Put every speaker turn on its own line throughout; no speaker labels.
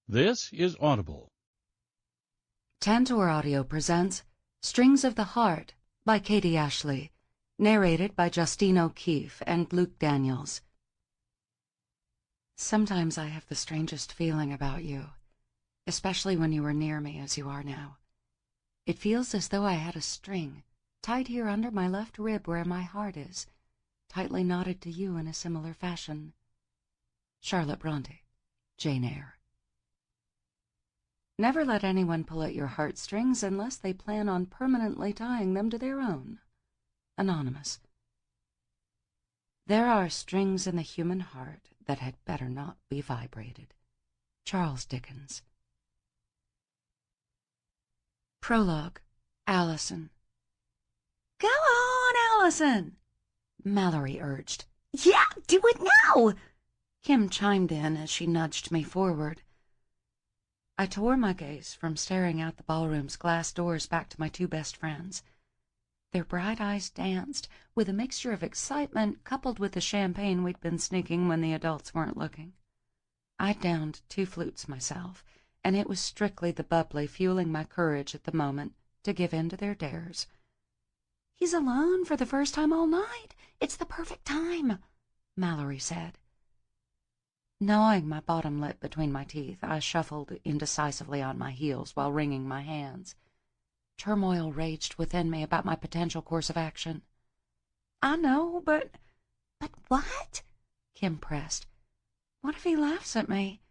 This is Audible.
Tantor Audio presents Strings of the Heart by Katie Ashley, narrated by Justine O'Keefe and Luke Daniels. Sometimes I have the strangest feeling about you, especially when you are near me as you are now. It feels as though I had a string tied here under my left rib where my heart is, tightly knotted to you in a similar fashion. Charlotte Bronte, Jane Eyre. Never let anyone pull at your heartstrings unless they plan on permanently tying them to their own. Anonymous. There are strings in the human heart that had better not be vibrated. Charles Dickens. Prologue. Allison. "Go on, Allison," Mallory urged.
"Yeah, do it now,"
Kim chimed in as she nudged me forward. I tore my gaze from staring out the ballroom's glass doors back to my two best friends. Their bright eyes danced with a mixture of excitement coupled with the champagne we'd been sneaking when the adults weren't looking. I'd downed 2 flutes myself, and it was strictly the bubbly fueling my courage at the moment to give in to their dares.
"He's alone for the first time all night. It's the perfect time," Mallory said.
Gnawing my bottom lip between my teeth, I shuffled indecisively on my heels while wringing my hands. Turmoil raged within me about my potential course of action.
"I know, but what?"
Kim pressed.
"What if he laughs at me?"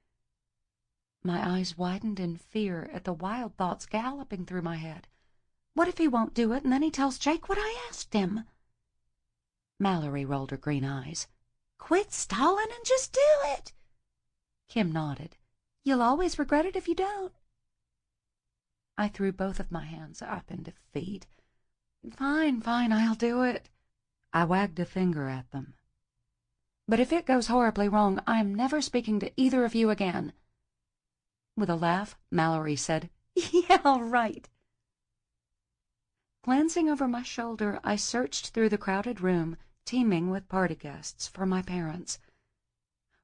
My eyes widened in fear at the wild thoughts galloping through my head.
"What if he won't do it and then he tells Jake what I asked him?"
Mallory rolled her green eyes.
"Quit stalling and just do it."
Kim nodded.
"You'll always regret it if you don't."
I threw both of my hands up in defeat.
Fine, I'll do it."
I wagged a finger at them.
"But if it goes horribly wrong, I am never speaking to either of you again."
With a laugh, Mallory said,
"Yeah, right."
Glancing over my shoulder, I searched through the crowded room, teeming with party guests, for my parents.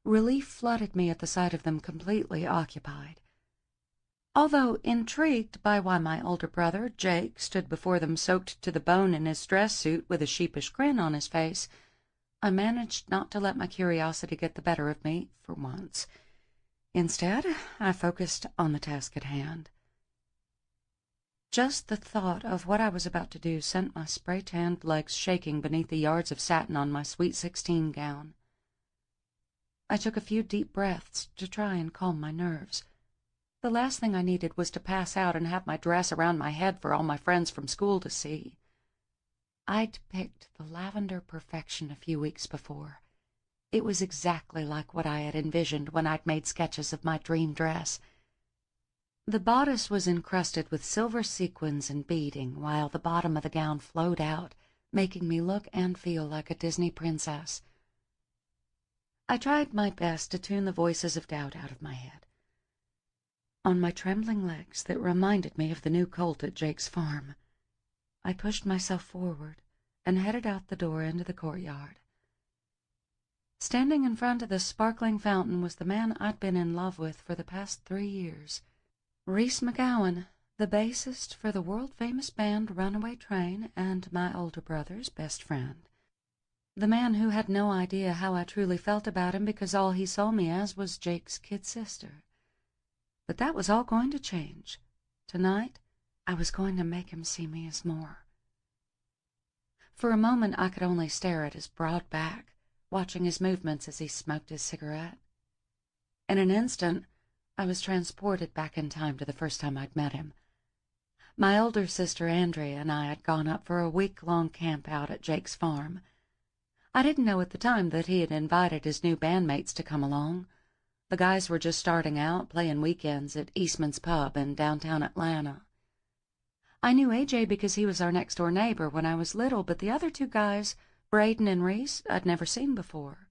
Relief flooded me at the sight of them completely occupied. Although intrigued by why my older brother, Jake, stood before them soaked to the bone in his dress suit with a sheepish grin on his face, I managed not to let my curiosity get the better of me for once. Instead, I focused on the task at hand. Just the thought of what I was about to do sent my spray-tanned legs shaking beneath the yards of satin on my Sweet 16 gown. I took a few deep breaths to try and calm my nerves. The last thing I needed was to pass out and have my dress around my head for all my friends from school to see. I'd picked the lavender perfection a few weeks before. It was exactly like what I had envisioned when I'd made sketches of my dream dress. The bodice was encrusted with silver sequins and beading, while the bottom of the gown flowed out, making me look and feel like a Disney princess. I tried my best to tune the voices of doubt out of my head. On my trembling legs that reminded me of the new colt at Jake's farm, I pushed myself forward and headed out the door into the courtyard. Standing in front of the sparkling fountain was the man I'd been in love with for the past 3 years. Rhys McGowan, the bassist for the world-famous band Runaway Train and my older brother's best friend. The man who had no idea how I truly felt about him because all he saw me as was Jake's kid sister. But that was all going to change. Tonight, I was going to make him see me as more. For a moment, I could only stare at his broad back, watching his movements as he smoked his cigarette. In an instant, I was transported back in time to the first time I'd met him. My older sister Andrea and I had gone up for a week-long camp out at Jake's farm. I didn't know at the time that he had invited his new bandmates to come along. The guys were just starting out, playing weekends at Eastman's Pub in downtown Atlanta. I knew AJ because he was our next-door neighbor when I was little, but the other 2 guys, Braden and Rhys, I'd never seen before.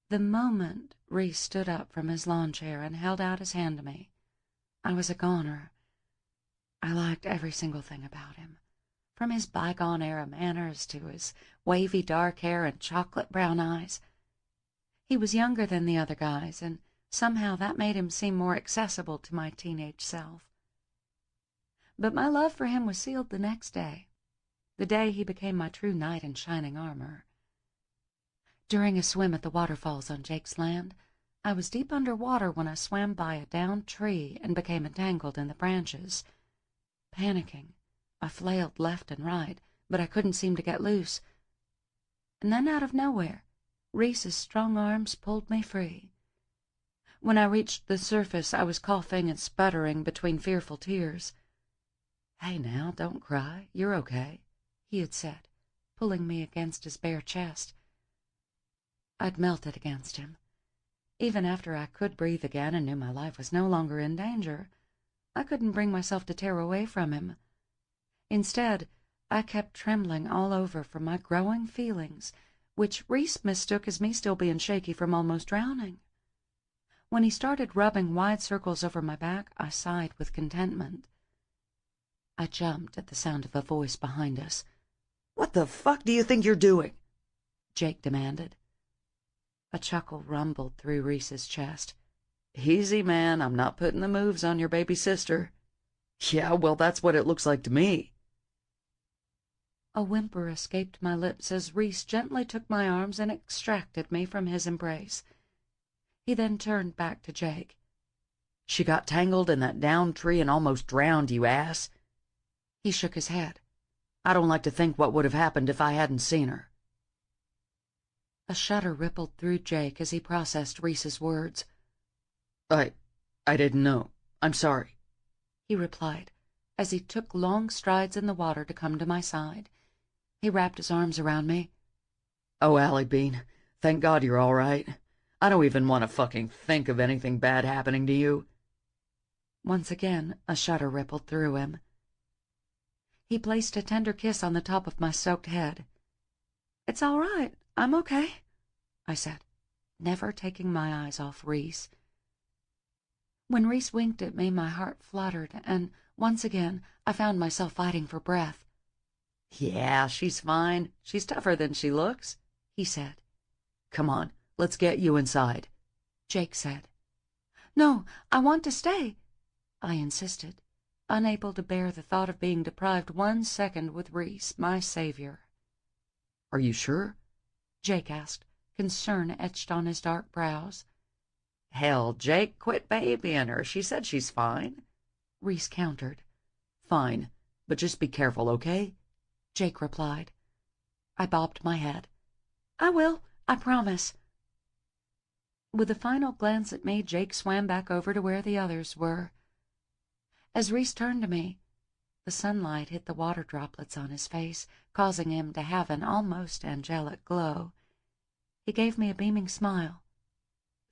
The moment Rhys stood up from his lawn chair and held out his hand to me, I was a goner. I liked every single thing about him, from his bygone-era manners to his wavy dark hair and chocolate brown eyes. He was younger than the other guys, and Somehow that made him seem more accessible to my teenage self. But my love for him was sealed the next day, the day he became my true knight in shining armor. During a swim at the waterfalls on Jake's land, I was deep under water when I swam by a downed tree and became entangled in the branches. Panicking, I flailed left and right, but I couldn't seem to get loose. And then out of nowhere, Reese's strong arms pulled me free. When I reached the surface, I was coughing and sputtering between fearful tears. "Hey now, don't cry, you're okay," he had said, pulling me against his bare chest. I'd melted against him. Even after I could breathe again and knew my life was no longer in danger, I couldn't bring myself to tear away from him. Instead, I kept trembling all over from my growing feelings, which Reese mistook as me still being shaky from almost drowning. When he started rubbing wide circles over my back, I sighed with contentment. I jumped at the sound of a voice behind us.
"What the fuck do you think you're doing?"
Jake demanded. A chuckle rumbled through Reese's chest.
"Easy, man, I'm not putting the moves on your baby sister." "Yeah, well, that's what it looks like to me."
A whimper escaped my lips as Reese gently took my arms and extracted me from his embrace. He then turned back to Jake.
"She got tangled in that downed tree and almost drowned, you ass."
He shook his head.
"I don't like to think what would have happened if I hadn't seen her."
A shudder rippled through Jake as he processed Reese's words.
I didn't know. I'm sorry,"
he replied, as he took long strides in the water to come to my side. He wrapped his arms around me.
"Oh, Allie Bean, thank God you're all right. I don't even want to fucking think of anything bad happening to you."
Once again, a shudder rippled through him. He placed a tender kiss on the top of my soaked head. "It's all right. I'm okay," I said, never taking my eyes off Reese. When Reese winked at me, my heart fluttered, and once again I found myself fighting for breath.
"Yeah, she's fine. She's tougher than she looks," he said. "Come on, let's get you inside,"
Jake said. "No, I want to stay," I insisted, unable to bear the thought of being deprived 1 second with Reese, my savior.
"Are you sure?"
Jake asked, concern etched on his dark brows.
"Hell, Jake, quit babying her. She said she's fine,"
Reese countered.
"Fine, but just be careful, okay?"
Jake replied. I bobbed my head. "I will, I promise." With a final glance at me, Jake swam back over to where the others were. As Reese turned to me, the sunlight hit the water droplets on his face, causing him to have an almost angelic glow. He gave me a beaming smile.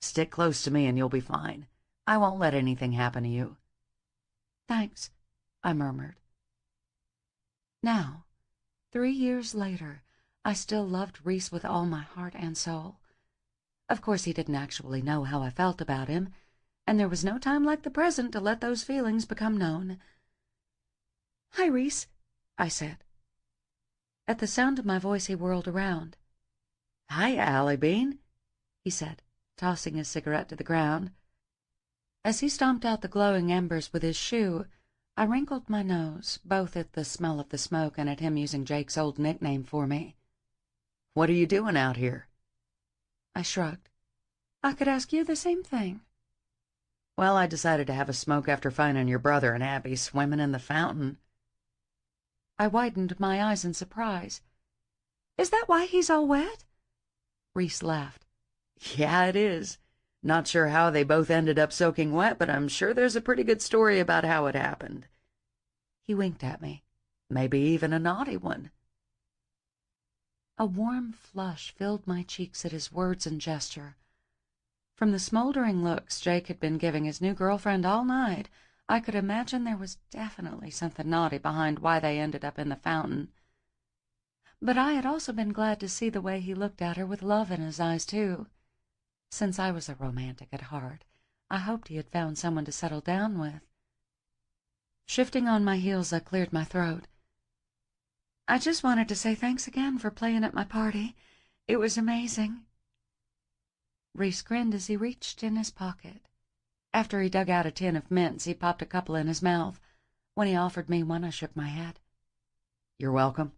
"Stick close to me and you'll be fine. I won't let anything happen to you."
"Thanks," I murmured. Now, 3 years later, I still loved Reese with all my heart and soul. Of course, he didn't actually know how I felt about him, and there was no time like the present to let those feelings become known. "Hi, Reese," I said. At the sound of my voice, he whirled around.
"Hi, Allie Bean,"
he said, tossing his cigarette to the ground. As he stomped out the glowing embers with his shoe, I wrinkled my nose, both at the smell of the smoke and at him using Jake's old nickname for me.
"What are you doing out here?"
I shrugged. "I could ask you the same thing."
"Well, I decided to have a smoke after finding your brother and Abby swimming in the fountain."
I widened my eyes in surprise. "Is that why he's all wet?" Reese laughed.
"Yeah, it is. Not sure how they both ended up soaking wet, but I'm sure there's a pretty good story about how it happened."
He winked at me.
"Maybe even a naughty one."
A warm flush filled my cheeks at his words and gesture. From the smoldering looks Jake had been giving his new girlfriend all night, I could imagine there was definitely something naughty behind why they ended up in the fountain. But I had also been glad to see the way he looked at her with love in his eyes, too. Since I was a romantic at heart, I hoped he had found someone to settle down with. Shifting on my heels, I cleared my throat. "I just wanted to say thanks again for playing at my party. It was amazing." Reese grinned as he reached in his pocket. After he dug out a tin of mints, he popped a couple in his mouth. When he offered me one, I shook my head.
"You're welcome,"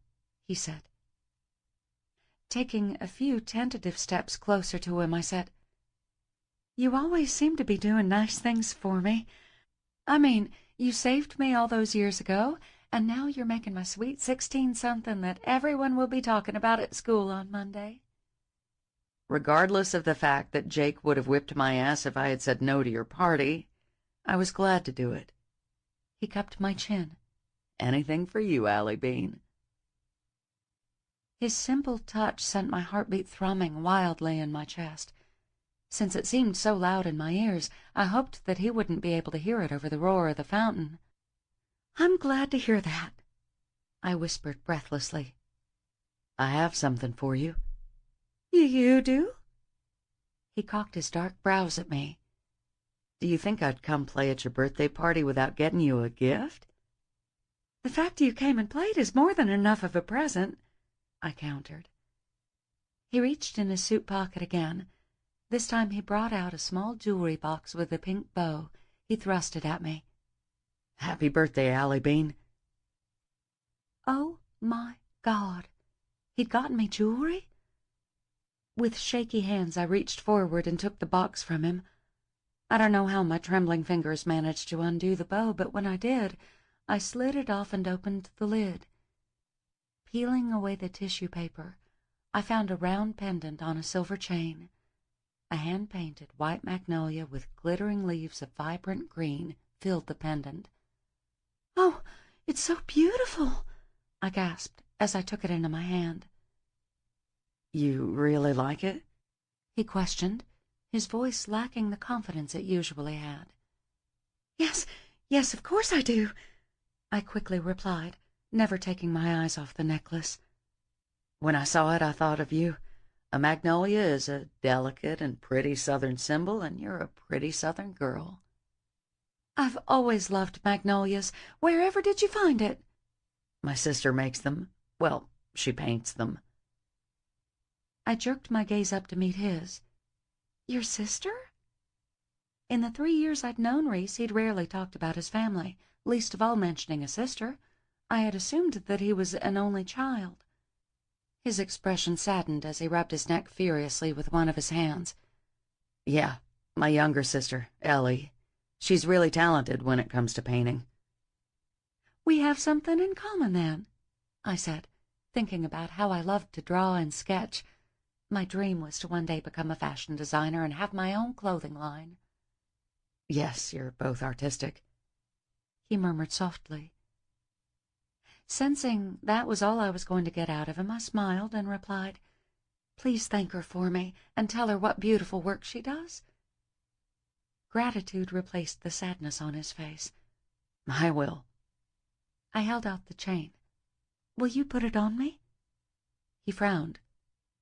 he said. Taking a few tentative steps closer to him, I said, "You always seem to be doing nice things for me. I mean, you saved me all those years ago, and now you're making my sweet 16 something that everyone will be talking about at school on Monday."
Regardless of the fact that Jake would have whipped my ass if I had said no to your party, I was glad to do it.
He cupped my chin.
"Anything for you, Allie Bean."
His simple touch sent my heartbeat thrumming wildly in my chest. Since it seemed so loud in my ears, I hoped that he wouldn't be able to hear it over the roar of the fountain.
"I'm glad to hear that,"
I whispered breathlessly.
"I have something for you."
You do?"
He cocked his dark brows at me.
"Do you think I'd come play at your birthday party without getting you a gift?"
"The fact you came and played is more than enough of a present,"
I countered. He reached in his suit pocket again. This time he brought out a small jewelry box with a pink bow. He thrust it at me.
"Happy birthday, Allie Bean."
Oh, my God. He'd gotten me jewelry? With shaky hands, I reached forward and took the box from him. I don't know how my trembling fingers managed to undo the bow, but when I did, I slid it off and opened the lid. Peeling away the tissue paper, I found a round pendant on a silver chain. A hand-painted white magnolia with glittering leaves of vibrant green filled the pendant.
"Oh, it's so beautiful,"
I gasped as I took it into my hand.
"You really like it?"
he questioned, his voice lacking the confidence it usually had.
Yes, of course I do,"
I quickly replied, never taking my eyes off the necklace.
"When I saw it, I thought of you. A magnolia is a delicate and pretty Southern symbol, and you're a pretty Southern girl."
"I've always loved magnolias. Wherever did you find it?"
"My sister makes them. Well, she paints them."
I jerked my gaze up to meet his.
"Your sister?"
In the 3 years I'd known Reese, he'd rarely talked about his family, least of all mentioning a sister. I had assumed that he was an only child. His expression saddened as he rubbed his neck furiously with one of his hands.
"Yeah, my younger sister, Ellie. She's really talented when it comes to painting."
"We have something in common, then," I said, thinking about how I loved to draw and sketch. My dream was to one day become a fashion designer and have my own clothing line.
"Yes, you're both artistic,"
he murmured softly. Sensing that was all I was going to get out of him, I smiled and replied, "Please thank her for me and tell her what beautiful work she does." Gratitude replaced the sadness on his face.
"I will."
I held out the chain.
"Will you put it on me?"
He frowned.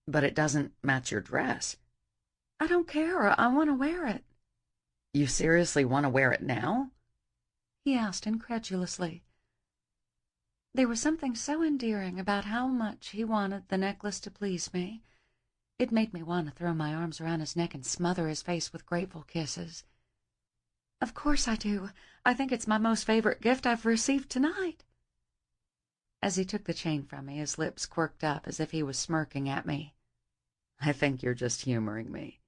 "But it doesn't match your dress."
"I don't care. I want to wear it."
"You seriously want to wear it now?"
he asked incredulously. There was something so endearing about how much he wanted the necklace to please me. It made me want to throw my arms around his neck and smother his face with grateful kisses.
"Of course I do. I think it's my most favorite gift I've received tonight."
As he took the chain from me, his lips quirked up as if he was smirking at me.
"I think you're just humoring me."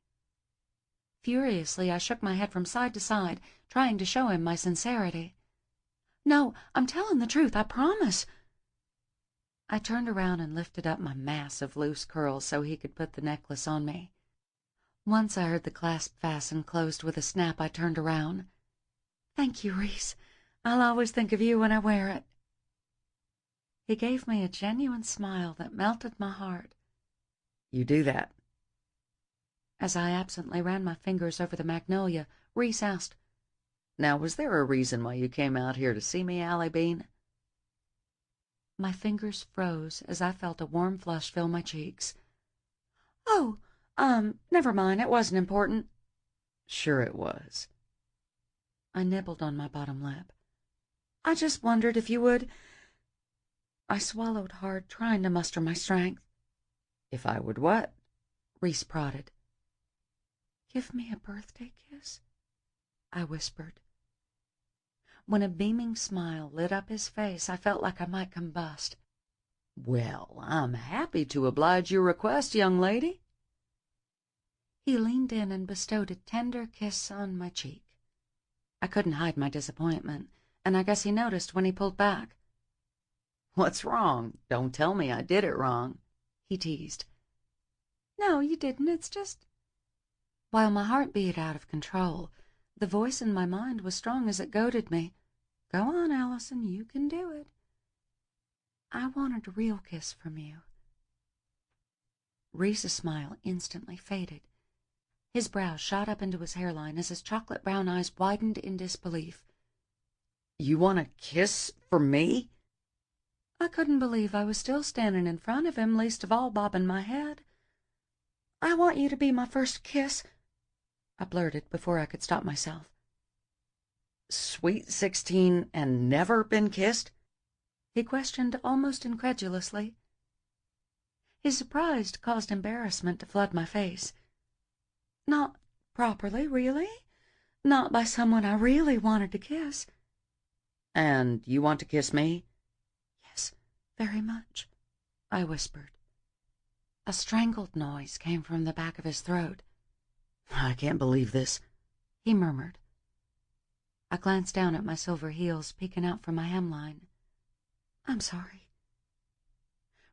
Furiously, I shook my head from side to side, trying to show him my sincerity.
"No, I'm telling the truth, I promise."
I turned around and lifted up my mass of loose curls so he could put the necklace on me. Once I heard the clasp fasten closed with a snap, I turned around.
"Thank you, Reese. I'll always think of you when I wear it."
He gave me a genuine smile that melted my heart.
"You do that."
As I absently ran my fingers over the magnolia, Reese asked,
"Now, was there a reason why you came out here to see me, Allie Bean?"
My fingers froze as I felt a warm flush fill my cheeks.
"Oh, never mind. It wasn't important."
"Sure it was."
I nibbled on my bottom lip.
"I just wondered if you would—"
I swallowed hard, trying to muster my strength.
"If I would what?"
Reese prodded. "Give me a birthday kiss," I whispered. When a beaming smile lit up his face, I felt like I might combust.
"Well, I'm happy to oblige your request, young lady."
He leaned in and bestowed a tender kiss on my cheek. I couldn't hide my disappointment, and I guess he noticed when he pulled back.
"What's wrong? Don't tell me I did it wrong," he teased.
"No, you didn't. It's just—" While my heart beat out of control, the voice in my mind was strong as it goaded me. "Go on, Allison, you can do it." "I wanted a real kiss from you." Reese's smile instantly faded. His brows shot up into his hairline as his chocolate brown eyes widened in disbelief.
"You want a kiss from me?"
I couldn't believe I was still standing in front of him, least of all bobbing my head. "I want you to be my first kiss," I blurted before I could stop myself.
"Sweet 16 and never been kissed?"
he questioned almost incredulously. His surprise caused embarrassment to flood my face. "Not properly, really. Not by someone I really wanted to kiss."
"And you want to kiss me?"
"Yes, very much," I whispered. A strangled noise came from the back of his throat.
"I can't believe this,"
he murmured. I glanced down at my silver heels peeking out from my hemline. "I'm sorry."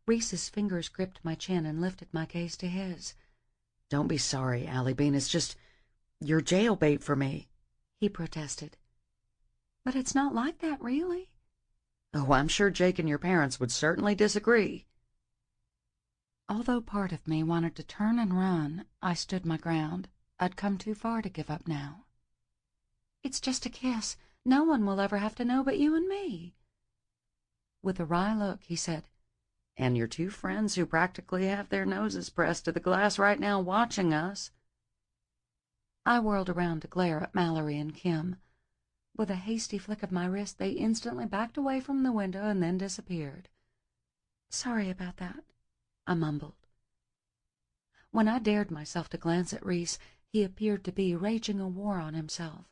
Reese's fingers gripped my chin and lifted my gaze to his.
"Don't be sorry, Allie Bean. It's just you're jailbait for me,"
he protested. "But it's not like that, really."
"Oh, I'm sure Jake and your parents would certainly disagree."
Although part of me wanted to turn and run, I stood my ground. I'd come too far to give up now. "It's just a kiss. No one will ever have to know but you and me." With a wry look, he said,
"And your two friends who practically have their noses pressed to the glass right now watching us."
I whirled around to glare at Mallory and Kim. With a hasty flick of my wrist, they instantly backed away from the window and then disappeared. "Sorry about that," I mumbled. When I dared myself to glance at Reese, he appeared to be raging a war on himself.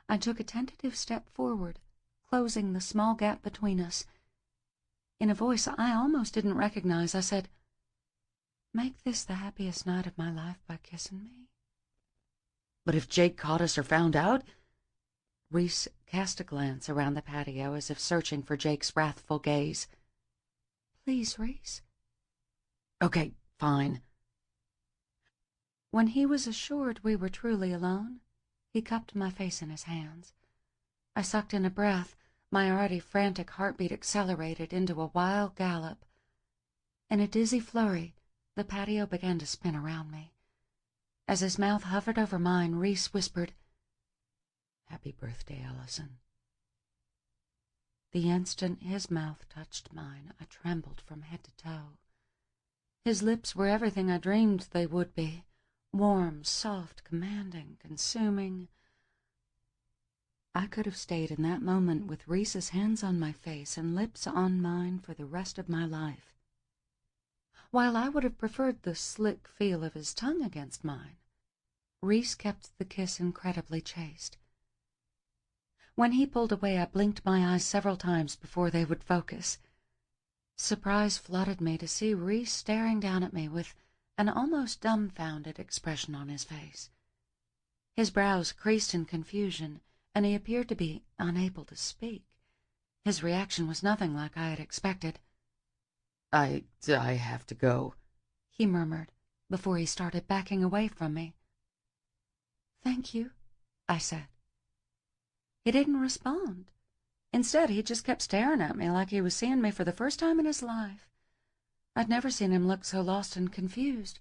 I took a tentative step forward, closing the small gap between us. In a voice I almost didn't recognize, I said, "Make this the happiest night of my life by kissing me."
"But if Jake caught us or found out?"
Reese cast a glance around the patio as if searching for Jake's wrathful gaze. "Please, Reese."
"Okay, fine."
When he was assured we were truly alone, he cupped my face in his hands. I sucked in a breath. My already frantic heartbeat accelerated into a wild gallop. In a dizzy flurry, the patio began to spin around me. As his mouth hovered over mine, Reese whispered,
"Happy birthday, Allison."
The instant his mouth touched mine, I trembled from head to toe. His lips were everything I dreamed they would be. Warm, soft, commanding, consuming. I could have stayed in that moment with Reese's hands on my face and lips on mine for the rest of my life. While I would have preferred the slick feel of his tongue against mine, Reese kept the kiss incredibly chaste. When he pulled away, I blinked my eyes several times before they would focus. Surprise flooded me to see Reese staring down at me with an almost dumbfounded expression on his face. His brows creased in confusion, and he appeared to be unable to speak. His reaction was nothing like I had expected.
I have to go,"
he murmured, before he started backing away from me. "Thank you," I said. He didn't respond. Instead, he just kept staring at me like he was seeing me for the first time in his life. I'd never seen him look so lost and confused.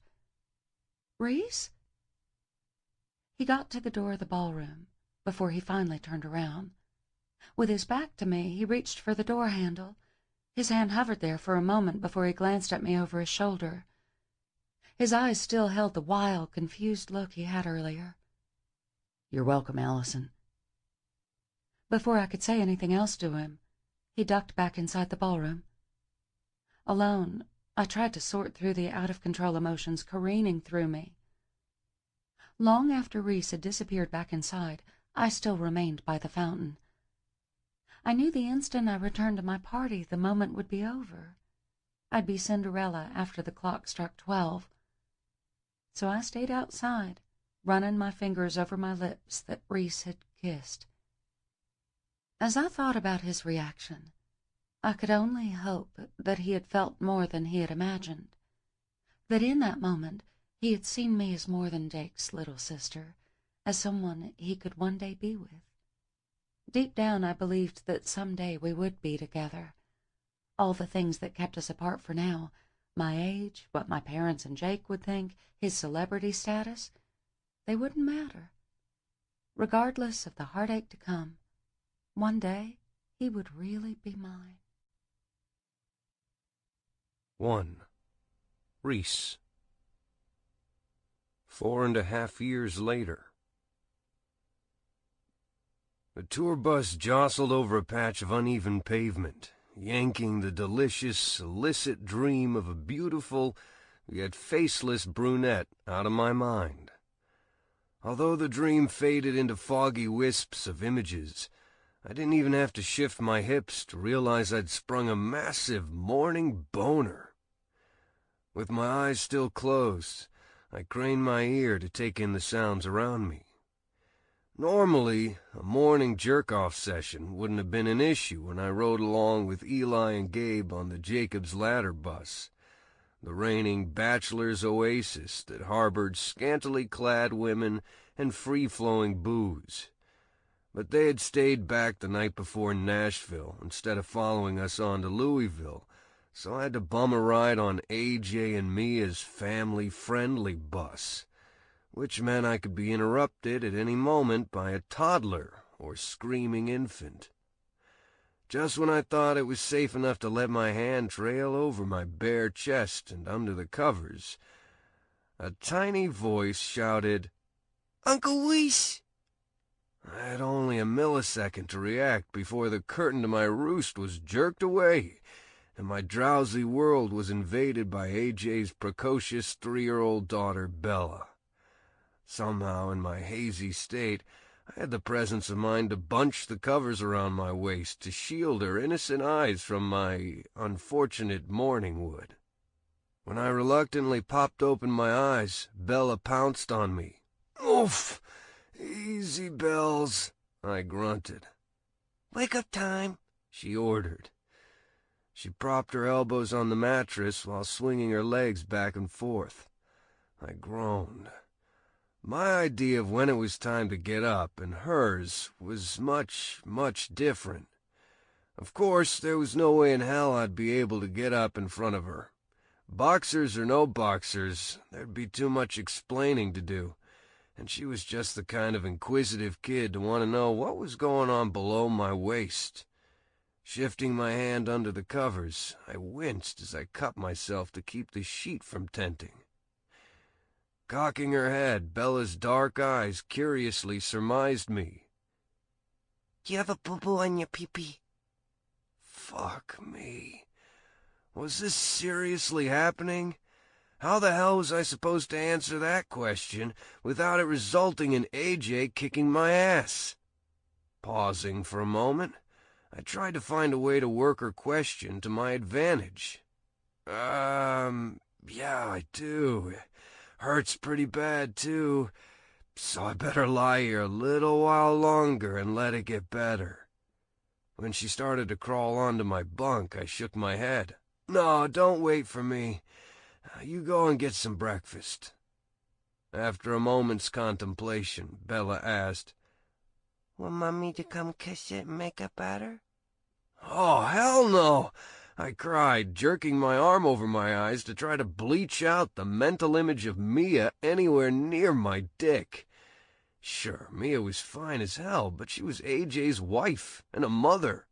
"Reese?" He got to the door of the ballroom before he finally turned around. With his back to me, he reached for the door handle. His hand hovered there for a moment before he glanced at me over his shoulder. His eyes still held the wild, confused look he had earlier.
"You're welcome, Allison."
Before I could say anything else to him, he ducked back inside the ballroom. Alone, I tried to sort through the out-of-control emotions careening through me. Long after Reese had disappeared back inside, I still remained by the fountain. I knew the instant I returned to my party, the moment would be over. I'd be Cinderella after the clock struck 12. So I stayed outside, running my fingers over my lips that Reese had kissed. As I thought about his reaction, I could only hope that he had felt more than he had imagined, that in that moment he had seen me as more than Jake's little sister, as someone he could one day be with. Deep down I believed that someday we would be together. All the things that kept us apart for now, my age, what my parents and Jake would think, his celebrity status, they wouldn't matter. Regardless of the heartache to come, one day he would really be mine.
1. Reese. 4.5 years later. The tour bus jostled over a patch of uneven pavement, yanking the delicious, illicit dream of a beautiful, yet faceless brunette out of my mind. Although the dream faded into foggy wisps of images, I didn't even have to shift my hips to realize I'd sprung a massive morning boner. With my eyes still closed, I craned my ear to take in the sounds around me. Normally, a morning jerk-off session wouldn't have been an issue when I rode along with Eli and Gabe on the Jacob's Ladder bus, the reigning bachelor's oasis that harbored scantily clad women and free-flowing booze. But they had stayed back the night before in Nashville instead of following us on to Louisville, so I had to bum a ride on AJ and Mia's family-friendly bus, which meant I could be interrupted at any moment by a toddler or screaming infant. Just when I thought it was safe enough to let my hand trail over my bare chest and under the covers, a tiny voice shouted, "Uncle Weiss!" I had only a millisecond to react before the curtain to my roost was jerked away, and my drowsy world was invaded by AJ's precocious 3-year-old daughter, Bella. Somehow, in my hazy state, I had the presence of mind to bunch the covers around my waist to shield her innocent eyes from my unfortunate morning wood. When I reluctantly popped open my eyes, Bella pounced on me. "Oof! Easy, Bells," I grunted. "Wake up time," she ordered. She propped her elbows on the mattress while swinging her legs back and forth. I groaned. My idea of when it was time to get up and hers was much, much different. Of course, there was no way in hell I'd be able to get up in front of her. Boxers or no boxers, there'd be too much explaining to do, and she was just the kind of inquisitive kid to want to know what was going on below my waist. Shifting my hand under the covers, I winced as I cupped myself to keep the sheet from tenting. Cocking her head, Bella's dark eyes curiously surmised me. "Do you have a boo-boo on your pee-pee?" Fuck me. Was this seriously happening? How the hell was I supposed to answer that question without it resulting in AJ kicking my ass? Pausing for a moment, I tried to find a way to work her question to my advantage. Yeah, I do. Hurts pretty bad, too, so I better lie here a little while longer and let it get better. When she started to crawl onto my bunk, I shook my head. "No, don't wait for me. You go and get some breakfast." After a moment's contemplation, Bella asked, "Want Mommy to come kiss it and make up at her?" "Oh, hell no!" I cried, jerking my arm over my eyes to try to bleach out the mental image of Mia anywhere near my dick. Sure, Mia was fine as hell, but she was AJ's wife and a mother.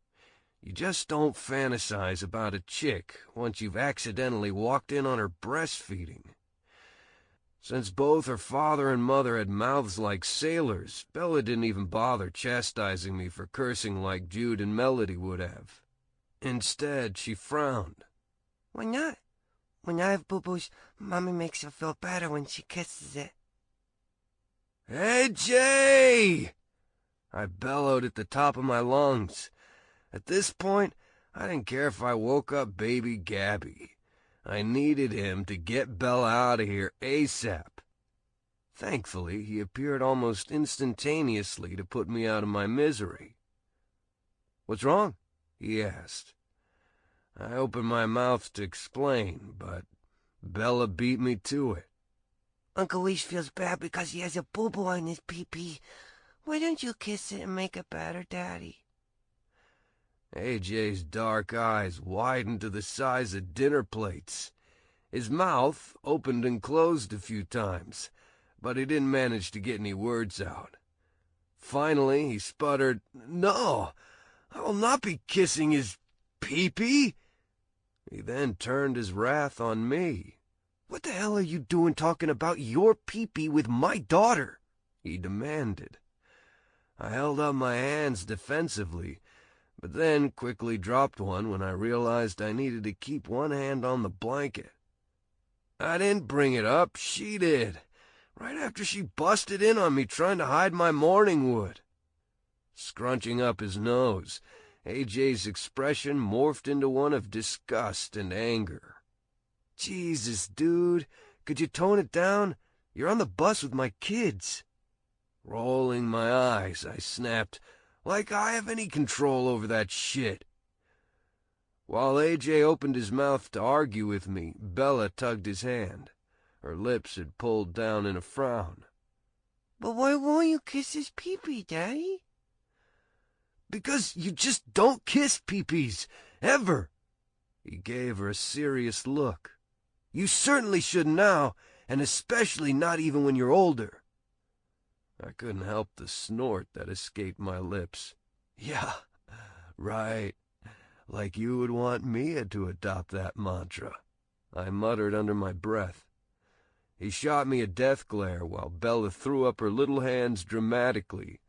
You just don't fantasize about a chick once you've accidentally walked in on her breastfeeding. Since both her father and mother had mouths like sailors, Bella didn't even bother chastising me for cursing like Jude and Melody would have. Instead, she frowned. "Why not? When I have boo-boos, Mommy makes her feel better when she kisses it." AJ! I bellowed at the top of my lungs. At this point, I didn't care if I woke up baby Gabby. I needed him to get Bella out of here ASAP. Thankfully, he appeared almost instantaneously to put me out of my misery. "What's wrong?" he asked. I opened my mouth to explain, but Bella beat me to it.
Uncle Reese feels bad because he has a boo-boo on his pee-pee. Why don't you kiss it and make it better, Daddy?
AJ's dark eyes widened to the size of dinner plates. His mouth opened and closed a few times, but he didn't manage to get any words out. Finally, he sputtered, "No, I will not be kissing his pee-pee." He then turned his wrath on me. "What the hell are you doing talking about your pee-pee with my daughter?" he demanded. I held up my hands defensively, but then quickly dropped one when I realized I needed to keep one hand on the blanket. I didn't bring it up, she did, right after she busted in on me trying to hide my morning wood. Scrunching up his nose, AJ's expression morphed into one of disgust and anger. "Jesus, dude, could you tone it down? You're on the bus with my kids." Rolling my eyes, I snapped, "Like I have any control over that shit." While AJ opened his mouth to argue with me, Bella tugged his hand. Her lips had pulled down in a frown.
"But why won't you kiss his pee-pee, Daddy?"
"Because you just don't kiss pee-pees, ever." He gave her a serious look. "You certainly should now, and especially not even when you're older." I couldn't help the snort that escaped my lips. "Yeah, right. Like you would want Mia to adopt that mantra," I muttered under my breath. He shot me a death glare while Bella threw up her little hands dramatically,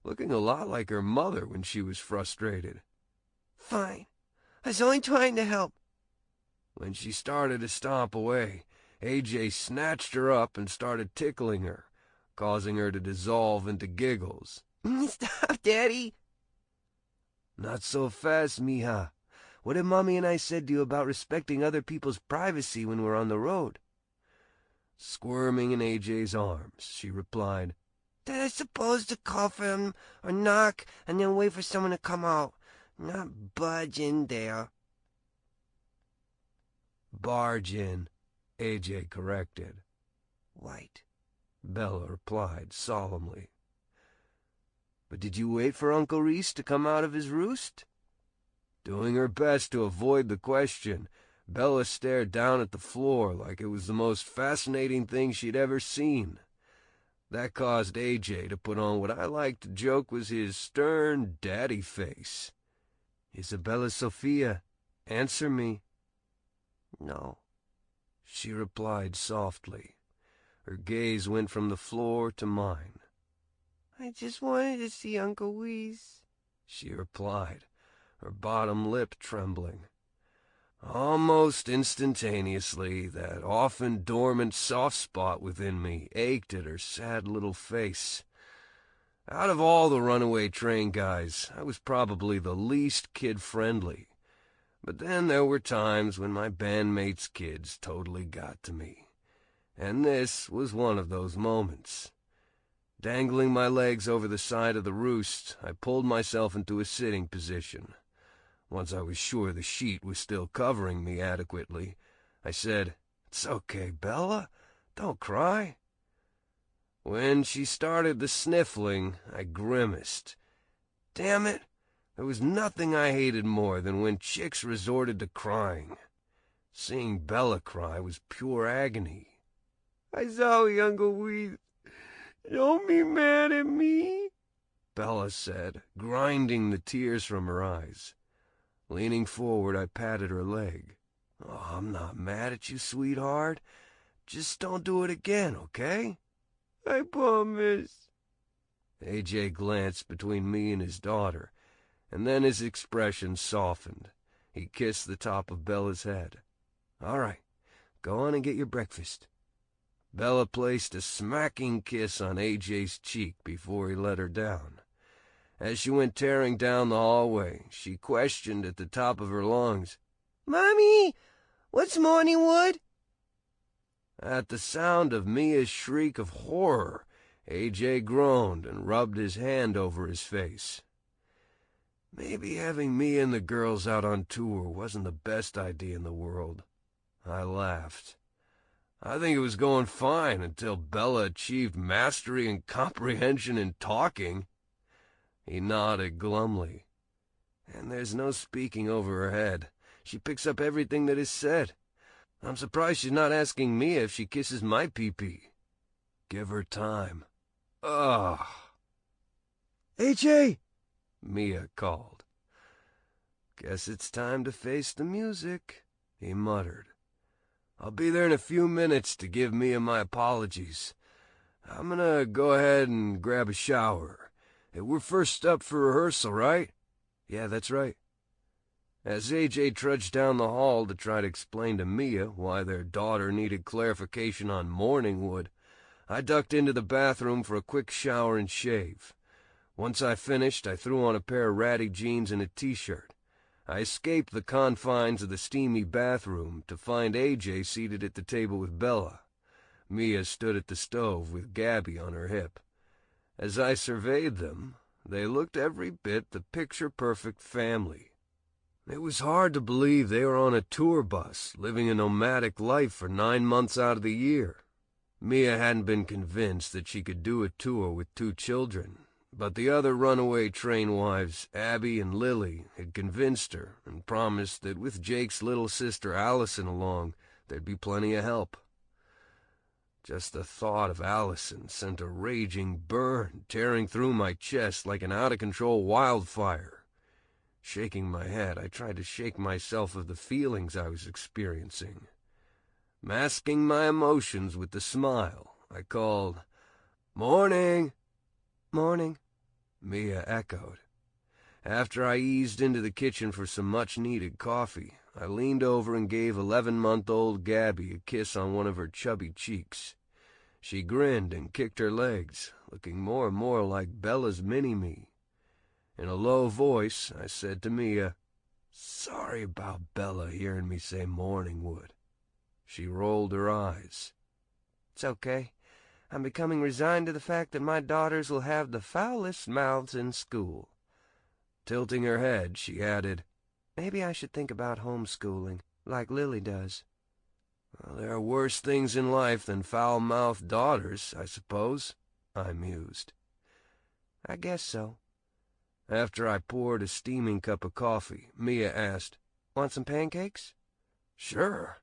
looking a lot like her mother when she was frustrated.
"Fine. I was only trying to help."
When she started to stomp away, AJ snatched her up and started tickling her, causing her to dissolve into giggles.
"Stop, Daddy."
"Not so fast, mija. What have Mommy and I said to you about respecting other people's privacy when we're on the road?" Squirming in AJ's arms, she replied,
"That I'm supposed to call for him or knock and then wait for someone to come out, not budge in there."
"Barge in," AJ corrected.
"Right,"
Bella replied solemnly. "But did you wait for Uncle Reese to come out of his roost?" Doing her best to avoid the question, Bella stared down at the floor like it was the most fascinating thing she'd ever seen. That caused AJ to put on what I like to joke was his stern daddy face. "Isabella Sophia, answer me."
"No."
She replied softly. Her gaze went from the floor to mine.
"I just wanted to see Uncle Reese,"
she replied, her bottom lip trembling. Almost instantaneously, that often dormant soft spot within me ached at her sad little face. Out of all the Runaway Train guys, I was probably the least kid-friendly. But then there were times when my bandmates' kids totally got to me. And this was one of those moments. Dangling my legs over the side of the roost, I pulled myself into a sitting position. Once I was sure the sheet was still covering me adequately, I said, "It's okay, Bella. Don't cry." When she started the sniffling, I grimaced. Damn it, there was nothing I hated more than when chicks resorted to crying. Seeing Bella cry was pure agony.
"I'm sorry, Uncle Reese. Don't be mad at me,"
Bella said, grinding the tears from her eyes. Leaning forward, I patted her leg. "Oh, I'm not mad at you, sweetheart. Just don't do it again, okay?"
"I promise."
AJ glanced between me and his daughter, and then his expression softened. He kissed the top of Bella's head. "All right, go on and get your breakfast." Bella placed a smacking kiss on AJ's cheek before he let her down. As she went tearing down the hallway, she questioned at the top of her lungs,
"Mommy, what's morning wood?"
At the sound of Mia's shriek of horror, AJ groaned and rubbed his hand over his face. Maybe having Mia and the girls out on tour wasn't the best idea in the world. I laughed. I think it was going fine until Bella achieved mastery and comprehension in talking. He nodded glumly. And there's no speaking over her head. She picks up everything that is said. I'm surprised she's not asking Mia if she kisses my pee-pee. Give her time. Ugh.
AJ!
Mia called. Guess it's time to face the music, he muttered. I'll be there in a few minutes to give Mia my apologies. I'm gonna go ahead and grab a shower. We're first up for rehearsal, right? Yeah, that's right. As AJ trudged down the hall to try to explain to Mia why their daughter needed clarification on morningwood, I ducked into the bathroom for a quick shower and shave. Once I finished, I threw on a pair of ratty jeans and a t-shirt. I escaped the confines of the steamy bathroom to find AJ seated at the table with Bella. Mia stood at the stove with Gabby on her hip. As I surveyed them, they looked every bit the picture-perfect family. It was hard to believe they were on a tour bus, living a nomadic life for 9 months out of the year. Mia hadn't been convinced that she could do a tour with 2 children, but the other Runaway Train wives, Abby and Lily, had convinced her and promised that with Jake's little sister Allison along, there'd be plenty of help. Just the thought of Allison sent a raging burn tearing through my chest like an out-of-control wildfire. Shaking my head, I tried to shake myself of the feelings I was experiencing. Masking my emotions with a smile, I called, "Morning!"
"Morning,"
Mia echoed. After I eased into the kitchen for some much-needed coffee, I leaned over and gave 11-month-old Gabby a kiss on one of her chubby cheeks. She grinned and kicked her legs, looking more and more like Bella's mini-me. In a low voice, I said to Mia, "Sorry about Bella hearing me say morningwood." She rolled her eyes.
"It's okay. I'm becoming resigned to the fact that my daughters will have the foulest mouths in school."
Tilting her head, she added,
"Maybe I should think about homeschooling, like Lily does."
"Well, there are worse things in life than foul-mouthed daughters, I suppose," I mused.
"I guess so."
After I poured a steaming cup of coffee, Mia asked,
"Want some pancakes?"
"Sure.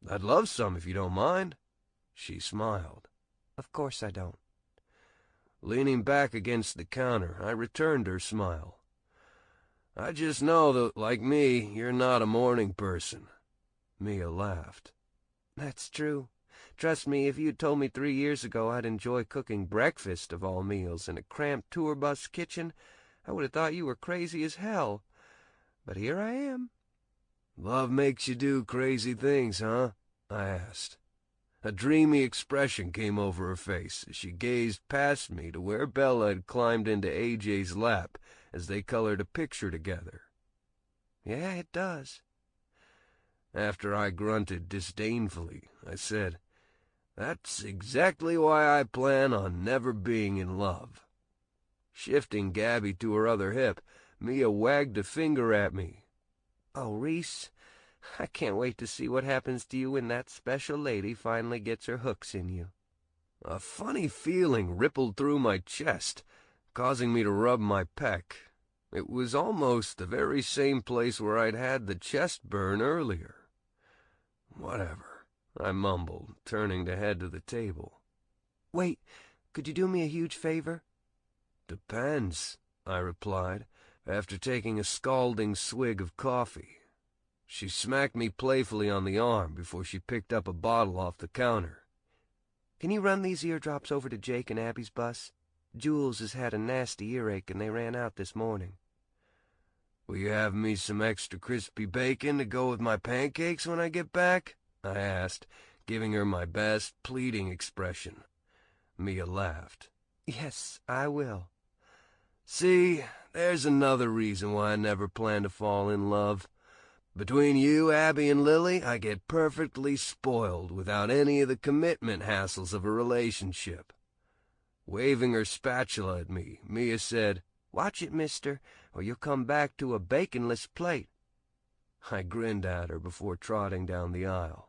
I'd love some if you don't mind." She smiled.
"Of course I don't."
Leaning back against the counter, I returned her smile. "I just know that, like me, you're not a morning person." Mia laughed.
"That's true. Trust me, if you'd told me 3 years ago I'd enjoy cooking breakfast of all meals in a cramped tour bus kitchen, I would have thought you were crazy as hell. But here I am."
"Love makes you do crazy things, huh?" I asked. A dreamy expression came over her face as she gazed past me to where Bella had climbed into AJ's lap as they colored a picture together.
"Yeah, it does."
After I grunted disdainfully, I said, "That's exactly why I plan on never being in love." Shifting Gabby to her other hip, Mia wagged a finger at me.
"Oh, Reese, I can't wait to see what happens to you when that special lady finally gets her hooks in you."
A funny feeling rippled through my chest, causing me to rub my pec. It was almost the very same place where I'd had the chest burn earlier. "Whatever," I mumbled, turning to head to the table.
"Wait, could you do me a huge favor?"
"Depends," I replied, after taking a scalding swig of coffee. She smacked me playfully on the arm before she picked up a bottle off the counter.
"Can you run these eardrops over to Jake and Abby's bus? Jules has had a nasty earache and they ran out this morning."
"Will you have me some extra crispy bacon to go with my pancakes when I get back?" I asked, giving her my best pleading expression. Mia laughed.
Yes, I will.
See, there's another reason why I never planned to fall in love. Between you, Abby, and Lily, I get perfectly spoiled without any of the commitment hassles of a relationship. Waving her spatula at me, Mia said,
Watch it, mister, or you'll come back to a baconless plate.
I grinned at her before trotting down the aisle.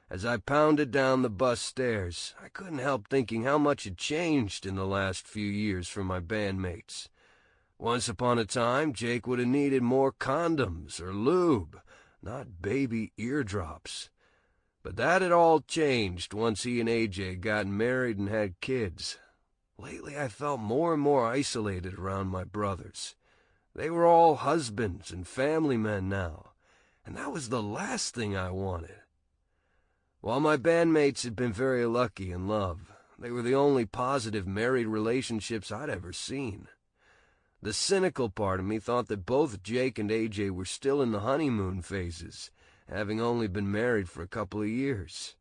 As I pounded down the bus stairs, I couldn't help thinking how much had changed in the last few years for my bandmates. Once upon a time, Jake would have needed more condoms or lube, not baby eardrops. But that had all changed once he and AJ got married and had kids. Lately, I felt more and more isolated around my brothers. They were all husbands and family men now, and that was the last thing I wanted. While my bandmates had been very lucky in love, they were the only positive married relationships I'd ever seen. The cynical part of me thought that both Jake and AJ were still in the honeymoon phases, having only been married for a couple of years.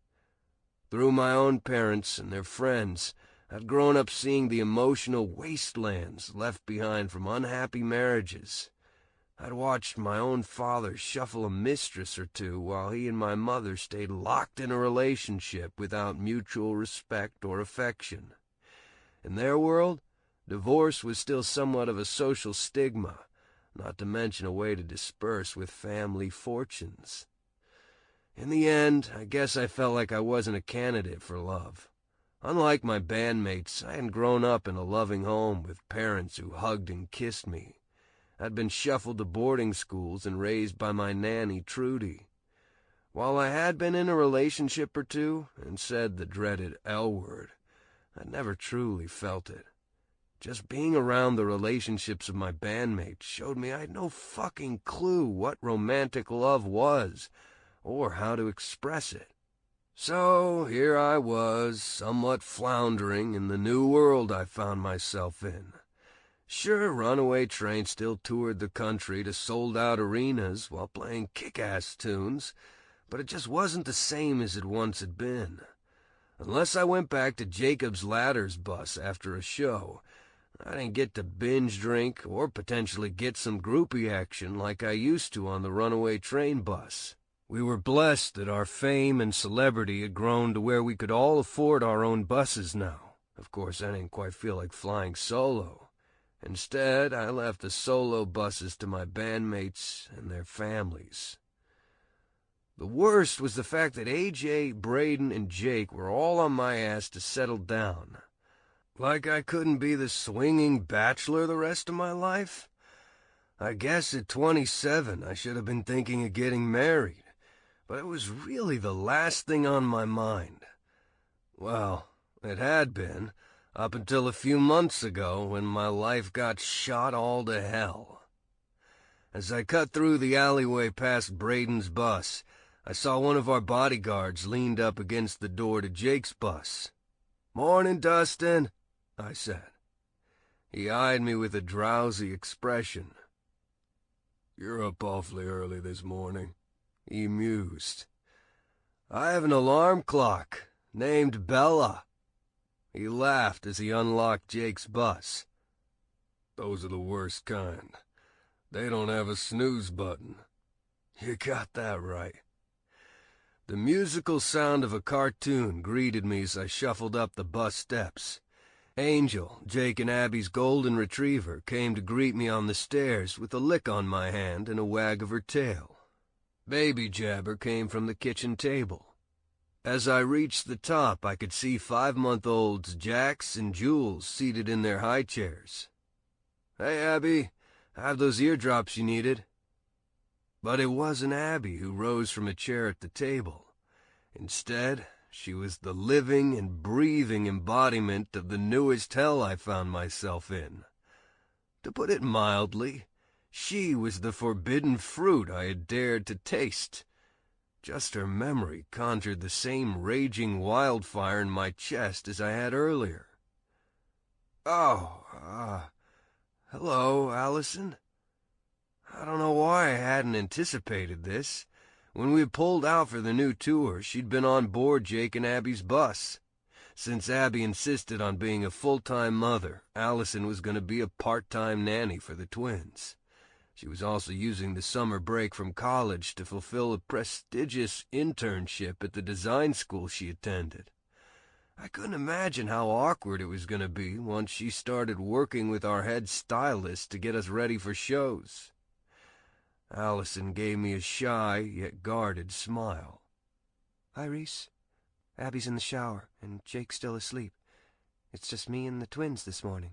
Through my own parents and their friends, I'd grown up seeing the emotional wastelands left behind from unhappy marriages. I'd watched my own father shuffle a mistress or two while he and my mother stayed locked in a relationship without mutual respect or affection. In their world, divorce was still somewhat of a social stigma, not to mention a way to disperse with family fortunes. In the end, I guess I felt like I wasn't a candidate for love. Unlike my bandmates, I hadn't grown up in a loving home with parents who hugged and kissed me. I'd been shuffled to boarding schools and raised by my nanny, Trudy. While I had been in a relationship or two and said the dreaded L word, I'd never truly felt it. Just being around the relationships of my bandmates showed me I had no fucking clue what romantic love was, or how to express it. So here I was, somewhat floundering in the new world I found myself in. Sure, Runaway Train still toured the country to sold-out arenas while playing kick-ass tunes, but it just wasn't the same as it once had been. Unless I went back to Jacob's Ladder's bus after a show, I didn't get to binge drink or potentially get some groupie action like I used to on the Runaway Train bus. We were blessed that our fame and celebrity had grown to where we could all afford our own buses now. Of course, I didn't quite feel like flying solo. Instead, I left the solo buses to my bandmates and their families. The worst was the fact that AJ, Braden, and Jake were all on my ass to settle down. Like I couldn't be the swinging bachelor the rest of my life? I guess at 27 I should have been thinking of getting married, but it was really the last thing on my mind. Well, it had been, up until a few months ago when my life got shot all to hell. As I cut through the alleyway past Braden's bus, I saw one of our bodyguards leaned up against the door to Jake's bus. "Morning, Dustin," I said. He eyed me with a drowsy expression. "You're up awfully early this morning," he mused. "I have an alarm clock, named Bella." He laughed as he unlocked Jake's bus. "Those are the worst kind. They don't have a snooze button." "You got that right." The musical sound of a cartoon greeted me as I shuffled up the bus steps. Angel, Jake and Abby's golden retriever, came to greet me on the stairs with a lick on my hand and a wag of her tail. Baby Jabber came from the kitchen table. As I reached the top, I could see 5-month-olds Jax and Jules seated in their high chairs. "Hey, Abby, I have those eardrops you needed." But it wasn't Abby who rose from a chair at the table. Instead, she was the living and breathing embodiment of the newest hell I found myself in. To put it mildly, she was the forbidden fruit I had dared to taste. Just her memory conjured the same raging wildfire in my chest as I had earlier. "Oh, hello, Allison." I don't know why I hadn't anticipated this, When we pulled out for the new tour, she'd been on board Jake and Abby's bus. Since Abby insisted on being a full-time mother, Allison was going to be a part-time nanny for the twins. She was also using the summer break from college to fulfill a prestigious internship at the design school she attended. I couldn't imagine how awkward it was going to be once she started working with our head stylist to get us ready for shows. Allison gave me a shy yet guarded smile.
Hi, Reese. Abby's in the shower, and Jake's still asleep. It's just me and the twins this morning.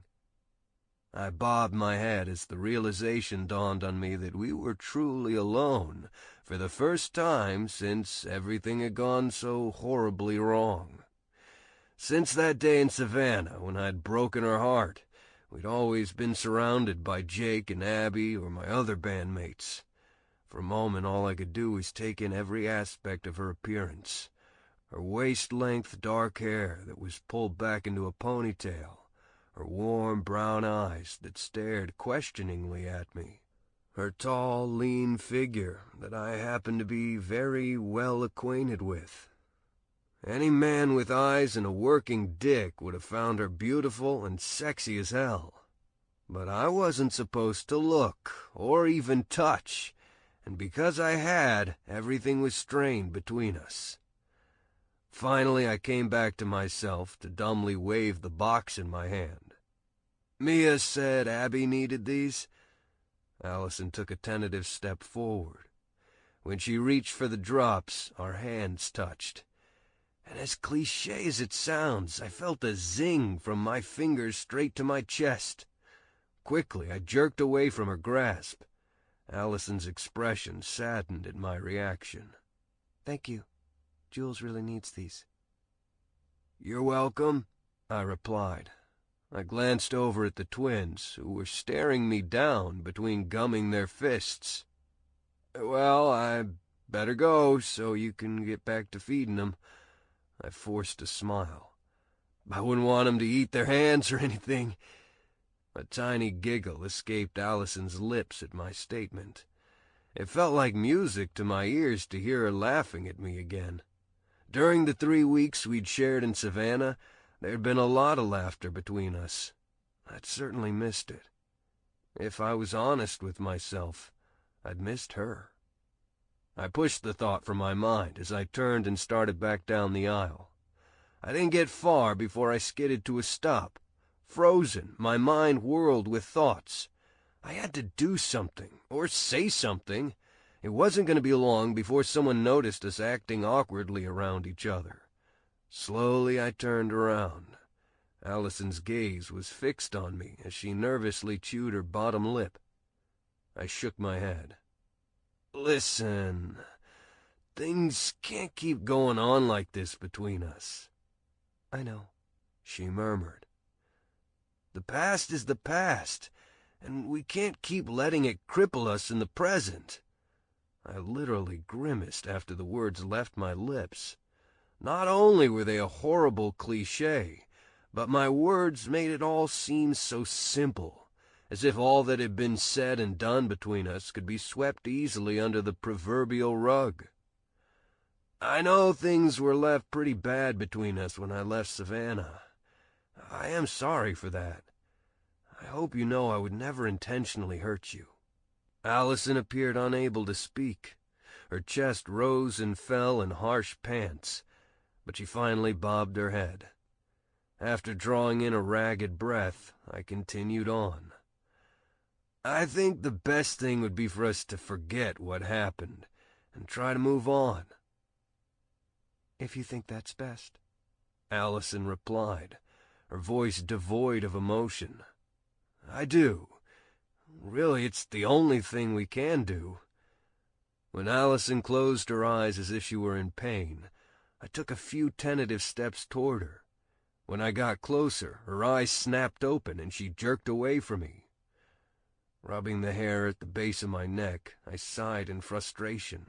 I bobbed my head as the realization dawned on me that we were truly alone for the first time since everything had gone so horribly wrong. Since that day in Savannah when I'd broken her heart, we'd always been surrounded by Jake and Abby or my other bandmates. For a moment all I could do was take in every aspect of her appearance. Her waist-length dark hair that was pulled back into a ponytail, her warm brown eyes that stared questioningly at me, her tall, lean figure that I happened to be very well acquainted with. Any man with eyes and a working dick would have found her beautiful and sexy as hell. But I wasn't supposed to look or even touch, and because I had, everything was strained between us. Finally, I came back to myself to dumbly wave the box in my hand. Mia said Abby needed these. Allison took a tentative step forward. When she reached for the drops, our hands touched. And as cliché as it sounds, I felt a zing from my fingers straight to my chest. Quickly, I jerked away from her grasp. Allison's expression saddened at my reaction.
Thank you. Jules really needs these.
You're welcome, I replied. I glanced over at the twins, who were staring me down between gumming their fists. Well, I better go so you can get back to feeding them. I forced a smile. I wouldn't want them to eat their hands or anything. A tiny giggle escaped Allison's lips at my statement. It felt like music to my ears to hear her laughing at me again. During the 3 weeks we'd shared in Savannah, there'd been a lot of laughter between us. I'd certainly missed it. If I was honest with myself, I'd missed her. I pushed the thought from my mind as I turned and started back down the aisle. I didn't get far before I skidded to a stop. Frozen, my mind whirled with thoughts. I had to do something, or say something. It wasn't going to be long before someone noticed us acting awkwardly around each other. Slowly I turned around. Allison's gaze was fixed on me as she nervously chewed her bottom lip. I shook my head. Listen, things can't keep going on like this between us.
I know,
she murmured. The past is the past, and we can't keep letting it cripple us in the present. I literally grimaced after the words left my lips. Not only were they a horrible cliché, but my words made it all seem so simple, as if all that had been said and done between us could be swept easily under the proverbial rug. I know things were left pretty bad between us when I left Savannah. I am sorry for that. I hope you know I would never intentionally hurt you. Allison appeared unable to speak. Her chest rose and fell in harsh pants, but she finally bobbed her head. After drawing in a ragged breath, I continued on. I think the best thing would be for us to forget what happened and try to move on.
If you think that's best,
Allison replied, her voice devoid of emotion. I do. Really, it's the only thing we can do. When Allison closed her eyes as if she were in pain, I took a few tentative steps toward her. When I got closer, her eyes snapped open and she jerked away from me. Rubbing the hair at the base of my neck, I sighed in frustration.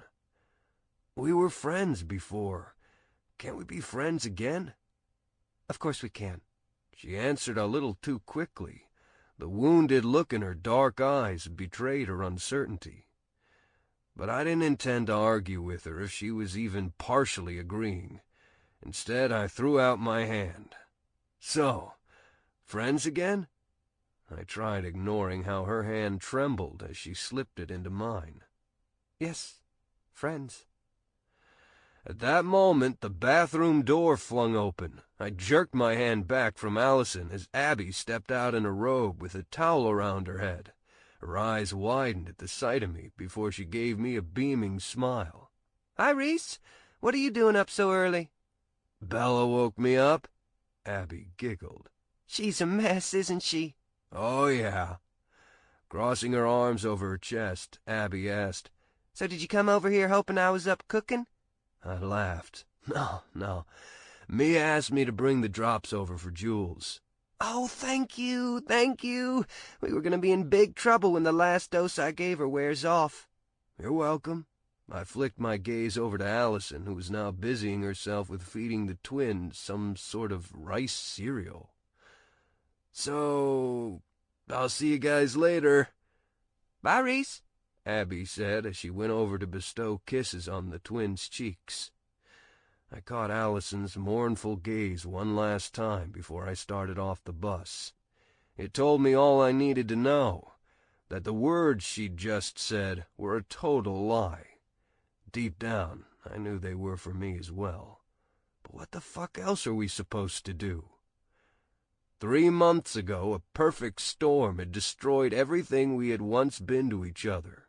We were friends before. Can't we be friends again?
Of course we can.
She answered a little too quickly. The wounded look in her dark eyes betrayed her uncertainty. But I didn't intend to argue with her if she was even partially agreeing. Instead, I threw out my hand. "So, friends again?" I tried ignoring how her hand trembled as she slipped it into mine.
"Yes, friends."
At that moment, the bathroom door flung open. I jerked my hand back from Allison as Abby stepped out in a robe with a towel around her head. Her eyes widened at the sight of me before she gave me a beaming smile.
"Hi, Reese. What are you doing up so early?"
"Bella woke me up." Abby giggled.
"She's a mess, isn't she?"
"Oh, yeah." Crossing her arms over her chest, Abby asked,
"So did you come over here hoping I was up cooking?"
I laughed. No. Mia asked me to bring the drops over for Jules.
"Oh, thank you. We were going to be in big trouble when the last dose I gave her wears off."
"You're welcome." I flicked my gaze over to Allison, who was now busying herself with feeding the twins some sort of rice cereal. "So, I'll see you guys later."
"Bye, Reese,"
Abby said as she went over to bestow kisses on the twins' cheeks. I caught Allison's mournful gaze one last time before I started off the bus. It told me all I needed to know, that the words she'd just said were a total lie. Deep down, I knew they were for me as well. But what the fuck else are we supposed to do? 3 months ago, a perfect storm had destroyed everything we had once been to each other.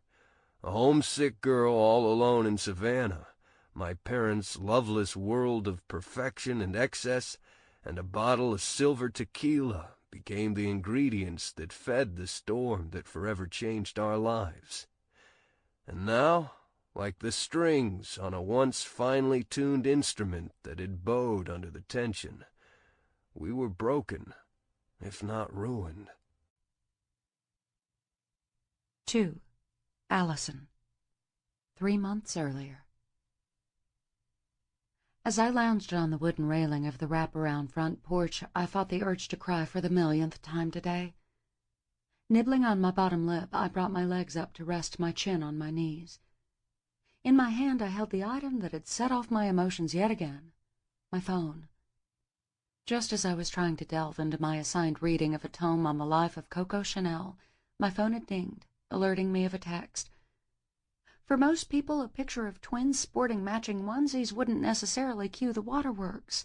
A homesick girl all alone in Savannah, my parents' loveless world of perfection and excess, and a bottle of silver tequila became the ingredients that fed the storm that forever changed our lives. And now, like the strings on a once finely tuned instrument that had bowed under the tension, we were broken, if not ruined.
2. Allison. 3 months earlier. As I lounged on the wooden railing of the wraparound front porch, I fought the urge to cry for the millionth time today. Nibbling on my bottom lip, I brought my legs up to rest my chin on my knees. In my hand I held the item that had set off my emotions yet again, my phone. Just as I was trying to delve into my assigned reading of a tome on the life of Coco Chanel, my phone had dinged, alerting me of a text. For most people, a picture of twins sporting matching onesies wouldn't necessarily cue the waterworks.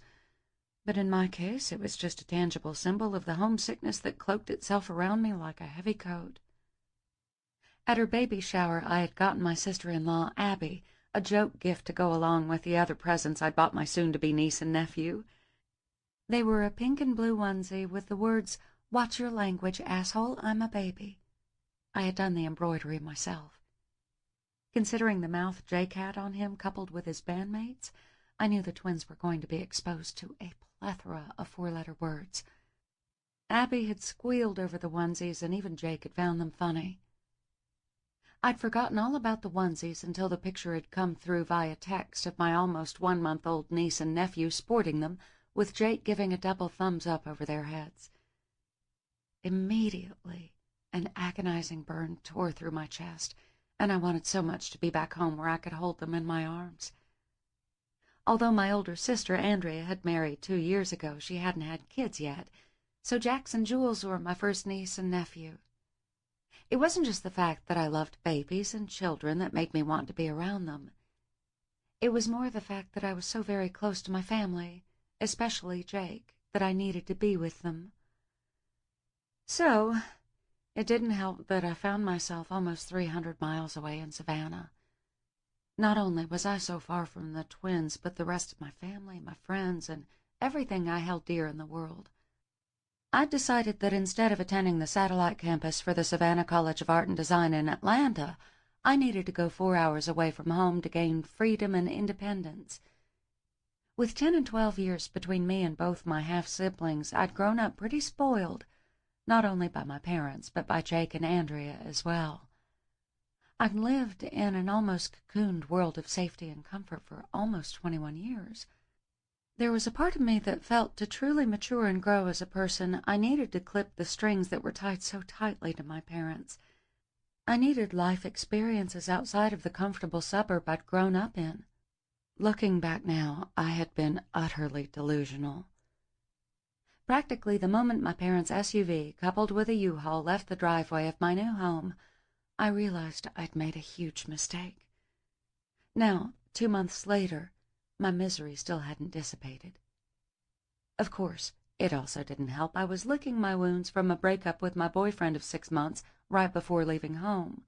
But in my case, it was just a tangible symbol of the homesickness that cloaked itself around me like a heavy coat. At her baby shower, I had gotten my sister-in-law, Abby, a joke gift to go along with the other presents I'd bought my soon-to-be niece and nephew. They were a pink and blue onesie with the words, "Watch your language, asshole, I'm a baby." I had done the embroidery myself. Considering the mouth Jake had on him, coupled with his bandmates, I knew the twins were going to be exposed to a plethora of 4-letter words. Abby had squealed over the onesies, and even Jake had found them funny. I'd forgotten all about the onesies until the picture had come through via text of my almost 1-month-old niece and nephew sporting them, with Jake giving a double thumbs up over their heads. Immediately, an agonizing burn tore through my chest, and I wanted so much to be back home where I could hold them in my arms. Although my older sister, Andrea, had married 2 years ago, she hadn't had kids yet, so Jax and Jules were my first niece and nephew. It wasn't just the fact that I loved babies and children that made me want to be around them. It was more the fact that I was so very close to my family, especially Jake, that I needed to be with them. So, it didn't help that I found myself almost 300 miles away in Savannah. Not only was I so far from the twins, but the rest of my family, my friends, and everything I held dear in the world. I'd decided that instead of attending the satellite campus for the Savannah College of Art and Design in Atlanta, I needed to go 4 hours away from home to gain freedom and independence. With 10 and 12 years between me and both my half-siblings, I'd grown up pretty spoiled, not only by my parents, but by Jake and Andrea as well. I'd lived in an almost cocooned world of safety and comfort for almost 21 years. There was a part of me that felt to truly mature and grow as a person, I needed to clip the strings that were tied so tightly to my parents. I needed life experiences outside of the comfortable suburb I'd grown up in. Looking back now, I had been utterly delusional. Practically the moment my parents' SUV, coupled with a U-Haul, left the driveway of my new home, I realized I'd made a huge mistake. Now, 2 months later, my misery still hadn't dissipated. Of course, it also didn't help I was licking my wounds from a breakup with my boyfriend of 6 months right before leaving home.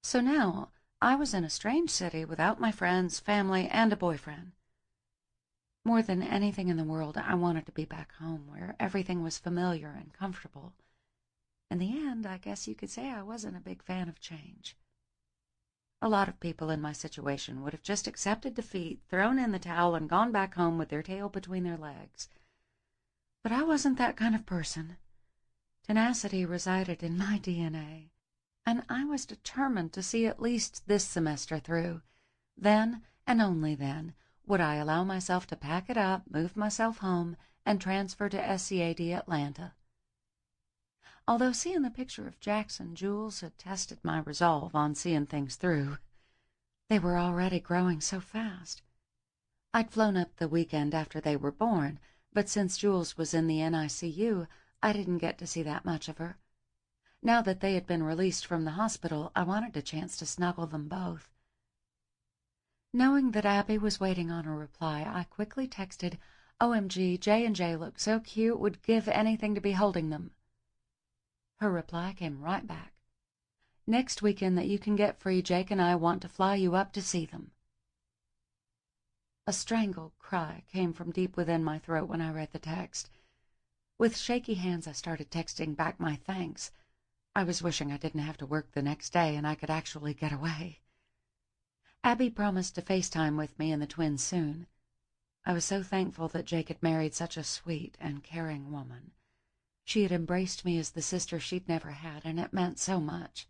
So now, I was in a strange city without my friends, family, and a boyfriend. More than anything in the world, I wanted to be back home where everything was familiar and comfortable. In the end, I guess you could say I wasn't a big fan of change. A lot of people in my situation would have just accepted defeat, thrown in the towel, and gone back home with their tail between their legs. But I wasn't that kind of person. Tenacity resided in my DNA, and I was determined to see at least this semester through. Then, and only then, would I allow myself to pack it up, move myself home, and transfer to SCAD Atlanta. Although seeing the picture of Jackson Jules had tested my resolve on seeing things through, they were already growing so fast. I'd flown up the weekend after they were born, but since Jules was in the NICU, I didn't get to see that much of her. Now that they had been released from the hospital, I wanted a chance to snuggle them both. Knowing that Abby was waiting on a reply, I quickly texted, "OMG, J&J look so cute, would give anything to be holding them." Her reply came right back. "Next weekend that you can get free, Jake and I want to fly you up to see them." A strangled cry came from deep within my throat when I read the text. With shaky hands, I started texting back my thanks. I was wishing I didn't have to work the next day and I could actually get away. Abby promised to FaceTime with me and the twins soon. I was so thankful that Jake had married such a sweet and caring woman. She had embraced me as the sister she'd never had, and it meant so much.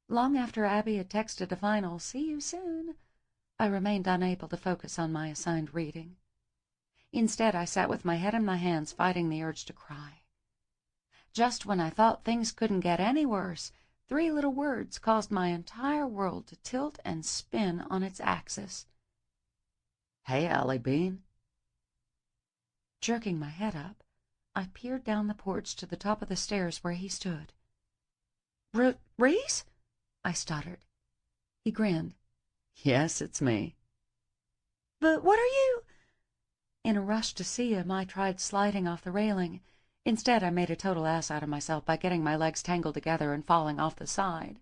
Long after Abby had texted a final "see you soon," I remained unable to focus on my assigned reading. Instead, I sat with my head in my hands, fighting the urge to cry. Just when I thought things couldn't get any worse, 3 little words caused my entire world to tilt and spin on its axis.
"Hey, Allie Bean."
Jerking my head up, I peered down the porch to the top of the stairs where he stood. "Reese?" I stuttered. He grinned.
"Yes, it's me."
"But what are you—" In a rush to see him, I tried sliding off the railing. Instead, I made a total ass out of myself by getting my legs tangled together and falling off the side.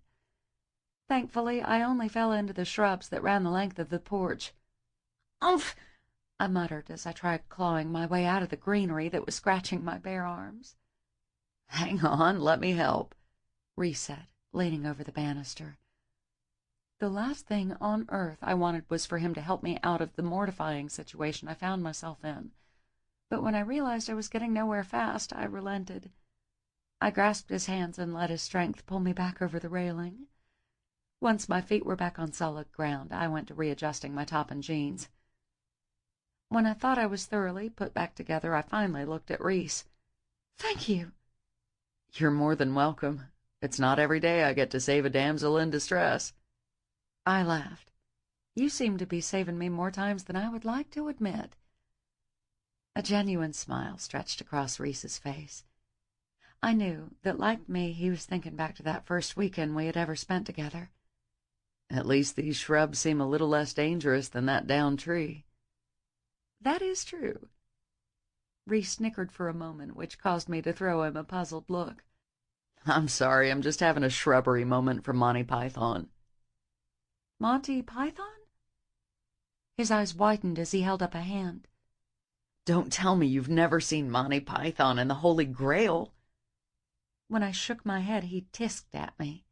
Thankfully, I only fell into the shrubs that ran the length of the porch. "Umph!" I muttered as I tried clawing my way out of the greenery that was scratching my bare arms.
"Hang on, let me help,"
Reese said, leaning over the banister. The last thing on earth I wanted was for him to help me out of the mortifying situation I found myself in. But when I realized I was getting nowhere fast, I relented. I grasped his hands and let his strength pull me back over the railing. Once my feet were back on solid ground, I went to readjusting my top and jeans. When I thought I was thoroughly put back together, I finally looked at Reese. "Thank you."
"You're more than welcome. It's not every day I get to save a damsel in distress."
I laughed. "You seem to be saving me more times than I would like to admit." A genuine smile stretched across Reese's face. I knew that, like me, he was thinking back to that first weekend we had ever spent together.
"At least these shrubs seem a little less dangerous than that downed tree."
"That is true." Reese snickered for a moment, which caused me to throw him a puzzled look.
"I'm sorry, I'm just having a shrubbery moment from Monty Python."
"Monty Python?" His eyes widened as he held up a hand.
"Don't tell me you've never seen Monty Python and the Holy Grail."
When I shook my head, he tisked at me.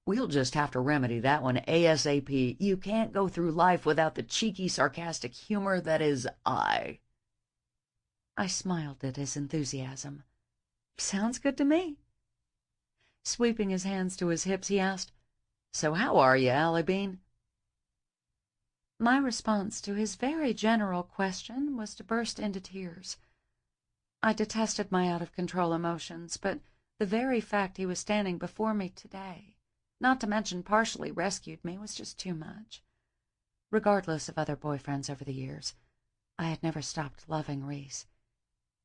"We'll just have to remedy that one ASAP. You can't go through life without the cheeky, sarcastic humor that is I."
I smiled at his enthusiasm. "Sounds good to me." Sweeping his hands to his hips, he asked,
"So how are you, Allie Bean?"
My response to his very general question was to burst into tears. I detested my out-of-control emotions, but The very fact he was standing before me today, not to mention partially rescued me, was just too much. Regardless of other boyfriends over the years, I had never stopped loving Reese.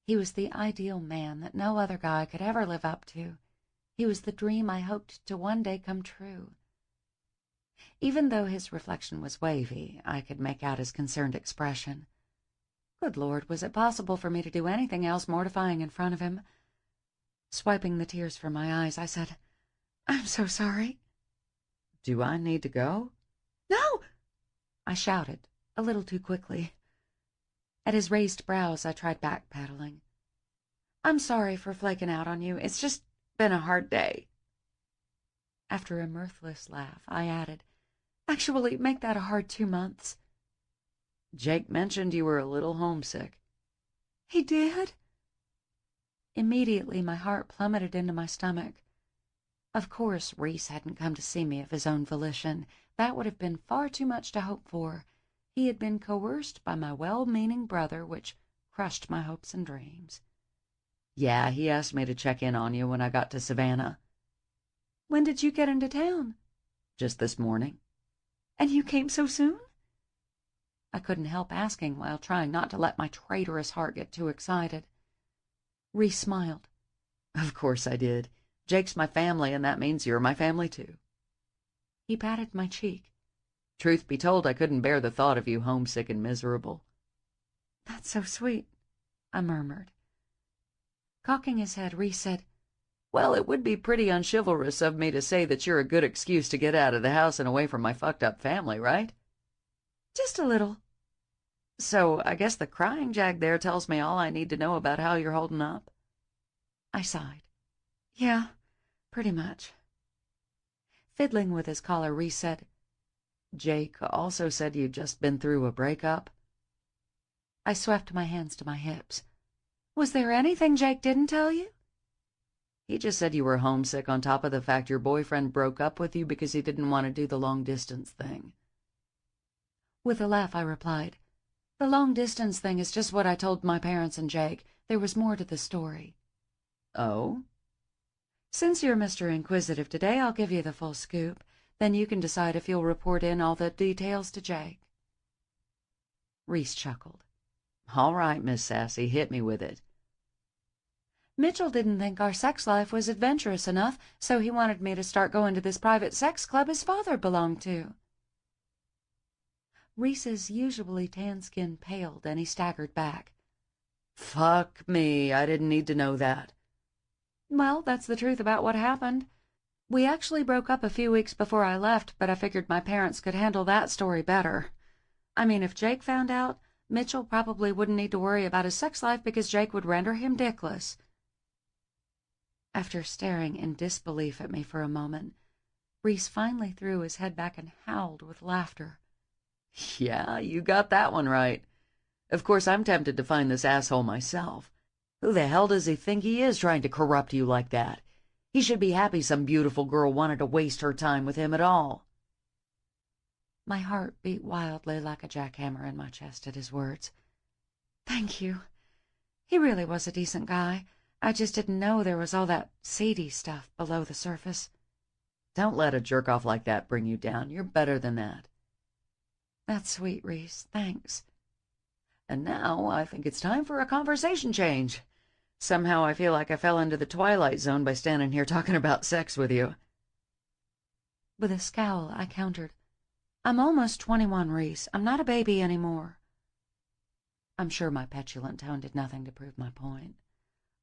He was the ideal man that no other guy could ever live up to. He was the dream I hoped to one day come true. Even though his reflection was wavy, I could make out his concerned expression. Good Lord, was it possible for me to do anything else mortifying in front of him? Swiping the tears from my eyes, I said, "I'm so sorry."
"Do I need to go?"
"No!" I shouted, a little too quickly. At his raised brows, I tried backpedaling. "I'm sorry for flaking out on you. It's just been a hard day." After a mirthless laugh, I added, "Actually, make that a hard 2 months."
"Jake mentioned you were a little homesick."
"He did?" Immediately, my heart plummeted into my stomach. Of course, Reese hadn't come to see me of his own volition. That would have been far too much to hope for. He had been coerced by my well-meaning brother, which crushed my hopes and dreams.
"Yeah, he asked me to check in on you when I got to Savannah."
"When did you get into town?"
"Just this morning."
"And you came so soon?" I couldn't help asking while trying not to let my traitorous heart get too excited. Reese smiled.
"Of course I did. Jake's my family, and that means you're my family, too."
He patted my cheek.
"Truth be told, I couldn't bear the thought of you homesick and miserable."
"That's so sweet," I murmured. Cocking his head, Reese said,
"Well, it would be pretty unchivalrous of me to say that you're a good excuse to get out of the house and away from my fucked-up family, right?"
"Just a little."
"So I guess the crying jag there tells me all I need to know about how you're holding up."
I sighed. "Yeah, pretty much." Fiddling with his collar, Reese said,
"Jake also said you'd just been through a breakup."
I swept my hands to my hips. "Was there anything Jake didn't tell you?"
"He just said you were homesick on top of the fact your boyfriend broke up with you because he didn't want to do the long-distance thing."
With a laugh, I replied, "The long-distance thing is just what I told my parents and Jake. There was more to the story."
"Oh?"
"Since you're Mr. Inquisitive today, I'll give you the full scoop. Then you can decide if you'll report in all the details to Jake." Reese chuckled.
"All right, Miss Sassy, hit me with it."
"Mitchell didn't think our sex life was adventurous enough, so he wanted me to start going to this private sex club his father belonged to." Reese's usually tan skin paled, and he staggered back.
"Fuck me, I didn't need to know that."
"Well, that's the truth about what happened. We actually broke up a few weeks before I left, but I figured my parents could handle that story better. I mean, if Jake found out, Mitchell probably wouldn't need to worry about his sex life because Jake would render him dickless." After staring in disbelief at me for a moment, Reese finally threw his head back and howled with laughter.
"Yeah, you got that one right. Of course, I'm tempted to find this asshole myself. Who the hell does he think he is trying to corrupt you like that? He should be happy some beautiful girl wanted to waste her time with him at all."
My heart beat wildly like a jackhammer in my chest at his words. "Thank you. He really was a decent guy. I just didn't know there was all that seedy stuff below the surface."
"Don't let a jerk-off like that bring you down. You're better than that."
"That's sweet, Reese. Thanks."
"And now I think it's time for a conversation change. Somehow I feel like I fell into the Twilight Zone by standing here talking about sex with you."
With a scowl, I countered, "I'm almost 21, Reese. I'm not a baby anymore." I'm sure my petulant tone did nothing to prove my point.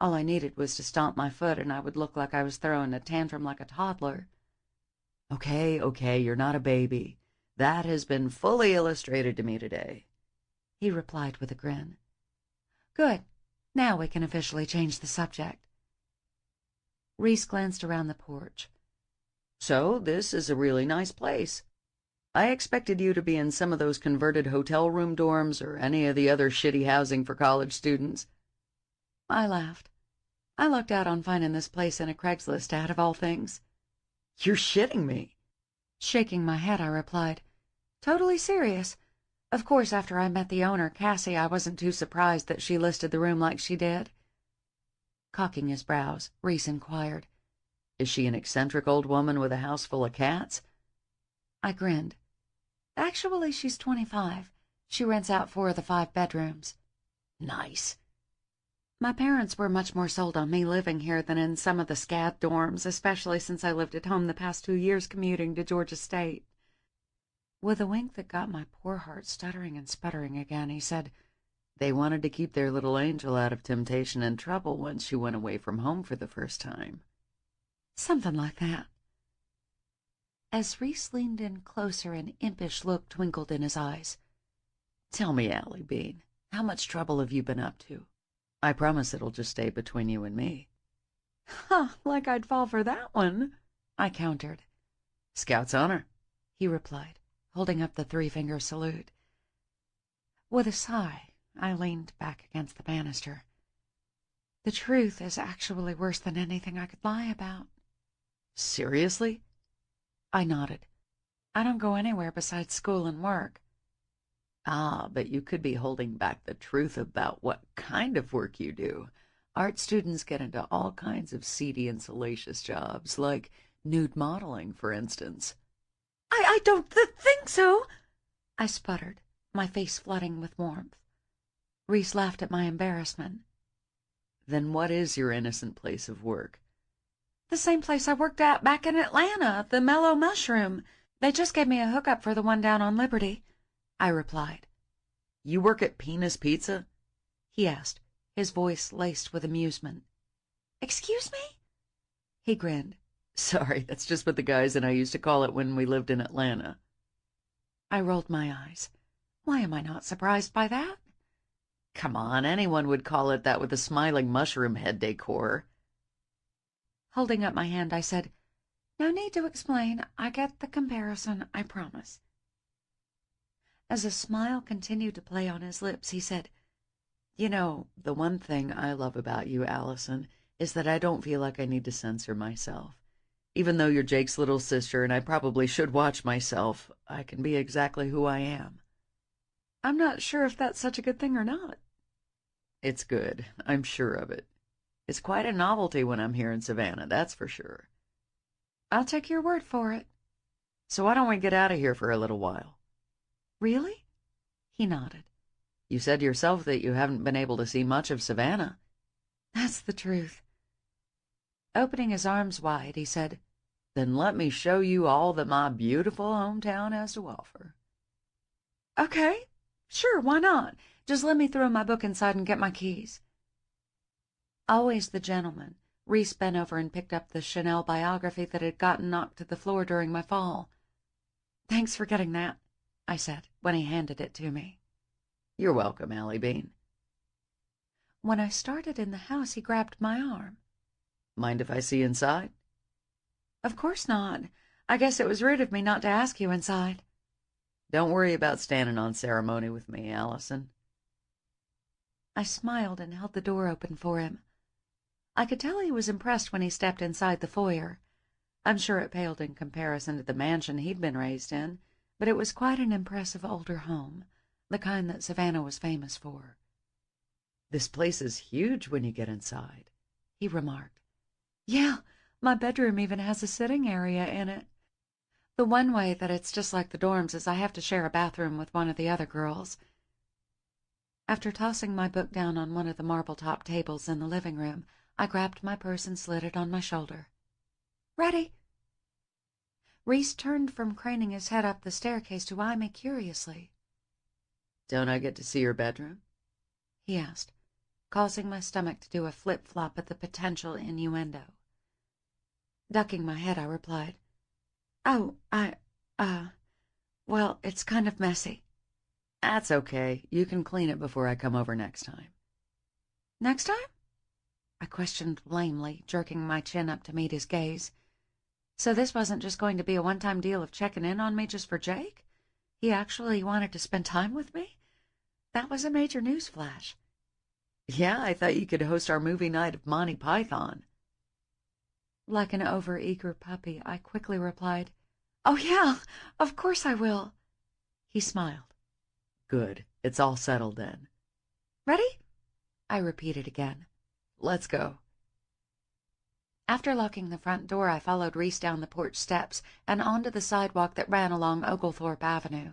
All I needed was to stomp my foot, and I would look like I was throwing a tantrum like a toddler.
Okay, you're not a baby. That has been fully illustrated to me today,"
he replied with a grin. "Good. Now we can officially change the subject." Reese glanced around the porch.
"So this is a really nice place. I expected you to be in some of those converted hotel room dorms or any of the other shitty housing for college students."
I laughed. "I lucked out on finding this place in a Craigslist ad of all things."
"You're shitting me."
Shaking my head, I replied, "Totally serious. Of course, after I met the owner, Cassie, I wasn't too surprised that she listed the room like she did." Cocking his brows, Reese inquired,
"Is she an eccentric old woman with a house full of cats?"
I grinned. Actually, she's 25. She rents out 4 of the 5 bedrooms.
Nice.
My parents were much more sold on me living here than in some of the SCAD dorms, especially since I lived at home the past 2 years commuting to Georgia State. With a wink that got my poor heart stuttering and sputtering again, he said,
"They wanted to keep their little angel out of temptation and trouble when she went away from home for the first time."
Something like that. As Reese leaned in closer, an impish look twinkled in his eyes.
"Tell me, Allie Bean, how much trouble have you been up to? I promise it'll just stay between you and me."
"Huh, like I'd fall for that one," I countered.
"Scout's honor,"
he replied, holding up the 3-finger salute. With a sigh, I leaned back against the banister. The truth is actually worse than anything I could lie about.
"Seriously?"
I nodded. I don't go anywhere besides school and work.
"Ah, but you could be holding back the truth about what kind of work you do. Art students get into all kinds of seedy and salacious jobs, like nude modeling, for instance."
I don't think so," I sputtered, my face flooding with warmth. Reese laughed at my embarrassment.
"Then what is your innocent place of work?"
"The same place I worked at back in Atlanta, the Mellow Mushroom. They just gave me a hookup for the one down on Liberty," I replied.
"You work at Penis Pizza?"
he asked, his voice laced with amusement. "Excuse me?" He grinned.
"Sorry, that's just what the guys and I used to call it when we lived in Atlanta."
I rolled my eyes. Why am I not surprised by that?
Come on, anyone would call it that with a smiling mushroom head decor.
Holding up my hand, I said, "No need to explain. I get the comparison, I promise." As a smile continued to play on his lips, he said,
"You know, the one thing I love about you, Allison, is that I don't feel like I need to censor myself. Even though you're Jake's little sister and I probably should watch myself, I can be exactly who I am."
"I'm not sure if that's such a good thing or not."
"It's good. I'm sure of it. It's quite a novelty when I'm here in Savannah, that's for sure."
"I'll take your word for it."
"So why don't we get out of here for a little while?"
"Really?" He nodded.
"You said yourself that you haven't been able to see much of Savannah."
"That's the truth." Opening his arms wide, he said,
"Then let me show you all that my beautiful hometown has to offer."
"Okay, sure, why not? Just let me throw my book inside and get my keys." Always the gentleman, Reese bent over and picked up the Chanel biography that had gotten knocked to the floor during my fall. "Thanks for getting that," I said, when he handed it to me.
"You're welcome, Allie Bean."
When I started in the house, he grabbed my arm.
"Mind if I see inside?"
"Of course not. I guess it was rude of me not to ask you inside."
"Don't worry about standing on ceremony with me, Allison."
I smiled and held the door open for him. I could tell he was impressed when he stepped inside the foyer. I'm sure it paled in comparison to the mansion he'd been raised in, but it was quite an impressive older home, the kind that Savannah was famous for.
"This place is huge when you get inside,"
he remarked. "Yeah, my bedroom even has a sitting area in it. The one way that it's just like the dorms is I have to share a bathroom with one of the other girls." After tossing my book down on one of the marble-top tables in the living room, I grabbed my purse and slid it on my shoulder. "Ready?" Reese turned from craning his head up the staircase to eye me curiously.
"Don't I get to see your bedroom?"
he asked, causing my stomach to do a flip-flop at the potential innuendo. Ducking my head, I replied, "Oh, well, it's kind of messy."
"That's okay. You can clean it before I come over next time."
"Next time?" I questioned lamely, jerking my chin up to meet his gaze. So this wasn't just going to be a one-time deal of checking in on me just for Jake? He actually wanted to spend time with me? That was a major newsflash.
"Yeah, I thought you could host our movie night of Monty Python."
Like an over-eager puppy, I quickly replied, "Oh yeah, of course I will." He smiled.
"Good. It's all settled then."
"Ready?" I repeated again.
"Let's go."
After locking the front door, I followed Reese down the porch steps and onto the sidewalk that ran along Oglethorpe Avenue.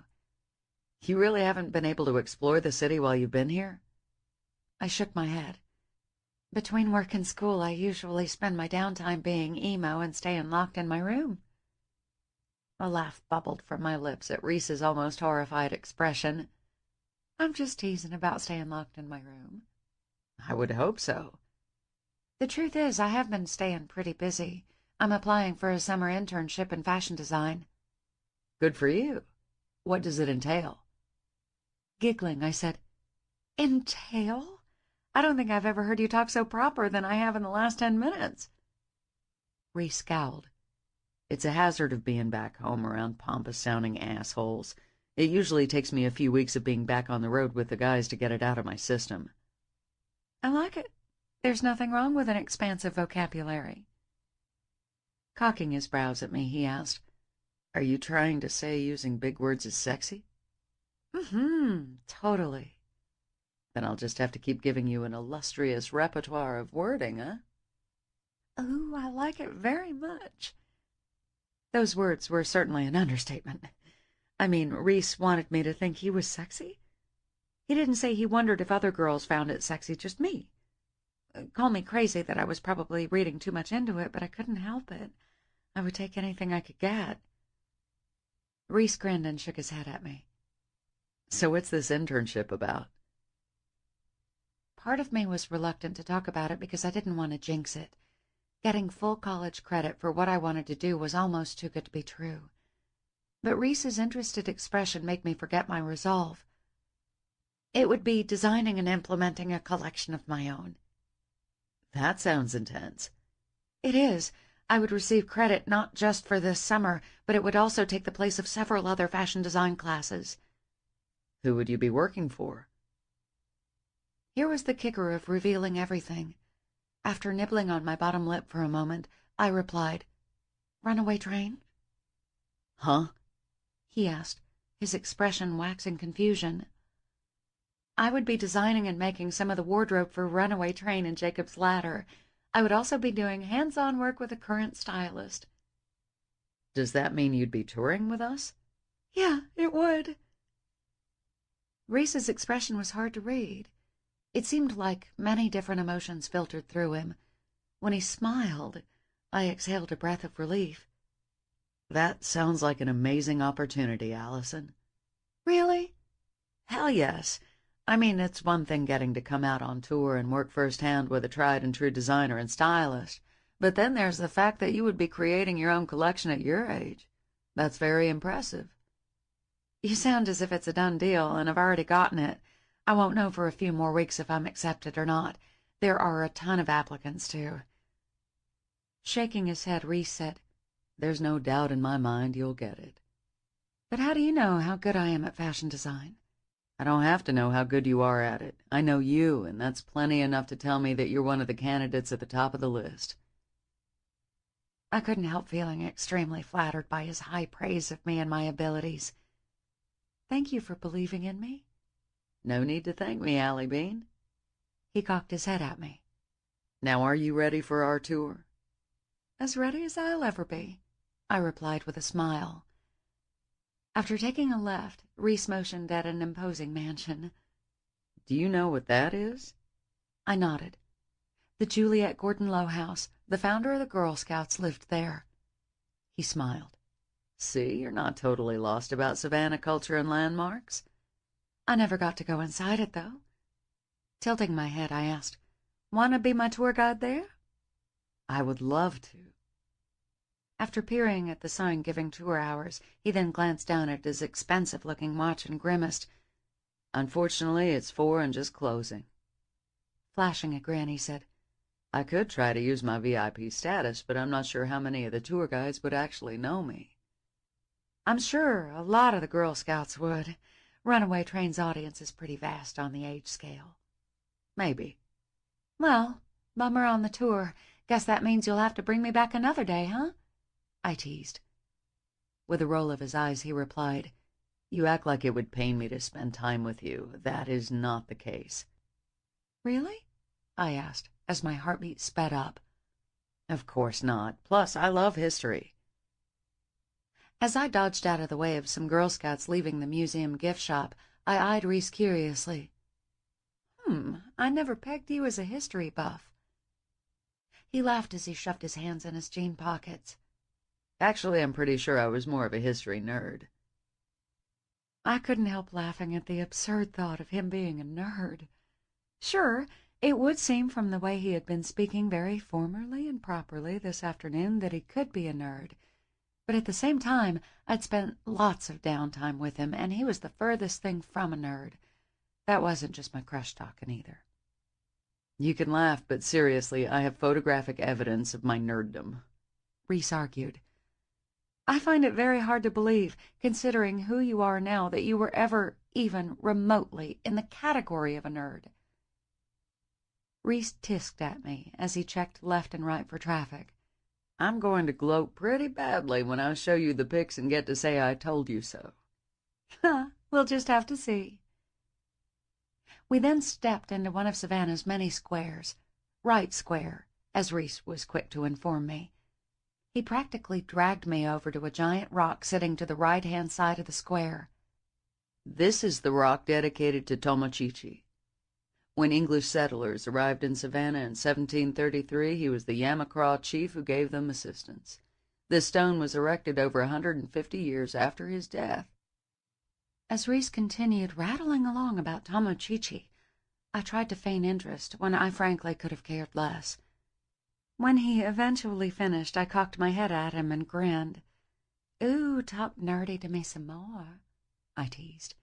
You really haven't been able to explore the city while you've been here?
I shook my head. Between work and school, I usually spend my downtime being emo and staying locked in my room. A laugh bubbled from my lips at Reese's almost horrified expression. I'm just teasing about staying locked in my room.
I would hope so.
The truth is, I have been staying pretty busy. I'm applying for a summer internship in fashion design.
Good for you. What does it entail?
Giggling, I said, Entail? I don't think I've ever heard you talk so proper than I have in the last 10 minutes.
Reese scowled. It's a hazard of being back home around pompous-sounding assholes. It usually takes me a few weeks of being back on the road with the guys to get it out of my system.
I like it. There's nothing wrong with an expansive vocabulary.
Cocking his brows at me, he asked, Are you trying to say using big words is sexy?
Totally.
Then I'll just have to keep giving you an illustrious repertoire of wording, huh?
Ooh, I like it very much.
Those words were certainly an understatement. I mean, Reese wanted me to think he was sexy. He didn't say he wondered if other girls found it sexy, just me. Call me crazy that I was probably reading too much into it, but I couldn't help it. I would take anything I could get. Reese grinned and shook his head at me. So what's this internship about?
Part of me was reluctant to talk about it because I didn't want to jinx it. Getting full college credit for what I wanted to do was almost too good to be true. But Reese's interested expression made me forget my resolve. It would be designing and implementing a collection of my own.
That sounds intense.
It is. I would receive credit not just for this summer, but it would also take the place of several other fashion design classes.
Who would you be working for?
Here was the kicker of revealing everything. After nibbling on my bottom lip for a moment, I replied, Runaway Train?
Huh?
He asked, his expression waxing confusion. I would be designing and making some of the wardrobe for Runaway Train and Jacob's Ladder. I would also be doing hands-on work with a current stylist.
Does that mean you'd be touring with us?
Yeah, it would. Reese's expression was hard to read. It seemed like many different emotions filtered through him. When he smiled, I exhaled a breath of relief.
That sounds like an amazing opportunity, Allison.
Really?
Hell yes. I mean, it's one thing getting to come out on tour and work firsthand with a tried-and-true designer and stylist, but then there's the fact that you would be creating your own collection at your age. That's very impressive.
You sound as if it's a done deal, and I've already gotten it. I won't know for a few more weeks if I'm accepted or not. There are a ton of applicants, too.
Shaking his head, Reese said, There's no doubt in my mind you'll get it.
But how do you know how good I am at fashion design?
I don't have to know how good you are at it. I know you, and that's plenty enough to tell me that you're one of the candidates at the top of the list.
I couldn't help feeling extremely flattered by his high praise of me and my abilities. Thank you for believing in me.
No need to thank me, Allie Bean.
He cocked his head at me.
Now are you ready for our tour?
As ready as I'll ever be, I replied with a smile. After taking a left, Reese motioned at an imposing mansion.
Do you know what that is?
I nodded. The Juliet Gordon Low house. The founder of the Girl Scouts lived there.
He smiled. See, you're not totally lost about Savannah culture and landmarks.
I never got to go inside it, though. Tilting my head, I asked, Want to be my tour guide there?
I would love to.
After peering at the sign giving tour hours, he then glanced down at his expensive-looking watch and grimaced.
Unfortunately, it's 4 and just closing.
Flashing a grin, he said,
I could try to use my VIP status, but I'm not sure how many of the tour guides would actually know me.
I'm sure a lot of the Girl Scouts would. Runaway Train's audience is pretty vast on the age scale.
Maybe.
Well, bummer on the tour. Guess that means you'll have to bring me back another day, huh? I teased.
With a roll of his eyes, he replied, You act like it would pain me to spend time with you. That is not the case.
Really? I asked, as my heartbeat sped up.
Of course not. Plus, I love history.
As I dodged out of the way of some Girl Scouts leaving the museum gift shop, I eyed Reese curiously. I never pegged you as a history buff. He laughed as he shoved his hands in his jean pockets.
Actually, I'm pretty sure I was more of a history nerd.
I couldn't help laughing at the absurd thought of him being a nerd. Sure, it would seem from the way he had been speaking very formally and properly this afternoon that he could be a nerd. But at the same time, I'd spent lots of downtime with him, and he was the furthest thing from a nerd. That wasn't just my crush talking either.
You can laugh, but seriously, I have photographic evidence of my nerddom,
Reese argued. I find it very hard to believe, considering who you are now, that you were ever, even remotely, in the category of a nerd. Reese tisked at me as he checked left and right for traffic.
I'm going to gloat pretty badly when I show you the pics and get to say I told you so.
We'll just have to see. We then stepped into one of Savannah's many squares, Wright Square, as Reese was quick to inform me. He practically dragged me over to a giant rock sitting to the right-hand side of the square.
This is the rock dedicated to Tomochichi. When English settlers arrived in Savannah in 1733, he was the Yamacraw chief who gave them assistance. This stone was erected over 150 years after his death.
As Reese continued rattling along about Tomochichi, I tried to feign interest when I frankly could have cared less. When he eventually finished, I cocked my head at him and grinned. "Ooh, talk nerdy to me some more," I teased.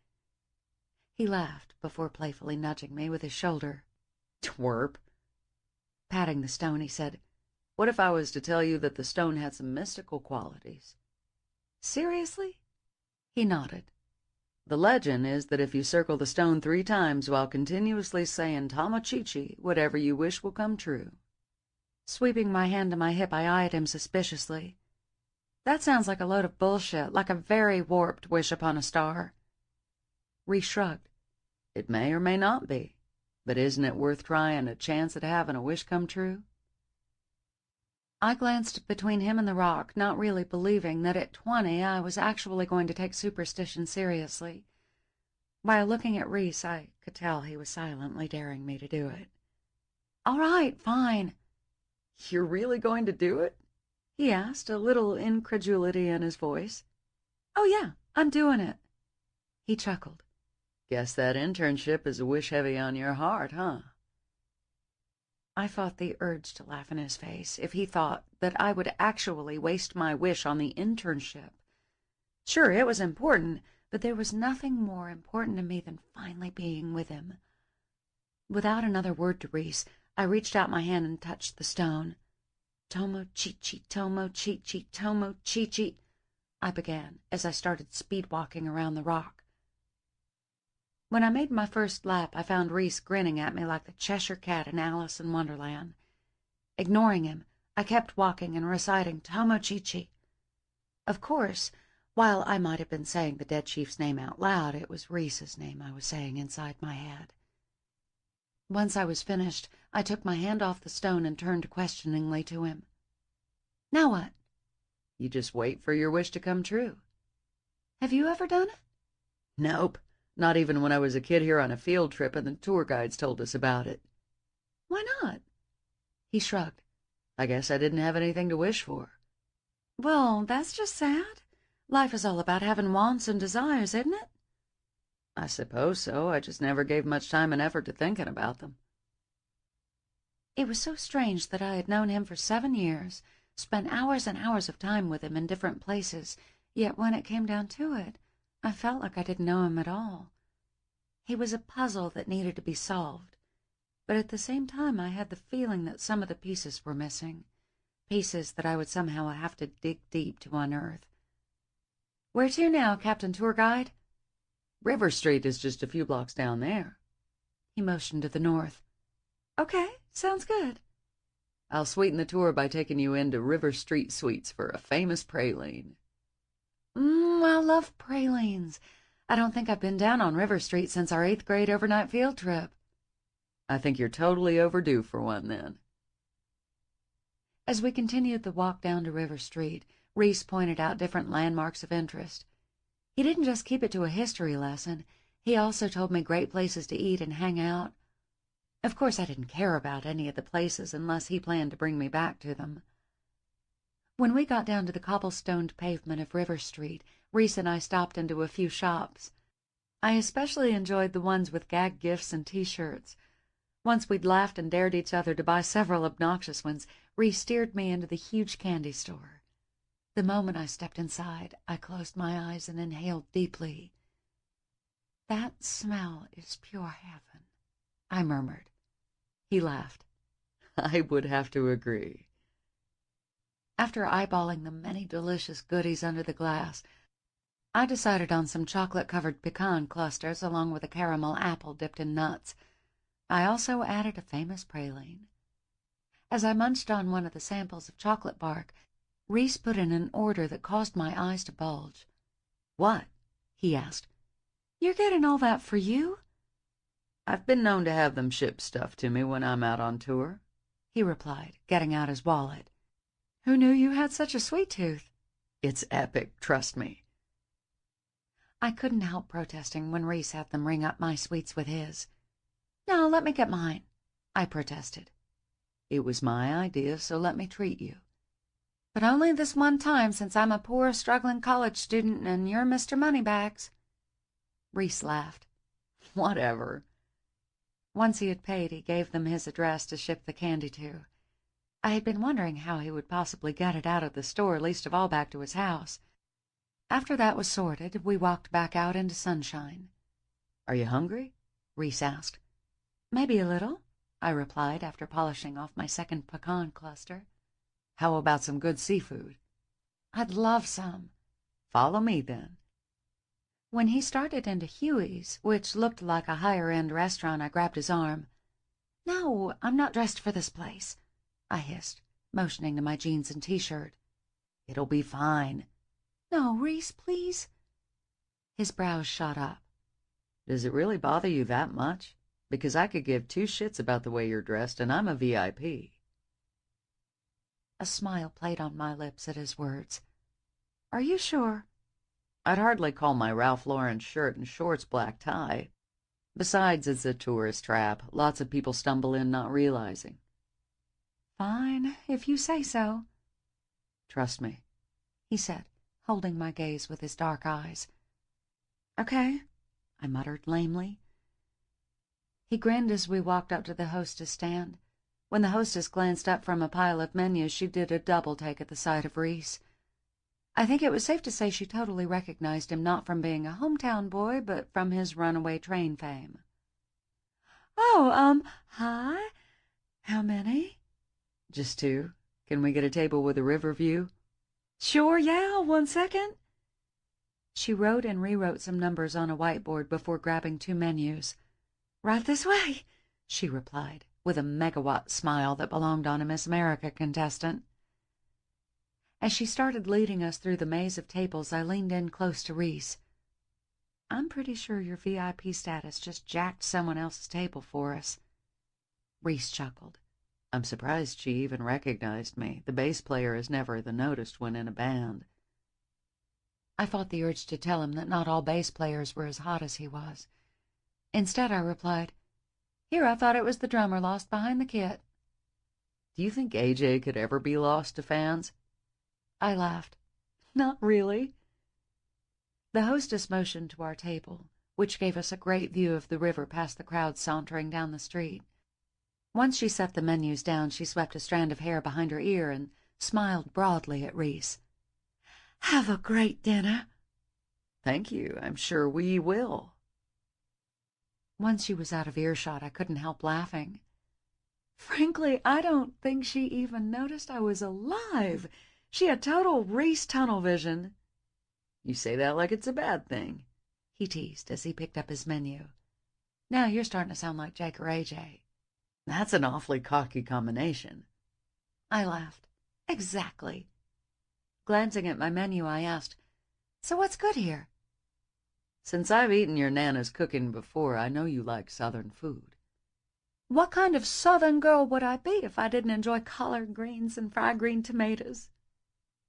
He laughed before playfully nudging me with his shoulder.
Twerp.
Patting the stone, he said,
"What if I was to tell you that the stone had some mystical qualities?"
"Seriously?" He nodded.
The legend is that if you circle the stone 3 times while continuously saying Tomochichi, whatever you wish will come true.
Sweeping my hand to my hip, I eyed him suspiciously. That sounds like a load of bullshit, like a very warped wish upon a star. Reese shrugged.
It may or may not be, but isn't it worth trying a chance at having a wish come true?
I glanced between him and the rock, not really believing that at 20 I was actually going to take superstition seriously. While looking at Reese, I could tell he was silently daring me to do it. "All right, fine."
"You're really going to do it?"
he asked, a little incredulity in his voice. "Oh, yeah, I'm doing it." He chuckled.
"Guess that internship is a wish heavy on your heart, huh?"
I fought the urge to laugh in his face if he thought that I would actually waste my wish on the internship. Sure, it was important, but there was nothing more important to me than finally being with him. Without another word to Reese, I reached out my hand and touched the stone. "Tomochichi, Tomochichi, Tomochichi," I began as I started speed-walking around the rock. When I made my first lap, I found Reese grinning at me like the Cheshire Cat in Alice in Wonderland. Ignoring him, I kept walking and reciting Tomochichi. Of course, while I might have been saying the dead chief's name out loud, it was Reese's name I was saying inside my head. Once I was finished, I took my hand off the stone and turned questioningly to him. "Now what?"
"You just wait for your wish to come true."
"Have you ever done it?"
"Nope. Not even when I was a kid here on a field trip and the tour guides told us about it."
"Why not?" He shrugged.
"I guess I didn't have anything to wish for."
"Well, that's just sad. Life is all about having wants and desires, isn't it?"
"I suppose so. I just never gave much time and effort to thinking about them."
It was so strange that I had known him for 7 years, spent hours and hours of time with him in different places, yet when it came down to it, I felt like I didn't know him at all. He was a puzzle that needed to be solved, but at the same time I had the feeling that some of the pieces were missing, pieces that I would somehow have to dig deep to unearth. "Where to now, Captain Tour Guide?"
"River Street is just a few blocks down there."
He motioned to the north. "Okay, sounds good."
"I'll sweeten the tour by taking you into River Street Suites for a famous praline."
I love pralines. I don't think I've been down on River Street since our 8th grade overnight field trip.
"I think you're totally overdue for one then."
As we continued the walk down to River Street, Reese pointed out different landmarks of interest. He didn't just keep it to a history lesson. He also told me great places to eat and hang out. Of course, I didn't care about any of the places unless he planned to bring me back to them. When we got down to the cobblestoned pavement of River Street, Reese and I stopped into a few shops. I especially enjoyed the ones with gag gifts and T-shirts. Once we'd laughed and dared each other to buy several obnoxious ones, Reese steered me into the huge candy store. The moment I stepped inside, I closed my eyes and inhaled deeply. "That smell is pure heaven," I murmured. He laughed.
I would have to agree.
After eyeballing the many delicious goodies under the glass, I decided on some chocolate-covered pecan clusters along with a caramel apple dipped in nuts. I also added a famous praline. As I munched on one of the samples of chocolate bark, Reese put in an order that caused my eyes to bulge.
"What?" he asked.
"You're getting all that for you?"
"I've been known to have them ship stuff to me when I'm out on tour,"
he replied, getting out his wallet.
"Who knew you had such a sweet tooth?"
"It's epic, trust me."
I couldn't help protesting when Reese had them ring up my sweets with his.
"No, let me get mine,"
I protested.
"It was my idea, so let me treat you."
"But only this one time, since I'm a poor, struggling college student and you're Mr. Moneybags."
Reese laughed.
"Whatever."
Once he had paid, he gave them his address to ship the candy to. I had been wondering how he would possibly get it out of the store, least of all back to his house. After that was sorted, we walked back out into sunshine.
"Are you hungry?"
Reese asked.
"Maybe a little,"
I replied after polishing off my second pecan cluster.
"How about some good seafood?"
"I'd love some."
"Follow me, then."
When he started into Huey's, which looked like a higher-end restaurant, I grabbed his arm.
"No, I'm not dressed for this place,"
I hissed, motioning to my jeans and T-shirt.
"It'll be fine."
"No, Reese, please."
His brows shot up.
"Does it really bother you that much? Because I could give two shits about the way you're dressed, and I'm a VIP.
A smile played on my lips at his words.
"Are you sure?"
I'd hardly call my Ralph Lauren shirt and shorts black tie. Besides, it's a tourist trap. Lots of people stumble in not realizing."
"Fine, if you say so."
"Trust me,"
he said, holding my gaze with his dark eyes.
"Okay,"
I muttered lamely. He grinned as we walked up to the hostess stand. When the hostess glanced up from a pile of menus, she did a double take at the sight of Reese. I think it was safe to say she totally recognized him, not from being a hometown boy, but from his Runaway Train fame.
"Oh, hi. How many?"
"Just two. Can we get a table with a river view?"
"Sure, yeah, 1 second."
She wrote and rewrote some numbers on a whiteboard before grabbing 2 menus.
"Right this way,"
she replied, with a megawatt smile that belonged on a Miss America contestant. As she started leading us through the maze of tables, I leaned in close to Reese. "I'm pretty sure your VIP status just jacked someone else's table for us." Reese chuckled.
"I'm surprised she even recognized me. The bass player is never the noticed when in a band."
I fought the urge to tell him that not all bass players were as hot as he was. Instead, I replied, "Here, I thought it was the drummer lost behind the kit."
"Do you think AJ could ever be lost to fans?"
I laughed.
"Not really."
The hostess motioned to our table, which gave us a great view of the river past the crowd sauntering down the street. Once she set the menus down, she swept a strand of hair behind her ear and smiled broadly at Reese.
"Have a great dinner."
"Thank you. I'm sure we will."
Once she was out of earshot, I couldn't help laughing.
"Frankly, I don't think she even noticed I was alive. She had total Reese tunnel vision."
"You say that like it's a bad thing,"
he teased as he picked up his menu. "Now you're starting to sound like Jake or AJ."
"That's an awfully cocky combination."
I laughed. "Exactly." Glancing at my menu, I asked, "So what's good here?"
"Since I've eaten your Nana's cooking before, I know you like Southern food."
What kind of Southern girl would I be if I didn't enjoy collard greens and fried green tomatoes?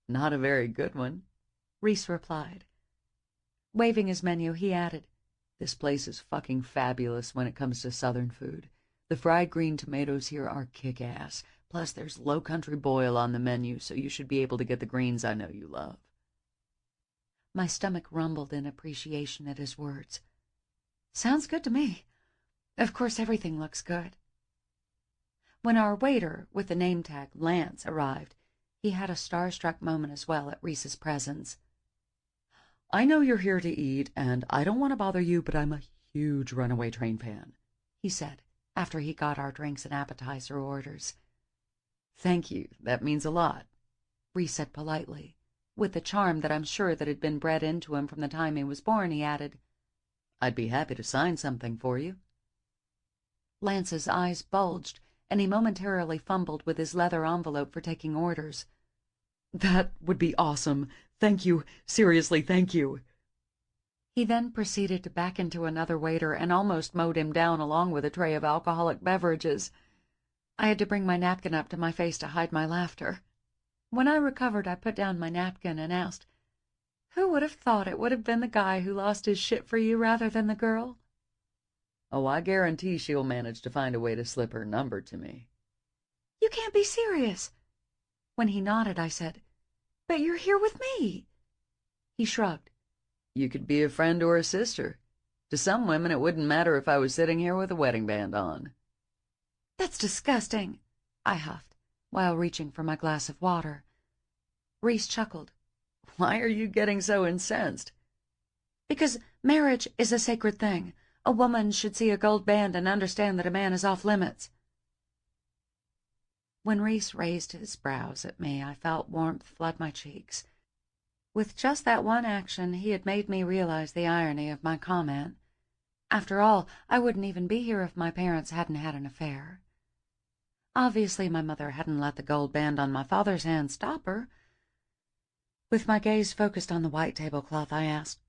Not a very good one, Reese replied. Waving his menu, he added, "This place is fucking fabulous when it comes to Southern food. The fried green tomatoes here are kick-ass. Plus, there's low country boil on the menu, so you should be able to get the greens I know you love." My stomach rumbled in appreciation at his words.
Sounds good to me. Of course, everything looks good. When our waiter, with the name tag Lance, arrived, he had a starstruck moment as well at Reese's presence.
"I know you're here to eat, and I don't want to bother you, but I'm a huge Runaway Train fan," he said, after he got our drinks and appetizer orders. "Thank you, that means a lot," Reese said politely. With the charm that I'm sure that had been bred into him from the time he was born, he added, "I'd be happy to sign something for you." Lance's eyes bulged, and he momentarily fumbled with his leather envelope for taking orders. "That would be awesome. Thank you. Seriously, thank you." He then proceeded to back into another waiter and almost mowed him down along with a tray of alcoholic beverages. I had to bring my napkin up to my face to hide my laughter. When I recovered, I put down my napkin and asked, "Who would have thought it would have been the guy who lost his shit for you rather than the girl?" "Oh, I guarantee she'll manage to find a way to slip her number to me."
"You can't be serious." When he nodded, I said, "But you're here with me."
He shrugged. "You could be a friend or a sister. To some women, it wouldn't matter if I was sitting here with a wedding band on."
"That's disgusting," I huffed, while reaching for my glass of water. Reese chuckled.
"Why are you getting so incensed?"
"Because marriage is a sacred thing. A woman should see a gold band and understand that a man is off limits." When Reese raised his brows at me, I felt warmth flood my cheeks. With just that one action, he had made me realize the irony of my comment. After all, I wouldn't even be here if my parents hadn't had an affair. Obviously, my mother hadn't let the gold band on my father's hand stop her. With my gaze focused on the white tablecloth, I asked,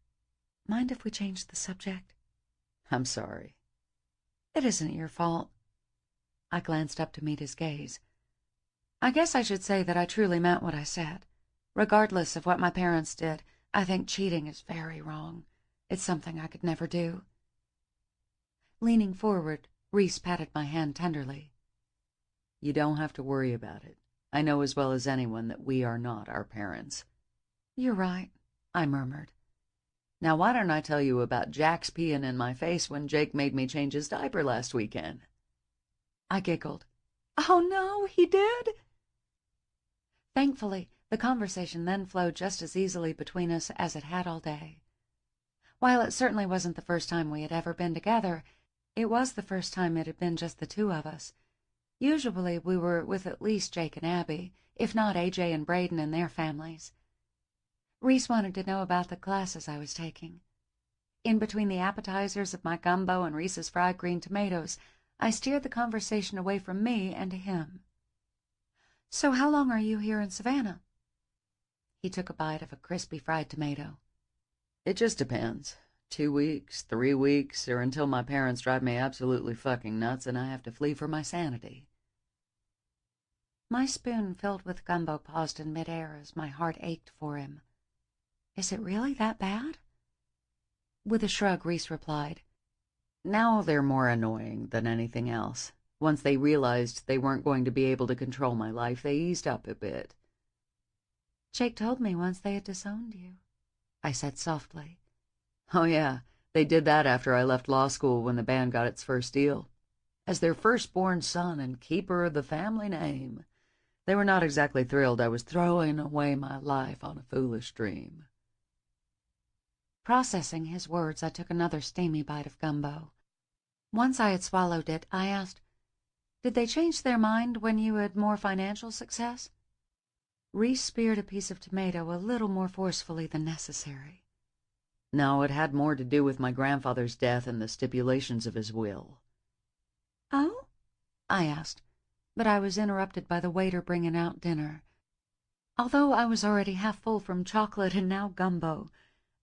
"Mind if we change the subject?"
"I'm sorry."
"It isn't your fault." I glanced up to meet his gaze. I guess I should say that I truly meant what I said. Regardless of what my parents did, I think cheating is very wrong. It's something I could never do. Leaning forward, Reese patted my hand tenderly.
"You don't have to worry about it. I know as well as anyone that we are not our parents."
"You're right," I murmured.
"Now why don't I tell you about Jack's peeing in my face when Jake made me change his diaper last weekend?"
I giggled. "Oh no, he did?" Thankfully, the conversation then flowed just as easily between us as it had all day. While it certainly wasn't the first time we had ever been together, it was the first time it had been just the two of us. Usually we were with at least Jake and Abby, if not AJ and Braden and their families. Reese wanted to know about the classes I was taking. In between the appetizers of my gumbo and Reese's fried green tomatoes, I steered the conversation away from me and to him. "So how long are you here in Savannah?" He took a bite of a crispy fried tomato.
"It just depends. 2 weeks, 3 weeks, or until my parents drive me absolutely fucking nuts and I have to flee for my sanity."
My spoon filled with gumbo paused in midair as my heart ached for him. "Is it really that bad?" With a shrug, Reese replied,
"Now they're more annoying than anything else. Once they realized they weren't going to be able to control my life, they eased up a bit."
"Jake told me once they had disowned you," I said softly.
"Oh yeah, they did that after I left law school when the band got its first deal. As their firstborn son and keeper of the family name, they were not exactly thrilled I was throwing away my life on a foolish dream."
Processing his words, I took another steamy bite of gumbo. Once I had swallowed it, I asked, "Did they change their mind when you had more financial success?" Reese speared a piece of tomato a little more forcefully than necessary.
"No, it had more to do with my grandfather's death and the stipulations of his will."
"Oh?" I asked, but I was interrupted by the waiter bringing out dinner. Although I was already half full from chocolate and now gumbo,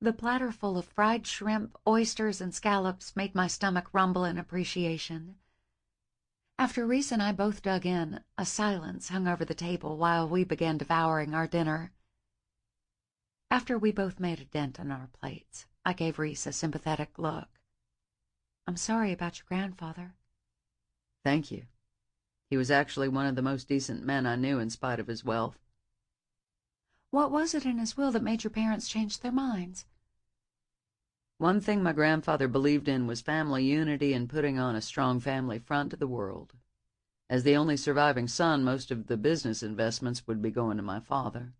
the platter full of fried shrimp, oysters, and scallops made my stomach rumble in appreciation. After Reese and I both dug in, a silence hung over the table while we began devouring our dinner. After we both made a dent on our plates, I gave Reese a sympathetic look. "I'm sorry about your grandfather."
"Thank you. He was actually one of the most decent men I knew in spite of his wealth."
"What was it in his will that made your parents change their minds?"
"One thing my grandfather believed in was family unity and putting on a strong family front to the world. As the only surviving son, most of the business investments would be going to my father.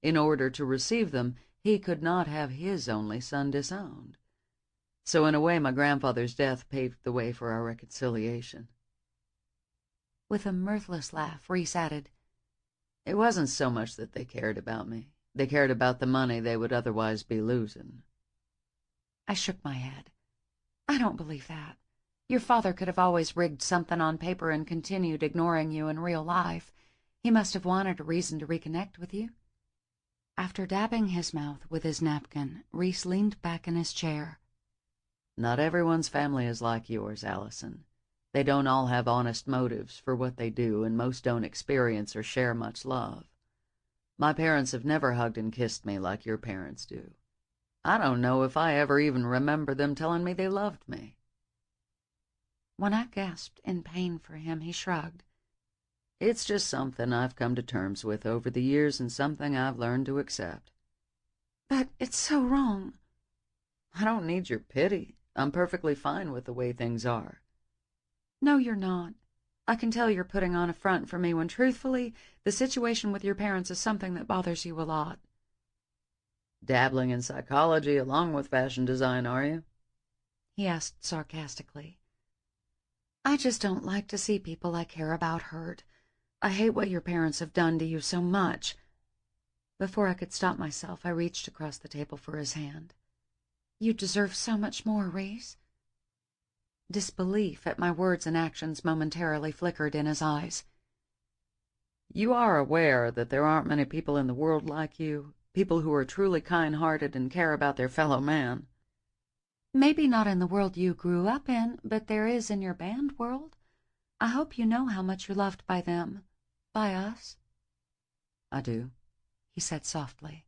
In order to receive them, he could not have his only son disowned. So in a way, my grandfather's death paved the way for our reconciliation."
With a mirthless laugh, Reese added,
"It wasn't so much that they cared about me. They cared about the money they would otherwise be losing."
I shook my head. "I don't believe that. Your father could have always rigged something on paper and continued ignoring you in real life. He must have wanted a reason to reconnect with you." After dabbing his mouth with his napkin, Reese leaned back in his chair.
"Not everyone's family is like yours, Allison. They don't all have honest motives for what they do, and most don't experience or share much love. My parents have never hugged and kissed me like your parents do. I don't know if I ever even remember them telling me they loved me."
When I gasped in pain for him, he shrugged.
"It's just something I've come to terms with over the years and something I've learned to accept."
"But it's so wrong."
"I don't need your pity. I'm perfectly fine with the way things are."
"No, you're not. I can tell you're putting on a front for me when, truthfully, the situation with your parents is something that bothers you a lot."
"Dabbling in psychology along with fashion design, are you?"
he asked sarcastically. "I just don't like to see people I care about hurt. I hate what your parents have done to you so much." Before I could stop myself, I reached across the table for his hand. "You deserve so much more, Reese." Disbelief at my words and actions momentarily flickered in his eyes.
"You are aware that there aren't many people in the world like you, people who are truly kind-hearted and care about their fellow man."
"Maybe not in the world you grew up in, but there is in your band world. I hope you know how much you're loved by them, by us."
"I do,"
he said softly.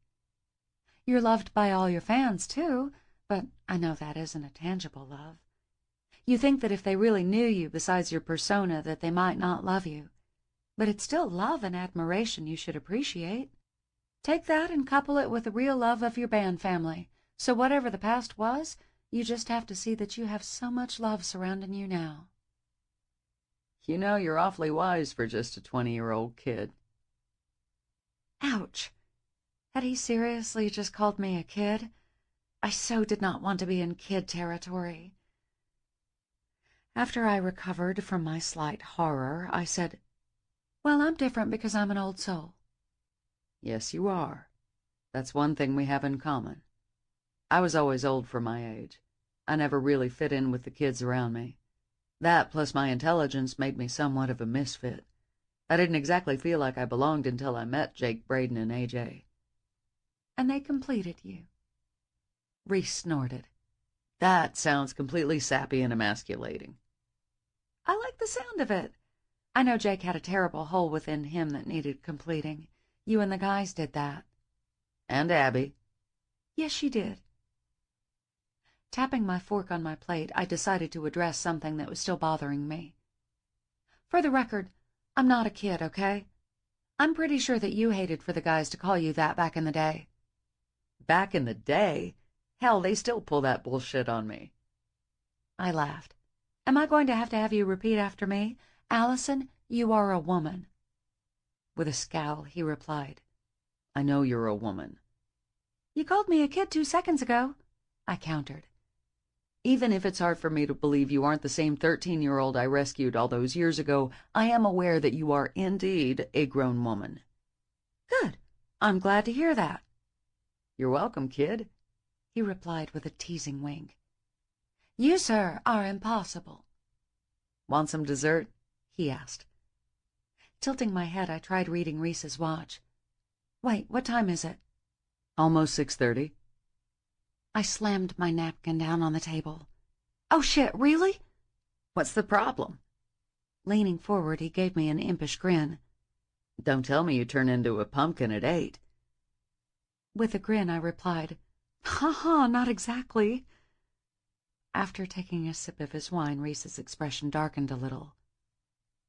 "You're loved by all your fans, too, but I know that isn't a tangible love. You think that if they really knew you besides your persona that they might not love you. But it's still love and admiration you should appreciate. Take that and couple it with the real love of your band family. So whatever the past was, you just have to see that you have so much love surrounding you now."
"You know, you're awfully wise for just a 20-year-old kid."
Ouch! Had he seriously just called me a kid? I so did not want to be in kid territory. After I recovered from my slight horror, I said, "Well, I'm different because I'm an old soul."
"Yes, you are. That's one thing we have in common. I was always old for my age. I never really fit in with the kids around me. That, plus my intelligence, made me somewhat of a misfit. I didn't exactly feel like I belonged until I met Jake, Braden, and AJ."
"And they completed you."
Reese snorted. "That sounds completely sappy and emasculating."
"I like the sound of it. I know Jake had a terrible hole within him that needed completing. You and the guys did that."
"And Abby."
"Yes, she did." Tapping my fork on my plate, I decided to address something that was still bothering me. "For the record, I'm not a kid, okay? I'm pretty sure that you hated for the guys to call you that back in the day."
"Back in the day? Hell, they still pull that bullshit on me."
I laughed. "Am I going to have you repeat after me? Allison, you are a woman." With a scowl, he replied,
"I know you're a woman."
"You called me a kid 2 seconds ago," I countered.
"Even if it's hard for me to believe you aren't the same 13-year-old I rescued all those years ago, I am aware that you are indeed a grown woman."
"Good. I'm glad to hear that."
"You're welcome, kid,"
he replied with a teasing wink. "You, sir, are impossible."
"Want some dessert?"
he asked. Tilting my head, I tried reading Reese's watch. "Wait, what time is it?"
"Almost 6:30.
I slammed my napkin down on the table. "Oh, shit, really?"
"What's the problem?"
Leaning forward, he gave me an impish grin.
Don't tell me you turn into a pumpkin at 8.
With a grin, I replied, "Ha ha, not exactly." After taking a sip of his wine, Reese's expression darkened a little.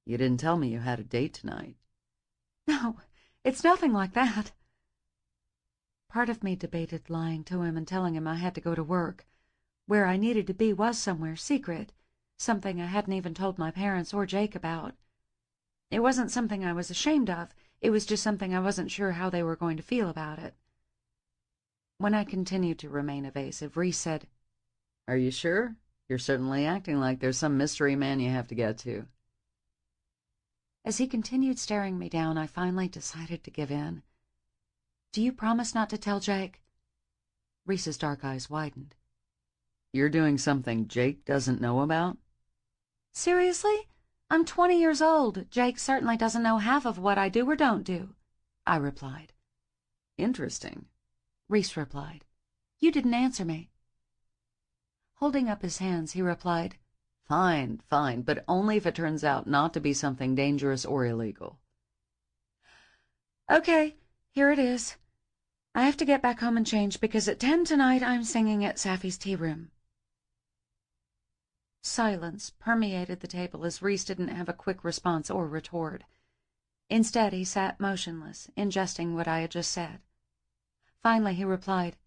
You didn't tell me you had a date tonight.
No, it's nothing like that. Part of me debated lying to him and telling him I had to go to work. Where I needed to be was somewhere secret, something I hadn't even told my parents or Jake about. It wasn't something I was ashamed of, it was just something I wasn't sure how they were going to feel about it. When I continued to remain evasive, Reese said,
Are you sure? You're certainly acting like there's some mystery man you have to get to.
As he continued staring me down, I finally decided to give in. Do you promise not to tell Jake? Reese's dark eyes widened.
You're doing something Jake doesn't know about?
Seriously? I'm 20 years old. Jake certainly doesn't know half of what I do or don't do, I replied.
Interesting,
Reese replied. You didn't answer me. Holding up his hands, he replied,
Fine, but only if it turns out not to be something dangerous or illegal.
Okay, here it is. I have to get back home and change because at 10 tonight I'm singing at Safi's tea room. Silence permeated the table as Reese didn't have a quick response or retort. Instead, he sat motionless, ingesting what I had just said. Finally, he replied,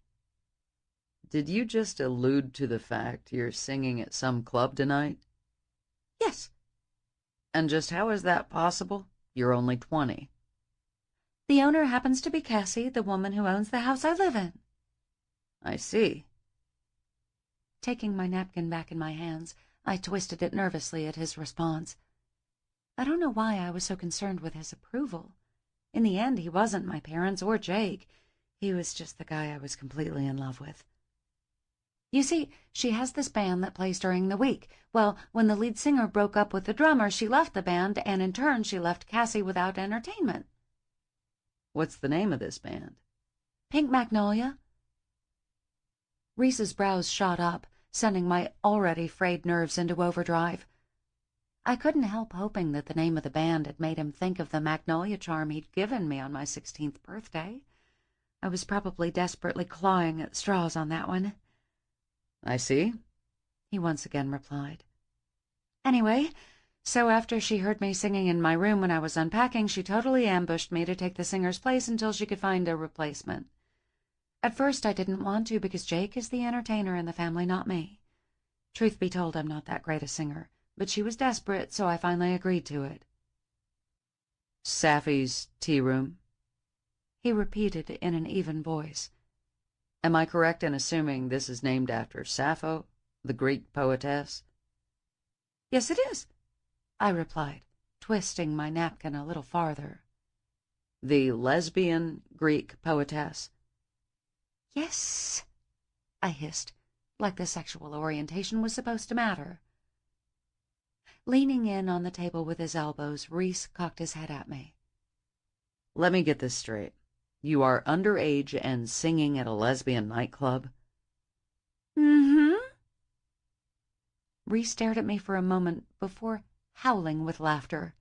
Did you just allude to the fact you're singing at some club tonight?
Yes.
And just how is that possible? You're only 20.
The owner happens to be Cassie, the woman who owns the house I live in.
I see.
Taking my napkin back in my hands, I twisted it nervously at his response. I don't know why I was so concerned with his approval. In the end, he wasn't my parents or Jake. He was just the guy I was completely in love with. You see, she has this band that plays during the week. Well, when the lead singer broke up with the drummer, she left the band, and in turn she left Cassie without entertainment.
What's the name of this band?
Pink Magnolia. Reese's brows shot up, sending my already frayed nerves into overdrive. I couldn't help hoping that the name of the band had made him think of the magnolia charm he'd given me on my 16th birthday. I was probably desperately clawing at straws on that one.
I see,
he once again replied. Anyway, so after she heard me singing in my room when I was unpacking, she totally ambushed me to take the singer's place until she could find a replacement. At first I didn't want to because Jake is the entertainer in the family, not me. Truth be told, I'm not that great a singer, but she was desperate, so I finally agreed to it.
Safi's tea room?
He repeated in an even voice.
Am I correct in assuming this is named after Sappho, the Greek poetess?
Yes, it is, I replied, twisting my napkin a little farther.
The lesbian Greek poetess?
Yes, I hissed, like the sexual orientation was supposed to matter. Leaning in on the table with his elbows, Reese cocked his head at me.
Let me get this straight. You are underage and singing at a lesbian nightclub?
Mm-hmm. Reese stared at me for a moment before howling with laughter.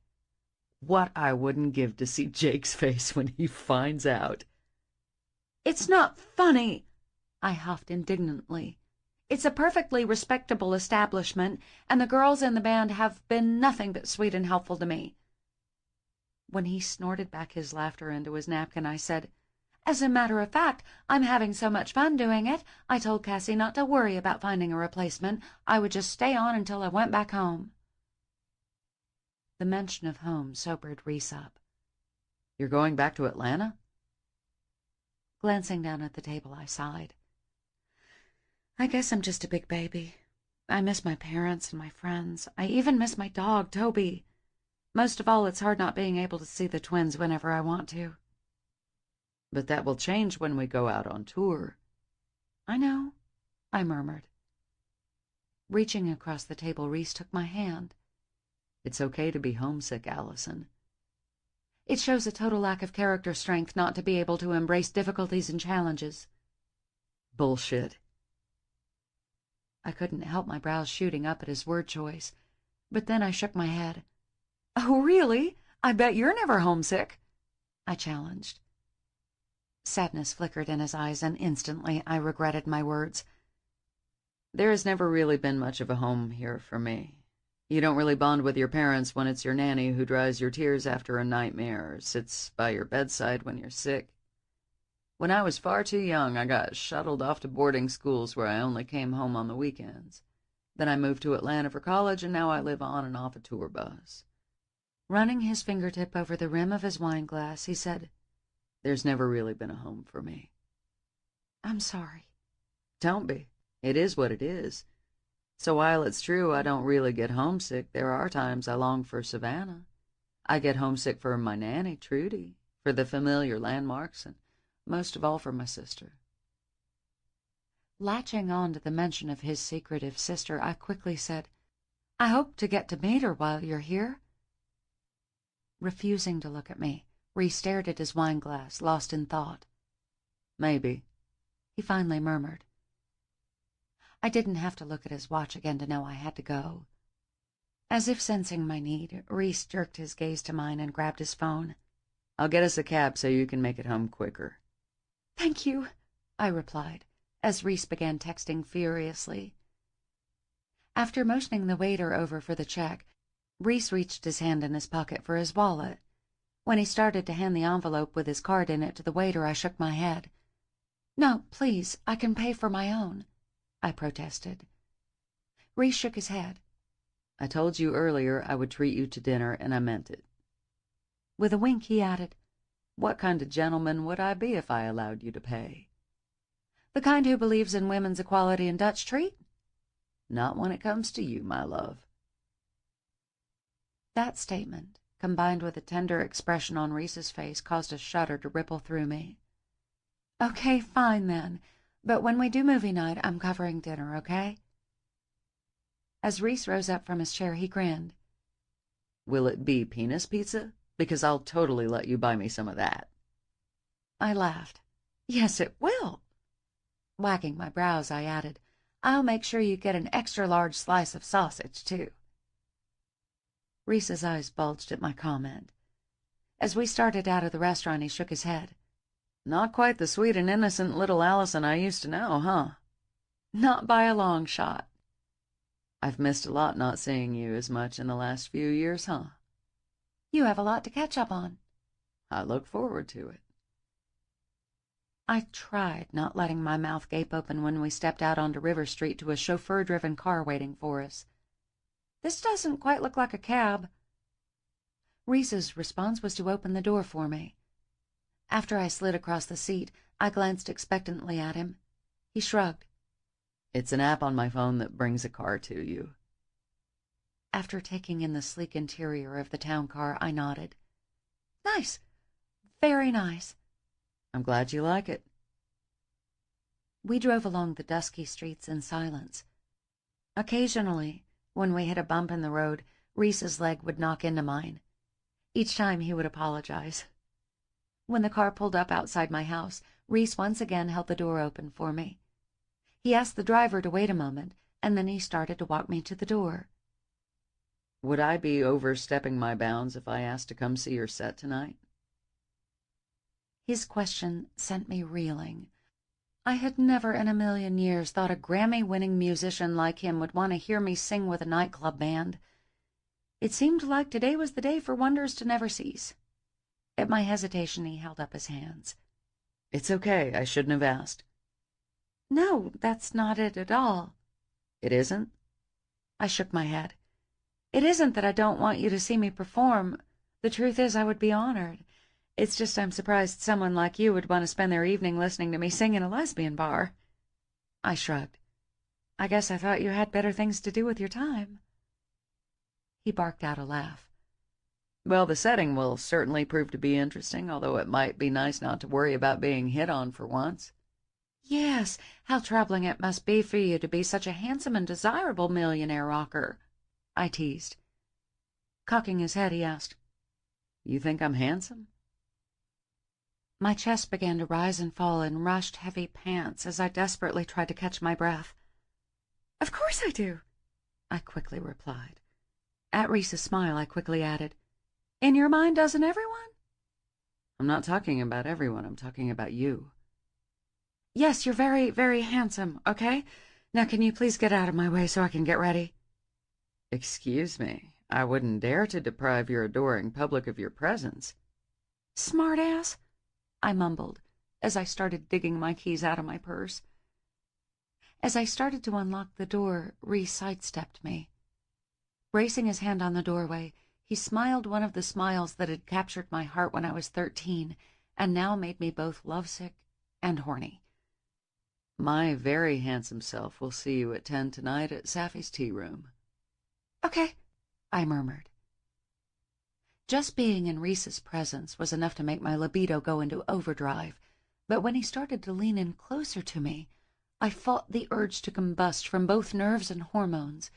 What I wouldn't give to see Jake's face when he finds out.
It's not funny, I huffed indignantly. It's a perfectly respectable establishment, and the girls in the band have been nothing but sweet and helpful to me. When he snorted back his laughter into his napkin, I said, As a matter of fact, I'm having so much fun doing it, I told Cassie not to worry about finding a replacement. I would just stay on until I went back home. The mention of home sobered Reese up.
You're going back to Atlanta?
Glancing down at the table, I sighed. I guess I'm just a big baby. I miss my parents and my friends. I even miss my dog, Toby. Most of all, it's hard not being able to see the twins whenever I want to.
But that will change when we go out on tour.
I know, I murmured. Reaching across the table, Reese took my hand.
It's okay to be homesick, Allison.
It shows a total lack of character strength not to be able to embrace difficulties and challenges.
Bullshit.
I couldn't help my brows shooting up at his word choice, but then I shook my head.
Oh, really? I bet you're never homesick, I challenged. Sadness flickered in his eyes, and instantly I regretted my words.
There has never really been much of a home here for me. You don't really bond with your parents when it's your nanny who dries your tears after a nightmare or sits by your bedside when you're sick. When I was far too young, I got shuttled off to boarding schools where I only came home on the weekends. Then I moved to Atlanta for college, and now I live on and off a tour bus.
Running his fingertip over the rim of his wine glass, he said,
There's never really been a home for me.
I'm sorry.
Don't be. It is what it is. So while it's true I don't really get homesick, there are times I long for Savannah. I get homesick for my nanny, Trudy, for the familiar landmarks, and most of all for my sister.
Latching on to the mention of his secretive sister, I quickly said, I hope to get to meet her while you're here. Refusing to look at me, Rhys stared at his wine glass, lost in thought.
Maybe,
he finally murmured. I didn't have to look at his watch again to know I had to go. As if sensing my need, Rhys jerked his gaze to mine and grabbed his phone.
I'll get us a cab so you can make it home quicker.
Thank you, I replied, as Rhys began texting furiously. After motioning the waiter over for the check, Rhys reached his hand in his pocket for his wallet. When he started to hand the envelope with his card in it to the waiter, I shook my head. No, please, I can pay for my own, I protested. Rhys shook his head.
I told you earlier I would treat you to dinner, and I meant it.
With a wink, he added,
What kind of gentleman would I be if I allowed you to pay?
The kind who believes in women's equality and Dutch treat?
Not when it comes to you, my love.
That statement, combined with a tender expression on Rhys's face, caused a shudder to ripple through me. Okay, fine then. But when we do movie night, I'm covering dinner, okay? As Rhys rose up from his chair, he grinned.
Will it be penis pizza? Because I'll totally let you buy me some of that.
I laughed. Yes, it will. Wagging my brows, I added, I'll make sure you get an extra-large slice of sausage, too. Rhys's eyes bulged at my comment. As we started out of the restaurant, he shook his head.
Not quite the sweet and innocent little Allison I used to know, huh?
Not by a long shot.
I've missed a lot not seeing you as much in the last few years, huh?
You have a lot to catch up on.
I look forward to it.
I tried not letting my mouth gape open when we stepped out onto River Street to a chauffeur-driven car waiting for us. This doesn't quite look like a cab. Rhys's response was to open the door for me. After I slid across the seat, I glanced expectantly at him. He shrugged.
It's an app on my phone that brings a car to you.
After taking in the sleek interior of the town car, I nodded. Nice. Very nice.
I'm glad you like it.
We drove along the dusky streets in silence. Occasionally, when we hit a bump in the road, Rhys's leg would knock into mine. Each time he would apologize. When the car pulled up outside my house, Rhys once again held the door open for me. He asked the driver to wait a moment, and then he started to walk me to the door.
Would I be overstepping my bounds if I asked to come see your set tonight?
His question sent me reeling. I had never in a million years thought a Grammy-winning musician like him would want to hear me sing with a nightclub band. It seemed like today was the day for wonders to never cease. At my hesitation, he held up his hands.
It's okay. I shouldn't have asked.
No, that's not it at all.
It isn't?
I shook my head. It isn't that I don't want you to see me perform. The truth is, I would be honored. It's just I'm surprised someone like you would want to spend their evening listening to me sing in a lesbian bar. I shrugged. I guess I thought you had better things to do with your time. He barked out a laugh.
Well, the setting will certainly prove to be interesting, although it might be nice not to worry about being hit on for once.
Yes, how troubling it must be for you to be such a handsome and desirable millionaire rocker, I teased. Cocking his head, he asked,
You think I'm handsome?
My chest began to rise and fall in rushed, heavy pants as I desperately tried to catch my breath. Of course I do, I quickly replied. At Rhys's smile, I quickly added, In your mind, doesn't everyone?
I'm not talking about everyone, I'm talking about you.
Yes, you're very, very handsome, okay? Now can you please get out of my way so I can get ready?
Excuse me, I wouldn't dare to deprive your adoring public of your presence.
Smart-ass, I mumbled as I started digging my keys out of my purse. As I started to unlock the door, Rhys sidestepped me. Bracing his hand on the doorway, he smiled one of the smiles that had captured my heart when I was 13 and now made me both lovesick and horny.
My very handsome self will see you at 10 tonight at Safi's tea room.
Okay, I murmured. Just being in Rhys's presence was enough to make my libido go into overdrive, but when he started to lean in closer to me, I fought the urge to combust from both nerves and hormones.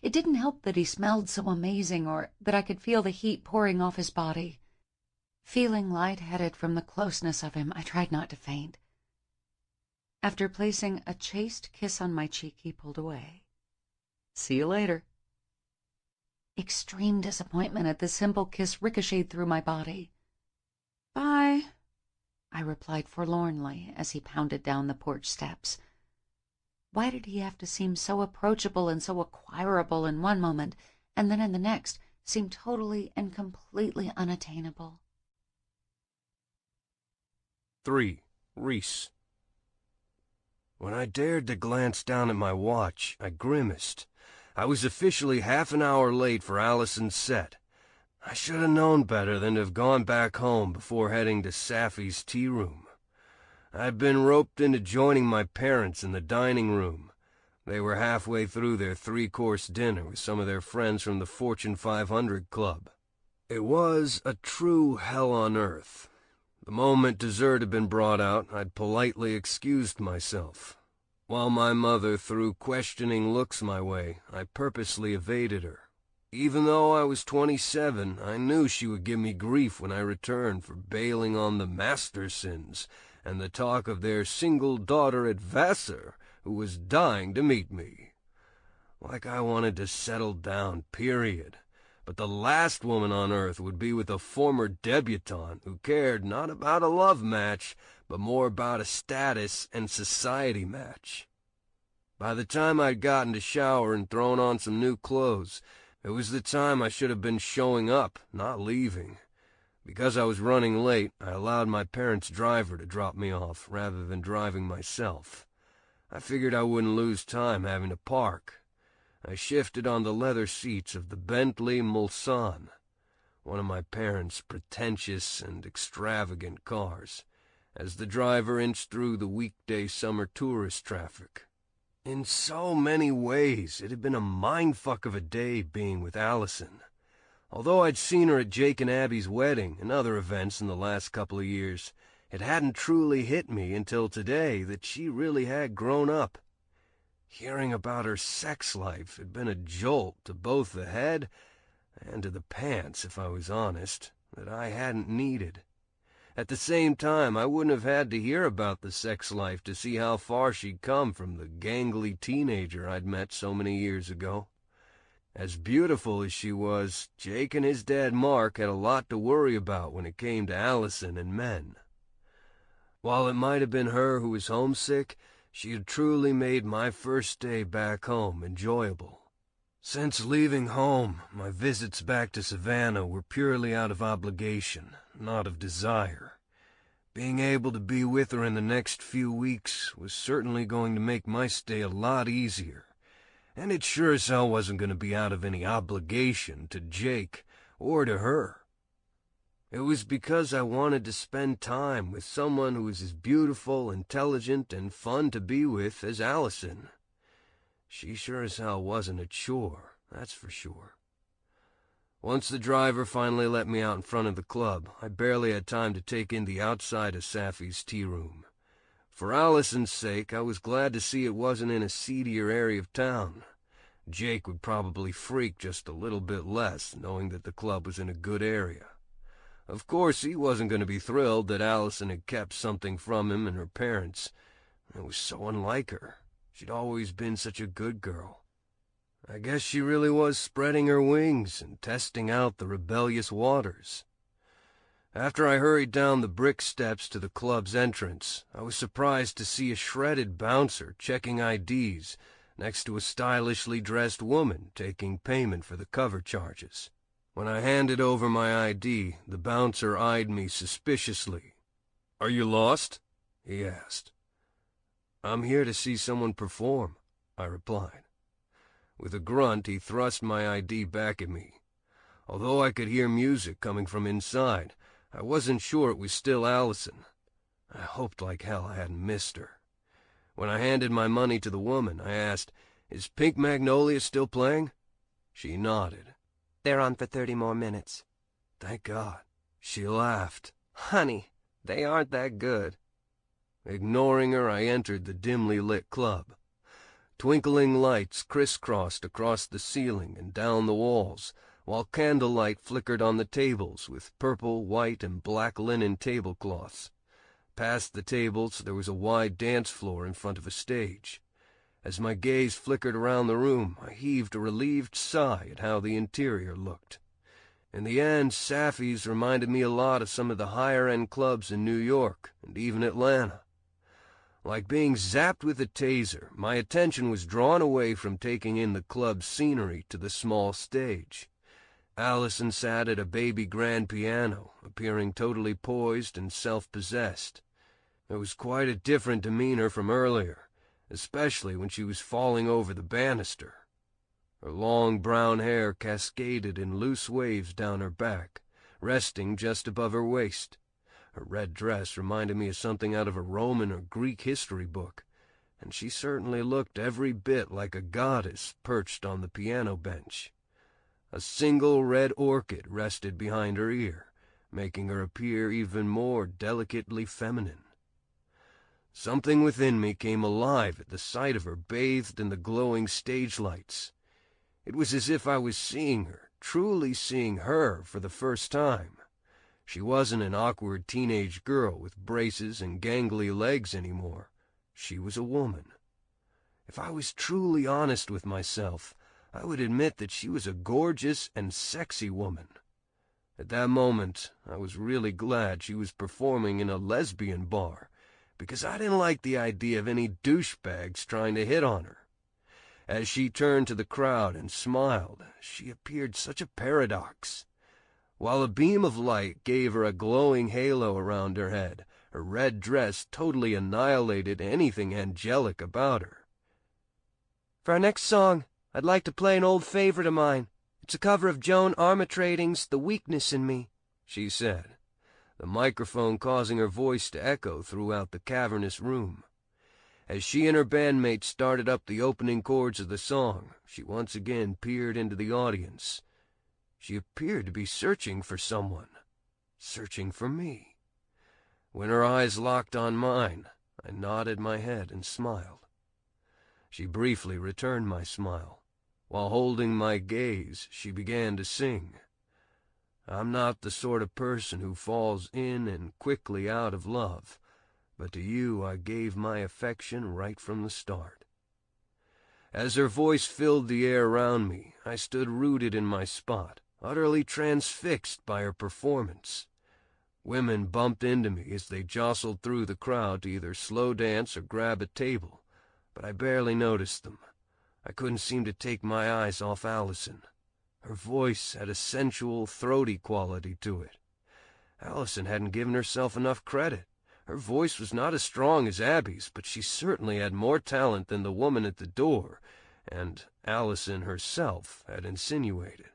It didn't help that he smelled so amazing or that I could feel the heat pouring off his body. Feeling lightheaded from the closeness of him, I tried not to faint. After placing a chaste kiss on my cheek, he pulled away.
See you later.
Extreme disappointment at this simple kiss ricocheted through my body. Bye, I replied forlornly as he pounded down the porch steps. Why did he have to seem so approachable and so acquirable in one moment, and then in the next seem totally and completely unattainable?
3. Rhys. When I dared to glance down at my watch, I grimaced. I was officially half an hour late for Allison's set. I should have known better than to have gone back home before heading to Safi's tea room. I'd been roped into joining my parents in the dining room. They were halfway through their 3-course dinner with some of their friends from the Fortune 500 Club. It was a true hell on earth. The moment dessert had been brought out, I'd politely excused myself. While my mother threw questioning looks my way, I purposely evaded her. Even though I was 27, I knew she would give me grief when I returned for bailing on the Mastersons and the talk of their single daughter at Vassar, who was dying to meet me. Like I wanted to settle down, period. But the last woman on earth would be with a former debutante who cared not about a love match, but more about a status and society match. By the time I'd gotten to shower and thrown on some new clothes, it was the time I should have been showing up, not leaving. Because I was running late, I allowed my parents' driver to drop me off rather than driving myself. I figured I wouldn't lose time having to park. I shifted on the leather seats of the Bentley Mulsanne, one of my parents' pretentious and extravagant cars, as the driver inched through the weekday summer tourist traffic. In so many ways, it had been a mindfuck of a day being with Allison. Although I'd seen her at Jake and Abby's wedding and other events in the last couple of years, it hadn't truly hit me until today that she really had grown up. Hearing about her sex life had been a jolt to both the head and to the pants, if I was honest, that I hadn't needed. At the same time, I wouldn't have had to hear about the sex life to see how far she'd come from the gangly teenager I'd met so many years ago. As beautiful as she was, Jake and his dad Mark had a lot to worry about when it came to Allison and men. While it might have been her who was homesick, she had truly made my first day back home enjoyable. Since leaving home, my visits back to Savannah were purely out of obligation, not of desire. Being able to be with her in the next few weeks was certainly going to make my stay a lot easier, and it sure as hell wasn't going to be out of any obligation to Jake or to her. It was because I wanted to spend time with someone who was as beautiful, intelligent, and fun to be with as Allison. She sure as hell wasn't a chore, that's for sure. Once the driver finally let me out in front of the club, I barely had time to take in the outside of Safi's tea room. For Allison's sake, I was glad to see it wasn't in a seedier area of town. Jake would probably freak just a little bit less, knowing that the club was in a good area. Of course, he wasn't going to be thrilled that Allison had kept something from him and her parents. It was so unlike her. She'd always been such a good girl. I guess she really was spreading her wings and testing out the rebellious waters. After I hurried down the brick steps to the club's entrance, I was surprised to see a shredded bouncer checking IDs next to a stylishly dressed woman taking payment for the cover charges. When I handed over my ID, the bouncer eyed me suspiciously. "Are you lost?" he asked. "I'm here to see someone perform," I replied. With a grunt, he thrust my ID back at me. Although I could hear music coming from inside, I wasn't sure it was still Allison. I hoped like hell I hadn't missed her. When I handed my money to the woman, I asked, "Is Pink Magnolia still playing?" She nodded.
"They're on for 30 more minutes.
"Thank God." She laughed.
Honey, they aren't that good."
Ignoring her, I entered the dimly lit club. Twinkling lights crisscrossed across the ceiling and down the walls, while candlelight flickered on the tables with purple, white, and black linen tablecloths. Past the tables, there was a wide dance floor in front of a stage. As my gaze flickered around the room, I heaved a relieved sigh at how the interior looked. In the end, Saffy's reminded me a lot of some of the higher-end clubs in New York and even Atlanta. Like being zapped with a taser, my attention was drawn away from taking in the club's scenery to the small stage. Allison sat at a baby grand piano, appearing totally poised and self-possessed. There was quite a different demeanor from earlier, especially when she was falling over the banister. Her long brown hair cascaded in loose waves down her back, resting just above her waist. Her red dress reminded me of something out of a Roman or Greek history book, and she certainly looked every bit like a goddess perched on the piano bench. A single red orchid rested behind her ear, making her appear even more delicately feminine. Something within me came alive at the sight of her bathed in the glowing stage lights. It was as if I was seeing her, truly seeing her for the first time. She wasn't an awkward teenage girl with braces and gangly legs anymore. She was a woman. If I was truly honest with myself, I would admit that she was a gorgeous and sexy woman. At that moment, I was really glad she was performing in a lesbian bar, because I didn't like the idea of any douchebags trying to hit on her. As she turned to the crowd and smiled, she appeared such a paradox. While a beam of light gave her a glowing halo around her head, her red dress totally annihilated anything angelic about her.
"For our next song, I'd like to play an old favorite of mine. It's a cover of Joan Armatrading's The Weakness in Me,"
she said, the microphone causing her voice to echo throughout the cavernous room. As she and her bandmates started up the opening chords of the song, she once again peered into the audience. She appeared to be searching for someone, searching for me. When her eyes locked on mine, I nodded my head and smiled. She briefly returned my smile. While holding my gaze, she began to sing. I'm not the sort of person who falls in and quickly out of love, but to you I gave my affection right from the start. As her voice filled the air around me, I stood rooted in my spot, utterly transfixed by her performance. Women bumped into me as they jostled through the crowd to either slow dance or grab a table, but I barely noticed them. I couldn't seem to take my eyes off Allison. Her voice had a sensual, throaty quality to it. Allison hadn't given herself enough credit. Her voice was not as strong as Abby's, but she certainly had more talent than the woman at the door, and Allison herself had insinuated.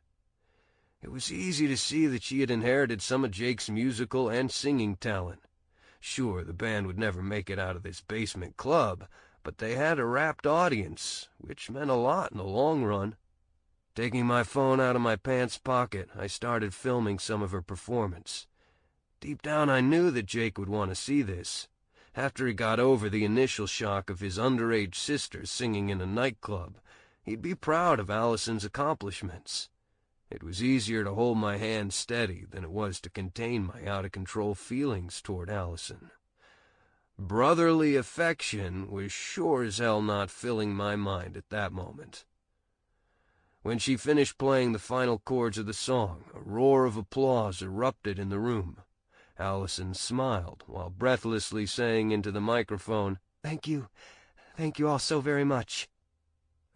It was easy to see that she had inherited some of Jake's musical and singing talent. Sure, the band would never make it out of this basement club, but they had a rapt audience, which meant a lot in the long run. Taking my phone out of my pants pocket, I started filming some of her performance. Deep down I knew that Jake would want to see this. After he got over the initial shock of his underage sister singing in a nightclub, he'd be proud of Allison's accomplishments. It was easier to hold my hand steady than it was to contain my out-of-control feelings toward Allison. Brotherly affection was sure as hell not filling my mind at that moment. When she finished playing the final chords of the song, a roar of applause erupted in the room. Allison smiled while breathlessly saying into the microphone,
Thank you all so very much."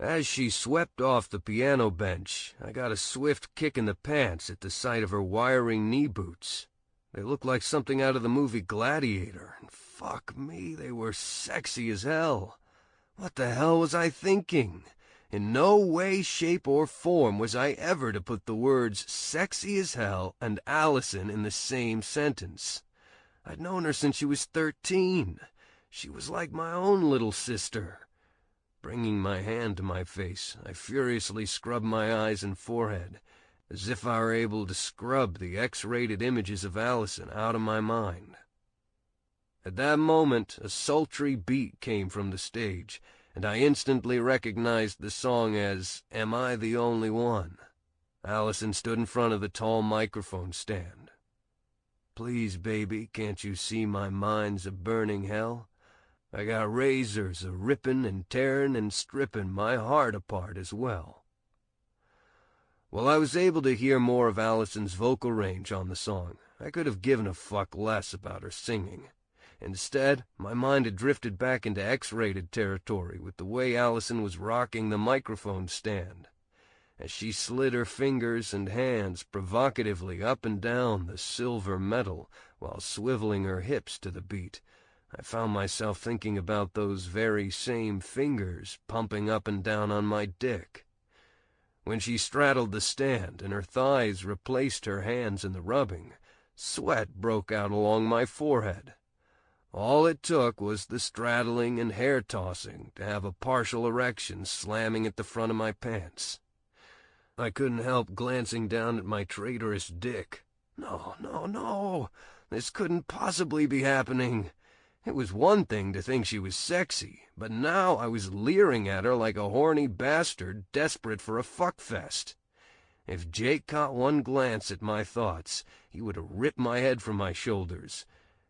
As she swept off the piano bench, I got a swift kick in the pants at the sight of her wiring knee boots. They looked like something out of the movie Gladiator, and fuck me, they were sexy as hell. What the hell was I thinking? In no way, shape, or form was I ever to put the words sexy as hell and Allison in the same sentence. I'd known her since she was 13. She was like my own little sister. Bringing my hand to my face, I furiously scrubbed my eyes and forehead, as if I were able to scrub the X-rated images of Allison out of my mind. At that moment, a sultry beat came from the stage, and I instantly recognized the song as Am I the Only One? Allison stood in front of the tall microphone stand. Please, baby, can't you see my mind's a burning hell? I got razors a-rippin' and tearin' and strippin' my heart apart as well. While I was able to hear more of Allison's vocal range on the song, I could have given a fuck less about her singing. Instead, my mind had drifted back into X-rated territory with the way Allison was rocking the microphone stand. As she slid her fingers and hands provocatively up and down the silver metal while swiveling her hips to the beat, I found myself thinking about those very same fingers pumping up and down on my dick. When she straddled the stand and her thighs replaced her hands in the rubbing, sweat broke out along my forehead. All it took was the straddling and hair-tossing to have a partial erection slamming at the front of my pants. I couldn't help glancing down at my traitorous dick. No, this couldn't possibly be happening. It was one thing to think she was sexy, but now I was leering at her like a horny bastard desperate for a fuckfest. If Jake caught one glance at my thoughts, he would have ripped my head from my shoulders.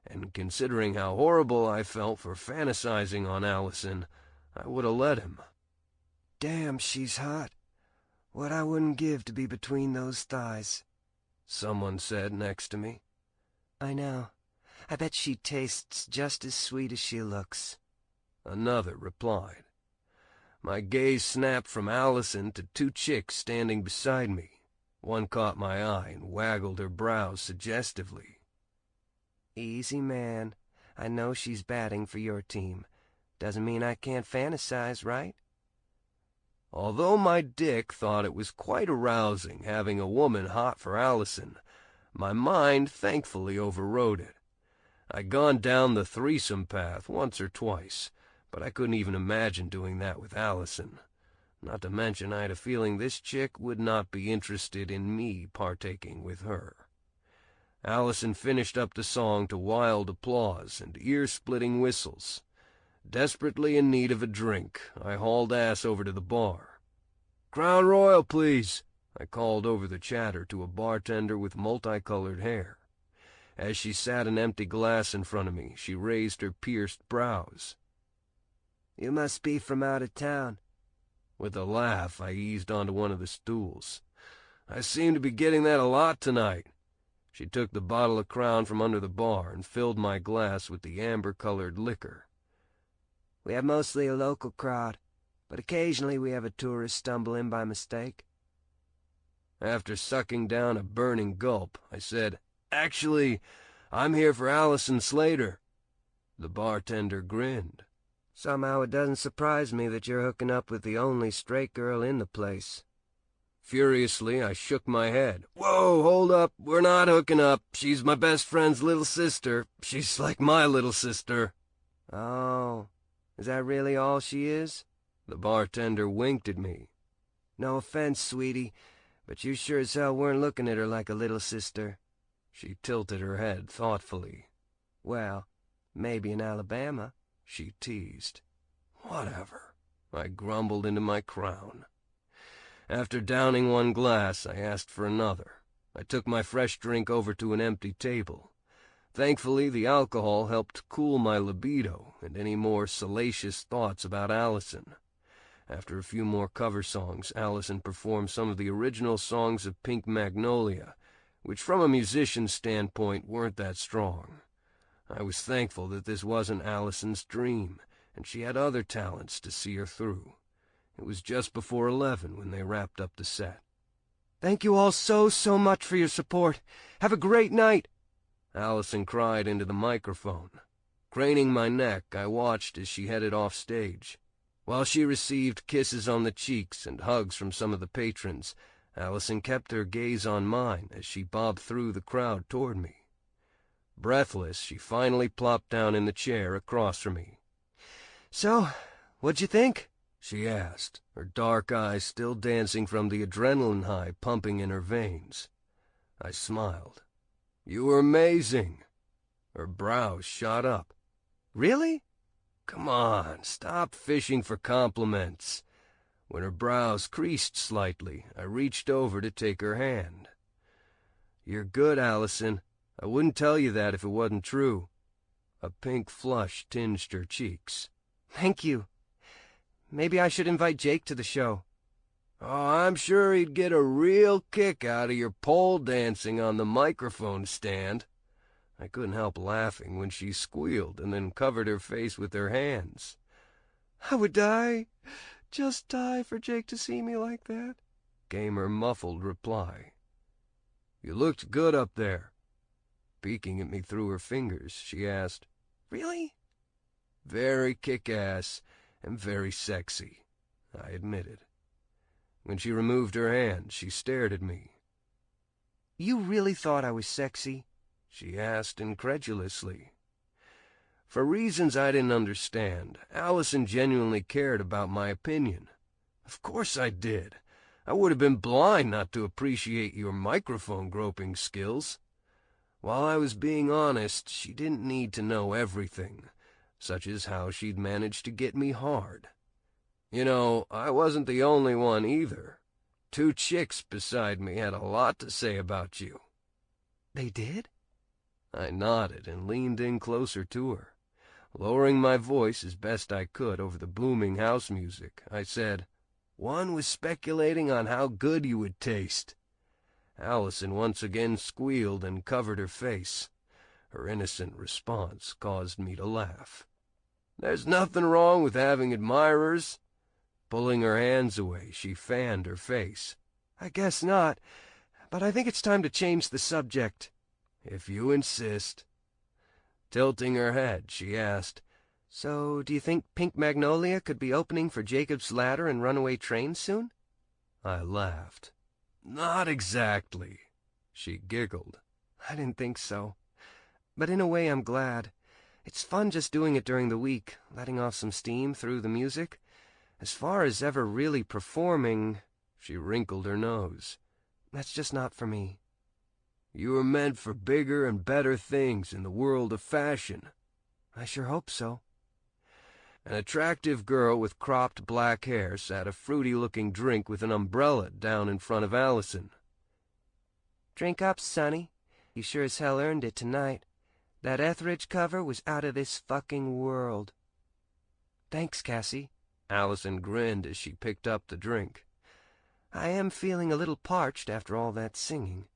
And considering how horrible I felt for fantasizing on Allison, I would have let him.
Damn, she's hot. What I wouldn't give to be between those thighs,
someone said next to me.
I know. I bet she tastes just as sweet as she looks,
another replied. My gaze snapped from Allison to two chicks standing beside me. One caught my eye and waggled her brows suggestively.
Easy, man. I know she's batting for your team. Doesn't mean I can't fantasize, right?
Although my dick thought it was quite arousing having a woman hot for Allison, my mind thankfully overrode it. I'd gone down the threesome path once or twice, but I couldn't even imagine doing that with Allison. Not to mention I had a feeling this chick would not be interested in me partaking with her. Allison finished up the song to wild applause and ear-splitting whistles. Desperately in need of a drink, I hauled ass over to the bar. "Crown Royal, please," I called over the chatter to a bartender with multicolored hair. As she sat an empty glass in front of me, she raised her pierced brows.
"You must be from out of town."
With a laugh, I eased onto one of the stools. "I seem to be getting that a lot tonight." She took the bottle of Crown from under the bar and filled my glass with the amber-colored liquor.
"We have mostly a local crowd, but occasionally we have a tourist stumble in by mistake."
After sucking down a burning gulp, I said, "Actually, I'm here for Allison Slater." The bartender grinned.
"Somehow it doesn't surprise me that you're hooking up with the only straight girl in the place."
Furiously, I shook my head. "Whoa, hold up, we're not hooking up. She's my best friend's little sister. She's like my little sister."
"Oh, is that really all she is?"
The bartender winked at me.
"No offense, sweetie, but you sure as hell weren't looking at her like a little sister."
She tilted her head thoughtfully.
"Well, maybe in Alabama,"
she teased. "Whatever," I grumbled into my Crown. After downing one glass, I asked for another. I took my fresh drink over to an empty table. Thankfully, the alcohol helped cool my libido and any more salacious thoughts about Allison. After a few more cover songs, Allison performed some of the original songs of Pink Magnolia, which from a musician's standpoint weren't that strong. I was thankful that this wasn't Allison's dream, and she had other talents to see her through. It was just before 11 when they wrapped up the set.
"Thank you all so much for your support. Have a great night,"
Allison cried into the microphone. Craning my neck, I watched as she headed off stage. While she received kisses on the cheeks and hugs from some of the patrons, Allison kept her gaze on mine as she bobbed through the crowd toward me. Breathless, she finally plopped down in the chair across from me.
"So, what'd you think?"
she asked, her dark eyes still dancing from the adrenaline high pumping in her veins. I smiled. "You were amazing." Her brows shot up.
"Really?"
"Come on, stop fishing for compliments." When her brows creased slightly, I reached over to take her hand. "You're good, Allison. I wouldn't tell you that if it wasn't true." A pink flush tinged her cheeks.
"Thank you. Maybe I should invite Jake to the show."
"Oh, I'm sure he'd get a real kick out of your pole dancing on the microphone stand." I couldn't help laughing when she squealed and then covered her face with her hands.
"I would die, just die for Jake to see me like that,"
came her muffled reply. "You looked good up there." Peeking at me through her fingers, she asked,
"Really?"
"Very kick-ass and very sexy," I admitted. When she removed her hand, she stared at me.
"You really thought I was sexy?"
she asked incredulously. For reasons I didn't understand, Allison genuinely cared about my opinion. Of course I did. I would have been blind not to appreciate your microphone groping skills. While I was being honest, she didn't need to know everything, such as how she'd managed to get me hard. You know, I wasn't the only one either. 2 chicks beside me had a lot to say about you.
"They did?"
I nodded and leaned in closer to her. Lowering my voice as best I could over the booming house music, I said, "One was speculating on how good you would taste." Allison once again squealed and covered her face. Her innocent response caused me to laugh. "There's nothing wrong with having admirers." Pulling her hands away, she fanned her face.
"I guess not, but I think it's time to change the subject."
"If you insist." Tilting her head, she asked,
"So, do you think Pink Magnolia could be opening for Jacob's Ladder and Runaway Train soon?"
I laughed. "Not exactly." She giggled.
"I didn't think so. But in a way, I'm glad. It's fun just doing it during the week, letting off some steam through the music. As far as ever really performing,"
she wrinkled her nose,
"that's just not for me."
"You were meant for bigger and better things in the world of fashion."
"I sure hope so."
An attractive girl with cropped black hair sat a fruity-looking drink with an umbrella down in front of Allison.
"Drink up, Sonny. You sure as hell earned it tonight. That Etheridge cover was out of this fucking world." "Thanks, Cassie."
Allison grinned as she picked up the drink.
"I am feeling a little parched after all that singing."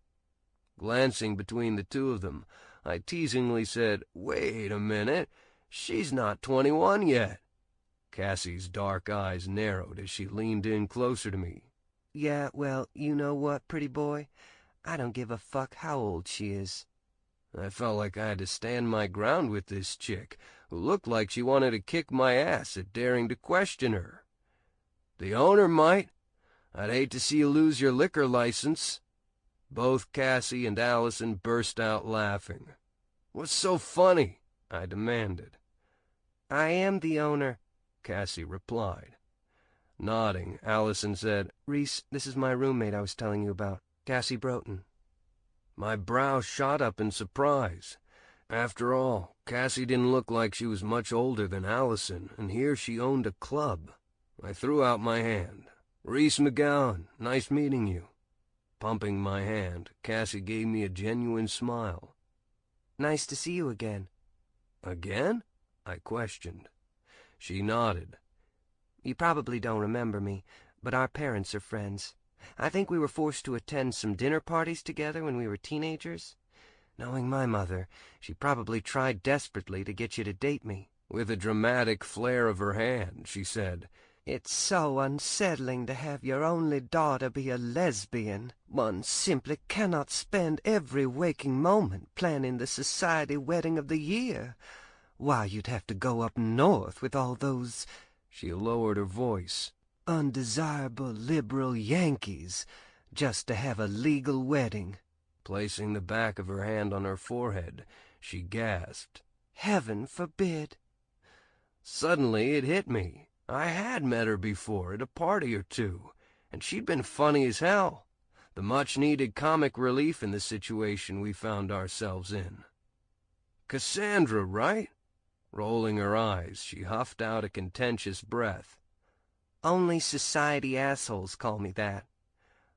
Glancing between the two of them, I teasingly said, "Wait a minute. She's not 21 yet." Cassie's dark eyes narrowed as she leaned in closer to me.
"Yeah, well, you know what, pretty boy? I don't give a fuck how old she is."
I felt like I had to stand my ground with this chick, who looked like she wanted to kick my ass at daring to question her. "The owner might. I'd hate to see you lose your liquor license." Both Cassie and Allison burst out laughing. "What's so funny?" I demanded.
"I am the owner,"
Cassie replied. Nodding, Allison said,
"Reese, this is my roommate I was telling you about, Cassie Broughton."
My brow shot up in surprise. After all, Cassie didn't look like she was much older than Allison, and here she owned a club. I threw out my hand. "Reese McGowan, nice meeting you." Pumping my hand, Cassie gave me a genuine smile.
"Nice to see you again."
"Again?" I questioned. She nodded.
You probably don't remember me, but our parents are friends. I think we were forced to attend some dinner parties together when we were teenagers. Knowing my mother, she probably tried desperately to get you to date me."
With a dramatic flare of her hand, she said,
"It's so unsettling to have your only daughter be a lesbian. One simply cannot spend every waking moment planning the society wedding of the year. Why, you'd have to go up north with all those—"
she lowered her voice,
"undesirable liberal Yankees just to have a legal wedding."
Placing the back of her hand on her forehead, she gasped,
"Heaven forbid."
Suddenly it hit me. I had met her before at a party or two, and she'd been funny as hell. The much-needed comic relief in the situation we found ourselves in. "Cassandra, right?" Rolling her eyes, she huffed out a contentious breath.
"Only society assholes call me that."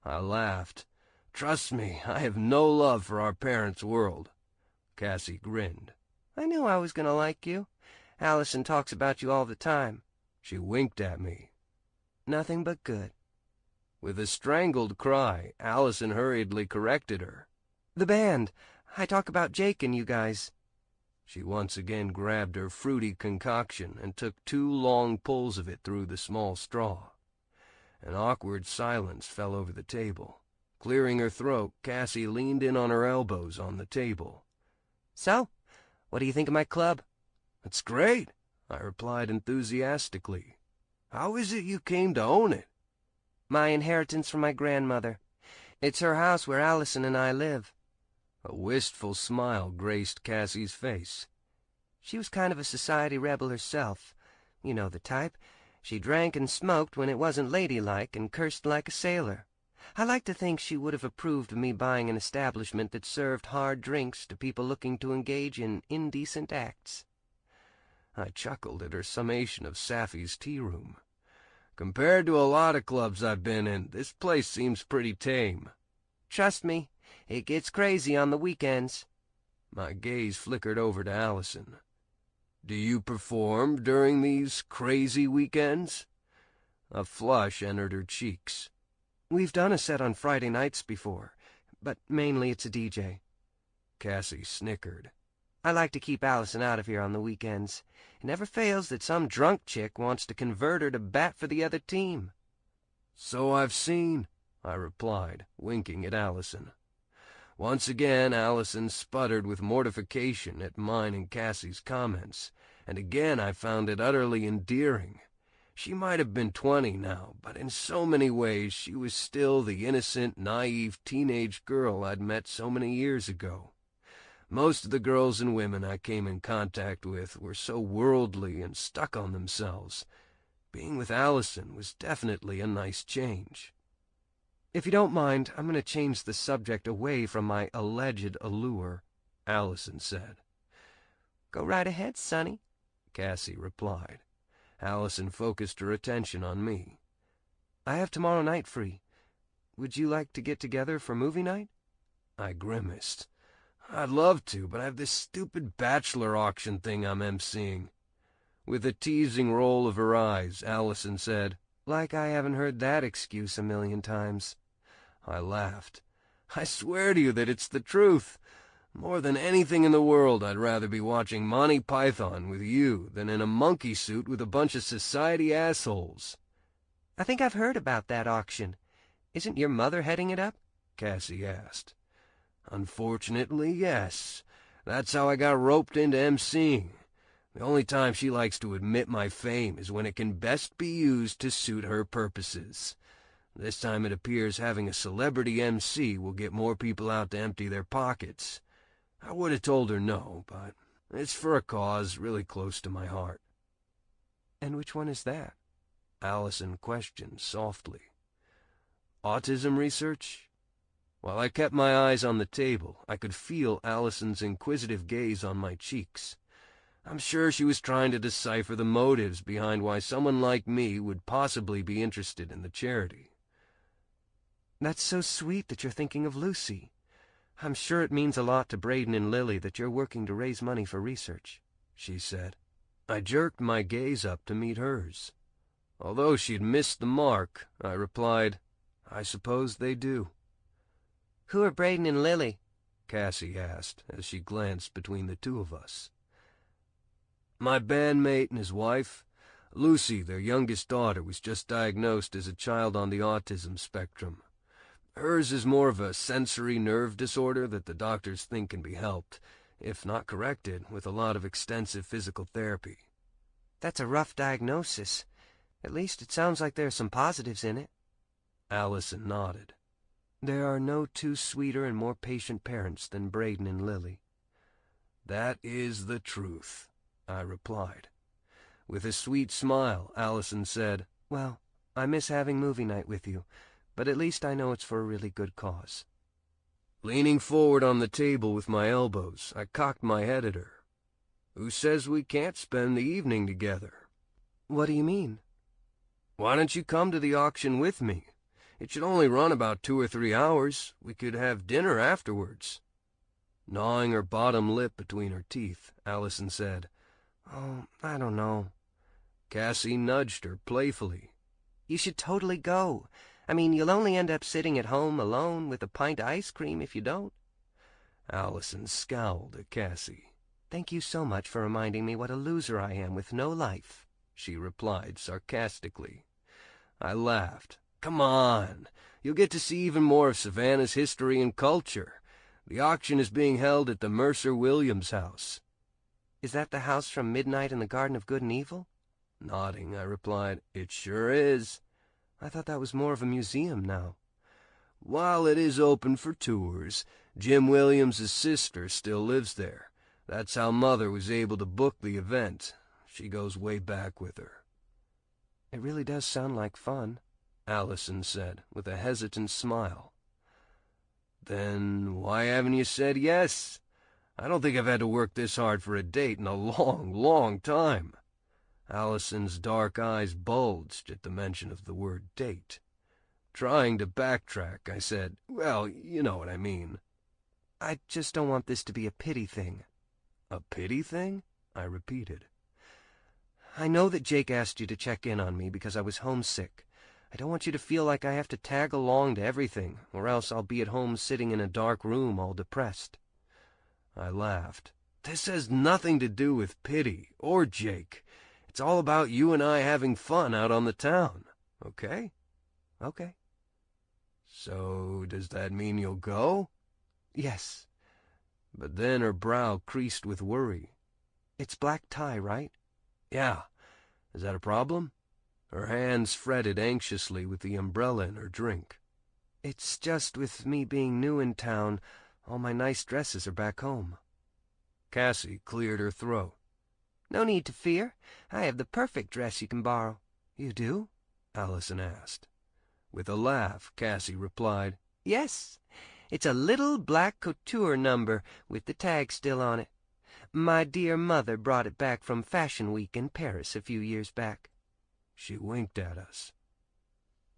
I laughed. "Trust me, I have no love for our parents' world." Cassie grinned.
"I knew I was going to like you. Allison talks about you all the time."
She winked at me.
"Nothing but good."
With a strangled cry, Allison hurriedly corrected her.
"The band. I talk about Jake and you guys."
She once again grabbed her fruity concoction and took 2 long pulls of it through the small straw. An awkward silence fell over the table. Clearing her throat, Cassie leaned in on her elbows on the table.
"So, what do you think of my club?"
"It's great," I replied enthusiastically. "How is it you came to own it?"
"My inheritance from my grandmother. It's her house where Allison and I live."
A wistful smile graced Cassie's face.
"She was kind of a society rebel herself. You know the type. She drank and smoked when it wasn't ladylike and cursed like a sailor. I like to think she would have approved of me buying an establishment that served hard drinks to people looking to engage in indecent acts."
I chuckled at her summation of Safi's tea room. "Compared to a lot of clubs I've been in, this place seems pretty tame."
"Trust me, it gets crazy on the weekends."
My gaze flickered over to Allison. "Do you perform during these crazy weekends?" A flush entered her cheeks.
"We've done a set on Friday nights before, but mainly it's a DJ."
Cassie snickered.
"I like to keep Allison out of here on the weekends. It never fails that some drunk chick wants to convert her to bat for the other team."
"So I've seen," I replied, winking at Allison. Once again Allison sputtered with mortification at mine and Cassie's comments, and again I found it utterly endearing. She might have been 20 now, but in so many ways she was still the innocent, naive teenage girl I'd met so many years ago. Most of the girls and women I came in contact with were so worldly and stuck on themselves. Being with Allison was definitely a nice change.
"If you don't mind, I'm going to change the subject away from my alleged allure,"
Allison said.
"Go right ahead, Sonny,"
Cassie replied. Allison focused her attention on me.
"I have tomorrow night free. Would you like to get together for movie night?"
I grimaced. "I'd love to, but I have this stupid bachelor auction thing I'm emceeing." With a teasing roll of her eyes, Allison said,
"Like I haven't heard that excuse a million times."
I laughed. "I swear to you that it's the truth. More than anything in the world, I'd rather be watching Monty Python with you than in a monkey suit with a bunch of society assholes."
"I think I've heard about that auction. Isn't your mother heading it up?"
Cassie asked. "Unfortunately, yes. That's how I got roped into emceeing. The only time she likes to admit my fame is when it can best be used to suit her purposes. This time it appears having a celebrity MC will get more people out to empty their pockets. I would have told her no, but it's for a cause really close to my heart."
"And which one is that?"
Allison questioned softly. "Autism research?" While I kept my eyes on the table, I could feel Allison's inquisitive gaze on my cheeks. I'm sure she was trying to decipher the motives behind why someone like me would possibly be interested in the charity.
"That's so sweet that you're thinking of Lucy. I'm sure it means a lot to Braden and Lily that you're working to raise money for research," she said.
I jerked my gaze up to meet hers. Although she'd missed the mark, I replied, "I suppose they do."
"Who are Braden and Lily?"
Cassie asked as she glanced between the two of us. "My bandmate and his wife. Lucy, their youngest daughter, was just diagnosed as a child on the autism spectrum. Hers is more of a sensory nerve disorder that the doctors think can be helped, if not corrected, with a lot of extensive physical therapy."
"That's a rough diagnosis. At least it sounds like there are some positives in it."
Allison nodded. "There are no two sweeter and more patient parents than Braden and Lily." "That is the truth," I replied. With a sweet smile, Allison said,
"Well, I miss having movie night with you, but at least I know it's for a really good cause."
Leaning forward on the table with my elbows, I cocked my head at her. "Who says we can't spend the evening together?"
"What do you mean?"
"Why don't you come to the auction with me? It should only run about 2 or 3 hours. We could have dinner afterwards." Gnawing her bottom lip between her teeth, Allison said,
"Oh, I don't know."
Cassie nudged her playfully.
"You should totally go. I mean, you'll only end up sitting at home alone with a pint of ice cream if you don't."
Allison scowled at Cassie.
"Thank you so much for reminding me what a loser I am with no life,"
she replied sarcastically. I laughed. "Come on. You'll get to see even more of Savannah's history and culture. The auction is being held at the Mercer Williams house."
"Is that the house from Midnight in the Garden of Good and Evil?"
Nodding, I replied, "It sure is."
"I thought that was more of a museum now."
"While it is open for tours, Jim Williams' sister still lives there. That's how Mother was able to book the event. She goes way back with her."
"It really does sound like fun,"
Allison said, with a hesitant smile. "Then why haven't you said yes? I don't think I've had to work this hard for a date in a long, long time." Allison's dark eyes bulged at the mention of the word date. Trying to backtrack, I said, "Well, you know what I mean."
"I just don't want this to be a pity thing."
"A pity thing?" I repeated.
"I know that Jake asked you to check in on me because I was homesick. I don't want you to feel like I have to tag along to everything, or else I'll be at home sitting in a dark room all depressed."
I laughed. "This has nothing to do with pity or Jake. It's all about you and I having fun out on the town. Okay?"
"Okay."
"So does that mean you'll go?"
"Yes."
But then her brow creased with worry.
"It's black tie, right?"
"Yeah. Is that a problem?" Her hands fretted anxiously with the umbrella in her drink.
"It's just with me being new in town, all my nice dresses are back home."
Cassie cleared her throat.
"No need to fear. I have the perfect dress you can borrow."
"You do?" Allison asked. With a laugh, Cassie replied,
"Yes. It's a little black couture number with the tag still on it. My dear mother brought it back from Fashion Week in Paris a few years back."
She winked at us.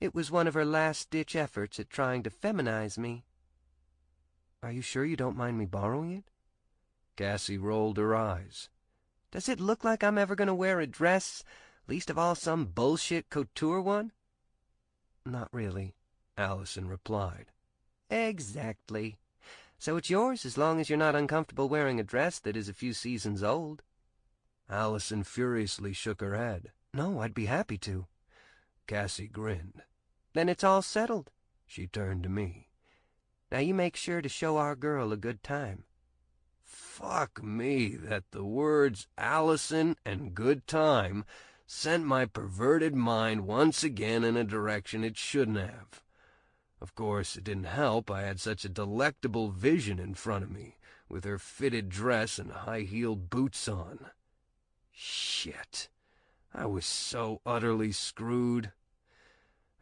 "It was one of her last-ditch efforts at trying to feminize me."
"Are you sure you don't mind me borrowing it?" Cassie rolled her eyes.
"Does it look like I'm ever going to wear a dress, least of all some bullshit couture one?"
"Not really," Allison replied.
"Exactly. So it's yours as long as you're not uncomfortable wearing a dress that is a few seasons old."
Allison furiously shook her head.
"No, I'd be happy to."
Cassie grinned.
"Then it's all settled."
She turned to me.
"Now you make sure to show our girl a good time."
Fuck me, that the words Allison and good time sent my perverted mind once again in a direction it shouldn't have. Of course, it didn't help I had such a delectable vision in front of me, with her fitted dress and high-heeled boots on. Shit. I was so utterly screwed.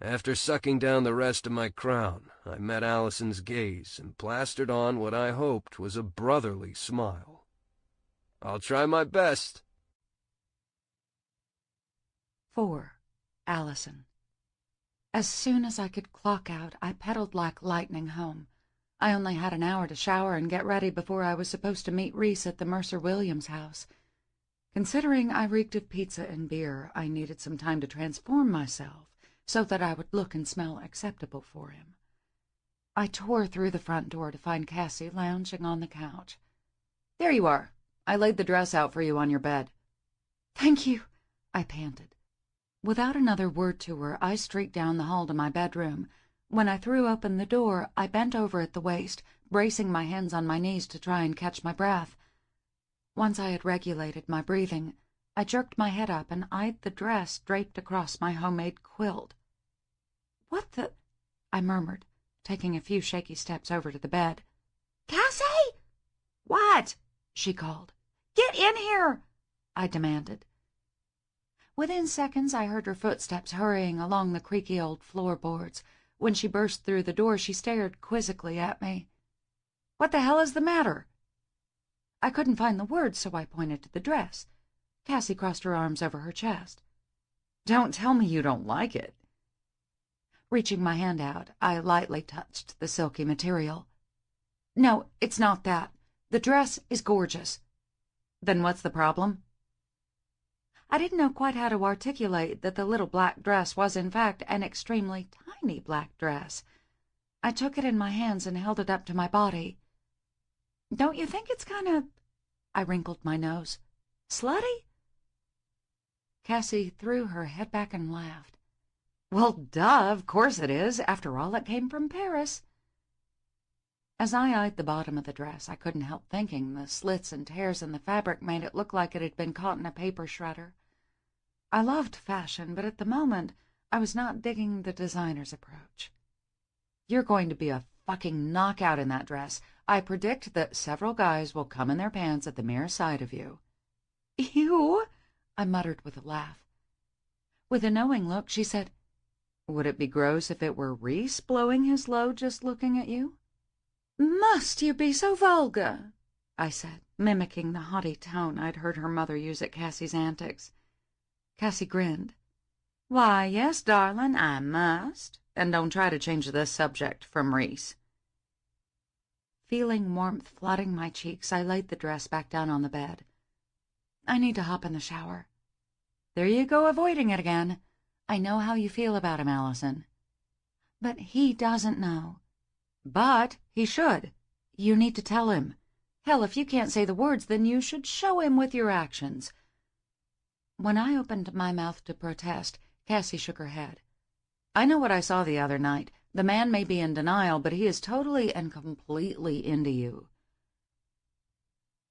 After sucking down the rest of my crown, I met Allison's gaze and plastered on what I hoped was a brotherly smile. "I'll try my best."
4. Allison. As soon as I could clock out, I pedaled like lightning home. I only had an hour to shower and get ready before I was supposed to meet Reese at the Mercer Williams house. Considering I reeked of pizza and beer, I needed some time to transform myself so that I would look and smell acceptable for him. I tore through the front door to find Cassie lounging on the couch.
"There you are. I laid the dress out for you on your bed."
"Thank you," I panted. Without another word to her, I streaked down the hall to my bedroom. When I threw open the door, I bent over at the waist, bracing my hands on my knees to try and catch my breath. Once I had regulated my breathing, I jerked my head up and eyed the dress draped across my homemade quilt. "What the—" I murmured, taking a few shaky steps over to the bed.
"Cassie!"
"What?"
she called.
"Get in here!"
I demanded. Within seconds, I heard her footsteps hurrying along the creaky old floorboards. When she burst through the door, she stared quizzically at me.
"What the hell is the matter?"
I couldn't find the words, so I pointed to the dress. Cassie crossed her arms over her chest.
"Don't tell me you don't like it."
Reaching my hand out, I lightly touched the silky material.
"No, it's not that. The dress is gorgeous."
"Then what's the problem?" I didn't know quite how to articulate that the little black dress was, in fact, an extremely tiny black dress. I took it in my hands and held it up to my body.
"Don't you think it's kind of—"
I wrinkled my nose.
"slutty?"
Cassie threw her head back and laughed.
"Well, duh, of course it is. After all, it came from Paris."
As I eyed the bottom of the dress, I couldn't help thinking the slits and tears in the fabric made it look like it had been caught in a paper shredder. I loved fashion, but at the moment, I was not digging the designer's approach.
"You're going to be a fucking knockout in that dress. I predict that several guys will come in their pants at the mere sight of you."
"Ew," I muttered with a laugh. With a knowing look, she said,
"Would it be gross if it were Reese blowing his load just looking at you?"
"Must you be so vulgar?" I said, mimicking the haughty tone I'd heard her mother use at Cassie's antics. Cassie grinned.
"Why, yes, darling, I must. And don't try to change the subject from Reese."
Feeling warmth flooding my cheeks, I laid the dress back down on the bed. "I need to hop in the shower."
"There you go, avoiding it again. I know how you feel about him, Allison."
"But he doesn't know."
"But he should. You need to tell him. Hell, if you can't say the words, then you should show him with your actions."
When I opened my mouth to protest, Cassie shook her head.
"I know what I saw the other night. The man may be in denial, but he is totally and completely into you."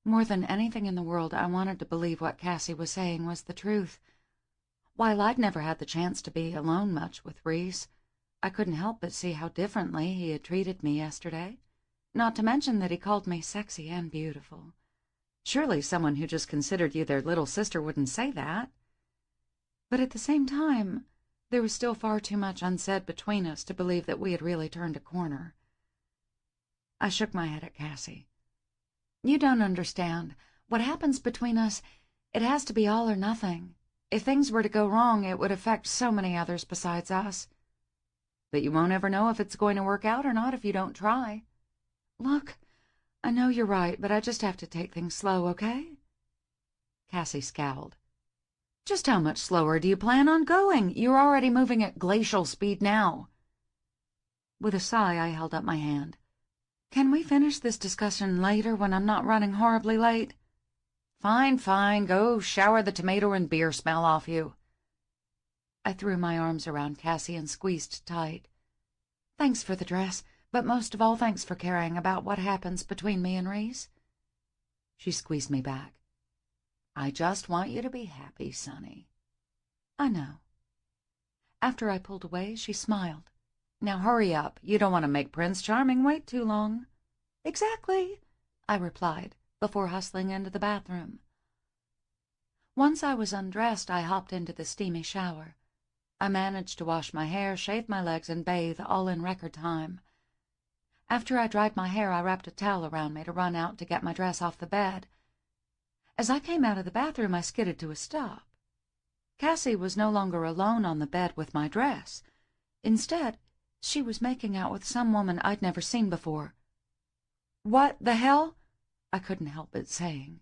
More than anything in the world, I wanted to believe what Cassie was saying was the truth. While I'd never had the chance to be alone much with Reese, I couldn't help but see how differently he had treated me yesterday, not to mention that he called me sexy and beautiful.
Surely someone who just considered you their little sister wouldn't say that.
But at the same time, there was still far too much unsaid between us to believe that we had really turned a corner. I shook my head at Cassie. "You don't understand. What happens between us, it has to be all or nothing. If things were to go wrong, it would affect so many others besides us."
"But you won't ever know if it's going to work out or not if you don't try."
"Look, I know you're right, but I just have to take things slow, okay?"
Cassie scowled. "Just how much slower do you plan on going? You're already moving at glacial speed now."
With a sigh, I held up my hand. "Can we finish this discussion later when I'm not running horribly late?"
"Fine, fine. Go shower the tomato and beer smell off you."
I threw my arms around Cassie and squeezed tight. "Thanks for the dress, but most of all, thanks for caring about what happens between me and Reese."
She squeezed me back. "I just want you to be happy, Sonny."
"I know." After I pulled away, she smiled.
"Now hurry up. You don't want to make Prince Charming wait too long."
"Exactly," I replied, before hustling into the bathroom. Once I was undressed, I hopped into the steamy shower. I managed to wash my hair, shave my legs, and bathe, all in record time. After I dried my hair, I wrapped a towel around me to run out to get my dress off the bed. As I came out of the bathroom, I skidded to a stop. Cassie was no longer alone on the bed with my dress. Instead, she was making out with some woman I'd never seen before.
"What the hell?"
I couldn't help but saying.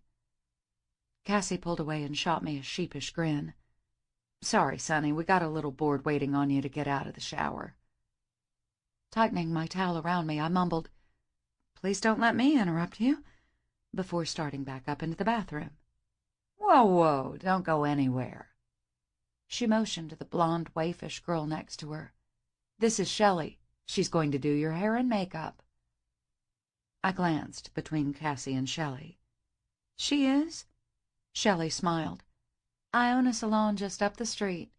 Cassie pulled away and shot me a sheepish grin. "Sorry, Sonny, we got a little bored waiting on you to get out of the shower." Tightening my towel around me, I mumbled, "Please don't let me interrupt you," before starting back up into the bathroom. "Whoa, whoa, don't go anywhere." She motioned to the blonde, waifish girl next to her. "This is Shelley. She's going to do your hair and makeup." I glanced between Cassie and Shelley. "She is?" Shelley smiled. "I own a salon just up the street."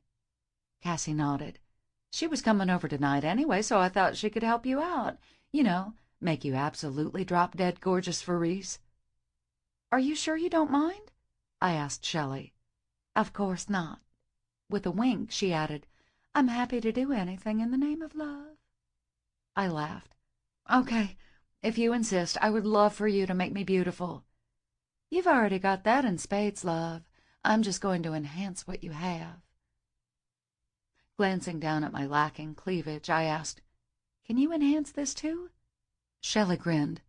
Cassie nodded. "She was coming over tonight anyway, so I thought she could help you out. You know, make you absolutely drop-dead gorgeous for Reese." "Are you sure you don't mind?" I asked Shelley. "Of course not." With a wink, she added, "I'm happy to do anything in the name of love." I laughed. "Okay, if you insist, I would love for you to make me beautiful." "You've already got that in spades, love. I'm just going to enhance what you have." Glancing down at my lacking cleavage, I asked, "Can you enhance this too?" Shelley grinned.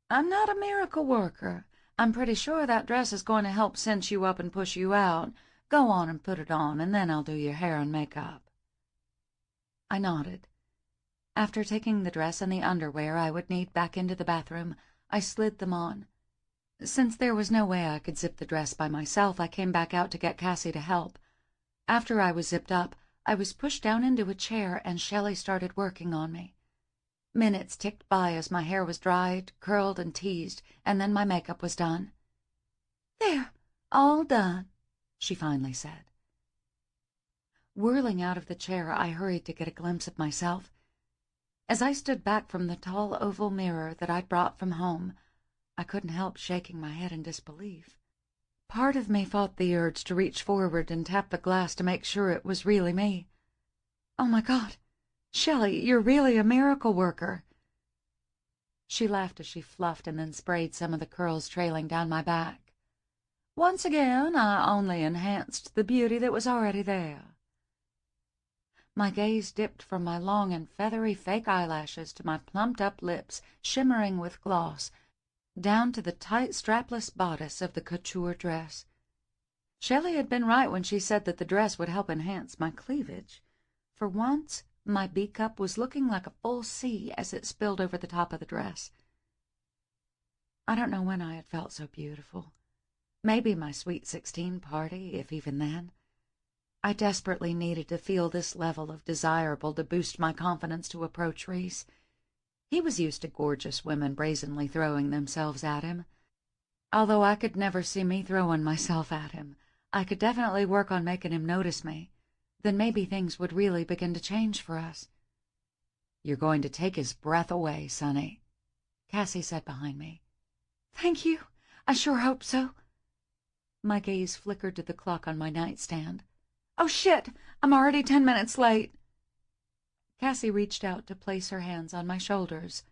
"I'm not a miracle worker. I'm pretty sure that dress is going to help cinch you up and push you out. Go on and put it on, and then I'll do your hair and makeup." I nodded. After taking the dress and the underwear I would need back into the bathroom, I slid them on. Since there was no way I could zip the dress by myself, I came back out to get Cassie to help. After I was zipped up, I was pushed down into a chair, and Shelley started working on me. Minutes ticked by as my hair was dried, curled, and teased, and then my makeup was done. "There, all done," she finally said. Whirling out of the chair, I hurried to get a glimpse of myself. As I stood back from the tall oval mirror that I'd brought from home, I couldn't help shaking my head in disbelief. Part of me fought the urge to reach forward and tap the glass to make sure it was really me. "Oh my God, Shelley, you're really a miracle worker." She laughed as she fluffed and then sprayed some of the curls trailing down my back. "Once again, I only enhanced the beauty that was already there." My gaze dipped from my long and feathery fake eyelashes to my plumped-up lips, shimmering with gloss, down to the tight strapless bodice of the couture dress. Shelley had been right when she said that the dress would help enhance my cleavage. For once, my B-cup was looking like a full C as it spilled over the top of the dress. I don't know when I had felt so beautiful. Maybe my Sweet 16 party, if even then. I desperately needed to feel this level of desirable to boost my confidence to approach Reese. He was used to gorgeous women brazenly throwing themselves at him. Although I could never see me throwing myself at him, I could definitely work on making him notice me. Then maybe things would really begin to change for us. "You're going to take his breath away, Sonny," Cassie said behind me. "Thank you. I sure hope so." My gaze flickered to the clock on my nightstand. "Oh, shit! I'm already 10 minutes late." Cassie reached out to place her hands on my shoulders.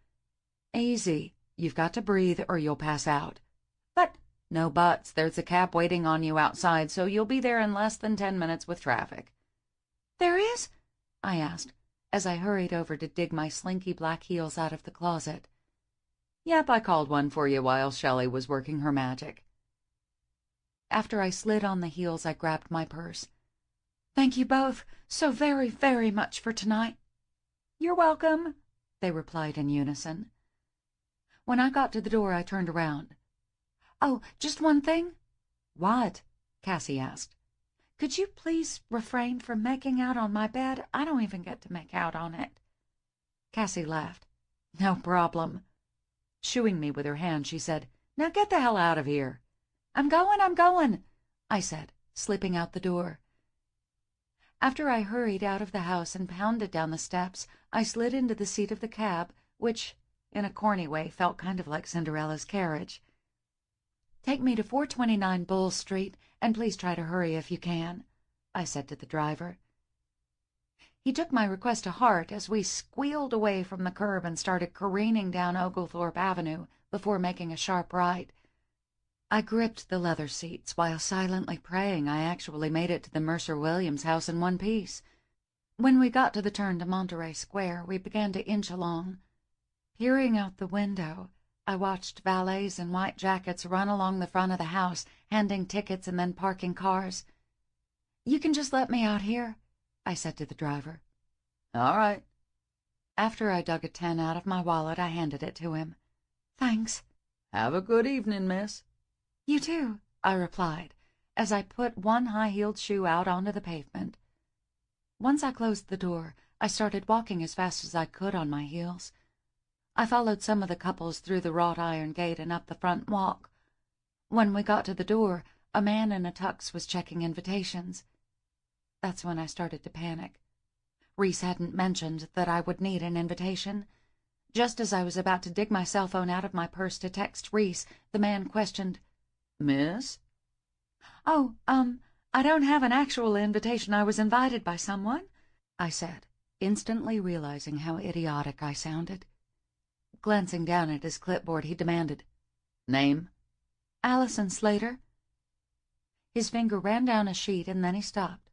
"Easy. You've got to breathe or you'll pass out." "But—" "No buts. There's a cab waiting on you outside, so you'll be there in less than 10 minutes with traffic." "There is?" I asked, as I hurried over to dig my slinky black heels out of the closet. "Yep, I called one for you while Shelley was working her magic." After I slid on the heels, I grabbed my purse. "Thank you both so very, very much for tonight." "You're welcome," they replied in unison. When I got to the door, I turned around. "Oh, just one thing." "What?" Cassie asked. "Could you please refrain from making out on my bed? I don't even get to make out on it." Cassie laughed. "No problem." Shooing me with her hand, she said, "Now get the hell out of here." I'm going," I said, slipping out the door. After I hurried out of the house and pounded down the steps, I slid into the seat of the cab, which, in a corny way, felt kind of like Cinderella's carriage. "Take me to 429 Bull Street, and please try to hurry if you can," I said to the driver. He took my request to heart as we squealed away from the curb and started careening down Oglethorpe Avenue before making a sharp right. I gripped the leather seats while silently praying I actually made it to the Mercer Williams house in one piece. When we got to the turn to Monterey Square, we began to inch along. Peering out the window, I watched valets in white jackets run along the front of the house, handing tickets and then parking cars. "You can just let me out here," I said to the driver.
"All right."
After I dug a 10 out of my wallet, I handed it to him. "Thanks."
"Have a good evening, miss."
"You too," I replied, as I put one high-heeled shoe out onto the pavement. Once I closed the door, I started walking as fast as I could on my heels. I followed some of the couples through the wrought iron gate and up the front walk. When we got to the door, a man in a tux was checking invitations. That's when I started to panic. Reese hadn't mentioned that I would need an invitation. Just as I was about to dig my cell phone out of my purse to text Reese, the man questioned,
"Miss?"
"Oh, I don't have an actual invitation. I was invited by someone," I said, instantly realizing how idiotic I sounded. Glancing down at his clipboard, he demanded,
"Name?"
"Allison Slater." His finger ran down a sheet and then he stopped.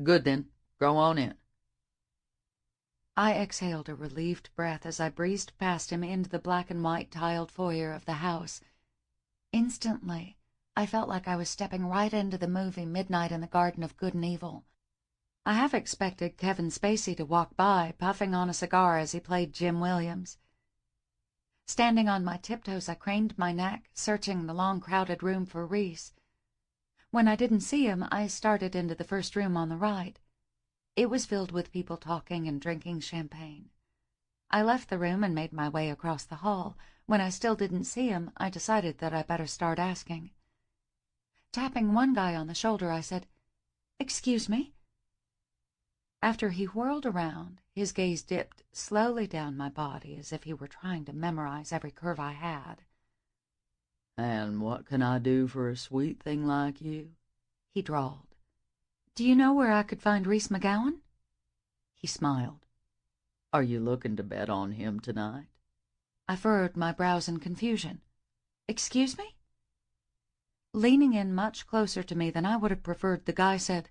"Good then. Go on in."
I exhaled a relieved breath as I breezed past him into the black and white tiled foyer of the house. Instantly, I felt like I was stepping right into the movie Midnight in the Garden of Good and Evil. I half expected Kevin Spacey to walk by, puffing on a cigar as he played Jim Williams. Standing on my tiptoes, I craned my neck, searching the long, crowded room for Reese. When I didn't see him, I started into the first room on the right. It was filled with people talking and drinking champagne. I left the room and made my way across the hall. When I still didn't see him, I decided that I better start asking. Tapping one guy on the shoulder, I said, "Excuse me?" After he whirled around, his gaze dipped slowly down my body as if he were trying to memorize every curve I had.
"And what can I do for a sweet thing like you?"
he drawled. "Do you know where I could find Reese McGowan?" He smiled.
"Are you looking to bet on him tonight?"
I furrowed my brows in confusion. "Excuse me?" Leaning in much closer to me than I would have preferred, the guy said,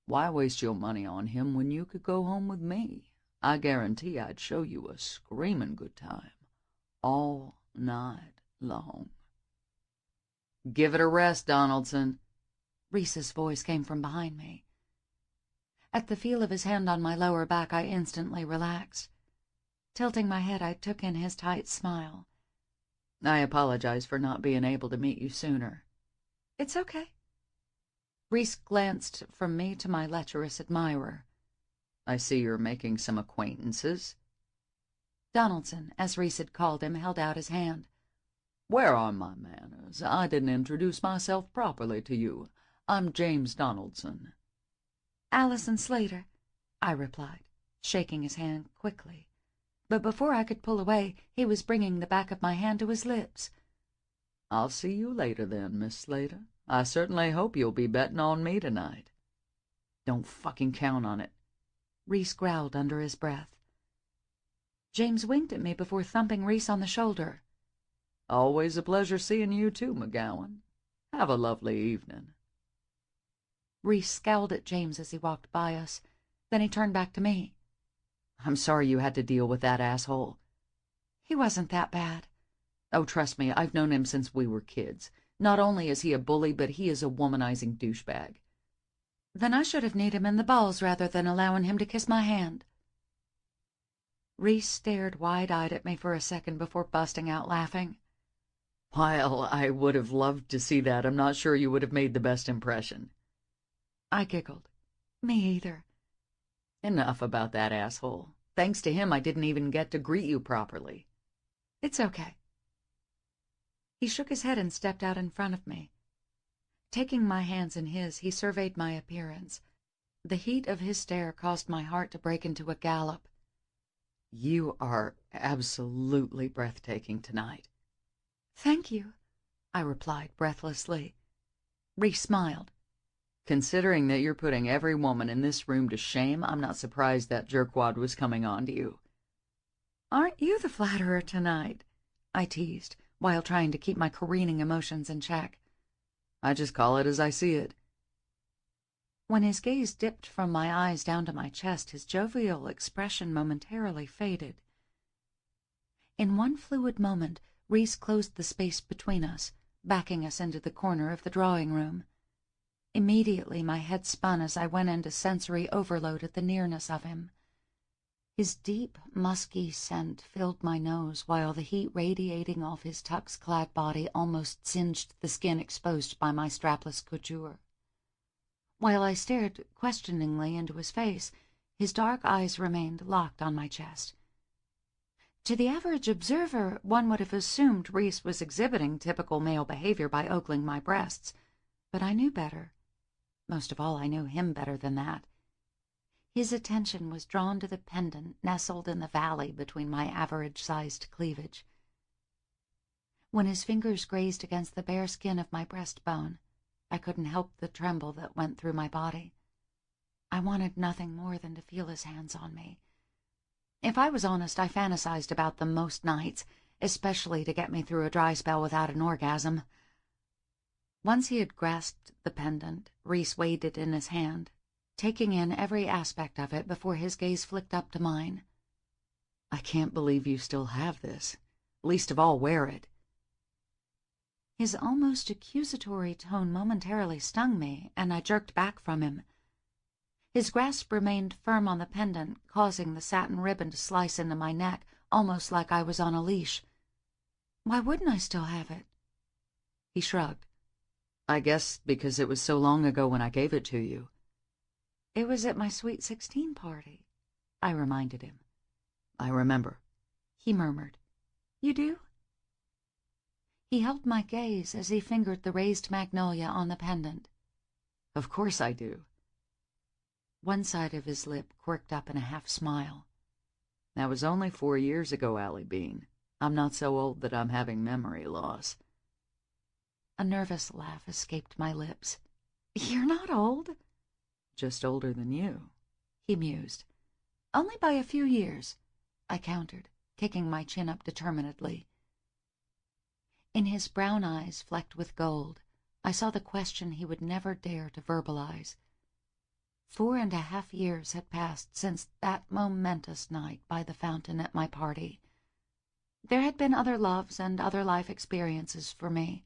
"Why waste your money on him when you could go home with me? I guarantee I'd show you a screaming good time, all night long." "Give it a rest, Donaldson."
Reese's voice came from behind me. At the feel of his hand on my lower back, I instantly relaxed. Tilting my head, I took in his tight smile.
"I apologize for not being able to meet you sooner."
"It's okay." Reese glanced from me to my lecherous admirer.
"I see you're making some acquaintances."
Donaldson, as Reese had called him, held out his hand.
"Where are my manners? I didn't introduce myself properly to you. I'm James Donaldson."
"Allison Slater," I replied, shaking his hand quickly. But before I could pull away, he was bringing the back of my hand to his lips.
"I'll see you later then, Miss Slater. I certainly hope you'll be betting on me tonight." "Don't fucking count on it,"
Reese growled under his breath. James winked at me before thumping Reese on the shoulder.
"Always a pleasure seeing you too, McGowan. Have a lovely evening."
Reese scowled at James as he walked by us. Then he turned back to me.
"I'm sorry you had to deal with that asshole."
"He wasn't that bad."
"Oh, trust me, I've known him since we were kids. Not only is he a bully, but he is a womanizing douchebag."
"Then I should have kneed him in the balls rather than allowing him to kiss my hand." Reese stared wide-eyed at me for a second before busting out laughing.
"While I would have loved to see that, I'm not sure you would have made the best impression."
I giggled. "Me either."
"Enough about that asshole. Thanks to him, I didn't even get to greet you properly."
"It's okay." He shook his head and stepped out in front of me. Taking my hands in his, he surveyed my appearance. The heat of his stare caused my heart to break into a gallop.
"You are absolutely breathtaking tonight."
"Thank you," I replied breathlessly. Reese smiled.
"Considering that you're putting every woman in this room to shame, I'm not surprised that jerkwad was coming on to you."
"Aren't you the flatterer tonight?" I teased, while trying to keep my careening emotions in check.
"I just call it as I see it."
When his gaze dipped from my eyes down to my chest, his jovial expression momentarily faded. In one fluid moment,
Reese closed the space between us, backing us into the corner of the drawing room. Immediately my head spun as I went into sensory overload at the nearness of him. His deep, musky scent filled my nose, while the heat radiating off his tux-clad body almost singed the skin exposed by my strapless couture. While I stared questioningly into his face, his dark eyes remained locked on my chest. To the average observer, one would have assumed Reese was exhibiting typical male behavior by ogling my breasts, but I knew better. Most of all, I knew him better than that. His attention was drawn to the pendant nestled in the valley between my average-sized cleavage. When his fingers grazed against the bare skin of my breastbone, I couldn't help the tremble that went through my body. I wanted nothing more than to feel his hands on me. If I was honest, I fantasized about them most nights, especially to get me through a dry spell without an orgasm. Once he had grasped the pendant, Reese weighed it in his hand, taking in every aspect of it before his gaze flicked up to mine.
"I can't believe you still have this. Least of all, wear it."
His almost accusatory tone momentarily stung me, and I jerked back from him. His grasp remained firm on the pendant, causing the satin ribbon to slice into my neck, almost like I was on a leash. Why wouldn't I still have it?
He shrugged. "I guess because it was so long ago when I gave it to you."
"It was at my Sweet 16 party," I reminded him.
"I remember,"
he murmured. "You do?" He held my gaze as he fingered the raised magnolia on the pendant.
"Of course I do."
One side of his lip quirked up in a half-smile.
"That was only 4 years ago, Allie Bean. I'm not so old that I'm having memory loss."
A nervous laugh escaped my lips. "You're not old."
"Just older than you,"
he mused. "Only by a few years," I countered, kicking my chin up determinedly. In his brown eyes, flecked with gold, I saw the question he would never dare to verbalize. 4.5 years had passed since that momentous night by the fountain at my party. There had been other loves and other life experiences for me.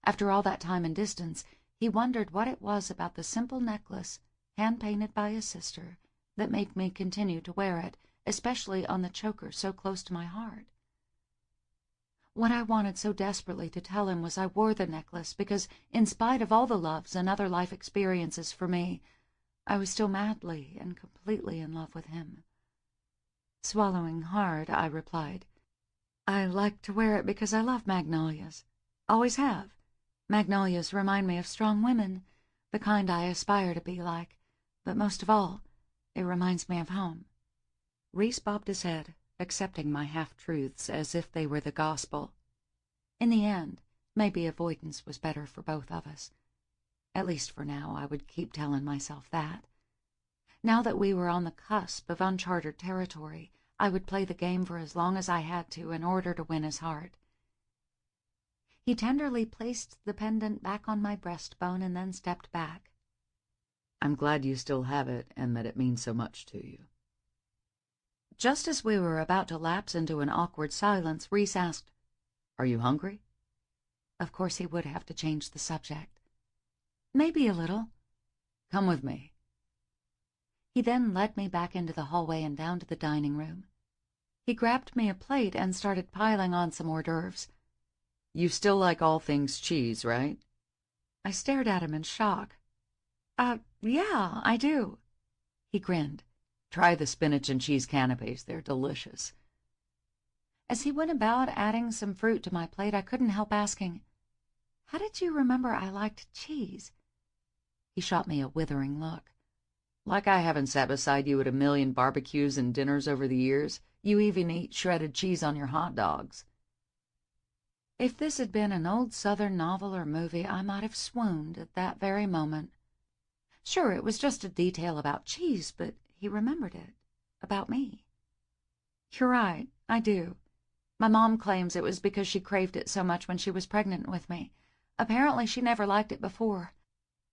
After all that time and distance, he wondered what it was about the simple necklace, hand-painted by his sister, that made me continue to wear it, especially on the choker so close to my heart. What I wanted so desperately to tell him was I wore the necklace because, in spite of all the loves and other life experiences for me, I was still madly and completely in love with him. Swallowing hard, I replied, "I like to wear it because I love magnolias. Always have. Magnolias remind me of strong women, the kind I aspire to be like, but most of all, it reminds me of home."
Reese bobbed his head, accepting my half-truths as if they were the gospel.
In the end, maybe avoidance was better for both of us. At least for now, I would keep telling myself that. Now that we were on the cusp of uncharted territory, I would play the game for as long as I had to in order to win his heart. He tenderly placed the pendant back on my breastbone and then stepped back.
"I'm glad you still have it and that it means so much to you."
Just as we were about to lapse into an awkward silence, Reese asked,
"Are you hungry?"
Of course he would have to change the subject. "Maybe a little."
"Come with me."
He then led me back into the hallway and down to the dining room. He grabbed me a plate and started piling on some hors d'oeuvres.
"You still like all things cheese, right?"
I stared at him in shock. Yeah, I do." He grinned.
"Try the spinach and cheese canapes. They're delicious."
As he went about adding some fruit to my plate, I couldn't help asking, "How did you remember I liked cheese?" He shot me a withering look.
"Like I haven't sat beside you at a million barbecues and dinners over the years. You even eat shredded cheese on your hot dogs."
If this had been an old Southern novel or movie, I might have swooned at that very moment. Sure, it was just a detail about cheese, but he remembered it. About me. "You're right, I do. My mom claims it was because she craved it so much when she was pregnant with me. Apparently she never liked it before."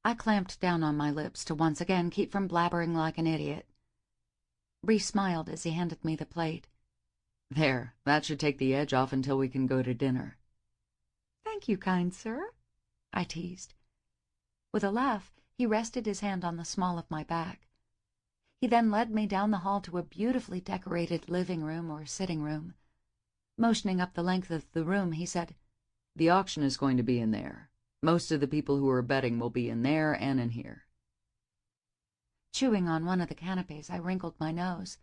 I clamped down on my lips to once again keep from blabbering like an idiot. Reese smiled as he handed me the plate.
There, that should take the edge off until we can go to dinner.
Thank you, kind sir, I teased. With a laugh, he rested his hand on the small of my back. He then led me down the hall to a beautifully decorated living room or sitting room. Motioning up the length of the room, he said,
"The auction is going to be in there. Most of the people who are betting will be in there and in here."
Chewing on one of the canapes, I wrinkled my nose.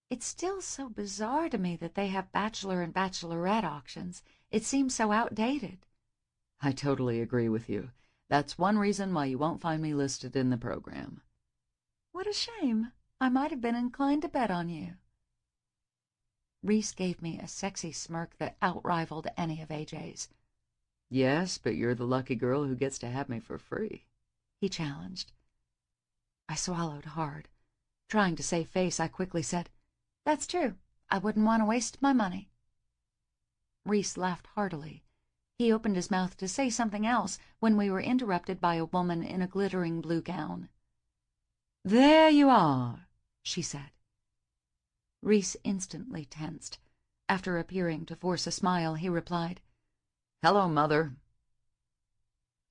It's still so bizarre to me that they have bachelor and bachelorette auctions. It seems so outdated.
I totally agree with you. That's one reason why you won't find me listed in the program.
What a shame. I might have been inclined to bet on you. Reese gave me a sexy smirk that outrivaled any of AJ's.
Yes, but you're the lucky girl who gets to have me for free,
he challenged. I swallowed hard. Trying to save face, I quickly said, "That's true. I wouldn't want to waste my money." Reese laughed heartily. He opened his mouth to say something else when we were interrupted by a woman in a glittering blue gown.
"There you are," she said.
Reese instantly tensed. After appearing to force a smile, he replied,
"Hello, Mother."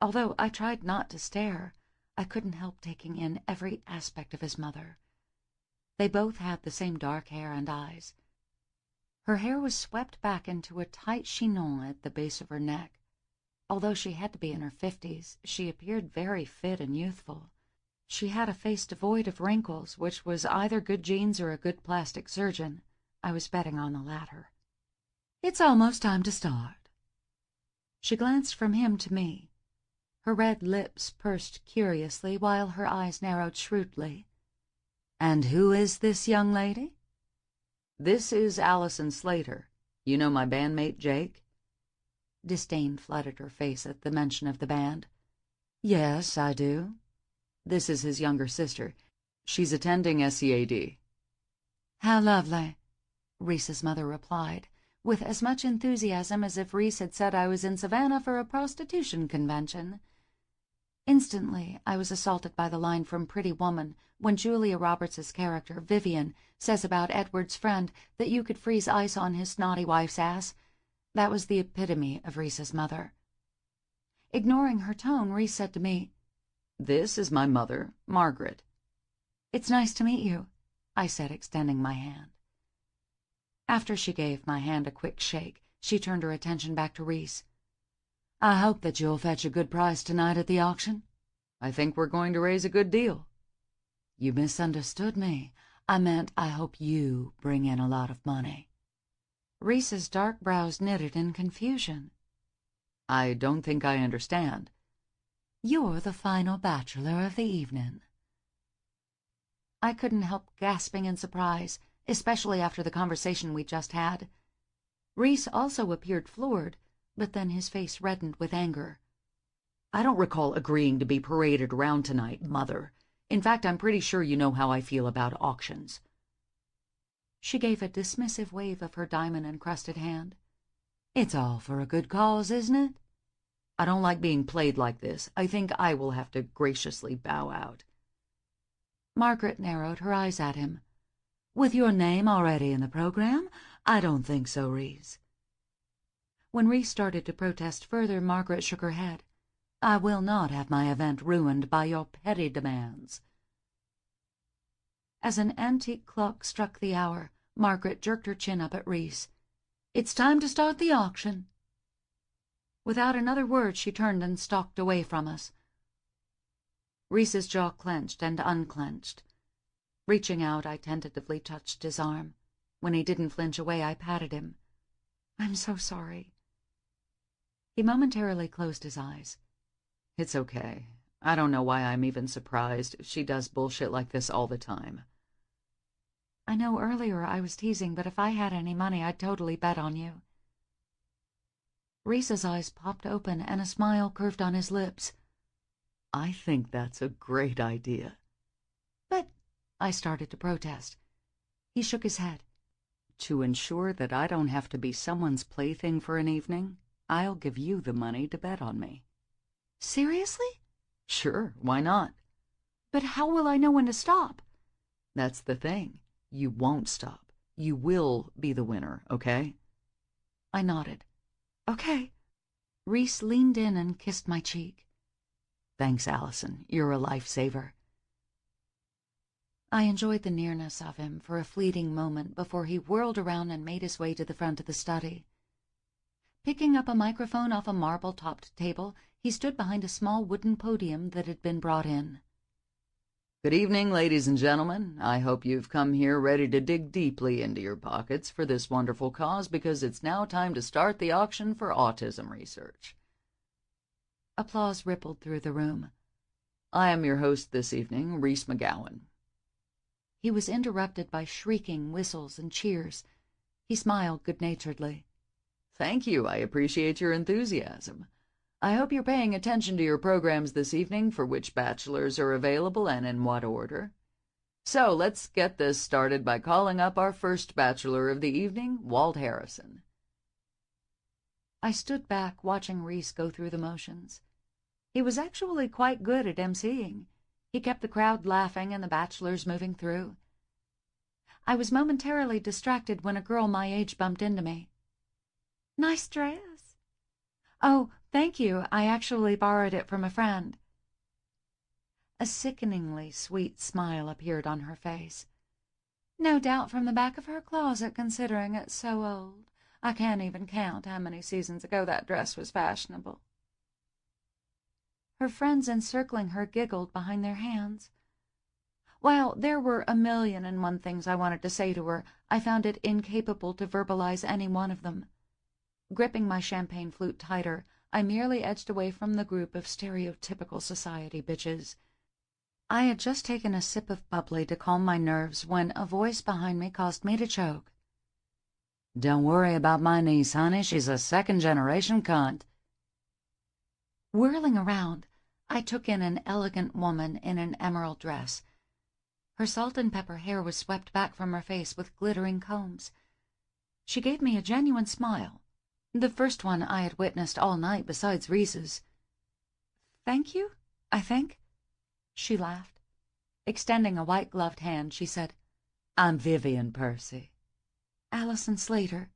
Although I tried not to stare, I couldn't help taking in every aspect of his mother. They both had the same dark hair and eyes. Her hair was swept back into a tight chignon at the base of her neck. Although she had to be in her 50s, she appeared very fit and youthful. She had a face devoid of wrinkles, which was either good genes or a good plastic surgeon. I was betting on the latter.
"It's almost time to start."
She glanced from him to me. Her red lips pursed curiously, while her eyes narrowed shrewdly.
"And who is this young lady?" "This is Allison Slater. You know my bandmate, Jake?"
Disdain flooded her face at the mention of the band.
"Yes, I do. This is his younger sister. She's attending SEAD.
"How lovely," Reese's mother replied, with as much enthusiasm as if Reese had said I was in Savannah for a prostitution convention. Instantly, I was assaulted by the line from Pretty Woman when Julia Roberts' character, Vivian, says about Edward's friend that you could freeze ice on his snotty wife's ass. That was the epitome of Reese's mother. Ignoring her tone, Reese said to me,
"This is my mother, Margaret."
"It's nice to meet you," I said, extending my hand. After she gave my hand a quick shake, she turned her attention back to Reese.
"I hope that you'll fetch a good price tonight at the auction. I think we're going to raise a good deal."
"You misunderstood me. I meant I hope you bring in a lot of money." Reese's dark brows knitted in confusion.
"I don't think I understand."
"You're the final bachelor of the evening." I couldn't help gasping in surprise, especially after the conversation we just had. Reese also appeared floored, but then his face reddened with anger.
"I don't recall agreeing to be paraded around tonight, Mother. In fact, I'm pretty sure you know how I feel about auctions."
She gave a dismissive wave of her diamond-encrusted hand. "It's all for a good cause, isn't it?"
"I don't like being played like this. I think I will have to graciously bow out."
Margaret narrowed her eyes at him.
"With your name already in the program? I don't think so, Reese."
When Reese started to protest further, Margaret shook her head.
"I will not have my event ruined by your petty demands."
As an antique clock struck the hour, Margaret jerked her chin up at Reese.
"It's time to start the auction."
Without another word, she turned and stalked away from us. Reese's jaw clenched and unclenched. Reaching out, I tentatively touched his arm. When he didn't flinch away, I patted him. "I'm so sorry." He momentarily closed his eyes.
"It's okay. I don't know why I'm even surprised. She does bullshit like this all the time."
"I know earlier I was teasing, but if I had any money, I'd totally bet on you." Reese's eyes popped open and a smile curved on his lips.
"I think that's a great idea."
"But—" I started to protest. He shook his head.
"To ensure that I don't have to be someone's plaything for an evening, I'll give you the money to bet on me."
"Seriously?"
"Sure, why not?"
"But how will I know when to stop?"
"That's the thing. You won't stop. You will be the winner, okay?
I nodded. Okay. Reese leaned in and kissed my cheek.
Thanks, Allison. You're a lifesaver.
I enjoyed the nearness of him for a fleeting moment before he whirled around and made his way to the front of the study. Picking up a microphone off a marble-topped table, he stood behind a small wooden podium that had been brought in.
Good evening, ladies and gentlemen. I hope you've come here ready to dig deeply into your pockets for this wonderful cause, because it's now time to start the auction for autism research.
Applause rippled through the room.
I am your host this evening, Reese McGowan.
He was interrupted by shrieking whistles and cheers. He smiled good-naturedly.
Thank you. I appreciate your enthusiasm. I hope you're paying attention to your programs this evening, for which bachelors are available and in what order. So let's get this started by calling up our first bachelor of the evening, Walt Harrison.
I stood back, watching Reese go through the motions. He was actually quite good at emceeing. He kept the crowd laughing and the bachelors moving through. I was momentarily distracted when a girl my age bumped into me. Nice dress. Oh, thank you. I actually borrowed it from a friend. A sickeningly sweet smile appeared on her face. No doubt from the back of her closet, considering it's so old. I can't even count how many seasons ago that dress was fashionable. Her friends encircling her giggled behind their hands. While there were 1,000,001 things I wanted to say to her, I found it incapable to verbalize any one of them. Gripping my champagne flute tighter, I merely edged away from the group of stereotypical society bitches. I had just taken a sip of bubbly to calm my nerves when a voice behind me caused me to choke.
Don't worry about my niece, honey. She's a second-generation cunt.
Whirling around, I took in an elegant woman in an emerald dress. Her salt and pepper hair was swept back from her face with glittering combs. She gave me a genuine smile, the first one I had witnessed all night besides Reese's. Thank you, I think. She laughed. Extending a white-gloved hand, she said,
I'm Vivian Percy.
Allison Slater.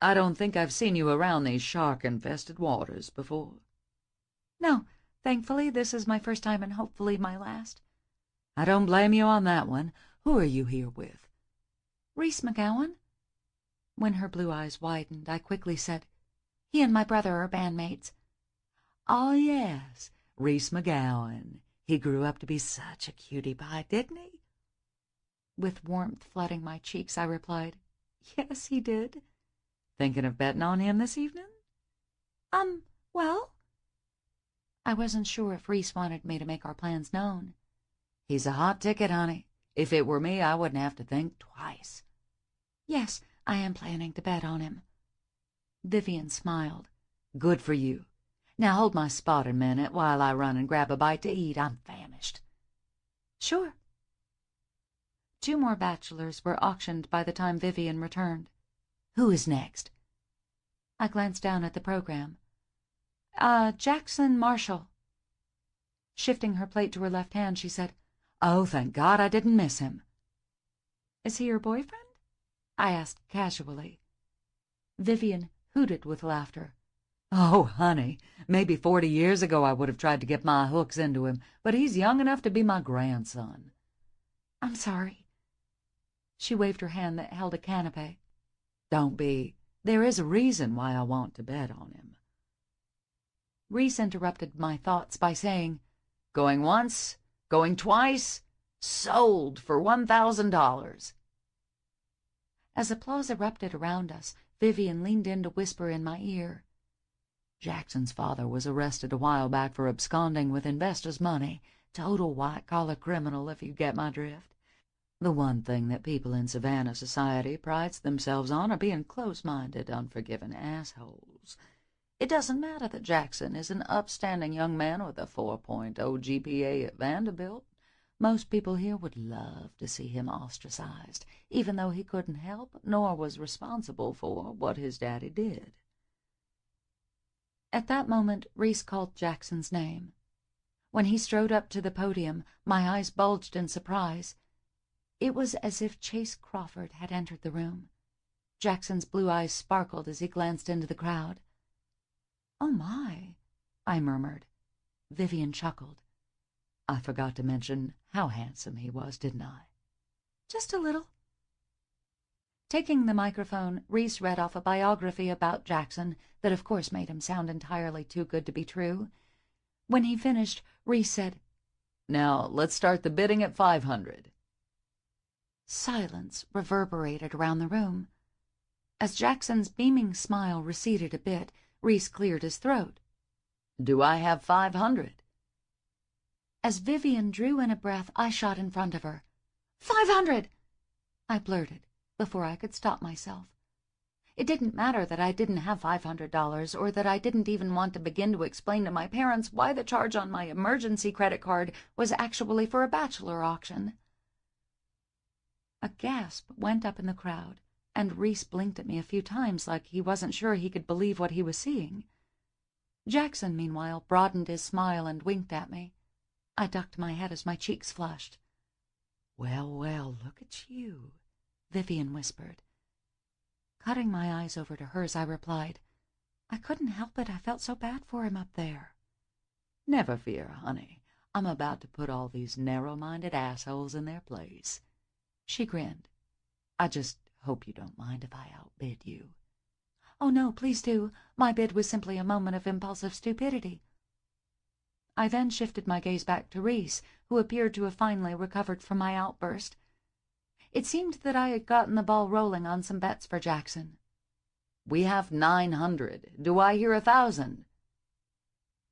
I don't think I've seen you around these shark-infested waters before.
No, thankfully this is my first time and hopefully my last.
I don't blame you on that one. Who are you here with?
Reese McGowan. When her blue eyes widened, I quickly said, he and my brother are bandmates.
Oh, yes, Reese McGowan. He grew up to be such a cutie pie, didn't he?
With warmth flooding my cheeks, I replied, yes, he did.
Thinking of betting on him this evening?
Well? I wasn't sure if Reese wanted me to make our plans known.
He's a hot ticket, honey. If it were me, I wouldn't have to think twice.
Yes, I am planning to bet on him. Vivian smiled.
Good for you. Now hold my spot a minute while I run and grab a bite to eat. I'm famished.
Sure. 2 more bachelors were auctioned by the time Vivian returned.
Who is next?
I glanced down at the program. Jackson Marshall. Shifting her plate to her left hand, she said,
Oh, thank God I didn't miss him.
Is he your boyfriend? I asked casually. Vivian hooted with laughter.
Oh, honey, maybe 40 years ago I would have tried to get my hooks into him, but he's young enough to be my grandson.
I'm sorry. She waved her hand that held a canapé.
Don't be. There is a reason why I want to bet on him.
Reese interrupted my thoughts by saying,
Going once, going twice, sold for $1,000.
As applause erupted around us, Vivian leaned in to whisper in my ear.
Jackson's father was arrested a while back for absconding with investors' money. Total white-collar criminal, if you get my drift. The one thing that people in Savannah society prides themselves on are being close-minded, unforgiving assholes. It doesn't matter that Jackson is an upstanding young man with a 4.0 GPA at Vanderbilt. Most people here would love to see him ostracized, even though he couldn't help nor was responsible for what his daddy did.
At that moment, Reese called Jackson's name. When he strode up to the podium, my eyes bulged in surprise. It was as if Chase Crawford had entered the room. Jackson's blue eyes sparkled as he glanced into the crowd. "Oh, my," I murmured. Vivian chuckled. "I forgot to mention how handsome he was, didn't I?" "Just a little." Taking the microphone, Reese read off a biography about Jackson that of course made him sound entirely too good to be true. When he finished, Reese said,
"Now, let's start the bidding at 500.
Silence reverberated around the room. As Jackson's beaming smile receded a bit, Reese cleared his throat.
"Do I have 500?
As Vivian drew in a breath, I shot in front of her. 500! I blurted, before I could stop myself. It didn't matter that I didn't have $500, or that I didn't even want to begin to explain to my parents why the charge on my emergency credit card was actually for a bachelor auction. A gasp went up in the crowd, and Reese blinked at me a few times like he wasn't sure he could believe what he was seeing. Jackson, meanwhile, broadened his smile and winked at me. I ducked my head as my cheeks flushed.
"Well, well, look at you,"
Vivian whispered. Cutting my eyes over to hers, I replied, "I couldn't help it. I felt so bad for him up there."
"Never fear, honey. I'm about to put all these narrow-minded assholes in their place."
She grinned.
"I just hope you don't mind if I outbid you."
"Oh, no, please do. My bid was simply a moment of impulsive stupidity." I then shifted my gaze back to Reese, who appeared to have finally recovered from my outburst. It seemed that I had gotten the ball rolling on some bets for Jackson.
"We have 900. Do I hear 1,000?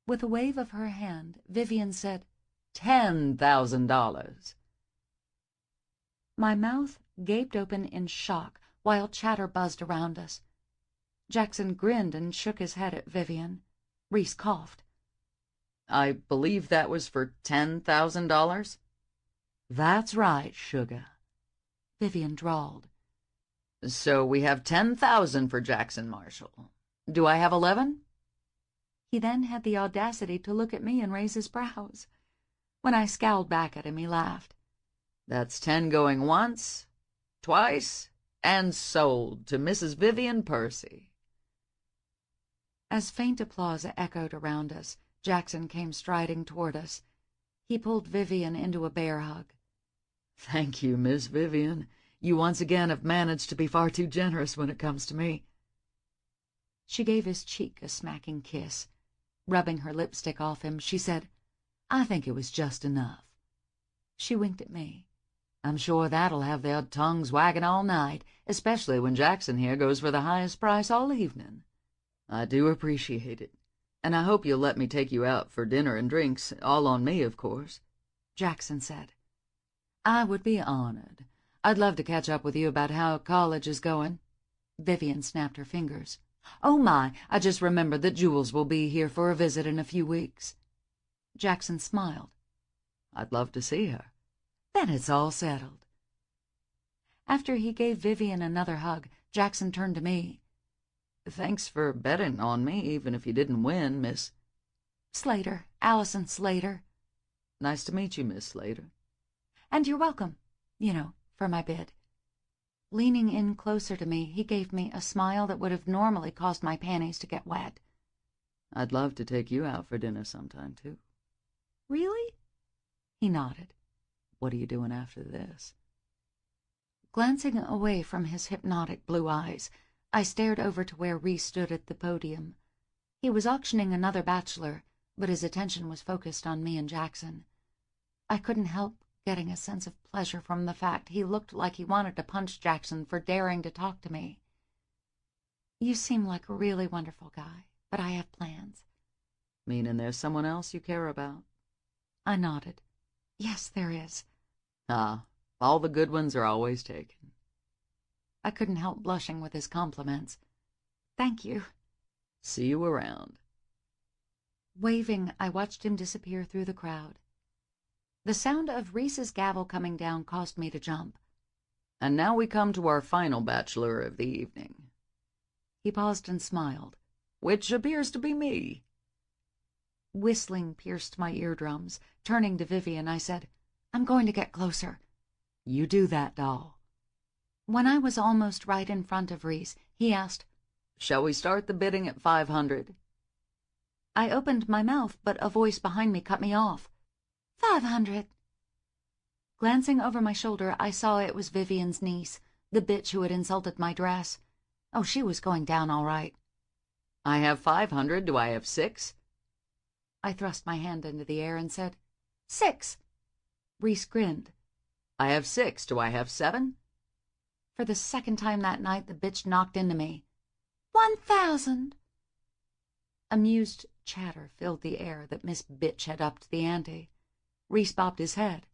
With a wave of her hand, Vivian said,
$10,000.
My mouth gaped open in shock while chatter buzzed around us. Jackson grinned and shook his head at Vivian. Reese coughed.
"I believe that was for $10,000? "That's right, sugar,"
Vivian drawled.
"So we have 10,000 for Jackson Marshall. Do I have 11?
He then had the audacity to look at me and raise his brows. When I scowled back at him, he laughed.
"That's 10 going once, twice, and sold to Mrs. Vivian Percy."
As faint applause echoed around us, Jackson came striding toward us. He pulled Vivian into a bear hug.
"Thank you, Miss Vivian. You once again have managed to be far too generous when it comes to me."
She gave his cheek a smacking kiss. Rubbing her lipstick off him, she said,
"I think it was just enough."
She winked at me.
"I'm sure that'll have their tongues wagging all night, especially when Jackson here goes for the highest price all evening." "I do appreciate it, and I hope you'll let me take you out for dinner and drinks, all on me, of course,"
Jackson said.
"I would be honored. I'd love to catch up with you about how college is going."
Vivian snapped her fingers.
"Oh, my, I just remembered that Jules will be here for a visit in a few weeks."
Jackson smiled.
"I'd love to see her." "Then it's all settled."
After he gave Vivian another hug, Jackson turned to me.
"Thanks for betting on me, even if you didn't win, Miss—"
"Slater, Allison Slater."
"Nice to meet you, Miss Slater."
"And you're welcome, for my bid." Leaning in closer to me, he gave me a smile that would have normally caused my panties to get wet.
"I'd love to take you out for dinner sometime, too."
"Really?" He nodded.
"What are you doing after this?"
Glancing away from his hypnotic blue eyes, I stared over to where Reese stood at the podium. He was auctioning another bachelor, but his attention was focused on me and Jackson. I couldn't help getting a sense of pleasure from the fact he looked like he wanted to punch Jackson for daring to talk to me. "You seem like a really wonderful guy, but I have plans."
"Meaning there's someone else you care about?"
I nodded. "Yes, there is."
"Ah, all the good ones are always taken."
I couldn't help blushing with his compliments. "Thank you."
"See you around."
Waving, I watched him disappear through the crowd. The sound of Reese's gavel coming down caused me to jump.
"And now we come to our final bachelor of the evening."
He paused and smiled.
"Which appears to be me."
Whistling pierced my eardrums. Turning to Vivian, I said, "I'm going to get closer."
You do that, doll.
When I was almost right in front of Reese, he asked,
Shall we start the bidding at 500?
I opened my mouth, but a voice behind me cut me off. 500. Glancing over my shoulder, I saw it was Vivian's niece, the bitch who had insulted my dress. Oh, she was going down all right.
I have 500. Do I have 6?
I thrust my hand into the air and said, 6. Reese grinned.
I have 6. Do I have 7?
For the second time that night, the bitch knocked into me. 1,000. Amused chatter filled the air that Miss Bitch had upped the ante. Reese bobbed his head.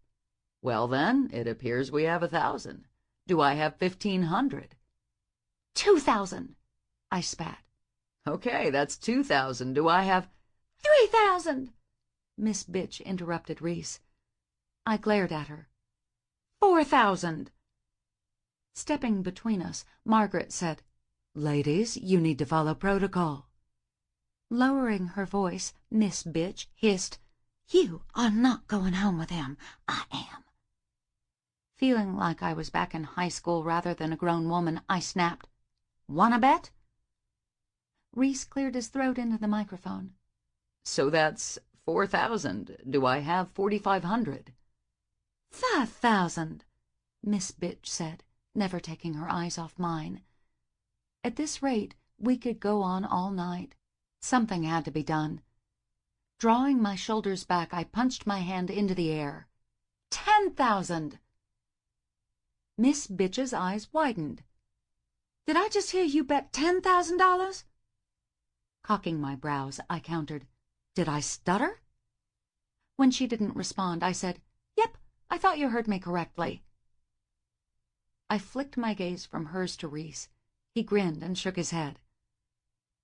Well, then, it appears we have 1,000. Do I have 1,500?
2,000, I spat.
Okay, that's 2,000. Do I have
3,000? Miss Bitch interrupted Reese. I glared at her. 4,000. Stepping between us, Margaret said,
Ladies, you need to follow protocol.
Lowering her voice, Miss Bitch hissed, You are not going home with him. I am. Feeling like I was back in high school rather than a grown woman, I snapped, Wanna bet? Reese cleared his throat into the microphone.
So that's 4,000. Do I have 4,500?
5,000, Miss Bitch said, never taking her eyes off mine. At this rate, we could go on all night. Something had to be done. Drawing my shoulders back, I punched my hand into the air. 10,000! Miss Bitch's eyes widened. Did I just hear you bet $10,000? Cocking my brows, I countered, Did I stutter? When she didn't respond, I said, Yep, I thought you heard me correctly. I flicked my gaze from hers to Reese. He grinned and shook his head.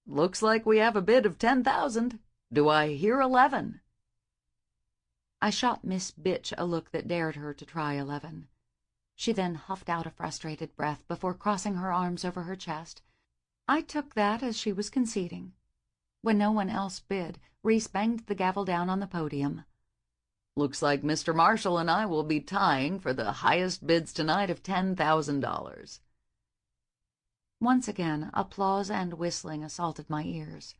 Looks like we have a bid of 10,000. Do I hear 11?
I shot Miss Bitch a look that dared her to try 11. She then huffed out a frustrated breath before crossing her arms over her chest. I took that as she was conceding. When no one else bid, Reese banged the gavel down on the podium.
Looks like Mr. Marshall and I will be tying for the highest bids tonight of $10,000.
Once again, applause and whistling assaulted my ears.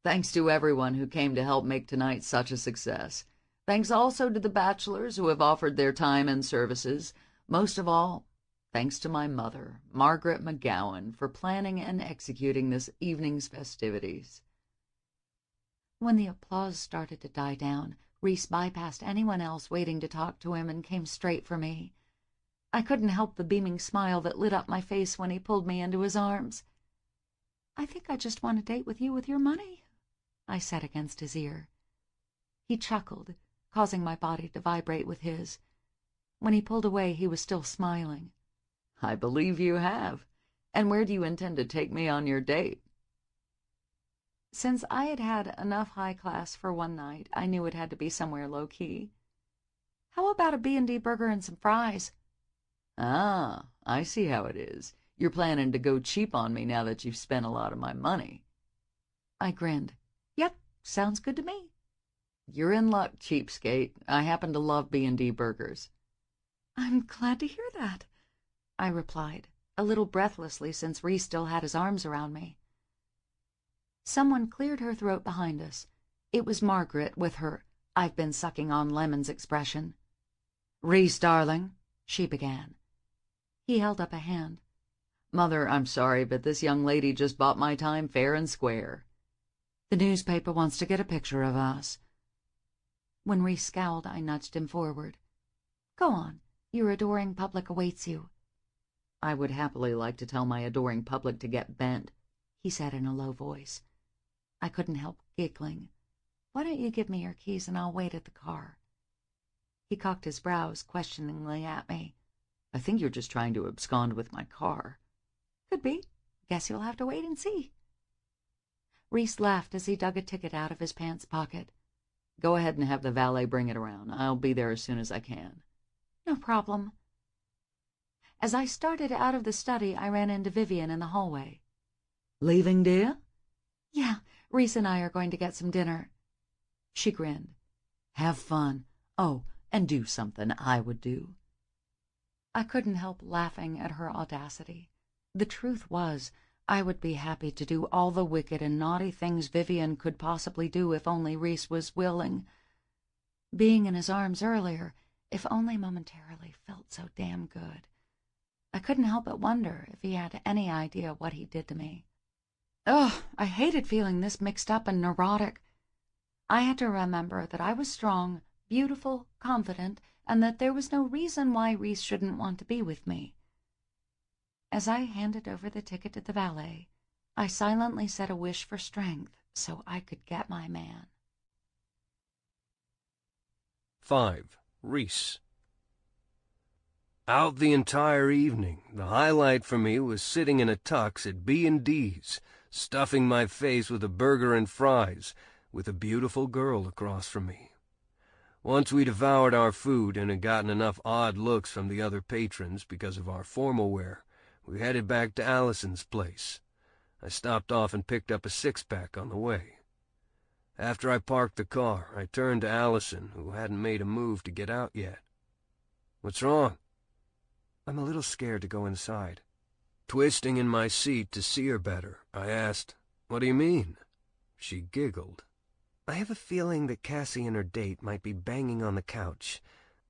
Thanks to everyone who came to help make tonight such a success. Thanks also to the bachelors who have offered their time and services. Most of all, thanks to my mother, Margaret McGowan, for planning and executing this evening's festivities.
When the applause started to die down, Reese bypassed anyone else waiting to talk to him and came straight for me. I couldn't help the beaming smile that lit up my face when he pulled me into his arms. I think I just want a date with you with your money, I said against his ear. He chuckled, causing my body to vibrate with his. When he pulled away, he was still smiling.
I believe you have. And where do you intend to take me on your date?
Since I had had enough high class for one night, I knew it had to be somewhere low-key. How about a B&D burger and some fries?
Ah, I see how it is. You're planning to go cheap on me now that you've spent a lot of my money.
I grinned. Yep, sounds good to me.
You're in luck, cheapskate. I happen to love B&D burgers.
I'm glad to hear that, I replied, a little breathlessly since Reese still had his arms around me. Someone cleared her throat behind us. It was Margaret with her "I've been sucking on lemons" expression.
Reese, darling,
she began. He held up a hand.
Mother, I'm sorry, but this young lady just bought my time fair and square.
The newspaper wants to get a picture of us. When Reese scowled, I nudged him forward. Go on, your adoring public awaits you.
I would happily like to tell my adoring public to get bent,
he said in a low voice. I couldn't help giggling. Why don't you give me your keys and I'll wait at the car? He cocked his brows questioningly at me.
I think you're just trying to abscond with my car.
Could be. Guess you'll have to wait and see. Reese laughed as he dug a ticket out of his pants pocket.
Go ahead and have the valet bring it around. I'll be there as soon as I can.
No problem. As I started out of the study, I ran into Vivian in the hallway.
Leaving, dear?
Yeah, Reese and I are going to get some dinner. She grinned.
Have fun. Oh, and do something I would do.
I couldn't help laughing at her audacity. The truth was, I would be happy to do all the wicked and naughty things Vivian could possibly do if only Reese was willing. Being in his arms earlier, if only momentarily, felt so damn good. I couldn't help but wonder if he had any idea what he did to me. Ugh, I hated feeling this mixed up and neurotic. I had to remember that I was strong, beautiful, confident, and that there was no reason why Reese shouldn't want to be with me. As I handed over the ticket to the valet, I silently said a wish for strength so I could get my man.
5. Reese. Out the entire evening, the highlight for me was sitting in a tux at B&D's, stuffing my face with a burger and fries, with a beautiful girl across from me. Once we devoured our food and had gotten enough odd looks from the other patrons because of our formal wear, we headed back to Allison's place. I stopped off and picked up a six-pack on the way. After I parked the car, I turned to Allison, who hadn't made a move to get out yet. "What's wrong?" "I'm a little scared to go inside." Twisting in my seat to see her better, I asked, "What do you mean?" She giggled. "I have a feeling that Cassie and her date might be banging on the couch.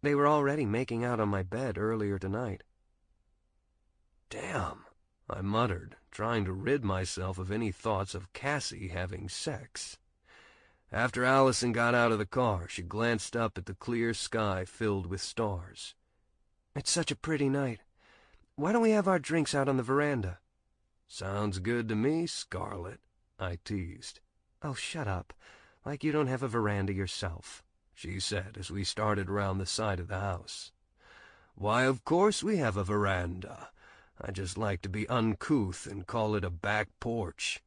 They were already making out on my bed earlier tonight." "Damn," I muttered, trying to rid myself of any thoughts of Cassie having sex. After Allison got out of the car, she glanced up at the clear sky filled with stars. "It's such a pretty night. Why don't we have our drinks out on the veranda?" "Sounds good to me, Scarlet," I teased. "Oh, shut up. Like you don't have a veranda yourself," she said as we started around the side of the house. "Why, of course we have a veranda. I just like to be uncouth and call it a back porch."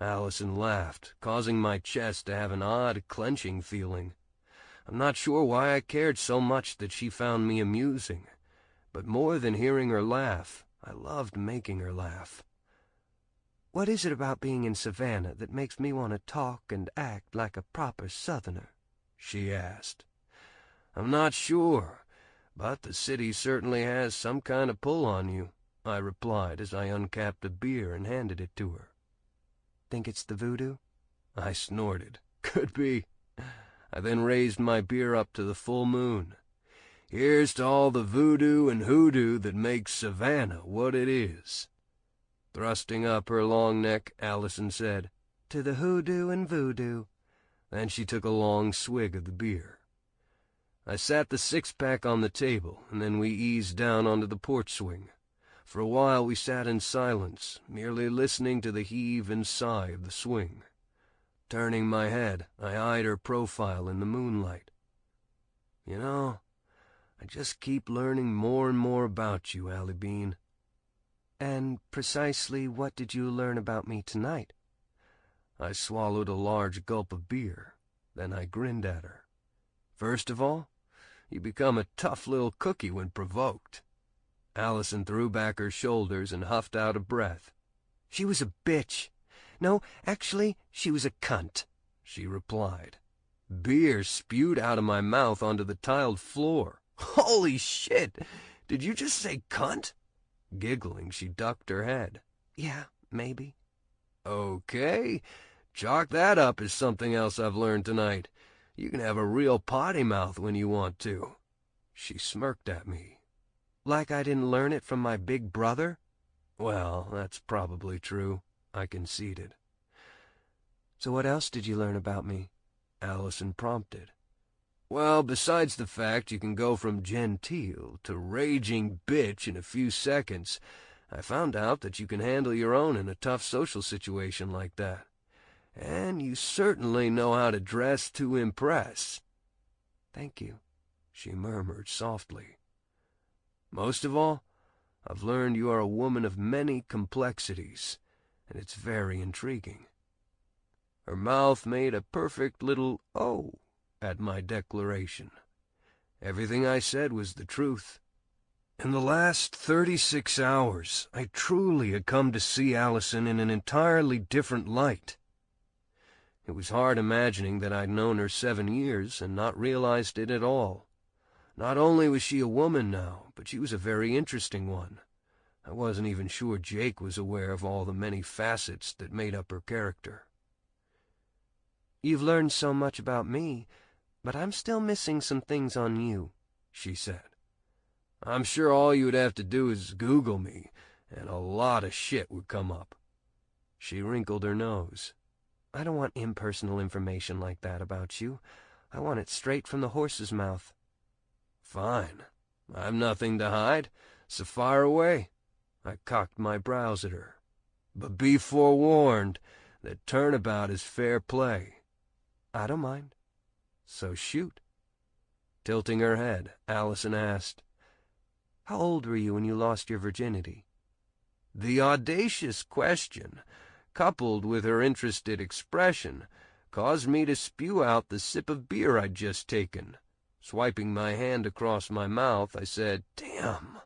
Allison laughed, causing my chest to have an odd clenching feeling. I'm not sure why I cared so much that she found me amusing, but more than hearing her laugh, I loved making her laugh. "What is it about being in Savannah that makes me want to talk and act like a proper Southerner?" she asked. "I'm not sure, but the city certainly has some kind of pull on you," I replied as I uncapped a beer and handed it to her. "Think it's the voodoo?" I snorted. "Could be." I then raised my beer up to the full moon. "Here's to all the voodoo and hoodoo that makes Savannah what it is." Thrusting up her long neck, Allison said, "To the hoodoo and voodoo." Then she took a long swig of the beer. I sat the six-pack on the table, and then we eased down onto the porch swing. For a while we sat in silence, merely listening to the heave and sigh of the swing. Turning my head, I eyed her profile in the moonlight. "You know, I just keep learning more and more about you, Allie Bean." "And precisely what did you learn about me tonight?" I swallowed a large gulp of beer. Then I grinned at her. "First of all, you become a tough little cookie when provoked." Allison threw back her shoulders and huffed out a breath. "She was a bitch. No, actually, she was a cunt," she replied. Beer spewed out of my mouth onto the tiled floor. "Holy shit! Did you just say cunt?" Giggling, she ducked her head. "Yeah, maybe." "Okay. Chalk that up as something else I've learned tonight. You can have a real potty mouth when you want to." She smirked at me. "Like I didn't learn it from my big brother?" "Well, that's probably true," I conceded. "So what else did you learn about me?" Allison prompted. "Well, besides the fact you can go from genteel to raging bitch in a few seconds, I found out that you can handle your own in a tough social situation like that. And you certainly know how to dress to impress." "Thank you," she murmured softly. "Most of all, I've learned you are a woman of many complexities, and it's very intriguing." Her mouth made a perfect little O at my declaration. Everything I said was the truth. In the last 36 hours, I truly had come to see Allison in an entirely different light. It was hard imagining that I'd known her 7 years and not realized it at all. Not only was she a woman now, but she was a very interesting one. I wasn't even sure Jake was aware of all the many facets that made up her character.
"You've learned so much about me, but I'm still missing some things on you," she said.
I'm sure all you would have to do is Google me, and a lot of shit would come up. She wrinkled her nose.
"I don't want impersonal information like that about you. I want it straight from the horse's mouth."
Fine. I've nothing to hide, so fire away. I cocked my brows at her. But be forewarned that turnabout is fair play.
"I don't mind."
So shoot. Tilting her head, Allison asked,
"How old were you when you lost your virginity?"
The audacious question, coupled with her interested expression, caused me to spew out the sip of beer I'd just taken. Swiping my hand across my mouth, I said, "Damn,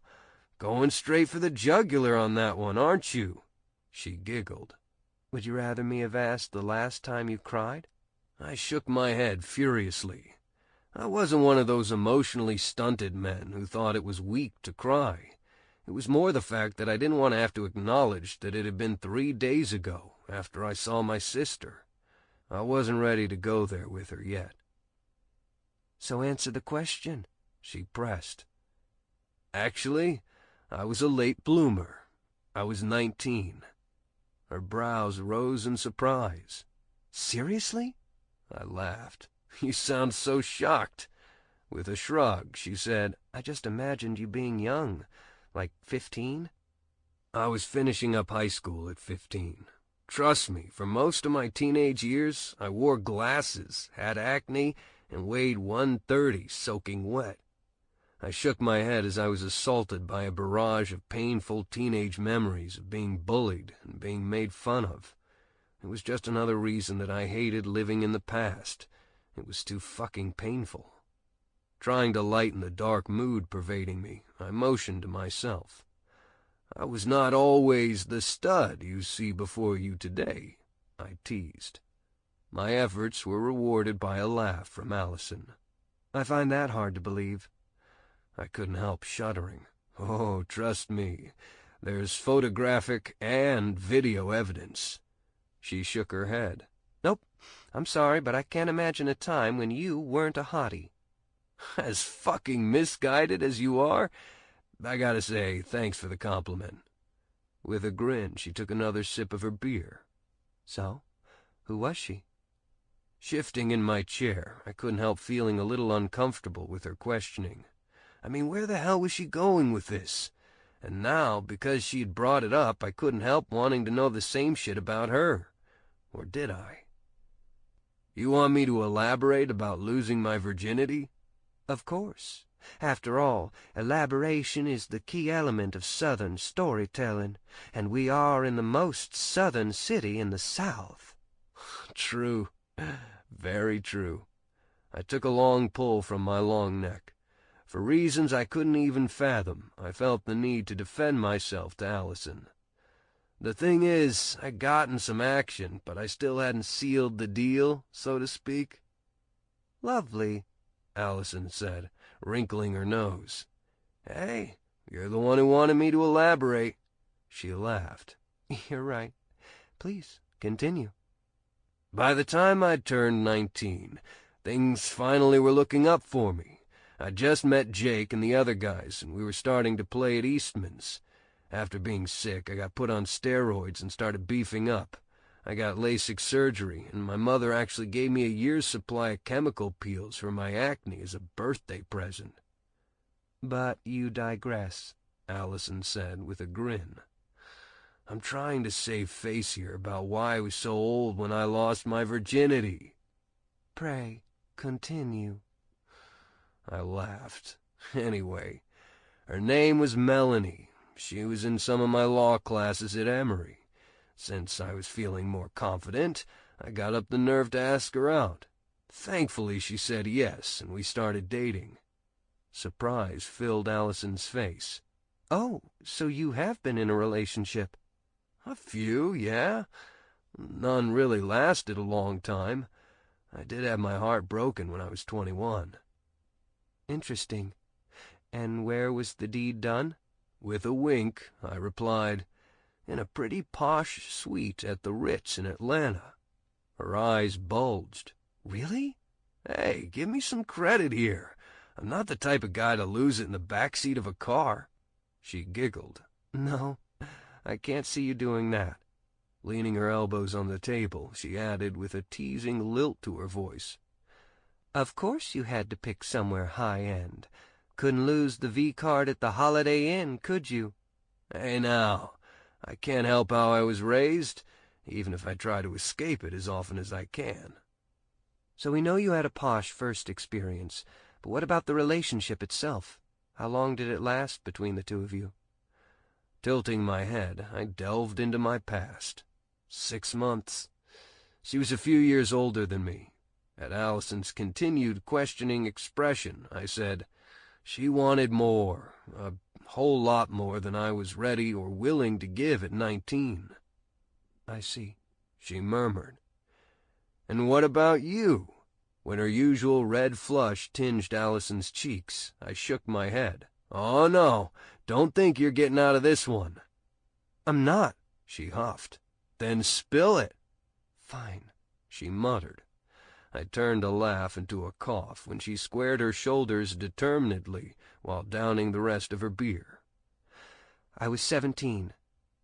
going straight for the jugular on that one, aren't you?" She giggled.
"Would you rather me have asked the last time you cried?"
I shook my head furiously. I wasn't one of those emotionally stunted men who thought it was weak to cry. It was more the fact that I didn't want to have to acknowledge that it had been 3 days ago, after I saw my sister. I wasn't ready to go there with her yet.
"So answer the question," she pressed.
Actually, I was a late bloomer. I was 19. Her brows rose in surprise.
"Seriously?"
I laughed. You sound so shocked. With a shrug, she said,
"I just imagined you being young, like 15.
I was finishing up high school at 15. Trust me, for most of my teenage years, I wore glasses, had acne, and weighed 130 soaking wet. I shook my head as I was assaulted by a barrage of painful teenage memories of being bullied and being made fun of. It was just another reason that I hated living in the past. It was too fucking painful. Trying to lighten the dark mood pervading me, I motioned to myself. I was not always the stud you see before you today, I teased. My efforts were rewarded by a laugh from Allison.
"I find that hard to believe."
I couldn't help shuddering. Oh, trust me, there's photographic and video evidence. She shook her head.
"Nope, I'm sorry, but I can't imagine a time when you weren't a hottie."
As fucking misguided as you are, I gotta say, thanks for the compliment. With a grin, she took another sip of her beer.
"So, who was she?"
Shifting in my chair, I couldn't help feeling a little uncomfortable with her questioning. I mean, where the hell was she going with this? And now, because she'd brought it up, I couldn't help wanting to know the same shit about her. Or did I? You want me to elaborate about losing my virginity?
"Of course. After all, elaboration is the key element of Southern storytelling, and we are in the most Southern city in the South."
True. Very true. I took a long pull from my long neck. For reasons I couldn't even fathom, I felt the need to defend myself to Allison. The thing is, I'd gotten some action, but I still hadn't sealed the deal, so to speak.
"Lovely,"
Allison said, wrinkling her nose. Hey, you're the one who wanted me to elaborate. She laughed.
"You're right. Please, continue."
By the time I'd turned 19, things finally were looking up for me. I'd just met Jake and the other guys, and we were starting to play at Eastman's. After being sick, I got put on steroids and started beefing up. I got LASIK surgery, and my mother actually gave me a year's supply of chemical peels for my acne as a birthday present.
"But you digress,"
Allison said with a grin. I'm trying to save face here about why I was so old when I lost my virginity.
"Pray, continue."
I laughed. Anyway, her name was Melanie. She was in some of my law classes at Emory. Since I was feeling more confident, I got up the nerve to ask her out. Thankfully, she said yes, and we started dating. Surprise filled Allison's face.
"Oh, so you have been in a relationship?"
A few, yeah. None really lasted a long time. I did have my heart broken when I was 21.
"Interesting," And where was the deed done?
With a wink, I replied, in a pretty posh suite at the Ritz in Atlanta. Her eyes bulged.
Really?
Hey, give me some credit here. I'm not the type of guy to lose it in the back seat of a car. She giggled.
No, I can't see you doing that.
Leaning her elbows on the table, she added with a teasing lilt to her voice,
Of course you had to pick somewhere high-end. Couldn't lose the V-card at the Holiday Inn, could you?
Hey now, I can't help how I was raised, even if I try to escape it as often as I can.
So we know you had a posh first experience, but what about the relationship itself? How long did it last between the two of you?
Tilting my head, I delved into my past. 6 months. She was a few years older than me. At Allison's continued questioning expression, I said, she wanted more, a whole lot more than I was ready or willing to give at 19.
I see,
she murmured. And what about you? When her usual red flush tinged Allison's cheeks, I shook my head. Oh, no, don't think you're getting out of this one.
I'm not,
she huffed. Then spill it.
Fine,
she muttered. I turned a laugh into a cough when she squared her shoulders determinedly while downing the rest of her beer.
I was 17.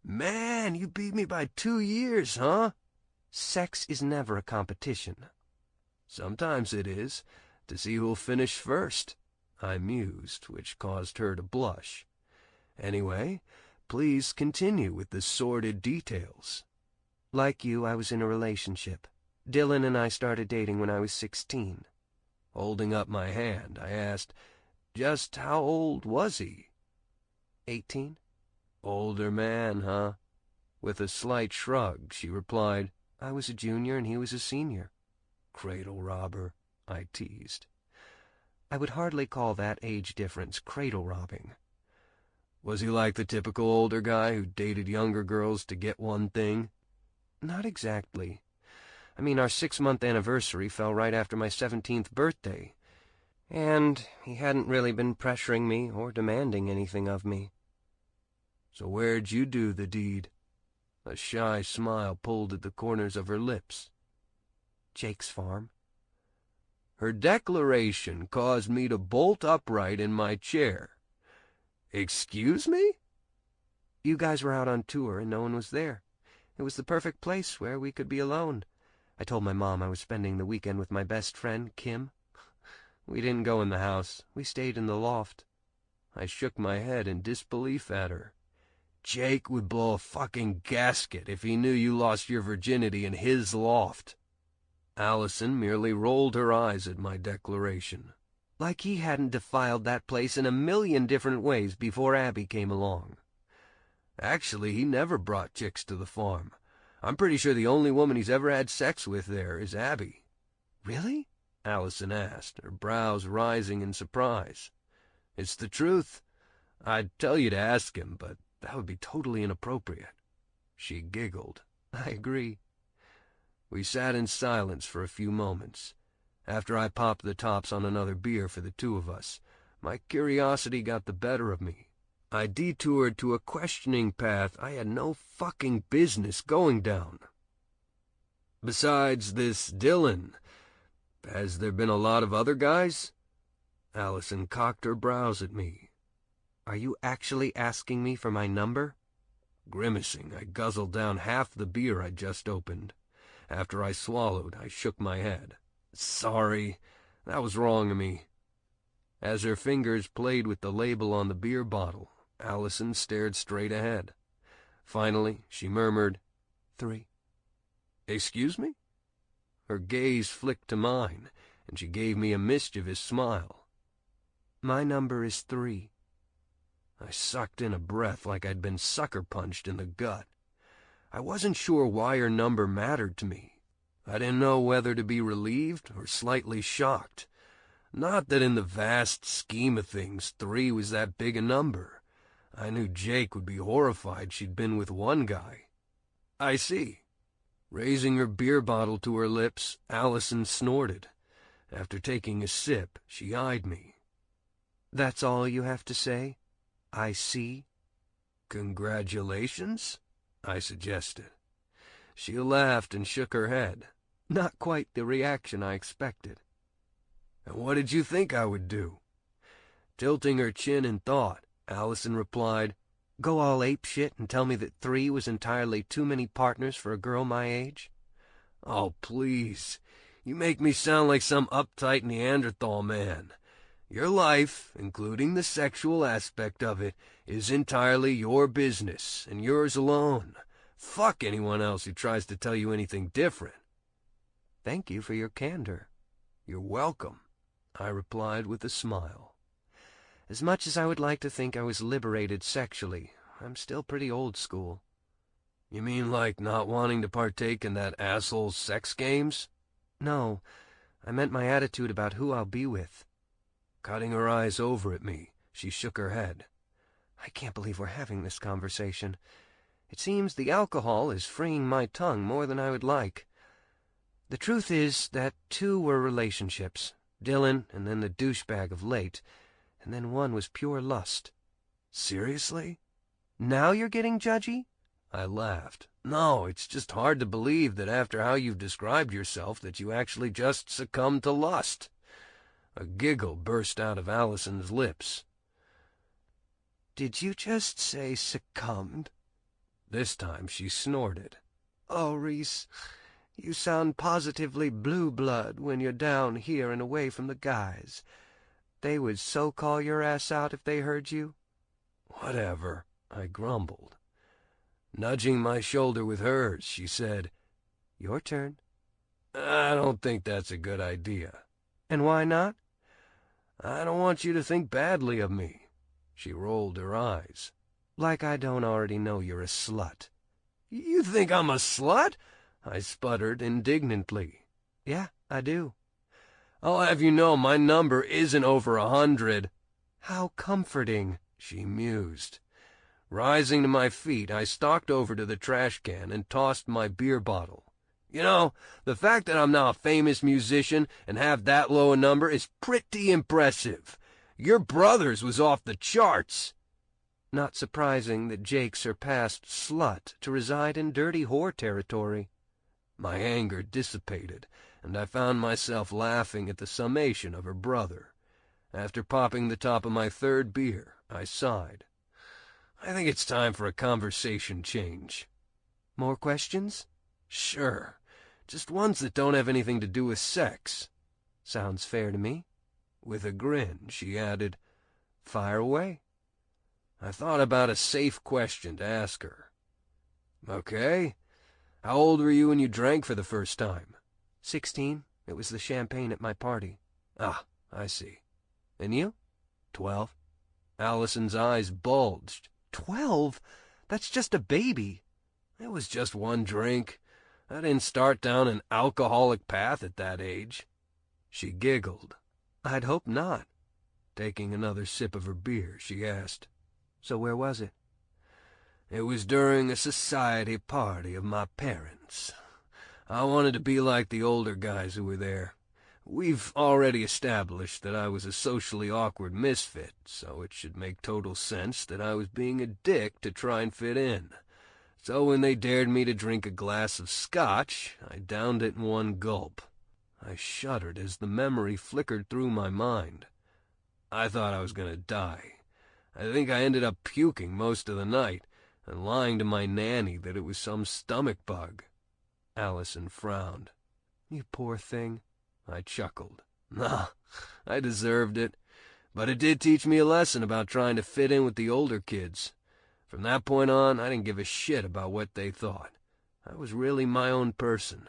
Man, you beat me by 2 years, huh?
Sex is never a competition.
Sometimes it is, to see who'll finish first, I mused, which caused her to blush. Anyway, please continue with the sordid details.
Like you, I was in a relationship. Dylan and I started dating when I was 16.
Holding up my hand, I asked, just how old was he?
18.
Older man, huh? With a slight shrug, she replied,
I was a junior and he was a senior.
Cradle robber, I teased.
I would hardly call that age difference cradle robbing.
Was he like the typical older guy who dated younger girls to get one thing?
Not exactly. I mean, our 6-month anniversary fell right after my 17th birthday, and he hadn't really been pressuring me or demanding anything of me.
So where'd you do the deed? A shy smile pulled at the corners of her lips.
Jake's farm.
Her declaration caused me to bolt upright in my chair. Excuse me?
You guys were out on tour and no one was there. It was the perfect place where we could be alone. I told my mom I was spending the weekend with my best friend, Kim. We didn't go in the house. We stayed in the loft.
I shook my head in disbelief at her. Jake would blow a fucking gasket if he knew you lost your virginity in his loft. Allison merely rolled her eyes at my declaration.
Like he hadn't defiled that place in a million different ways before Abby came along.
Actually, he never brought chicks to the farm. I'm pretty sure the only woman he's ever had sex with there is Abby.
Really?
Allison asked, her brows rising in surprise. It's the truth. I'd tell you to ask him, but that would be totally inappropriate. She giggled.
I agree.
We sat in silence for a few moments. After I popped the tops on another beer for the two of us, my curiosity got the better of me. I detoured to a questioning path I had no fucking business going down. Besides this Dylan, has there been a lot of other guys? Allison cocked her brows at me.
Are you actually asking me for my number?
Grimacing, I guzzled down half the beer I'd just opened. After I swallowed, I shook my head. Sorry, that was wrong of me. As her fingers played with the label on the beer bottle, Allison stared straight ahead. Finally, she murmured,
3.
Excuse me? Her gaze flicked to mine, and she gave me a mischievous smile.
My number is 3.
I sucked in a breath like I'd been sucker-punched in the gut. I wasn't sure why her number mattered to me. I didn't know whether to be relieved or slightly shocked. Not that in the vast scheme of things 3 was that big a number. I knew Jake would be horrified she'd been with one guy. I see. Raising her beer bottle to her lips, Allison snorted. After taking a sip, she eyed me.
That's all you have to say? I see.
Congratulations, I suggested. She laughed and shook her head.
Not quite the reaction I expected.
And what did you think I would do? Tilting her chin in thought, Allison replied,
Go all apeshit and tell me that 3 was entirely too many partners for a girl my age?
Oh, please. You make me sound like some uptight Neanderthal man. Your life, including the sexual aspect of it, is entirely your business, and yours alone. Fuck anyone else who tries to tell you anything different.
Thank you for your candor.
You're welcome, I replied with a smile.
As much as I would like to think I was liberated sexually, I'm still pretty old school.
You mean like not wanting to partake in that asshole's sex games?
No, I meant my attitude about who I'll be with.
Cutting her eyes over at me, she shook her head.
I can't believe we're having this conversation. It seems the alcohol is freeing my tongue more than I would like. The truth is that 2 were relationships, Dylan and then the douchebag of late, and then 1 was pure lust.
Seriously?
Now you're getting judgy?
I laughed. No, it's just hard to believe that after how you've described yourself that you actually just succumbed to lust. A giggle burst out of Allison's lips.
Did you just say succumbed?
This time she snorted.
Oh, Reese, you sound positively blue blood when you're down here and away from the guys. They would so call your ass out if they heard you.
Whatever, I grumbled. Nudging my shoulder with hers, she said,
Your turn.
I don't think that's a good idea.
And why not?
I don't want you to think badly of me. She rolled her eyes.
Like I don't already know you're a slut.
You think I'm a slut? I sputtered indignantly.
Yeah, I do.
I'll have you know my number isn't over 100.
How comforting,
she mused. Rising to my feet, I stalked over to the trash can and tossed my beer bottle. You know, the fact that I'm now a famous musician and have that low a number is pretty impressive. Your brother's was off the charts.
Not surprising that Jake surpassed slut to reside in dirty whore territory.
My anger dissipated, and I found myself laughing at the summation of her brother. After popping the top of my 3rd beer, I sighed. I think it's time for a conversation change.
More questions?
Sure. Just ones that don't have anything to do with sex.
Sounds fair to me.
With a grin, she added, Fire away. I thought about a safe question to ask her. Okay. How old were you when you drank for the first time?
16. It was the champagne at my party.
Ah, I see.
And you?
12. Allison's eyes bulged.
12? That's just a baby.
It was just one drink. I didn't start down an alcoholic path at that age. She giggled.
I'd hope not.
Taking another sip of her beer, she asked,
So where was it?
It was during a society party of my parents. I wanted to be like the older guys who were there. We've already established that I was a socially awkward misfit, so it should make total sense that I was being a dick to try and fit in. So when they dared me to drink a glass of scotch, I downed it in one gulp. I shuddered as the memory flickered through my mind. I thought I was going to die. I think I ended up puking most of the night and lying to my nanny that it was some stomach bug. Allison frowned.
You poor thing.
I chuckled. Nah, I deserved it. But it did teach me a lesson about trying to fit in with the older kids. From that point on, I didn't give a shit about what they thought. I was really my own person.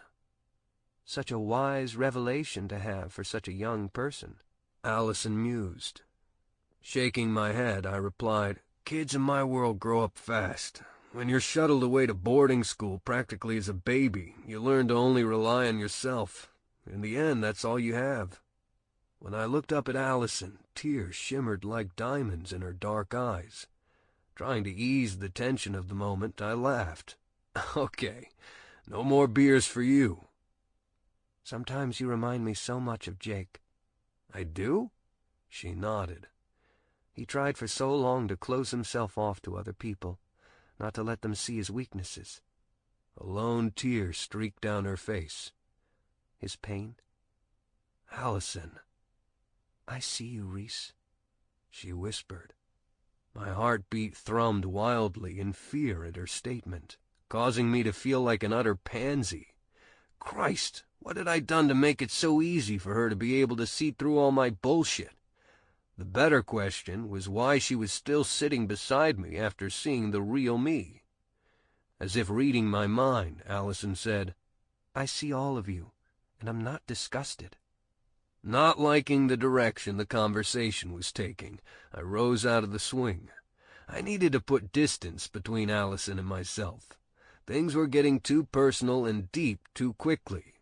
Such a wise revelation to have for such a young person.
Allison mused. Shaking my head, I replied, Kids in my world grow up fast. When you're shuttled away to boarding school practically as a baby, you learn to only rely on yourself. In the end, that's all you have. When I looked up at Allison, tears shimmered like diamonds in her dark eyes. Trying to ease the tension of the moment, I laughed. Okay, no more beers for you.
Sometimes you remind me so much of Jake.
I do? She nodded.
He tried for so long to close himself off to other people, not to let them see his weaknesses.
A lone tear streaked down her face.
His pain?
Allison.
I see you, Reese,
she whispered. My heartbeat thrummed wildly in fear at her statement, causing me to feel like an utter pansy. Christ, what had I done to make it so easy for her to be able to see through all my bullshit? The better question was why she was still sitting beside me after seeing the real me. As if reading my mind, Allison said,
I see all of you, and I'm not disgusted.
Not liking the direction the conversation was taking, I rose out of the swing. I needed to put distance between Allison and myself. Things were getting too personal and deep too quickly.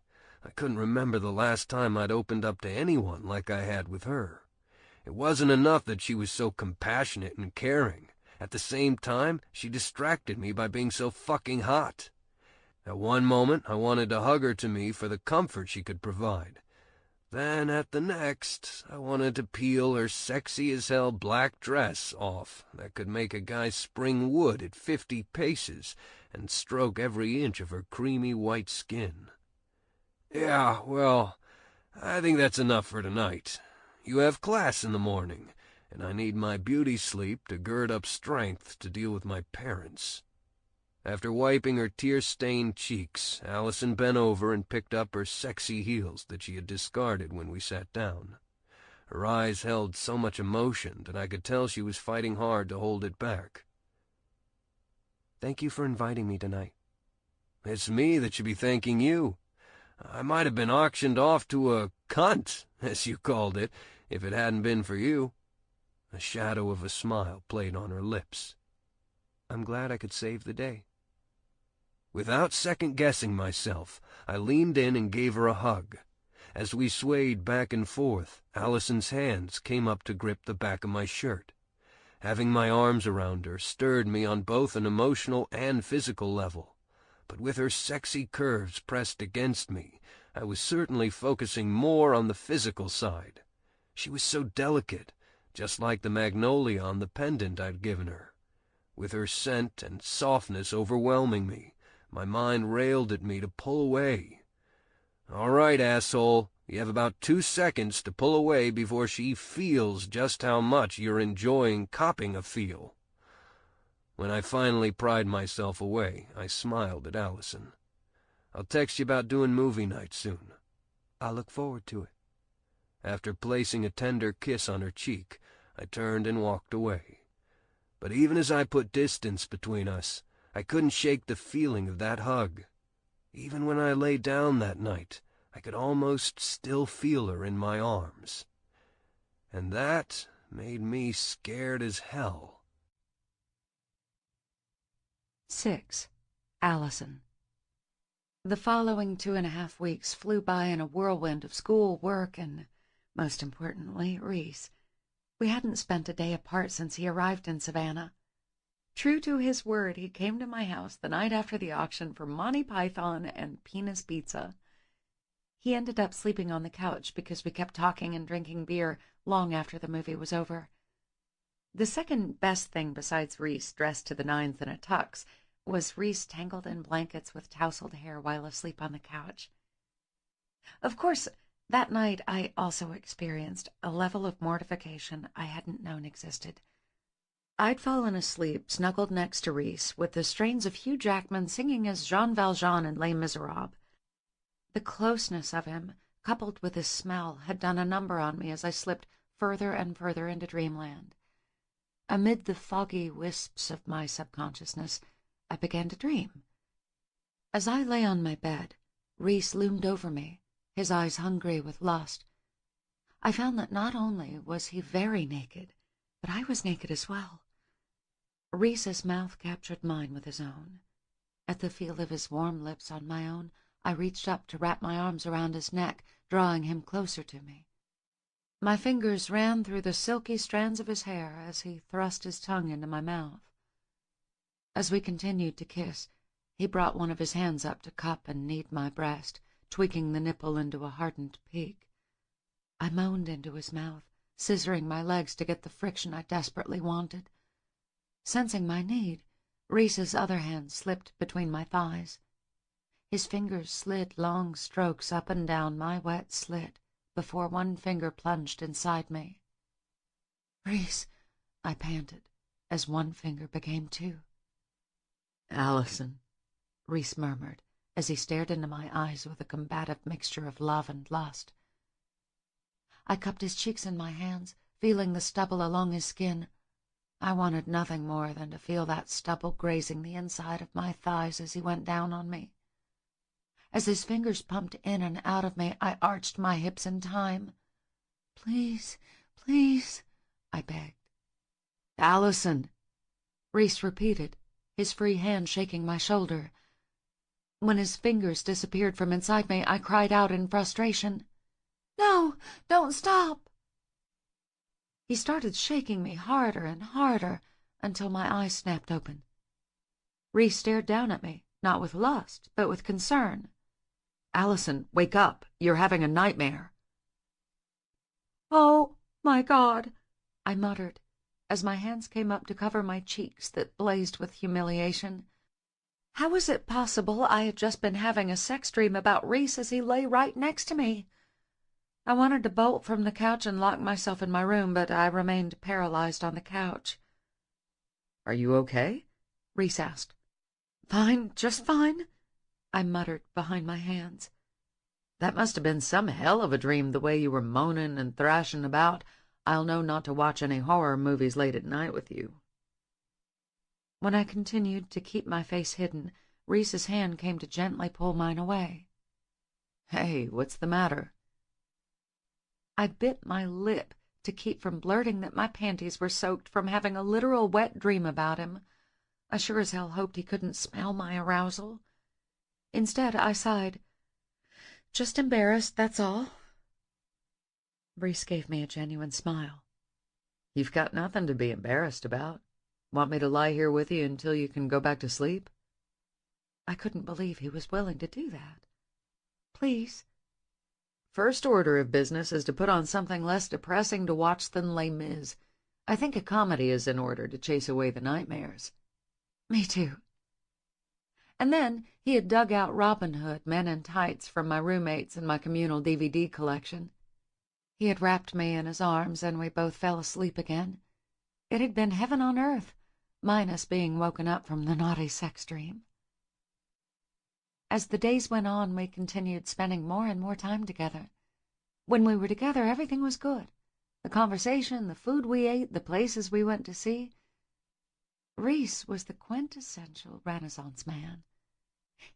I couldn't remember the last time I'd opened up to anyone like I had with her. It wasn't enough that she was so compassionate and caring. At the same time, she distracted me by being so fucking hot. At one moment, I wanted to hug her to me for the comfort she could provide. Then at the next, I wanted to peel her sexy-as-hell black dress off that could make a guy spring wood at 50 paces and stroke every inch of her creamy white skin. Yeah, well, I think that's enough for tonight. You have class in the morning, and I need my beauty sleep to gird up strength to deal with my parents. After wiping her tear-stained cheeks, Allison bent over and picked up her sexy heels that she had discarded when we sat down. Her eyes held so much emotion that I could tell she was fighting hard to hold it back.
Thank you for inviting me tonight.
It's me that should be thanking you. I might have been auctioned off to a cunt, as you called it, if it hadn't been for you. A shadow of a smile played on her lips.
I'm glad I could save the day.
Without second-guessing myself, I leaned in and gave her a hug. As we swayed back and forth, Allison's hands came up to grip the back of my shirt. Having my arms around her stirred me on both an emotional and physical level. But with her sexy curves pressed against me, I was certainly focusing more on the physical side. She was so delicate, just like the magnolia on the pendant I'd given her. With her scent and softness overwhelming me, my mind railed at me to pull away. All right, asshole, you have about 2 seconds to pull away before she feels just how much you're enjoying copping a feel. When I finally pried myself away, I smiled at Allison. I'll text you about doing movie night soon.
I'll look forward to it.
After placing a tender kiss on her cheek, I turned and walked away. But even as I put distance between us, I couldn't shake the feeling of that hug. Even when I lay down that night, I could almost still feel her in my arms. And that made me scared as hell.
6. Allison. The following 2.5 weeks flew by in a whirlwind of school, work, and, most importantly, Reese. We hadn't spent a day apart since he arrived in Savannah. True to his word, he came to my house the night after the auction for Monty Python and penis pizza. He ended up sleeping on the couch because we kept talking and drinking beer long after the movie was over. The second best thing besides Reese dressed to the nines in a tux was Reese tangled in blankets with tousled hair while asleep on the couch. Of course, that night I also experienced a level of mortification I hadn't known existed. I'd fallen asleep, snuggled next to Reese, with the strains of Hugh Jackman singing as Jean Valjean in Les Miserables. The closeness of him, coupled with his smell, had done a number on me as I slipped further and further into dreamland. Amid the foggy wisps of my subconsciousness, I began to dream. As I lay on my bed, Reese loomed over me, his eyes hungry with lust. I found that not only was he very naked, but I was naked as well. Reese's mouth captured mine with his own. At the feel of his warm lips on my own, I reached up to wrap my arms around his neck, drawing him closer to me. My fingers ran through the silky strands of his hair as he thrust his tongue into my mouth. As we continued to kiss, he brought one of his hands up to cup and knead my breast, tweaking the nipple into a hardened peak. I moaned into his mouth, scissoring my legs to get the friction I desperately wanted. Sensing my need, Reese's other hand slipped between my thighs. His fingers slid long strokes up and down my wet slit before one finger plunged inside me. "Reese," I panted, as one finger became two.
"Allison,"
Reese murmured, as he stared into my eyes with a combative mixture of love and lust. I cupped his cheeks in my hands, feeling the stubble along his skin. I wanted nothing more than to feel that stubble grazing the inside of my thighs as he went down on me. As his fingers pumped in and out of me, I arched my hips in time. "Please, please," I begged.
"Allison,"
Reese repeated, his free hand shaking my shoulder. When his fingers disappeared from inside me, I cried out in frustration, "No, don't stop!" He started shaking me harder and harder until my eyes snapped open. Reese stared down at me, not with lust, but with concern.
"Allison, wake up. You're having a nightmare."
"Oh, my God," I muttered, as my hands came up to cover my cheeks that blazed with humiliation. How was it possible I had just been having a sex dream about Reese as he lay right next to me? I wanted to bolt from the couch and lock myself in my room, but I remained paralyzed on the couch.
"Are you okay?"
Reese asked.
"Fine, just fine,"
I muttered behind my hands.
"That must have been some hell of a dream, the way you were moaning and thrashing about. I'll know not to watch any horror movies late at night with you."
When I continued to keep my face hidden, Reese's hand came to gently pull mine away.
"Hey, what's the matter?"
I bit my lip to keep from blurting that my panties were soaked from having a literal wet dream about him. I sure as hell hoped he couldn't smell my arousal. Instead, I sighed. "Just embarrassed, that's all." Reese gave me a genuine smile.
"You've got nothing to be embarrassed about. Want me to lie here with you until you can go back to sleep?"
I couldn't believe he was willing to do that. "Please."
"First order of business is to put on something less depressing to watch than Les Mis. I think a comedy is in order to chase away the nightmares."
"Me too." And then he had dug out Robin Hood, Men in Tights from my roommates and my communal DVD collection. He had wrapped me in his arms, and we both fell asleep again. It had been heaven on earth, minus being woken up from the naughty sex dream. As the days went on, we continued spending more and more time together. When we were together, everything was good. The conversation, the food we ate, the places we went to see. Reese was the quintessential Renaissance man.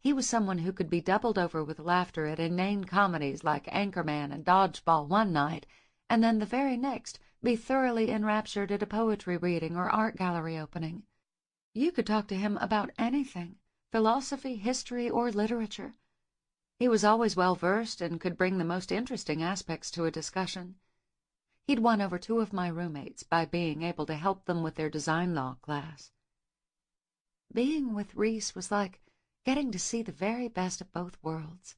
He was someone who could be doubled over with laughter at inane comedies like Anchorman and Dodgeball one night, and then the very next be thoroughly enraptured at a poetry reading or art gallery opening. You could talk to him about anything, philosophy, history, or literature. He was always well-versed and could bring the most interesting aspects to a discussion. He'd won over 2 of my roommates by being able to help them with their design law class. Being with Reese was like getting to see the very best of both worlds.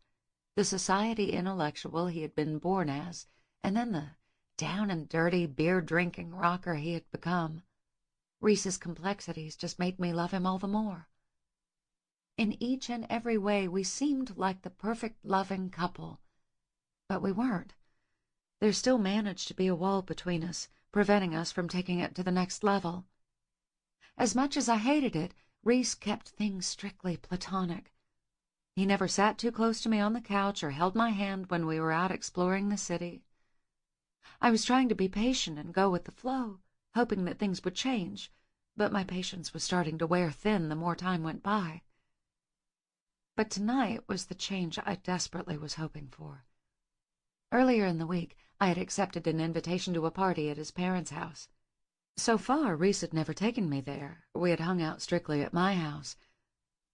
The society intellectual he had been born as, and then the down-and-dirty, beer-drinking rocker he had become. Reese's complexities just made me love him all the more. In each and every way, we seemed like the perfect loving couple. But we weren't. There still managed to be a wall between us, preventing us from taking it to the next level. As much as I hated it, Reese kept things strictly platonic. He never sat too close to me on the couch or held my hand when we were out exploring the city. I was trying to be patient and go with the flow, hoping that things would change, but my patience was starting to wear thin the more time went by. But tonight was the change I desperately was hoping for. Earlier in the week, I had accepted an invitation to a party at his parents' house. So far, Reese had never taken me there. We had hung out strictly at my house.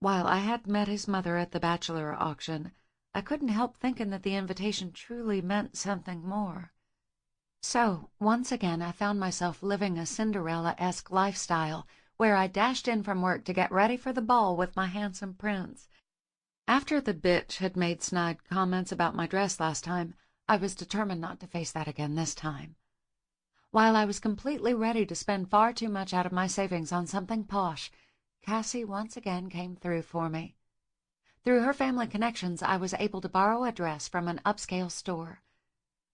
While I had met his mother at the bachelor auction, I couldn't help thinking that the invitation truly meant something more. So, once again, I found myself living a Cinderella-esque lifestyle, where I dashed in from work to get ready for the ball with my handsome prince. After the bitch had made snide comments about my dress last time, I was determined not to face that again this time.
While I was completely ready to spend far too much out of my savings on something posh, Cassie once again came through for me. Through her family connections, I was able to borrow a dress from an upscale store.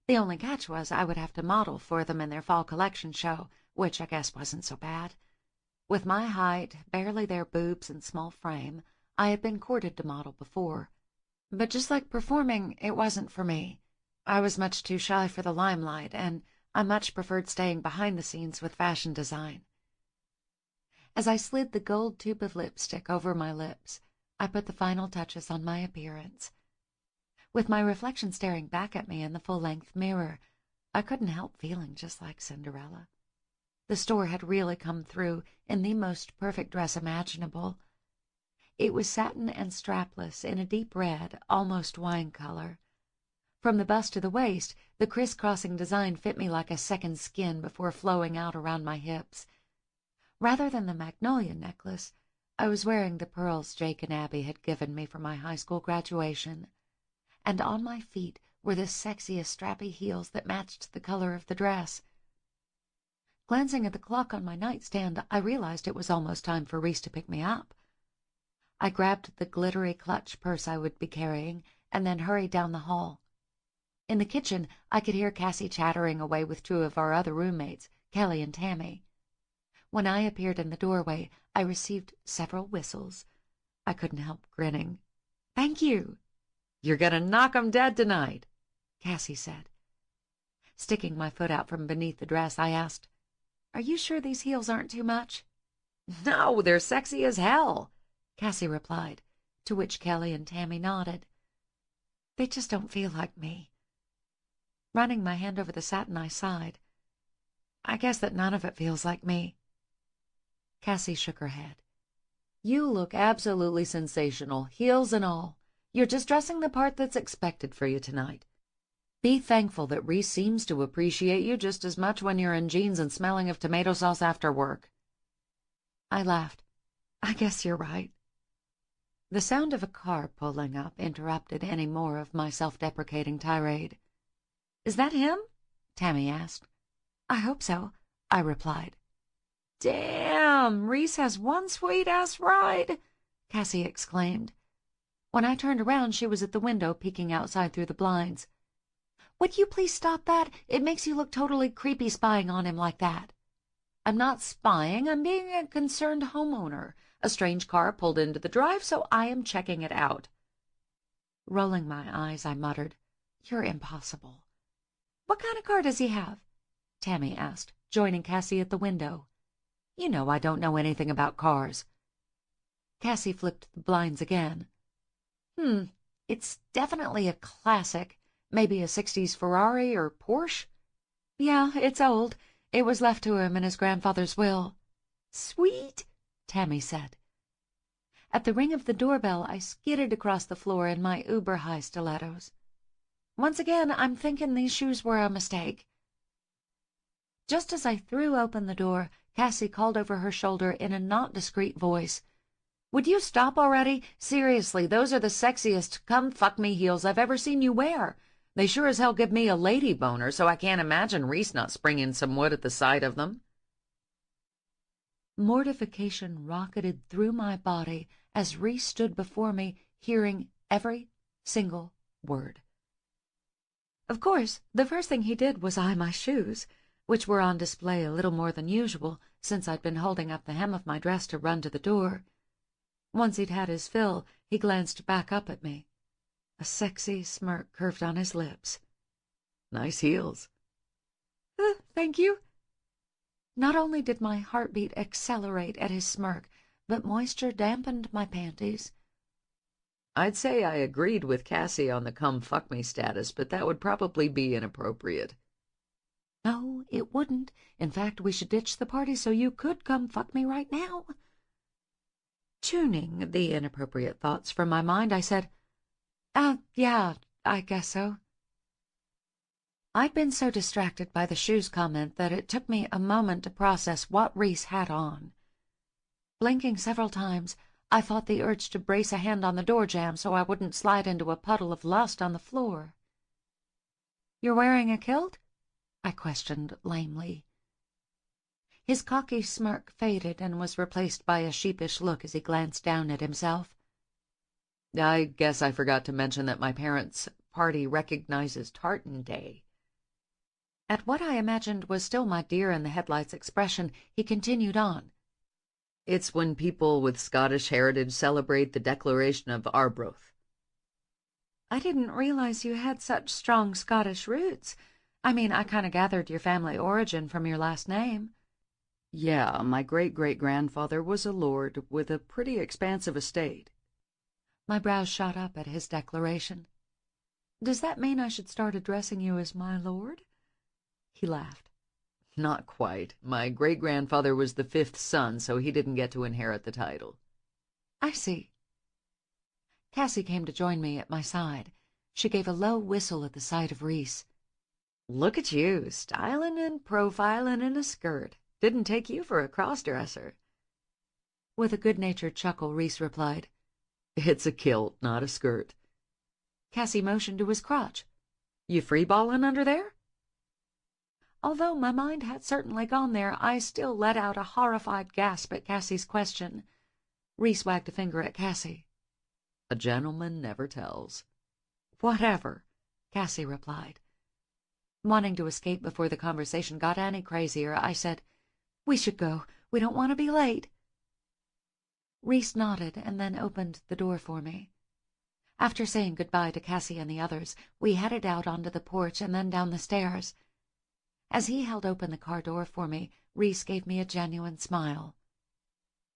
The only catch was I would have to model for them in their fall collection show, which I guess wasn't so bad. With my height, barely their boobs and small frame, I had been courted to model before. But just like performing, it wasn't for me. I was much too shy for the limelight, and I much preferred staying behind the scenes with fashion design. As I slid the gold tube of lipstick over my lips, I put the final touches on my appearance. With my reflection staring back at me in the full-length mirror, I couldn't help feeling just like Cinderella. The store had really come through in the most perfect dress imaginable. It was satin and strapless in a deep red, almost wine color. From the bust to the waist, the crisscrossing design fit me like a second skin before flowing out around my hips. Rather than the magnolia necklace, I was wearing the pearls Jake and Abby had given me for my high school graduation, and on my feet were the sexiest strappy heels that matched the color of the dress. Glancing at the clock on my nightstand, I realized it was almost time for Reese to pick me up. I grabbed the glittery clutch purse I would be carrying and then hurried down the hall. In the kitchen, I could hear Cassie chattering away with two of our other roommates, Kelly and Tammy. When I appeared in the doorway, I received several whistles. I couldn't help grinning. "Thank you."
"You're gonna knock 'em dead tonight,"
Cassie said. Sticking my foot out from beneath the dress, I asked, "Are you sure these heels aren't too much?"
"No, they're sexy as hell,"
Cassie replied, to which Kelly and Tammy nodded. "They just don't feel like me." Running my hand over the satin, I sighed. "I guess that none of it feels like me." Cassie shook her head.
"You look absolutely sensational, heels and all. You're just dressing the part that's expected for you tonight. Be thankful that Reese seems to appreciate you just as much when you're in jeans and smelling of tomato sauce after work."
I laughed. "I guess you're right." The sound of a car pulling up interrupted any more of my self-deprecating tirade.
"Is that him?"
Tammy asked. "I hope so," I replied.
"Damn, Reese has one sweet-ass ride,"
Cassie exclaimed. When I turned around, she was at the window peeking outside through the blinds. "Would you please stop that? It makes you look totally creepy spying on him like that."
"I'm not spying, I'm being a concerned homeowner. A strange car pulled into the drive, so I am checking it out."
Rolling my eyes, I muttered, "You're impossible."
"What kind of car does he have?"
Tammy asked, joining Cassie at the window. "You know I don't know anything about cars." Cassie flipped the blinds again.
It's definitely a classic. Maybe a 60s Ferrari or Porsche?"
"Yeah, it's old. It was left to him in his grandfather's will."
"Sweet,"
Tammy said. At the ring of the doorbell, I skidded across the floor in my uber-high stilettos. Once again, I'm thinking these shoes were a mistake. Just as I threw open the door, Cassie called over her shoulder in a not discreet voice,
"Would you stop already? Seriously, those are the sexiest come-fuck-me heels I've ever seen you wear. They sure as hell give me a lady boner, so I can't imagine Reese not springing some wood at the sight of them."
Mortification rocketed through my body as Reese stood before me, hearing every single word. Of course, the first thing he did was eye my shoes, which were on display a little more than usual, since I'd been holding up the hem of my dress to run to the door. Once he'd had his fill, he glanced back up at me. A sexy smirk curved on his lips.
"Nice heels."
Thank you." Not only did my heartbeat accelerate at his smirk, but moisture dampened my panties.
"I'd say I agreed with Cassie on the come-fuck-me status, but that would probably be inappropriate."
"No, it wouldn't. In fact, we should ditch the party so you could come fuck me right now." Tuning the inappropriate thoughts from my mind, I said, Yeah, I guess so." I'd been so distracted by the shoes comment that it took me a moment to process what Reese had on. Blinking several times, I fought the urge to brace a hand on the door jamb so I wouldn't slide into a puddle of lust on the floor. "You're wearing a kilt?" I questioned lamely.
His cocky smirk faded and was replaced by a sheepish look as he glanced down at himself.
I guess I forgot to mention that my parents' party recognizes Tartan Day.
At what I imagined was still my deer-in-the-headlights expression, he continued on.
It's when people with Scottish heritage celebrate the Declaration of Arbroath.
I didn't realize you had such strong Scottish roots. I mean, I kind of gathered your family origin from your last name.
Yeah, my great-great-grandfather was a lord with a pretty expansive estate.
My brows shot up at his declaration. Does that mean I should start addressing you as my lord? He laughed.
Not quite. My great-grandfather was the 5th son, so he didn't get to inherit the title.
I see. Cassie came to join me at my side. She gave a low whistle at the sight of Rhys.
Look at you, styling and profiling in a skirt. Didn't take you for a cross-dresser.
With a good-natured chuckle, Rhys replied,
It's a kilt, not a skirt.
Cassie motioned to his crotch.
You free-balling under there?
Although my mind had certainly gone there, I still let out a horrified gasp at Cassie's question. Rhys wagged a finger at Cassie.
A gentleman never tells.
Whatever, Cassie replied. Wanting to escape before the conversation got any crazier, I said, We should go. We don't want to be late. Rhys nodded and then opened the door for me. After saying goodbye to Cassie and the others, we headed out onto the porch and then down the stairs. As he held open the car door for me, Rhys gave me a genuine smile.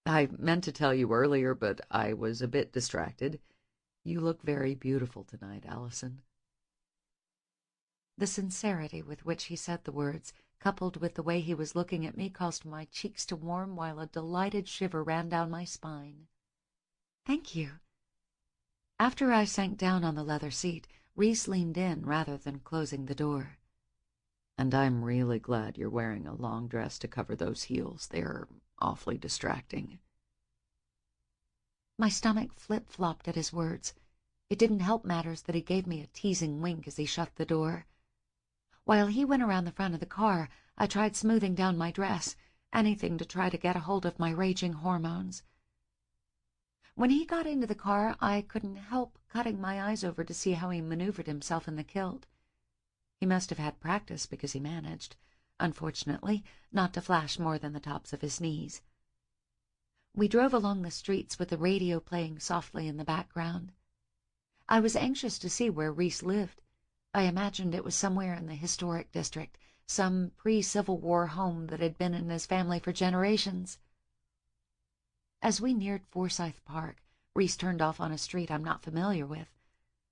I meant to tell you earlier, but I was a bit distracted. You look very beautiful tonight, Allison.
The sincerity with which he said the words, coupled with the way he was looking at me, caused my cheeks to warm while a delighted shiver ran down my spine. Thank you. After I sank down on the leather seat, Rhys leaned in rather than closing the door.
And I'm really glad you're wearing a long dress to cover those heels. They're awfully distracting.
My stomach flip-flopped at his words. It didn't help matters that he gave me a teasing wink as he shut the door. While he went around the front of the car, I tried smoothing down my dress, anything to try to get a hold of my raging hormones. When he got into the car, I couldn't help cutting my eyes over to see how he maneuvered himself in the kilt. He must have had practice because he managed, unfortunately, not to flash more than the tops of his knees. We drove along the streets with the radio playing softly in the background. I was anxious to see where Rhys lived. I imagined it was somewhere in the historic district, some pre-Civil War home that had been in his family for generations. As we neared Forsyth Park, Rhys turned off on a street I'm not familiar with.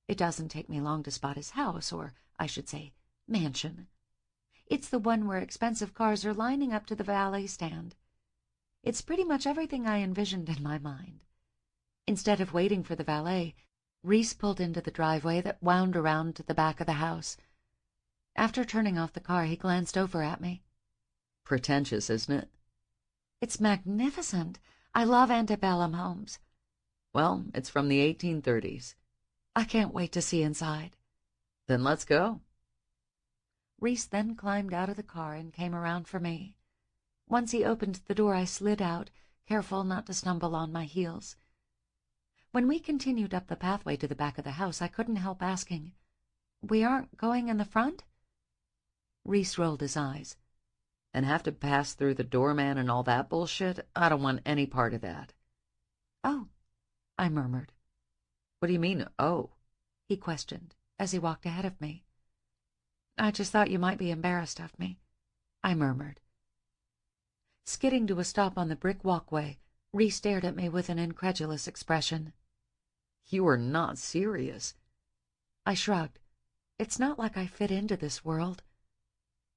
It doesn't take me long to spot his house, or, I should say, mansion. It's the one where expensive cars are lining up to the valet stand. It's pretty much everything I envisioned in my mind. Instead of waiting for the valet, Rhys pulled into the driveway that wound around to the back of the house. After turning off the car, he glanced over at me.
Pretentious, isn't it?
It's magnificent. I love antebellum homes.
Well, it's from the 1830s.
I can't wait to see inside.
Then let's go.
Rhys then climbed out of the car and came around for me. Once he opened the door, I slid out, careful not to stumble on my heels. When we continued up the pathway to the back of the house, I couldn't help asking, We aren't going in the front? Rhys rolled his eyes.
And have to pass through the doorman and all that bullshit? I don't want any part of that.
Oh, I murmured.
What do you mean, oh?
He questioned as he walked ahead of me. I just thought you might be embarrassed of me, I murmured. Skidding to a stop on the brick walkway, Rhys stared at me with an incredulous expression.
You are not serious.
I shrugged. It's not like I fit into this world.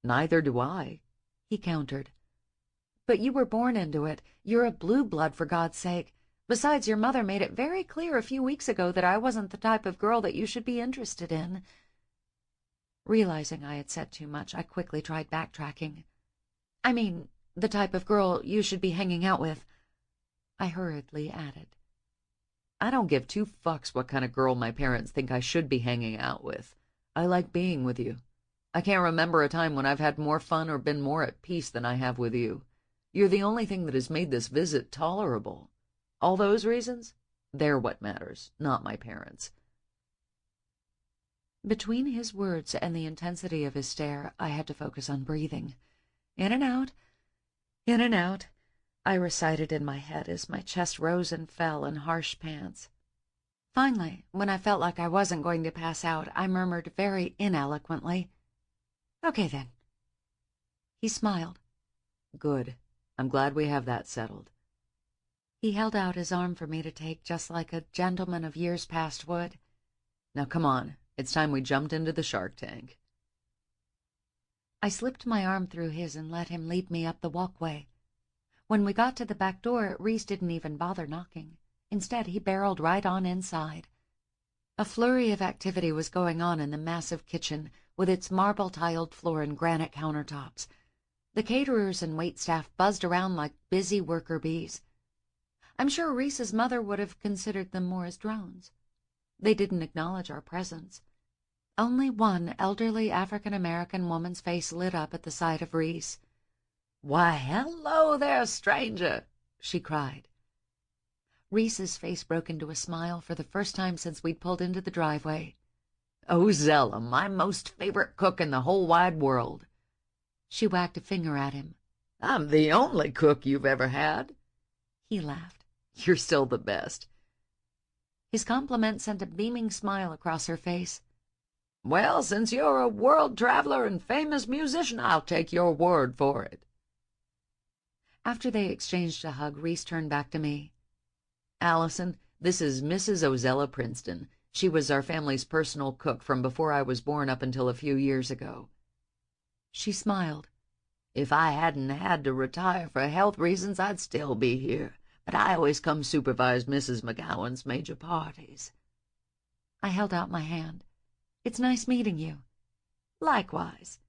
Neither do I,
he countered. But you were born into it. You're a blue blood, for God's sake. Besides, your mother made it very clear a few weeks ago that I wasn't the type of girl that you should be interested in. Realizing I had said too much, I quickly tried backtracking. I mean, the type of girl you should be hanging out with, I hurriedly added.
I don't give two fucks what kind of girl my parents think I should be hanging out with. I like being with you. I can't remember a time when I've had more fun or been more at peace than I have with you. You're the only thing that has made this visit tolerable. All those reasons? They're what matters, not my parents."
Between his words and the intensity of his stare, I had to focus on breathing. In and out, in and out, I recited in my head as my chest rose and fell in harsh pants. Finally, when I felt like I wasn't going to pass out, I murmured very ineloquently, "Okay, then." He smiled.
"Good. I'm glad we have that settled."
He held out his arm for me to take, just like a gentleman of years past would.
"Now come on. It's time we jumped into the shark tank."
I slipped my arm through his and let him lead me up the walkway. When we got to the back door, Reese didn't even bother knocking. Instead, he barreled right on inside. A flurry of activity was going on in the massive kitchen, with its marble-tiled floor and granite countertops. The caterers and waitstaff buzzed around like busy worker bees. I'm sure Reese's mother would have considered them more as drones. They didn't acknowledge our presence. Only one elderly African-American woman's face lit up at the sight of Reese.
"Why, hello there, stranger," she cried.
Reese's face broke into a smile for the first time since we'd pulled into the driveway.
"Ozella, my most favorite cook in the whole wide world."
She wagged a finger at him.
"I'm the only cook you've ever had."
He laughed.
"You're still the best."
His compliment sent a beaming smile across her face.
"Well, since you're a world traveler and famous musician, I'll take your word for it."
After they exchanged a hug, Reese turned back to me.
"Allison, this is Mrs. Ozella Princeton. She was our family's personal cook from before I was born up until a few years ago."
She smiled.
"If I hadn't had to retire for health reasons, I'd still be here. But I always come supervise Mrs. McGowan's major parties."
I held out my hand. "It's nice meeting you."
"Likewise."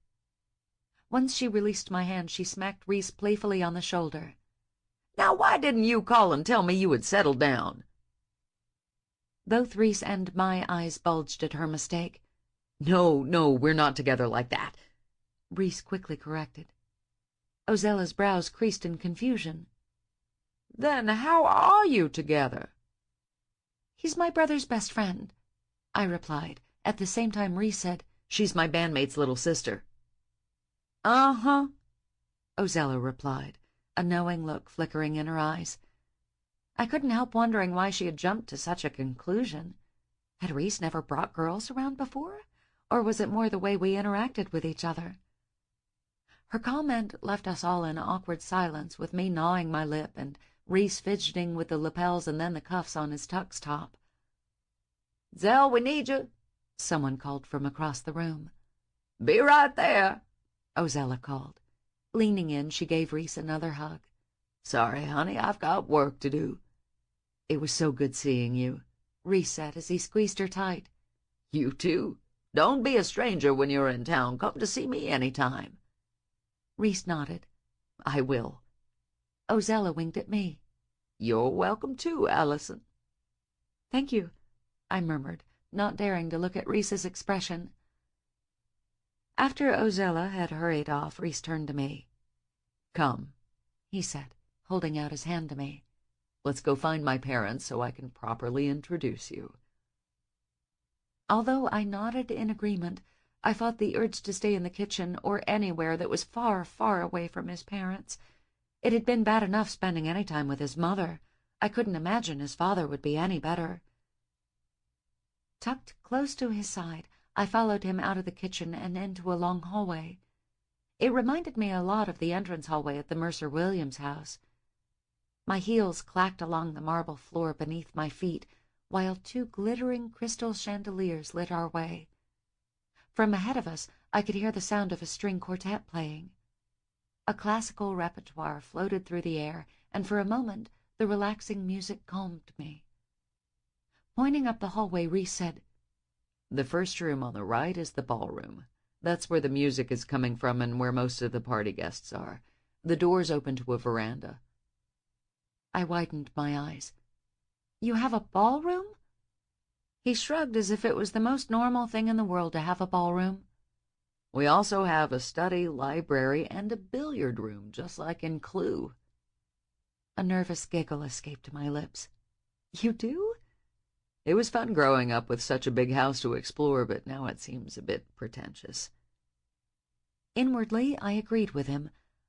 Once she released my hand, she smacked Reese playfully on the shoulder.
"Now why didn't you call and tell me you had settled down?"
Both Reese and my eyes bulged at her mistake.
No, we're not together like that,"
Reese quickly corrected. Ozella's brows creased in confusion.
"Then how are you together?"
"He's my brother's best friend," I replied. At the same time, Reese said,
"She's my bandmate's little sister." "Uh-huh,"
Ozella replied, a knowing look flickering in her eyes. I couldn't help wondering why she had jumped to such a conclusion. Had Reese never brought girls around before? Or was it more the way we interacted with each other? Her comment left us all in awkward silence, with me gnawing my lip and Reese fidgeting with the lapels and then the cuffs on his tux top.
"Zell, we need you,"
someone called from across the room.
"Be right there,"
Ozella called. Leaning in, she gave Reese another hug.
"Sorry, honey, I've got work to do."
"It was so good seeing you," Reese said as he squeezed her tight.
"You too. Don't be a stranger when you're in town. Come to see me any time."
Reese nodded.
"I will."
Ozella winked at me.
"You're welcome too, Allison."
"Thank you," I murmured, not daring to look at Reese's expression. After Ozella had hurried off, Reese turned to me.
"Come,"
he said, holding out his hand to me.
"Let's go find my parents so I can properly introduce you."
Although I nodded in agreement, I fought the urge to stay in the kitchen or anywhere that was far, far away from his parents. It had been bad enough spending any time with his mother. I couldn't imagine his father would be any better. Tucked close to his side, I followed him out of the kitchen and into a long hallway. It reminded me a lot of the entrance hallway at the Mercer Williams house. My heels clacked along the marble floor beneath my feet, while two glittering crystal chandeliers lit our way. From ahead of us, I could hear the sound of a string quartet playing. A classical repertoire floated through the air, and for a moment the relaxing music calmed me. Pointing up the hallway, Reese said,
"The first room on the right is the ballroom. That's where the music is coming from and where most of the party guests are. The door's open to a veranda."
I widened my eyes. "You have a ballroom?" He shrugged as if it was the most normal thing in the world to have a ballroom.
We also have a study, library, and a billiard room, just like in Clue.
A nervous giggle escaped my lips. You do?
It was fun growing up with such a big house to explore, but now it seems a bit pretentious.
Inwardly, I agreed with him.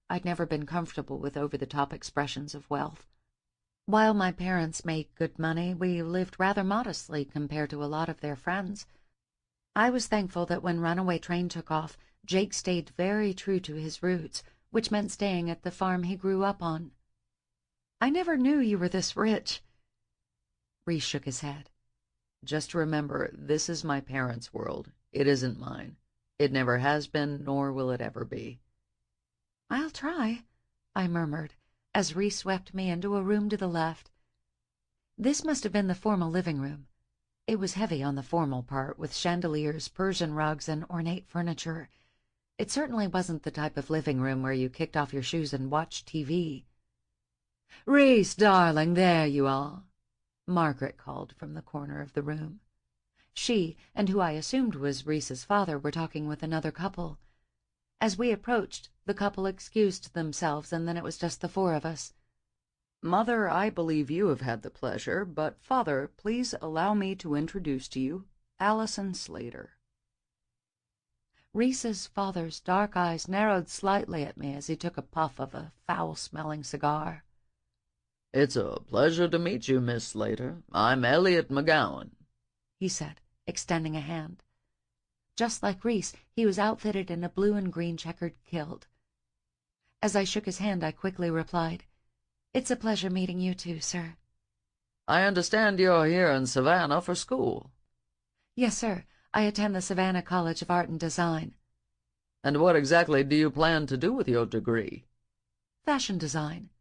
I'd never been comfortable with over-the-top expressions of wealth. While my parents made good money, we lived rather modestly compared to a lot of their friends. I was thankful that when Runaway Train took off, Jake stayed very true to his roots, which meant staying at the farm he grew up on. I never knew you were this rich. Reese shook his head.
Just remember, this is my parents' world. It isn't mine. It never has been, nor will it ever be.
I'll try, I murmured, as Reese swept me into a room to the left. This must have been the formal living room. It was heavy on the formal part, with chandeliers, Persian rugs, and ornate furniture. It certainly wasn't the type of living room where you kicked off your shoes and watched TV.
"Reese, darling, there you are," Margaret called from the corner of the room.
She, and who I assumed was Reese's father, were talking with another couple. As we approached, the couple excused themselves, and then it was just the four of us.
"Mother, I believe you have had the pleasure, but Father, please allow me to introduce to you Allison Slater."
Reese's father's dark eyes narrowed slightly at me as he took a puff of a foul-smelling cigar.
"It's a pleasure to meet you, Miss Slater. I'm Elliot McGowan,"
he said, extending a hand. Just like Reese, he was outfitted in a blue and green checkered kilt. As I shook his hand, I quickly replied, "It's a pleasure meeting you too, sir."
"I understand you're here in Savannah for school."
"Yes, sir. I attend the Savannah College of Art and Design."
"And what exactly do you plan to do with your degree?"
"Fashion design."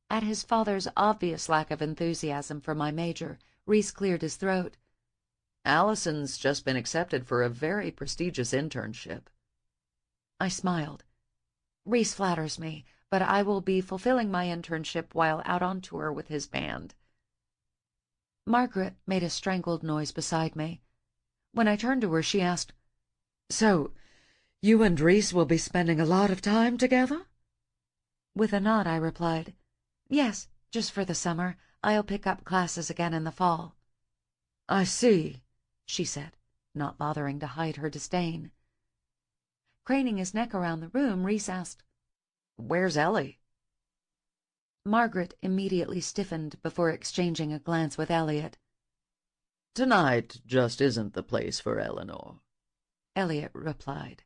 At his father's obvious lack of enthusiasm for my major, Reese cleared his throat.
"Allison's just been accepted for a very prestigious internship."
I smiled. "Reese flatters me, but I will be fulfilling my internship while out on tour with his band." Margaret made a strangled noise beside me. When I turned to her, she asked,
"So, you and Reese will be spending a lot of time together?"
With a nod, I replied, "Yes, just for the summer. I'll pick up classes again in the fall."
"I see,"
she said, not bothering to hide her disdain. Craning his neck around the room, Reese asked,
"Where's Ellie?"
Margaret immediately stiffened before exchanging a glance with Elliot.
"Tonight just isn't the place for Eleanor,"
Elliot replied.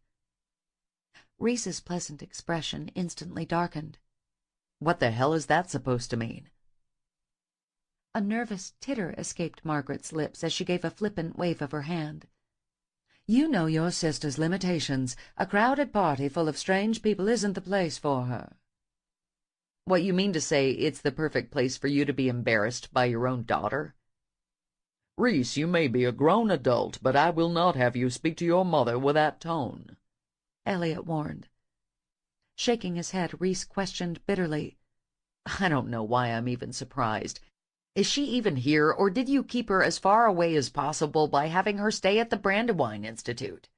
Reese's pleasant expression instantly darkened.
"What the hell is that supposed to mean?"
A nervous titter escaped Margaret's lips as she gave a flippant wave of her hand.
"You know your sister's limitations. A crowded party full of strange people isn't the place for her." "What, you mean to say it's the perfect place for you to be embarrassed by your own daughter?" "Reese, you may be a grown adult, but I will not have you speak to your mother with that tone,"
Elliot warned. Shaking his head, Reese questioned bitterly,
"I don't know why I'm even surprised. Is she even here, or did you keep her as far away as possible by having her stay at the Brandywine Institute?"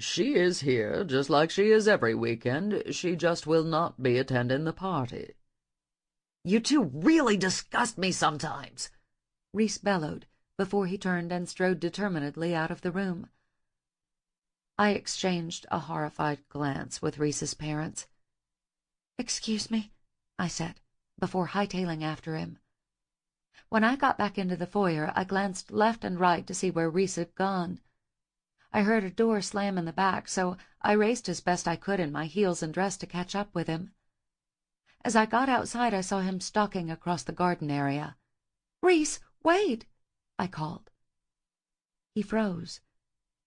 "She is here, just like she is every weekend. She just will not be attending the party." "You two really disgust me sometimes,"
Reese bellowed before he turned and strode determinedly out of the room. I exchanged a horrified glance with Reese's parents. "Excuse me," I said, before hightailing after him. When I got back into the foyer, I glanced left and right to see where Reese had gone. I heard a door slam in the back, so I raced as best I could in my heels and dress to catch up with him. As I got outside, I saw him stalking across the garden area. "Reese, wait!" I called. He froze.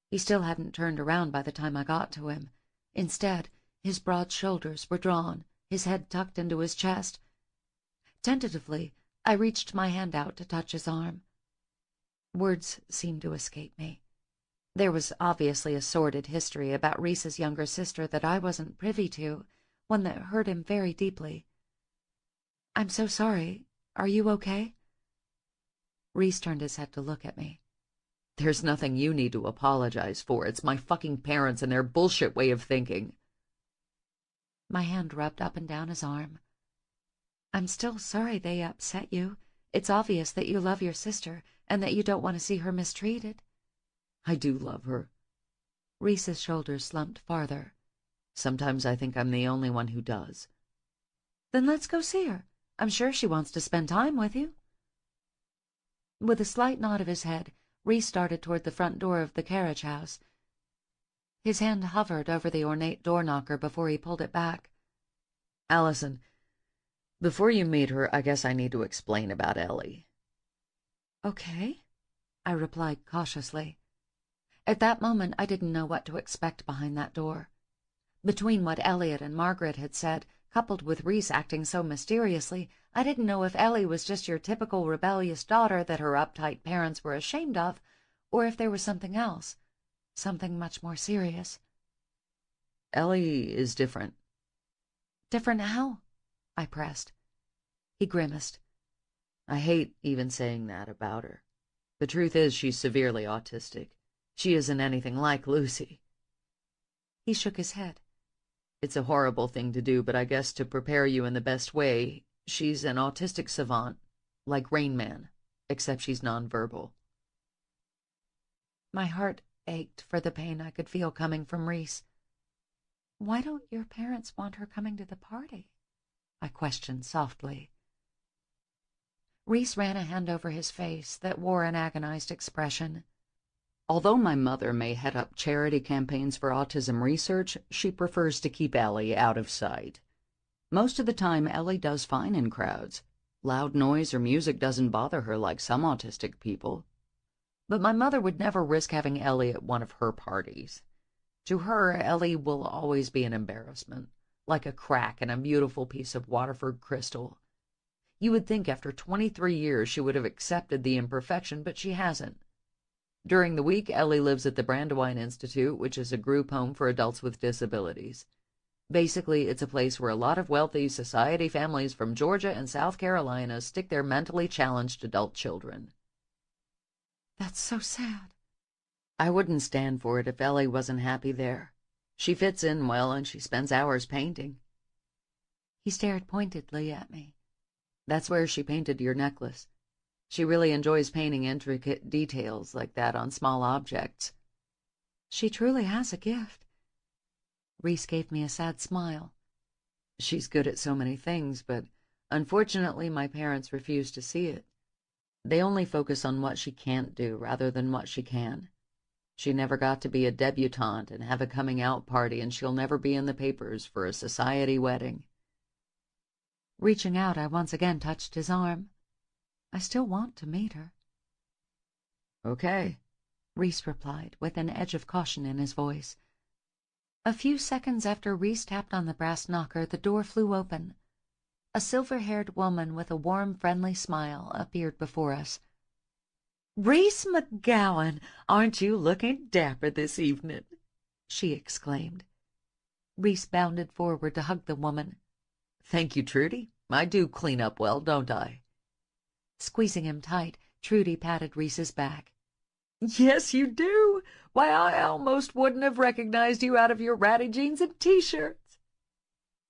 He still hadn't turned around by the time I got to him. Instead, his broad shoulders were drawn, his head tucked into his chest. Tentatively, I reached my hand out to touch his arm. Words seemed to escape me. There was obviously a sordid history about Reese's younger sister that I wasn't privy to, one that hurt him very deeply. "I'm so sorry. Are you okay?" Reese turned his head to look at me.
There's nothing you need to apologize for. It's my fucking parents and their bullshit way of thinking.
My hand rubbed up and down his arm. I'm still sorry they upset you. It's obvious that you love your sister and that you don't want to see her mistreated.
I do love her.
Reese's shoulders slumped farther.
Sometimes I think I'm the only one who does.
Then let's go see her. I'm sure she wants to spend time with you. With a slight nod of his head, Reese started toward the front door of the carriage house. His hand hovered over the ornate door knocker before he pulled it back.
Allison, before you meet her, I guess I need to explain about Ellie.
Okay, I replied cautiously. At that moment, I didn't know what to expect behind that door. Between what Elliot and Margaret had said, coupled with Reese acting so mysteriously, I didn't know if Ellie was just your typical rebellious daughter that her uptight parents were ashamed of, or if there was something else, something much more serious.
Ellie is different.
Different how? I pressed. He grimaced.
I hate even saying that about her. The truth is she's severely autistic. She isn't anything like Lucy.
He shook his head.
It's a horrible thing to do, but I guess to prepare you in the best way, she's an autistic savant, like Rain Man, except she's nonverbal.
My heart ached for the pain I could feel coming from Reese. Why don't your parents want her coming to the party? I questioned softly. Reese ran a hand over his face that wore an agonized expression.
Although my mother may head up charity campaigns for autism research, she prefers to keep Ellie out of sight. Most of the time, Ellie does fine in crowds. Loud noise or music doesn't bother her like some autistic people. But my mother would never risk having Ellie at one of her parties. To her, Ellie will always be an embarrassment, like a crack in a beautiful piece of Waterford crystal. You would think after 23 years she would have accepted the imperfection, but she hasn't. During the week, Ellie lives at the Brandywine Institute, which is a group home for adults with disabilities. Basically, it's a place where a lot of wealthy society families from Georgia and South Carolina stick their mentally challenged adult children.
That's so sad.
I wouldn't stand for it if Ellie wasn't happy there. She fits in well, and she spends hours painting.
He stared pointedly at me.
That's where she painted your necklace. She really enjoys painting intricate details like that on small objects.
She truly has a gift. Reese gave me a sad smile.
She's good at so many things, but unfortunately my parents refuse to see it. They only focus on what she can't do rather than what she can. She never got to be a debutante and have a coming-out party, and she'll never be in the papers for a society wedding.
Reaching out, I once again touched his arm. I still want to meet her.
Okay,
Reese replied, with an edge of caution in his voice. A few seconds after Reese tapped on the brass knocker, the door flew open. A silver-haired woman with a warm, friendly smile appeared before us.
"Reese McGowan, aren't you looking dapper this evening?" she exclaimed.
Reese bounded forward to hug the woman.
"Thank you, Trudy. I do clean up well, don't I?"
Squeezing him tight, Trudy patted Reese's back.
"Yes, you do. Why, I almost wouldn't have recognized you out of your ratty jeans and T-shirts."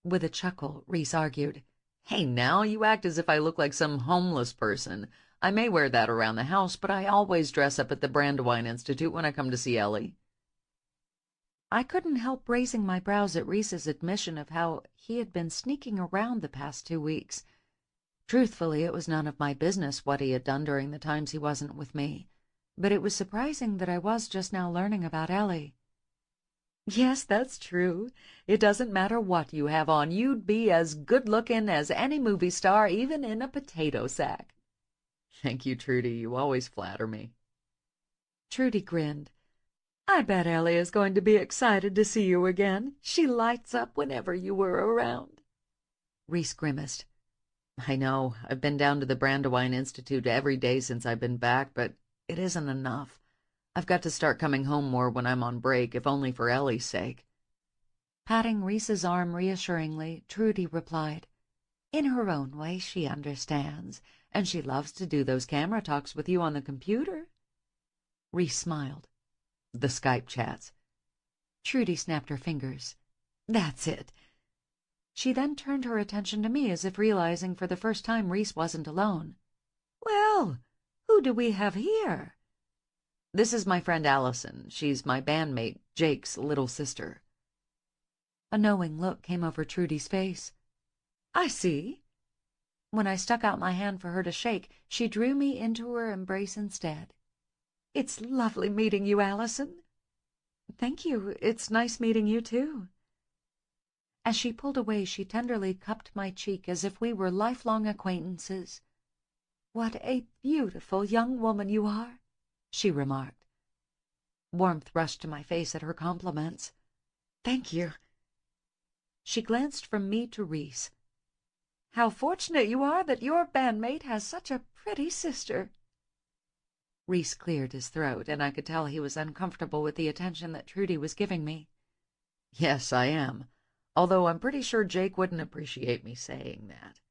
With a chuckle, Reese argued,
"Hey, now, you act as if I look like some homeless person. I may wear that around the house, but I always dress up at the Brandywine Institute when I come to see Ellie."
I couldn't help raising my brows at Reese's admission of how he had been sneaking around the past 2 weeks. Truthfully, it was none of my business what he had done during the times he wasn't with me, but it was surprising that I was just now learning about Ellie.
"Yes, that's true. It doesn't matter what you have on. You'd be as good-looking as any movie star, even in a potato sack." "Thank you, Trudy. You always flatter me."
Trudy grinned.
"I bet Ellie is going to be excited to see you again. She lights up whenever you were around."
Reese grimaced.
"I know. I've been down to the Brandywine Institute every day since I've been back, but it isn't enough. I've got to start coming home more when I'm on break, if only for Ellie's sake."
Patting Reese's arm reassuringly, Trudy replied, "In her own way, she understands, and she loves to do those camera talks with you on the computer."
Reese smiled. The Skype chats.
Trudy snapped her fingers. That's it. She then turned her attention to me as if realizing for the first time Reese wasn't alone.
Well, who do we have here? This is my friend Allison. She's my bandmate, Jake's little sister.
A knowing look came over Trudy's face.
I see.
When I stuck out my hand for her to shake, she drew me into her embrace instead.
It's lovely meeting you, Allison.
Thank you. It's nice meeting you, too. As she pulled away, she tenderly cupped my cheek as if we were lifelong acquaintances.
What a beautiful young woman you are, she remarked.
Warmth rushed to my face at her compliments.
Thank you.
She glanced from me to Reese.
How fortunate you are that your bandmate has such a pretty sister.
Reese cleared his throat, and I could tell he was uncomfortable with the attention that Trudy was giving me.
Yes, I am, although I'm pretty sure Jake wouldn't appreciate me saying that.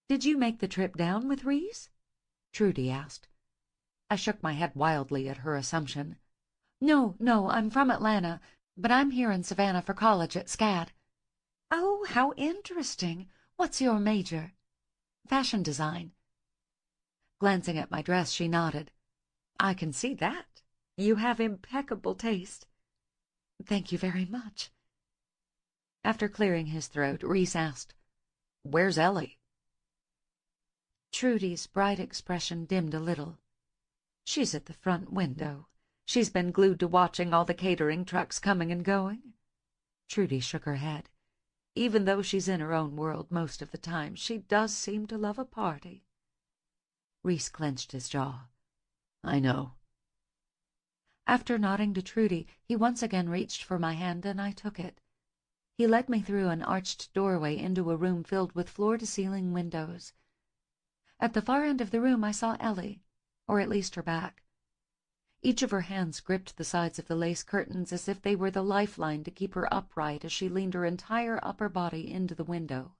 Did you make the trip down with Reese? Trudy asked. I shook my head wildly at her assumption. No, I'm from Atlanta, but I'm here in Savannah for college at SCAD.
Oh, how interesting. What's your major?
Fashion design. Glancing at my dress, she nodded.
I can see that. You have impeccable taste.
Thank you very much. After clearing his throat, Reese asked,
Where's Ellie?
Trudy's bright expression dimmed a little. She's at the front window. She's been glued to watching all the catering trucks coming and going. Trudy shook her head. Even though she's in her own world most of the time, she does seem to love a party. Reese clenched his jaw.
I know.
After nodding to Trudy, he once again reached for my hand, and I took it. He led me through an arched doorway into a room filled with floor-to-ceiling windows. At the far end of the room I saw Ellie, or at least her back. Each of her hands gripped the sides of the lace curtains as if they were the lifeline to keep her upright as she leaned her entire upper body into the window.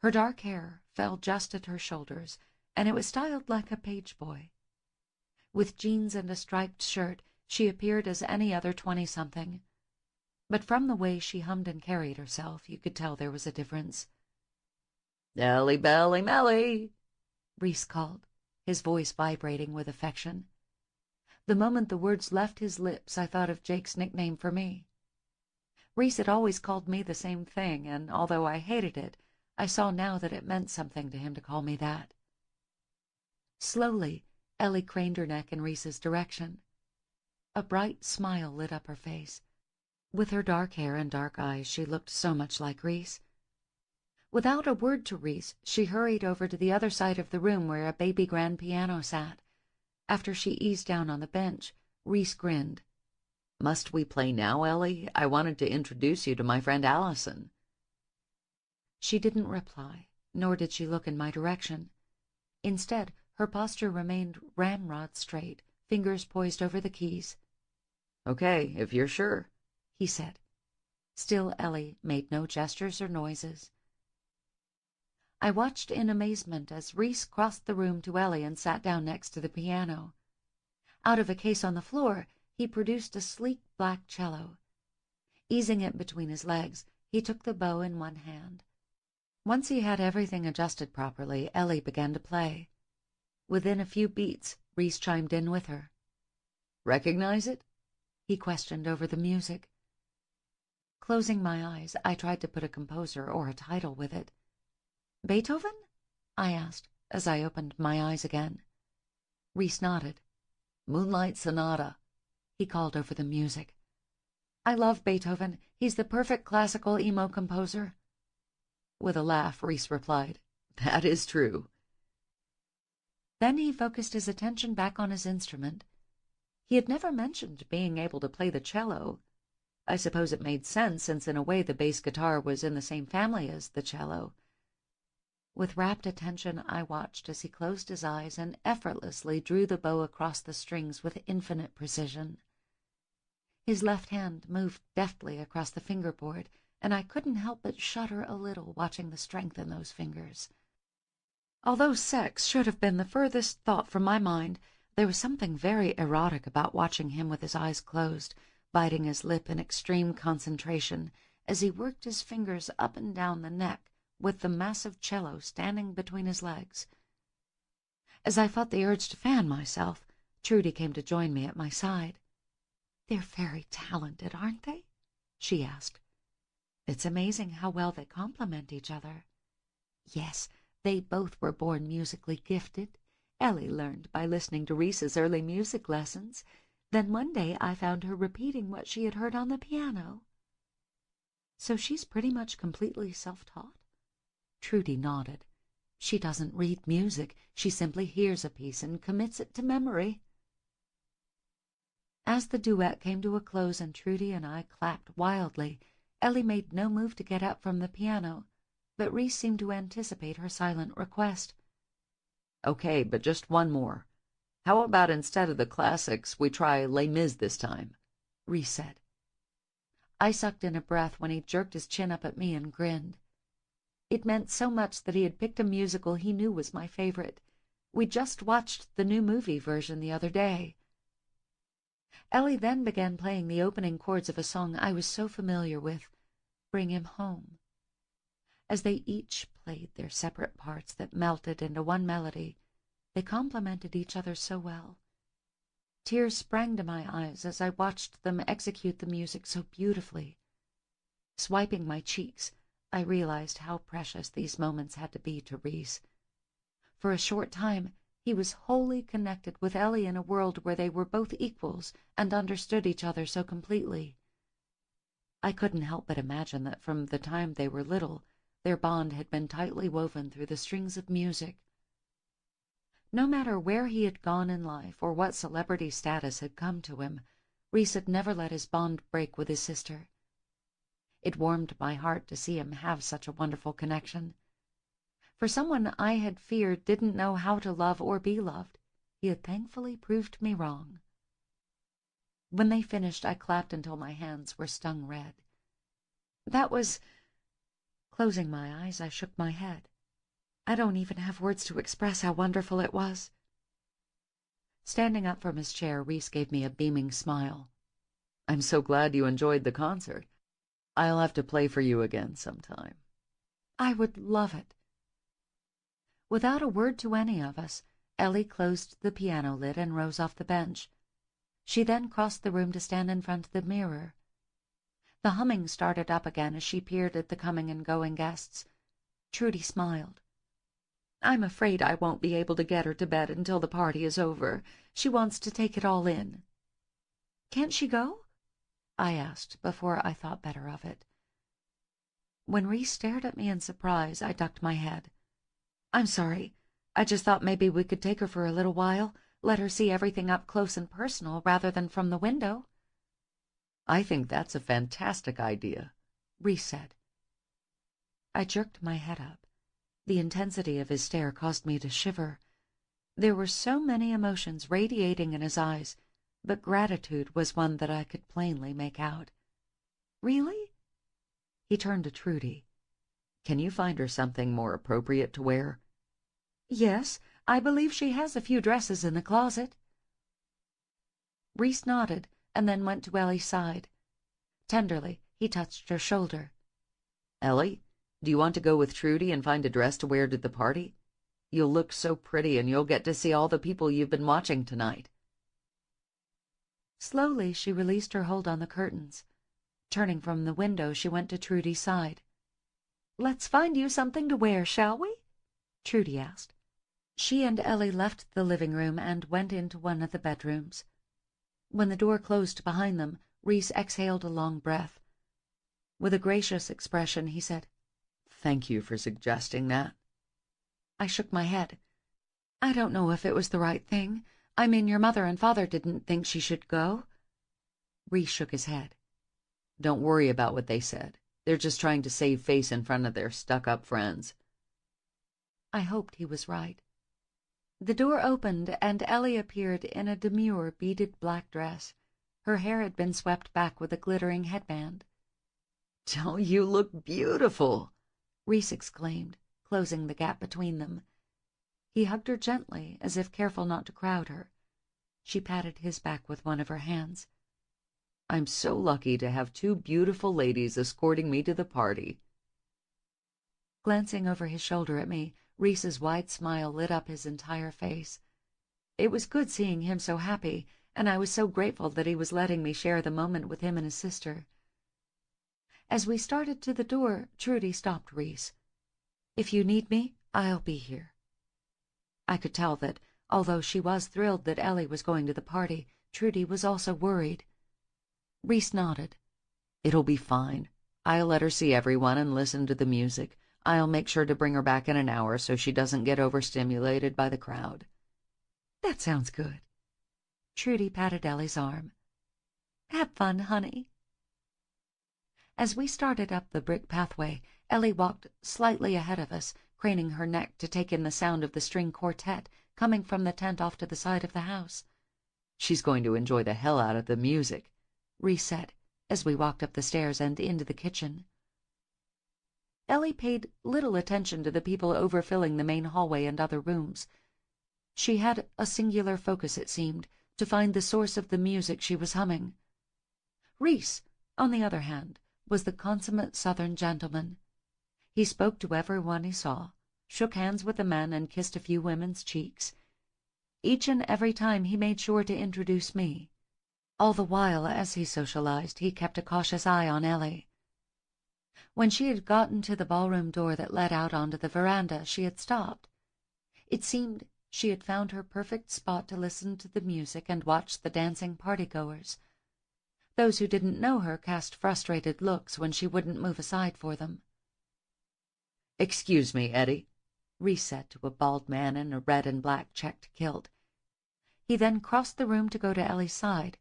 Her dark hair fell just at her shoulders, and it was styled like a page boy. With jeans and a striped shirt, she appeared as any other 20-something. But from the way she hummed and carried herself, you could tell there was a difference.
Ellie Belly Melly,
Reese called, his voice vibrating with affection. The moment the words left his lips, I thought of Jake's nickname for me. Reese had always called me the same thing, and although I hated it, I saw now that it meant something to him to call me that. Slowly, Ellie craned her neck in Reese's direction. A bright smile lit up her face. With her dark hair and dark eyes, she looked so much like Reese. Without a word to Reese, she hurried over to the other side of the room where a baby grand piano sat. After she eased down on the bench, Reese grinned.
Must we play now, Ellie? I wanted to introduce you to my friend Allison.
She didn't reply, nor did she look in my direction. Instead, her posture remained ramrod straight, fingers poised over the keys.
Okay, if you're sure,
he said. Still, Ellie made no gestures or noises. I watched in amazement as Reese crossed the room to Ellie and sat down next to the piano. Out of a case on the floor, he produced a sleek black cello. Easing it between his legs, he took the bow in one hand. Once he had everything adjusted properly, Ellie began to play. Within a few beats, Reese chimed in with her.
Recognize it?
He questioned over the music. Closing my eyes, I tried to put a composer or a title with it. Beethoven? I asked, as I opened my eyes again. Reese nodded.
Moonlight Sonata,
he called over the music. I love Beethoven. He's the perfect classical emo composer. With a laugh, Reese replied,
That is true.
Then he focused his attention back on his instrument. He had never mentioned being able to play the cello. I suppose it made sense, since in a way the bass guitar was in the same family as the cello. With rapt attention, I watched as he closed his eyes and effortlessly drew the bow across the strings with infinite precision. His left hand moved deftly across the fingerboard, and I couldn't help but shudder a little watching the strength in those fingers. Although sex should have been the furthest thought from my mind, There was something very erotic about watching him with his eyes closed, biting his lip in extreme concentration as he worked his fingers up and down the neck with the massive cello standing between his legs. As I felt the urge to fan myself, Trudy came to join me at my side. "They're very talented, aren't they?" she asked. "It's amazing how well they complement each other." "Yes, they both were born musically gifted. Ellie learned by listening to Reese's early music lessons. Then one day I found her repeating what she had heard on the piano." "So she's pretty much completely self-taught?" Trudy nodded. "She doesn't read music. She simply hears a piece and commits it to memory." As the duet came to a close and Trudy and I clapped wildly, Ellie made no move to get up from the piano, but Reese seemed to anticipate her silent request.
"Okay, but just one more. How about instead of the classics, we try Les Mis this time?"
Reese said. I sucked in a breath when he jerked his chin up at me and grinned. It meant so much that he had picked a musical he knew was my favorite. We just watched the new movie version the other day. Ellie then began playing the opening chords of a song I was so familiar with, "Bring Him Home." As they each played their separate parts that melted into one melody, they complemented each other so well. Tears sprang to my eyes as I watched them execute the music so beautifully. Swiping my cheeks, I realized how precious these moments had to be to Reese. For a short time, he was wholly connected with Ellie in a world where they were both equals and understood each other so completely. I couldn't help but imagine that from the time they were little, their bond had been tightly woven through the strings of music. No matter where he had gone in life or what celebrity status had come to him, Reese had never let his bond break with his sister. It warmed my heart to see him have such a wonderful connection. For someone I had feared didn't know how to love or be loved, he had thankfully proved me wrong. When they finished, I clapped until my hands were stung red. That was... Closing my eyes, I shook my head. I don't even have words to express how wonderful it was. Standing up from his chair, Reese gave me a beaming smile.
"I'm so glad you enjoyed the concert. I'll have to play for you again sometime."
"I would love it." Without a word to any of us, Ellie closed the piano lid and rose off the bench. She then crossed the room to stand in front of the mirror. The humming started up again as she peered at the coming and going guests. Trudy smiled. "I'm afraid I won't be able to get her to bed until the party is over. She wants to take it all in." "Can't she go?" I asked before I thought better of it. When Reese stared at me in surprise, I ducked my head. "I'm sorry. I just thought maybe we could take her for a little while, let her see everything up close and personal rather than from the window."
"I think that's a fantastic idea,"
Reese said. I jerked my head up. The intensity of his stare caused me to shiver. There were so many emotions radiating in his eyes, but gratitude was one that I could plainly make out. "Really?" He turned to Trudy.
"Can you find her something more appropriate to wear?"
"Yes, I believe she has a few dresses in the closet." Reese nodded and then went to Ellie's side. Tenderly, he touched her shoulder.
"Ellie, do you want to go with Trudy and find a dress to wear to the party? You'll look so pretty and you'll get to see all the people you've been watching tonight."
Slowly, she released her hold on the curtains. Turning from the window, she went to Trudy's side. "Let's find you something to wear, shall we?" Trudy asked. She and Ellie left the living room and went into one of the bedrooms. When the door closed behind them, Reese exhaled a long breath. With a gracious expression, he said,
"Thank you for suggesting that."
I shook my head. "I don't know if it was the right thing. I mean, your mother and father didn't think she should go."
Reese shook his head. "Don't worry about what they said. They're just trying to save face in front of their stuck-up friends."
I hoped he was right. The door opened, and Ellie appeared in a demure beaded black dress. Her hair had been swept back with a glittering headband.
"Don't you look beautiful?"
Reese exclaimed, closing the gap between them. He hugged her gently, as if careful not to crowd her. She patted his back with one of her hands.
I'm so lucky to have two beautiful ladies escorting me to the party.
Glancing over his shoulder at me, Reese's wide smile lit up his entire face. It was good seeing him so happy, and I was so grateful that he was letting me share the moment with him and his sister. As we started to the door, Trudy stopped Reese. "If you need me, I'll be here." I could tell that, although she was thrilled that Ellie was going to the party, Trudy was also worried. Reese nodded.
"It'll be fine. I'll let her see everyone and listen to the music. I'll make sure to bring her back in an hour so she doesn't get overstimulated by the crowd."
"That sounds good." Trudy patted Ellie's arm. "Have fun, honey." As we started up the brick pathway, Ellie walked slightly ahead of us, craning her neck to take in the sound of the string quartet coming from the tent off to the side of the house.
"She's going to enjoy the hell out of the music,"
Reese said, as we walked up the stairs and into the kitchen. Ellie paid little attention to the people overfilling the main hallway and other rooms. She had a singular focus, it seemed, to find the source of the music she was humming. Reese, on the other hand, was the consummate Southern gentleman. He spoke to everyone he saw, shook hands with the men, and kissed a few women's cheeks. Each and every time he made sure to introduce me. All the while, as he socialized, he kept a cautious eye on Ellie. When she had gotten to the ballroom door that led out onto the veranda, she had stopped. It seemed she had found her perfect spot to listen to the music and watch the dancing partygoers. Those who didn't know her cast frustrated looks when she wouldn't move aside for them.
"Excuse me, Eddie," Reese said to a bald man in a red and black checked kilt.
He then crossed the room to go to Ellie's side.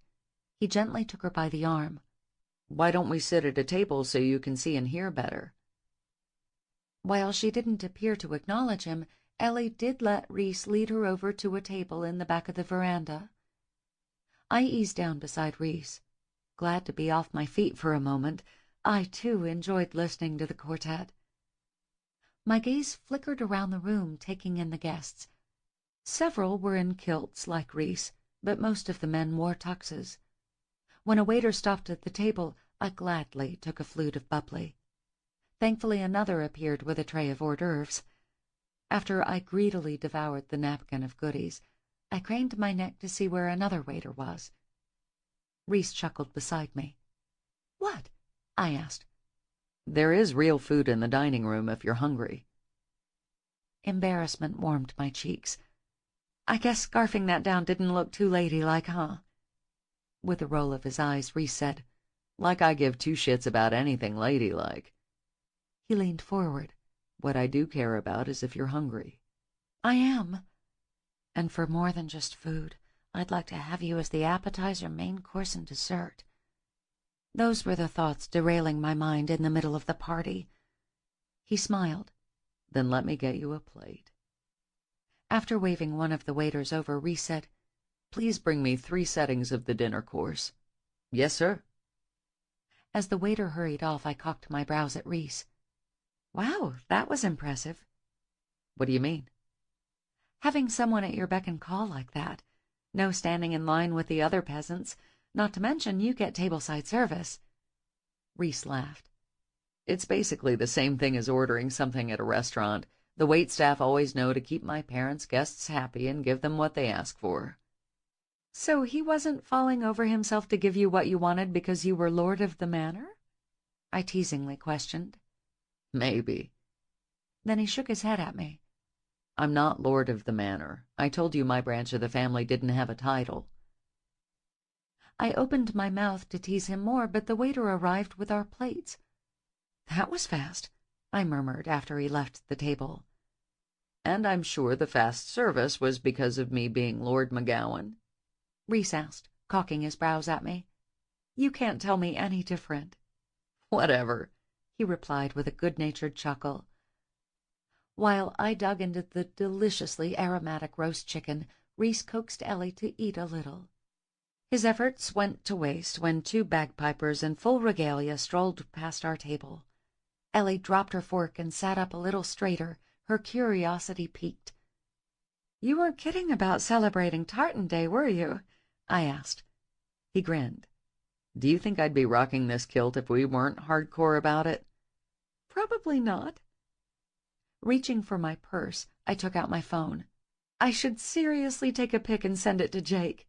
He gently took her by the arm.
"Why don't we sit at a table so you can see and hear better?"
While she didn't appear to acknowledge him, Ellie did let Reese lead her over to a table in the back of the veranda. I eased down beside Reese. Glad to be off my feet for a moment, I, too, enjoyed listening to the quartet. My gaze flickered around the room, taking in the guests. Several were in kilts like Reese, but most of the men wore tuxes. When a waiter stopped at the table, I gladly took a flute of bubbly. Thankfully another appeared with a tray of hors d'oeuvres. After I greedily devoured the napkin of goodies, I craned my neck to see where another waiter was. Reese chuckled beside me. "What?" I asked.
"There is real food in the dining room if you're hungry."
Embarrassment warmed my cheeks. "I guess scarfing that down didn't look too ladylike, huh?" With a roll of his eyes, Reese said,
"Like I give two shits about anything ladylike."
He leaned forward.
"What I do care about is if you're hungry."
"I am. And for more than just food, I'd like to have you as the appetizer, main course, and dessert." Those were the thoughts derailing my mind in the middle of the party. He smiled.
"Then let me get you a plate."
After waving one of the waiters over, Reese said,
"Please bring me 3 settings of the dinner course." "Yes, sir."
As the waiter hurried off, I cocked my brows at Reese. "Wow, that was impressive."
"What do you mean?"
"Having someone at your beck and call like that. No standing in line with the other peasants. Not to mention you get tableside service."
Reese laughed. "It's basically the same thing as ordering something at a restaurant. The waitstaff always know to keep my parents' guests happy and give them what they ask for."
"So he wasn't falling over himself to give you what you wanted because you were lord of the manor?" I teasingly questioned.
"Maybe."
Then he shook his head at me.
"I'm not lord of the manor. I told you my branch of the family didn't have a title."
I opened my mouth to tease him more, but the waiter arrived with our plates. "That was fast," I murmured after he left the table.
"And I'm sure the fast service was because of me being Lord McGowan?"
Reese asked, cocking his brows at me. "You can't tell me any different."
"Whatever,"
he replied with a good-natured chuckle. While I dug into the deliciously aromatic roast chicken, Reese coaxed Ellie to eat a little. His efforts went to waste when 2 bagpipers in full regalia strolled past our table. Ellie dropped her fork and sat up a little straighter, her curiosity piqued. "You weren't kidding about celebrating Tartan Day, were you?"
I asked. He grinned. Do you think I'd be rocking this kilt if we weren't hardcore about it? Probably not. Reaching for my purse, I took out my phone. I should seriously take a pic and send it to Jake.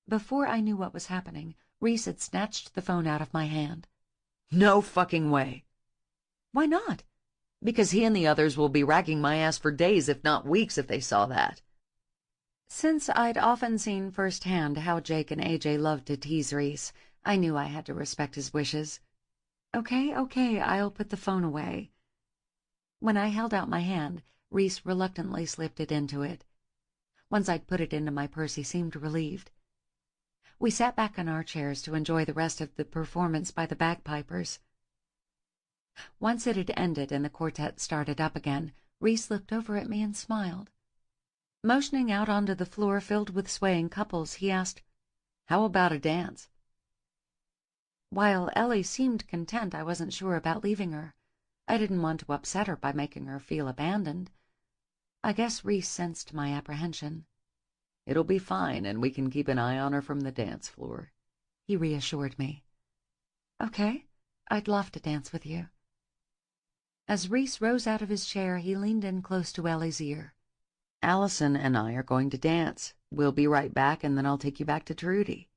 Before I knew what was happening, Reese had snatched the phone out of my hand. No fucking way. Why not? Because he and the others will be ragging my ass for days, if not weeks, if they saw that. Since I'd often seen firsthand how Jake and AJ loved to tease Reese, I knew I had to respect his wishes. Okay, I'll put the phone away. When I held out my hand, Reese reluctantly slipped it into it. Once I'd put it into my purse, he seemed relieved. We sat back in our chairs to enjoy the rest of the performance by the bagpipers. Once it had ended and the quartet started up again, Reese looked over at me and smiled. Motioning out onto the floor filled with swaying couples, he asked, "How about a dance?" While Ellie seemed content, I wasn't sure about leaving her. I didn't want to upset her by making her feel abandoned. I guess Reese sensed my apprehension. It'll be fine, and we can keep an eye on her from the dance floor, he reassured me. Okay, I'd love to dance with you. As Reese rose out of his chair, he leaned in close to Ellie's ear. Allison and I are going to dance. We'll be right back, and then I'll take you back to Trudy.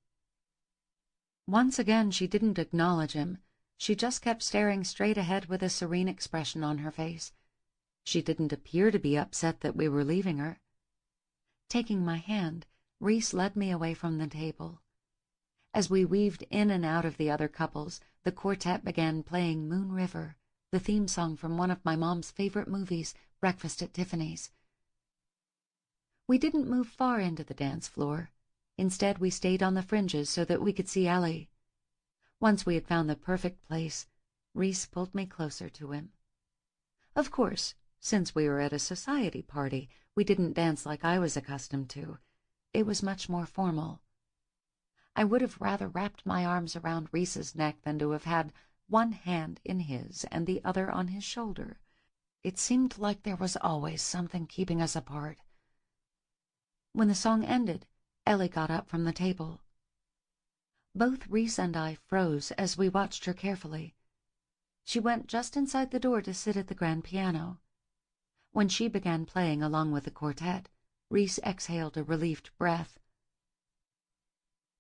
Once again, she didn't acknowledge him. She just kept staring straight ahead with a serene expression on her face. She didn't appear to be upset that we were leaving her. Taking my hand, Reese led me away from the table. As we weaved in and out of the other couples, the quartet began playing Moon River, the theme song from one of my mom's favorite movies, Breakfast at Tiffany's. We didn't move far into the dance floor. Instead, we stayed on the fringes so that we could see Ellie. Once we had found the perfect place, Reese pulled me closer to him. Of course, since we were at a society party, we didn't dance like I was accustomed to. It was much more formal. I would have rather wrapped my arms around Reese's neck than to have had one hand in his and the other on his shoulder. It seemed like there was always something keeping us apart. When the song ended, Ellie got up from the table. Both Reese and I froze as we watched her carefully. She went just inside the door to sit at the grand piano. When she began playing along with the quartet, Reese exhaled a relieved breath.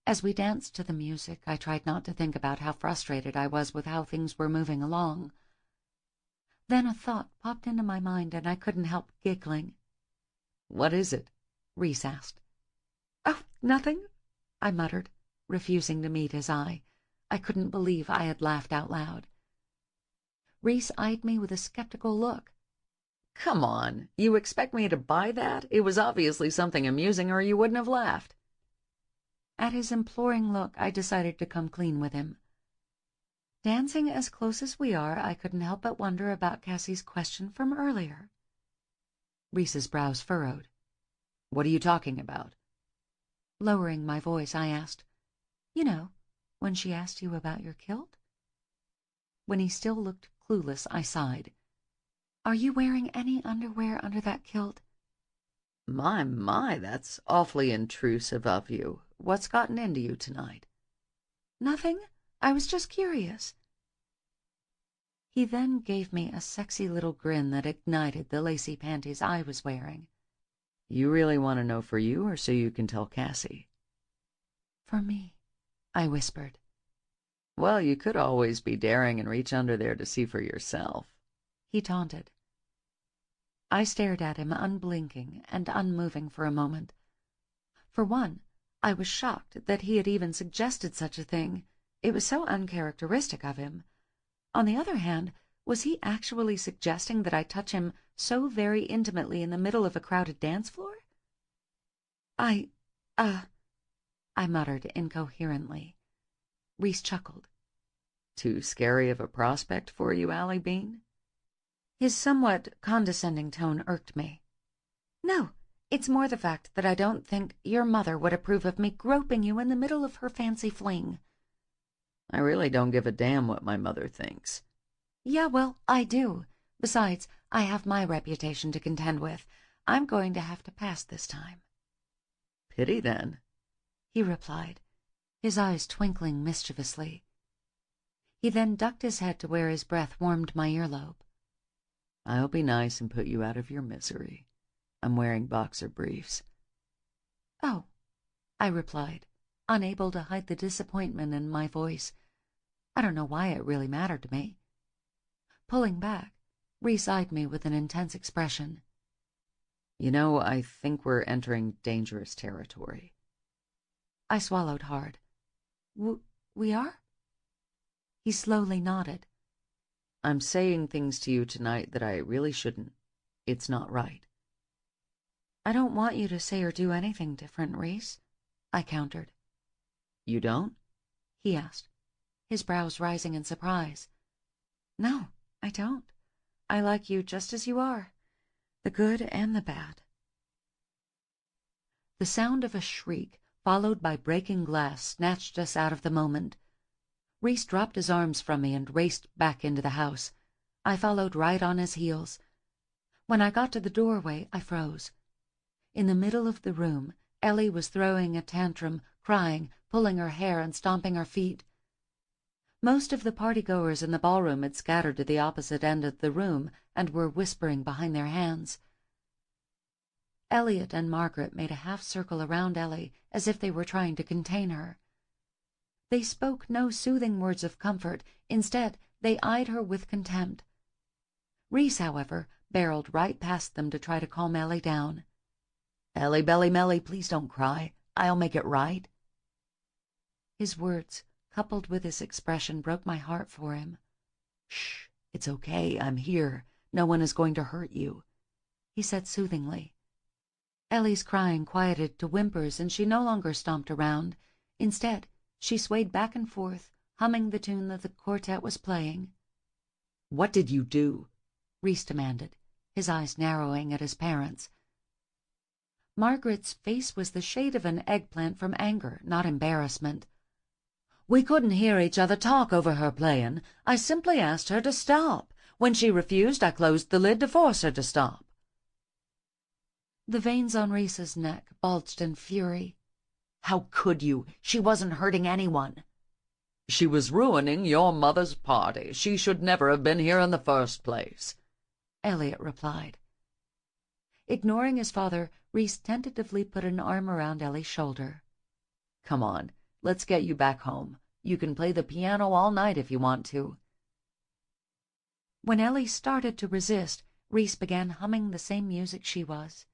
As we danced to the music, I tried not to think about how frustrated I was with how things were moving along. Then a thought popped into my mind and I couldn't help giggling. "What is it?" Reese asked. "Oh, nothing," I muttered, refusing to meet his eye. I couldn't believe I had laughed out loud. Reese eyed me with a skeptical look. "Come on, you expect me to buy that? It was obviously something amusing or you wouldn't have laughed." At his imploring look, I decided to come clean with him. Dancing as close as we are, I couldn't help but wonder about Cassie's question from earlier. Reese's brows furrowed. "What are you talking about?" Lowering my voice, I asked, "You know, when she asked you about your kilt?" When he still looked clueless, I sighed. "Are you wearing any underwear under that kilt?" My, that's awfully intrusive of you. What's gotten into you tonight?" "Nothing. I was just curious." He then gave me a sexy little grin that ignited the lacy panties I was wearing. "You really want to know for you, or so you can tell Cassie?" "For me," I whispered. "Well, you could always be daring and reach under there to see for yourself," he taunted. I stared at him, unblinking and unmoving for a moment. For one, I was shocked that he had even suggested such a thing. It was so uncharacteristic of him. On the other hand, was he actually suggesting that I touch him so very intimately in the middle of a crowded dance floor? I muttered incoherently. Reese chuckled. "Too scary of a prospect for you, Allie Bean?" His somewhat condescending tone irked me. "No, it's more the fact that I don't think your mother would approve of me groping you in the middle of her fancy fling." "I really don't give a damn what my mother thinks." "Yeah, well, I do. Besides, I have my reputation to contend with. I'm going to have to pass this time." "Pity, then.
he replied, his eyes twinkling mischievously. He then ducked his head to where his breath warmed my earlobe.
I'll be nice and put you out of your misery. I'm wearing boxer briefs.
Oh, I replied, unable to hide the disappointment in my voice. I don't know why it really mattered to me. Pulling back, Reese eyed me with an intense expression.
You know, I think we're entering dangerous territory.
I swallowed hard. We are? He slowly nodded.
I'm saying things to you tonight that I really shouldn't. It's not right.
I don't want you to say or do anything different, Reese, I countered.
You don't?
He asked, his brows rising in surprise. No, I don't. I like you just as you are, the good and the bad. The sound of a shriek, followed by breaking glass, snatched us out of the moment. Reese dropped his arms from me and raced back into the house. I followed right on his heels. When I got to the doorway, I froze. In the middle of the room, Ellie was throwing a tantrum, crying, pulling her hair and stomping her feet. Most of the partygoers in the ballroom had scattered to the opposite end of the room and were whispering behind their hands. Elliot and Margaret made a half-circle around Ellie as if they were trying to contain her. They spoke no soothing words of comfort. Instead, they eyed her with contempt. Reese, however, barreled right past them to try to calm Ellie down.
Ellie, Belly, Melly, please don't cry. I'll make it right.
His words, coupled with his expression, broke my heart for him.
Shh, it's okay. I'm here. No one is going to hurt you,
he said soothingly. Ellie's crying quieted to whimpers, and she no longer stomped around. Instead, she swayed back and forth, humming the tune that the quartet was playing.
What did you do?
Reese demanded, his eyes narrowing at his parents. Margaret's face was the shade of an eggplant from anger, not embarrassment.
We couldn't hear each other talk over her playing. I simply asked her to stop. When she refused, I closed the lid to force her to stop.
The veins on Reese's neck bulged in fury.
How could you? She wasn't hurting anyone. She was ruining your mother's party. She should never have been here in the first place,
Elliot replied. Ignoring his father, Reese tentatively put an arm around Ellie's shoulder.
Come on, let's get you back home. You can play the piano all night if you want to.
When Ellie started to resist, Reese began humming the same music she was.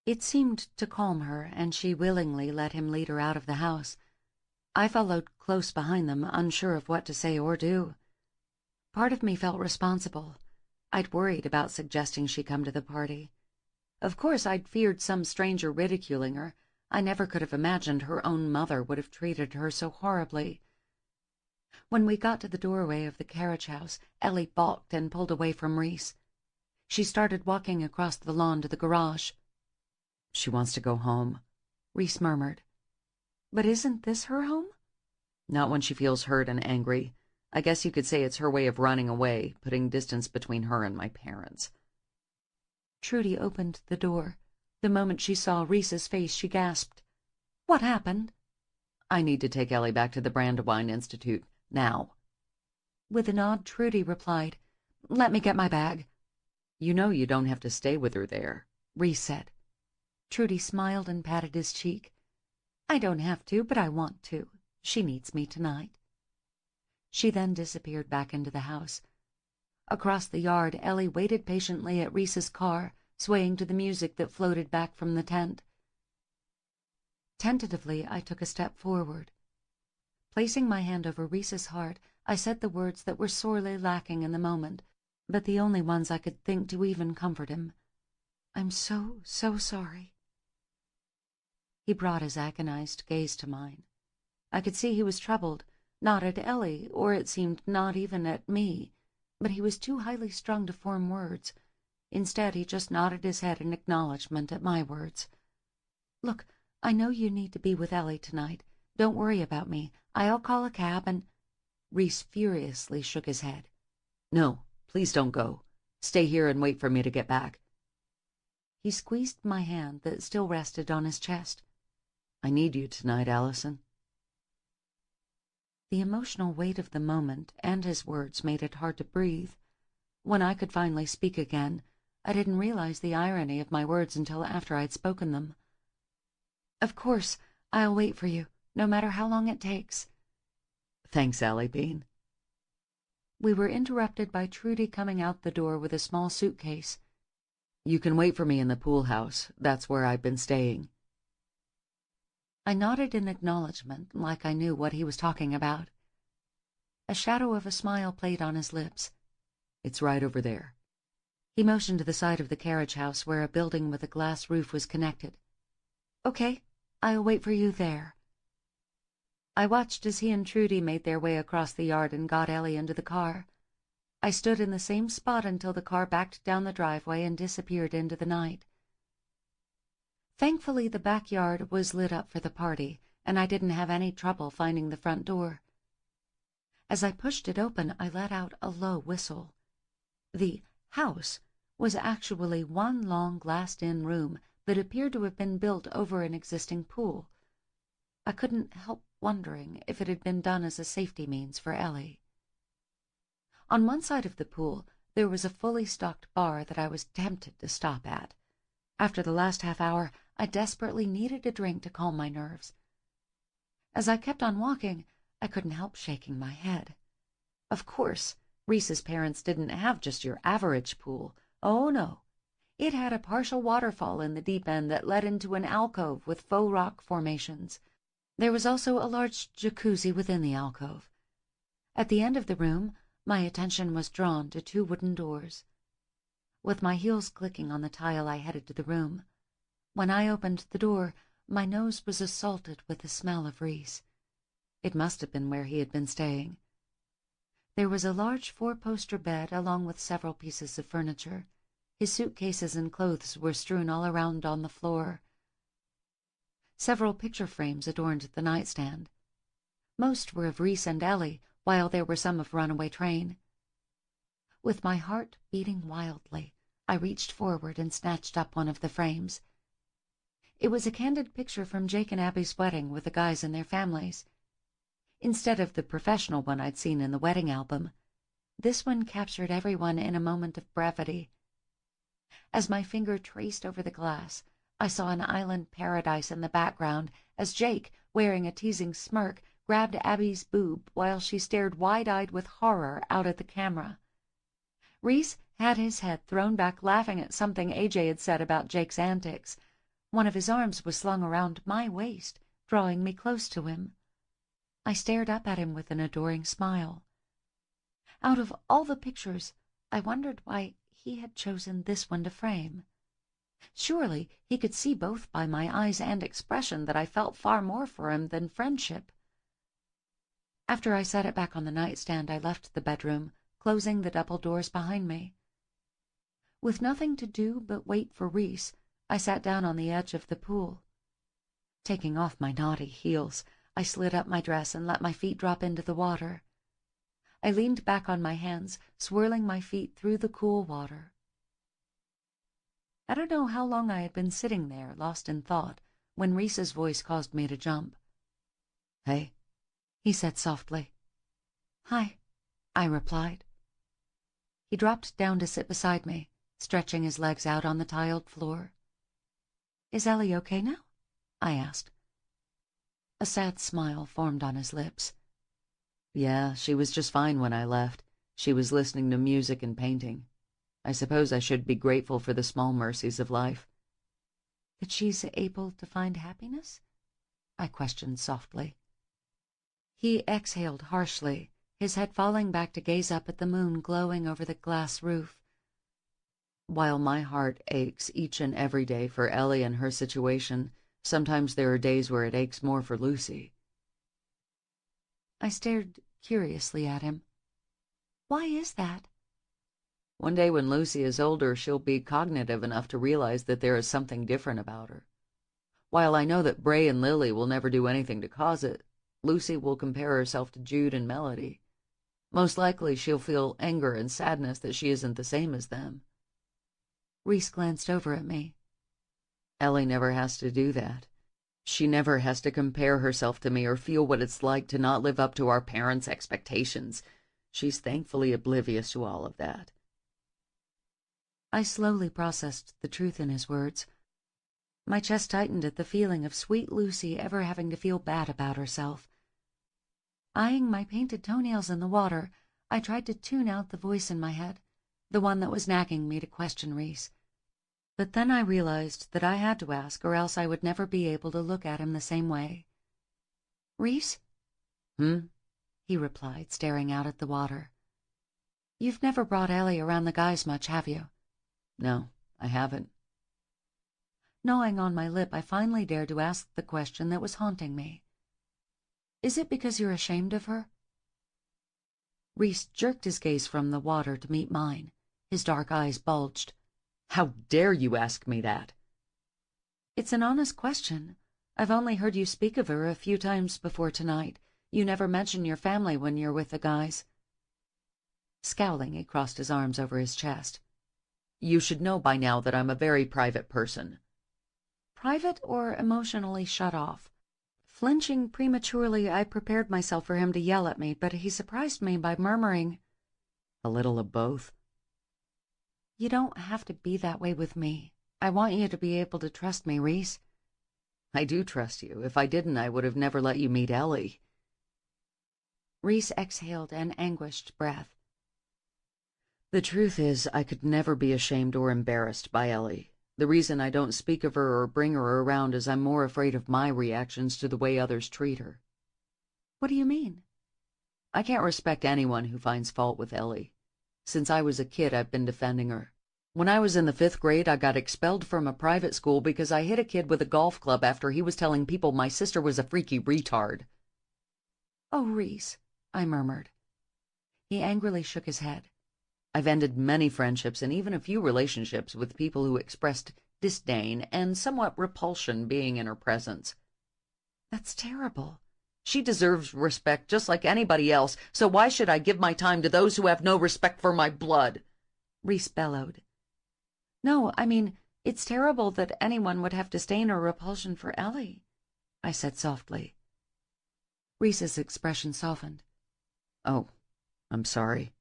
It seemed to calm her, and she willingly let him lead her out of the house. I followed close behind them, unsure of what to say or do. Part of me felt responsible. I'd worried about suggesting she come to the party. Of course, I'd feared some stranger ridiculing her. I never could have imagined her own mother would have treated her so horribly. When we got to the doorway of the carriage house, Ellie balked and pulled away from Reese. She started walking across the lawn to the garage.
She wants to go home,
Reese murmured. But isn't this her home?
Not when she feels hurt and angry. I guess you could say it's her way of running away, putting distance between her and my parents.
Trudy opened the door. The moment she saw Reese's face, she gasped. What happened?
I need to take Ellie back to the Brandywine Institute, now.
With a nod, Trudy replied, Let me get my bag.
You know you don't have to stay with her there,
Reese said. Trudy smiled and patted his cheek. I don't have to, but I want to. She needs me tonight. She then disappeared back into the house. Across the yard, Ellie waited patiently at Reese's car, swaying to the music that floated back from the tent. Tentatively, I took a step forward. Placing my hand over Reese's heart, I said the words that were sorely lacking in the moment, but the only ones I could think to even comfort him. I'm so, so sorry. He brought his agonized gaze to mine. I could see he was troubled, not at Ellie, or it seemed not even at me, but he was too highly strung to form words. Instead, he just nodded his head in acknowledgment at my words. Look, I know you need to be with Ellie tonight. Don't worry about me. I'll call a cab and... Reese furiously shook his head.
No, please don't go. Stay here and wait for me to get back.
He squeezed my hand that still rested on his chest.
I need you tonight, Allison.
The emotional weight of the moment and his words made it hard to breathe. When I could finally speak again, I didn't realize the irony of my words until after I'd spoken them. "Of course, I'll wait for you, no matter how long it takes."
Thanks, Allie Bean.
We were interrupted by Trudy coming out the door with a small suitcase.
You can wait for me in the pool house. That's where I've been staying.
I nodded in acknowledgement, like I knew what he was talking about. A shadow of a smile played on his lips.
It's right over there.
He motioned to the side of the carriage house where a building with a glass roof was connected. "Okay, I'll wait for you there." I watched as he and Trudy made their way across the yard and got Ellie into the car. I stood in the same spot until the car backed down the driveway and disappeared into the night. Thankfully, the backyard was lit up for the party, and I didn't have any trouble finding the front door. As I pushed it open, I let out a low whistle. The house was actually one long glassed-in room that appeared to have been built over an existing pool. I couldn't help wondering if it had been done as a safety means for Ellie. On one side of the pool, there was a fully stocked bar that I was tempted to stop at. After the last half hour, I desperately needed a drink to calm my nerves. As I kept on walking, I couldn't help shaking my head. Of course, Reese's parents didn't have just your average pool. Oh, no. It had a partial waterfall in the deep end that led into an alcove with faux rock formations. There was also a large jacuzzi within the alcove. At the end of the room, my attention was drawn to two wooden doors. With my heels clicking on the tile, I headed to the room. When I opened the door, my nose was assaulted with the smell of Reese. It must have been where he had been staying. There was a large four-poster bed along with several pieces of furniture. His suitcases and clothes were strewn all around on the floor. Several picture frames adorned the nightstand. Most were of Reese and Ellie, while there were some of Runaway Train. With my heart beating wildly, I reached forward and snatched up one of the frames. It was a candid picture from Jake and Abby's wedding with the guys and their families. Instead of the professional one I'd seen in the wedding album, this one captured everyone in a moment of brevity. As my finger traced over the glass, I saw an island paradise in the background as Jake, wearing a teasing smirk, grabbed Abby's boob while she stared wide-eyed with horror out at the camera. Reese had his head thrown back, laughing at something AJ had said about Jake's antics. One of his arms was slung around my waist, drawing me close to him. I stared up at him with an adoring smile. Out of all the pictures, I wondered why he had chosen this one to frame. Surely he could see both by my eyes and expression that I felt far more for him than friendship. After I set it back on the nightstand, I left the bedroom, closing the double doors behind me. With nothing to do but wait for Reese, I sat down on the edge of the pool. Taking off my naughty heels, I slid up my dress and let my feet drop into the water. I leaned back on my hands, swirling my feet through the cool water. I don't know how long I had been sitting there, lost in thought, when Reese's voice caused me to jump.
"Hey,"
he said softly. "Hi," I replied. He dropped down to sit beside me, stretching his legs out on the tiled floor. "Is Ellie okay now?" I asked. A sad smile formed on his lips.
"Yeah, she was just fine when I left. She was listening to music and painting. I suppose I should be grateful for the small mercies of life."
"That she's able to find happiness?" I questioned softly. He exhaled harshly, his head falling back to gaze up at the moon glowing over the glass roof.
"While my heart aches each and every day for Ellie and her situation, sometimes there are days where it aches more for Lucy."
I stared curiously at him. "Why is that?"
"One day when Lucy is older, she'll be cognitive enough to realize that there is something different about her. While I know that Bray and Lily will never do anything to cause it, Lucy will compare herself to Jude and Melody. Most likely she'll feel anger and sadness that she isn't the same as them."
Reese glanced over at me.
"Ellie never has to do that. She never has to compare herself to me or feel what it's like to not live up to our parents' expectations. She's thankfully oblivious to all of that.
I slowly processed the truth in his words. My chest tightened at the feeling of sweet Lucy ever having to feel bad about herself. Eyeing my painted toenails in the water, I tried to tune out the voice in my head, the one that was nagging me to question Reese. But then I realized that I had to ask, or else I would never be able to look at him the same way. "Reese?" He replied, staring out at the water. "You've never brought Ellie around the guys much, have you?"
"No, I haven't."
Gnawing on my lip, I finally dared to ask the question that was haunting me. "Is it because you're ashamed of her?" Reese jerked his gaze from the water to meet mine. His dark eyes bulged.
"How dare you ask me that?"
"It's an honest question. I've only heard you speak of her a few times before tonight. You never mention your family when you're with the guys."
Scowling, he crossed his arms over his chest. "You should know by now that I'm a very private person."
Private or emotionally shut off? Flinching prematurely, I prepared myself for him to yell at me, but he surprised me by murmuring,
"A little of both."
"You don't have to be that way with me. I want you to be able to trust me, Reese."
"I do trust you. If I didn't, I would have never let you meet Ellie."
Reese exhaled an anguished breath.
"The truth is, I could never be ashamed or embarrassed by Ellie. The reason I don't speak of her or bring her around is I'm more afraid of my reactions to the way others treat her."
"What do you mean?"
"I can't respect anyone who finds fault with Ellie. Since I was a kid, I've been defending her. When I was in the 5th grade, I got expelled from a private school because I hit a kid with a golf club after he was telling people my sister was a freaky retard."
"Oh, Reese," I murmured. He angrily shook his head.
"I've ended many friendships and even a few relationships with people who expressed disdain and somewhat repulsion being in her presence."
"That's terrible."
"She deserves respect just like anybody else, so why should I give my time to those who have no respect for my blood?"
Reese bellowed. "No, I mean, it's terrible that anyone would have disdain or repulsion for Ellie," I said softly. Reese's expression softened.
"Oh, I'm sorry."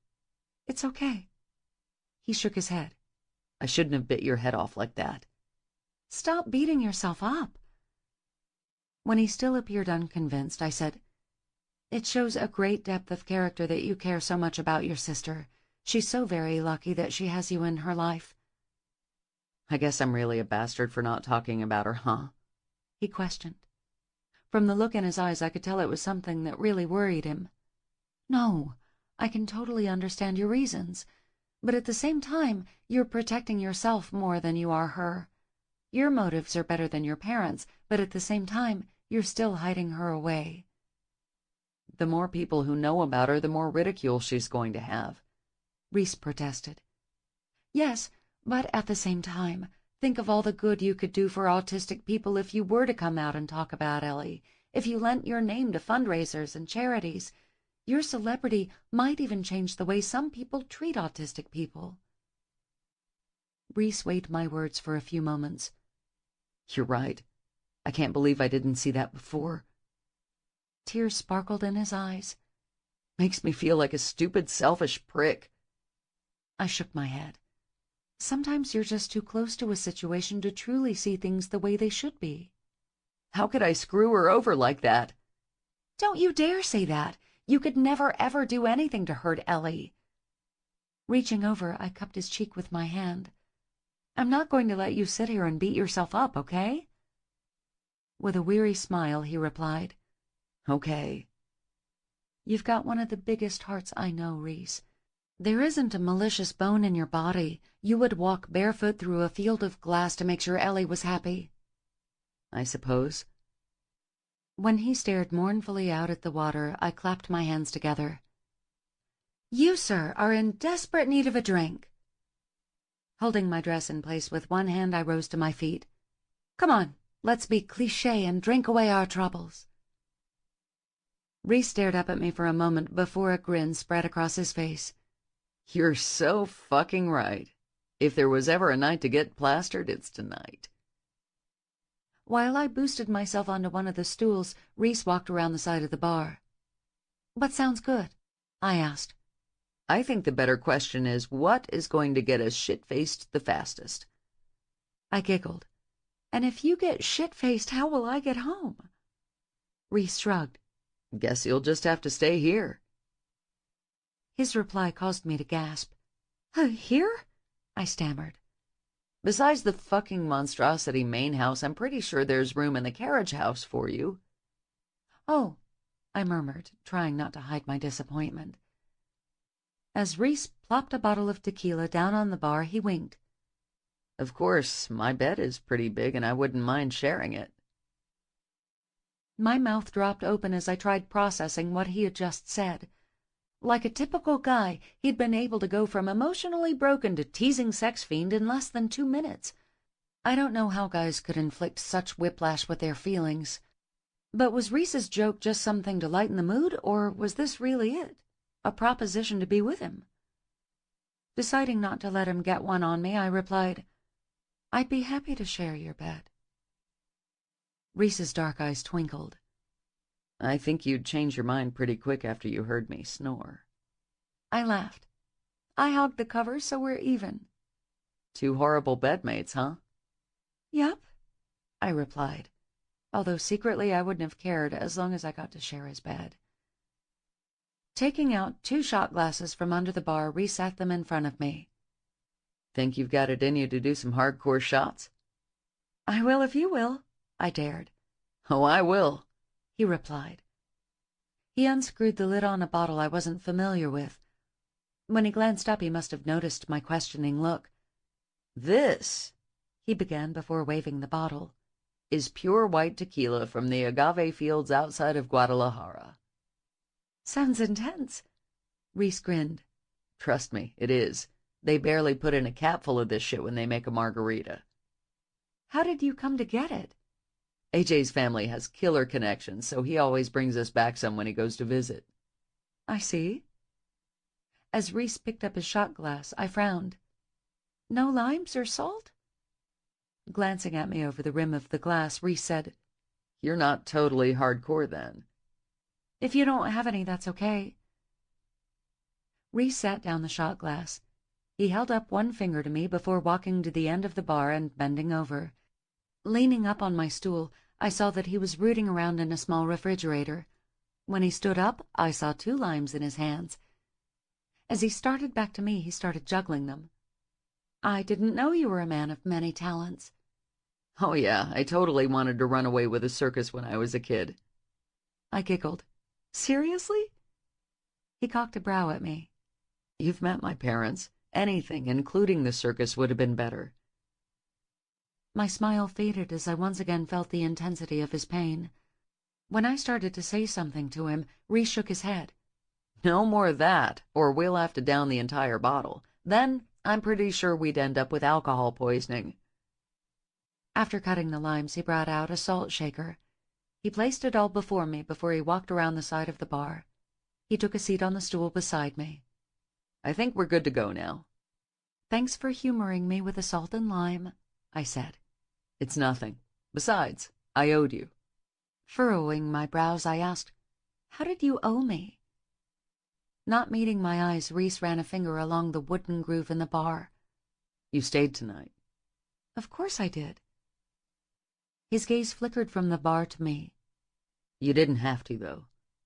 "It's okay." He shook his head.
"I shouldn't have bit your head off like that."
"Stop beating yourself up." When he still appeared unconvinced, I said, "It shows a great depth of character that you care so much about your sister. She's so very lucky that she has you in her life."
"I guess I'm really a bastard for not talking about her, huh?"
he questioned. From the look in his eyes, I could tell it was something that really worried him. "No, I can totally understand your reasons. But at the same time, you're protecting yourself more than you are her. Your motives are better than your parents', but at the same time, you're still hiding her away."
"The more people who know about her, the more ridicule she's going to have,"
Reese protested. "Yes, but at the same time, think of all the good you could do for autistic people if you were to come out and talk about Ellie, if you lent your name to fundraisers and charities. Your celebrity might even change the way some people treat autistic people." Reese weighed my words for a few moments.
"You're right. I can't believe I didn't see that before."
Tears sparkled in his eyes.
"Makes me feel like a stupid, selfish prick."
I shook my head. "Sometimes you're just too close to a situation to truly see things the way they should be."
"How could I screw her over like that?"
"Don't you dare say that. You could never, ever do anything to hurt Ellie." Reaching over, I cupped his cheek with my hand. "I'm not going to let you sit here and beat yourself up, okay?" With a weary smile, he replied,
"Okay."
"You've got one of the biggest hearts I know, Reese. There isn't a malicious bone in your body. You would walk barefoot through a field of glass to make sure Ellie was happy."
"I suppose."
When he stared mournfully out at the water, I clapped my hands together. "You, sir, are in desperate need of a drink." Holding my dress in place with one hand, I rose to my feet. "Come on, let's be cliché and drink away our troubles." Reese stared up at me for a moment before a grin spread across his face.
"You're so fucking right. If there was ever a night to get plastered, it's tonight."
While I boosted myself onto one of the stools, Reese walked around the side of the bar. "What sounds good?" I asked.
I think the better question is, what is going to get us shit-faced the fastest?
I giggled. "And if you get shit-faced, how will I get home?" Reese shrugged.
Guess you'll just have to stay here.
His reply caused me to gasp. "Here?" I stammered.
Besides the fucking monstrosity main house, I'm pretty sure there's room in the carriage house for you.
"Oh," I murmured, trying not to hide my disappointment. As Reese plopped a bottle of tequila down on the bar, he winked.
Of course, my bed is pretty big and I wouldn't mind sharing it.
My mouth dropped open as I tried processing what he had just said. Like a typical guy, he'd been able to go from emotionally broken to teasing sex fiend in less than 2 minutes. I don't know how guys could inflict such whiplash with their feelings. But was Reese's joke just something to lighten the mood, or was this really it? A proposition to be with him? Deciding not to let him get one on me, I replied, "I'd be happy to share your bed." Reese's dark eyes twinkled.
I think you'd change your mind pretty quick after you heard me snore.
I laughed. "I hogged the cover, so we're even."
2 horrible bedmates, huh?
"Yup," I replied, although secretly I wouldn't have cared as long as I got to share his bed. Taking out 2 shot glasses from under the bar, Reese set them in front of me.
Think you've got it in you to do some hardcore shots?
"I will if you will," I dared.
Oh, I will,
he replied. He unscrewed the lid on a bottle I wasn't familiar with. When he glanced up, he must have noticed my questioning look.
This,
he began before waving the bottle,
is pure white tequila from the agave fields outside of Guadalajara.
Sounds intense. Reese grinned.
Trust me, it is. They barely put in a capful of this shit when they make a margarita.
How did you come to get it?
AJ's family has killer connections, so he always brings us back some when he goes to visit.
I see. As Reese picked up his shot glass, I frowned. No limes or salt? Glancing at me over the rim of the glass, Reese said,
You're not totally hardcore then.
If you don't have any, that's okay. Reese sat down the shot glass. He held up one finger to me before walking to the end of the bar and bending over. Leaning up on my stool, I saw that he was rooting around in a small refrigerator. When he stood up, I saw 2 limes in his hands. As he started back to me, he started juggling them. I didn't know you were a man of many talents.
Oh yeah, I totally wanted to run away with a circus when I was a kid.
I giggled. Seriously? He cocked a brow at me.
You've met my parents. Anything, including the circus, would have been better.
My smile faded as I once again felt the intensity of his pain. When I started to say something to him, Reese shook his head.
No more of that, or we'll have to down the entire bottle. Then I'm pretty sure we'd end up with alcohol poisoning.
After cutting the limes, he brought out a salt shaker. He placed it all before me before he walked around the side of the bar. He took a seat on the stool beside me.
I think we're good to go now.
Thanks for humoring me with the salt and lime, I said.
It's nothing. Besides, I owed you.
Furrowing my brows, I asked, How did you owe me? Not meeting my eyes, Reese ran a finger along the wooden groove in the bar.
You stayed tonight.
Of course I did. His gaze flickered from the bar to me.
You didn't have to, though.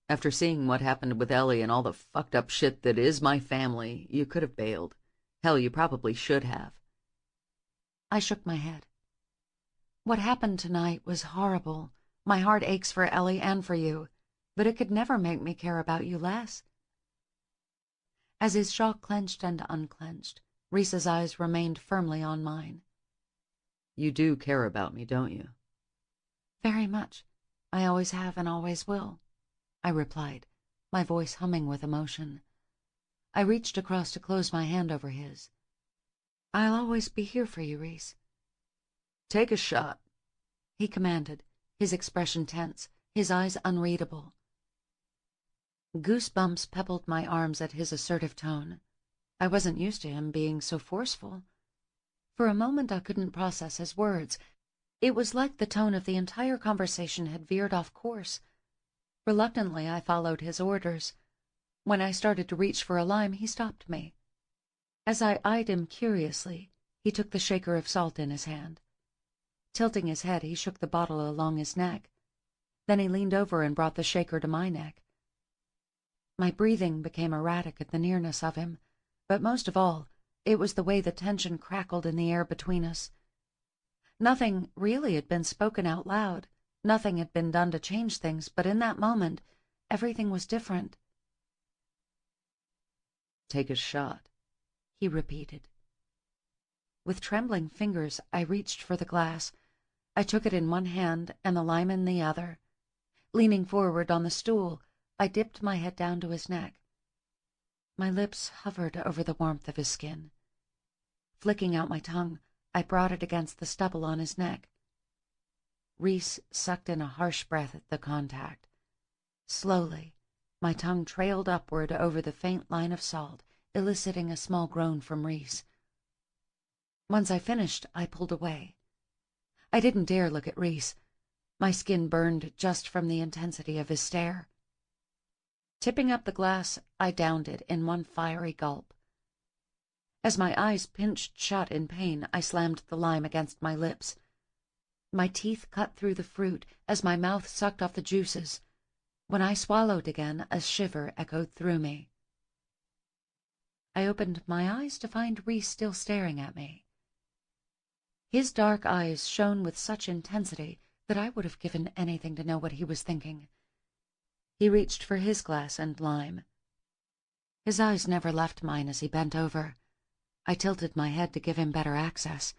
After seeing what happened with Ellie and all the fucked up shit that is my family, you could have bailed. Hell, you probably should have.
I shook my head. What happened tonight was horrible. My heart aches for Ellie and for you, but it could never make me care about you less. As his jaw clenched and unclenched, Reese's eyes remained firmly on mine.
You do care about me, don't you?
Very much. I always have and always will, I replied, my voice humming with emotion. I reached across to close my hand over his. I'll always be here for you, Reese.
Take a shot,
he commanded, his expression tense, his eyes unreadable. Goosebumps pebbled my arms at his assertive tone. I wasn't used to him being so forceful. For a moment I couldn't process his words. It was like the tone of the entire conversation had veered off course. Reluctantly, I followed his orders. When I started to reach for a lime, he stopped me. As I eyed him curiously, he took the shaker of salt in his hand. Tilting his head, he shook the bottle along his neck. Then he leaned over and brought the shaker to my neck. My breathing became erratic at the nearness of him, but most of all, it was the way the tension crackled in the air between us. Nothing really had been spoken out loud, nothing had been done to change things, but in that moment, everything was different.
"Take a shot,"
he repeated. With trembling fingers, I reached for the glass. I took it in one hand and the lime in the other. Leaning forward on the stool, I dipped my head down to his neck. My lips hovered over the warmth of his skin. Flicking out my tongue, I brought it against the stubble on his neck. Reese sucked in a harsh breath at the contact. Slowly, my tongue trailed upward over the faint line of salt, eliciting a small groan from Reese. Once I finished, I pulled away. I didn't dare look at Reese. My skin burned just from the intensity of his stare. Tipping up the glass, I downed it in one fiery gulp. As my eyes pinched shut in pain, I slammed the lime against my lips. My teeth cut through the fruit as my mouth sucked off the juices. When I swallowed again, a shiver echoed through me. I opened my eyes to find Reese still staring at me. His dark eyes shone with such intensity that I would have given anything to know what he was thinking. He reached for his glass and lime. His eyes never left mine as he bent over. I tilted my head to give him better access.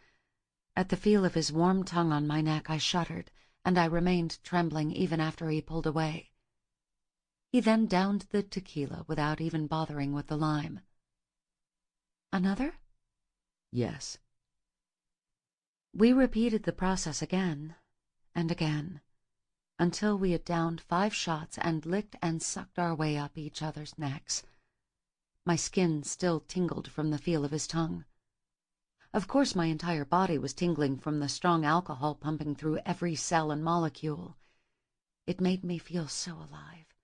At the feel of his warm tongue on my neck, I shuddered, and I remained trembling even after he pulled away. He then downed the tequila without even bothering with the lime. "Another?"
"Yes."
We repeated the process again and again, until we had downed 5 shots and licked and sucked our way up each other's necks. My skin still tingled from the feel of his tongue. Of course, my entire body was tingling from the strong alcohol pumping through every cell and molecule. It made me feel so alive.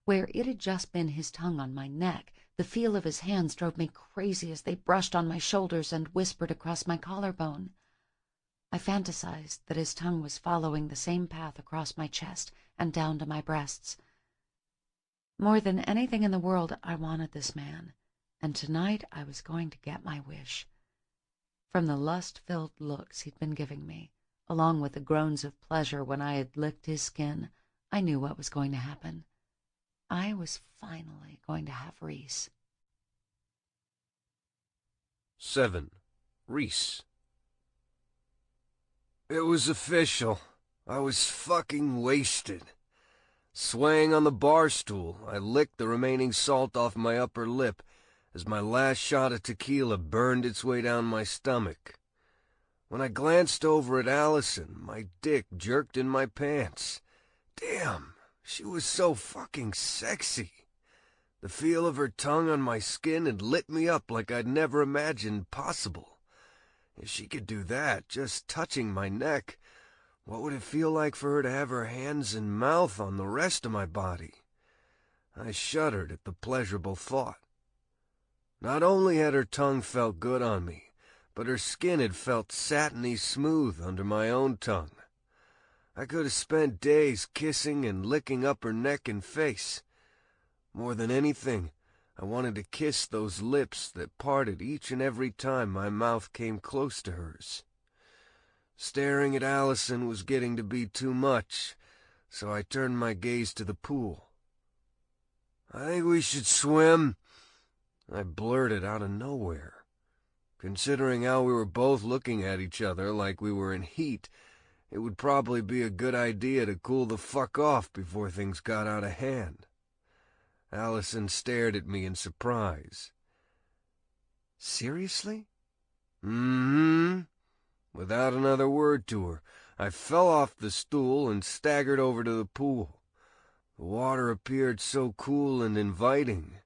Where it had just been his tongue on my neck, the feel of his hands drove me crazy as they brushed on my shoulders and whispered across my collarbone. I fantasized that his tongue was following the same path across my chest and down to my breasts. More than anything in the world, I wanted this man, and tonight I was going to get my wish. From the lust-filled looks he'd been giving me, along with the groans of pleasure when I had licked his skin, I knew what was going to happen. I was finally going to have Reese.
7. Reese. It was official. I was fucking wasted. Swaying on the bar stool, I licked the remaining salt off my upper lip as my last shot of tequila burned its way down my stomach. When I glanced over at Allison, my dick jerked in my pants. Damn, she was so fucking sexy. The feel of her tongue on my skin had lit me up like I'd never imagined possible. If she could do that, just touching my neck, what would it feel like for her to have her hands and mouth on the rest of my body? I shuddered at the pleasurable thought. Not only had her tongue felt good on me, but her skin had felt satiny smooth under my own tongue. I could have spent days kissing and licking up her neck and face. More than anything, I wanted to kiss those lips that parted each and every time my mouth came close to hers. Staring at Allison was getting to be too much, so I turned my gaze to the pool. "I think we should swim," I blurted out of nowhere. Considering how we were both looking at each other like we were in heat, it would probably be a good idea to cool the fuck off before things got out of hand. Allison stared at me in surprise. "Seriously?" "Mm-hmm." Without another word to her, I fell off the stool and staggered over to the pool. The water appeared so cool and inviting.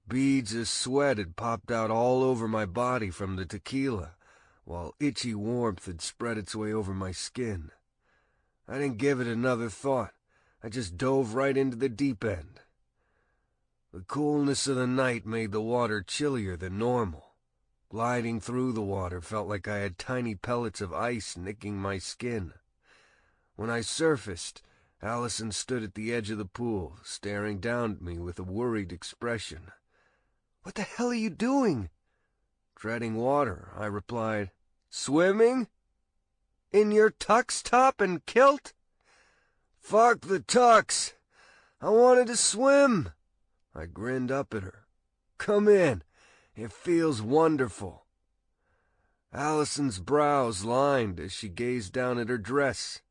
Beads of sweat had popped out all over my body from the tequila, while itchy warmth had spread its way over my skin. I didn't give it another thought. I just dove right into the deep end. The coolness of the night made the water chillier than normal. Gliding through the water felt like I had tiny pellets of ice nicking my skin. When I surfaced, Allison stood at the edge of the pool, staring down at me with a worried expression. "What the hell are you doing?" "Treading water," I replied. "Swimming? In your tux top and kilt?" "Fuck the tux! I wanted to swim!" I grinned up at her. "Come in. It feels wonderful." Allison's brows lined as she gazed down at her dress.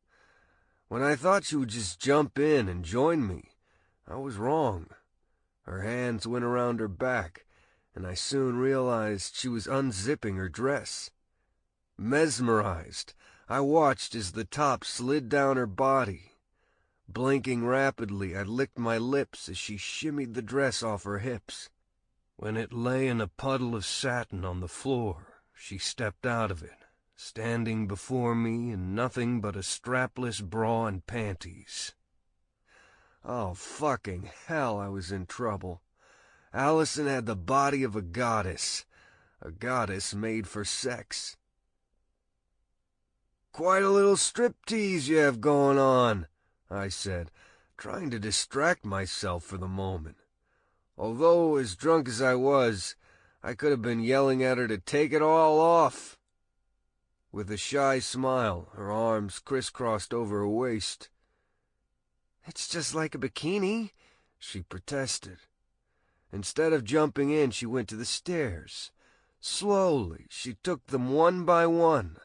When I thought she would just jump in and join me, I was wrong. Her hands went around her back, and I soon realized she was unzipping her dress. Mesmerized, I watched as the top slid down her body. Blinking rapidly, I licked my lips as she shimmied the dress off her hips. When it lay in a puddle of satin on the floor, she stepped out of it, standing before me in nothing but a strapless bra and panties. Oh, fucking hell, I was in trouble. Allison had the body of a goddess made for sex. "Quite a little striptease you have going on," I said, trying to distract myself for the moment. Although, as drunk as I was, I could have been yelling at her to take it all off. With a shy smile, her arms crisscrossed over her waist. "It's just like a bikini," she protested. Instead of jumping in, she went to the stairs. Slowly, she took them one by one,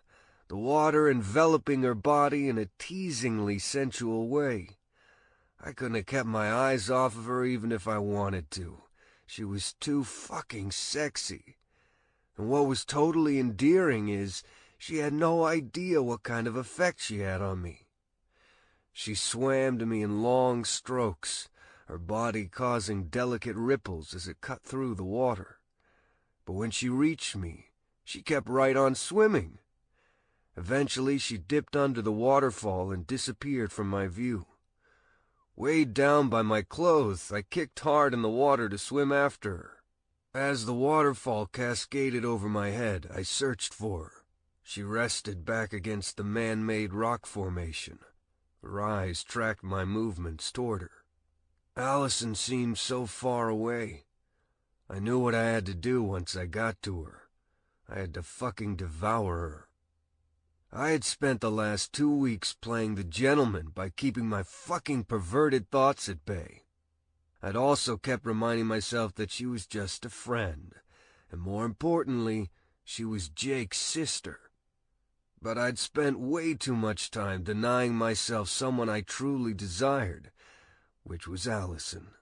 the water enveloping her body in a teasingly sensual way. I couldn't have kept my eyes off of her even if I wanted to. She was too fucking sexy. And what was totally endearing is she had no idea what kind of effect she had on me. She swam to me in long strokes, her body causing delicate ripples as it cut through the water. But when she reached me, she kept right on swimming. Eventually, she dipped under the waterfall and disappeared from my view. Weighed down by my clothes, I kicked hard in the water to swim after her. As the waterfall cascaded over my head, I searched for her. She rested back against the man-made rock formation. Her eyes tracked my movements toward her. Allison seemed so far away. I knew what I had to do once I got to her. I had to fucking devour her. I had spent the last 2 weeks playing the gentleman by keeping my fucking perverted thoughts at bay. I'd also kept reminding myself that she was just a friend, and more importantly, she was Jake's sister. But I'd spent way too much time denying myself someone I truly desired, which was Allison.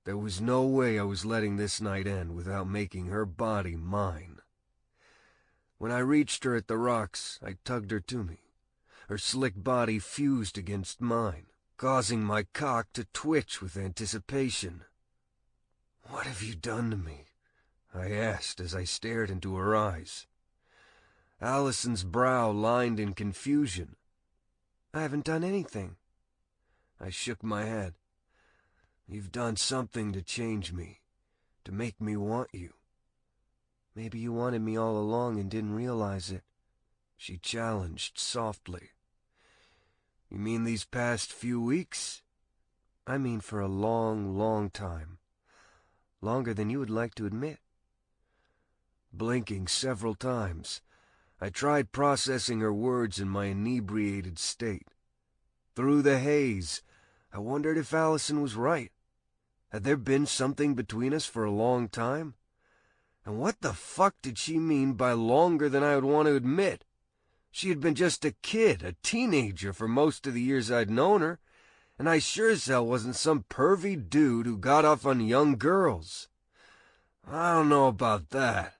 There was no way I was letting this night end without making her body mine. When I reached her at the rocks, I tugged her to me. Her slick body fused against mine, causing my cock to twitch with anticipation. "What have you done to me?" I asked as I stared into her eyes. Allison's brow lined in confusion. "I haven't done anything." I shook my head. "You've done something to change me, to make me want you." "Maybe you wanted me all along and didn't realize it," she challenged softly. "You mean these past few weeks?" "I mean for a long, long time. Longer than you would like to admit." Blinking several times, I tried processing her words in my inebriated state. Through the haze, I wondered if Allison was right. Had there been something between us for a long time? And what the fuck did she mean by longer than I would want to admit? She had been just a kid, a teenager for most of the years I'd known her, and I sure as hell wasn't some pervy dude who got off on young girls. I don't know about that,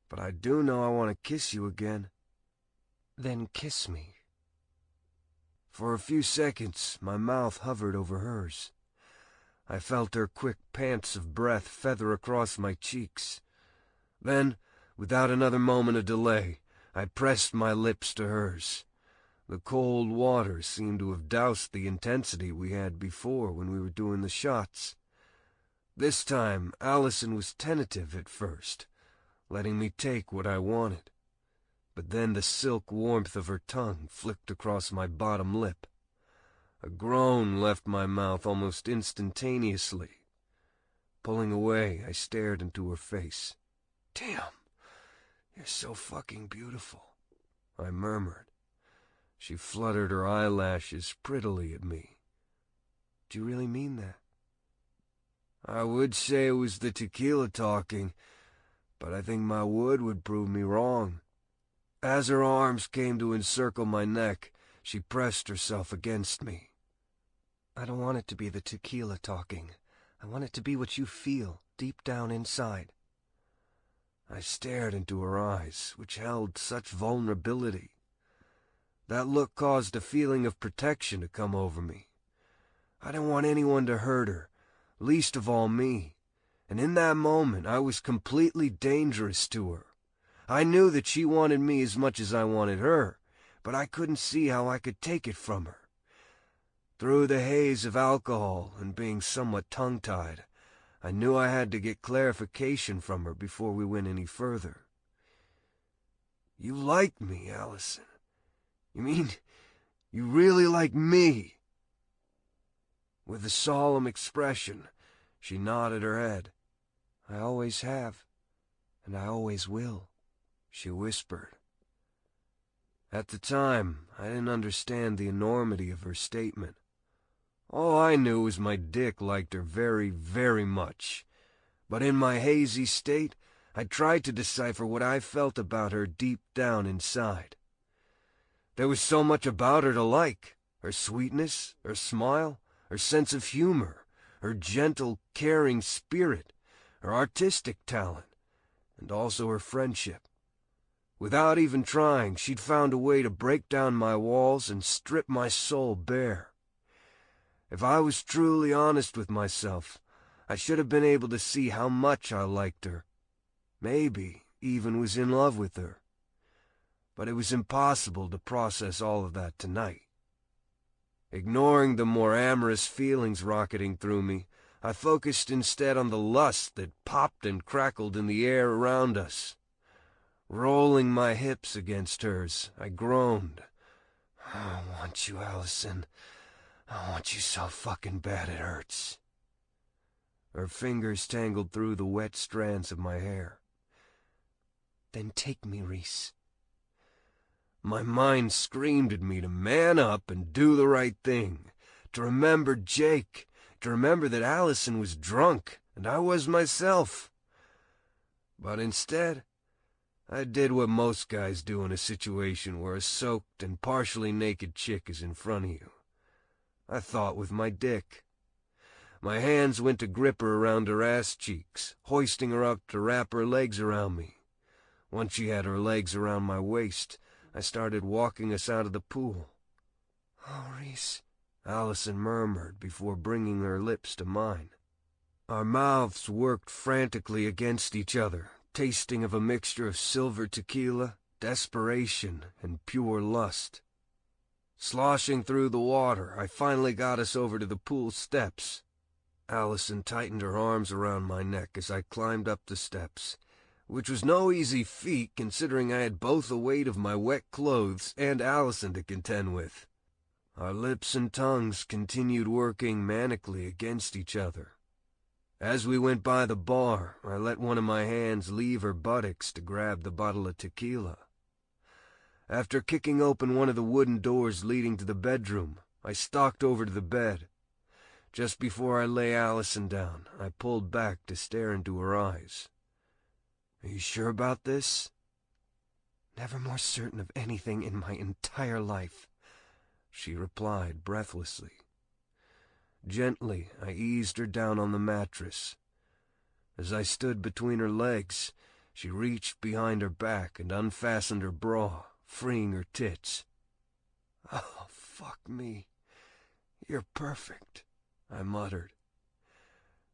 but I do know I want to kiss you again. Then kiss me. For a few seconds, my mouth hovered over hers. I felt her quick pants of breath feather across my cheeks. Then, without another moment of delay, I pressed my lips to hers. The cold water seemed to have doused the intensity we had before when we were doing the shots. This time, Allison was tentative at first, letting me take what I wanted. But then the silk warmth of her tongue flicked across my bottom lip. A groan left my mouth almost instantaneously. Pulling away, I stared into her face. "Damn, you're so fucking beautiful," I murmured. She fluttered her eyelashes prettily at me. "Do you really mean that?" "I would say it was the tequila talking, but I think my wood would prove me wrong." As her arms came to encircle my neck, she pressed herself against me.
"I don't want it to be the tequila talking. I want it to be what you feel deep down inside."
I stared into her eyes, which held such vulnerability. That look caused a feeling of protection to come over me. I didn't want anyone to hurt her, least of all me, and in that moment I was completely dangerous to her. I knew that she wanted me as much as I wanted her, but I couldn't see how I could take it from her. Through the haze of alcohol and being somewhat tongue-tied, I knew I had to get clarification from her before we went any further. "You like me, Allison? You mean you really like me?" With a solemn expression, she nodded her head.
"I always have, and I always will," she whispered.
At the time, I didn't understand the enormity of her statement. All I knew was my dick liked her very, very much. But in my hazy state, I tried to decipher what I felt about her deep down inside. There was so much about her to like: her sweetness, her smile, her sense of humor, her gentle, caring spirit, her artistic talent, and also her friendship. Without even trying, she'd found a way to break down my walls and strip my soul bare. If I was truly honest with myself, I should have been able to see how much I liked her. Maybe even was in love with her. But it was impossible to process all of that tonight. Ignoring the more amorous feelings rocketing through me, I focused instead on the lust that popped and crackled in the air around us. Rolling my hips against hers, I groaned.
"I want you, Allison. I want you so fucking bad it hurts."
Her fingers tangled through the wet strands of my hair.
"Then take me, Reese."
My mind screamed at me to man up and do the right thing, to remember Jake, to remember that Allison was drunk and I was myself. But instead, I did what most guys do in a situation where a soaked and partially naked chick is in front of you. I thought with my dick. My hands went to grip her around her ass cheeks, hoisting her up to wrap her legs around me. Once she had her legs around my waist, I started walking us out of the pool.
"Oh, Reese,"
Allison murmured before bringing her lips to mine. Our mouths worked frantically against each other, tasting of a mixture of silver tequila, desperation, and pure lust. Sloshing through the water, I finally got us over to the pool steps. Allison tightened her arms around my neck as I climbed up the steps, which was no easy feat considering I had both the weight of my wet clothes and Allison to contend with. Our lips and tongues continued working manically against each other. As we went by the bar, I let one of my hands leave her buttocks to grab the bottle of tequila. After kicking open one of the wooden doors leading to the bedroom, I stalked over to the bed. Just before I lay Allison down, I pulled back to stare into her eyes. "Are you sure about this?"
"Never more certain of anything in my entire life,"
she replied breathlessly. Gently, I eased her down on the mattress. As I stood between her legs, she reached behind her back and unfastened her bra, freeing her tits.
"Oh, fuck me. You're perfect,"
I muttered.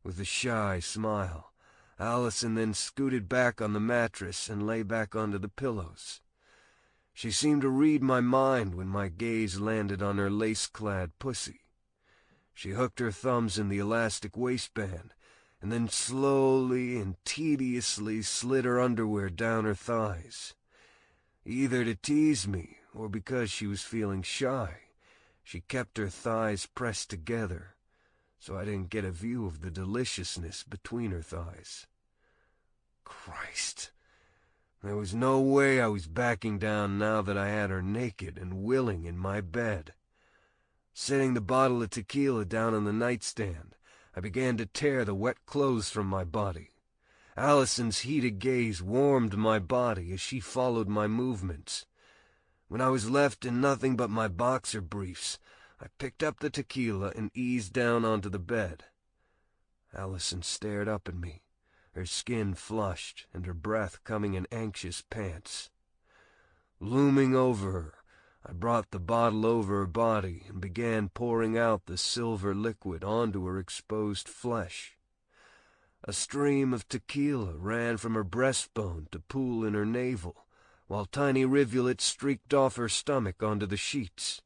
With a shy smile, Allison then scooted back on the mattress and lay back onto the pillows. She seemed to read my mind when my gaze landed on her lace-clad pussy. She hooked her thumbs in the elastic waistband, and then slowly and tediously slid her underwear down her thighs. Either to tease me, or because she was feeling shy, she kept her thighs pressed together, so I didn't get a view of the deliciousness between her thighs. Christ! There was no way I was backing down now that I had her naked and willing in my bed. Setting the bottle of tequila down on the nightstand, I began to tear the wet clothes from my body. Allison's heated gaze warmed my body as she followed my movements. When I was left in nothing but my boxer briefs, I picked up the tequila and eased down onto the bed. Allison stared up at me, her skin flushed and her breath coming in anxious pants. Looming over her, I brought the bottle over her body and began pouring out the silver liquid onto her exposed flesh. A stream of tequila ran from her breastbone to pool in her navel, while tiny rivulets streaked off her stomach onto the sheets.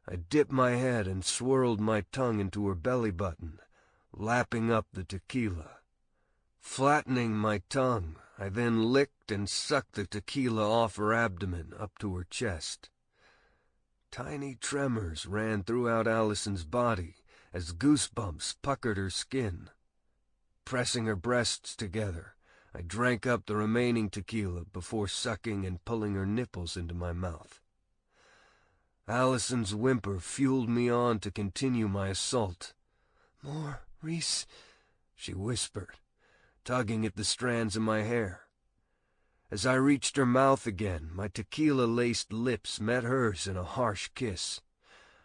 I dipped my head and swirled my tongue into her belly button, lapping up the tequila. Flattening my tongue, I then licked and sucked the tequila off her abdomen up to her chest. Tiny tremors ran throughout Allison's body as goosebumps puckered her skin. Pressing her breasts together, I drank up the remaining tequila before sucking and pulling her nipples into my mouth. Allison's whimper fueled me on to continue my assault. "More, Reese," she whispered, tugging at the strands of my hair. As I reached her mouth again, my tequila-laced lips met hers in a harsh kiss.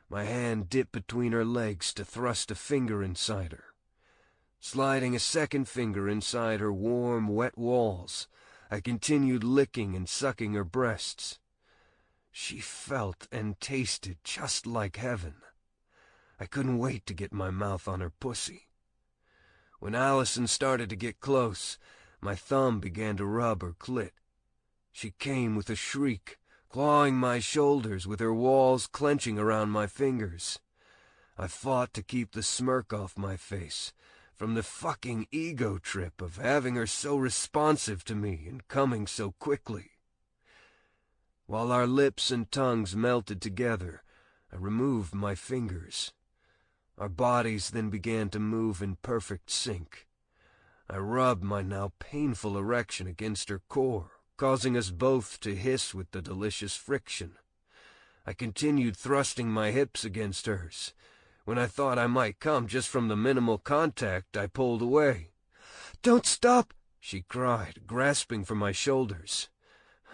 My hand dipped between her legs to thrust a finger inside her. Sliding a second finger inside her warm, wet walls, I continued licking and sucking her breasts. She felt and tasted just like heaven. I couldn't wait to get my mouth on her pussy. When Allison started to get close, my thumb began to rub her clit. She came with a shriek, clawing my shoulders with her walls clenching around my fingers. I fought to keep the smirk off my face, from the fucking ego trip of having her so responsive to me and coming so quickly. While our lips and tongues melted together, I removed my fingers. Our bodies then began to move in perfect sync. I rubbed my now painful erection against her core, causing us both to hiss with the delicious friction. I continued thrusting my hips against hers. When I thought I might come just from the minimal contact, I pulled away. "Don't stop!" she cried, grasping for my shoulders.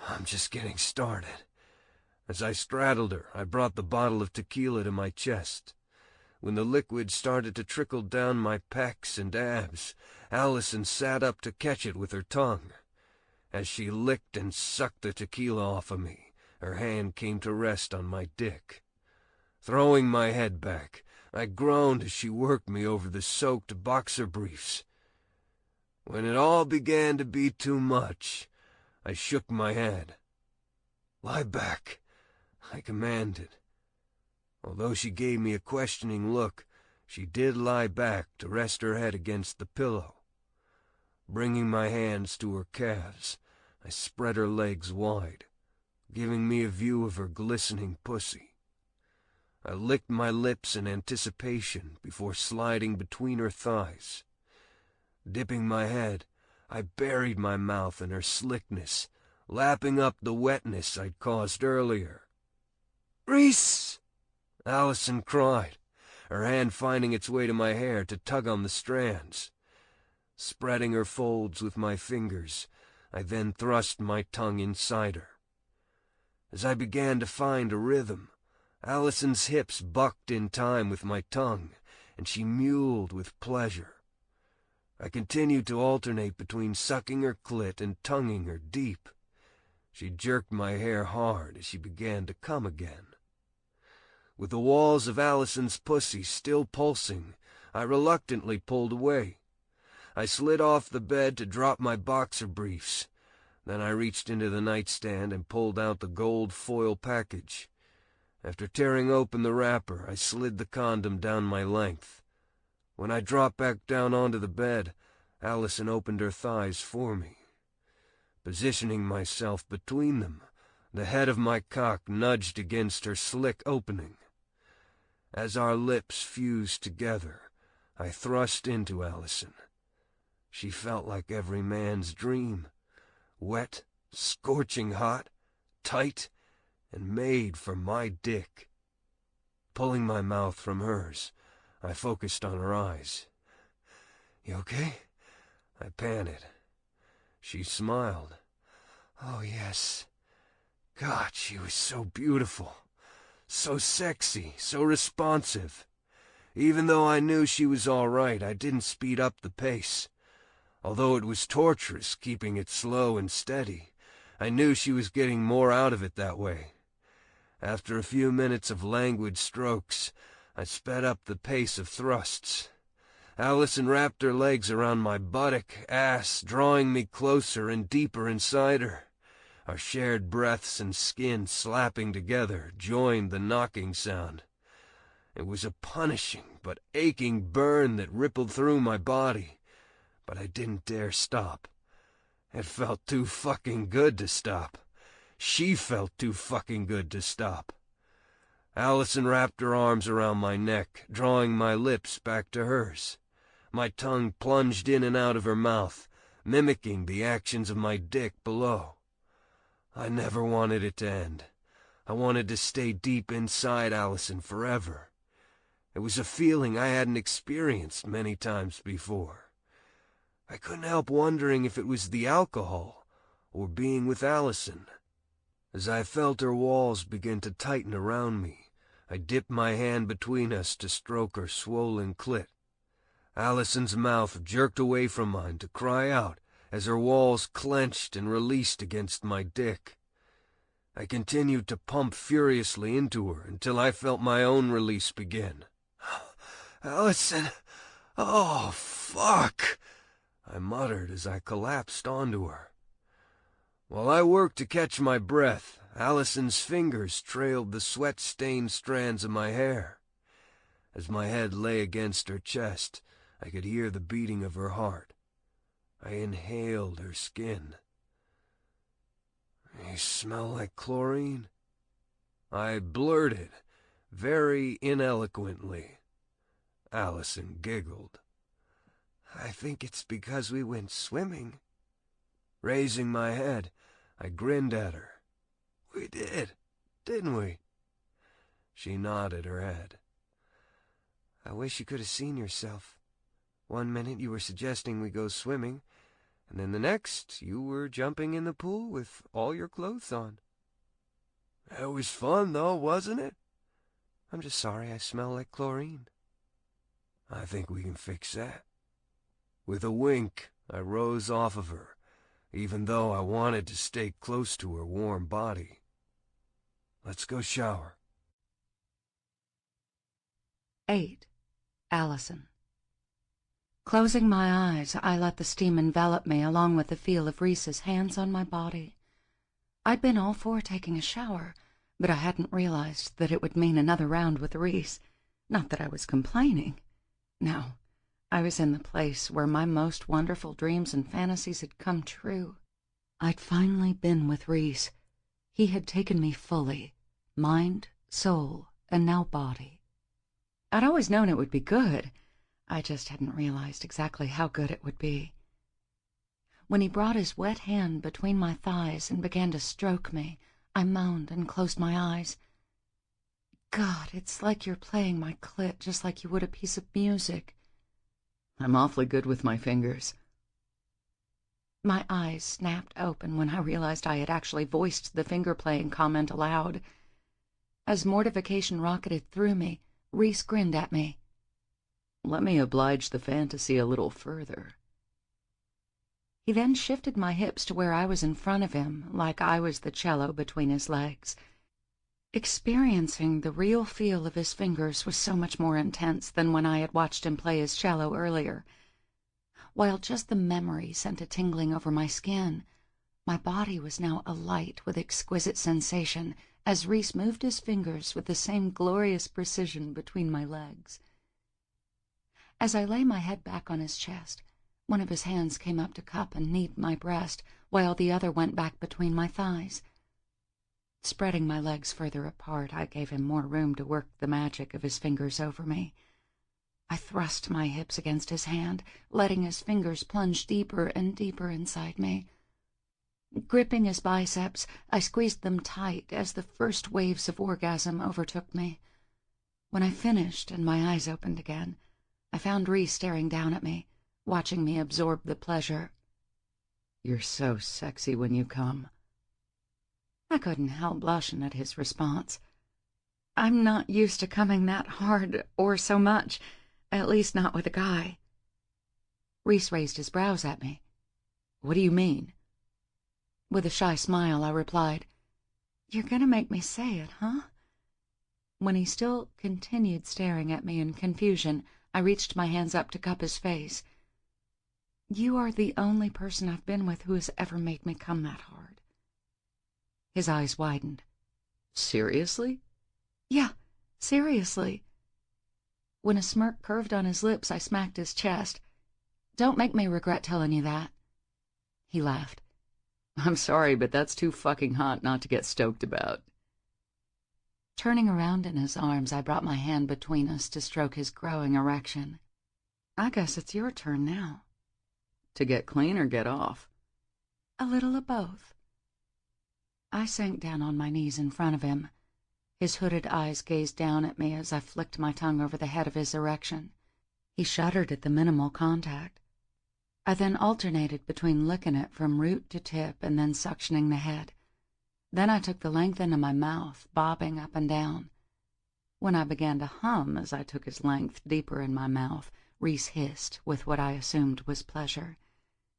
"I'm just getting started." As I straddled her, I brought the bottle of tequila to my chest. When the liquid started to trickle down my pecs and abs, Allison sat up to catch it with her tongue. As she licked and sucked the tequila off of me, her hand came to rest on my dick. Throwing my head back, I groaned as she worked me over the soaked boxer briefs. When it all began to be too much, I shook my head. "Lie back," I commanded. Although she gave me a questioning look, she did lie back to rest her head against the pillow. Bringing my hands to her calves, I spread her legs wide, giving me a view of her glistening pussy. I licked my lips in anticipation before sliding between her thighs. Dipping my head, I buried my mouth in her slickness, lapping up the wetness I'd caused earlier. "Reese!" Allison cried, her hand finding its way to my hair to tug on the strands. Spreading her folds with my fingers, I then thrust my tongue inside her. As I began to find a rhythm, Allison's hips bucked in time with my tongue, and she mewled with pleasure. I continued to alternate between sucking her clit and tonguing her deep. She jerked my hair hard as she began to come again. With the walls of Allison's pussy still pulsing, I reluctantly pulled away. I slid off the bed to drop my boxer briefs. Then I reached into the nightstand and pulled out the gold foil package. After tearing open the wrapper, I slid the condom down my length. When I dropped back down onto the bed, Allison opened her thighs for me. Positioning myself between them, the head of my cock nudged against her slick opening. As our lips fused together, I thrust into Allison. She felt like every man's dream. Wet, scorching hot, tight, and made for my dick. Pulling my mouth from hers, I focused on her eyes. "You okay?" I panted. She smiled. "Oh, yes." God, she was so beautiful. So sexy, so responsive. Even though I knew she was all right, I didn't speed up the pace. Although it was torturous keeping it slow and steady, I knew she was getting more out of it that way. After a few minutes of languid strokes, I sped up the pace of thrusts. Allison wrapped her legs around my buttock, ass, drawing me closer and deeper inside her. Our shared breaths and skin slapping together joined the knocking sound. It was a punishing but aching burn that rippled through my body, but I didn't dare stop. It felt too fucking good to stop. She felt too fucking good to stop. Allison wrapped her arms around my neck, drawing my lips back to hers. My tongue plunged in and out of her mouth, mimicking the actions of my dick below. I never wanted it to end. I wanted to stay deep inside Allison forever. It was a feeling I hadn't experienced many times before. I couldn't help wondering if it was the alcohol or being with Allison. As I felt her walls begin to tighten around me, I dipped my hand between us to stroke her swollen clit. Allison's mouth jerked away from mine to cry out as her walls clenched and released against my dick. I continued to pump furiously into her until I felt my own release begin. "Allison! Oh, fuck!" I muttered as I collapsed onto her. While I worked to catch my breath, Allison's fingers trailed the sweat-stained strands of my hair. As my head lay against her chest, I could hear the beating of her heart. I inhaled her skin. "You smell like chlorine," I blurted, very ineloquently. Allison giggled. "I think it's because we went swimming." Raising my head, I grinned at her. "We did, didn't we?" She nodded her head. "I wish you could have seen yourself. One minute you were suggesting we go swimming, and then the next you were jumping in the pool with all your clothes on." "It was fun, though, wasn't it?" "I'm just sorry I smell like chlorine." "I think we can fix that." With a wink, I rose off of her, even though I wanted to stay close to her warm body. "Let's go shower."
8. Allison. Closing my eyes, I let the steam envelop me along with the feel of Reese's hands on my body. I'd been all for taking a shower, but I hadn't realized that it would mean another round with Reese. Not that I was complaining. No, I was in the place where my most wonderful dreams and fantasies had come true. I'd finally been with Reese. He had taken me fully, mind, soul, and now body. I'd always known it would be good. I just hadn't realized exactly how good it would be. When he brought his wet hand between my thighs and began to stroke me, I moaned and closed my eyes. God, it's like you're playing my clit just like you would a piece of music.
I'm awfully good with my fingers.
My eyes snapped open when I realized I had actually voiced the finger-playing comment aloud. As mortification rocketed through me, Reese grinned at me.
Let me oblige the fantasy a little further.
He then shifted my hips to where I was in front of him, like I was the cello between his legs. Experiencing the real feel of his fingers was so much more intense than when I had watched him play his cello earlier. While just the memory sent a tingling over my skin, My body was now alight with exquisite sensation as Reese moved his fingers with the same glorious precision between my legs. As I lay my head back on his chest, one of his hands came up to cup and knead my breast, while the other went back between my thighs. Spreading my legs further apart, I gave him more room to work the magic of his fingers over me. I thrust my hips against his hand, letting his fingers plunge deeper and deeper inside me. Gripping his biceps, I squeezed them tight as the first waves of orgasm overtook me. When I finished and my eyes opened again, I found Reese staring down at me, watching me absorb the pleasure.
"You're so sexy when you come."
I couldn't help blushing at his response. I'm not used to coming that hard or so much, at least not with a guy. Reese raised his brows at me.
"What do you mean?"
With a shy smile, I replied, "You're gonna make me say it, huh?" When he still continued staring at me in confusion, I reached my hands up to cup his face. "You are the only person I've been with who has ever made me come that hard." His eyes widened.
"Seriously?"
"Yeah, seriously." When a smirk curved on his lips, I smacked his chest. "Don't make me regret telling you that." He laughed.
"I'm sorry, but that's too fucking hot not to get stoked about."
Turning around in his arms, I brought my hand between us to stroke his growing erection. "I guess it's your turn now."
"To get clean or get off?"
"A little of both." I sank down on my knees in front of him. His hooded eyes gazed down at me as I flicked my tongue over the head of his erection. He shuddered at the minimal contact. I then alternated between licking it from root to tip and then suctioning the head. Then I took the length into my mouth, bobbing up and down. When I began to hum as I took his length deeper in my mouth, Reese hissed with what I assumed was pleasure.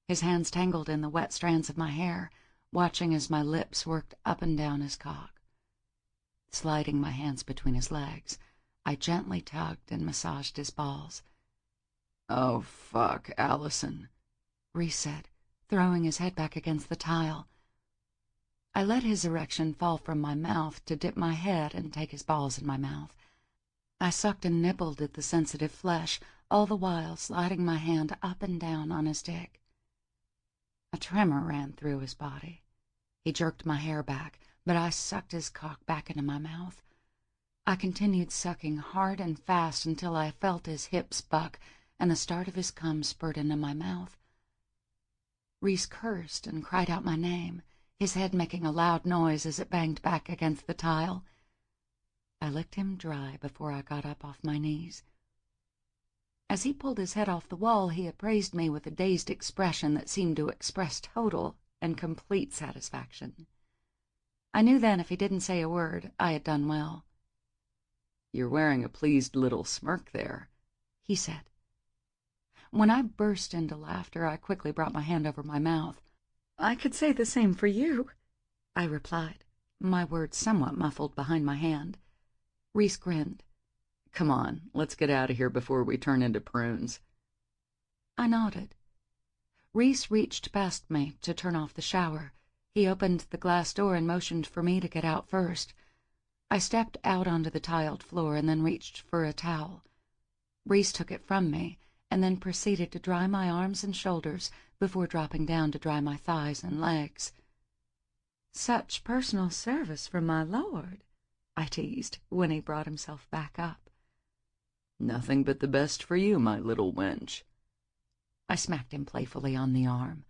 His hands tangled in the wet strands of my hair, watching as my lips worked up and down his cock. Sliding my hands between his legs, I gently tugged and massaged his balls.
"Oh, fuck, Allison,"
Reese said, throwing his head back against the tile. I let his erection fall from my mouth to dip my head and take his balls in my mouth. I sucked and nibbled at the sensitive flesh, all the while sliding my hand up and down on his dick. A tremor ran through his body. He jerked my hair back, but I sucked his cock back into my mouth. I continued sucking hard and fast until I felt his hips buck and the start of his cum spurt into my mouth. Reese cursed and cried out my name, his head making a loud noise as it banged back against the tile. I licked him dry before I got up off my knees. As he pulled his head off the wall, he appraised me with a dazed expression that seemed to express total and complete satisfaction. I knew then if he didn't say a word, I had done well.
"You're wearing a pleased little smirk there,"
he said. When I burst into laughter, I quickly brought my hand over my mouth. "I could say the same for you," I replied, my words somewhat muffled behind my hand. Reese grinned.
"Come on, let's get out of here before we turn into prunes."
I nodded. Reese reached past me to turn off the shower. He opened the glass door and motioned for me to get out first. I stepped out onto the tiled floor and then reached for a towel. Reese took it from me and then proceeded to dry my arms and shoulders before dropping down to dry my thighs and legs. "Such personal service from my lord," I teased when he brought himself back up.
"Nothing but the best for you, my little wench."
I smacked him playfully on the arm.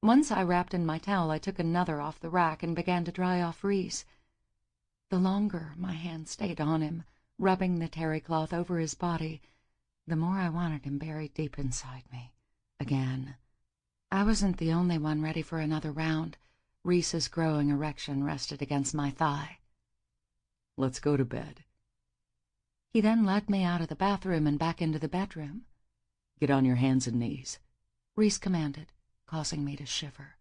Once I wrapped in my towel, I took another off the rack and began to dry off Reese. The longer my hand stayed on him, rubbing the terry cloth over his body, the more I wanted him buried deep inside me. Again. I wasn't the only one ready for another round. Reese's growing erection rested against my thigh.
"Let's go to bed."
He then led me out of the bathroom and back into the bedroom.
"Get on your hands and knees,"
Reese commanded, causing me to shiver.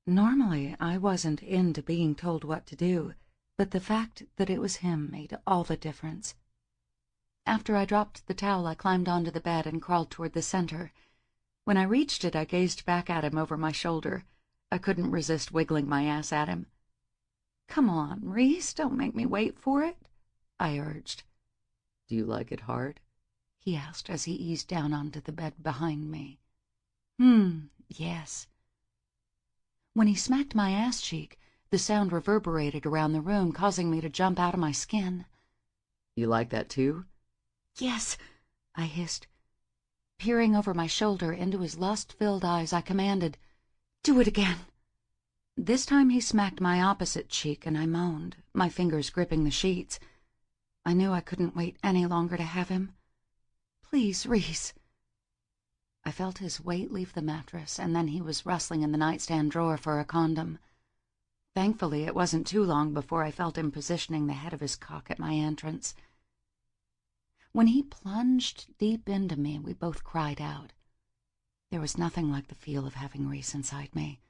Normally, I wasn't into being told what to do, but the fact that it was him made all the difference. After I dropped the towel, I climbed onto the bed and crawled toward the center. When I reached it, I gazed back at him over my shoulder.
I couldn't resist wiggling my ass at him. "Come on, Reese, don't make me wait for it," I urged.
"Do you like it hard?"
he asked as he eased down onto the bed behind me. Yes. When he smacked my ass cheek, the sound reverberated around the room, causing me to jump out of my skin.
"You like that too?"
"Yes," I hissed. Peering over my shoulder into his lust-filled eyes, I commanded, "Do it again." This time he smacked my opposite cheek, and I moaned, my fingers gripping the sheets. I knew I couldn't wait any longer to have him. "Please, Reese." I felt his weight leave the mattress, and then he was rustling in the nightstand drawer for a condom. Thankfully, it wasn't too long before I felt him positioning the head of his cock at my entrance. When he plunged deep into me, we both cried out. There was nothing like the feel of having Reese inside me.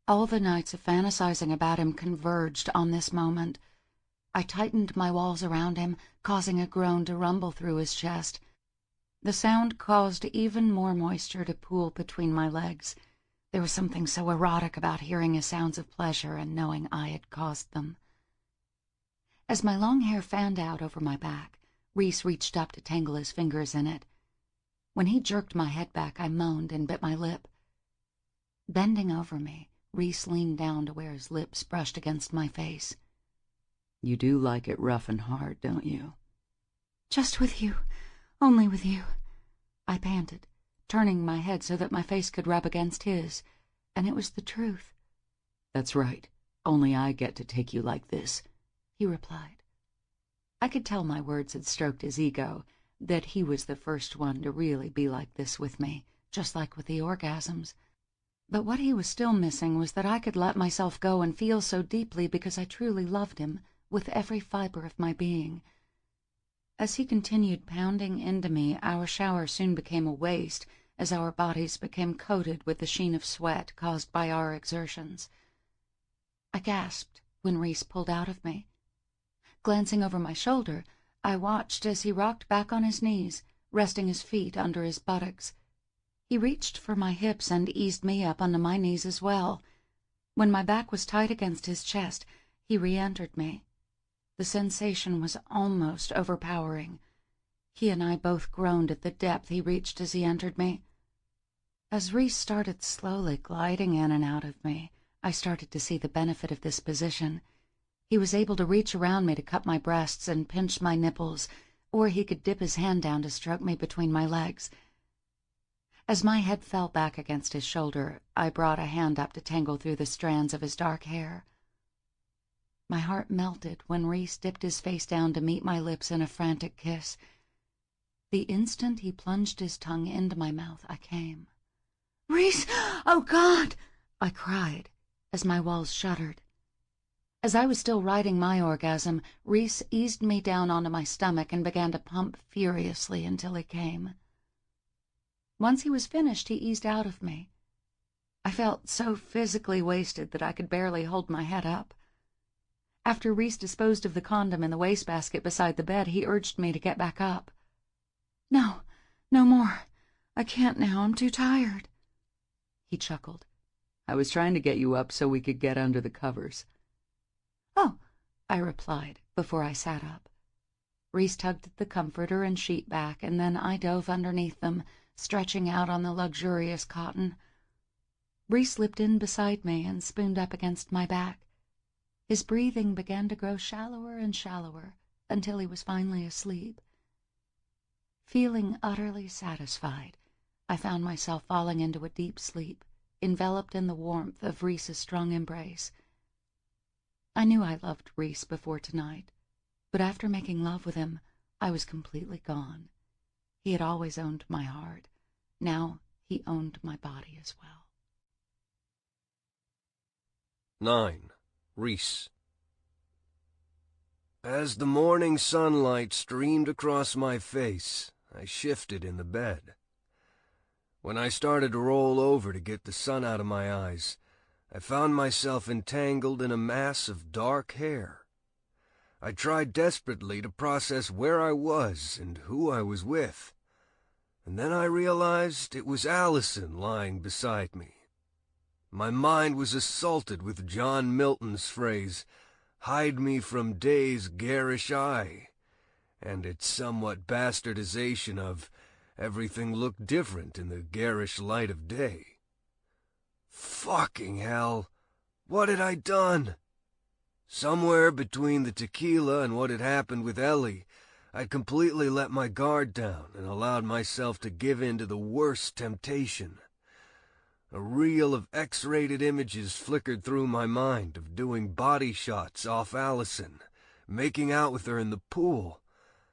All the nights of fantasizing about him converged on this moment. I tightened my walls around him, causing a groan to rumble through his chest. The sound caused even more moisture to pool between my legs. There was something so erotic about hearing his sounds of pleasure and knowing I had caused them. As my long hair fanned out over my back, Reese reached up to tangle his fingers in it. When he jerked my head back, I moaned and bit my lip. Bending over me, Reese leaned down to where his lips brushed against my face.
"You do like it rough and hard, don't you?"
"Just with you. Only with you," I panted, turning my head so that my face could rub against his, and it was the truth.
"That's right. Only I get to take you like this,"
he replied. I could tell my words had stroked his ego, that he was the first one to really be like this with me, just like with the orgasms. But what he was still missing was that I could let myself go and feel so deeply because I truly loved him with every fiber of my being. As he continued pounding into me, our shower soon became a waste as our bodies became coated with the sheen of sweat caused by our exertions. I gasped when Reese pulled out of me. Glancing over my shoulder, I watched as he rocked back on his knees, resting his feet under his buttocks. He reached for my hips and eased me up onto my knees as well. When my back was tight against his chest, he re-entered me. The sensation was almost overpowering. He and I both groaned at the depth he reached as he entered me. As Reese started slowly gliding in and out of me, I started to see the benefit of this position. He was able to reach around me to cup my breasts and pinch my nipples, or he could dip his hand down to stroke me between my legs. As my head fell back against his shoulder, I brought a hand up to tangle through the strands of his dark hair. My heart melted when Reese dipped his face down to meet my lips in a frantic kiss. The instant he plunged his tongue into my mouth, I came. "Reese! Oh, God!" I cried as my walls shuddered. As I was still riding my orgasm, Reese eased me down onto my stomach and began to pump furiously until he came. Once he was finished, he eased out of me. I felt so physically wasted that I could barely hold my head up. After Reese disposed of the condom in the wastebasket beside the bed, he urged me to get back up. "No, no more. I can't now. I'm too tired." He chuckled.
"I was trying to get you up so we could get under the covers."
"Oh," I replied before I sat up. Reese tugged at the comforter and sheet back, and then I dove underneath them, stretching out on the luxurious cotton. Reese slipped in beside me and spooned up against my back. His breathing began to grow shallower and shallower until he was finally asleep. Feeling utterly satisfied, I found myself falling into a deep sleep, enveloped in the warmth of Reese's strong embrace. I knew I loved Reese before tonight, but after making love with him, I was completely gone. He had always owned my heart. Now he owned my body as well.
9. Reese. As the morning sunlight streamed across my face, I shifted in the bed. When I started to roll over to get the sun out of my eyes, I found myself entangled in a mass of dark hair. I tried desperately to process where I was and who I was with, and then I realized it was Allison lying beside me. My mind was assaulted with John Milton's phrase, "Hide me from day's garish eye," and its somewhat bastardization of "everything looked different in the garish light of day." Fucking hell! What had I done? Somewhere between the tequila and what had happened with Ellie, I'd completely let my guard down and allowed myself to give in to the worst temptation. A reel of X-rated images flickered through my mind of doing body shots off Allison, making out with her in the pool,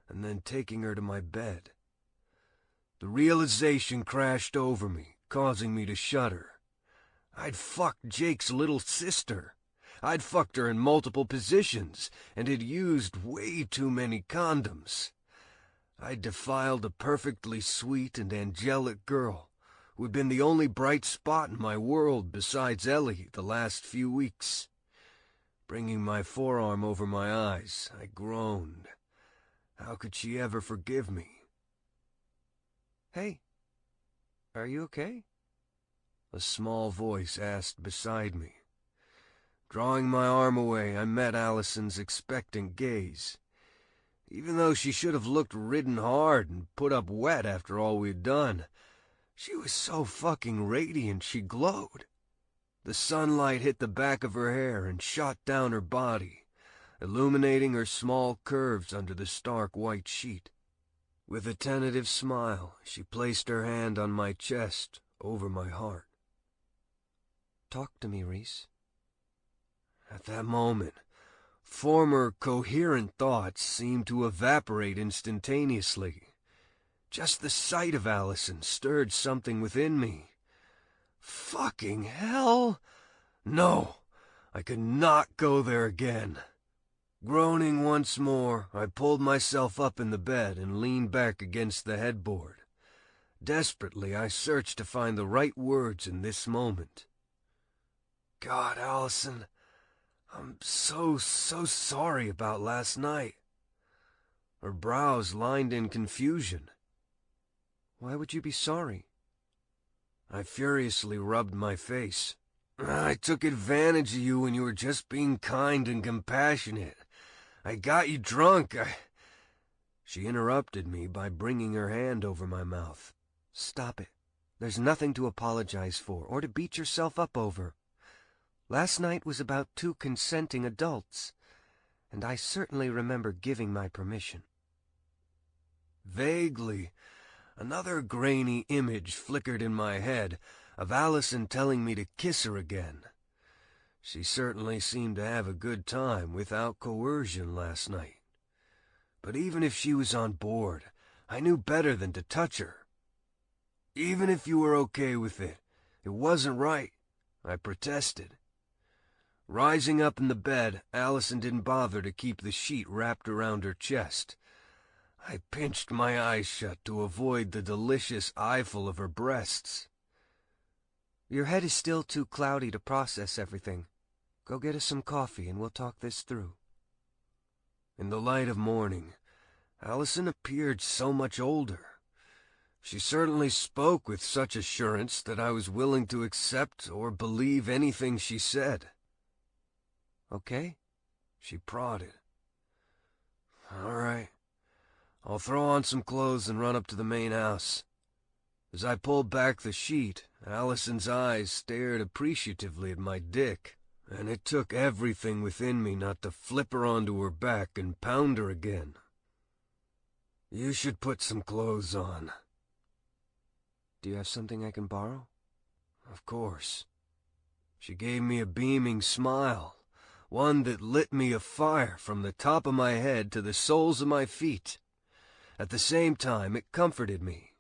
and then taking her to my bed. The realization crashed over me, causing me to shudder. I'd fucked Jake's little sister. I'd fucked her in multiple positions, and had used way too many condoms. I'd defiled a perfectly sweet and angelic girl, who had been the only bright spot in my world besides Ellie the last few weeks. Bringing my forearm over my eyes, I groaned. How could she ever forgive me? "Hey, are you okay?" a small voice asked beside me. Drawing my arm away, I met Allison's expectant gaze. Even though she should have looked ridden hard and put up wet after all we'd done, she was so fucking radiant she glowed. The sunlight hit the back of her hair and shot down her body, illuminating her small curves under the stark white sheet. With a tentative smile, she placed her hand on my chest, over my heart. "Talk to me, Reese." At that moment, former coherent thoughts seemed to evaporate instantaneously. Just the sight of Allison stirred something within me. Fucking hell! No, I could not go there again. Groaning once more, I pulled myself up in the bed and leaned back against the headboard. Desperately, I searched to find the right words in this moment. "God, Allison, I'm so sorry about last night." Her brows lined in confusion. "Why would you be sorry?" I furiously rubbed my face. "I took advantage of you when you were just being kind and compassionate. I got you drunk. She interrupted me by bringing her hand over my mouth. "Stop it. There's nothing to apologize for or to beat yourself up over. Last night was about two consenting adults, and I certainly remember giving my permission." Vaguely, another grainy image flickered in my head of Allison telling me to kiss her again. She certainly seemed to have a good time without coercion last night. But even if she was on board, I knew better than to touch her. "Even if you were okay with it, it wasn't right," I protested. Rising up in the bed, Allison didn't bother to keep the sheet wrapped around her chest. I pinched my eyes shut to avoid the delicious eyeful of her breasts. "Your head is still too cloudy to process everything. Go get us some coffee and we'll talk this through." In the light of morning, Allison appeared so much older. She certainly spoke with such assurance that I was willing to accept or believe anything she said. "Okay?" she prodded. "All right. I'll throw on some clothes and run up to the main house." As I pulled back the sheet, Allison's eyes stared appreciatively at my dick, and it took everything within me not to flip her onto her back and pound her again. "You should put some clothes on." "Do you have something I can borrow?" "Of course." She gave me a beaming smile, one that lit me afire from the top of my head to the soles of my feet. At the same time, it comforted me.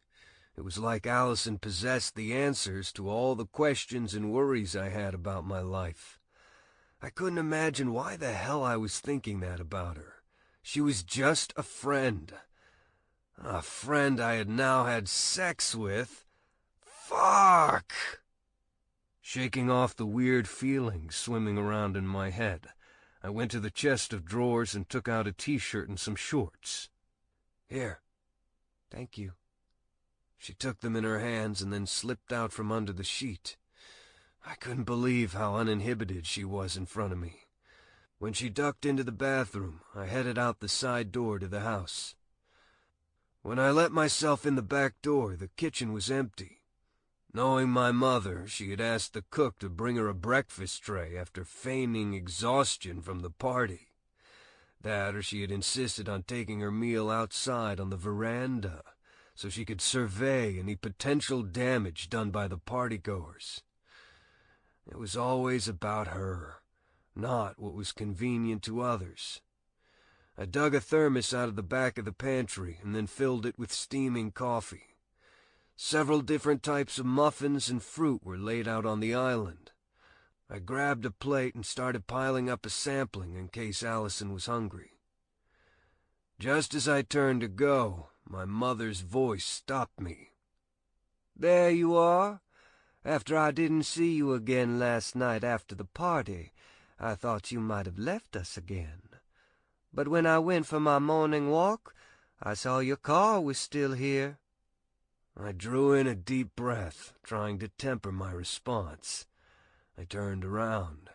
It was like Allison possessed the answers to all the questions and worries I had about my life. I couldn't imagine why the hell I was thinking that about her. She was just a friend. A friend I had now had sex with. Fuck! Shaking off the weird feelings swimming around in my head, I went to the chest of drawers and took out a t-shirt and some shorts. "Here." "Thank you." She took them in her hands and then slipped out from under the sheet. I couldn't believe how uninhibited she was in front of me. When she ducked into the bathroom, I headed out the side door to the house. When I let myself in the back door, the kitchen was empty. Knowing my mother, she had asked the cook to bring her a breakfast tray after feigning exhaustion from the party. That, or she had insisted on taking her meal outside on the veranda, so she could survey any potential damage done by the partygoers. It was always about her, not what was convenient to others. I dug a thermos out of the back of the pantry and then filled it with steaming coffee. Several different types of muffins and fruit were laid out on the island. I grabbed a plate and started piling up a sampling in case Allison was hungry. Just as I turned to go, my mother's voice stopped me.
"There you are. After I didn't see you again last night after the party, I thought you might have left us again. But when I went for my morning walk, I saw your car was still here."
I drew in a deep breath, trying to temper my response. I turned around.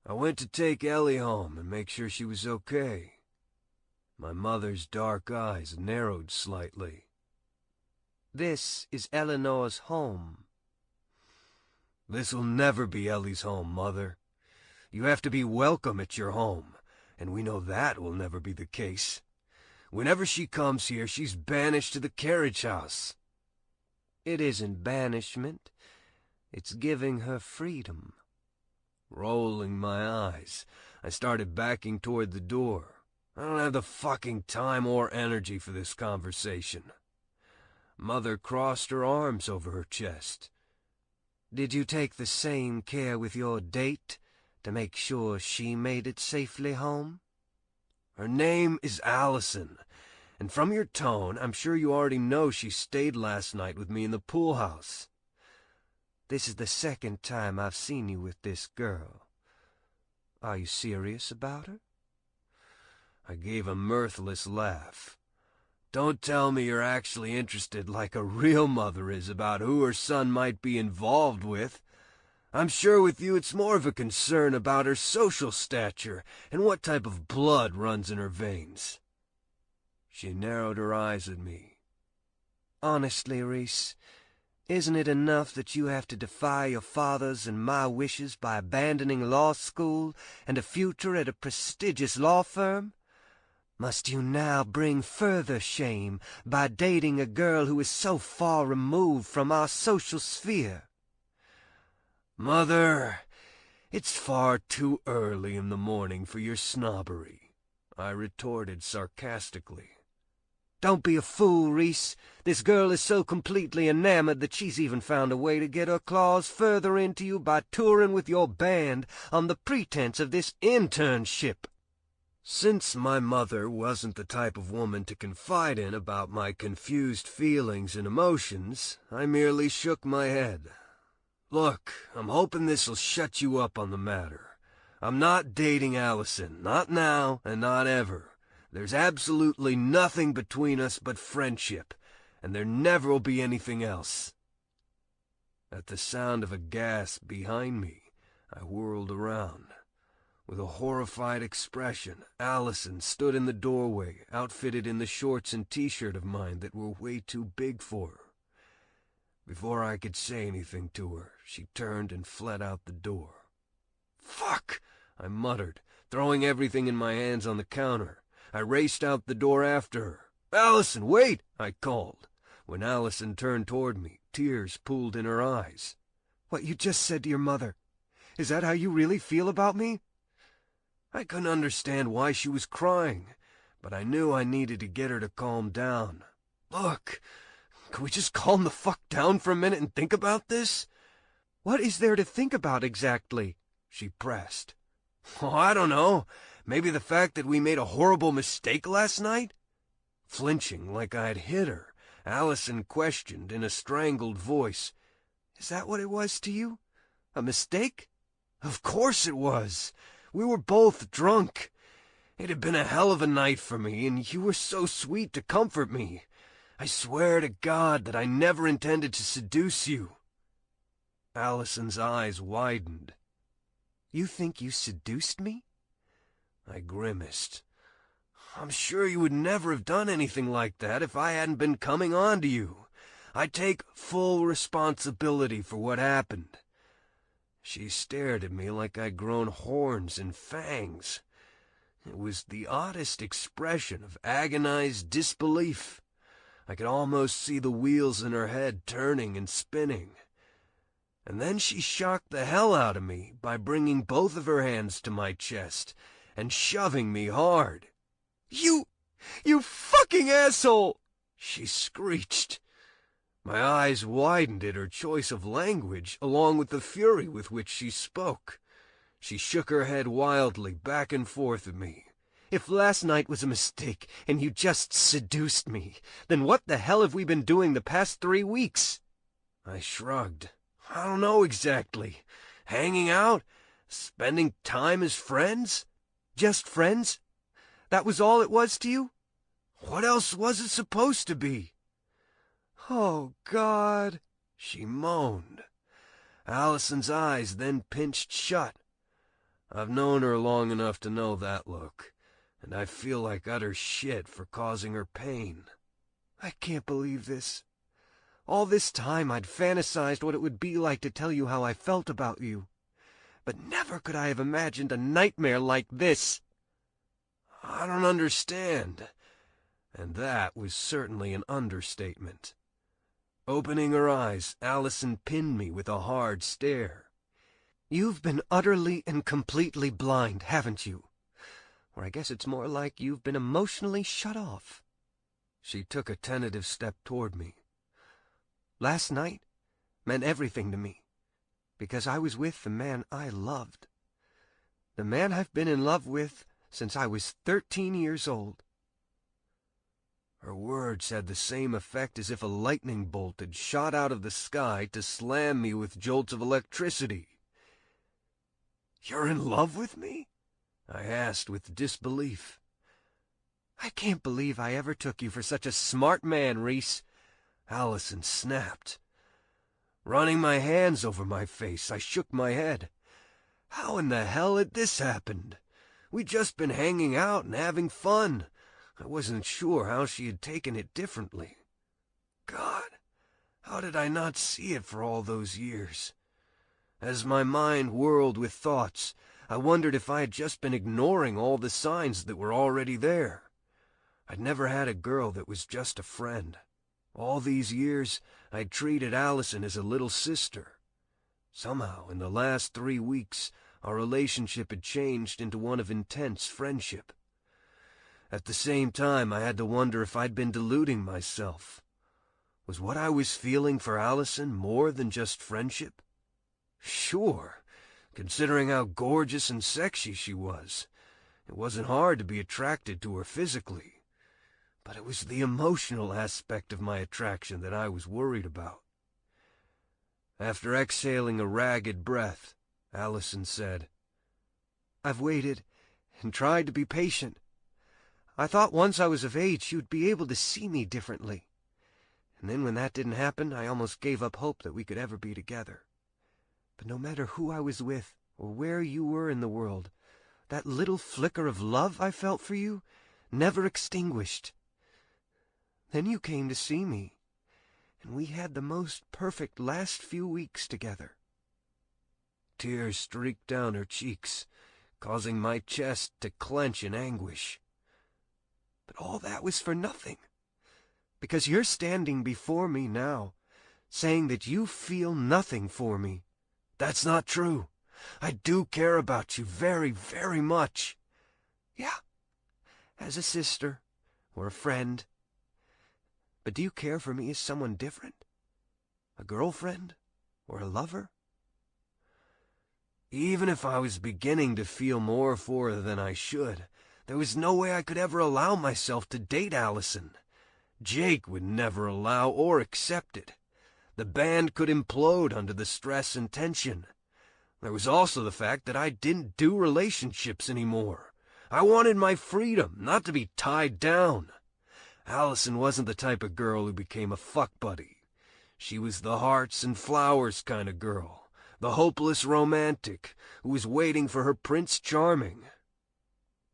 I went to take Ellie home and make sure she was okay. My mother's dark eyes narrowed slightly.
"This is Eleanor's home."
"This'll never be Ellie's home, Mother. You have to be welcome at your home, and we know that will never be the case. Whenever she comes here, she's banished to the carriage house."
"It isn't banishment. It's giving her freedom."
Rolling my eyes, I started backing toward the door. I don't have the fucking time or energy for this conversation. Mother crossed her arms over her chest.
"Did you take the same care with your date to make sure she made it safely home?"
Her name is Allison, and from your tone, I'm sure you already know she stayed last night with me in the pool house.
"This is the second time I've seen you with this girl. Are you serious about her?"
I gave a mirthless laugh. Don't tell me you're actually interested like a real mother is about who her son might be involved with. I'm sure with you it's more of a concern about her social stature and what type of blood runs in her veins. She narrowed her eyes at me.
"Honestly, Reese, isn't it enough that you have to defy your father's and my wishes by abandoning law school and a future at a prestigious law firm? Must you now bring further shame by dating a girl who is so far removed from our social sphere?"
"Mother, it's far too early in the morning for your snobbery," I retorted sarcastically.
"Don't be a fool, Reese. This girl is so completely enamored that she's even found a way to get her claws further into you by touring with your band on the pretense of this internship."
Since my mother wasn't the type of woman to confide in about my confused feelings and emotions, I merely shook my head. "Look, I'm hoping this'll shut you up on the matter. I'm not dating Allison, not now and not ever. There's absolutely nothing between us but friendship, and there never will be anything else." At the sound of a gasp behind me, I whirled around. With a horrified expression, Allison stood in the doorway, outfitted in the shorts and t-shirt of mine that were way too big for her. Before I could say anything to her, she turned and fled out the door. "Fuck!" I muttered, throwing everything in my hands on the counter. I raced out the door after her. "Allison, wait!" I called. When Allison turned toward me, tears pooled in her eyes.
"What you just said to your mother, is that how you really feel about me?"
I couldn't understand why she was crying, but I knew I needed to get her to calm down. "Look, can we just calm the fuck down for a minute and think about this?"
"What is there to think about exactly?"
she pressed. "Oh, I don't know. Maybe the fact that we made a horrible mistake last night?" Flinching like I had hit her, Allison questioned in a strangled voice.
"Is that what it was to you? A mistake?"
"Of course it was. We were both drunk. It had been a hell of a night for me, and you were so sweet to comfort me. I swear to God that I never intended to seduce you." Allison's eyes widened.
"You think you seduced me?"
I grimaced. "I'm sure you would never have done anything like that if I hadn't been coming on to you. I take full responsibility for what happened." She stared at me like I'd grown horns and fangs. It was the oddest expression of agonized disbelief. I could almost see the wheels in her head turning and spinning. And then she shocked the hell out of me by bringing both of her hands to my chest and shoving me hard. You fucking asshole!" she screeched. My eyes widened at her choice of language, along with the fury with which she spoke. She shook her head wildly back and forth at me.
"If last night was a mistake and you just seduced me, then what the hell have we been doing the past 3 weeks?"
I shrugged. "I don't know exactly. Hanging out? Spending time as friends?"
"Just friends? That was all it was to you?"
"What else was it supposed to be?"
"Oh, God,"
she moaned. Allison's eyes then pinched shut. I've known her long enough to know that look, and I feel like utter shit for causing her pain.
"I can't believe this. All this time I'd fantasized what it would be like to tell you how I felt about you. But never could I have imagined a nightmare like this."
"I don't understand." And that was certainly an understatement. Opening her eyes, Allison pinned me with a hard stare.
"You've been utterly and completely blind, haven't you? Or I guess it's more like you've been emotionally shut off."
She took a tentative step toward me.
"Last night meant everything to me, because I was with the man I loved. The man I've been in love with since I was 13 years old."
Her words had the same effect as if a lightning bolt had shot out of the sky to slam me with jolts of electricity. "You're in love with me?" I asked with disbelief.
"I can't believe I ever took you for such a smart man, Reese,"
Allison snapped. Running my hands over my face, I shook my head. How in the hell had this happened? We'd just been hanging out and having fun. I wasn't sure how she had taken it differently. God, how did I not see it for all those years? As my mind whirled with thoughts, I wondered if I had just been ignoring all the signs that were already there. I'd never had a girl that was just a friend. All these years, I'd treated Allison as a little sister. Somehow, in the last 3 weeks, our relationship had changed into one of intense friendship. At the same time, I had to wonder if I'd been deluding myself. Was what I was feeling for Allison more than just friendship? Sure, considering how gorgeous and sexy she was. It wasn't hard to be attracted to her physically. But it was the emotional aspect of my attraction that I was worried about. After exhaling a ragged breath, Allison said,
"I've waited and tried to be patient. I thought once I was of age you'd be able to see me differently. And then when that didn't happen, I almost gave up hope that we could ever be together. But no matter who I was with or where you were in the world, that little flicker of love I felt for you never extinguished. Then you came to see me, and we had the most perfect last few weeks together."
Tears streaked down her cheeks, causing my chest to clench in anguish.
But all that was for nothing, because you're standing before me now, saying that you feel nothing for me.
That's not true. I do care about you very, very much.
Yeah, as a sister or a friend. But do you care for me as someone different? A girlfriend or a lover?
Even if I was beginning to feel more for her than I should, there was no way I could ever allow myself to date Allison. Jake would never allow or accept it. The band could implode under the stress and tension. There was also the fact that I didn't do relationships anymore. I wanted my freedom, not to be tied down. Allison wasn't the type of girl who became a fuck buddy. She was the hearts and flowers kind of girl, the hopeless romantic who was waiting for her Prince Charming.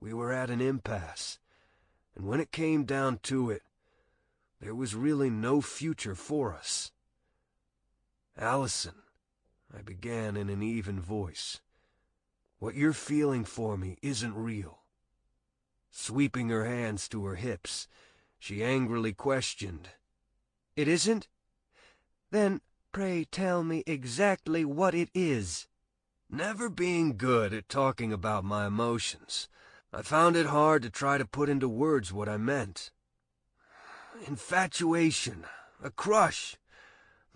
We were at an impasse, and when it came down to it, there was really no future for us. "Allison," I began in an even voice, "what you're feeling for me isn't real." Sweeping her hands to her hips, she angrily questioned, "It isn't? Then pray tell me exactly what it is." Never being good at talking about my emotions, I found it hard to try to put into words what I meant. Infatuation, a crush.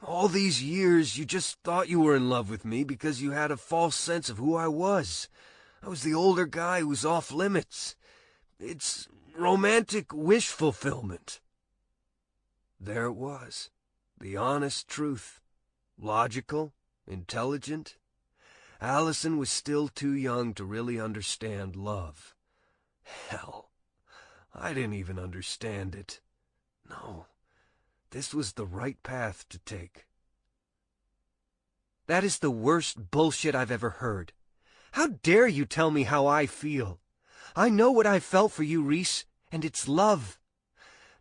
All these years you just thought you were in love with me because you had a false sense of who I was. I was the older guy who was off limits. It's romantic wish fulfillment. There it was, the honest truth. Logical, intelligent. Allison was still too young to really understand love. Hell, I didn't even understand it. No, this was the right path to take.
That is the worst bullshit I've ever heard. How dare you tell me how I feel? I know what I felt for you, Reese, and it's love.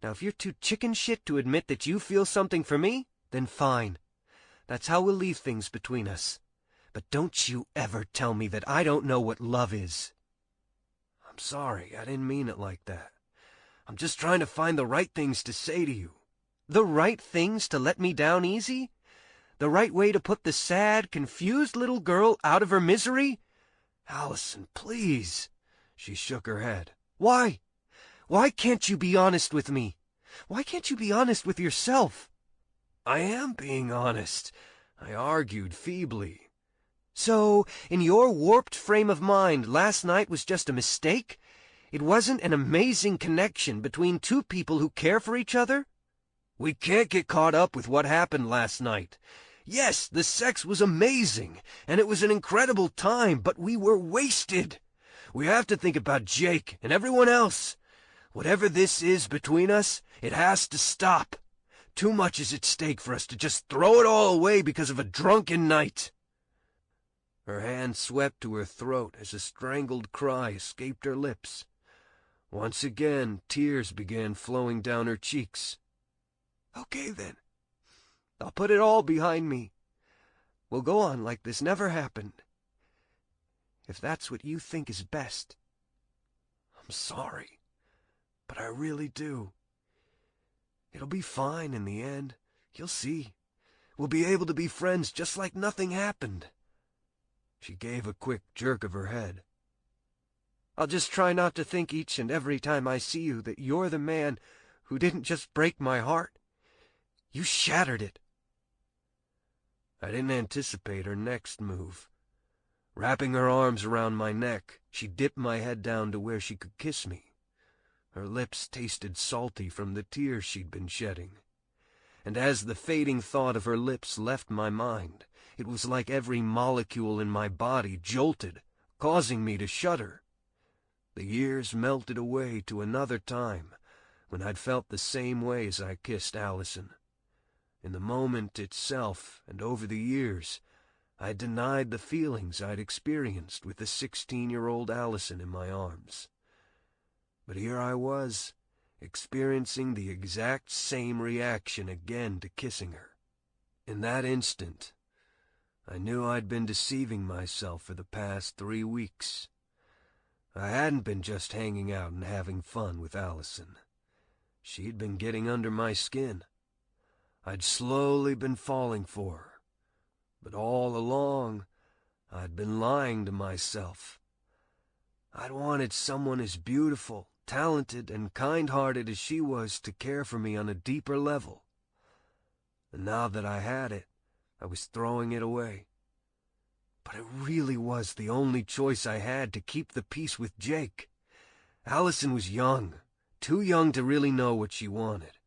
Now, if you're too chicken shit to admit that you feel something for me, then fine. That's how we'll leave things between us. But don't you ever tell me that I don't know what love is.
I'm sorry, I didn't mean it like that. I'm just trying to find the right things to say to you.
The right things to let me down easy? The right way to put the sad, confused little girl out of her misery?
Allison, please. She shook her head.
Why? Why can't you be honest with me? Why can't you be honest with yourself?
I am being honest, I argued feebly.
So, in your warped frame of mind, last night was just a mistake? It wasn't an amazing connection between two people who care for each other?
We can't get caught up with what happened last night. Yes, the sex was amazing, and it was an incredible time, but we were wasted. We have to think about Jake and everyone else. Whatever this is between us, it has to stop. Too much is at stake for us to just throw it all away because of a drunken night. Her hand swept to her throat as a strangled cry escaped her lips. Once again, tears began flowing down her cheeks.
Okay, then. I'll put it all behind me. We'll go on like this never happened. If that's what you think is best.
I'm sorry, but I really do. It'll be fine in the end. You'll see. We'll be able to be friends just like nothing happened. She gave a quick jerk of her head.
I'll just try not to think each and every time I see you that you're the man who didn't just break my heart. You shattered it.
I didn't anticipate her next move. Wrapping her arms around my neck, she dipped my head down to where she could kiss me. Her lips tasted salty from the tears she'd been shedding. And as the fading thought of her lips left my mind, it was like every molecule in my body jolted, causing me to shudder. The years melted away to another time when I'd felt the same way as I kissed Allison. In the moment itself and over the years, I denied the feelings I'd experienced with the 16-year-old Allison in my arms. But here I was, experiencing the exact same reaction again to kissing her. In that instant, I knew I'd been deceiving myself for the past 3 weeks. I hadn't been just hanging out and having fun with Allison. She'd been getting under my skin. I'd slowly been falling for her. But all along, I'd been lying to myself. I'd wanted someone as beautiful, talented, and kind-hearted as she was to care for me on a deeper level. And now that I had it, I was throwing it away. But it really was the only choice I had to keep the peace with Jake. Allison was young, too young to really know what she wanted.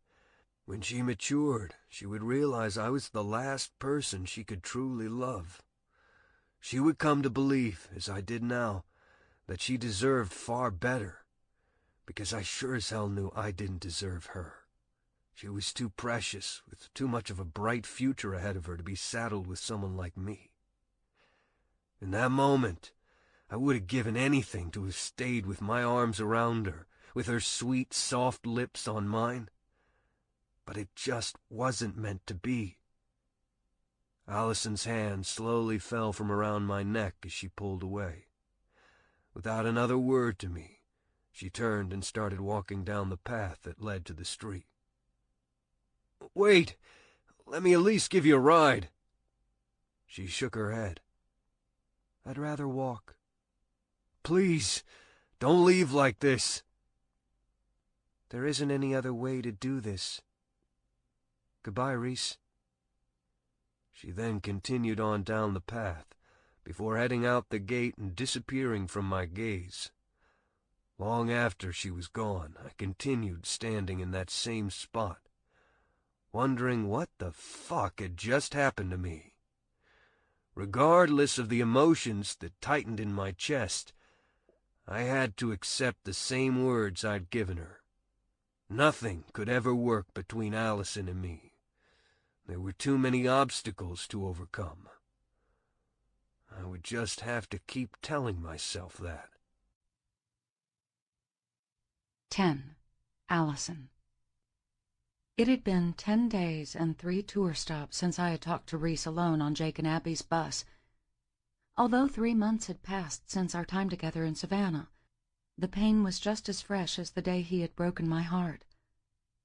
When she matured, she would realize I was the last person she could truly love. She would come to believe, as I did now, that she deserved far better, because I sure as hell knew I didn't deserve her. She was too precious, with too much of a bright future ahead of her to be saddled with someone like me. In that moment, I would have given anything to have stayed with my arms around her, with her sweet, soft lips on mine. But it just wasn't meant to be. Allison's hand slowly fell from around my neck as she pulled away. Without another word to me, she turned and started walking down the path that led to the street. "Wait! Let me at least give you a ride." She shook her head. "I'd rather walk." "Please, don't leave like this." "There isn't any other way to do this. Goodbye, Reese." She then continued on down the path, before heading out the gate and disappearing from my gaze. Long after she was gone, I continued standing in that same spot, wondering what the fuck had just happened to me. Regardless of the emotions that tightened in my chest, I had to accept the same words I'd given her. Nothing could ever work between Allison and me. There were too many obstacles to overcome. I would just have to keep telling myself that.
10. Allison. It had been 10 days and 3 tour stops since I had talked to Reese alone on Jake and Abby's bus. Although 3 months had passed since our time together in Savannah, the pain was just as fresh as the day he had broken my heart.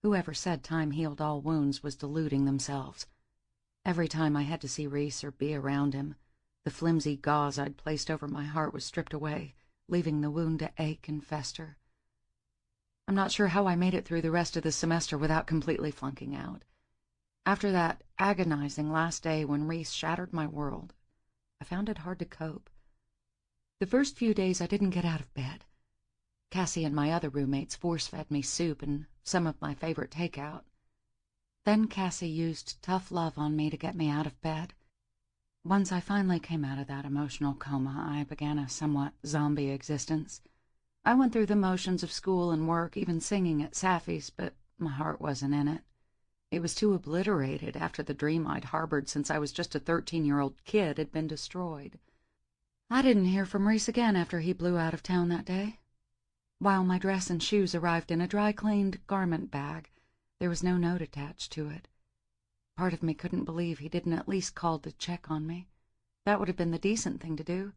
Whoever said time healed all wounds was deluding themselves. Every time I had to see Reese or be around him, the flimsy gauze I'd placed over my heart was stripped away, leaving the wound to ache and fester. I'm not sure how I made it through the rest of the semester without completely flunking out. After that agonizing last day when Reese shattered my world, I found it hard to cope. The first few days I didn't get out of bed. Cassie and my other roommates force-fed me soup and some of my favorite takeout. Then Cassie used tough love on me to get me out of bed. Once I finally came out of that emotional coma, I began a somewhat zombie existence. I went through the motions of school and work, even singing at Saffy's, but my heart wasn't in it. It was too obliterated after the dream I'd harbored since I was just a 13-year-old kid had been destroyed. I didn't hear from Reese again after he blew out of town that day. While my dress and shoes arrived in a dry-cleaned garment bag, there was no note attached to it. Part of me couldn't believe he didn't at least call to check on me. That would have been the decent thing to do,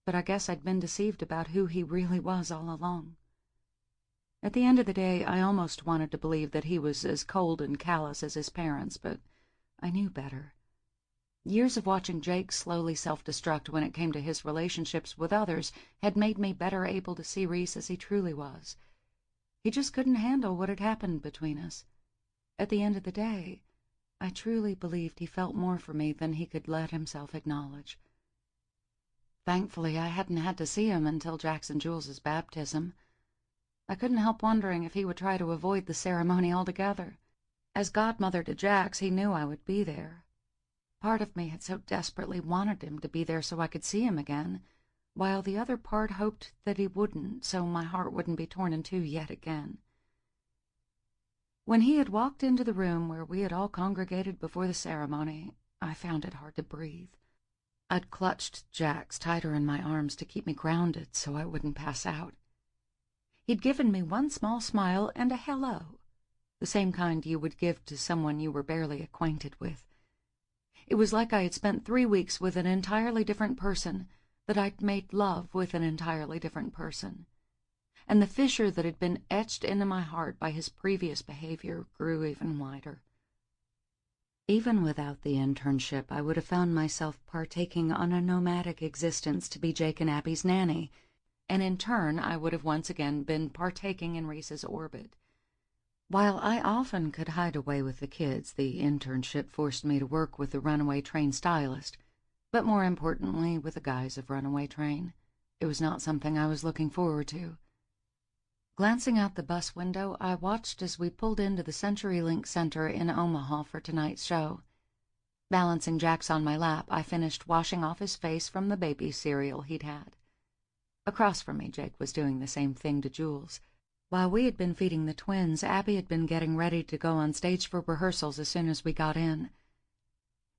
but I guess I'd been deceived about who he really was all along. At the end of the day, I almost wanted to believe that he was as cold and callous as his parents, but I knew better. Years of watching Jake slowly self-destruct when it came to his relationships with others had made me better able to see Reese as he truly was. He just couldn't handle what had happened between us. At the end of the day, I truly believed he felt more for me than he could let himself acknowledge. Thankfully, I hadn't had to see him until Jackson Jules's baptism. I couldn't help wondering if he would try to avoid the ceremony altogether. As godmother to Jax, he knew I would be there. Part of me had so desperately wanted him to be there so I could see him again, while the other part hoped that he wouldn't, so my heart wouldn't be torn in two yet again. When he had walked into the room where we had all congregated before the ceremony, I found it hard to breathe. I'd clutched Jax tighter in my arms to keep me grounded so I wouldn't pass out. He'd given me one small smile and a hello, the same kind you would give to someone you were barely acquainted with. It was like I had spent 3 weeks with an entirely different person, that I'd made love with an entirely different person. And the fissure that had been etched into my heart by his previous behavior grew even wider. Even without the internship, I would have found myself partaking on a nomadic existence to be Jake and Abby's nanny, and in turn I would have once again been partaking in Reese's orbit. While I often could hide away with the kids, the internship forced me to work with the Runaway Train stylist, but more importantly with the guys of Runaway Train. It was not something I was looking forward to. Glancing out the bus window, I watched as we pulled into the CenturyLink Center in Omaha for tonight's show. Balancing Jax on my lap, I finished washing off his face from the baby cereal he'd had. Across from me, Jake was doing the same thing to Jules. While we had been feeding the twins, Abby had been getting ready to go on stage for rehearsals as soon as we got in.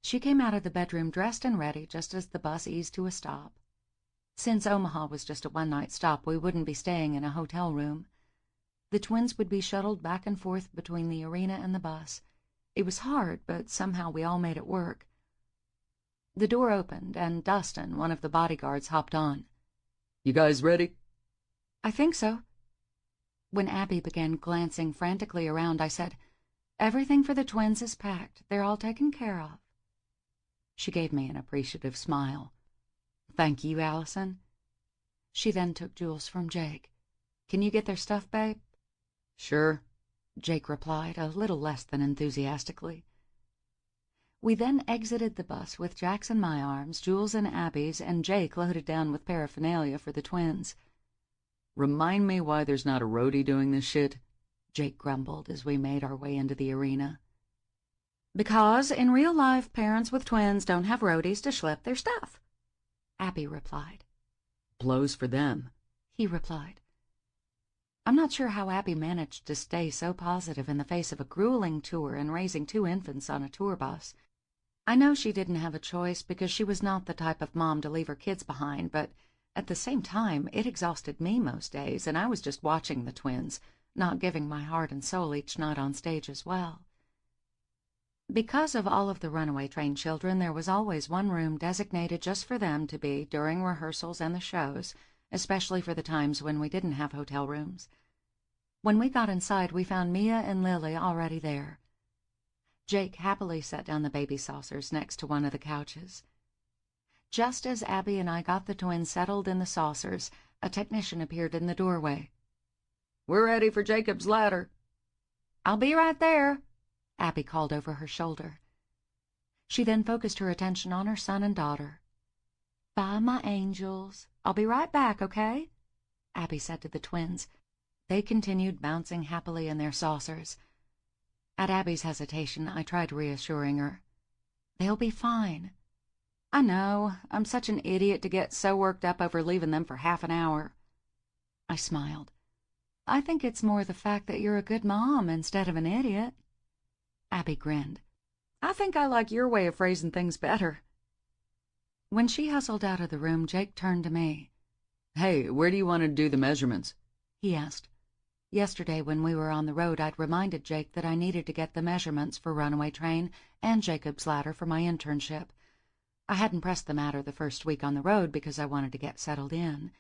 She came out of the bedroom dressed and ready just as the bus eased to a stop. Since Omaha was just a one-night stop, we wouldn't be staying in a hotel room. The twins would be shuttled back and forth between the arena and the bus. It was hard, but somehow we all made it work. The door opened, and Dustin, one of the bodyguards, hopped on.
"You guys ready?"
"I think so." When Abby began glancing frantically around, I said, "Everything for the twins is packed. They're all taken care of." She gave me an appreciative smile. "Thank you, Allison." She then took Jules from Jake. "Can you get their stuff, babe?"
"Sure,"
Jake replied, a little less than enthusiastically. We then exited the bus with Jack's in my arms, Jules in Abby's, and Jake loaded down with paraphernalia for the twins.
"Remind me why there's not a roadie doing this shit," Jake grumbled as we made our way into the arena.
"Because in real life, parents with twins don't have roadies to schlep their stuff," Abby replied.
"Blows for them,"
he replied. I'm not sure how Abby managed to stay so positive in the face of a grueling tour and raising 2 infants on a tour bus. I know she didn't have a choice because she was not the type of mom to leave her kids behind, but at the same time, it exhausted me most days, and I was just watching the twins, not giving my heart and soul each night on stage as well. Because of all of the Runaway Train children, there was always one room designated just for them to be during rehearsals and the shows, especially for the times when we didn't have hotel rooms. When we got inside, we found Mia and Lily already there. Jake happily set down the baby saucers next to one of the couches. Just as Abby and I got the twins settled in the saucers, a technician appeared in the doorway.
"We're ready for Jacob's ladder."
"I'll be right there," Abby called over her shoulder. She then focused her attention on her son and daughter. "Bye, my angels. I'll be right back, okay?" Abby said to the twins. They continued bouncing happily in their saucers. At Abby's hesitation, I tried reassuring her. "They'll be fine." "I know. I'm such an idiot to get so worked up over leaving them for half an hour." I smiled. "I think it's more the fact that you're a good mom instead of an idiot." Abby grinned. "I think I like your way of phrasing things better." When she hustled out of the room, Jake turned to me.
"Hey, where do you want to do the measurements?"
he asked. Yesterday, when we were on the road, I'd reminded Jake that I needed to get the measurements for Runaway Train and Jacob's Ladder for my internship. I hadn't pressed the matter the first week on the road because I wanted to get settled in.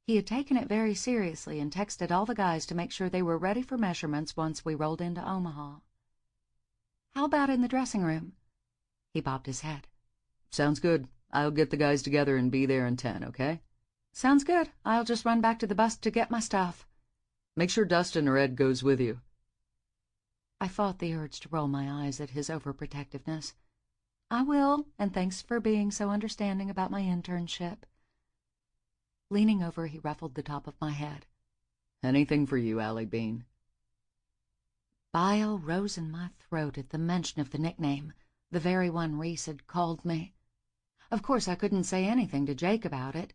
He had taken it very seriously and texted all the guys to make sure they were ready for measurements once we rolled into Omaha. "How about in the dressing room?" He bobbed his head.
"Sounds good. I'll get the guys together and be there in 10, okay?"
"Sounds good. I'll just run back to the bus to get my stuff."
"Make sure Dustin or Ed goes with you."
I fought the urge to roll my eyes at his overprotectiveness. "I will, and thanks for being so understanding about my internship." Leaning over, he ruffled the top of my head.
"Anything for you, Allie Bean."
Bile rose in my throat at the mention of the nickname, the very one Reese had called me. Of course, I couldn't say anything to Jake about it.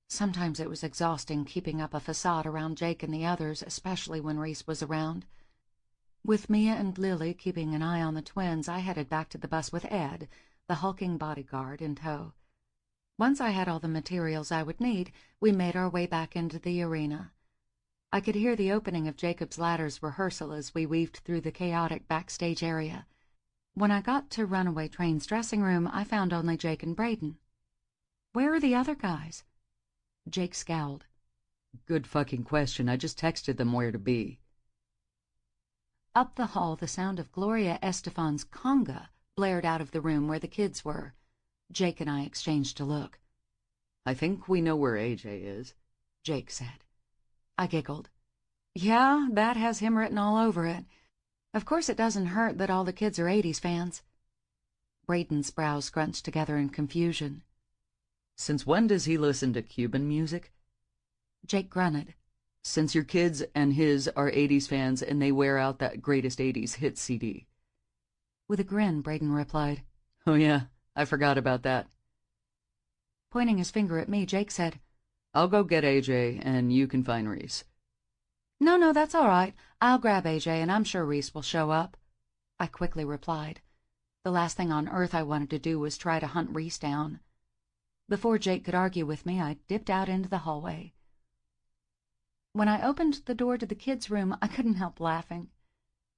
Sometimes it was exhausting keeping up a facade around Jake and the others, especially when Reese was around. With Mia and Lily keeping an eye on the twins, I headed back to the bus with Ed, the hulking bodyguard, in tow. Once I had all the materials I would need, we made our way back into the arena. I could hear the opening of Jacob's Ladder's rehearsal as we weaved through the chaotic backstage area. When I got to Runaway Train's dressing room, I found only Jake and Braden. "Where are the other guys?" Jake scowled.
"Good fucking question. I just texted them where to be."
Up the hall, the sound of Gloria Estefan's conga blared out of the room where the kids were. Jake and I exchanged a look.
"I think we know where AJ is,"
Jake said. I giggled. "Yeah, that has him written all over it. Of course it doesn't hurt that all the kids are 80s fans." Braden's brows scrunched together in confusion.
"Since when does he listen to Cuban music?"
Jake grunted.
"Since your kids and his are 80s fans and they wear out that greatest 80s hit CD.
With a grin, Braden replied,
"Oh yeah, I forgot about that."
Pointing his finger at me, Jake said,
"I'll go get AJ and you can find Reese."
No, that's all right. I'll grab AJ and I'm sure Reese will show up," I quickly replied. The last thing on earth I wanted to do was try to hunt Reese down. Before Jake could argue with me, I dipped out into the hallway. When I opened the door to the kids' room, I couldn't help laughing.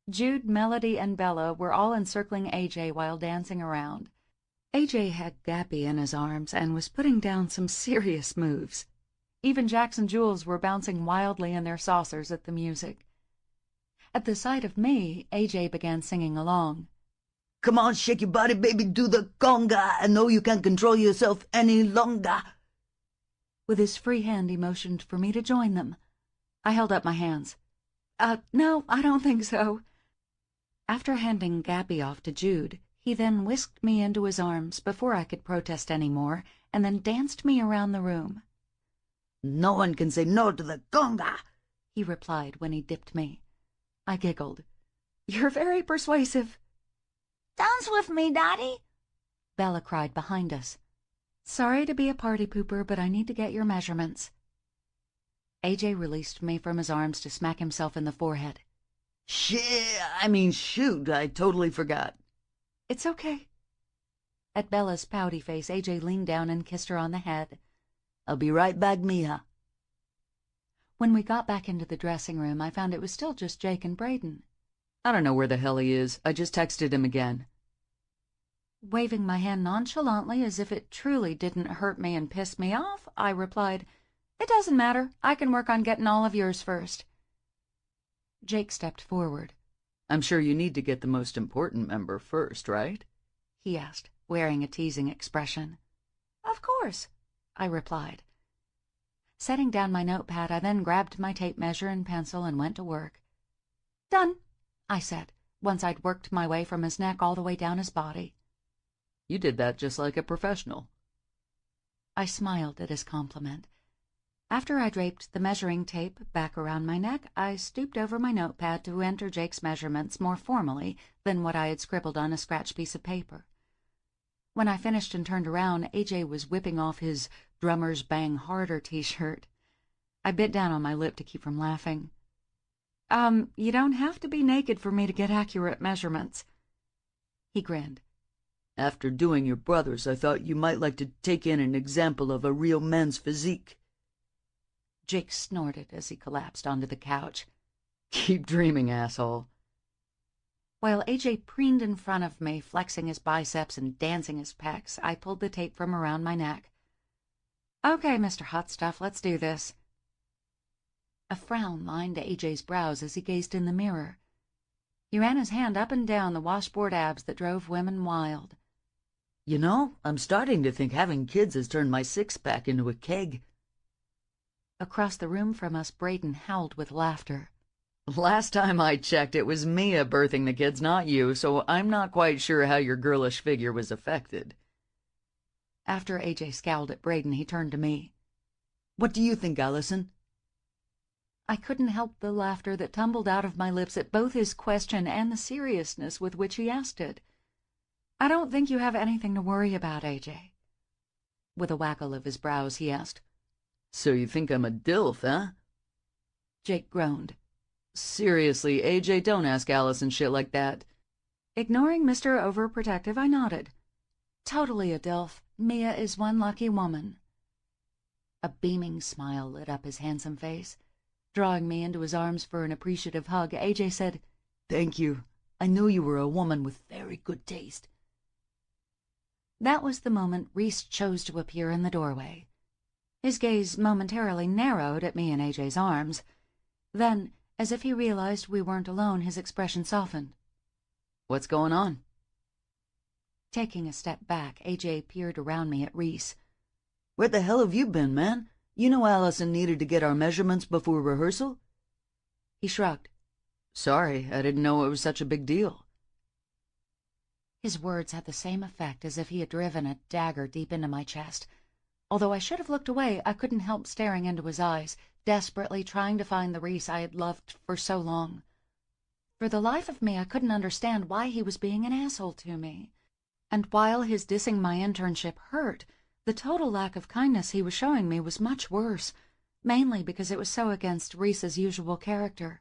Jude, Melody, and Bella were all encircling AJ while dancing around. AJ had Gappy in his arms and was putting down some serious moves. Even Jax and Jules were bouncing wildly in their saucers at the music. At the sight of me, AJ began singing along.
Come on, shake your body, baby, do the conga. I know you can't control yourself any longer.
With his free hand, he motioned for me to join them. I held up my hands. No, I don't think so. After handing Gappy off to Jude, he then whisked me into his arms before I could protest any more, and then danced me around the room.
No one can say no to the conga,
he replied when he dipped me. I giggled. You're very persuasive.
Dance with me, Daddy,
Bella cried behind us. Sorry to be a party pooper, but I need to get your measurements. AJ released me from his arms to smack himself in the forehead.
Shoot, I totally forgot.
It's okay. At Bella's pouty face, AJ leaned down and kissed her on the head.
I'll be right back, mija.
When we got back into the dressing room, I found it was still just Jake and Braden.
I don't know where the hell he is. I just texted him again.
Waving my hand nonchalantly as if it truly didn't hurt me and piss me off, I replied, It doesn't matter. I can work on getting all of yours first. Jake stepped forward.
I'm sure you need to get the most important member first, right?
He asked, wearing a teasing expression. Of course, I replied. Setting down my notepad, I then grabbed my tape measure and pencil and went to work. Done, I said, once I'd worked my way from his neck all the way down his body.
You did that just like a professional.
I smiled at his compliment. After I draped the measuring tape back around my neck, I stooped over my notepad to enter Jake's measurements more formally than what I had scribbled on a scratch piece of paper. When I finished and turned around, AJ was whipping off his Drummers Bang Harder t-shirt. I bit down on my lip to keep from laughing. You don't have to be naked for me to get accurate measurements. He grinned.
After doing your brother's, I thought you might like to take in an example of a real man's physique.
Jake snorted as he collapsed onto the couch.
Keep dreaming, asshole.
While AJ preened in front of me, flexing his biceps and dancing his pecs, I pulled the tape from around my neck. Okay, Mr. Hot Stuff, let's do this. A frown lined AJ's brows as he gazed in the mirror. He ran his hand up and down the washboard abs that drove women wild.
You know, I'm starting to think having kids has turned my six-pack into a keg.
Across the room from us, Braden howled with laughter.
Last time I checked, it was Mia birthing the kids, not you, so I'm not quite sure how your girlish figure was affected.
After AJ scowled at Braden, he turned to me.
What do you think, Allison?
I couldn't help the laughter that tumbled out of my lips at both his question and the seriousness with which he asked it. I don't think you have anything to worry about, AJ. With a waggle of his brows, he asked,
So you think I'm a dilf, huh?
Jake groaned.
Seriously, AJ, don't ask Allison shit like that.
Ignoring Mr. Overprotective, I nodded. Totally a dilf. Mia is one lucky woman. A beaming smile lit up his handsome face. Drawing me into his arms for an appreciative hug, AJ said,
Thank you. I knew you were a woman with very good taste.
That was the moment Reese chose to appear in the doorway. His gaze momentarily narrowed at me in AJ's arms. Then, as if he realized we weren't alone, his expression softened.
What's going on?
Taking a step back, AJ peered around me at Reese.
Where the hell have you been, man? You know Allison needed to get our measurements before rehearsal?
He shrugged.
Sorry, I didn't know it was such a big deal.
His words had the same effect as if he had driven a dagger deep into my chest. Although I should have looked away, I couldn't help staring into his eyes, desperately trying to find the Reese I had loved for so long. For the life of me, I couldn't understand why he was being an asshole to me. And while his dissing my internship hurt, the total lack of kindness he was showing me was much worse, mainly because it was so against Reese's usual character.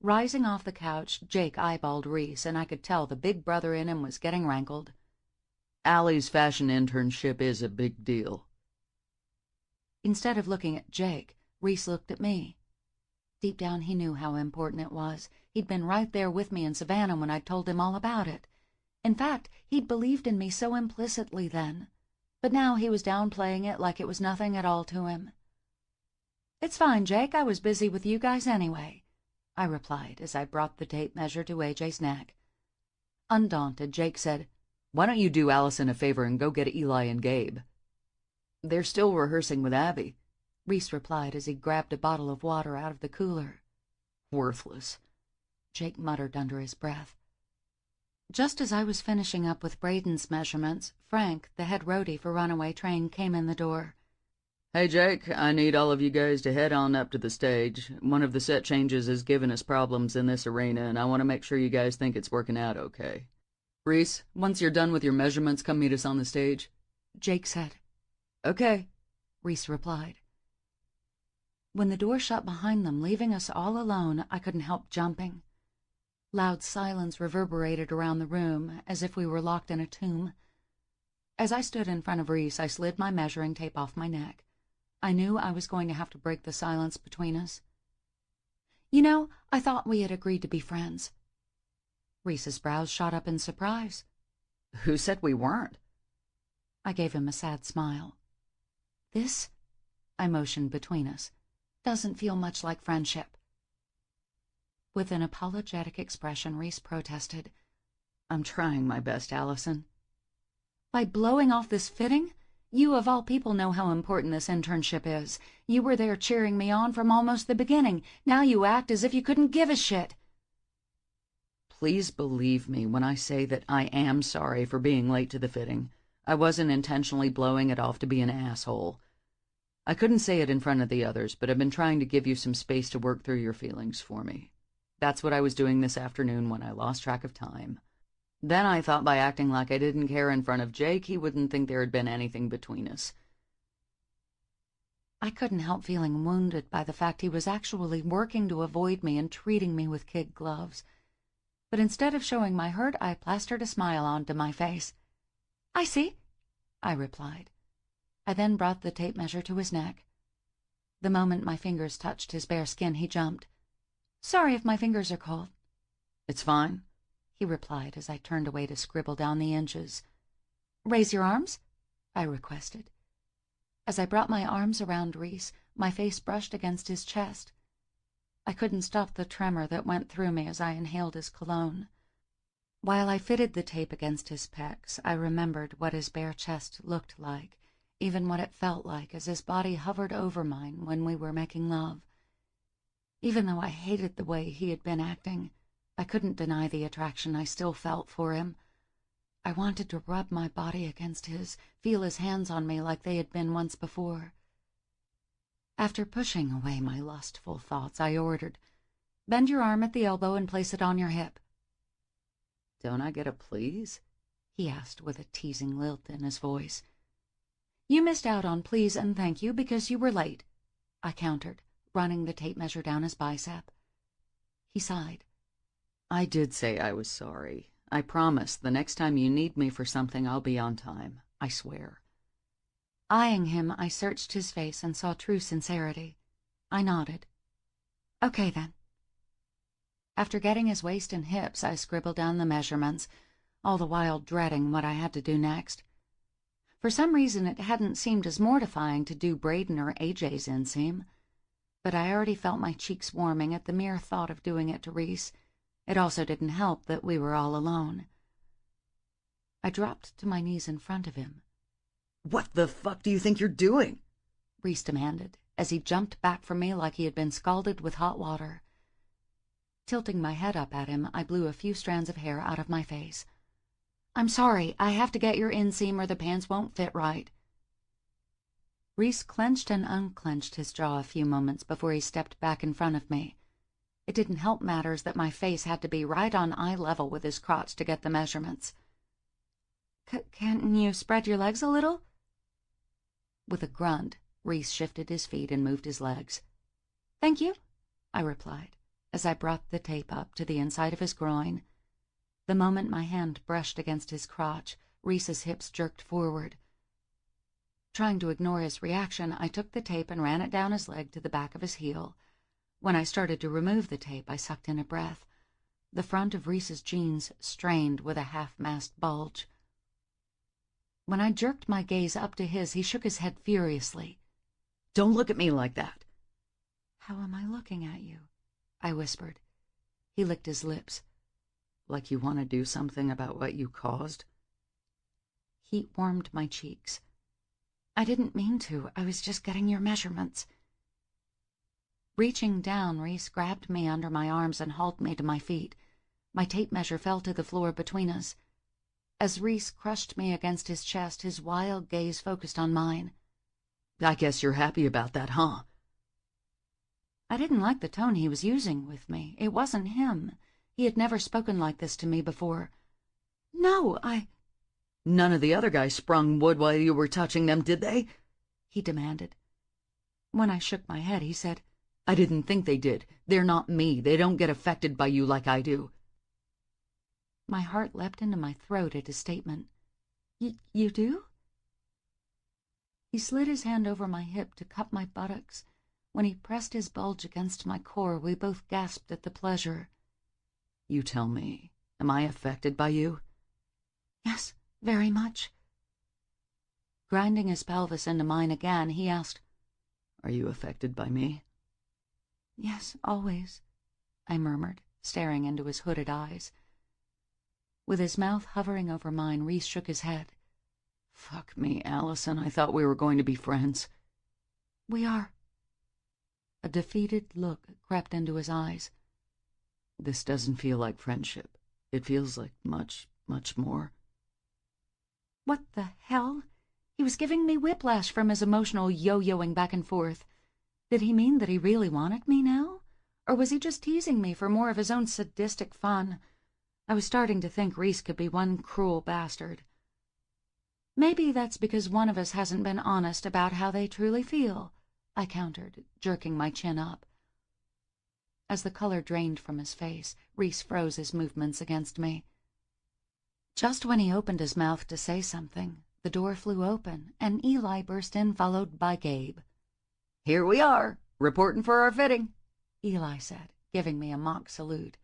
Rising off the couch, Jake eyeballed Reese, and I could tell the big brother in him was getting rankled.
Allie's fashion internship is a big deal.
Instead of looking at Jake, Reese looked at me. Deep down he knew how important it was. He'd been right there with me in Savannah when I'd told him all about it. In fact, he'd believed in me so implicitly then. But now he was downplaying it like it was nothing at all to him. "It's fine, Jake. I was busy with you guys anyway," I replied as I brought the tape measure to AJ's neck. Undaunted, Jake said,
"Why don't you do Allison a favor and go get Eli and Gabe?" "They're still rehearsing with Abby,"
Reese replied as he grabbed a bottle of water out of the cooler.
"Worthless,"
Jake muttered under his breath. Just as I was finishing up with Braden's measurements, Frank, the head roadie for Runaway Train, came in the door.
"Hey, Jake, I need all of you guys to head on up to the stage. One of the set changes has given us problems in this arena, and I want to make sure you guys think it's working out okay. Reese, once you're done with your measurements, come meet us on the stage,"
Jake said.
"Okay,"
Reese replied. When the door shut behind them, leaving us all alone, I couldn't help jumping. Loud silence reverberated around the room, as if we were locked in a tomb. As I stood in front of Reese, I slid my measuring tape off my neck. I knew I was going to have to break the silence between us. "You know, I thought we had agreed to be friends." Reese's brows shot up in surprise.
"Who said we weren't?"
I gave him a sad smile. "This," I motioned between us, "doesn't feel much like friendship." With an apologetic expression, Reese protested.
"I'm trying my best, Allison."
"By blowing off this fitting? You of all people know how important this internship is. You were there cheering me on from almost the beginning. Now you act as if you couldn't give a shit."
"Please believe me when I say that I am sorry for being late to the fitting. I wasn't intentionally blowing it off to be an asshole. I couldn't say it in front of the others, but I've been trying to give you some space to work through your feelings for me. That's what I was doing this afternoon when I lost track of time. Then I thought by acting like I didn't care in front of Jake, he wouldn't think there had been anything between us."
I couldn't help feeling wounded by the fact he was actually working to avoid me and treating me with kid gloves. But instead of showing my hurt, I plastered a smile onto my face. "I see," I replied. I then brought the tape measure to his neck. The moment my fingers touched his bare skin, he jumped. "Sorry if my fingers are cold."
"It's fine,"
he replied as I turned away to scribble down the inches. "Raise your arms," I requested. As I brought my arms around Reese, my face brushed against his chest. I couldn't stop the tremor that went through me as I inhaled his cologne. While I fitted the tape against his pecs, I remembered what his bare chest looked like, even what it felt like as his body hovered over mine when we were making love. Even though I hated the way he had been acting, I couldn't deny the attraction I still felt for him. I wanted to rub my body against his, feel his hands on me like they had been once before. After pushing away my lustful thoughts, I ordered, "Bend your arm at the elbow and place it on your hip."
"Don't I get a please?"
he asked with a teasing lilt in his voice. "You missed out on please and thank you because you were late," I countered, running the tape measure down his bicep. He sighed.
"I did say I was sorry. I promise the next time you need me for something, I'll be on time. I swear."
Eyeing him, I searched his face and saw true sincerity. I nodded. "Okay, then." After getting his waist and hips, I scribbled down the measurements, all the while dreading what I had to do next. For some reason, it hadn't seemed as mortifying to do Braden or AJ's inseam, but I already felt my cheeks warming at the mere thought of doing it to Reese. It also didn't help that we were all alone. I dropped to my knees in front of him.
"What the fuck do you think you're doing?"
Reese demanded, as he jumped back from me like he had been scalded with hot water. Tilting my head up at him, I blew a few strands of hair out of my face. "I'm sorry, I have to get your inseam or the pants won't fit right." Reese clenched and unclenched his jaw a few moments before he stepped back in front of me. It didn't help matters that my face had to be right on eye level with his crotch to get the measurements. Can't you spread your legs a little?" With a grunt, Reese shifted his feet and moved his legs. "Thank you," I replied. as I brought the tape up to the inside of his groin. The moment my hand brushed against his crotch, Reese's hips jerked forward. Trying to ignore his reaction, I took the tape and ran it down his leg to the back of his heel. When I started to remove the tape, I sucked in a breath. The front of Reese's jeans strained with a half-mast bulge. When I jerked my gaze up to his, he shook his head furiously.
"Don't look at me like that."
"How am I looking at you?" I whispered. He licked his lips.
"Like you want to do something about what you caused?"
Heat warmed my cheeks. "I didn't mean to. I was just getting your measurements." Reaching down, Reese grabbed me under my arms and hauled me to my feet. My tape measure fell to the floor between us. As Reese crushed me against his chest, his wild gaze focused on mine.
"I guess you're happy about that, huh?"
I didn't like the tone he was using with me. It wasn't him. He had never spoken like this to me before. "No,
"None of the other guys sprung wood while you were touching them, did they?"
he demanded. When I shook my head, he said,
"I didn't think they did. They're not me. They don't get affected by you like I do."
My heart leapt into my throat at his statement. You do?" He slid his hand over my hip to cup my buttocks. When he pressed his bulge against my core, we both gasped at the pleasure.
"You tell me, am I affected by you?"
"Yes, very much." Grinding his pelvis into mine again, he asked,
"Are you affected by me?"
"Yes, always," I murmured, staring into his hooded eyes. With his mouth hovering over mine, Reese shook his head.
"Fuck me, Allison. I thought we were going to be friends."
"We are." A defeated look crept into his eyes.
"This doesn't feel like friendship. It feels like much, much more."
What the hell? He was giving me whiplash from his emotional yo-yoing back and forth. Did he mean that he really wanted me now? Or was he just teasing me for more of his own sadistic fun? I was starting to think Reese could be one cruel bastard. "Maybe that's because one of us hasn't been honest about how they truly feel," I countered, jerking my chin up. As the color drained from his face, Reese froze his movements against me. Just when he opened his mouth to say something, the door flew open, and Eli burst in, followed by Gabe.
"Here we are, reporting for our fitting,"
Eli said, giving me a mock salute.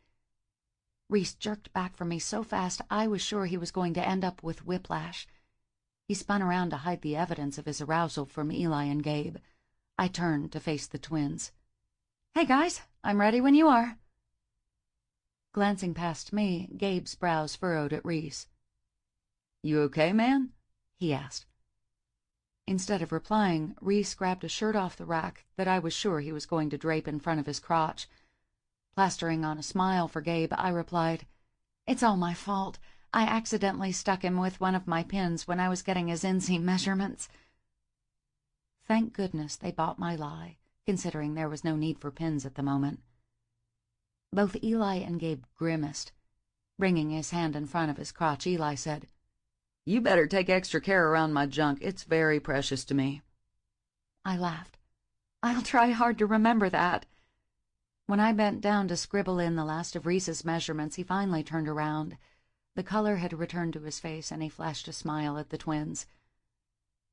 Reese jerked back from me so fast I was sure he was going to end up with whiplash. He spun around to hide the evidence of his arousal from Eli and Gabe. I turned to face the twins. "Hey, guys, I'm ready when you are." Glancing past me, Gabe's brows furrowed at Reese.
"You okay, man?"
he asked. Instead of replying, Reese grabbed a shirt off the rack that I was sure he was going to drape in front of his crotch. Plastering on a smile for Gabe, I replied, "It's all my fault. I accidentally stuck him with one of my pins when I was getting his inseam measurements." Thank goodness they bought my lie, considering there was no need for pins at the moment. Both Eli and Gabe grimaced. Bringing his hand in front of his crotch, Eli said,
"You better take extra care around my junk. It's very precious to me."
I laughed. "I'll try hard to remember that." When I bent down to scribble in the last of Reese's measurements, he finally turned around. The color had returned to his face, and he flashed a smile at the twins.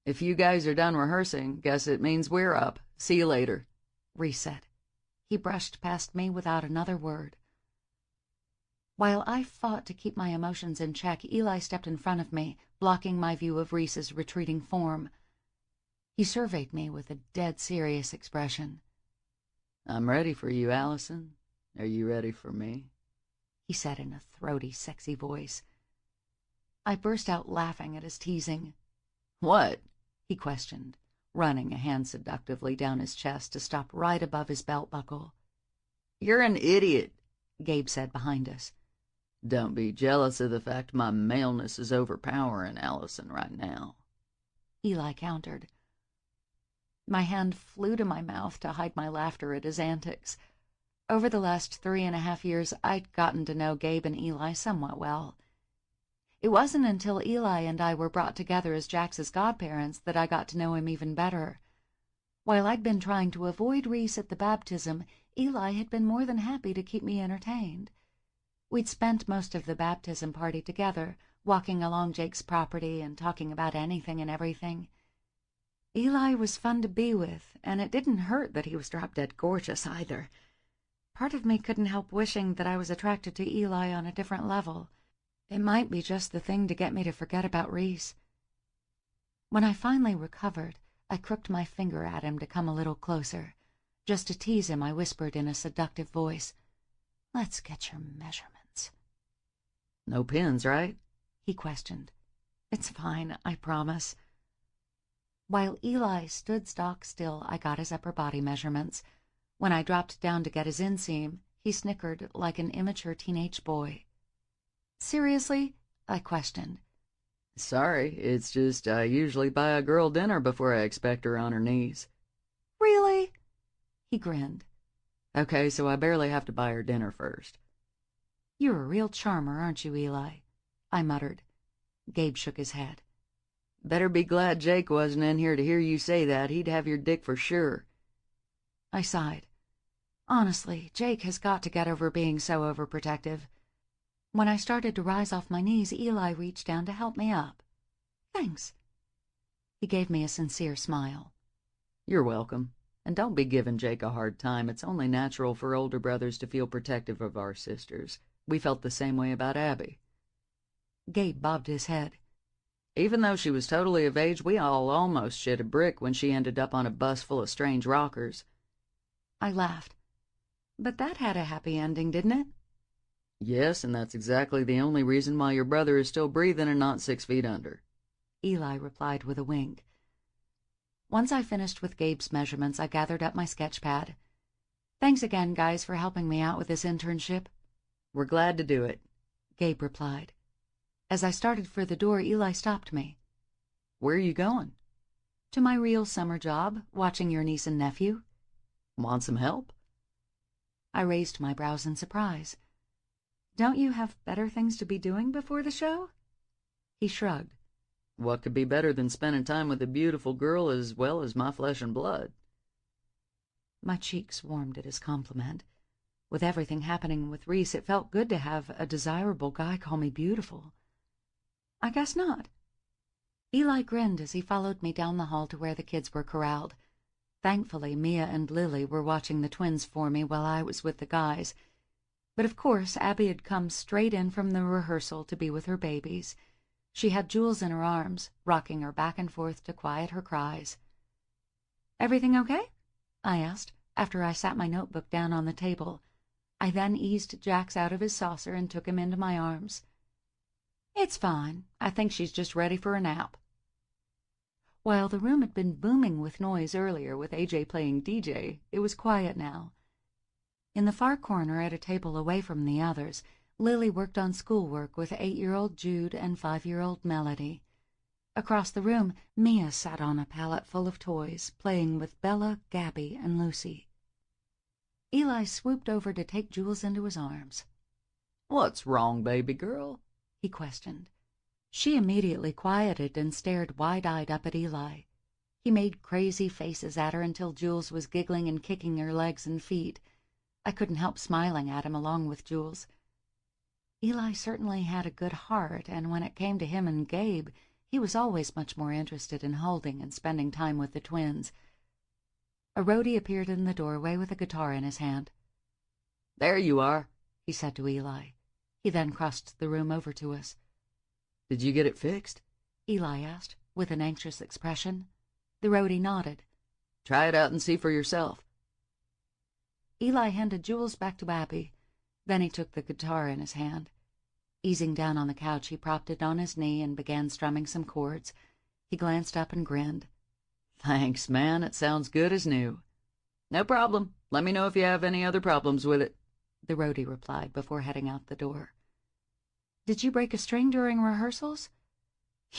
"If you guys are done rehearsing, guess it means we're up. See you later,"
Reese said. He brushed past me without another word. While I fought to keep my emotions in check, Eli stepped in front of me, blocking my view of Reese's retreating form. He surveyed me with a dead serious expression.
"I'm ready for you, Allison. Are you ready for me?"
he said in a throaty, sexy voice. I burst out laughing at his teasing.
"What?"
he questioned, running a hand seductively down his chest to stop right above his belt buckle.
"You're an idiot,"
Gabe said behind us.
"Don't be jealous of the fact my maleness is overpowering Allison right now,"
Eli countered. My hand flew to my mouth to hide my laughter at his antics. Over the last 3.5 years, I'd gotten to know Gabe and Eli somewhat well. It wasn't until Eli and I were brought together as Jax's godparents that I got to know him even better. While I'd been trying to avoid Reese at the baptism,
Eli had been more than happy to keep me entertained. We'd spent most of the baptism party together, walking along Jake's property and talking about anything and everything. Eli was fun to be with, and it didn't hurt that he was drop-dead gorgeous either. Part of me couldn't help wishing that I was attracted to Eli on a different level. It might be just the thing to get me to forget about Reese. When I finally recovered, I crooked my finger at him to come a little closer. Just to tease him, I whispered in a seductive voice, "Let's get your measurements."
No pins, right?
He questioned. "It's fine, I promise." While Eli stood stock still, I got his upper body measurements. When I dropped down to get his inseam, he snickered like an immature teenage boy. "Seriously?" I questioned.
Sorry, it's just I usually buy a girl dinner before I expect her on her knees.
"Really?" He grinned.
Okay, so I barely have to buy her dinner first.
"You're a real charmer, aren't you, Eli?" I muttered. Gabe shook his head.
Better be glad Jake wasn't in here to hear you say that. He'd have your dick for sure.
I sighed. Honestly, Jake has got to get over being so overprotective. When I started to rise off my knees, Eli reached down to help me up. "Thanks." He gave me a sincere smile.
You're welcome. And don't be giving Jake a hard time. It's only natural for older brothers to feel protective of our sisters. We felt the same way about Abby.
Gabe bobbed his head.
Even though she was totally of age, we all almost shit a brick when she ended up on a bus full of strange rockers.
I laughed. But that had a happy ending, didn't it?
Yes, and that's exactly the only reason why your brother is still breathing and not 6 feet under.
Eli replied with a wink. Once I finished with Gabe's measurements, I gathered up my sketch pad. "Thanks again, guys, for helping me out with this internship."
We're glad to do it,
Gabe replied. As I started for the door, Eli stopped me.
Where are you going?
"To my real summer job, watching your niece and nephew."
Want some help?
I raised my brows in surprise. "Don't you have better things to be doing before the show?" He shrugged.
What could be better than spending time with a beautiful girl as well as my flesh and blood?
My cheeks warmed at his compliment. With everything happening with Reese, it felt good to have a desirable guy call me beautiful. "I guess not." Eli grinned as he followed me down the hall to where the kids were corralled. Thankfully, Mia and Lily were watching the twins for me while I was with the guys. But of course, Abby had come straight in from the rehearsal to be with her babies. She had Jules in her arms, rocking her back and forth to quiet her cries. "Everything okay?" I asked, after I sat my notebook down on the table. I then eased Jax out of his saucer and took him into my arms. "It's fine. I think she's just ready for a nap." While the room had been booming with noise earlier with AJ playing DJ, it was quiet now. In the far corner at a table away from the others, Lily worked on schoolwork with 8-year-old Jude and 5-year-old Melody. Across the room, Mia sat on a pallet full of toys, playing with Bella, Gabby, and Lucy. Eli swooped over to take Jules into his arms.
What's wrong, baby girl?
He questioned. She immediately quieted and stared wide-eyed up at Eli. He made crazy faces at her until Jules was giggling and kicking her legs and feet. I couldn't help smiling at him along with Jules. Eli certainly had a good heart, and when it came to him and Gabe, he was always much more interested in holding and spending time with the twins. A roadie appeared in the doorway with a guitar in his hand.
There you are,
he said to Eli. He then crossed the room over to us.
Did you get it fixed?
Eli asked, with an anxious expression. The roadie nodded.
Try it out and see for yourself.
Eli handed Jules back to Abby. Then he took the guitar in his hand. Easing down on the couch, he propped it on his knee and began strumming some chords. He glanced up and grinned.
Thanks, man. It sounds good as new. No problem. Let me know if you have any other problems with it, the roadie replied before heading out the door.
Did you break a string during rehearsals?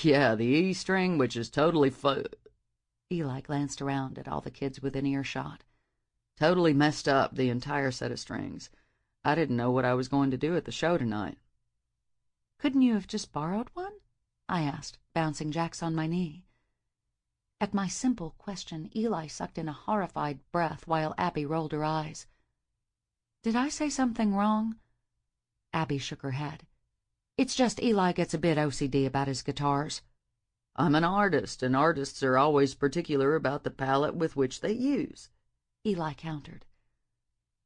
Yeah, the E string, which is totally
Eli glanced around at all the kids within earshot.
Totally messed up the entire set of strings. I didn't know what I was going to do at the show tonight.
Couldn't you have just borrowed one? I asked, bouncing Jax on my knee. At my simple question, Eli sucked in a horrified breath while Abby rolled her eyes.
Did I say something wrong? Abby shook her head. It's just Eli gets a bit OCD about his guitars.
I'm an artist, and artists are always particular about the palette with which they use,
Eli countered.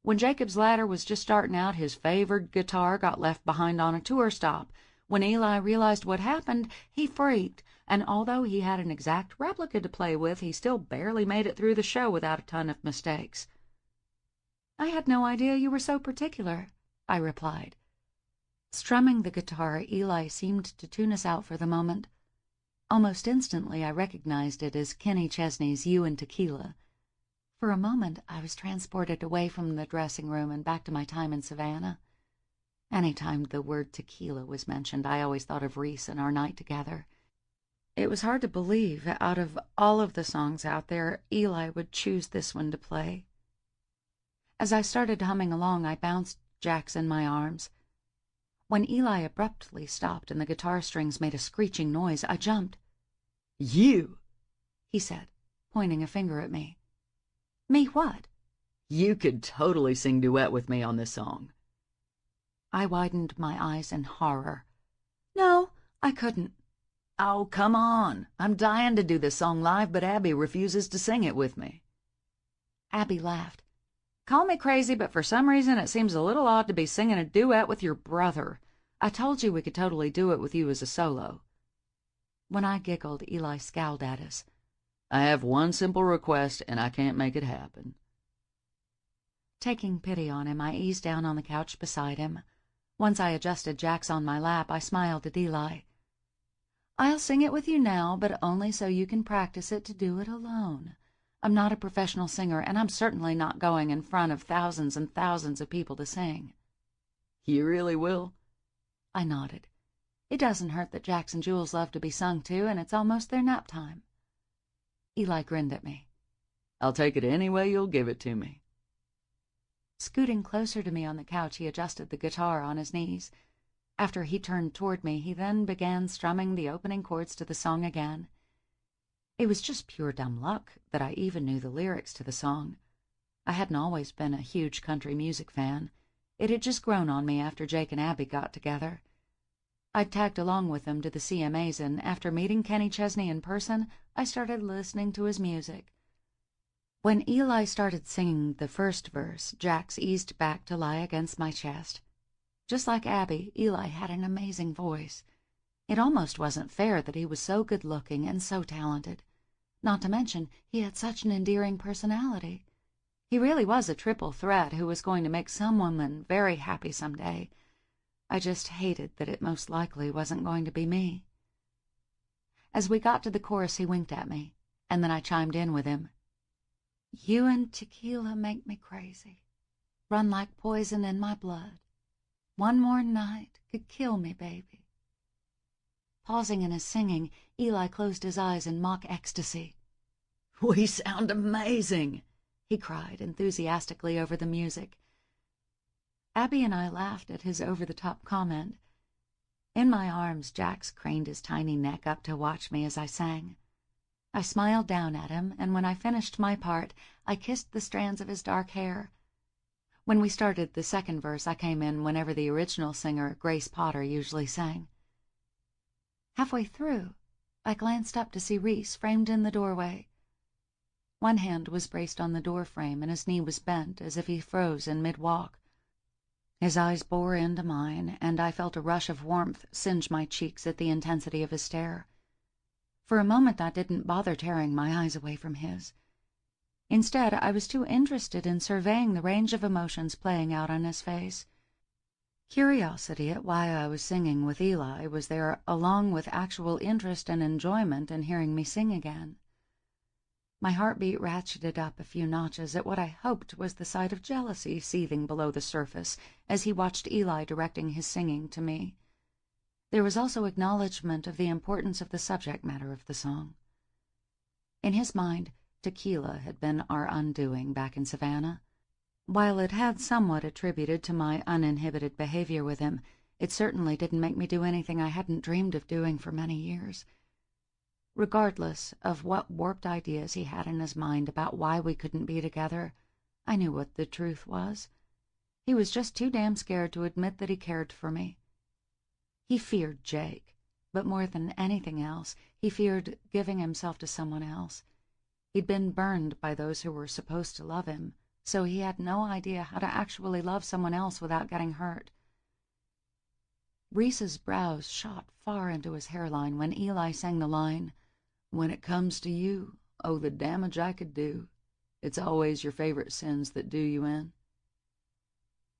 When Jacob's Ladder was just starting out, his favored guitar got left behind on a tour stop. When Eli realized what happened, he freaked, and although he had an exact replica to play with, he still barely made it through the show without a ton of mistakes.
I had no idea you were so particular, I replied. Strumming the guitar, Eli seemed to tune us out for the moment. Almost instantly, I recognized it as Kenny Chesney's You and Tequila. For a moment, I was transported away from the dressing room and back to my time in Savannah. Any time the word tequila was mentioned, I always thought of Reese and our night together. It was hard to believe, out of all of the songs out there, Eli would choose this one to play. As I started humming along, I bounced Jax in my arms. When Eli abruptly stopped and the guitar strings made a screeching noise, I jumped.
"You,"
he said, pointing a finger at me. Me what?
"You could totally sing duet with me on this song."
I widened my eyes in horror. No, I couldn't.
"Oh, come on. I'm dying to do this song live, but Abby refuses to sing it with me."
Abby laughed.
"Call me crazy, but for some reason it seems a little odd to be singing a duet with your brother. I told you we could totally do it with you as a solo."
When I giggled, Eli scowled at us.
"I have one simple request, and I can't make it happen."
Taking pity on him, I eased down on the couch beside him. Once I adjusted Jax on my lap, I smiled at Eli. "I'll sing it with you now, but only so you can practice it to do it alone. I'm not a professional singer, and I'm certainly not going in front of thousands and thousands of people to sing."
"You really will?"
I nodded. It doesn't hurt that Jax and Jules love to be sung to, and it's almost their nap time. Eli grinned at me.
"I'll take it any way you'll give it to me."
Scooting closer to me on the couch, he adjusted the guitar on his knees. After he turned toward me, he then began strumming the opening chords to the song again. It was just pure dumb luck that I even knew the lyrics to the song. I hadn't always been a huge country music fan. It had just grown on me after Jake and Abby got together. I'd tagged along with them to the CMAs, and after meeting Kenny Chesney in person, I started listening to his music. When Eli started singing the first verse, Jax eased back to lie against my chest. Just like Abby, Eli had an amazing voice. It almost wasn't fair that he was so good-looking and so talented. Not to mention, he had such an endearing personality. He really was a triple threat who was going to make some woman very happy someday. I just hated that it most likely wasn't going to be me. As we got to the chorus, he winked at me, and then I chimed in with him. You and tequila make me crazy, run like poison in my blood. One more night could kill me, baby. Pausing in his singing, Eli closed his eyes in mock ecstasy.
"We sound amazing,"
he cried enthusiastically over the music. Abby and I laughed at his over-the-top comment. In my arms, Jax craned his tiny neck up to watch me as I sang. I smiled down at him, and when I finished my part, I kissed the strands of his dark hair. When we started the second verse, I came in whenever the original singer, Grace Potter, usually sang. Halfway through, I glanced up to see Reese framed in the doorway. One hand was braced on the door frame, and his knee was bent as if he froze in mid-walk. His eyes bore into mine, and I felt a rush of warmth singe my cheeks at the intensity of his stare. For a moment I didn't bother tearing my eyes away from his. Instead, I was too interested in surveying the range of emotions playing out on his face. Curiosity at why I was singing with Eli was there, along with actual interest and enjoyment in hearing me sing again. My heartbeat ratcheted up a few notches at what I hoped was the sight of jealousy seething below the surface as he watched Eli directing his singing to me. There was also acknowledgment of the importance of the subject matter of the song. In his mind, tequila had been our undoing back in Savannah. While it had somewhat attributed to my uninhibited behavior with him, it certainly didn't make me do anything I hadn't dreamed of doing for many years. Regardless of what warped ideas he had in his mind about why we couldn't be together, I knew what the truth was. He was just too damn scared to admit that he cared for me. He feared Jake, but more than anything else, he feared giving himself to someone else. He'd been burned by those who were supposed to love him, so he had no idea how to actually love someone else without getting hurt. Reese's brows shot far into his hairline when Eli sang the line, "When it comes to you, oh, the damage I could do. It's always your favorite sins that do you in."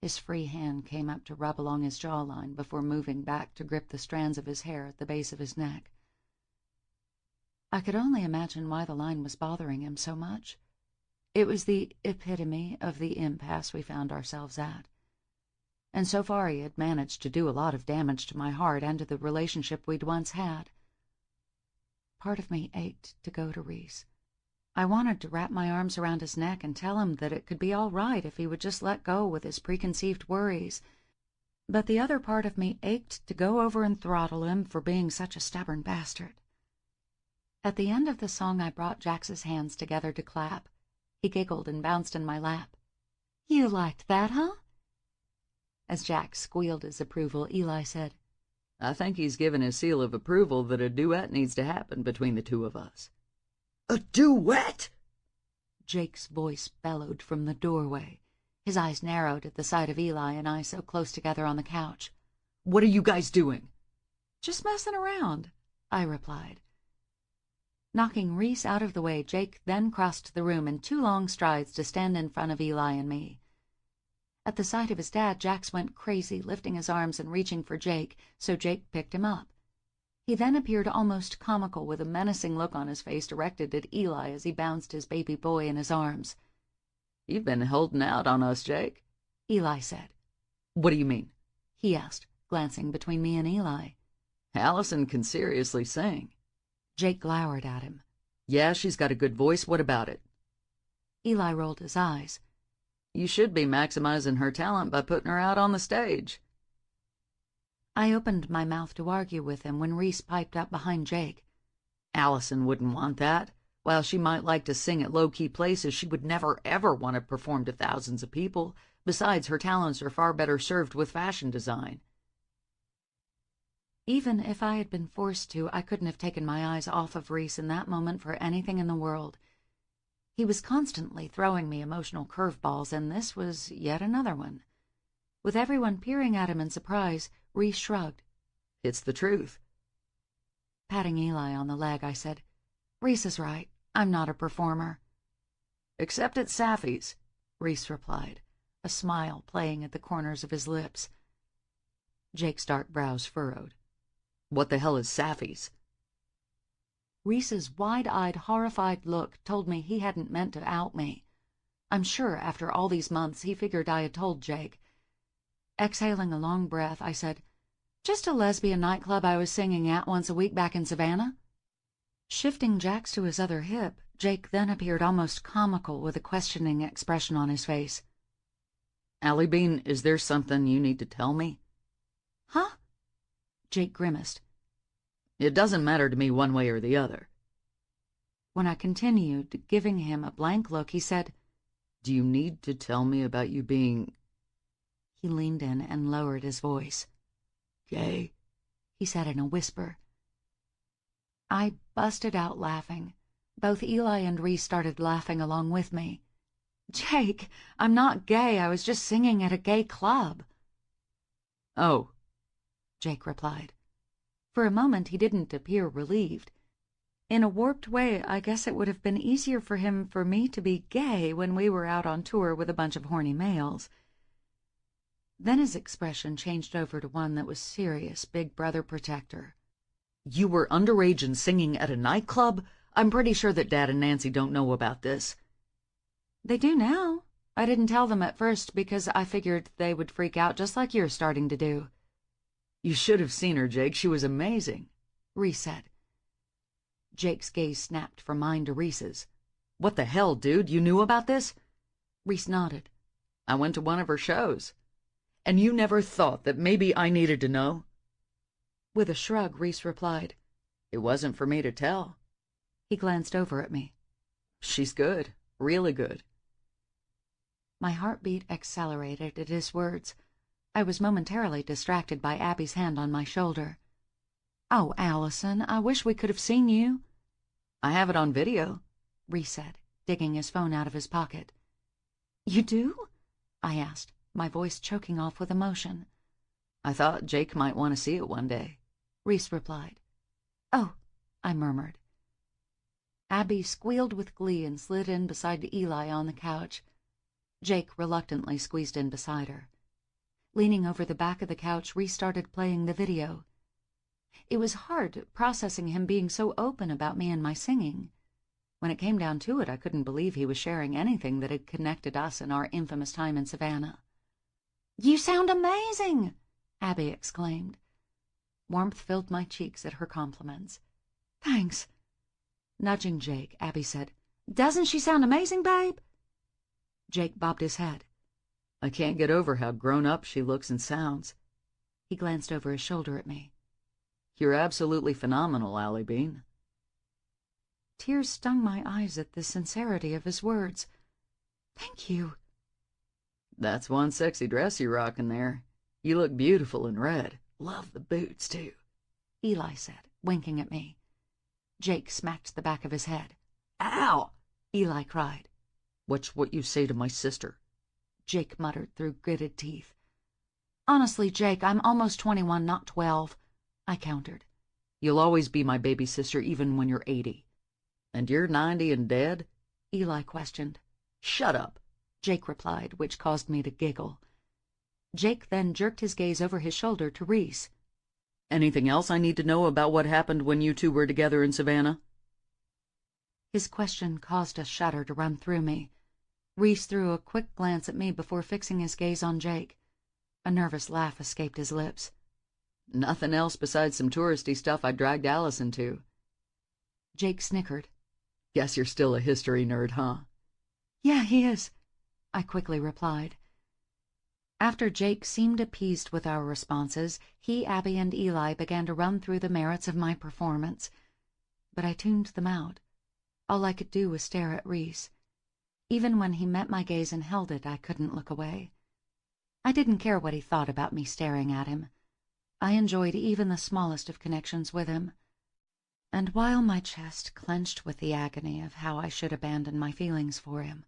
His free hand came up to rub along his jawline before moving back to grip the strands of his hair at the base of his neck. I could only imagine why the line was bothering him so much. It was the epitome of the impasse we found ourselves at. And so far he had managed to do a lot of damage to my heart and to the relationship we'd once had. Part of me ached to go to Reese. I wanted to wrap my arms around his neck and tell him that it could be all right if he would just let go with his preconceived worries. But the other part of me ached to go over and throttle him for being such a stubborn bastard. At the end of the song, I brought Jax's hands together to clap. He giggled and bounced in my lap. "You liked that, huh?" As Jax squealed his approval, Eli said,
"I think he's given his seal of approval that a duet needs to happen between the two of us."
A duet?
Jake's voice bellowed from the doorway. His eyes narrowed at the sight of Eli and I so close together on the couch.
"What are you guys doing?"
"Just messing around," I replied. Knocking Reese out of the way, Jake then crossed the room in 2 long strides to stand in front of Eli and me. At the sight of his dad, Jax went crazy, lifting his arms and reaching for Jake, so Jake picked him up. He then appeared almost comical, with a menacing look on his face directed at Eli as he bounced his baby boy in his arms.
"You've been holding out on us, Jake,"
Eli said.
"What do you mean?"
he asked, glancing between me and Eli.
"Allison can seriously sing."
Jake glowered at him.
"Yeah, she's got a good voice. What about it?"
Eli rolled his eyes.
"You should be maximizing her talent by putting her out on the stage."
I opened my mouth to argue with him when Reese piped up behind Jake.
"Allison wouldn't want that. While she might like to sing at low-key places, she would never, ever want to perform to thousands of people. Besides, her talents are far better served with fashion design."
Even if I had been forced to, I couldn't have taken my eyes off of Reese in that moment for anything in the world. He was constantly throwing me emotional curveballs, and this was yet another one. With everyone peering at him in surprise, Reese shrugged.
"It's the truth."
Patting Eli on the leg, I said, "Reese is right. I'm not a performer."
"Except at Saffy's,"
Reese replied, a smile playing at the corners of his lips. Jake's dark brows furrowed.
"What the hell is Saffy's?"
Reese's wide-eyed, horrified look told me he hadn't meant to out me. I'm sure after all these months he figured I had told Jake. Exhaling a long breath, I said, "Just a lesbian nightclub I was singing at once a week back in Savannah." Shifting Jax to his other hip, Jake then appeared almost comical with a questioning expression on his face.
"Allie Bean, is there something you need to tell me?"
"Huh?" Jake grimaced.
"It doesn't matter to me one way or the other."
When I continued, giving him a blank look, he said,
"Do you need to tell me about you being—"
He leaned in and lowered his voice.
"Gay?"
he said in a whisper. I busted out laughing. Both Eli and Reese started laughing along with me. "Jake, I'm not gay. I was just singing at a gay club."
"Oh,"
Jake replied. For a moment he didn't appear relieved. In a warped way, I guess it would have been easier for him for me to be gay when we were out on tour with a bunch of horny males. Then his expression changed over to one that was serious, big brother protector.
"You were underage and singing at a nightclub? I'm pretty sure that Dad and Nancy don't know about this."
"They do now. I didn't tell them at first because I figured they would freak out just like you're starting to do."
"You should have seen her, Jake. She was amazing,"
Reese said. Jake's gaze snapped from mine to Reese's.
"What the hell, dude? You knew about this?"
Reese nodded.
"I went to one of her shows." "And you never thought that maybe I needed to know?"
With a shrug, Reese replied,
"It wasn't for me to tell."
He glanced over at me.
"She's good. Really good."
My heartbeat accelerated at his words. I was momentarily distracted by Abby's hand on my shoulder. "Oh, Allison, I wish we could have seen you."
"I have it on video,"
Reese said, digging his phone out of his pocket. "You do?" I asked, my voice choking off with emotion.
"I thought Jake might want to see it one day,"
Reese replied. "Oh," I murmured. Abby squealed with glee and slid in beside Eli on the couch. Jake reluctantly squeezed in beside her. Leaning over the back of the couch, Reese started playing the video. It was hard processing him being so open about me and my singing. When it came down to it, I couldn't believe he was sharing anything that had connected us in our infamous time in Savannah. "You sound amazing!" Abby exclaimed. Warmth filled my cheeks at her compliments. "Thanks." Nudging Jake, Abby said, "Doesn't she sound amazing, babe?" Jake bobbed his head.
"I can't get over how grown up she looks and sounds."
He glanced over his shoulder at me.
"You're absolutely phenomenal, Allie Bean."
Tears stung my eyes at the sincerity of his words. "Thank you."
"That's one sexy dress you're rocking there. You look beautiful in red. Love the boots, too,"
Eli said, winking at me. Jake smacked the back of his head.
"Ow!"
Eli cried.
"Watch what you say to my sister,"
Jake muttered through gritted teeth. "Honestly, Jake, I'm almost 21, not 12, I countered.
"You'll always be my baby sister even when you're 80. "And you're 90 and dead?"
Eli questioned.
"Shut up,"
Jake replied, which caused me to giggle. Jake then jerked his gaze over his shoulder to Reese.
"Anything else I need to know about what happened when you two were together in Savannah?"
His question caused a shudder to run through me. Reese threw a quick glance at me before fixing his gaze on Jake. A nervous laugh escaped his lips.
"Nothing else besides some touristy stuff I dragged Allison to."
Jake snickered.
"Guess you're still a history nerd, huh?"
"Yeah, he is," I quickly replied. After Jake seemed appeased with our responses, he, Abby, and Eli began to run through the merits of my performance. But I tuned them out. All I could do was stare at Reese. Even when he met my gaze and held it, I couldn't look away. I didn't care what he thought about me staring at him. I enjoyed even the smallest of connections with him. And while my chest clenched with the agony of how I should abandon my feelings for him,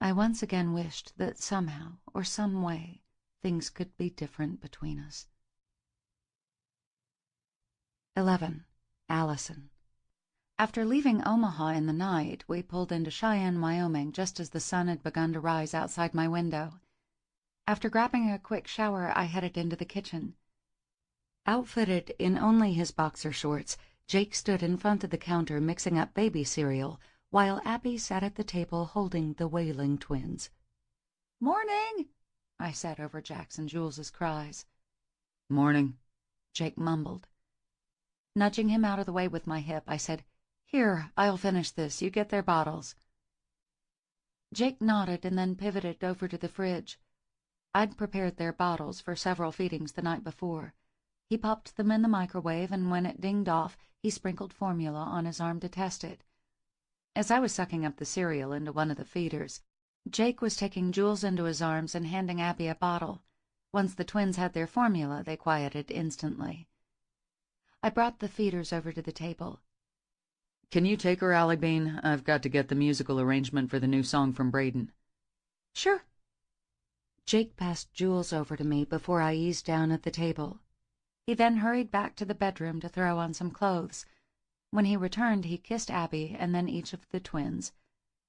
I once again wished that somehow or some way things could be different between us. 11. Allison. After leaving Omaha in the night, we pulled into Cheyenne, Wyoming, just as the sun had begun to rise outside my window. After grabbing a quick shower, I headed into the kitchen. Outfitted in only his boxer shorts, Jake stood in front of the counter mixing up baby cereal, while Abby sat at the table holding the wailing twins. "Morning," I said over Jack's and Jules's cries.
"Morning,"
Jake mumbled. Nudging him out of the way with my hip, I said, "Here, I'll finish this. You get their bottles." Jake nodded and then pivoted over to the fridge. I'd prepared their bottles for several feedings the night before. He popped them in the microwave, and when it dinged off, he sprinkled formula on his arm to test it. As I was sucking up the cereal into one of the feeders, Jake was taking Jules into his arms and handing Abby a bottle. Once the twins had their formula, they quieted instantly. I brought the feeders over to the table.
"Can you take her, Allie Bean? I've got to get the musical arrangement for the new song from Braden."
"Sure." Jake passed Jules over to me before I eased down at the table. He then hurried back to the bedroom to throw on some clothes. When he returned, he kissed Abby and then each of the twins.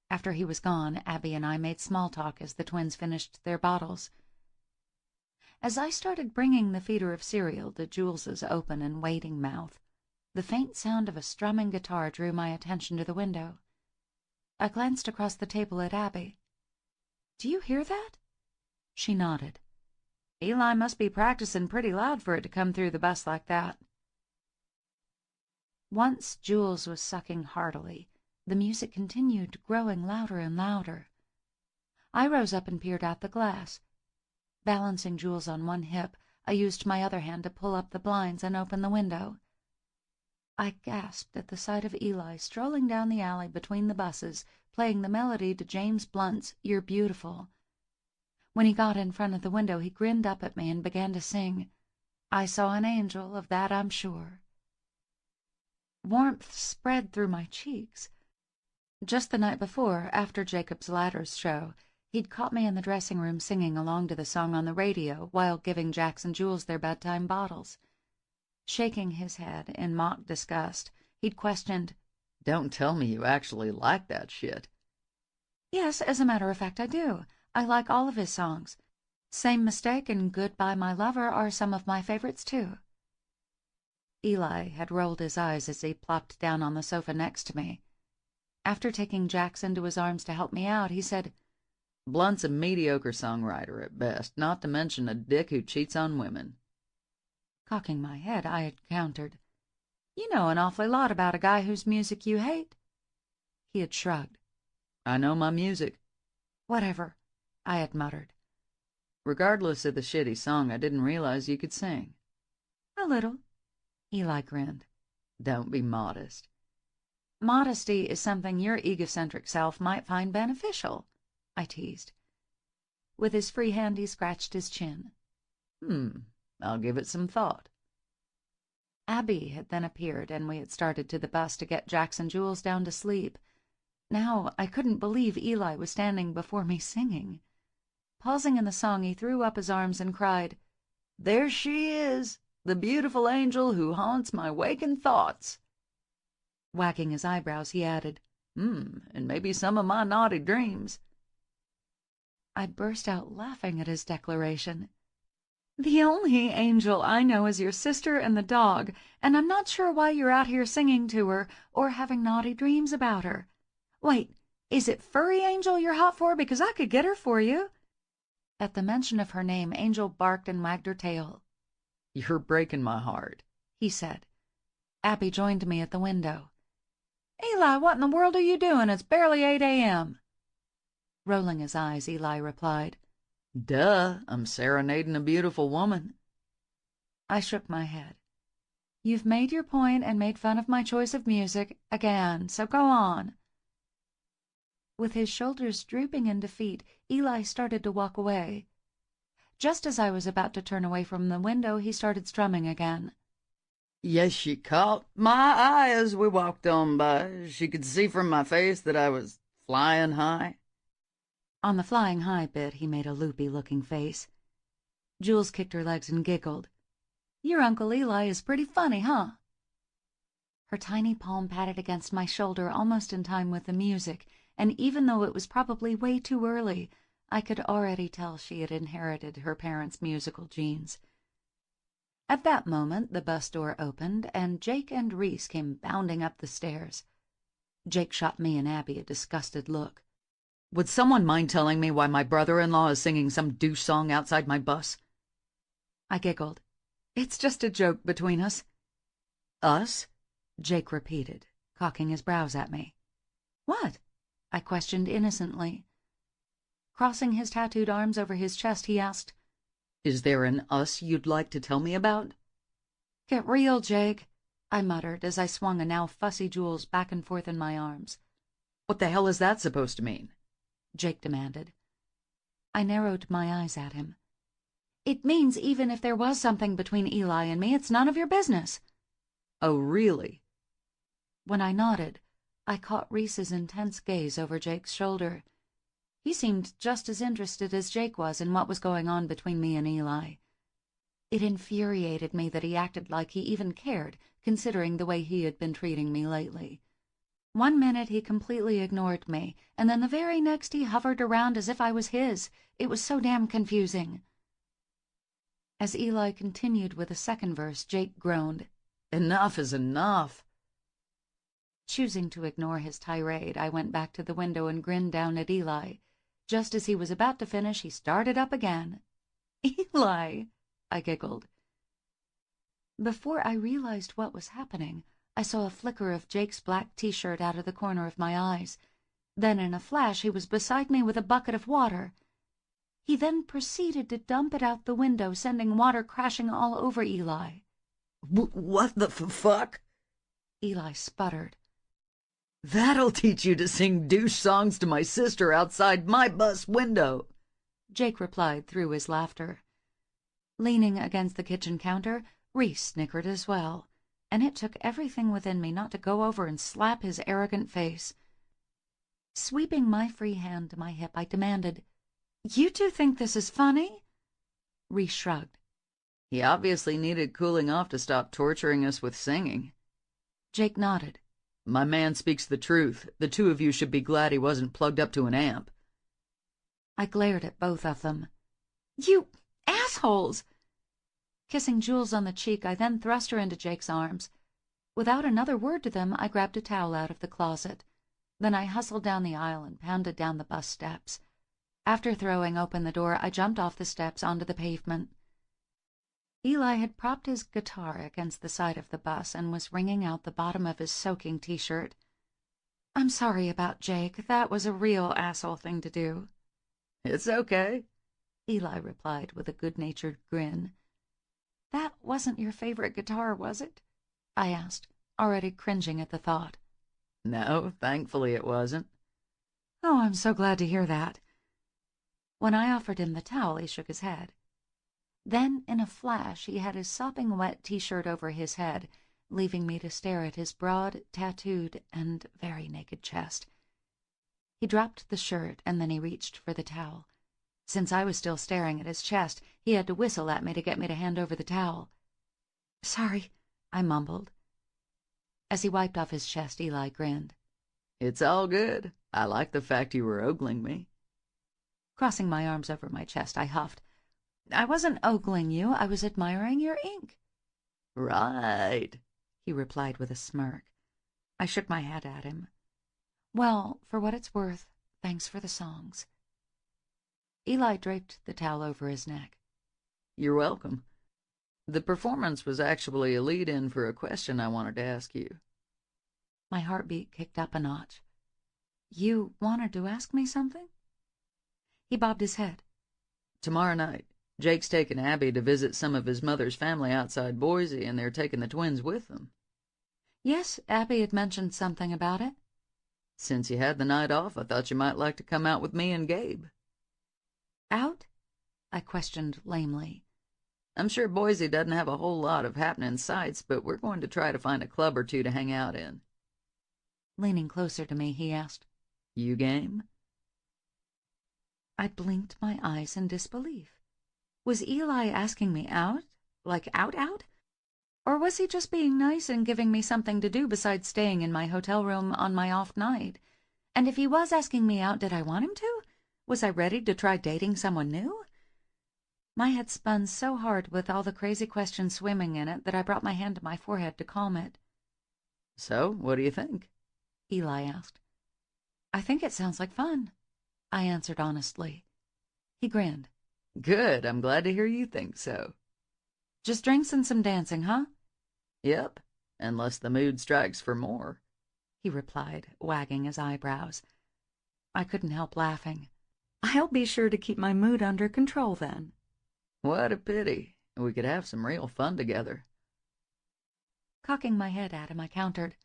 After he was gone, Abby and I made small talk as the twins finished their bottles. As I started bringing the feeder of cereal to Jules's open and waiting mouth, the faint sound of a strumming guitar drew my attention to the window. I glanced across the table at Abby. "Do you hear that?" She nodded. "Eli must be practicing pretty loud for it to come through the bus like that." Once Jules was sucking heartily, the music continued, growing louder and louder. I rose up and peered out the glass. Balancing Jules on one hip, I used my other hand to pull up the blinds and open the window. I gasped at the sight of Eli strolling down the alley between the buses, playing the melody to James Blunt's "You're Beautiful."
When he got in front of the window, he grinned up at me and began to sing, "I saw an angel, of that I'm sure." Warmth spread through my cheeks. Just the night before, after Jacob's Ladder's show, he'd caught me in the dressing room singing along to the song on the radio while giving Jax and Jules their bedtime bottles. Shaking his head in mock disgust, he'd questioned,
"Don't tell me you actually like that shit."
"Yes, as a matter of fact, I do. I like all of his songs. Same Mistake and Goodbye My Lover are some of my favorites, too." Eli had rolled his eyes as he plopped down on the sofa next to me. After taking Jax into his arms to help me out, he said,
"Blunt's a mediocre songwriter at best, not to mention a dick who cheats on women."
Cocking my head, I had countered, "You know an awfully lot about a guy whose music you hate." He had shrugged.
"I know my music."
"Whatever," I had muttered.
"Regardless of the shitty song, I didn't realize you could sing."
"A little." Eli grinned.
"Don't be modest."
"Modesty is something your egocentric self might find beneficial," I teased. With his free hand, he scratched his chin.
I'll give it some thought."
Abby had then appeared, and we had started to the bus to get Jax and Jules down to sleep. Now I couldn't believe Eli was standing before me singing. Pausing in the song, he threw up his arms and cried,
"There she is, the beautiful angel who haunts my waking thoughts."
Wagging his eyebrows, he added,
And maybe some of my naughty dreams."
I burst out laughing at his declaration. "The only angel I know is your sister and the dog, and I'm not sure why you're out here singing to her or having naughty dreams about her. Wait, is it Furry Angel you're hot for? Because I could get her for you." At the mention of her name, Angel barked and wagged her tail.
"You're breaking my heart,"
he said. Abby joined me at the window. "Eli, what in the world are you doing? It's barely 8 a.m. Rolling his eyes, Eli replied,
"Duh, I'm serenading a beautiful woman."
I shook my head. "You've made your point and made fun of my choice of music again, so go on." With his shoulders drooping in defeat, Eli started to walk away. Just as I was about to turn away from the window, he started strumming again.
"Yes, she caught my eye as we walked on by. She could see from my face that I was flying high."
On the flying high bit, he made a loopy-looking face. Jules kicked her legs and giggled. "Your Uncle Eli is pretty funny, huh?" Her tiny palm patted against my shoulder almost in time with the music, and even though it was probably way too early, I could already tell she had inherited her parents' musical genes. At that moment, the bus door opened, and Jake and Reese came bounding up the stairs. Jake shot me and Abby a disgusted look.
"Would someone mind telling me why my brother-in-law is singing some douche song outside my bus?"
I giggled. "It's just a joke between us."
"Us?"
Jake repeated, cocking his brows at me. "What?" I questioned innocently. Crossing his tattooed arms over his chest, he asked,
"Is there an us you'd like to tell me about?"
"Get real, Jake," I muttered as I swung a now fussy Jules back and forth in my arms.
"What the hell is that supposed to mean?"
Jake demanded. I narrowed my eyes at him. "It means even if there was something between Eli and me, it's none of your business."
"Oh, really?"
When I nodded, I caught Reese's intense gaze over Jake's shoulder. He seemed just as interested as Jake was in what was going on between me and Eli. It infuriated me that he acted like he even cared, considering the way he had been treating me lately. One minute he completely ignored me, and then the very next he hovered around as if I was his. It was so damn confusing. As Eli continued with the second verse, Jake groaned,
"Enough is enough."
Choosing to ignore his tirade, I went back to the window and grinned down at Eli. Just as he was about to finish, he started up again. "Eli!" I giggled. Before I realized what was happening, I saw a flicker of Jake's black t-shirt out of the corner of my eyes. Then in a flash he was beside me with a bucket of water. He then proceeded to dump it out the window, sending water crashing all over Eli.
"What the fuck?"
Eli sputtered.
"That'll teach you to sing douche songs to my sister outside my bus window."
Jake replied through his laughter. Leaning against the kitchen counter, Reese snickered as well, and it took everything within me not to go over and slap his arrogant face. Sweeping my free hand to my hip, I demanded, "You two think this is funny?" Reese shrugged.
He obviously needed cooling off to stop torturing us with singing.
Jake nodded.
My man speaks the truth. The two of you should be glad he wasn't plugged up to an amp.
I glared at both of them. "You assholes!" Kissing Jules on the cheek, I then thrust her into Jake's arms. Without another word to them, I grabbed a towel out of the closet. Then I hustled down the aisle and pounded down the bus steps. After throwing open the door, I jumped off the steps onto the pavement. Eli had propped his guitar against the side of the bus and was wringing out the bottom of his soaking t-shirt. "I'm sorry about Jake. That was a real asshole thing to do."
"It's okay,"
Eli replied with a good-natured grin. "That wasn't your favorite guitar, was it?" I asked, already cringing at the thought.
"No, thankfully it wasn't."
"Oh, I'm so glad to hear that." When I offered him the towel, he shook his head. Then, in a flash, he had his sopping wet t-shirt over his head, leaving me to stare at his broad, tattooed, and very naked chest. He dropped the shirt, and then he reached for the towel. Since I was still staring at his chest, he had to whistle at me to get me to hand over the towel. "Sorry," I mumbled. As he wiped off his chest, Eli grinned.
"It's all good. I like the fact you were ogling me."
Crossing my arms over my chest, I huffed. "I wasn't ogling you. I was admiring your ink."
"Right,"
he replied with a smirk. I shook my head at him. "Well, for what it's worth, thanks for the songs." Eli draped the towel over his neck.
"You're welcome. The performance was actually a lead-in for a question I wanted to ask you."
My heartbeat kicked up a notch. "You wanted to ask me something?" He bobbed his head.
"Tomorrow night, Jake's taking Abby to visit some of his mother's family outside Boise, and they're taking the twins with them."
"Yes, Abby had mentioned something about it."
"Since you had the night off, I thought you might like to come out with me and Gabe."
"Out?" I questioned lamely.
"I'm sure Boise doesn't have a whole lot of happening sights, but we're going to try to find a club or two to hang out in."
Leaning closer to me, he asked,
"You game?"
I blinked my eyes in disbelief. Was Eli asking me out? Like out? Or was he just being nice and giving me something to do besides staying in my hotel room on my off night? And if he was asking me out, did I want him to? Was I ready to try dating someone new? My head spun so hard with all the crazy questions swimming in it that I brought my hand to my forehead to calm it.
"So, what do you think?"
Eli asked. "I think it sounds like fun," I answered honestly. He grinned.
"Good, I'm glad to hear you think so."
"Just drinks and some dancing, huh?"
"Yep, unless the mood strikes for more,"
he replied, wagging his eyebrows. I couldn't help laughing. "I'll be sure to keep my mood under control then."
"What a pity. We could have some real fun together."
Cocking my head at him, I countered,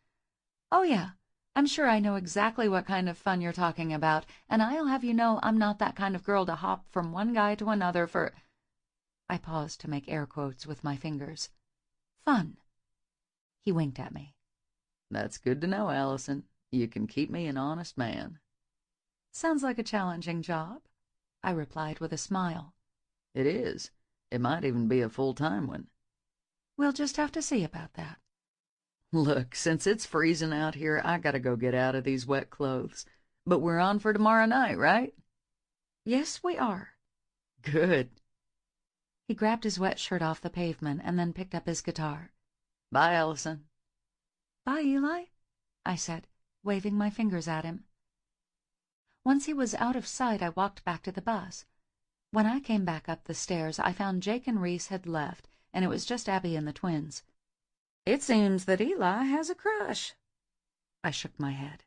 "Oh yeah, I'm sure I know exactly what kind of fun you're talking about, and I'll have you know I'm not that kind of girl to hop from one guy to another for—" I paused to make air quotes with my fingers. "Fun." He winked at me.
"That's good to know, Allison. You can keep me an honest man."
"Sounds like a challenging job," I replied with a smile.
"It is. It might even be a full-time one."
"We'll just have to see about that."
"Look, since it's freezing out here, I gotta go get out of these wet clothes. But we're on for tomorrow night, right?"
"Yes, we are."
"Good."
He grabbed his wet shirt off the pavement and then picked up his guitar.
"Bye, Allison."
"Bye, Eli," I said, waving my fingers at him. Once he was out of sight, I walked back to the bus. When I came back up the stairs, I found Jake and Reese had left, and it was just Abby and the twins.
"It seems that Eli has a crush."
I shook my head.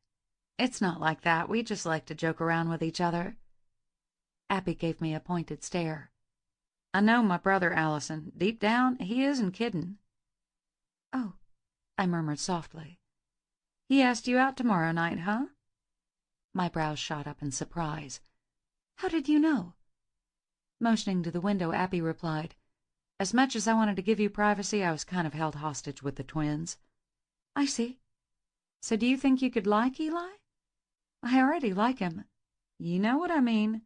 "It's not like that. We just like to joke around with each other." Abby gave me a pointed stare.
"I know my brother, Allison. Deep down, he isn't kidding."
"Oh," I murmured softly.
"He asked you out tomorrow night, huh?"
My brows shot up in surprise. "How did you know?" Motioning to the window, Abby replied, "As much as I wanted to give you privacy, I was kind of held hostage with the twins." "I see. So do you think you could like Eli?" "I already like him. You know what I mean."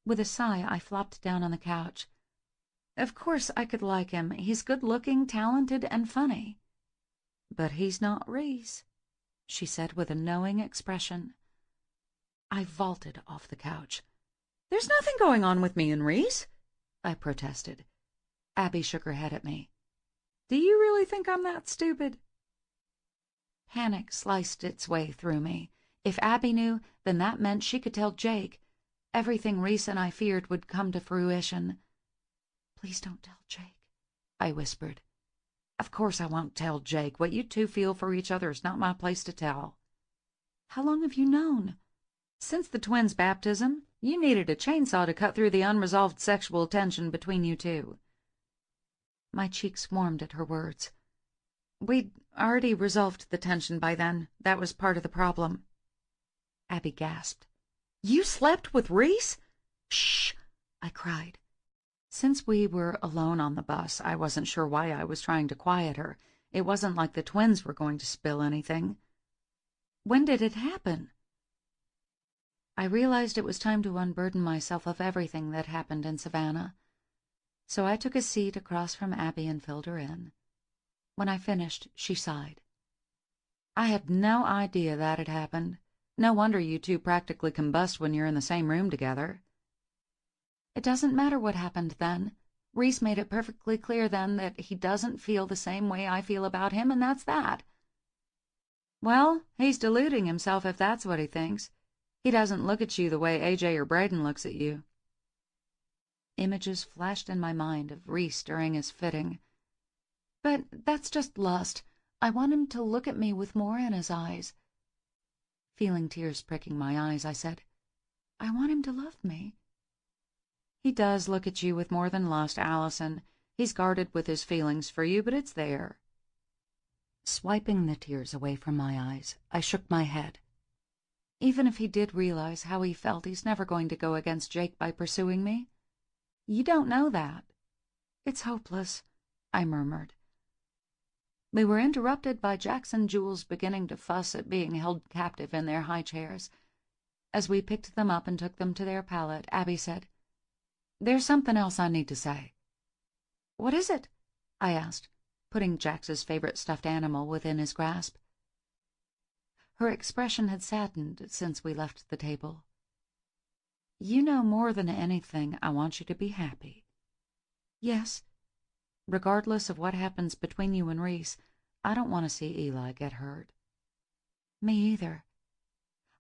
With a sigh, I flopped down on the couch. "Of course I could like him. He's good-looking, talented, and funny." "But he's not Reese," she said with a knowing expression. I vaulted off the couch. "There's nothing going on with me and Reese," I protested. Abby shook her head at me. "Do you really think I'm that stupid?" Panic sliced its way through me. If Abby knew, then that meant she could tell Jake. Everything Reese and I feared would come to fruition. "Please don't tell Jake," I whispered. "Of course I won't tell Jake. What you two feel for each other is not my place to tell." "How long have you known?" "Since the twins' baptism. You needed a chainsaw to cut through the unresolved sexual tension between you two." My cheeks warmed at her words. "We'd already resolved the tension by then. That was part of the problem." Abby gasped. "You slept with Reese?" "Shh!" I cried. Since we were alone on the bus, I wasn't sure why I was trying to quiet her. It wasn't like the twins were going to spill anything. "When did it happen?" I realized it was time to unburden myself of everything that happened in Savannah. So I took a seat across from Abby and filled her in. When I finished, she sighed. "I had no idea that had happened. No wonder you two practically combust when you're in the same room together." "It doesn't matter what happened then. Reese made it perfectly clear then that he doesn't feel the same way I feel about him, and that's that." "Well, he's deluding himself if that's what he thinks. He doesn't look at you the way AJ or Braden looks at you." Images flashed in my mind of Reese during his fitting. "But that's just lust. I want him to look at me with more in his eyes." Feeling tears pricking my eyes, I said, "I want him to love me." "He does look at you with more than lust, Allison. He's guarded with his feelings for you, but it's there." Swiping the tears away from my eyes, I shook my head. "Even if he did realize how he felt, he's never going to go against Jake by pursuing me. You don't know that." "It's hopeless," I murmured. We were interrupted by Jax and Jules beginning to fuss at being held captive in their high chairs. As we picked them up and took them to their pallet, Abby said, "There's something else I need to say." "What is it?" I asked, putting Jax's favorite stuffed animal within his grasp. Her expression had saddened since we left the table. "You know more than anything, I want you to be happy." "Yes." "Regardless of what happens between you and Reese, I don't want to see Eli get hurt." "Me either.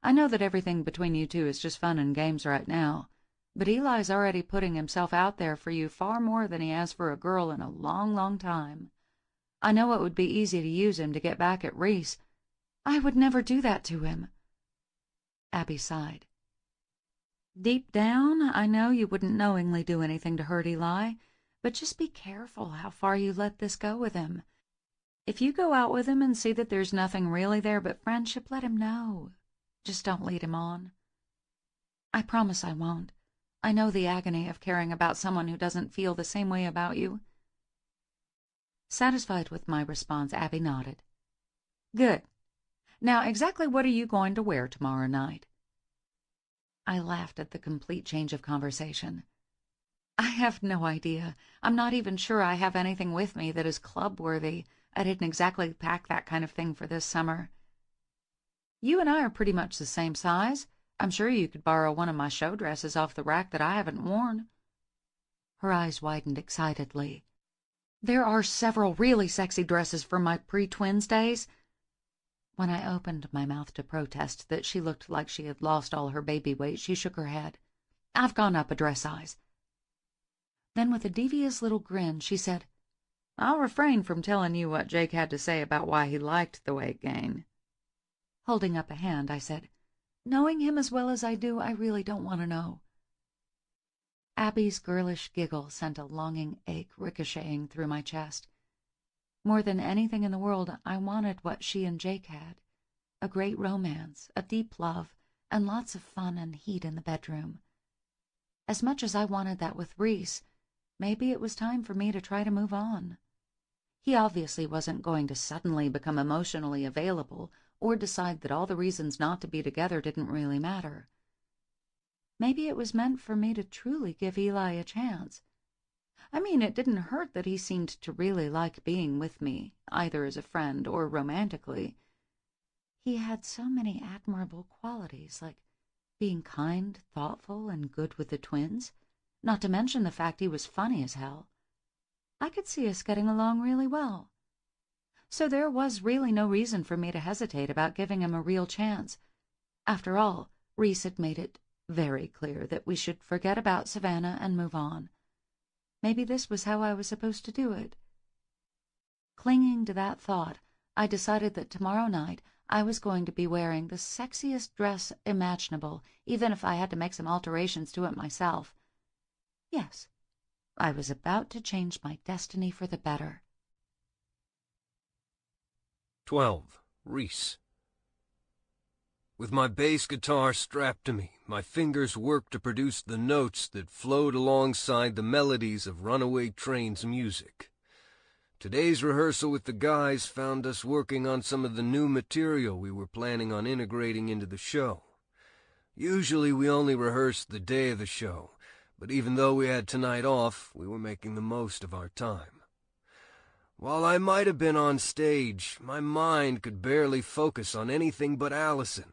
I know that everything between you two is just fun and games right now, but Eli's already putting himself out there for you far more than he has for a girl in a long, long time. I know it would be easy to use him to get back at Reese." "I would never do that to him." Abby sighed. "Deep down, I know you wouldn't knowingly do anything to hurt Eli, but just be careful how far you let this go with him. If you go out with him and see that there's nothing really there but friendship, let him know. Just don't lead him on." "I promise I won't. I know the agony of caring about someone who doesn't feel the same way about you." Satisfied with my response, Abby nodded. "Good. Now, exactly what are you going to wear tomorrow night?" I laughed at the complete change of conversation. "I have no idea. I'm not even sure I have anything with me that is club-worthy. I didn't exactly pack that kind of thing for this summer." "You and I are pretty much the same size. I'm sure you could borrow one of my show dresses off the rack that I haven't worn." Her eyes widened excitedly. "There are several really sexy dresses from my pre-twins days." When I opened my mouth to protest that she looked like she had lost all her baby weight, she shook her head. "I've gone up a dress size." Then with a devious little grin, she said, "I'll refrain from telling you what Jake had to say about why he liked the weight gain." Holding up a hand, I said, "Knowing him as well as I do, I really don't want to know." Abby's girlish giggle sent a longing ache ricocheting through my chest. More than anything in the world, I wanted what she and Jake had: a great romance, a deep love, and lots of fun and heat in the bedroom.
As much as I wanted that with Reese, maybe it was time for me to try to move on. He obviously wasn't going to suddenly become emotionally available or decide that all the reasons not to be together didn't really matter. Maybe it was meant for me to truly give Eli a chance. I mean, it didn't hurt that he seemed to really like being with me, either as a friend or romantically. He had so many admirable qualities, like being kind, thoughtful, and good with the twins, not to mention the fact he was funny as hell. I could see us getting along really well. So there was really no reason for me to hesitate about giving him a real chance. After all, Reese had made it very clear that we should forget about Savannah and move on. Maybe this was how I was supposed to do it. Clinging to that thought, I decided that tomorrow night I was going to be wearing the sexiest dress imaginable, even if I had to make some alterations to it myself. Yes, I was about to change my destiny for the better.
12. Reese. With my bass guitar strapped to me, my fingers worked to produce the notes that flowed alongside the melodies of Runaway Train's music. Today's rehearsal with the guys found us working on some of the new material we were planning on integrating into the show. Usually we only rehearsed the day of the show, but even though we had tonight off, we were making the most of our time. While I might have been on stage, my mind could barely focus on anything but Allison.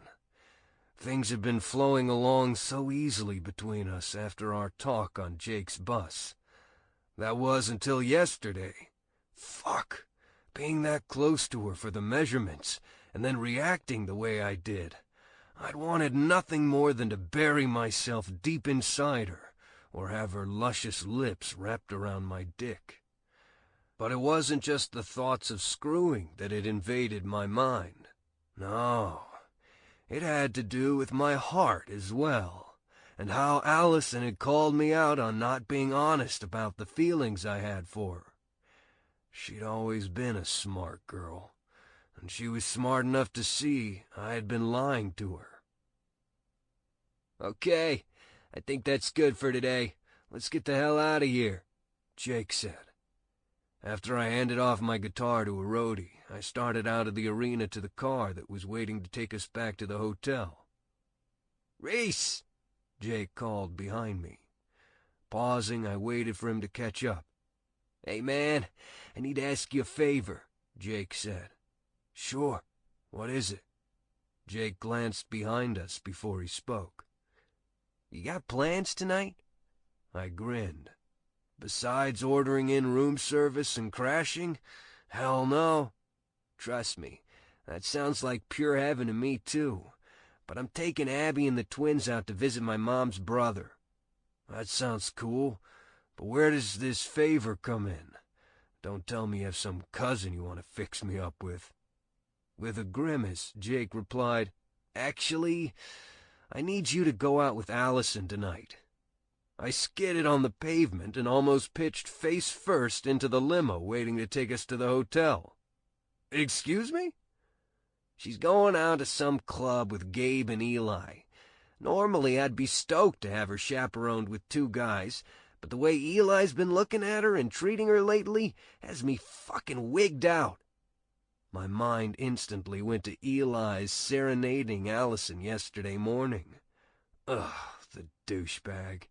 Things had been flowing along so easily between us after our talk on Jake's bus. That was until yesterday. Fuck, being that close to her for the measurements, and then reacting the way I did. I'd wanted nothing more than to bury myself deep inside her, or have her luscious lips wrapped around my dick. But it wasn't just the thoughts of screwing that had invaded my mind. No, it had to do with my heart as well, and how Allison had called me out on not being honest about the feelings I had for her. She'd always been a smart girl, and she was smart enough to see I had been lying to her. "Okay, I think that's good for today. Let's get the hell out of here," Jake said. After I handed off my guitar to a roadie, I started out of the arena to the car that was waiting to take us back to the hotel. "Reese!" Jake called behind me. Pausing, I waited for him to catch up. "Hey, man, I need to ask you a favor," Jake said. "Sure. What is it?" Jake glanced behind us before he spoke. "You got plans tonight?" I grinned. "Besides ordering in room service and crashing? Hell no. Trust me, that sounds like pure heaven to me too. But I'm taking Abby and the twins out to visit my mom's brother." "That sounds cool, but where does this favor come in? Don't tell me you have some cousin you want to fix me up with." With a grimace, Jake replied, "Actually, I need you to go out with Allison tonight." I skidded on the pavement and almost pitched face first into the limo waiting to take us to the hotel. "Excuse me?" "She's going out to some club with Gabe and Eli. Normally I'd be stoked to have her chaperoned with two guys, but the way Eli's been looking at her and treating her lately has me fucking wigged out." My mind instantly went to Eli's serenading Allison yesterday morning. Ugh, the douchebag.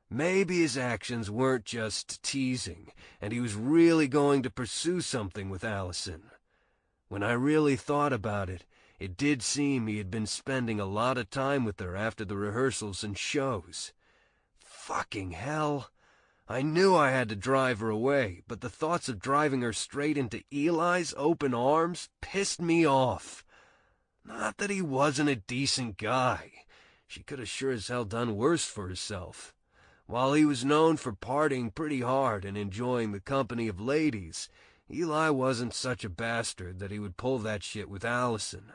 Maybe his actions weren't just teasing, and he was really going to pursue something with Allison. When I really thought about it, it did seem he had been spending a lot of time with her after the rehearsals and shows. Fucking hell. I knew I had to drive her away, but the thoughts of driving her straight into Eli's open arms pissed me off. Not that he wasn't a decent guy. She could have sure as hell done worse for herself. While he was known for partying pretty hard and enjoying the company of ladies, Eli wasn't such a bastard that he would pull that shit with Allison.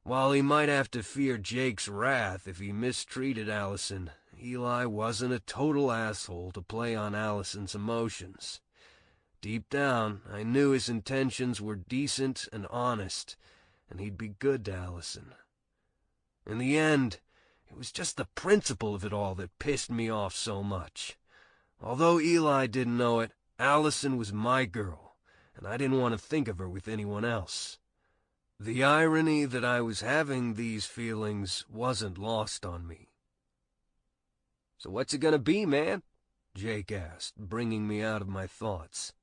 While he might have to fear Jake's wrath if he mistreated Allison, Eli wasn't a total asshole to play on Allison's emotions. Deep down, I knew his intentions were decent and honest, and he'd be good to Allison. In the end, It was just the principle of it all that pissed me off so much. Although Eli didn't know it, Allison was my girl, and I didn't want to think of her with anyone else. The irony that I was having these feelings wasn't lost on me. "So what's it gonna be, man?" Jake asked, bringing me out of my thoughts.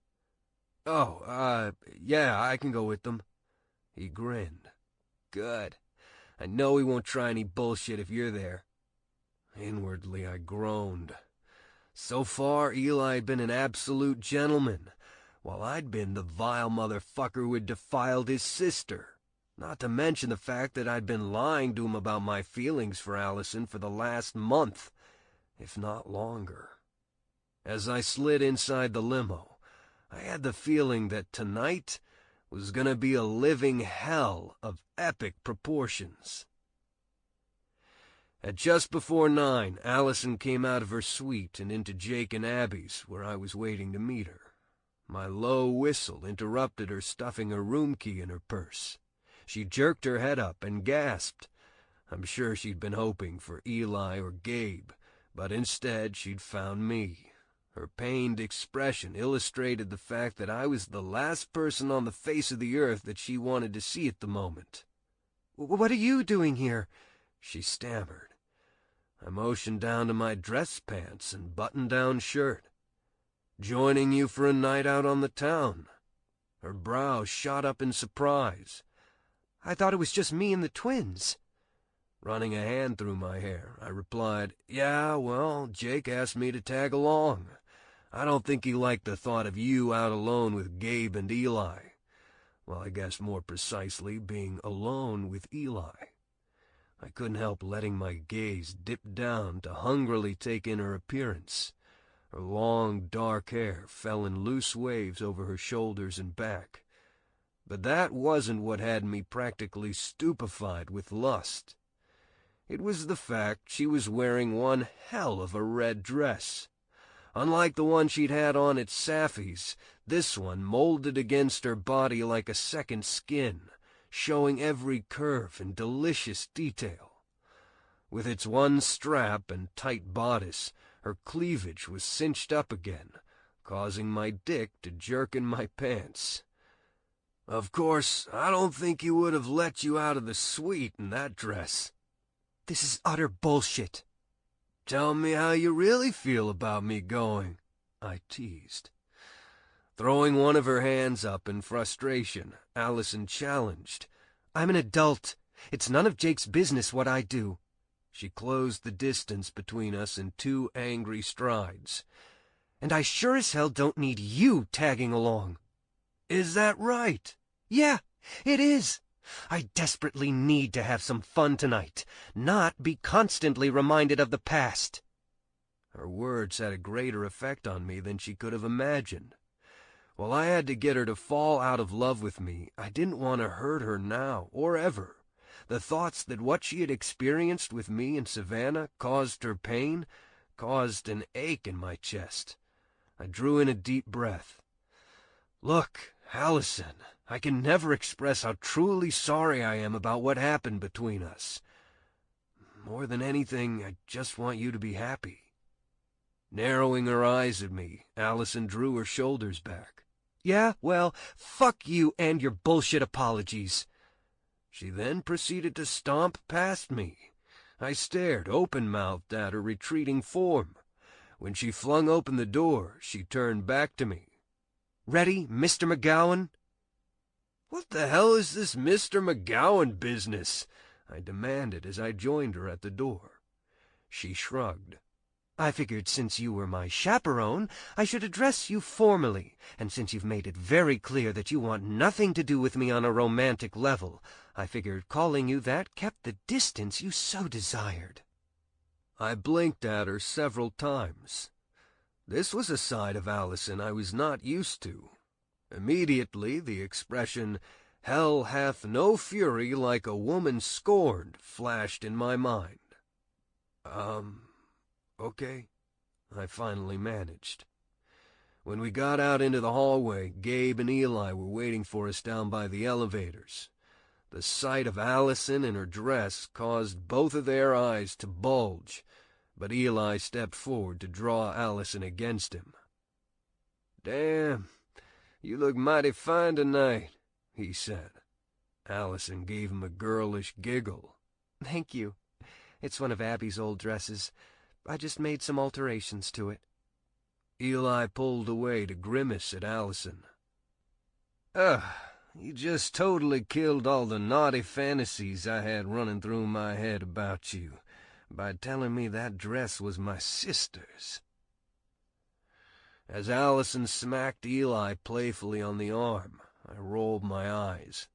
"Oh, yeah, I can go with them." He grinned. "Good. I know he won't try any bullshit if you're there." Inwardly, I groaned. So far, Eli had been an absolute gentleman, while I'd been the vile motherfucker who had defiled his sister. Not to mention the fact that I'd been lying to him about my feelings for Allison for the last month, if not longer. As I slid inside the limo, I had the feeling that tonight was gonna be a living hell of epic proportions. At just before 9, Allison came out of her suite and into Jake and Abby's, where I was waiting to meet her. My low whistle interrupted her stuffing her room key in her purse. She jerked her head up and gasped. I'm sure she'd been hoping for Eli or Gabe, but instead she'd found me. Her pained expression illustrated the fact that I was the last person on the face of the earth that she wanted to see at the moment.
"What are you doing here?"
she stammered. I motioned down to my dress pants and button-down shirt. "Joining you for a night out on the town." Her brow shot up in surprise.
"I thought it was just me and the twins."
Running a hand through my hair, I replied, "Yeah, well, Jake asked me to tag along. I don't think he liked the thought of you out alone with Gabe and Eli. Well, I guess more precisely, being alone with Eli." I couldn't help letting my gaze dip down to hungrily take in her appearance. Her long, dark hair fell in loose waves over her shoulders and back. But that wasn't what had me practically stupefied with lust. It was the fact she was wearing one hell of a red dress. Unlike the one she'd had on at Safi's, this one molded against her body like a second skin, showing every curve in delicious detail. With its one strap and tight bodice, her cleavage was cinched up again, causing my dick to jerk in my pants. Of course, I don't think he would have let you out of the suite in that dress.
"This is utter bullshit."
"Tell me how you really feel about me going," I teased. Throwing one of her hands up in frustration, Allison challenged.
"I'm an adult. It's none of Jake's business what I do."
She closed the distance between us in 2 angry strides.
"And I sure as hell don't need you tagging along."
"Is that right?"
"Yeah, it is. I desperately need to have some fun tonight, not be constantly reminded of the past."
Her words had a greater effect on me than she could have imagined. While I had to get her to fall out of love with me, I didn't want to hurt her now, or ever. The thoughts that what she had experienced with me in Savannah caused her pain, caused an ache in my chest. I drew in a deep breath. "Look, Allison, I can never express how truly sorry I am about what happened between us. More than anything, I just want you to be happy." Narrowing her eyes at me, Allison drew her shoulders back.
"Yeah, well, fuck you and your bullshit apologies."
She then proceeded to stomp past me. I stared open-mouthed at her retreating form. When she flung open the door, she turned back to me.
"Ready, Mr. McGowan?"
"What the hell is this Mr. McGowan business?" I demanded as I joined her at the door. She shrugged.
"I figured since you were my chaperone, I should address you formally, and since you've made it very clear that you want nothing to do with me on a romantic level, I figured calling you that kept the distance you so desired."
I blinked at her several times. This was a side of Allison I was not used to. Immediately the expression, "Hell hath no fury like a woman scorned," flashed in my mind. Okay, I finally managed. When we got out into the hallway, Gabe and Eli were waiting for us down by the elevators. The sight of Allison in her dress caused both of their eyes to bulge, but Eli stepped forward to draw Allison against him. "Damn, you look mighty fine tonight," he said. Allison gave him a girlish giggle.
"Thank you. It's one of Abby's old dresses. I just made some alterations to it."
Eli pulled away to grimace at Allison. "Ugh, you just totally killed all the naughty fantasies I had running through my head about you by telling me that dress was my sister's." As Allison smacked Eli playfully on the arm, I rolled my eyes.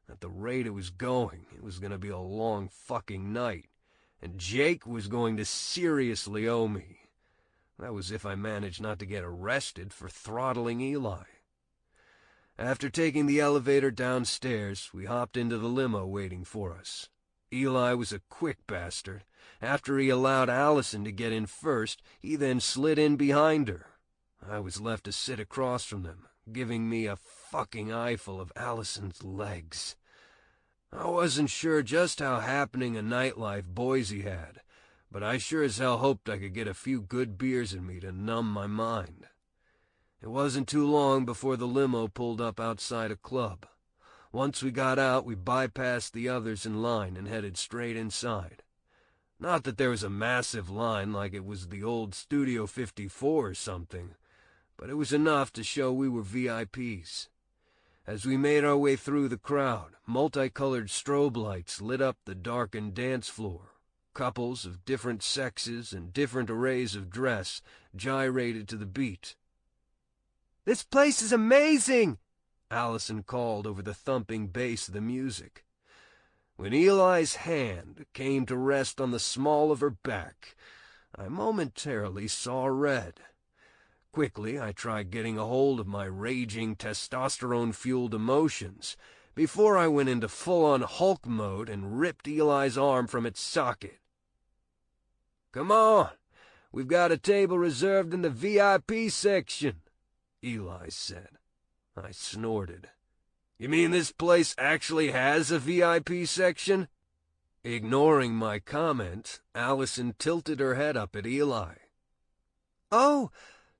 At the rate it was going to be a long fucking night, and Jake was going to seriously owe me. That was if I managed not to get arrested for throttling Eli. After taking the elevator downstairs, we hopped into the limo waiting for us. Eli was a quick bastard. After he allowed Allison to get in first, he then slid in behind her. I was left to sit across from them, giving me a fucking eyeful of Allison's legs. I wasn't sure just how happening a nightlife Boise had, but I sure as hell hoped I could get a few good beers in me to numb my mind. It wasn't too long before the limo pulled up outside a club. Once we got out, we bypassed the others in line and headed straight inside. Not that there was a massive line like it was the old Studio 54 or something, but it was enough to show we were VIPs. As we made our way through the crowd, multicolored strobe lights lit up the darkened dance floor. Couples of different sexes and different arrays of dress gyrated to the beat.
"This place is amazing!"
Allison called over the thumping bass of the music. When Eli's hand came to rest on the small of her back, I momentarily saw red. Quickly, I tried getting a hold of my raging, testosterone-fueled emotions before I went into full-on Hulk mode and ripped Eli's arm from its socket. "Come on, we've got a table reserved in the VIP section," Eli said. I snorted. "You mean this place actually has a VIP section?" Ignoring my comment, Allison tilted her head up at Eli.
"Oh,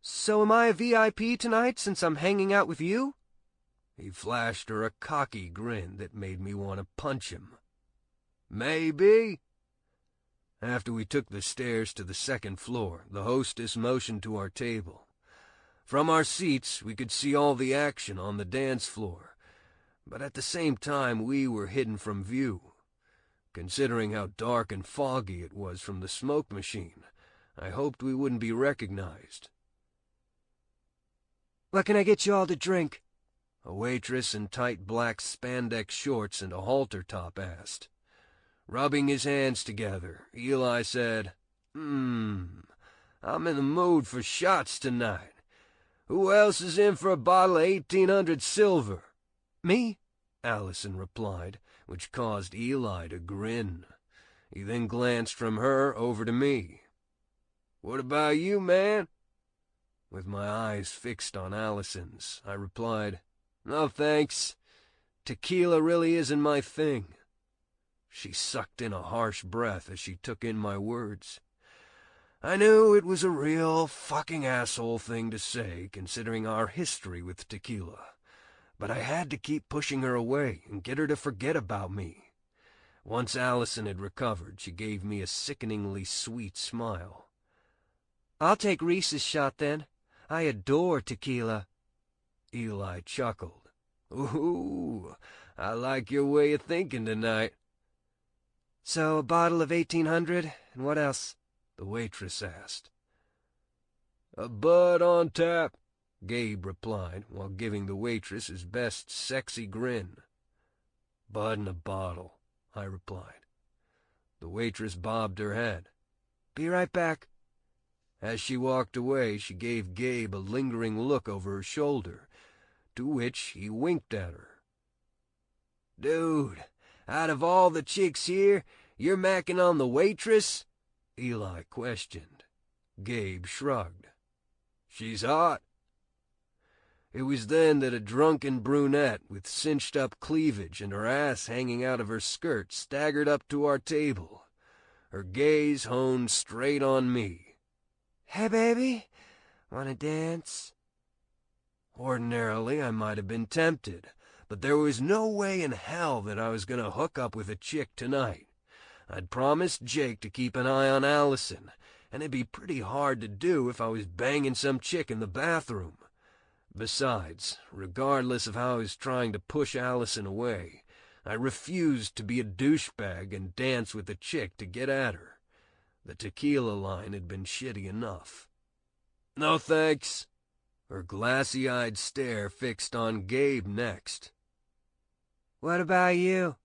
so am I a VIP tonight since I'm hanging out with you?"
He flashed her a cocky grin that made me want to punch him. "Maybe." After we took the stairs to the second floor, the hostess motioned to our table. From our seats, we could see all the action on the dance floor, but at the same time we were hidden from view. Considering how dark and foggy it was from the smoke machine, I hoped we wouldn't be recognized.
"What can I get you all to drink?"
A waitress in tight black spandex shorts and a halter top asked. Rubbing his hands together, Eli said, I'm in the mood for shots tonight. Who else is in for a bottle of 1800 silver?"
"Me,"
Allison replied, which caused Eli to grin. He then glanced from her over to me. "What about you, man?" With my eyes fixed on Allison's, I replied, "No thanks. Tequila really isn't my thing." She sucked in a harsh breath as she took in my words. I knew it was a real fucking asshole thing to say, considering our history with tequila, but I had to keep pushing her away and get her to forget about me. Once Allison had recovered, she gave me a sickeningly sweet smile.
"I'll take Reese's shot then. I adore tequila."
Eli chuckled. "Ooh, I like your way of thinking tonight."
"So a bottle of 1800, and what else?"
the waitress asked. "A Bud on tap," Gabe replied, while giving the waitress his best sexy grin. "Bud in a bottle," I replied. The waitress bobbed her head.
"Be right back."
As she walked away, she gave Gabe a lingering look over her shoulder, to which he winked at her.
"Dude, out of all the chicks here, you're macking on the waitress?"
Eli questioned. Gabe shrugged. "She's hot." It was then that a drunken brunette with cinched-up cleavage and her ass hanging out of her skirt staggered up to our table, her gaze honed straight on me.
"Hey, baby, wanna dance?"
Ordinarily, I might have been tempted, but there was no way in hell that I was going to hook up with a chick tonight. I'd promised Jake to keep an eye on Allison, and it'd be pretty hard to do if I was banging some chick in the bathroom. Besides, regardless of how I was trying to push Allison away, I refused to be a douchebag and dance with a chick to get at her. The tequila line had been shitty enough. "No thanks." Her glassy-eyed stare fixed on Gabe next.
"What about you?"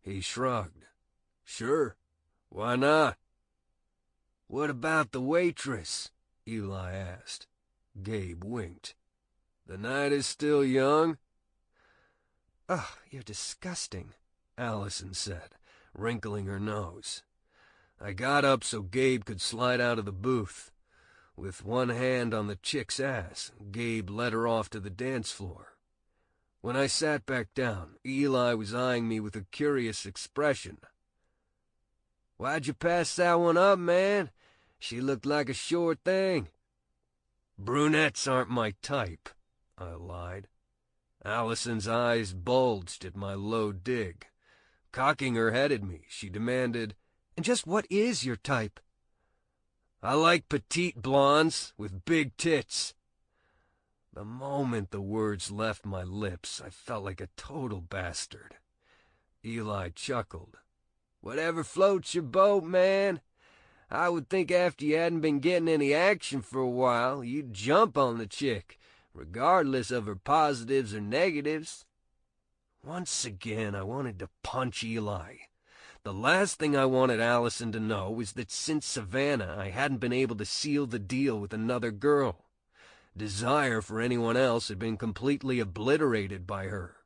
He shrugged. "Sure, why not?" "What about the waitress?" Eli asked. Gabe winked. "The night is still young?"
"Ugh, you're disgusting,"
Allison said, wrinkling her nose. I got up so Gabe could slide out of the booth. With one hand on the chick's ass, Gabe led her off to the dance floor. When I sat back down, Eli was eyeing me with a curious expression.
"Why'd you pass that one up, man? She looked like a sure thing."
"Brunettes aren't my type," I lied. Allison's eyes bulged at my low dig. Cocking her head at me, she demanded,
"And just what is your type?"
"I like petite blondes with big tits." The moment the words left my lips, I felt like a total bastard. Eli chuckled.
"Whatever floats your boat, man. I would think after you hadn't been getting any action for a while, you'd jump on the chick, regardless of her positives or negatives."
Once again, I wanted to punch Eli. The last thing I wanted Allison to know was that since Savannah, I hadn't been able to seal the deal with another girl. Desire for anyone else had been completely obliterated by her.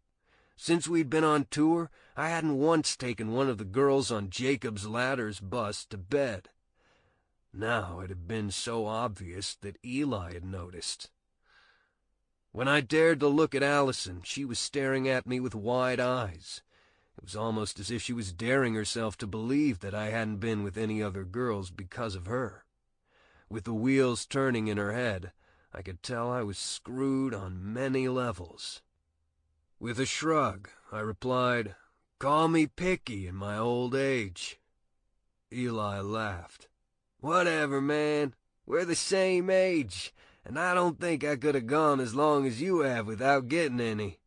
Since we'd been on tour, I hadn't once taken one of the girls on Jacob's Ladder's bus to bed. Now it had been so obvious that Eli had noticed. When I dared to look at Allison, she was staring at me with wide eyes. It was almost as if she was daring herself to believe that I hadn't been with any other girls because of her. With the wheels turning in her head, I could tell I was screwed on many levels. With a shrug, I replied, "Call me picky in my old age." Eli laughed.
"Whatever, man. We're the same age, and I don't think I could have gone as long as you have without getting any."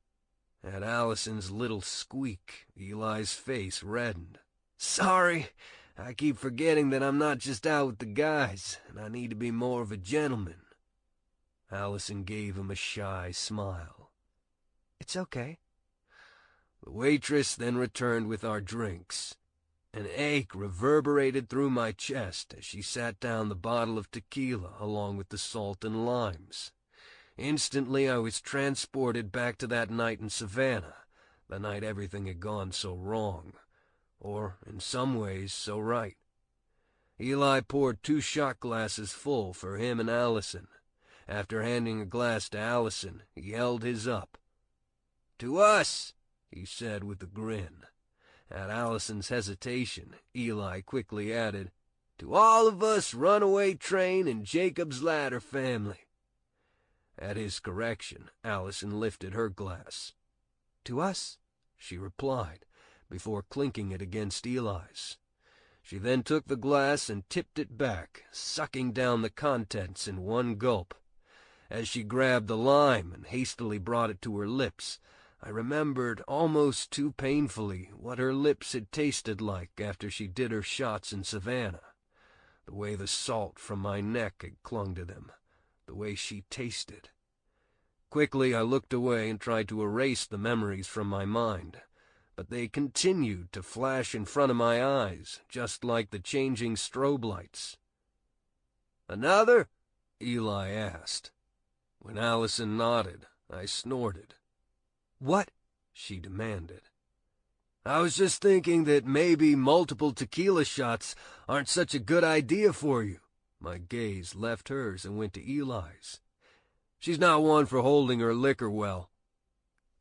At Allison's little squeak, Eli's face reddened.
"Sorry, I keep forgetting that I'm not just out with the guys, and I need to be more of a gentleman."
Allison gave him a shy smile.
"It's okay."
The waitress then returned with our drinks. An ache reverberated through my chest as she sat down the bottle of tequila along with the salt and limes. Instantly I was transported back to that night in Savannah, the night everything had gone so wrong, or, in some ways, so right. Eli poured 2 shot glasses full for him and Allison. After handing a glass to Allison, he held his up.
"To us,"
he said with a grin. At Allison's hesitation, Eli quickly added,
"To all of us Runaway Train and Jacob's Ladder family."
At his correction, Allison lifted her glass.
"To us,"
she replied, before clinking it against Eli's. She then took the glass and tipped it back, sucking down the contents in one gulp. As she grabbed the lime and hastily brought it to her lips, I remembered almost too painfully what her lips had tasted like after she did her shots in Savannah. The way the salt from my neck had clung to them, the way she tasted. Quickly I looked away and tried to erase the memories from my mind, but they continued to flash in front of my eyes, just like the changing strobe lights.
"Another?"
Eli asked. When Allison nodded, I snorted.
"What?"
she demanded.
"I was just thinking that maybe multiple tequila shots aren't such a good idea for you."
My gaze left hers and went to Eli's. She's not one for holding her liquor well."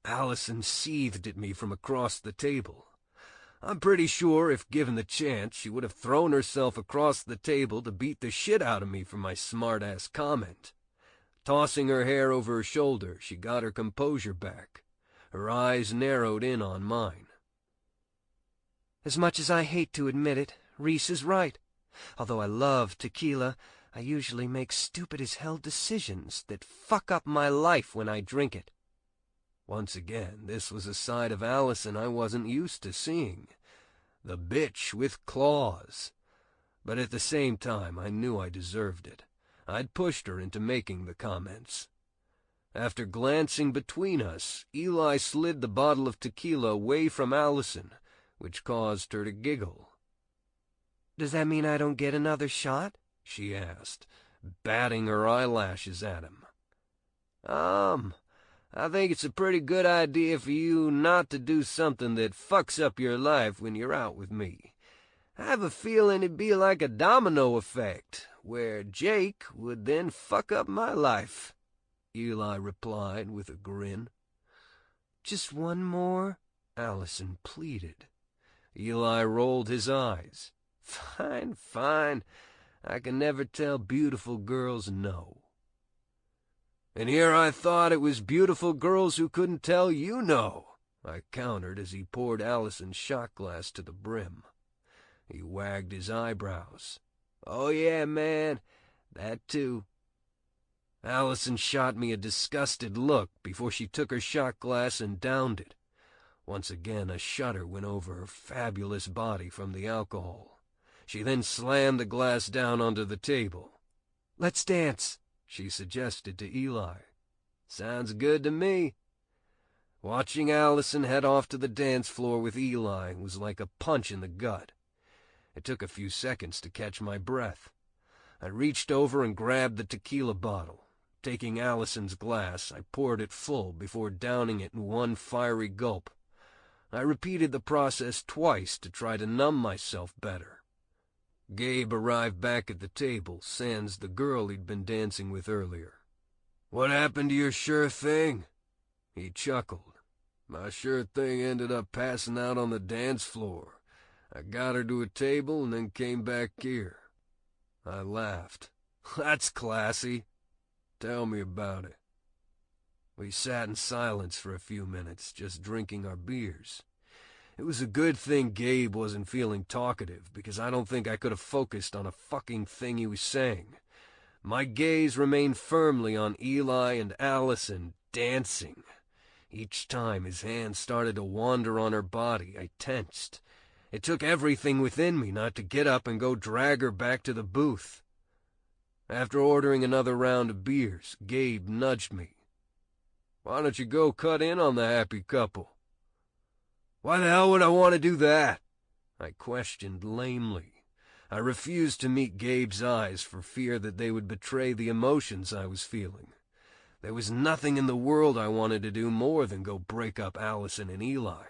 Allison seethed at me from across the table. I'm pretty sure if given the chance, she would have thrown herself across the table to beat the shit out of me for my smart-ass comment. Tossing her hair over her shoulder, she got her composure back. Her eyes narrowed in on mine. "As much as I hate to admit it, Reese is right. Although I love tequila, I usually make stupid-as-hell decisions that fuck up my life when I drink it." Once again, this was a side of Allison I wasn't used to seeing. The bitch with claws. But at the same time, I knew I deserved it. I'd pushed her into making the comments. After glancing between us, Eli slid the bottle of tequila away from Allison, which caused her to giggle. "Does that mean I don't get another shot?" she asked, batting her eyelashes at him. I think it's a pretty good idea for you not to do something that fucks up your life when you're out with me. I have a feeling it'd be like a domino effect, where Jake would then fuck up my life," Eli replied with a grin. "Just one more?" Allison pleaded. Eli rolled his eyes. "Fine, fine. I can never tell beautiful girls no." "And here I thought it was beautiful girls who couldn't tell you no," I countered as he poured Allison's shot glass to the brim. He wagged his eyebrows. "Oh yeah, man, that too." Allison shot me a disgusted look before she took her shot glass and downed it. Once again a shudder went over her fabulous body from the alcohol. She then slammed the glass down onto the table. "Let's dance," she suggested to Eli. "Sounds good to me." Watching Allison head off to the dance floor with Eli was like a punch in the gut. It took a few seconds to catch my breath. I reached over and grabbed the tequila bottle. Taking Allison's glass, I poured it full before downing it in one fiery gulp. I repeated the process twice to try to numb myself better. Gabe arrived back at the table, sans the girl he'd been dancing with earlier. "What happened to your sure thing?" He chuckled. "My sure thing ended up passing out on the dance floor. I got her to a table and then came back here." I laughed. "That's classy. Tell me about it." We sat in silence for a few minutes, just drinking our beers. It was a good thing Gabe wasn't feeling talkative, because I don't think I could have focused on a fucking thing he was saying. My gaze remained firmly on Eli and Allison dancing. Each time his hands started to wander on her body, I tensed. It took everything within me not to get up and go drag her back to the booth. After ordering another round of beers, Gabe nudged me. "Why don't you go cut in on the happy couple?" "Why the hell would I want to do that?" I questioned lamely. I refused to meet Gabe's eyes for fear that they would betray the emotions I was feeling. There was nothing in the world I wanted to do more than go break up Allison and Eli.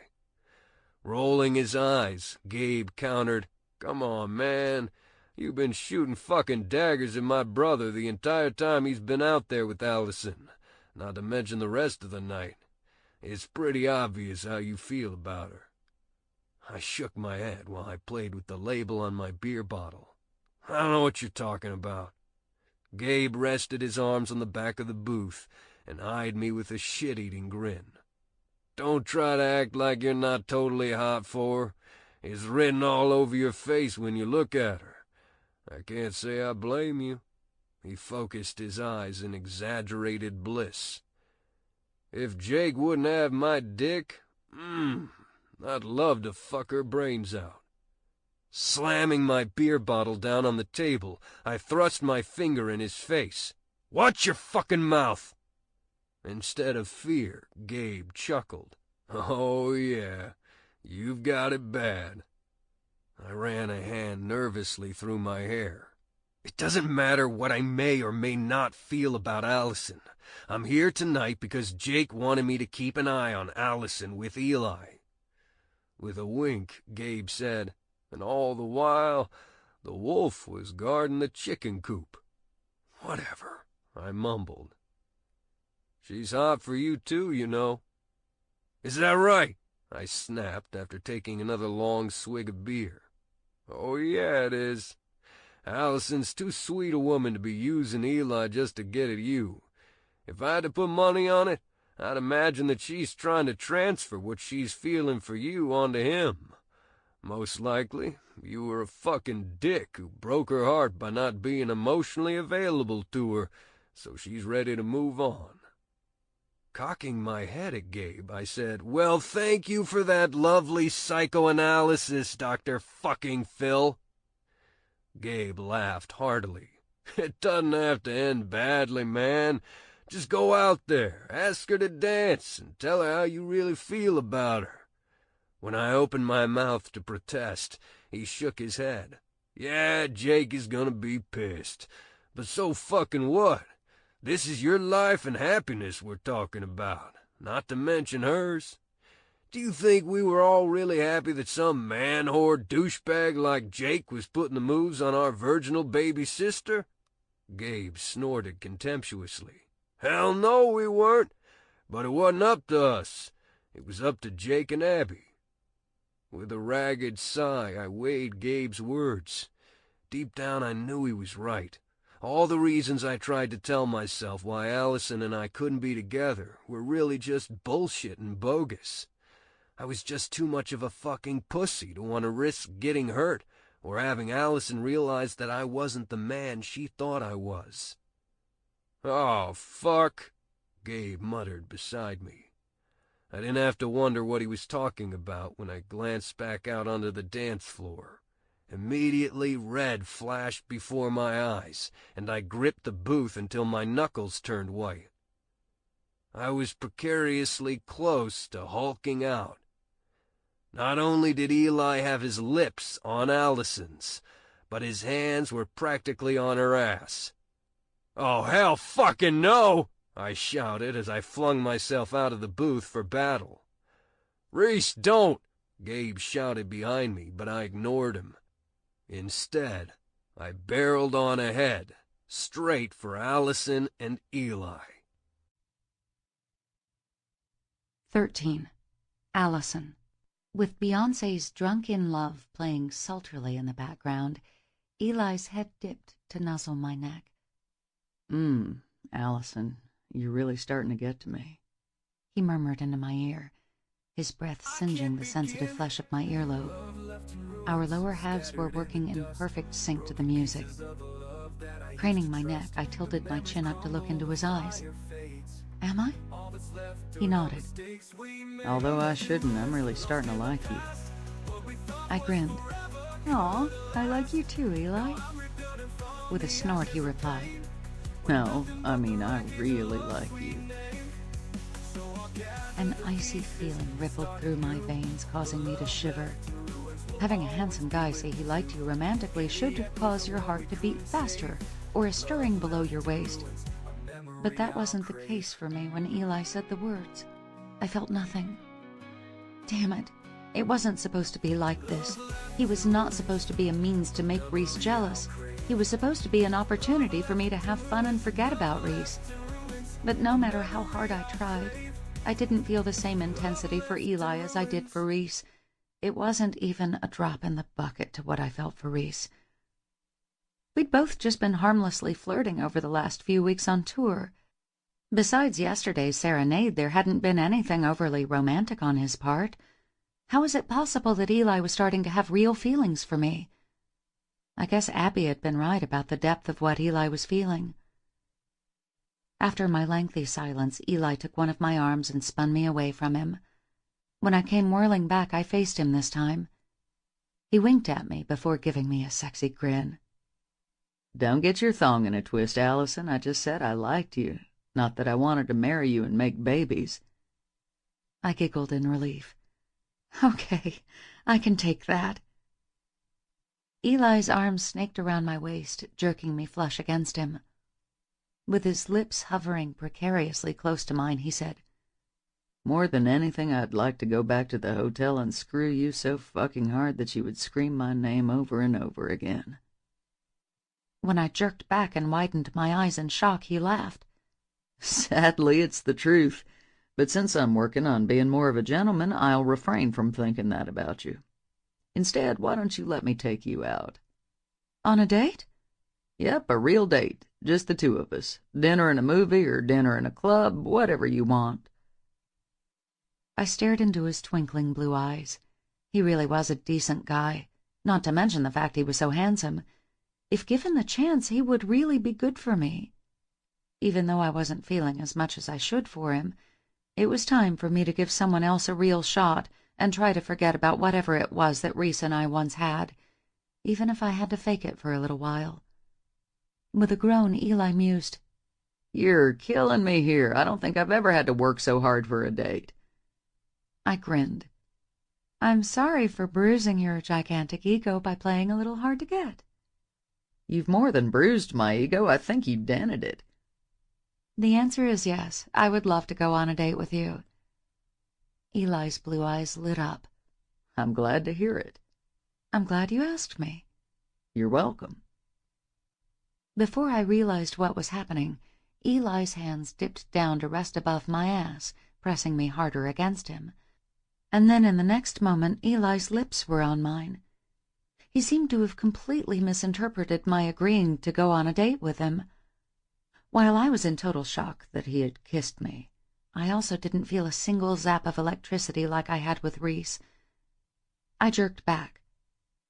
Rolling his eyes, Gabe countered, "Come on, man. You've been shooting fucking daggers at my brother the entire time he's been out there with Allison, not to mention the rest of the night. It's pretty obvious how you feel about her." I shook my head while I played with the label on my beer bottle. "I don't know what you're talking about." Gabe rested his arms on the back of the booth and eyed me with a shit-eating grin. "Don't try to act like you're not totally hot for her. It's written all over your face when you look at her. I can't say I blame you." He focused his eyes in exaggerated bliss. "If Jake wouldn't have my dick, I'd love to fuck her brains out." Slamming my beer bottle down on the table, I thrust my finger in his face. "Watch your fucking mouth!" Instead of fear, Gabe chuckled. "Oh yeah, you've got it bad." I ran a hand nervously through my hair. "It doesn't matter what I may or may not feel about Allison. I'm here tonight because Jake wanted me to keep an eye on Allison with Eli." With a wink, Gabe said, "And all the while, the wolf was guarding the chicken coop." "Whatever," I mumbled. She's hot for you too, you know." "Is that right?" I snapped after taking another long swig of beer. "Oh yeah, it is. Allison's too sweet a woman to be using Eli just to get at you. If I had to put money on it, I'd imagine that she's trying to transfer what she's feeling for you onto him. Most likely, you were a fucking dick who broke her heart by not being emotionally available to her, so she's ready to move on." Cocking my head at Gabe, I said, "Well, thank you for that lovely psychoanalysis, Dr. fucking Phil." Gabe laughed heartily. "It doesn't have to end badly, man. Just go out there, ask her to dance, and tell her how you really feel about her." When I opened my mouth to protest, he shook his head. "Yeah, Jake is gonna be pissed. But so fucking what? This is your life and happiness we're talking about, not to mention hers. Do you think we were all really happy that some man-whore douchebag like Jake was putting the moves on our virginal baby sister?" Gabe snorted contemptuously. "Hell no, we weren't. But it wasn't up to us. It was up to Jake and Abby." With a ragged sigh, I weighed Gabe's words. Deep down, I knew he was right. All the reasons I tried to tell myself why Allison and I couldn't be together were really just bullshit and bogus. I was just too much of a fucking pussy to want to risk getting hurt or having Allison realize that I wasn't the man she thought I was. "Oh, fuck," Gabe muttered beside me. I didn't have to wonder what he was talking about when I glanced back out onto the dance floor. Immediately, red flashed before my eyes, and I gripped the booth until my knuckles turned white. I was precariously close to hulking out. Not only did Eli have his lips on Allison's, but his hands were practically on her ass. "Oh, hell fucking no!" I shouted as I flung myself out of the booth for battle. "Reese, don't!" Gabe shouted behind me, but I ignored him. Instead, I barreled on ahead, straight for Allison and Eli.
13. Allison. With Beyoncé's Drunk in Love playing sultrily in the background, Eli's head dipped to nuzzle my neck.
Allison, you're really starting to get to me,"
he murmured into my ear, his breath singeing the sensitive flesh of my earlobe. Our lower halves were working in perfect sync to the music. Craning my neck, I tilted my chin up to look into his eyes. "Am I?" He nodded.
"Although I shouldn't, I'm really starting to like you."
I grinned. "Aw, I like you too, Eli." With a snort, he replied,
"No, I mean, I really like you."
An icy feeling rippled through my veins, causing me to shiver. Having a handsome guy say he liked you romantically should cause your heart to beat faster, or a stirring below your waist. But that wasn't the case for me when Eli said the words. I felt nothing. Damn it. It wasn't supposed to be like this. He was not supposed to be a means to make Reese jealous. He was supposed to be an opportunity for me to have fun and forget about Reese. But no matter how hard I tried, I didn't feel the same intensity for Eli as I did for Reese. It wasn't even a drop in the bucket to what I felt for Reese. We'd both just been harmlessly flirting over the last few weeks on tour. Besides yesterday's serenade, there hadn't been anything overly romantic on his part. How was it possible that Eli was starting to have real feelings for me? I guess Abby had been right about the depth of what Eli was feeling. After my lengthy silence, Eli took one of my arms and spun me away from him. When I came whirling back, I faced him this time. He winked at me before giving me a sexy grin.
"Don't get your thong in a twist, Allison. I just said I liked you, not that I wanted to marry you and make babies."
I giggled in relief. "Okay, I can take that." Eli's arms snaked around my waist, jerking me flush against him. With his lips hovering precariously close to mine, he said,
"More than anything, I'd like to go back to the hotel and screw you so fucking hard that you would scream my name over and over again."
When I jerked back and widened my eyes in shock, he laughed.
Sadly, it's the truth. But since I'm working on being more of a gentleman, I'll refrain from thinking that about you. Instead, why don't you let me take you out?
On a date?
Yep, a real date. Just the two of us. Dinner in a movie or dinner in a club, whatever you want.
I stared into his twinkling blue eyes. He really was a decent guy, not to mention the fact he was so handsome. If given the chance, he would really be good for me. Even though I wasn't feeling as much as I should for him, it was time for me to give someone else a real shot and try to forget about whatever it was that Reese and I once had, even if I had to fake it for a little while. With a groan, Eli mused,
You're killing me here. I don't think I've ever had to work so hard for a date.
I grinned. I'm sorry for bruising your gigantic ego by playing a little hard to get.
You've more than bruised my ego. I think you dented it.
The answer is yes. I would love to go on a date with you. Eli's blue eyes lit up.
I'm glad to hear it.
I'm glad you asked me.
You're welcome.
Before I realized what was happening, Eli's hands dipped down to rest above my ass, pressing me harder against him. And then in the next moment, Eli's lips were on mine. He seemed to have completely misinterpreted my agreeing to go on a date with him. While I was in total shock that he had kissed me, I also didn't feel a single zap of electricity like I had with Reese. I jerked back.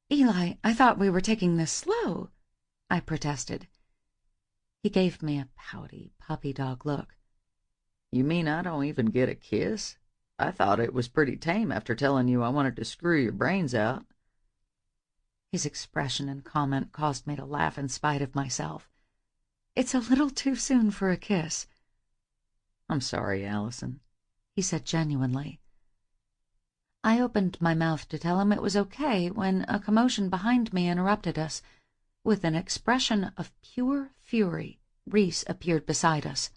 Eli, I thought we were taking this slow, I protested. He gave me a pouty, puppy dog look.
You mean I don't even get a kiss? I thought it was pretty tame after telling you I wanted to screw your brains out.
His expression and comment caused me to laugh in spite of myself. It's a little too soon for a kiss.
I'm sorry, Allison,
he said genuinely. I opened my mouth to tell him it was okay when a commotion behind me interrupted us. With an expression of pure fury, Reese appeared beside us.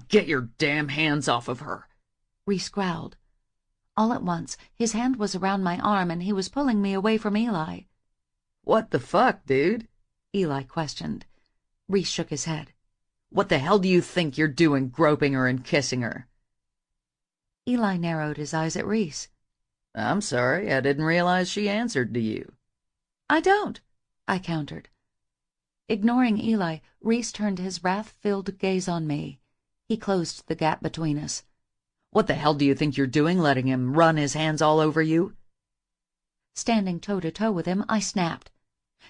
Get your damn hands off of her,
Reese growled. All at once, his hand was around my arm and he was pulling me away from Eli.
What the fuck, dude?
Eli questioned. Reese shook his head.
What the hell do you think you're doing, groping her and kissing her?
Eli narrowed his eyes at Reese.
I'm sorry, I didn't realize she answered to you.
I don't, I countered. Ignoring Eli, Reese turned his wrath-filled gaze on me. He closed the gap between us.
What the hell do you think you're doing, letting him run his hands all over you?
Standing toe-to-toe with him, I snapped.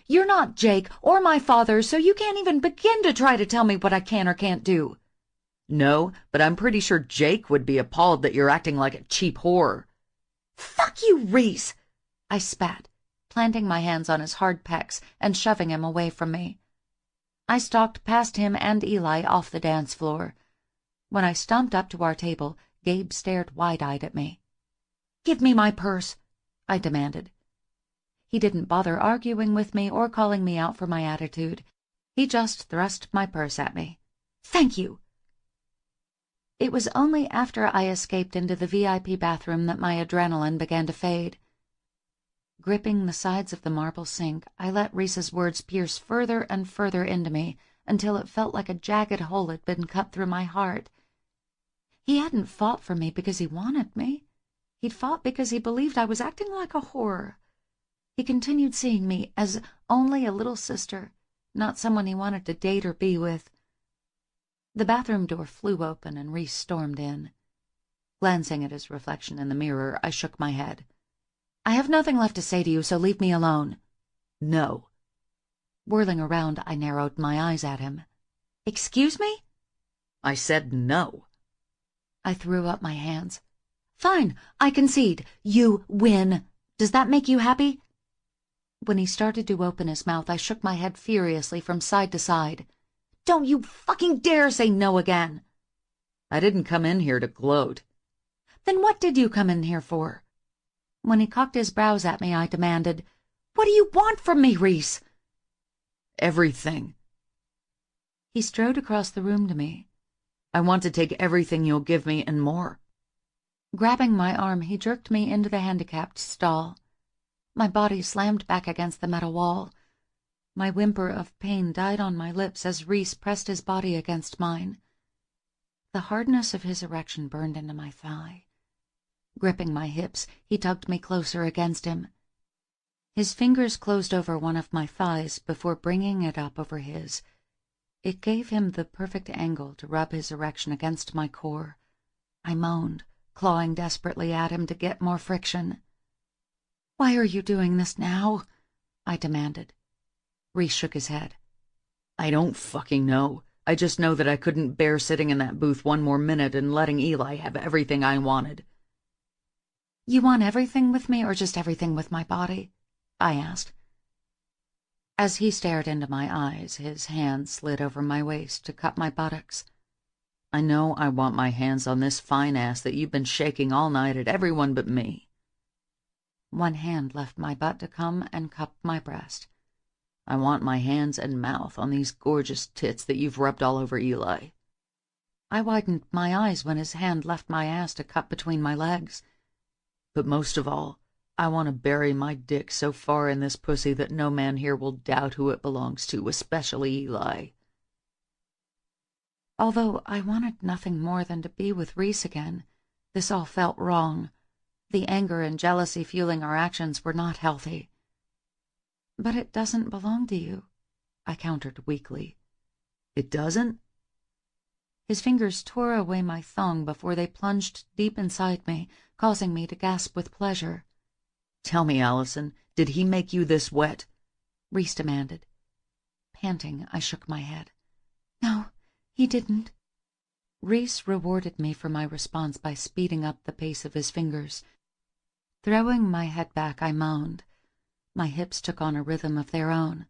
You're not Jake or my father, so you can't even begin to try to tell me what I can or can't do.
No, but I'm pretty sure Jake would be appalled that you're acting like a cheap whore.
Fuck you, Reese! I spat, planting my hands on his hard pecs and shoving him away from me. I stalked past him and Eli off the dance floor. When I stomped up to our table, Gabe stared wide-eyed at me. Give me my purse, I demanded. He didn't bother arguing with me or calling me out for my attitude. He just thrust my purse at me. Thank you. It was only after I escaped into the VIP bathroom that my adrenaline began to fade. Gripping the sides of the marble sink, I let Reese's words pierce further and further into me until it felt like a jagged hole had been cut through my heart. He hadn't fought for me because he wanted me. He'd fought because he believed I was acting like a whore. He continued seeing me as only a little sister, not someone he wanted to date or be with. The bathroom door flew open and Reese stormed in. Glancing at his reflection in the mirror, I shook my head. I have nothing left to say to you, so leave me alone.
No.
Whirling around, I narrowed my eyes at him. Excuse me?
I said no.
I threw up my hands. Fine, I concede. You win. Does that make you happy? When he started to open his mouth, I shook my head furiously from side to side. Don't you fucking dare say no again.
I didn't come in here to gloat.
Then what did you come in here for? When he cocked his brows at me, I demanded, What do you want from me, Reese?
Everything.
He strode across the room to me.
I want to take everything you'll give me and more.
Grabbing my arm, he jerked me into the handicapped stall. My body slammed back against the metal wall. My whimper of pain died on my lips as Reese pressed his body against mine. The hardness of his erection burned into my thigh. Gripping my hips, he tugged me closer against him. His fingers closed over one of my thighs before bringing it up over his. It gave him the perfect angle to rub his erection against my core. I moaned, clawing desperately at him to get more friction. "Why are you doing this now?" I demanded. Reese shook his head.
"I don't fucking know. I just know that I couldn't bear sitting in that booth one more minute and letting Eli have everything I wanted."
"You want everything with me or just everything with my body?" I asked. As he stared into my eyes, his hand slid over my waist to cup my buttocks.
"I know I want my hands on this fine ass that you've been shaking all night at everyone but me."
One hand left my butt to come and cup my breast.
"I want my hands and mouth on these gorgeous tits that you've rubbed all over Eli."
I widened my eyes when his hand left my ass to cup between my legs.
"But most of all, I want to bury my dick so far in this pussy that no man here will doubt who it belongs to, especially Eli."
Although I wanted nothing more than to be with Reese again, this all felt wrong. The anger and jealousy fueling our actions were not healthy. "But it doesn't belong to you," I countered weakly.
"It doesn't?"
His fingers tore away my thong before they plunged deep inside me, causing me to gasp with pleasure.
"Tell me, Allison, did he make you this wet?"
Reese demanded. Panting, I shook my head. "No, he didn't." Reese rewarded me for my response by speeding up the pace of his fingers. Throwing my head back, I moaned. My hips took on a rhythm of their own.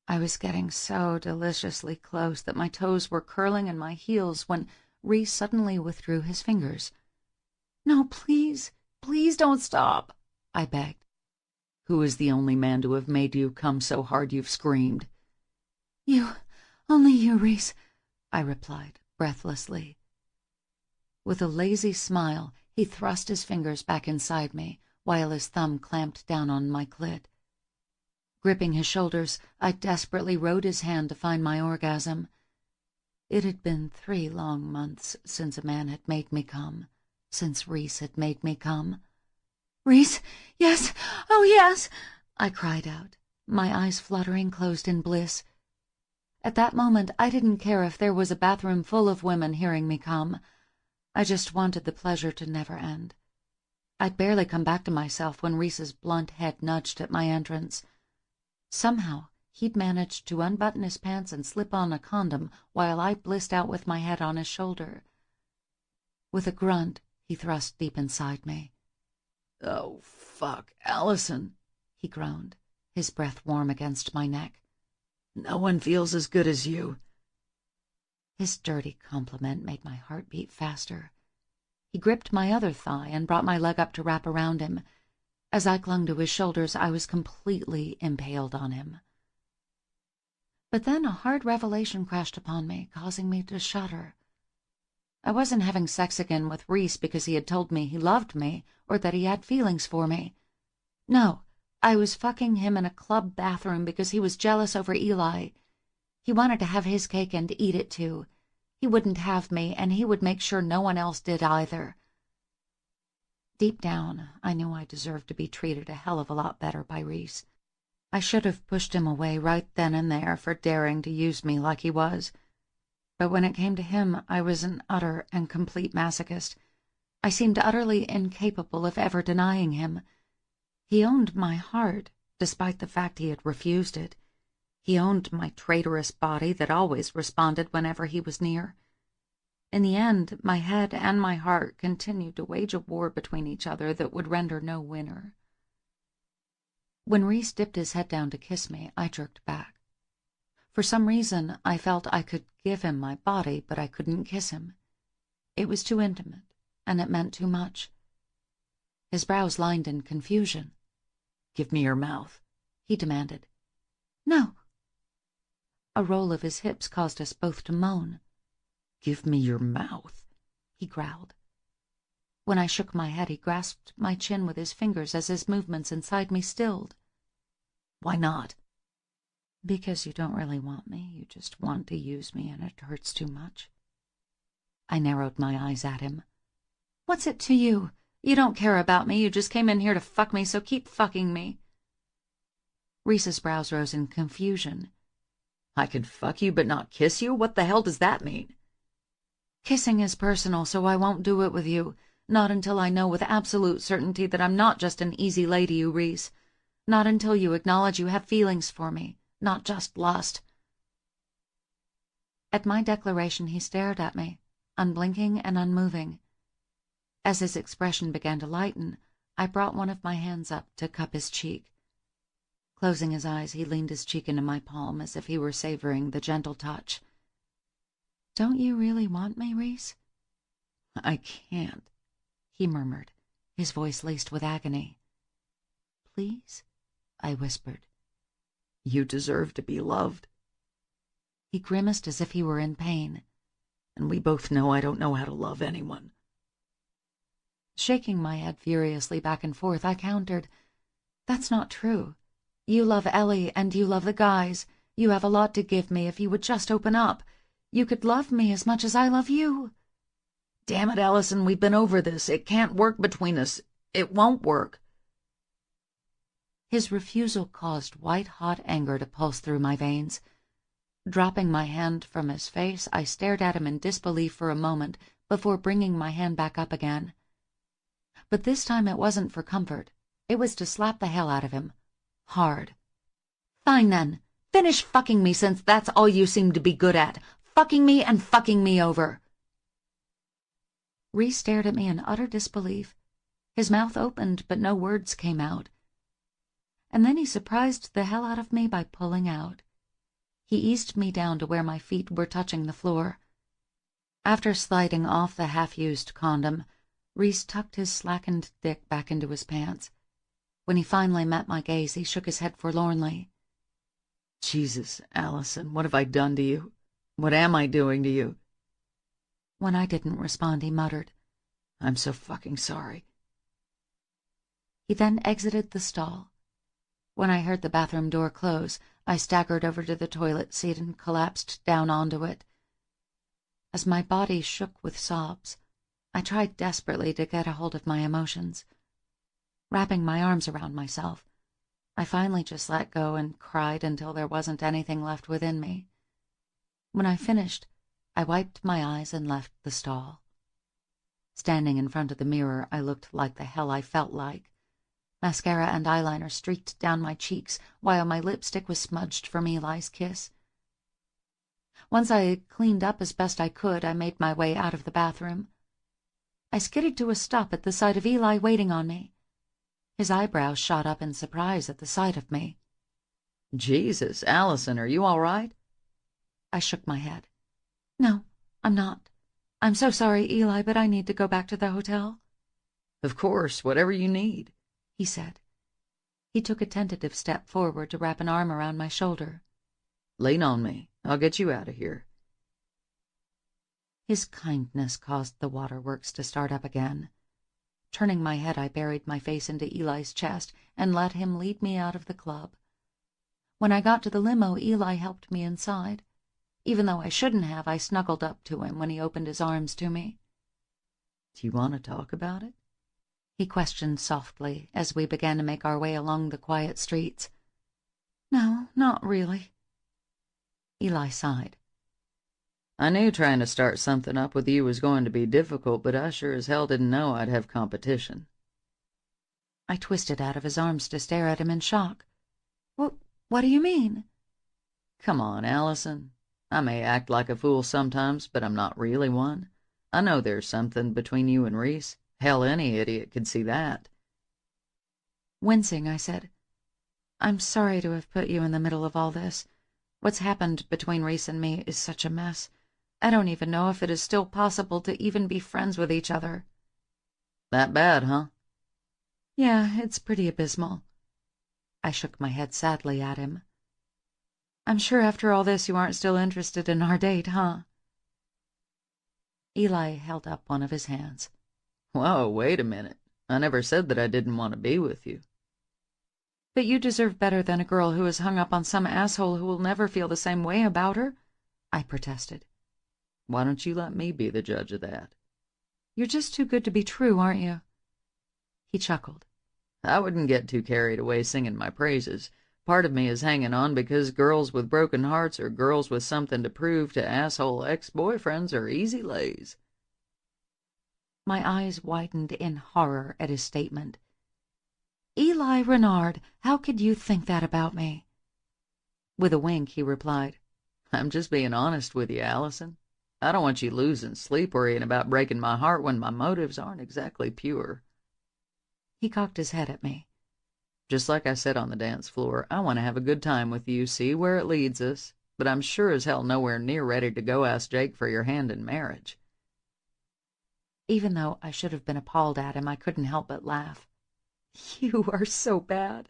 I was getting so deliciously close that my toes were curling in my heels when Reese suddenly withdrew his fingers. "No, please, please don't stop," I begged.
"Who is the only man to have made you come so hard you've screamed?"
"You, only you, Reese," I replied breathlessly. With a lazy smile, he thrust his fingers back inside me, while his thumb clamped down on my clit. Gripping his shoulders, I desperately rode his hand to find my orgasm. It had been 3 long months since a man had made me come, since Reese had made me come. "Reese, yes, oh yes!" I cried out, my eyes fluttering closed in bliss. At that moment, I didn't care if there was a bathroom full of women hearing me come. I just wanted the pleasure to never end. I'd barely come back to myself when Reese's blunt head nudged at my entrance. Somehow, he'd managed to unbutton his pants and slip on a condom while I blissed out with my head on his shoulder. With a grunt, he thrust deep inside me.
"Oh, fuck, Allison,"
he groaned, his breath warm against my neck.
"No one feels as good as you."
His dirty compliment made my heart beat faster. He gripped my other thigh and brought my leg up to wrap around him. As I clung to his shoulders, I was completely impaled on him. But then a hard revelation crashed upon me, causing me to shudder. I wasn't having sex again with Reese because he had told me he loved me or that he had feelings for me. No, I was fucking him in a club bathroom because he was jealous over Eli. He wanted to have his cake and eat it too. He wouldn't have me, and he would make sure no one else did either. Deep down, I knew I deserved to be treated a hell of a lot better by Reese. I should have pushed him away right then and there for daring to use me like he was. But when it came to him, I was an utter and complete masochist. I seemed utterly incapable of ever denying him. He owned my heart, despite the fact he had refused it. He owned my traitorous body that always responded whenever he was near. In the end, my head and my heart continued to wage a war between each other that would render no winner. When Reese dipped his head down to kiss me, I jerked back. For some reason, I felt I could give him my body, but I couldn't kiss him. It was too intimate, and it meant too much. His brows lined in confusion.
"Give me your mouth,"
he demanded. "No." A roll of his hips caused us both to moan.
"Give me your mouth,"
he growled. When I shook my head, he grasped my chin with his fingers as his movements inside me stilled.
"Why not?"
"Because you don't really want me. You just want to use me, and it hurts too much." I narrowed my eyes at him. "What's it to you? You don't care about me. You just came in here to fuck me, so keep fucking me."
Reese's brows rose in confusion. "I could fuck you but not kiss you? What the hell does that mean?"
"Kissing is personal, so I won't do it with you. Not until I know with absolute certainty that I'm not just an easy lady, you Reese. Not until you acknowledge you have feelings for me, not just lust." At my declaration he stared at me, unblinking and unmoving. As his expression began to lighten, I brought one of my hands up to cup his cheek. Closing his eyes, he leaned his cheek into my palm as if he were savoring the gentle touch. "Don't you really want me, Reese?"
"I can't,"
he murmured, his voice laced with agony. "Please?" I whispered.
"You deserve to be loved."
He grimaced as if he were in pain.
"And we both know I don't know how to love anyone."
Shaking my head furiously back and forth, I countered, "That's not true. You love Ellie, and you love the guys. You have a lot to give me if you would just open up. You could love me as much as I love you."
"Damn it, Allison, we've been over this. It can't work between us. It won't work."
His refusal caused white-hot anger to pulse through my veins. Dropping my hand from his face, I stared at him in disbelief for a moment before bringing my hand back up again. But this time it wasn't for comfort. It was to slap the hell out of him. Hard. "Fine then. Finish fucking me since that's all you seem to be good at. Fucking me and fucking me over." Reese stared at me in utter disbelief. His mouth opened, but no words came out. And then he surprised the hell out of me by pulling out. He eased me down to where my feet were touching the floor. After sliding off the half-used condom, Reese tucked his slackened dick back into his pants. When he finally met my gaze, he shook his head forlornly.
"Jesus, Allison, what have I done to you? What am I doing to you?"
When I didn't respond, he muttered,
"I'm so fucking sorry."
He then exited the stall. When I heard the bathroom door close, I staggered over to the toilet seat and collapsed down onto it. As my body shook with sobs, I tried desperately to get a hold of my emotions. Wrapping my arms around myself, I finally just let go and cried until there wasn't anything left within me. When I finished, I wiped my eyes and left the stall. Standing in front of the mirror, I looked like the hell I felt like. Mascara and eyeliner streaked down my cheeks, while my lipstick was smudged from Eli's kiss. Once I had cleaned up as best I could, I made my way out of the bathroom. I skidded to a stop at the sight of Eli waiting on me. His eyebrows shot up in surprise at the sight of me.
"Jesus, Allison, are you all right?"
I shook my head. "No, I'm not. I'm so sorry, Eli, but I need to go back to the hotel."
"Of course, whatever you need,"
he said. He took a tentative step forward to wrap an arm around my shoulder.
"Lean on me. I'll get you out of here."
His kindness caused the waterworks to start up again. Turning my head, I buried my face into Eli's chest and let him lead me out of the club. When I got to the limo, Eli helped me inside. Even though I shouldn't have, I snuggled up to him when he opened his arms to me.
"Do you want to talk about it?"
he questioned softly as we began to make our way along the quiet streets. "No, not really." Eli sighed.
"I knew trying to start something up with you was going to be difficult, but I sure as hell didn't know I'd have competition."
I twisted out of his arms to stare at him in shock. What do you mean?"
"Come on, Allison. I may act like a fool sometimes, but I'm not really one. I know there's something between you and Reese. Hell, any idiot could see that."
Wincing, I said, "I'm sorry to have put you in the middle of all this. What's happened between Reese and me is such a mess. I don't even know if it is still possible to even be friends with each other."
"That bad, huh?"
"Yeah, it's pretty abysmal." I shook my head sadly at him. "I'm sure after all this you aren't still interested in our date, huh?" Eli held up one of his hands.
"Whoa, wait a minute. I never said that I didn't want to be with you."
"But you deserve better than a girl who is hung up on some asshole who will never feel the same way about her," I protested.
Why don't you let me be the judge of that?
You're just too good to be true, aren't you? He chuckled.
I wouldn't get too carried away singing my praises. Part of me is hanging on because girls with broken hearts or girls with something to prove to asshole ex-boyfriends are easy lays.
My eyes widened in horror at his statement. Eli Renard, how could you think that about me? With a wink, he replied,
I'm just being honest with you, Allison. I don't want you losing sleep worrying about breaking my heart when my motives aren't exactly pure.
He cocked his head at me.
Just like I said on the dance floor, I want to have a good time with you, see where it leads us, but I'm sure as hell nowhere near ready to go ask Jake for your hand in marriage.
Even though I should have been appalled at him, I couldn't help but laugh. You are so bad.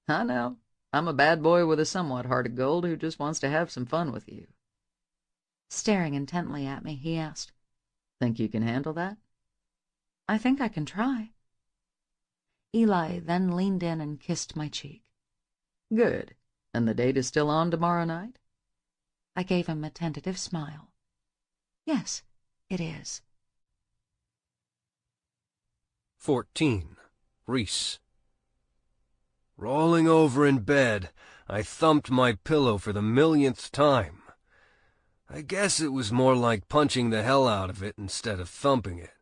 I know. I'm a bad boy with a somewhat heart of gold who just wants to have some fun with you.
Staring intently at me, he asked,
Think you can handle that?
I think I can try. Eli then leaned in and kissed my cheek.
Good. And the date is still on tomorrow night?
I gave him a tentative smile. Yes, it is.
14. Reese. Rolling over in bed, I thumped my pillow for the millionth time. I guess it was more like punching the hell out of it instead of thumping it.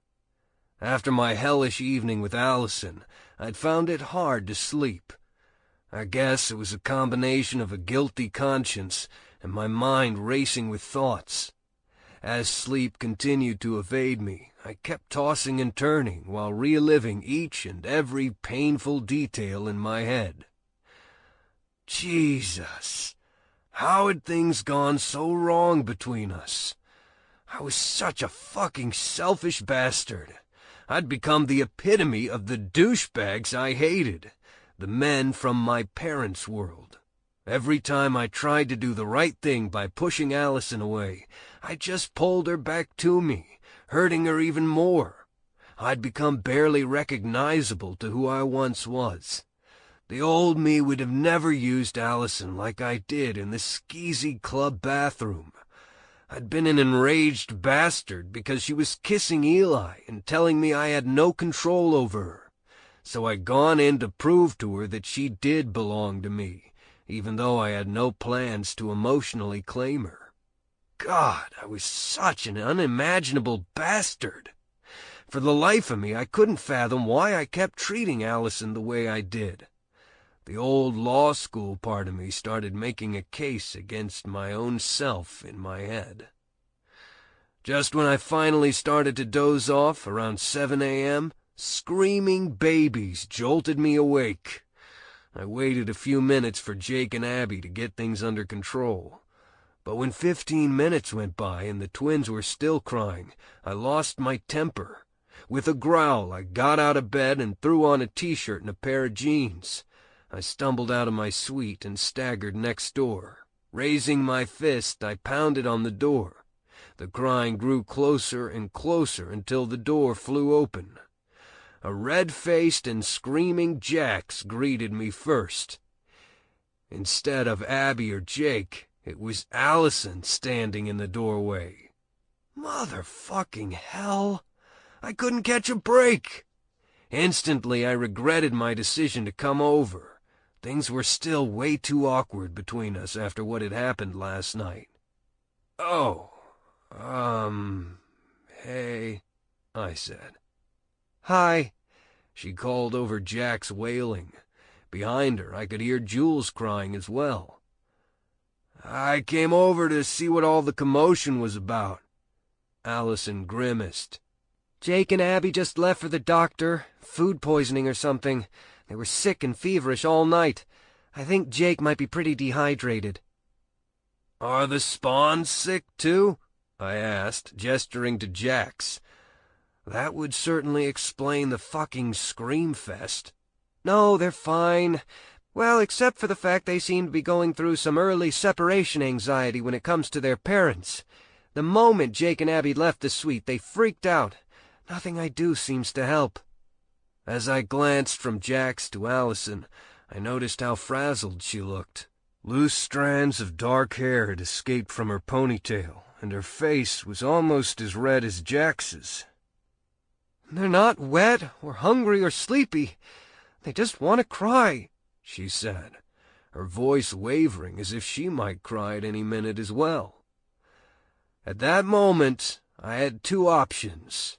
After my hellish evening with Allison, I'd found it hard to sleep. I guess it was a combination of a guilty conscience and my mind racing with thoughts. As sleep continued to evade me, I kept tossing and turning while reliving each and every painful detail in my head. Jesus, how had things gone so wrong between us? I was such a fucking selfish bastard. I'd become the epitome of the douchebags I hated, the men from my parents' world. Every time I tried to do the right thing by pushing Allison away, I just pulled her back to me, hurting her even more. I'd become barely recognizable to who I once was. The old me would have never used Allison like I did in the skeezy club bathroom. I'd been an enraged bastard because she was kissing Eli and telling me I had no control over her. So I'd gone in to prove to her that she did belong to me, even though I had no plans to emotionally claim her. God, I was such an unimaginable bastard. For the life of me, I couldn't fathom why I kept treating Allison the way I did. The old law school part of me started making a case against my own self in my head. Just when I finally started to doze off, around 7 a.m., screaming babies jolted me awake. I waited a few minutes for Jake and Abby to get things under control. But when 15 minutes went by and the twins were still crying, I lost my temper. With a growl, I got out of bed and threw on a t-shirt and a pair of jeans. I stumbled out of my suite and staggered next door. Raising my fist, I pounded on the door. The crying grew closer and closer until the door flew open. A red-faced and screaming Jax greeted me first. Instead of Abby or Jake, it was Allison standing in the doorway. Motherfucking hell! I couldn't catch a break! Instantly, I regretted my decision to come over. Things were still way too awkward between us after what had happened last night. Oh, hey, I said. Hi, she called over Jack's wailing. Behind her, I could hear Jules crying as well. I came over to see what all the commotion was about. Allison grimaced. Jake and Abby just left for the doctor, food poisoning or something. They were sick and feverish all night. I think Jake might be pretty dehydrated. Are the Spawns sick too? I asked, gesturing to Jax. That would certainly explain the fucking scream fest. No, they're fine. Well, except for the fact they seem to be going through some early separation anxiety when it comes to their parents. The moment Jake and Abby left the suite, they freaked out. Nothing I do seems to help. As I glanced from Jax to Allison, I noticed how frazzled she looked. Loose strands of dark hair had escaped from her ponytail, and her face was almost as red as Jax's.
"They're not wet or hungry or sleepy. They just want to cry,"
she said, her voice wavering as if she might cry at any minute as well. At that moment, I had two options.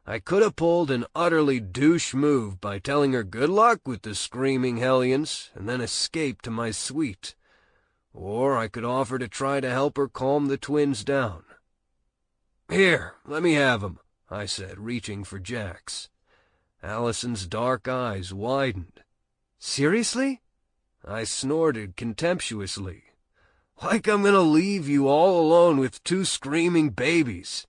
I could have pulled an utterly douche move by telling her good luck with the screaming hellions and then escape to my suite. Or I could offer to try to help her calm the twins down. "Here, let me have 'em," I said, reaching for Jax. Allison's dark eyes widened.
"Seriously?"
I snorted contemptuously. "Like I'm gonna leave you all alone with two screaming babies."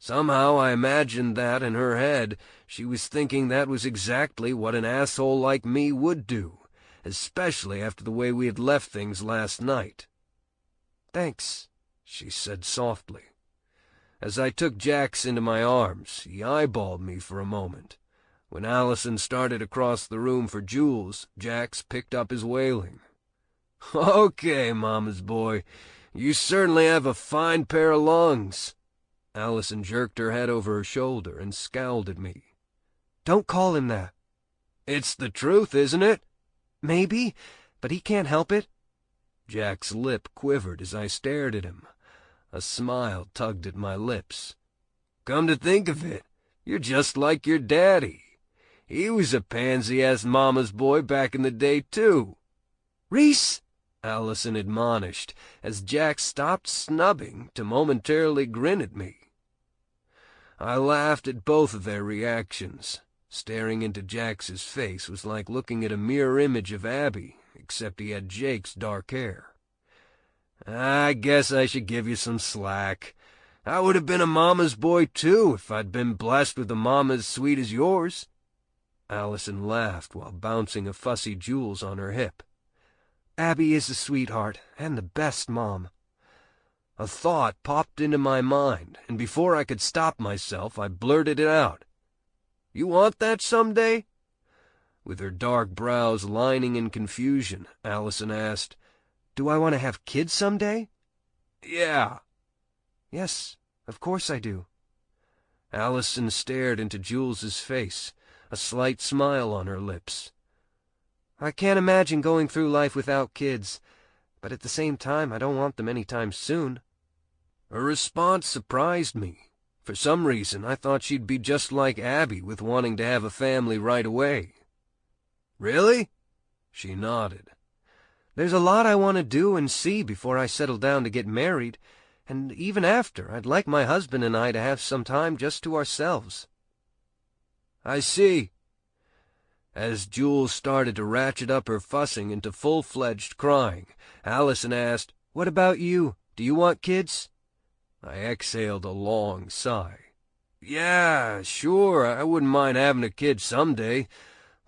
Somehow I imagined that in her head she was thinking that was exactly what an asshole like me would do, especially after the way we had left things last night.
"Thanks,"
she said softly. As I took Jax into my arms, he eyeballed me for a moment. When Allison started across the room for Jules, Jax picked up his wailing. "Okay, Mama's boy, you certainly have a fine pair of lungs." Allison jerked her head over her shoulder and scowled at me.
"Don't call him that."
"It's the truth, isn't it?"
"Maybe, but he can't help it."
Jack's lip quivered as I stared at him. A smile tugged at my lips. "Come to think of it, you're just like your daddy. He was a pansy-ass mama's boy back in the day, too."
"Reese!"
Allison admonished, as Jack stopped snubbing to momentarily grin at me. I laughed at both of their reactions. Staring into Jax's face was like looking at a mirror image of Abby, except he had Jake's dark hair. "I guess I should give you some slack. I would have been a mama's boy, too, if I'd been blessed with a mama as sweet as yours." Allison laughed while bouncing a fussy Jules on her hip.
"Abby is a sweetheart, and the best mom."
A thought popped into my mind, and before I could stop myself, I blurted it out. "You want that someday?" With her dark brows lining in confusion, Allison asked,
"Do I want to have kids someday?"
"Yeah."
"Yes, of course I do."
Allison stared into Jules's face, a slight smile on her lips.
"I can't imagine going through life without kids, but at the same time I don't want them anytime soon."
Her response surprised me. For some reason, I thought she'd be just like Abby with wanting to have a family right away. "Really?" She nodded.
"There's a lot I want to do and see before I settle down to get married, and even after, I'd like my husband and I to have some time just to ourselves."
"I see." As Jules started to ratchet up her fussing into full-fledged crying, Allison asked,
"What about you? Do you want kids?"
I exhaled a long sigh. "Yeah, sure, I wouldn't mind having a kid someday.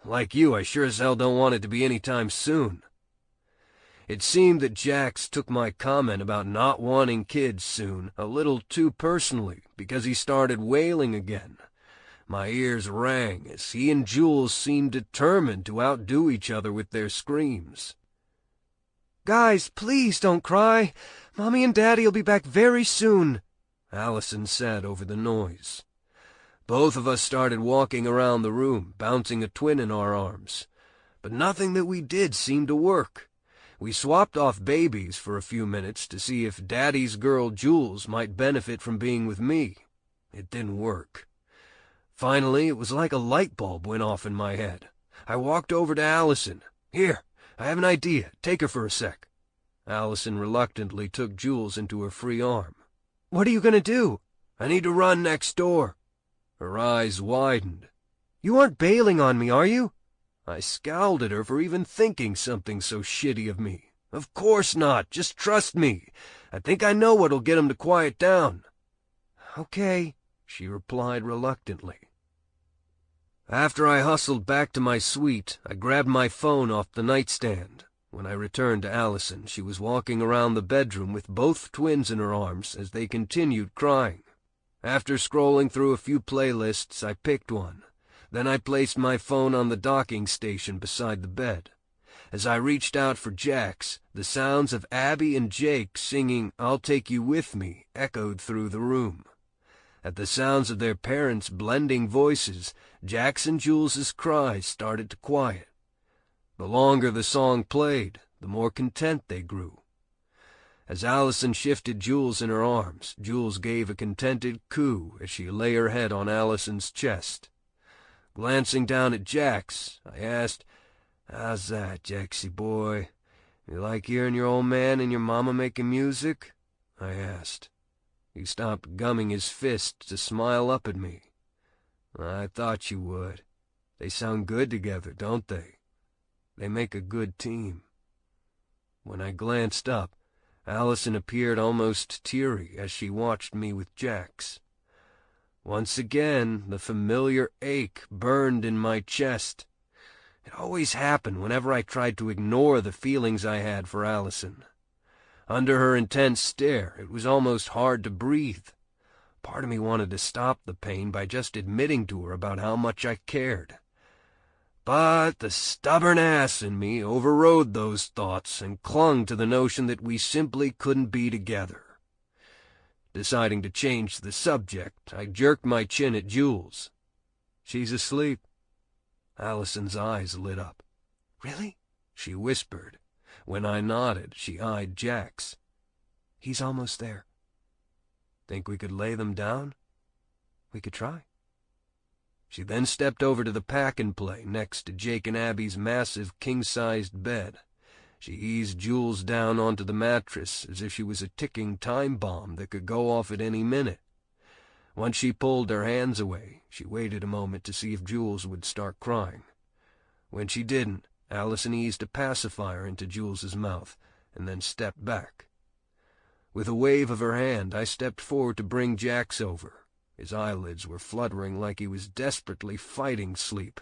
Like you, I sure as hell don't want it to be any time soon." It seemed that Jax took my comment about not wanting kids soon a little too personally, because he started wailing again. My ears rang as he and Jules seemed determined to outdo each other with their screams.
"Guys, please don't cry. Mommy and Daddy'll be back very soon,"
Allison said over the noise. Both of us started walking around the room, bouncing a twin in our arms. But nothing that we did seemed to work. We swapped off babies for a few minutes to see if Daddy's girl Jules might benefit from being with me. It didn't work. Finally, it was like a light bulb went off in my head. I walked over to Allison. "Here, I have an idea. Take her for a sec." Allison reluctantly took Jules into her free arm.
"What are you going to do?"
"I need to run next door." Her eyes widened.
"You aren't bailing on me, are you?"
I scowled at her for even thinking something so shitty of me. "Of course not. Just trust me. I think I know what'll get him to quiet down."
"Okay,"
she replied reluctantly. After I hustled back to my suite, I grabbed my phone off the nightstand. When I returned to Allison, she was walking around the bedroom with both twins in her arms as they continued crying. After scrolling through a few playlists, I picked one. Then I placed my phone on the docking station beside the bed. As I reached out for Jax, the sounds of Abby and Jake singing "I'll Take You With Me" echoed through the room. At the sounds of their parents' blending voices, Jax and Jules's cries started to quiet. The longer the song played, the more content they grew. As Allison shifted Jules in her arms, Jules gave a contented coo as she lay her head on Allison's chest. Glancing down at Jax, I asked, "How's that, Jaxie boy? You like hearing your old man and your mama making music?" I asked. He stopped gumming his fist to smile up at me. "I thought you would. They sound good together, don't they? They make a good team." When I glanced up, Allison appeared almost teary as she watched me with Jax. Once again, the familiar ache burned in my chest. It always happened whenever I tried to ignore the feelings I had for Allison. Under her intense stare, it was almost hard to breathe. Part of me wanted to stop the pain by just admitting to her about how much I cared. But the stubborn ass in me overrode those thoughts and clung to the notion that we simply couldn't be together. Deciding to change the subject, I jerked my chin at Jules. "She's asleep." Allison's eyes lit up. "Really?" she whispered. When I nodded, she eyed Jax. "He's almost there." "Think we could lay them down?" "We could try." She then stepped over to the pack-and-play next to Jake and Abby's massive king-sized bed. She eased Jules down onto the mattress as if she was a ticking time bomb that could go off at any minute. Once she pulled her hands away, she waited a moment to see if Jules would start crying. When she didn't, Allison eased a pacifier into Jules's mouth and then stepped back. With a wave of her hand, I stepped forward to bring Jax over. His eyelids were fluttering like he was desperately fighting sleep.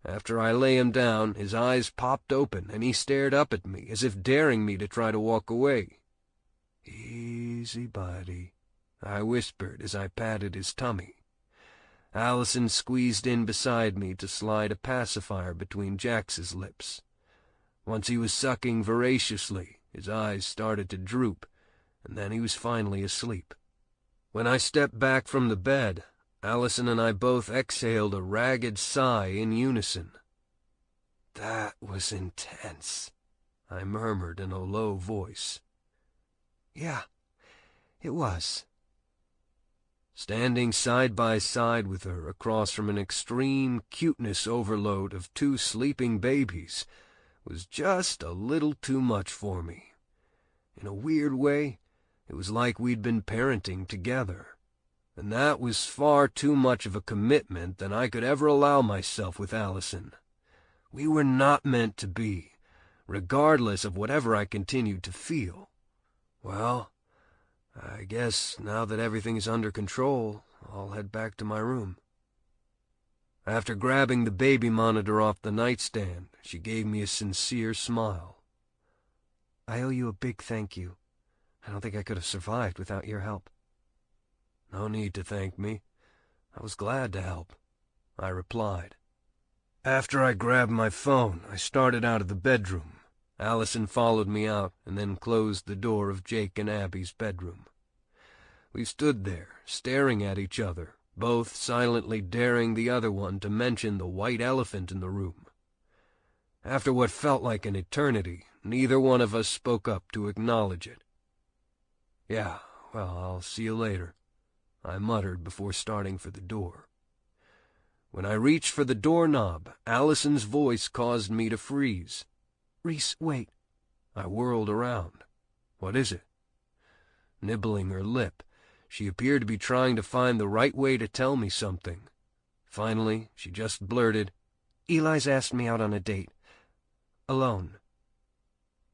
After I lay him down, his eyes popped open and he stared up at me as if daring me to try to walk away. "Easy, buddy," I whispered as I patted his tummy. Allison squeezed in beside me to slide a pacifier between Jax's lips. Once he was sucking voraciously, his eyes started to droop, and then he was finally asleep. When I stepped back from the bed, Allison and I both exhaled a ragged sigh in unison. "That was intense," I murmured in a low voice. "Yeah, it was." Standing side by side with her across from an extreme cuteness overload of two sleeping babies was just a little too much for me. In a weird way, it was like we'd been parenting together, and that was far too much of a commitment than I could ever allow myself with Allison. We were not meant to be, regardless of whatever I continued to feel. Well, I guess now that everything is under control, I'll head back to my room. After grabbing the baby monitor off the nightstand, she gave me a sincere smile. "I owe you a big thank you. I don't think I could have survived without your help." "No need to thank me. I was glad to help," I replied. After I grabbed my phone, I started out of the bedroom. Allison followed me out and then closed the door of Jake and Abby's bedroom. We stood there, staring at each other, both silently daring the other one to mention the white elephant in the room. After what felt like an eternity, neither one of us spoke up to acknowledge it. "Yeah, well, I'll see you later," I muttered before starting for the door. When I reached for the doorknob, Allison's voice caused me to freeze. "Reese, wait." I whirled around. "What is it?" Nibbling her lip, she appeared to be trying to find the right way to tell me something. Finally, she just blurted, "Eli's asked me out on a date. Alone."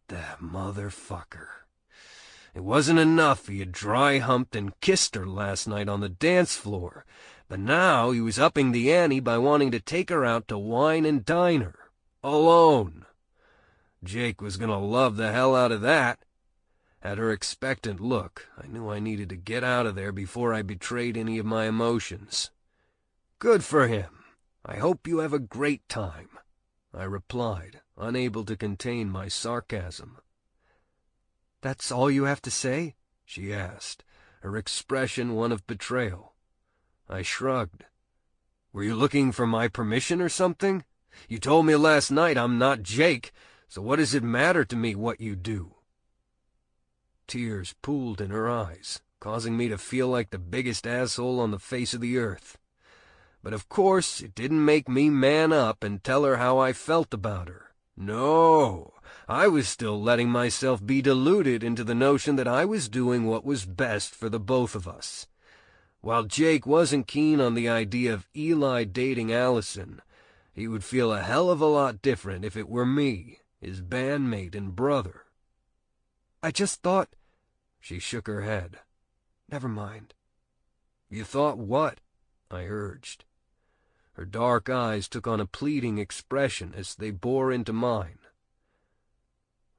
That motherfucker. It wasn't enough he had dry-humped and kissed her last night on the dance floor, but now he was upping the ante by wanting to take her out to wine and dine her. Alone. Jake was going to love the hell out of that. At her expectant look, I knew I needed to get out of there before I betrayed any of my emotions. "Good for him. I hope you have a great time." I replied, unable to contain my sarcasm. "That's all you have to say?" she asked, her expression one of betrayal. I shrugged. "Were you looking for my permission or something? You told me last night I'm not Jake, so what does it matter to me what you do?" Tears pooled in her eyes, causing me to feel like the biggest asshole on the face of the earth. But of course, it didn't make me man up and tell her how I felt about her. No, I was still letting myself be deluded into the notion that I was doing what was best for the both of us. While Jake wasn't keen on the idea of Eli dating Allison, he would feel a hell of a lot different if it were me, his bandmate and brother. "I just thought—" She shook her head. "Never mind." "You thought what?" I urged. Her dark eyes took on a pleading expression as they bore into mine.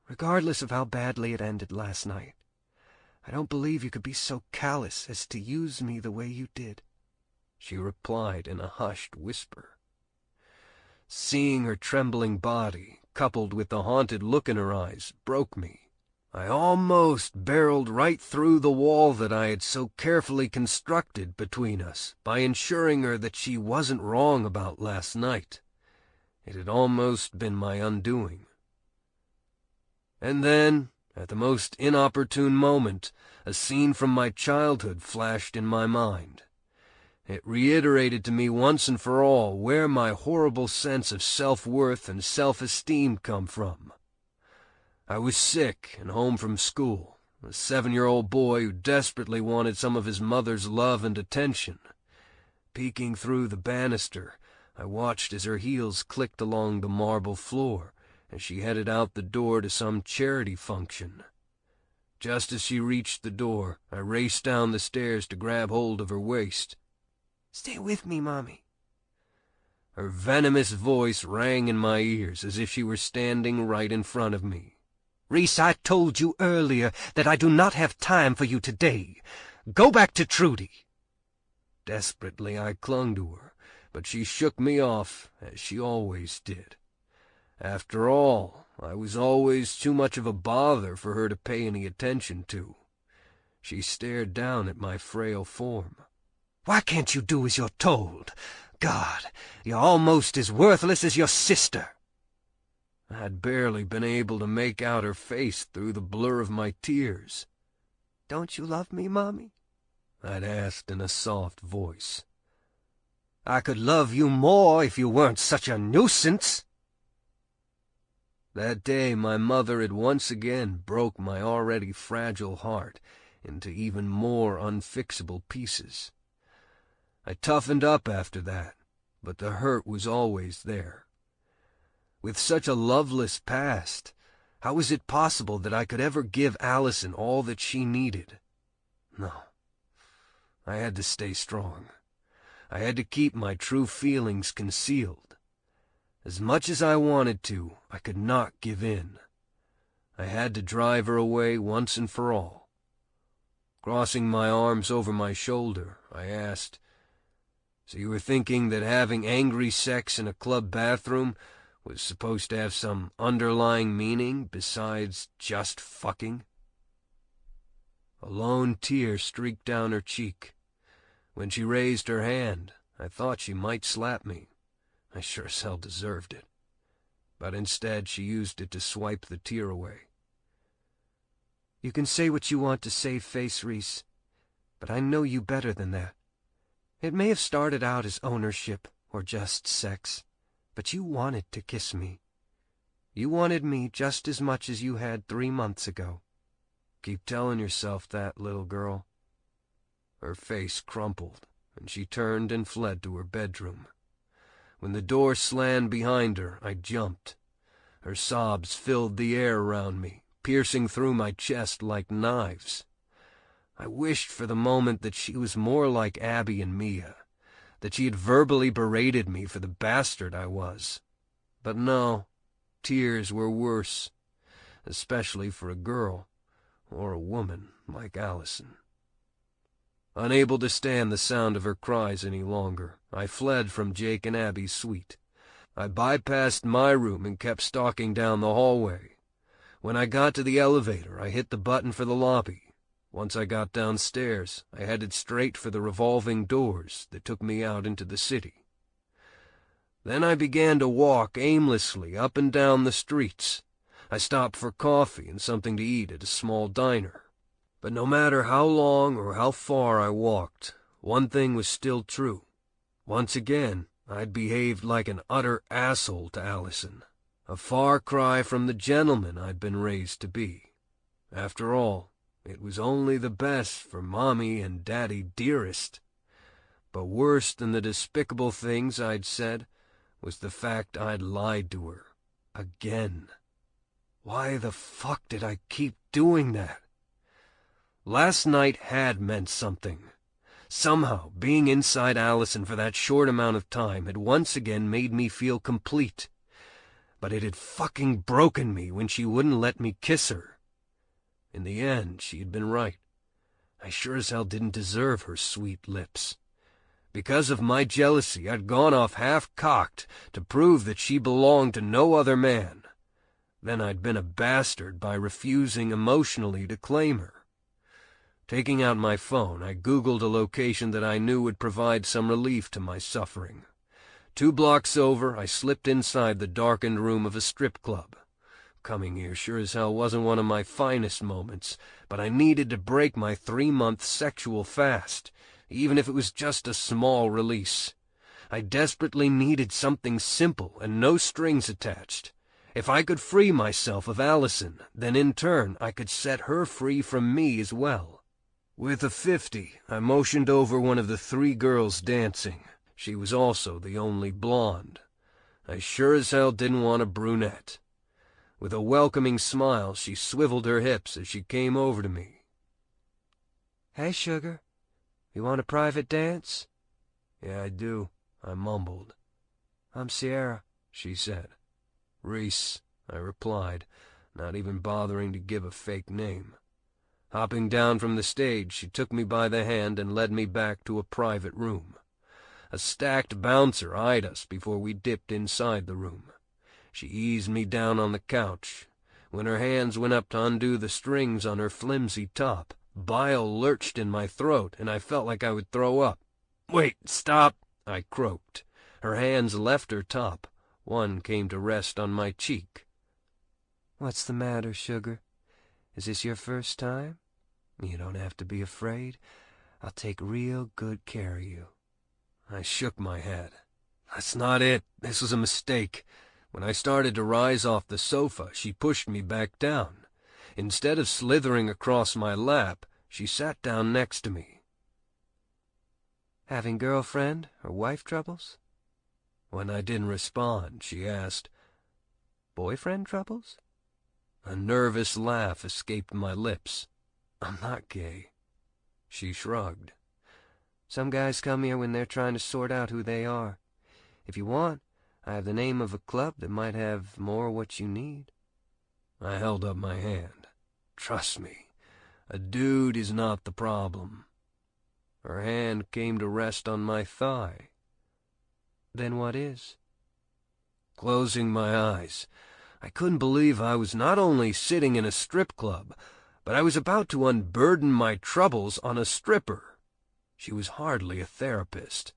"Regardless of how badly it ended last night, I don't believe you could be so callous as to use me the way you did," she replied in a hushed whisper. Seeing her trembling body, coupled with the haunted look in her eyes, broke me. I almost barreled right through the wall that I had so carefully constructed between us by ensuring her that she wasn't wrong about last night. It had almost been my undoing. And then, at the most inopportune moment, a scene from my childhood flashed in my mind. It reiterated to me once and for all where my horrible sense of self-worth and self-esteem come from. I was sick and home from school, a 7-year-old boy who desperately wanted some of his mother's love and attention. Peeking through the banister, I watched as her heels clicked along the marble floor as she headed out the door to some charity function. Just as she reached the door, I raced down the stairs to grab hold of her waist. "Stay with me, Mommy." Her venomous voice rang in my ears as if she were standing right in front of me. "Reese, I told you earlier that I do not have time for you today. Go back to Trudy." Desperately I clung to her, but she shook me off, as she always did. After all, I was always too much of a bother for her to pay any attention to. She stared down at my frail form. "Why can't you do as you're told? God, you're almost as worthless as your sister." I'd barely been able to make out her face through the blur of my tears. "Don't you love me, Mommy?" I'd asked in a soft voice. "I could love you more if you weren't such a nuisance." That day my mother had once again broke my already fragile heart into even more unfixable pieces. I toughened up after that, but the hurt was always there. With such a loveless past, how was it possible that I could ever give Allison all that she needed? No. I had to stay strong. I had to keep my true feelings concealed. As much as I wanted to, I could not give in. I had to drive her away once and for all. Crossing my arms over my shoulder, I asked, "So you were thinking that having angry sex in a club bathroom was supposed to have some underlying meaning besides just fucking?" A lone tear streaked down her cheek. When she raised her hand, I thought she might slap me. I sure as hell deserved it. But instead she used it to swipe the tear away. "You can say what you want to save face, Reese, but I know you better than that. It may have started out as ownership or just sex, but you wanted to kiss me. You wanted me just as much as you had 3 months ago. Keep telling yourself that, little girl." Her face crumpled, and she turned and fled to her bedroom. When the door slammed behind her, I jumped. Her sobs filled the air around me, piercing through my chest like knives. I wished for the moment that she was more like Abby and Mia, that she had verbally berated me for the bastard I was. But no, tears were worse, especially for a girl, or a woman like Allison. Unable to stand the sound of her cries any longer, I fled from Jake and Abby's suite. I bypassed my room and kept stalking down the hallway. When I got to the elevator, I hit the button for the lobby. Once I got downstairs, I headed straight for the revolving doors that took me out into the city. Then I began to walk aimlessly up and down the streets. I stopped for coffee and something to eat at a small diner. But no matter how long or how far I walked, one thing was still true. Once again, I'd behaved like an utter asshole to Allison, a far cry from the gentleman I'd been raised to be. After all, it was only the best for Mommy and Daddy Dearest. But worse than the despicable things I'd said was the fact I'd lied to her. Again. Why the fuck did I keep doing that? Last night had meant something. Somehow, being inside Allison for that short amount of time had once again made me feel complete. But it had fucking broken me when she wouldn't let me kiss her. In the end, she had been right. I sure as hell didn't deserve her sweet lips. Because of my jealousy, I'd gone off half-cocked to prove that she belonged to no other man. Then I'd been a bastard by refusing emotionally to claim her. Taking out my phone, I Googled a location that I knew would provide some relief to my suffering. 2 blocks over, I slipped inside the darkened room of a strip club. Coming here sure as hell wasn't one of my finest moments, but I needed to break my 3-month sexual fast, even if it was just a small release. I desperately needed something simple and no strings attached. If I could free myself of Allison, then in turn I could set her free from me as well. With a 50, I motioned over one of the 3 girls dancing. She was also the only blonde. I sure as hell didn't want a brunette. With a welcoming smile, she swiveled her hips as she came over to me. "Hey, sugar, you want a private dance?" "Yeah, I do," I mumbled. "I'm Sierra," she said. "Reese," I replied, not even bothering to give a fake name. Hopping down from the stage, she took me by the hand and led me back to a private room. A stacked bouncer eyed us before we dipped inside the room. She eased me down on the couch. When her hands went up to undo the strings on her flimsy top, bile lurched in my throat, and I felt like I would throw up. "Wait, stop!" I croaked. Her hands left her top. One came to rest on my cheek. "What's the matter, sugar? Is this your first time? You don't have to be afraid. I'll take real good care of you." I shook my head. "That's not it. This was a mistake." When I started to rise off the sofa, she pushed me back down. Instead of slithering across my lap, she sat down next to me. "Having girlfriend or wife troubles?" When I didn't respond, she asked, "Boyfriend troubles?" A nervous laugh escaped my lips. "I'm not gay." She shrugged. "Some guys come here when they're trying to sort out who they are. If you want, I have the name of a club that might have more what you need." I held up my hand. "Trust me, a dude is not the problem." Her hand came to rest on my thigh. "Then what is?" Closing my eyes, I couldn't believe I was not only sitting in a strip club, but I was about to unburden my troubles on a stripper. She was hardly a therapist,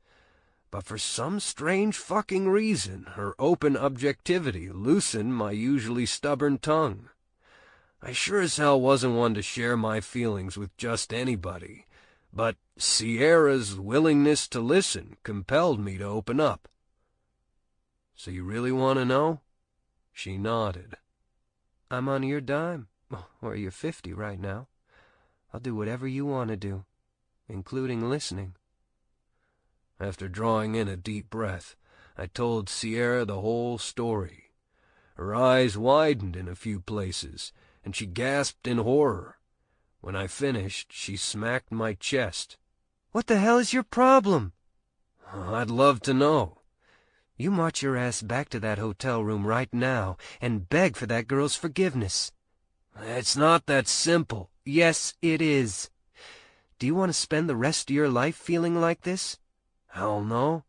but for some strange fucking reason, her open objectivity loosened my usually stubborn tongue. I sure as hell wasn't one to share my feelings with just anybody, but Sierra's willingness to listen compelled me to open up. "So you really want to know?" She nodded. "I'm on your dime, or you're 50 right now. I'll do whatever you want to do, including listening." After drawing in a deep breath, I told Sierra the whole story. Her eyes widened in a few places, and she gasped in horror. When I finished, she smacked my chest. "What the hell is your problem?" "I'd love to know." "You march your ass back to that hotel room right now and beg for that girl's forgiveness." "It's not that simple." "Yes, it is. Do you want to spend the rest of your life feeling like this?" "Hell no."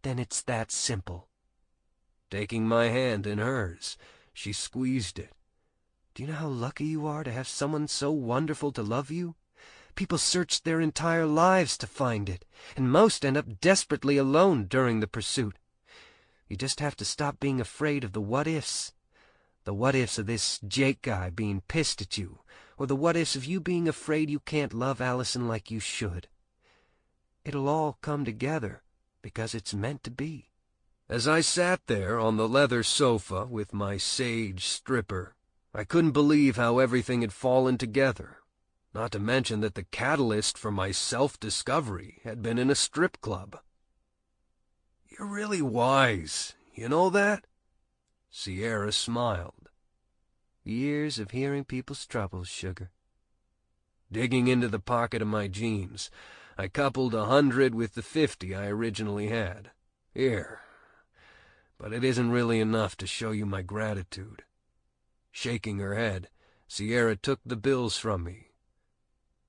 "Then it's that simple." Taking my hand in hers, she squeezed it. "Do you know how lucky you are to have someone so wonderful to love you? People search their entire lives to find it, and most end up desperately alone during the pursuit. You just have to stop being afraid of the what-ifs. The what-ifs of this Jake guy being pissed at you, or the what-ifs of you being afraid you can't love Allison like you should. It'll all come together, because it's meant to be." As I sat there on the leather sofa with my sage stripper, I couldn't believe how everything had fallen together, not to mention that the catalyst for my self-discovery had been in a strip club. "You're really wise, you know that?" Sierra smiled. "Years of hearing people's troubles, sugar." Digging into the pocket of my jeans, I coupled 100 with the 50 I originally had. "Here. But it isn't really enough to show you my gratitude." Shaking her head, Sierra took the bills from me.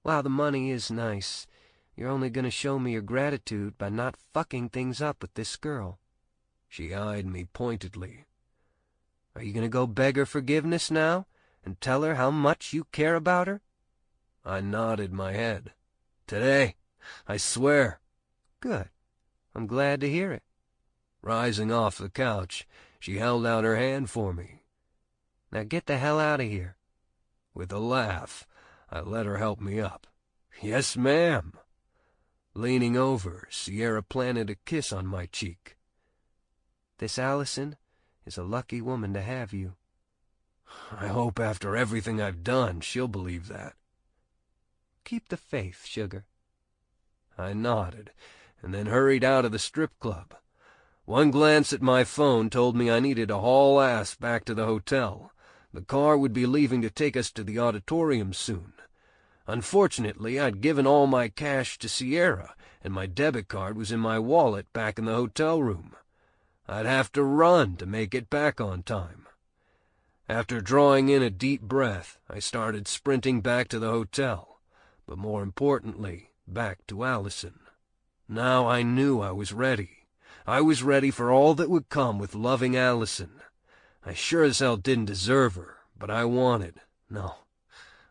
"While the money is nice, you're only going to show me your gratitude by not fucking things up with this girl." She eyed me pointedly. "Are you going to go beg her forgiveness now, and tell her how much you care about her?" I nodded my head. "Today, I swear." "Good. I'm glad to hear it." Rising off the couch, she held out her hand for me. "Now get the hell out of here." With a laugh, I let her help me up. "Yes, ma'am." Leaning over, Sierra planted a kiss on my cheek. "This Allison is a lucky woman to have you." "I hope after everything I've done, she'll believe that." "Keep the faith, sugar." I nodded, and then hurried out of the strip club. One glance at my phone told me I needed to haul ass back to the hotel. The car would be leaving to take us to the auditorium soon. Unfortunately, I'd given all my cash to Sierra, and my debit card was in my wallet back in the hotel room. I'd have to run to make it back on time. After drawing in a deep breath, I started sprinting back to the hotel, but more importantly, back to Allison. Now I knew I was ready. I was ready for all that would come with loving Allison. I sure as hell didn't deserve her, but I wanted, no,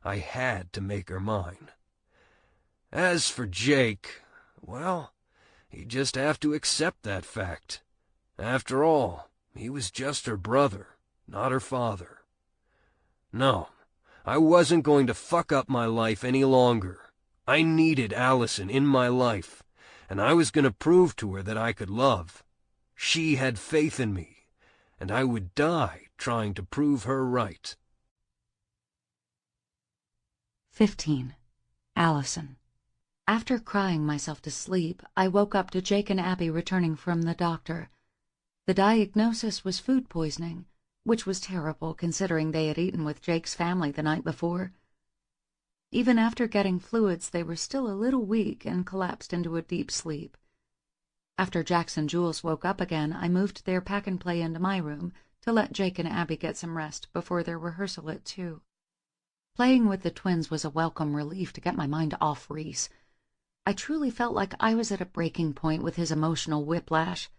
I had to make her mine. As for Jake, well, he'd just have to accept that fact. After all, he was just her brother, not her father. No, I wasn't going to fuck up my life any longer. I needed Allison in my life, and I was going to prove to her that I could love. She had faith in me, and I would die trying to prove her right.
15. Allison. After crying myself to sleep, I woke up to Jake and Abby returning from the doctor. The diagnosis was food poisoning, which was terrible considering they had eaten with Jake's family the night before. Even after getting fluids, they were still a little weak and collapsed into a deep sleep. After Jax and Jules woke up again, I moved their pack-and-play into my room to let Jake and Abby get some rest before their rehearsal at 2. Playing with the twins was a welcome relief to get my mind off Reese. I truly felt like I was at a breaking point with his emotional whiplash.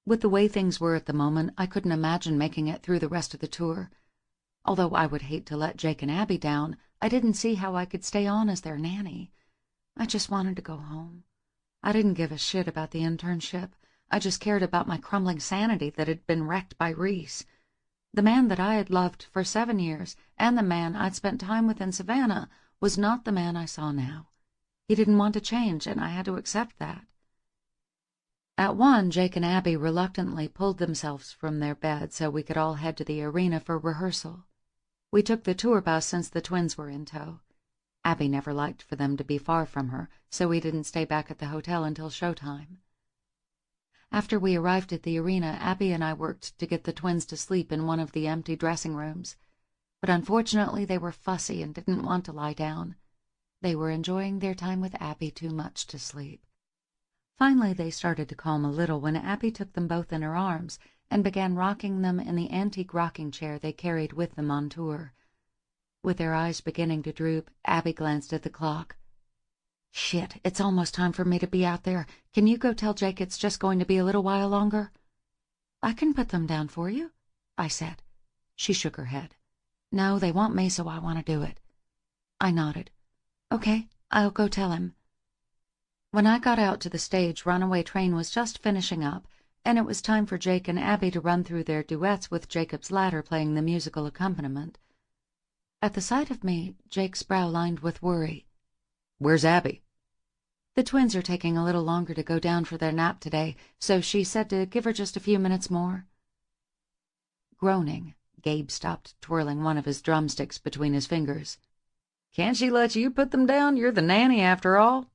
With the way things were at the moment, I couldn't imagine making it through the rest of the tour. Although I would hate to let Jake and Abby down, I didn't see how I could stay on as their nanny. I just wanted to go home. I didn't give a shit about the internship. I just cared about my crumbling sanity that had been wrecked by Reese. The man that I had loved for 7 years, and the man I'd spent time with in Savannah, was not the man I saw now. He didn't want to change, and I had to accept that. At 1, Jake and Abby reluctantly pulled themselves from their bed so we could all head to the arena for rehearsal. We took the tour bus since the twins were in tow. Abby never liked for them to be far from her, so we didn't stay back at the hotel until showtime. After we arrived at the arena, Abby and I worked to get the twins to sleep in one of the empty dressing rooms. But unfortunately they were fussy and didn't want to lie down. They were enjoying their time with Abby too much to sleep. Finally they started to calm a little when Abby took them both in her arms and began rocking them in the antique rocking chair they carried with them on tour. With their eyes beginning to droop, Abby glanced at the clock. "Shit, it's almost time for me to be out there. Can you go tell Jake it's just going to be a little while longer?" I can put them down for you, I said. She shook her head. No, they want me, so I want to do it. I nodded. Okay, I'll go tell him. When I got out to the stage, Runaway Train was just finishing up, and it was time for Jake and Abby to run through their duets with Jacob's ladder playing the musical accompaniment. At the sight of me, Jake's brow lined with worry.
Where's Abby?
The twins are taking a little longer to go down for their nap today, so she said to give her just a few minutes more. Groaning, Gabe stopped twirling one of his drumsticks between his fingers.
Can't she let you put them down? You're the nanny after all.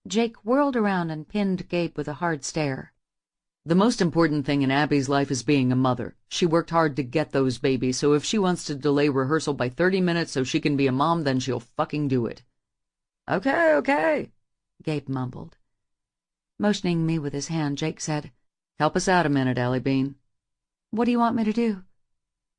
Jake whirled around and pinned Gabe with a hard stare.
The most important thing in Abby's life is being a mother. She worked hard to get those babies, so if she wants to delay rehearsal by 30 minutes so she can be a mom, then she'll fucking do it. Okay, Gabe mumbled.
Motioning me with his hand, Jake said,
Help us out a minute, Allie Bean.
What do you want me to do?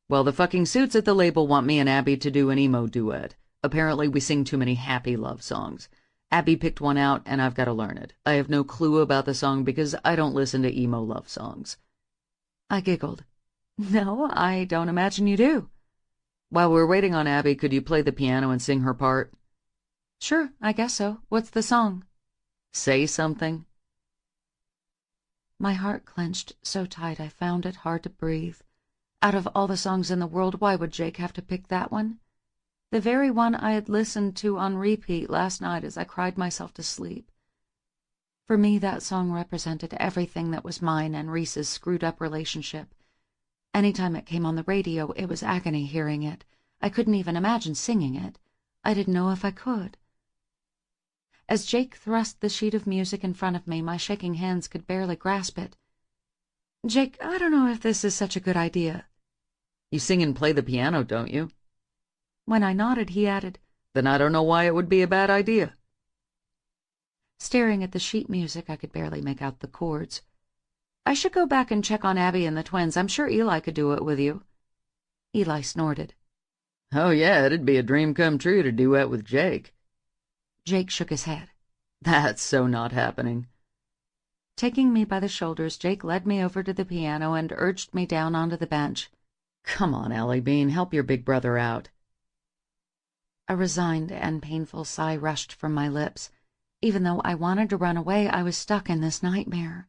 Well, the fucking suits at the label want me and Abby to do an emo duet. Apparently we sing too many happy love songs. Abby picked one out, and I've got to learn it. I have no clue about the song because I don't listen to emo love songs.
I giggled. No, I don't imagine you do.
While we're waiting on Abby, could you play the piano and sing her part?
Sure, I guess so. What's the song?
Say Something.
My heart clenched so tight I found it hard to breathe. Out of all the songs in the world, why would Jake have to pick that one? The very one I had listened to on repeat last night as I cried myself to sleep. For me, that song represented everything that was mine and Reese's screwed-up relationship. Anytime it came on the radio, it was agony hearing it. I couldn't even imagine singing it. I didn't know if I could. As Jake thrust the sheet of music in front of me, my shaking hands could barely grasp it. Jake, I don't know if this is such a good idea.
You sing and play the piano, don't you?
When I nodded, he added,
Then I don't know why it would be a bad idea.
Staring at the sheet music, I could barely make out the chords. I should go back and check on Abby and the twins. I'm sure Eli could do it with you. Eli snorted.
Oh yeah, it'd be a dream come true to duet with Jake.
Jake shook his head.
That's so not happening.
Taking me by the shoulders, Jake led me over to the piano and urged me down onto the bench.
Come on, Allie Bean, help your big brother out.
A resigned and painful sigh rushed from my lips. Even though I wanted to run away, I was stuck in this nightmare.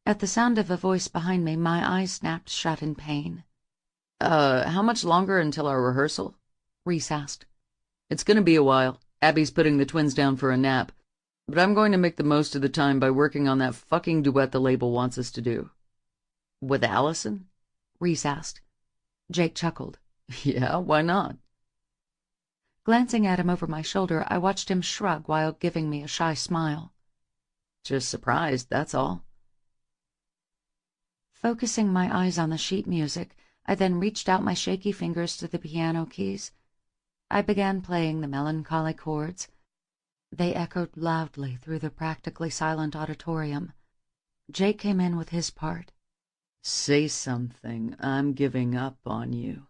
At the sound of a voice behind me, my eyes snapped shut in pain.
How much longer until our rehearsal?
Reese asked.
It's going to be a while. Abby's putting the twins down for a nap. But I'm going to make the most of the time by working on that fucking duet the label wants us to do. With Allison?
Reese asked. Jake chuckled.
Yeah, why not?
Glancing at him over my shoulder, I watched him shrug while giving me a shy smile.
Just surprised, that's all.
Focusing my eyes on the sheet music, I then reached out my shaky fingers to the piano keys. I began playing the melancholy chords. They echoed loudly through the practically silent auditorium. Jake came in with his part.
Say something, I'm giving up on you.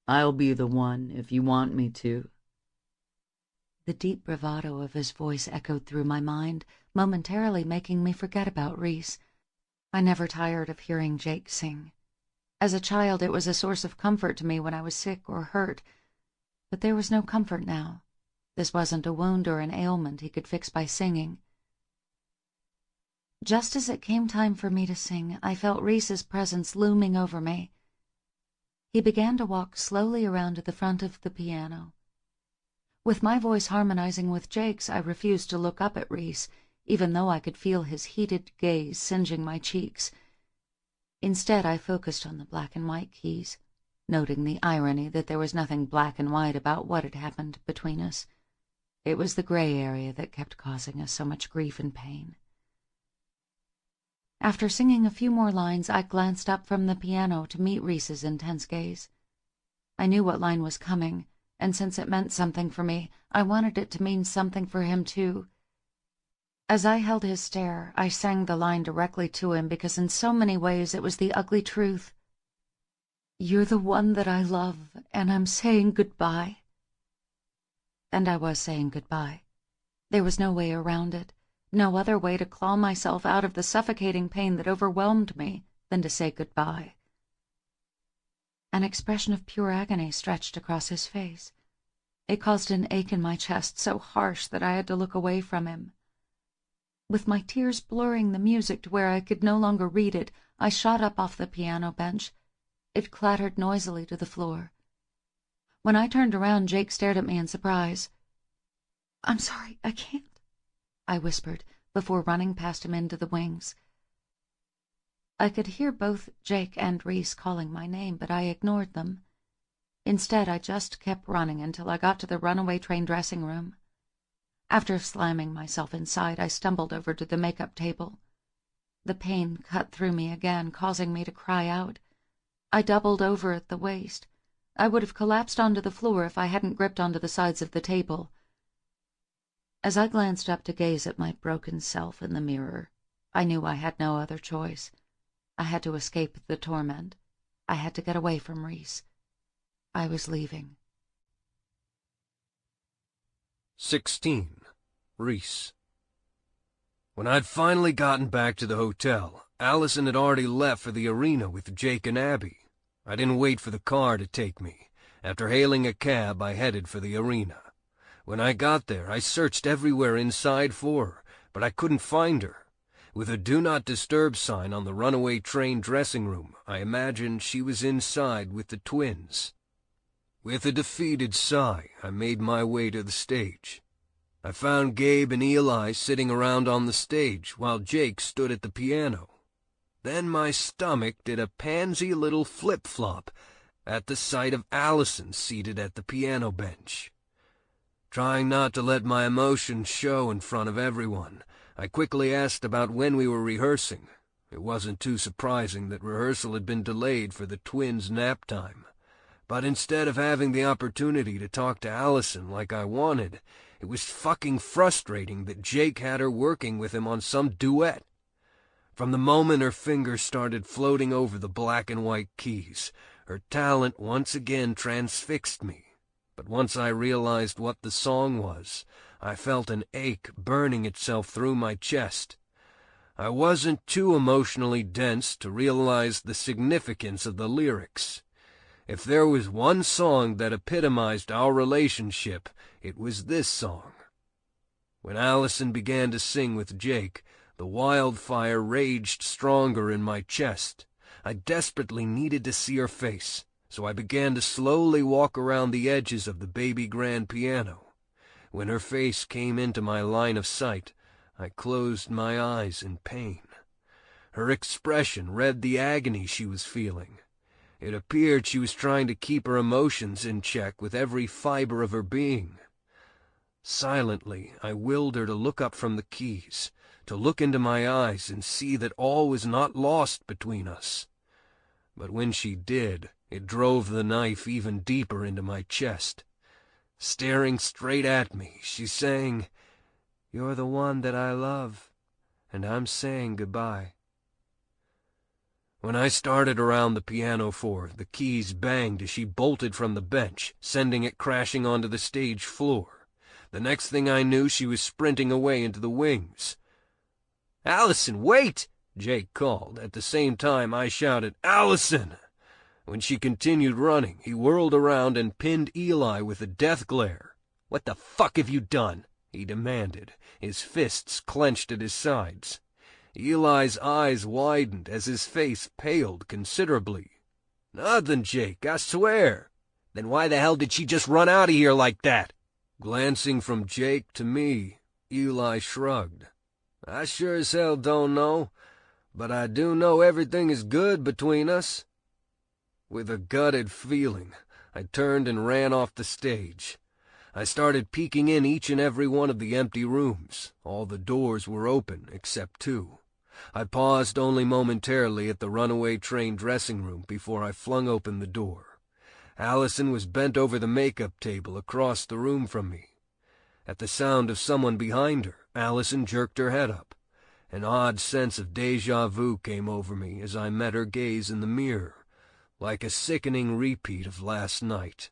I'll be the one if you want me to.
The deep bravado of his voice echoed through my mind, momentarily making me forget about Reese. I never tired of hearing Jake sing. As a child, it was a source of comfort to me when I was sick or hurt. But there was no comfort now. This wasn't a wound or an ailment he could fix by singing. Just as it came time for me to sing, I felt Reese's presence looming over me. He began to walk slowly around to the front of the piano. With my voice harmonizing with Jake's, I refused to look up at Reese, even though I could feel his heated gaze singeing my cheeks. Instead, I focused on the black and white keys, noting the irony that there was nothing black and white about what had happened between us. It was the gray area that kept causing us so much grief and pain. After singing a few more lines, I glanced up from the piano to meet Reese's intense gaze. I knew what line was coming, and since it meant something for me, I wanted it to mean something for him too. As I held his stare, I sang the line directly to him because in so many ways it was the ugly truth. You're the one that I love, and I'm saying goodbye. And I was saying goodbye. There was no way around it. No other way to claw myself out of the suffocating pain that overwhelmed me than to say goodbye. An expression of pure agony stretched across his face. It caused an ache in my chest so harsh that I had to look away from him. With my tears blurring the music to where I could no longer read it, I shot up off the piano bench. It clattered noisily to the floor. When I turned around, Jake stared at me in surprise. "I'm sorry, I can't," I whispered, before running past him into the wings. I could hear both Jake and Reese calling my name, but I ignored them. Instead, I just kept running until I got to the Runaway Train dressing room. After slamming myself inside, I stumbled over to the makeup table. The pain cut through me again, causing me to cry out. I doubled over at the waist. I would have collapsed onto the floor if I hadn't gripped onto the sides of the table. As I glanced up to gaze at my broken self in the mirror, I knew I had no other choice. I had to escape the torment. I had to get away from Reese. I was leaving.
16. Reese. When I'd finally gotten back to the hotel, Allison had already left for the arena with Jake and Abby. I didn't wait for the car to take me. After hailing a cab, I headed for the arena. When I got there, I searched everywhere inside for her, but I couldn't find her. With a Do Not Disturb sign on the Runaway Train dressing room, I imagined she was inside with the twins. With a defeated sigh, I made my way to the stage. I found Gabe and Eli sitting around on the stage, while Jake stood at the piano. Then my stomach did a pansy little flip-flop at the sight of Allison seated at the piano bench. Trying not to let my emotions show in front of everyone, I quickly asked about when we were rehearsing. It wasn't too surprising that rehearsal had been delayed for the twins' nap time. But instead of having the opportunity to talk to Allison like I wanted, it was fucking frustrating that Jake had her working with him on some duet. From the moment her fingers started floating over the black and white keys, her talent once again transfixed me. But once I realized what the song was, I felt an ache burning itself through my chest. I wasn't too emotionally dense to realize the significance of the lyrics. If there was one song that epitomized our relationship, it was this song. When Allison began to sing with Jake, the wildfire raged stronger in my chest. I desperately needed to see her face, so I began to slowly walk around the edges of the baby grand piano. When her face came into my line of sight, I closed my eyes in pain. Her expression read the agony she was feeling. It appeared she was trying to keep her emotions in check with every fiber of her being. Silently, I willed her to look up from the keys, to look into my eyes and see that all was not lost between us. But when she did, it drove the knife even deeper into my chest. Staring straight at me, she sang, "You're the one that I love, and I'm saying goodbye." When I started around the piano for her, the keys banged as she bolted from the bench, sending it crashing onto the stage floor. The next thing I knew, she was sprinting away into the wings. "Allison, wait!" Jake called. At the same time, I shouted, "Allison!" When she continued running, he whirled around and pinned Eli with a death glare. "What the fuck have you done?" he demanded, his fists clenched at his sides. Eli's eyes widened as his face paled considerably. "Nothing, Jake, I swear." "Then why the hell did she just run out of here like that?" Glancing from Jake to me, Eli shrugged. "I sure as hell don't know, but I do know everything is good between us." With a gutted feeling, I turned and ran off the stage. I started peeking in each and every one of the empty rooms. All the doors were open, except two. I paused only momentarily at the Runaway Train dressing room before I flung open the door. Allison was bent over the makeup table across the room from me. At the sound of someone behind her, Allison jerked her head up. An odd sense of déjà vu came over me as I met her gaze in the mirror, like a sickening repeat of last night.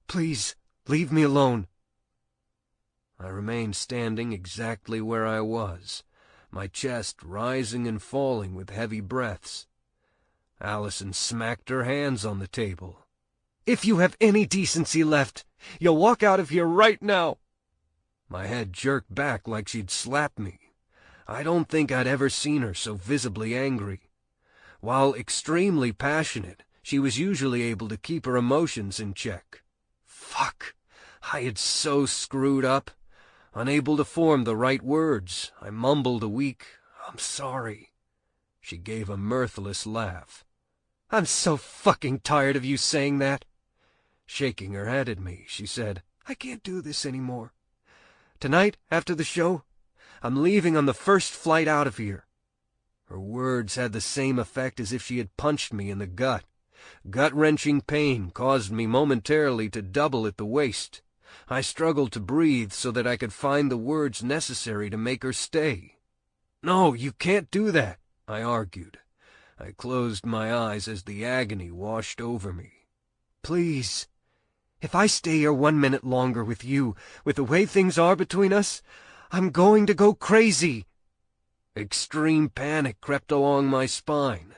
"Please, leave me alone." I remained standing exactly where I was, my chest rising and falling with heavy breaths. Allison smacked her hands on the table.
"If you have any decency left, you'll walk out of here right now."
My head jerked back like she'd slapped me. I don't think I'd ever seen her so visibly angry. While extremely passionate, she was usually able to keep her emotions in check. Fuck! I had so screwed up. Unable to form the right words, I mumbled a weak, "I'm sorry." She gave a mirthless laugh.
"I'm so fucking tired of you saying that."
Shaking her head at me, she said, "I can't do this anymore.
Tonight, after the show, I'm leaving on the first flight out of here."
Her words had the same effect as if she had punched me in the gut. Gut-wrenching pain caused me momentarily to double at the waist. I struggled to breathe so that I could find the words necessary to make her stay. "No, you can't do that," I argued. I closed my eyes as the agony washed over me.
"Please, if I stay here 1 minute longer with you, with the way things are between us, I'm going to go crazy."
Extreme panic crept along my spine.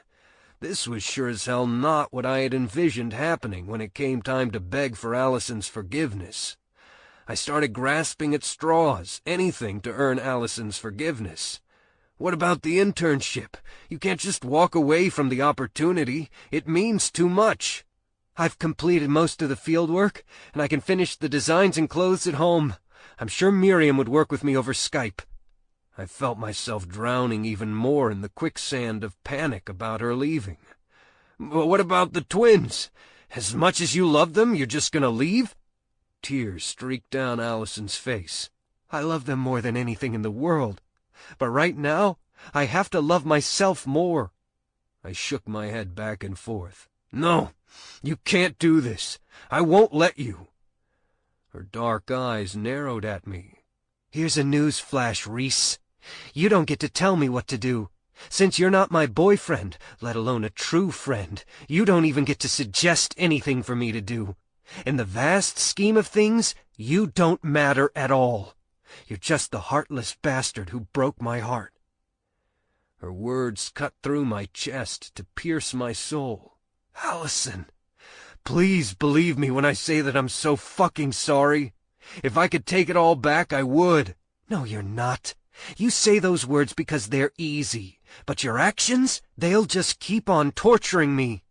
This was sure as hell not what I had envisioned happening when it came time to beg for Allison's forgiveness. I started grasping at straws, anything to earn Allison's forgiveness. What about the internship? You can't just walk away from the opportunity. It means too much.
"I've completed most of the field work, and I can finish the designs and clothes at home. I'm sure Miriam would work with me over Skype."
I felt myself drowning even more in the quicksand of panic about her leaving. "But what about the twins? As much as you love them, you're just gonna leave?" Tears streaked down Allison's face.
"I love them more than anything in the world. But right now, I have to love myself more."
I shook my head back and forth. "No, you can't do this. I won't let you." Her dark eyes narrowed at me.
"Here's a news flash, Reese. You don't get to tell me what to do. Since you're not my boyfriend, let alone a true friend, you don't even get to suggest anything for me to do. In the vast scheme of things, you don't matter at all. You're just the heartless bastard who broke my heart."
Her words cut through my chest to pierce my soul.
"Allison, please believe me when I say that I'm so fucking sorry. If I could take it all back, I would." "No, you're not. You say those words because they're easy, but your actions, they'll just keep on torturing me."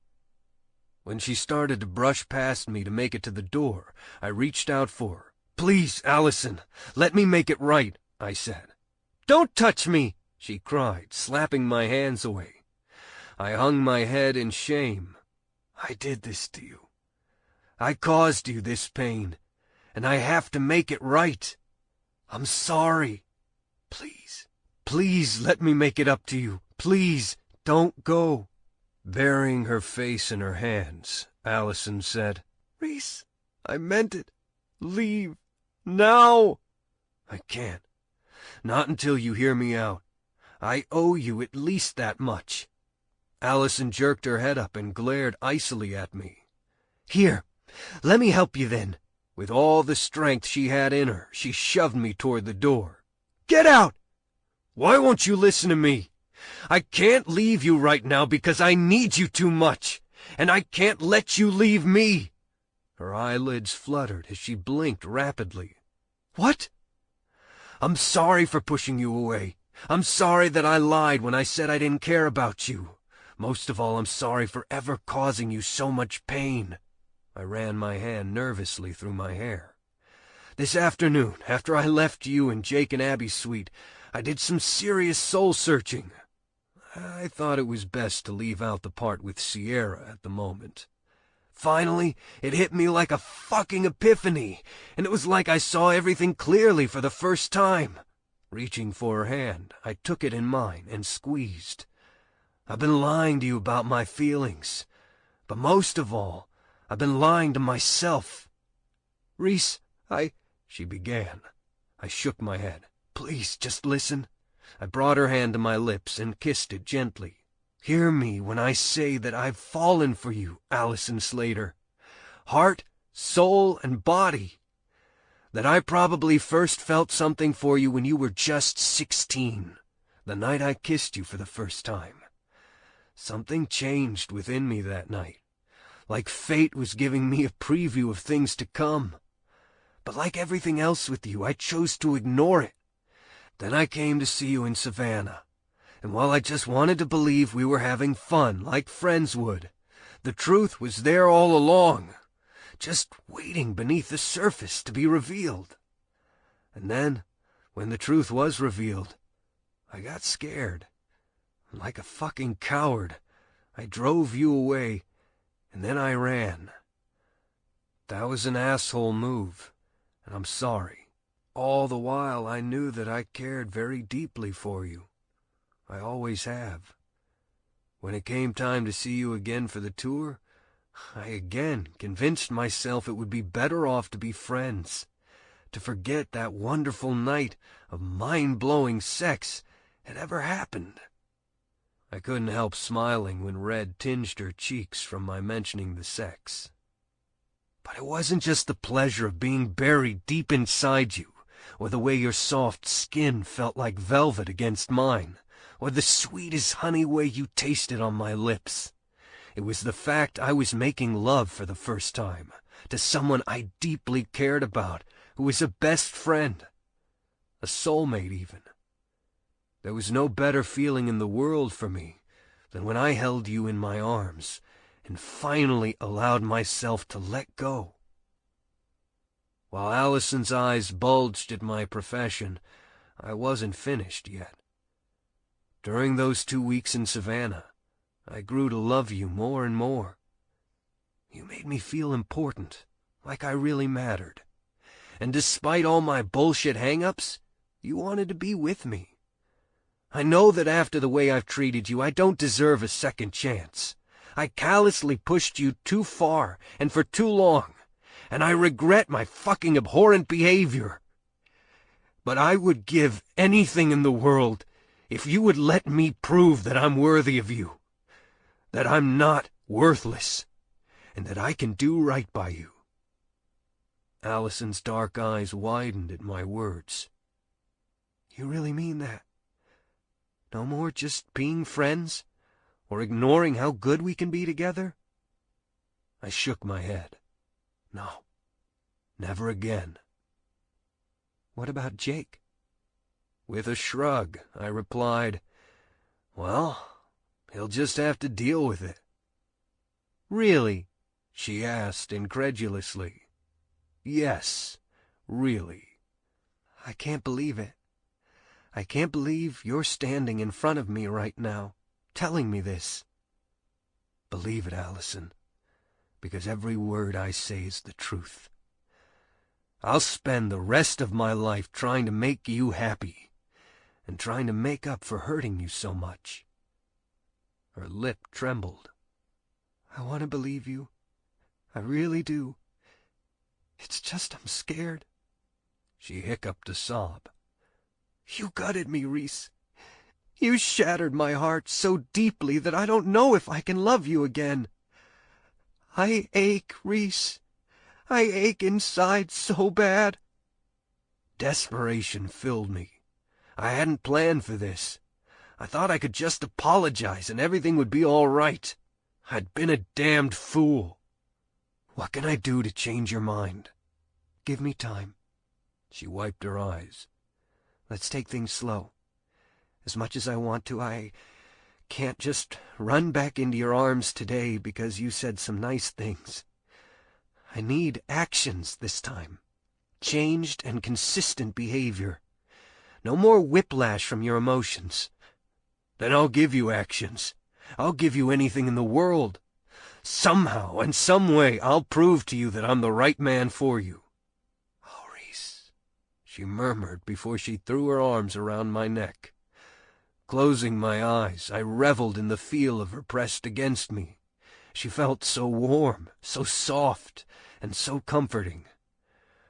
When she started to brush past me to make it to the door, I reached out for her.
"Please, Allison, let me make it right," I said.
"Don't touch me!" she cried, slapping my hands away. I hung my head in shame.
"I did this to you. I caused you this pain, and I have to make it right. I'm sorry. Please, please let me make it up to you. Please, don't go."
Burying her face in her hands, Allison said,
"Reese, I meant it. Leave. Now."
"I can't. Not until you hear me out. I owe you at least that much." Allison jerked her head up and glared icily at me.
"Here, let me help you then."
With all the strength she had in her, she shoved me toward the door.
"Get out!"
"Why won't you listen to me? I can't leave you right now because I need you too much, and I can't let you leave me." Her eyelids fluttered as she blinked rapidly.
"What?"
"I'm sorry for pushing you away. I'm sorry that I lied when I said I didn't care about you. Most of all, I'm sorry for ever causing you so much pain." I ran my hand nervously through my hair. "This afternoon, after I left you and Jake and Abby's suite, I did some serious soul-searching. I thought it was best to leave out the part with Sierra at the moment. Finally, it hit me like a fucking epiphany, and it was like I saw everything clearly for the first time." Reaching for her hand, I took it in mine and squeezed. "I've been lying to you about my feelings, but most of all, I've been lying to myself."
"Reese,
she began. I shook my head. "Please, just listen." I brought her hand to my lips and kissed it gently. "Hear me when I say that I've fallen for you, Allison Slater. Heart, soul, and body. that I probably first felt something for you when you were just 16, the night I kissed you for the first time. Something changed within me that night, like fate was giving me a preview of things to come. But like everything else with you, I chose to ignore it. Then I came to see you in Savannah, and while I just wanted to believe we were having fun like friends would, the truth was there all along, just waiting beneath the surface to be revealed. And then, when the truth was revealed, I got scared. Like a fucking coward, I drove you away, and then I ran. That was an asshole move, and I'm sorry. All the while I knew that I cared very deeply for you. I always have. When it came time to see you again for the tour, I again convinced myself it would be better off to be friends, to forget that wonderful night of mind-blowing sex had ever happened. I couldn't help smiling when red tinged her cheeks from my mentioning the sex. But it wasn't just the pleasure of being buried deep inside you, or the way your soft skin felt like velvet against mine, or the sweet as honey way you tasted on my lips. It was the fact I was making love for the first time, to someone I deeply cared about, who was a best friend, a soulmate even. There was no better feeling in the world for me than when I held you in my arms and finally allowed myself to let go. While Allison's eyes bulged at my profession, I wasn't finished yet. During those 2 weeks in Savannah, I grew to love you more and more. You made me feel important, like I really mattered. And despite all my bullshit hang-ups, you wanted to be with me. I know that after the way I've treated you, I don't deserve a second chance. I callously pushed you too far and for too long, and I regret my fucking abhorrent behavior. But I would give anything in the world if you would let me prove that I'm worthy of you, that I'm not worthless, and that I can do right by you. Allison's dark eyes widened at my words. You really mean that? No more just being friends, or ignoring how good we can be together? I shook my head. No, never again. What about Jake? With a shrug, I replied, well, he'll just have to deal with it. Really? She asked incredulously. Yes, really. I can't believe it. I can't believe you're standing in front of me right now, telling me this. Believe it, Allison, because every word I say is the truth. I'll spend the rest of my life trying to make you happy, and trying to make up for hurting you so much. Her lip trembled. I want to believe you. I really do. It's just I'm scared. She hiccuped a sob. You gutted me, Reese. You shattered my heart so deeply that I don't know if I can love you again. I ache, Reese. I ache inside so bad. Desperation filled me. I hadn't planned for this. I thought I could just apologize and everything would be all right. I'd been a damned fool. What can I do to change your mind? Give me time. She wiped her eyes. Let's take things slow. As much as I want to, I can't just run back into your arms today because you said some nice things. I need actions this time. Changed and consistent behavior. No more whiplash from your emotions. Then I'll give you actions. I'll give you anything in the world. Somehow and some way I'll prove to you that I'm the right man for you. Oh, Reese, she murmured before she threw her arms around my neck. Closing my eyes, I reveled in the feel of her pressed against me. She felt so warm, so soft, and so comforting.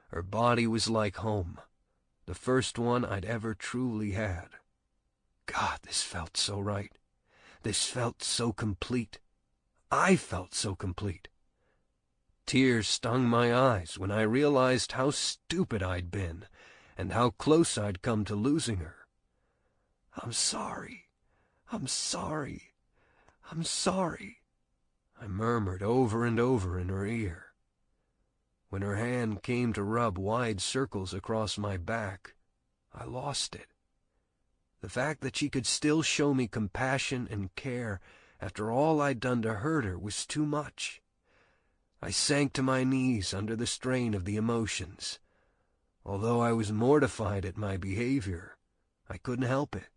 Her body was like home, the first one I'd ever truly had. God, this felt so right. This felt so complete. I felt so complete. Tears stung my eyes when I realized how stupid I'd been and how close I'd come to losing her. "I'm sorry. I'm sorry. I'm sorry," I murmured over and over in her ear. When her hand came to rub wide circles across my back, I lost it. The fact that she could still show me compassion and care after all I'd done to hurt her was too much. I sank to my knees under the strain of the emotions. Although I was mortified at my behavior, I couldn't help it.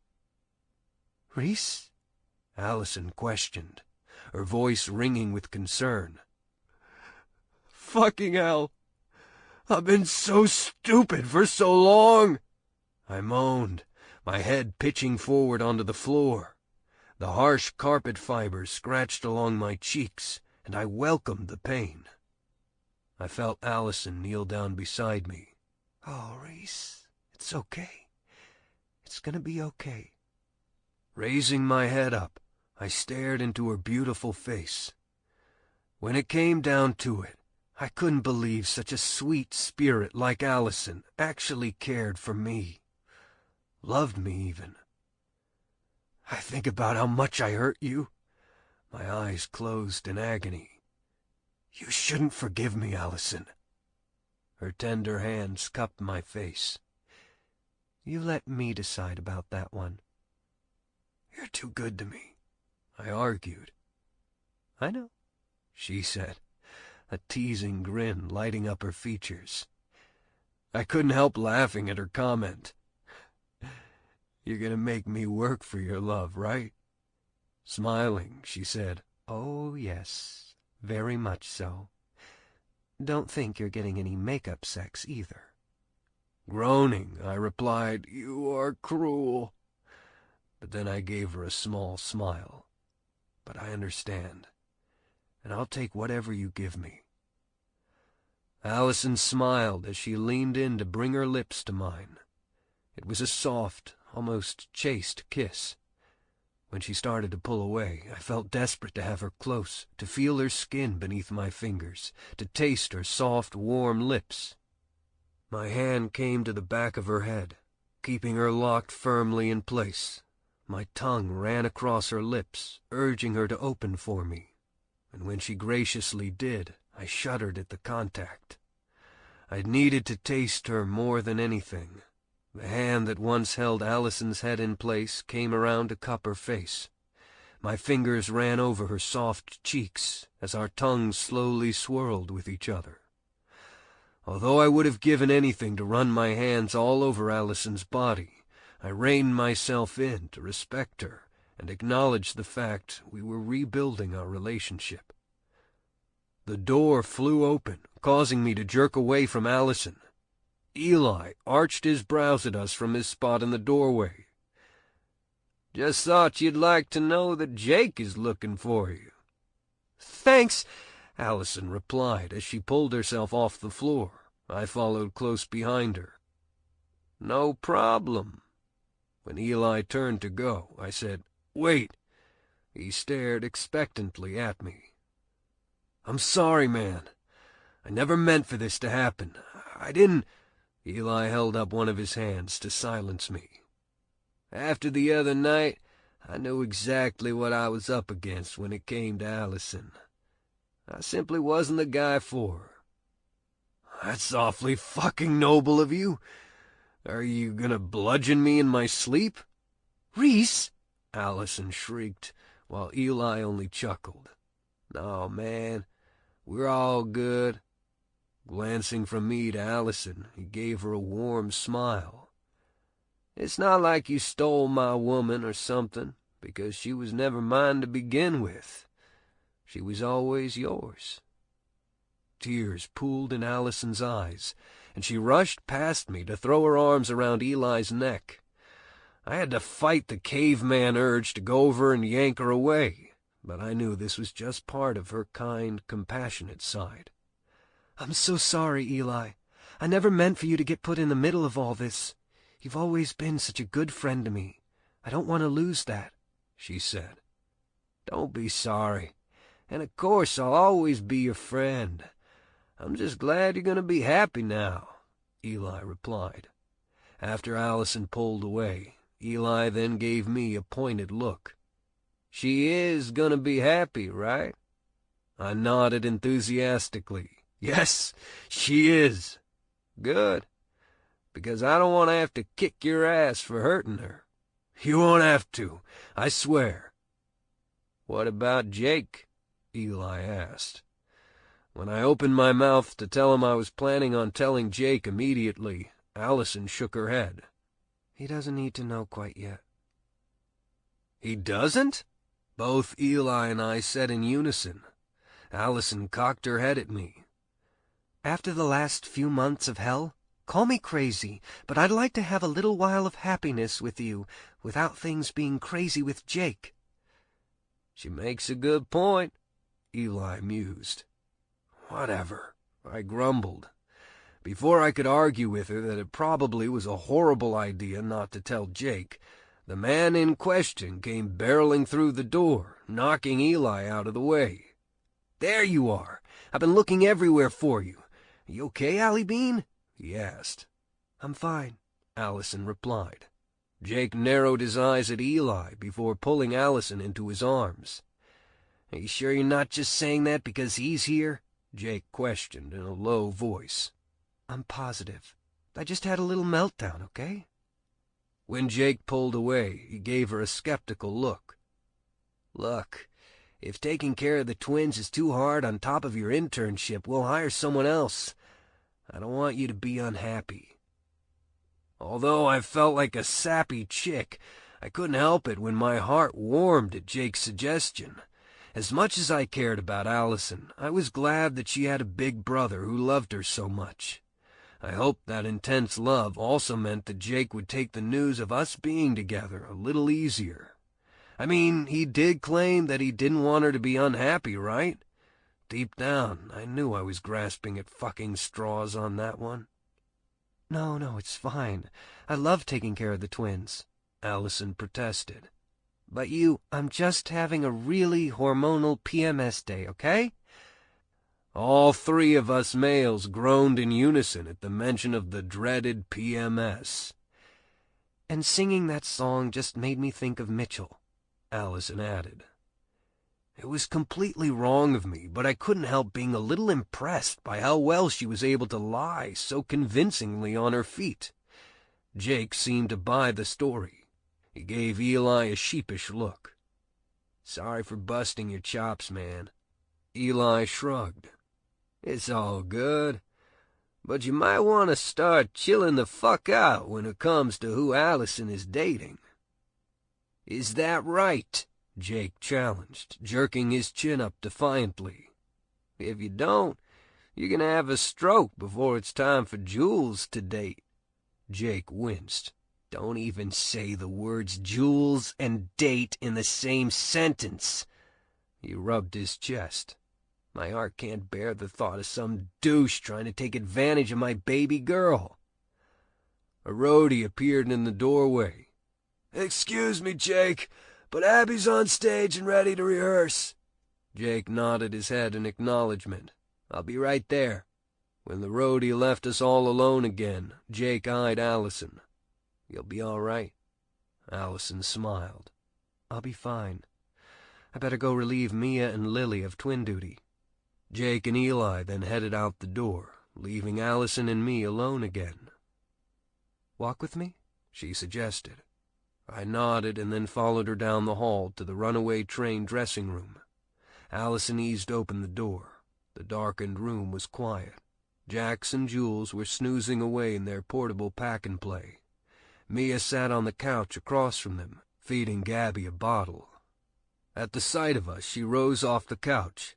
"Reese?" Allison questioned, her voice ringing with concern. "Fucking hell! I've been so stupid for so long!" I moaned, my head pitching forward onto the floor. The harsh carpet fibers scratched along my cheeks, and I welcomed the pain. I felt Allison kneel down beside me. "Oh, Reese, it's okay. It's gonna be okay." Raising my head up, I stared into her beautiful face. When it came down to it, I couldn't believe such a sweet spirit like Allison actually cared for me. Loved me, even. "I think about how much I hurt you." My eyes closed in agony. "You shouldn't forgive me, Allison." Her tender hands cupped my face. "You let me decide about that one." "You're too good to me," I argued. "I know," she said, a teasing grin lighting up her features. I couldn't help laughing at her comment. "You're gonna make me work for your love, right?" Smiling, she said, "Oh, yes, very much so. Don't think you're getting any makeup sex either." Groaning, I replied, "You are cruel." But then I gave her a small smile. "But I understand, and I'll take whatever you give me." Allison smiled as she leaned in to bring her lips to mine. It was a soft, almost chaste kiss. When she started to pull away, I felt desperate to have her close, to feel her skin beneath my fingers, to taste her soft, warm lips. My hand came to the back of her head, keeping her locked firmly in place. My tongue ran across her lips, urging her to open for me, and when she graciously did, I shuddered at the contact. I'd needed to taste her more than anything. The hand that once held Allison's head in place came around to cup her face. My fingers ran over her soft cheeks as our tongues slowly swirled with each other. Although I would have given anything to run my hands all over Allison's body, I reined myself in to respect her and acknowledge the fact we were rebuilding our relationship. The door flew open, causing me to jerk away from Allison. Eli arched his brows at us from his spot in the doorway. "Just thought you'd like to know that Jake is looking for you." "Thanks," Allison replied as she pulled herself off the floor. I followed close behind her. "No problem." When Eli turned to go, I said, "Wait." He stared expectantly at me. "I'm sorry, man. I never meant for this to happen. I didn't—" Eli held up one of his hands to silence me. "After the other night, I knew exactly what I was up against when it came to Allison. I simply wasn't the guy for her." "That's awfully fucking noble of you. Are you gonna bludgeon me in my sleep?"
"Reese!"
Allison shrieked, while Eli only chuckled. "No, man, we're all good." Glancing from me to Allison, he gave her a warm smile. "It's not like you stole my woman or something, because she was never mine to begin with. She was always yours." Tears pooled in Allison's eyes, and she rushed past me to throw her arms around Eli's neck. I had to fight the caveman urge to go over and yank her away, but I knew this was just part of her kind, compassionate side.
"I'm so sorry, Eli. I never meant for you to get put in the middle of all this. You've always been such a good friend to me. I don't want to lose that," she said.
"Don't be sorry. And of course I'll always be your friend. I'm just glad you're going to be happy now, Eli replied. After Allison pulled away, Eli then gave me a pointed look. She is going to be happy, right? I nodded enthusiastically. Yes, she is. Good. Because I don't want to have to kick your ass for hurting her. You won't have to, I swear. What about Jake? Eli asked. When I opened my mouth to tell him I was planning on telling Jake immediately, Allison shook her head.
He doesn't need to know quite yet.
He doesn't? Both Eli and I said in unison. Allison cocked her head at me.
After the last few months of hell, call me crazy, but I'd like to have a little while of happiness with you without things being crazy with Jake.
She makes a good point, Eli mused. Whatever, I grumbled. Before I could argue with her that it probably was a horrible idea not to tell Jake, the man in question came barreling through the door, knocking Eli out of the way. There you are. I've been looking everywhere for you. You okay, Allie Bean? He asked.
I'm fine,
Allison replied. Jake narrowed his eyes at Eli before pulling Allison into his arms. Are you sure you're not just saying that because he's here? Jake questioned in a low voice.
I'm positive. I just had a little meltdown, okay?
When Jake pulled away, he gave her a skeptical look. Look, if taking care of the twins is too hard on top of your internship, we'll hire someone else. I don't want you to be unhappy. Although I felt like a sappy chick, I couldn't help it when my heart warmed at Jake's suggestion. As much as I cared about Allison, I was glad that she had a big brother who loved her so much. I hoped that intense love also meant that Jake would take the news of us being together a little easier. I mean, he did claim that he didn't want her to be unhappy, right? Deep down, I knew I was grasping at fucking straws on that one.
No, it's fine. I love taking care of the twins, Allison protested. But I'm just having a really hormonal PMS day, okay?
All three of us males groaned in unison at the mention of the dreaded PMS.
And singing that song just made me think of Mitchell, Allison added.
It was completely wrong of me, but I couldn't help being a little impressed by how well she was able to lie so convincingly on her feet. Jake seemed to buy the story. He gave Eli a sheepish look. Sorry for busting your chops, man. Eli shrugged. It's all good. But you might want to start chilling the fuck out when it comes to who Allison is dating. Is that right? Jake challenged, jerking his chin up defiantly. If you don't, you're gonna have a stroke before it's time for Jules to date. Jake winced. Don't even say the words Jules and date in the same sentence. He rubbed his chest. My heart can't bear the thought of some douche trying to take advantage of my baby girl. A roadie appeared in the doorway. Excuse me, Jake, but Abby's on stage and ready to rehearse. Jake nodded his head in acknowledgement. I'll be right there. When the roadie left us all alone again, Jake eyed Allison. You'll be all right. Allison smiled.
I'll be fine. I better go relieve Mia and Lily of twin duty.
Jake and Eli then headed out the door, leaving Allison and me alone again.
Walk with me?
She suggested. I nodded and then followed her down the hall to the Runaway Train dressing room. Allison eased open the door. The darkened room was quiet. Jax and Jules were snoozing away in their portable pack-and-play. Mia sat on the couch across from them, feeding Gabby a bottle. At the sight of us, she rose off the couch.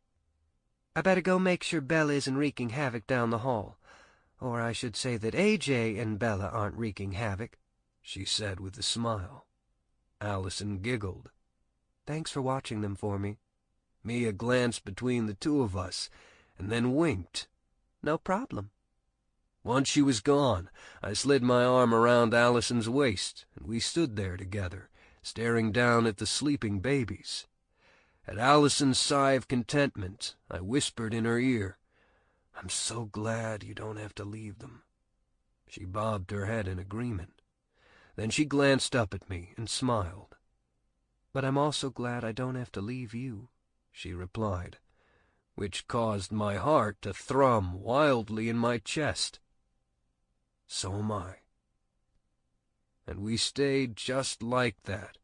I better go make sure Bella isn't wreaking havoc down the hall. Or I should say that AJ and Bella aren't wreaking havoc, she said with a smile.
Allison giggled.
Thanks for watching them for me.
Mia glanced between the two of us, and then winked.
No problem.
Once she was gone, I slid my arm around Allison's waist, and we stood there together, staring down at the sleeping babies. At Allison's sigh of contentment, I whispered in her ear, I'm so glad you don't have to leave them." She bobbed her head in agreement. Then she glanced up at me and smiled. "But I'm also glad I don't have to leave you," she replied, which caused my heart to thrum wildly in my chest. "So am I." And we stayed just like that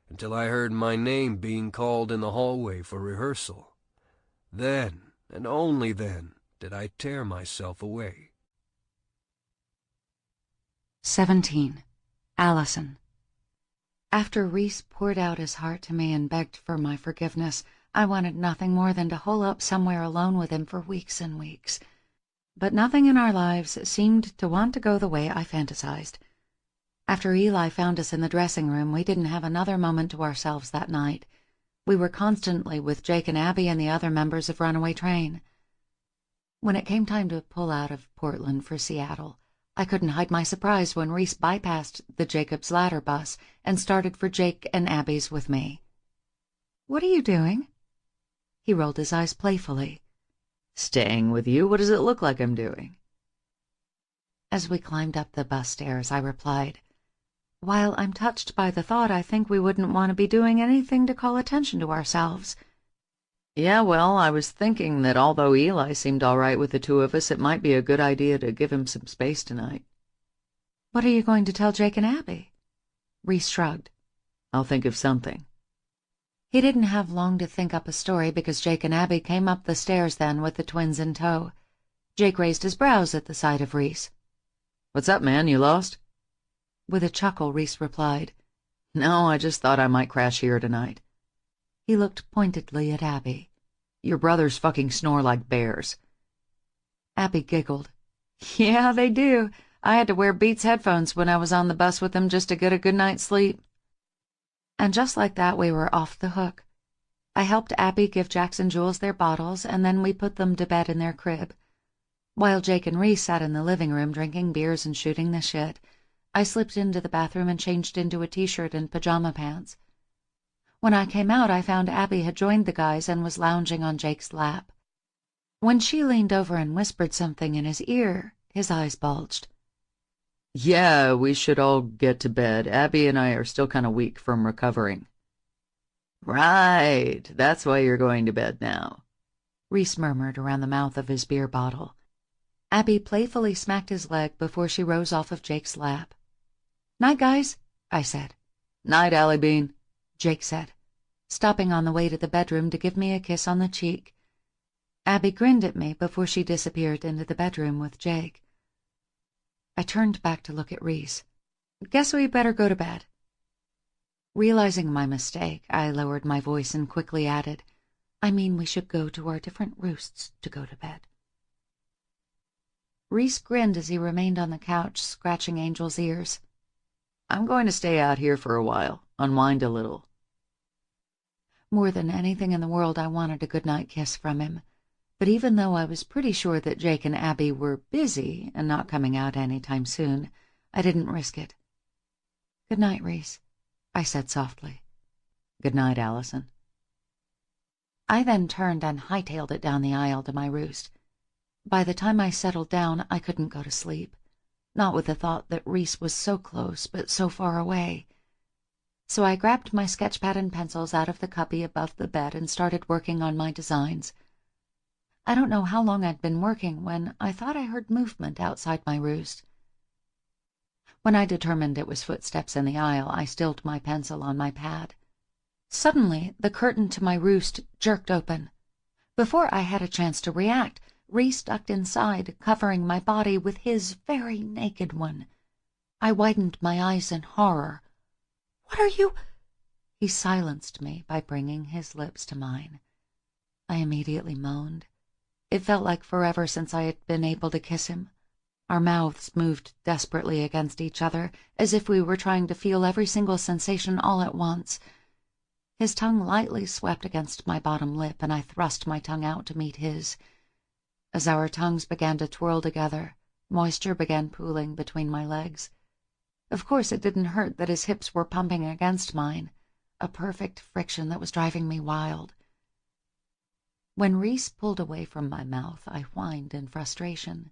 until I heard my name being called in the hallway for rehearsal. Then, and only then, did I tear myself away.
17. Allison. After Reese poured out his heart to me and begged for my forgiveness, I wanted nothing more than to hole up somewhere alone with him for weeks and weeks. But nothing in our lives seemed to want to go the way I fantasized. After Eli found us in the dressing room, we didn't have another moment to ourselves that night. We were constantly with Jake and Abby and the other members of Runaway Train. When it came time to pull out of Portland for Seattle, I couldn't hide my surprise when Reese bypassed the Jacob's Ladder bus and started for Jake and Abby's with me. "What are you doing?" He rolled his eyes playfully.
"Staying with you? What does it look like I'm doing?"
As we climbed up the bus stairs, I replied, "While I'm touched by the thought, I think we wouldn't want to be doing anything to call attention to ourselves."
"Yeah, well, I was thinking that although Eli seemed all right with the two of us, it might be a good idea to give him some space tonight."
"What are you going to tell Jake and Abby?" Reese shrugged.
"I'll think of something."
He didn't have long to think up a story because Jake and Abby came up the stairs then with the twins in tow. Jake raised his brows at the sight of Reese.
"What's up, man? You lost?"
With a chuckle, Reese replied,
"No, I just thought I might crash here tonight."
He looked pointedly at Abby.
"Your brothers fucking snore like bears."
Abby giggled.
"Yeah, they do. I had to wear Beats headphones when I was on the bus with them just to get a good night's sleep."
And just like that, we were off the hook. I helped Abby give Jax and Jules their bottles, and then we put them to bed in their crib. While Jake and Reese sat in the living room drinking beers and shooting the shit, I slipped into the bathroom and changed into a t-shirt and pajama pants. When I came out, I found Abby had joined the guys and was lounging on Jake's lap. When she leaned over and whispered something in his ear, his eyes bulged.
"Yeah, we should all get to bed. Abby and I are still kind of weak from recovering." "Right, that's why you're going to bed now,"
Reese murmured around the mouth of his beer bottle. Abby playfully smacked his leg before she rose off of Jake's lap. "Night, guys," I said.
"Night, Allie Bean,"
Jake said, stopping on the way to the bedroom to give me a kiss on the cheek. Abby grinned at me before she disappeared into the bedroom with Jake. I turned back to look at Reese. "Guess we better go to bed." Realizing my mistake, I lowered my voice and quickly added, "I mean we should go to our different roosts to go to bed." Reese grinned as he remained on the couch, scratching Angel's ears.
"I'm going to stay out here for a while, unwind a little."
More than anything in the world, I wanted a goodnight kiss from him. But even though I was pretty sure that Jake and Abby were busy and not coming out any time soon, I didn't risk it. "Good night, Reese," I said softly.
"Good night, Allison."
I then turned and hightailed it down the aisle to my roost. By the time I settled down, I couldn't go to sleep, not with the thought that Reese was so close but so far away. So I grabbed my sketch pad and pencils out of the cubby above the bed and started working on my designs. I don't know how long I'd been working when I thought I heard movement outside my roost. When I determined it was footsteps in the aisle, I stilled my pencil on my pad. Suddenly, the curtain to my roost jerked open. Before I had a chance to react, Reese ducked inside, covering my body with his very naked one. I widened my eyes in horror. "What are you—" He silenced me by bringing his lips to mine. I immediately moaned. It felt like forever since I had been able to kiss him. Our mouths moved desperately against each other, as if we were trying to feel every single sensation all at once. His tongue lightly swept against my bottom lip, and I thrust my tongue out to meet his. As our tongues began to twirl together, moisture began pooling between my legs. Of course it didn't hurt that his hips were pumping against mine, a perfect friction that was driving me wild. When Reese pulled away from my mouth, I whined in frustration.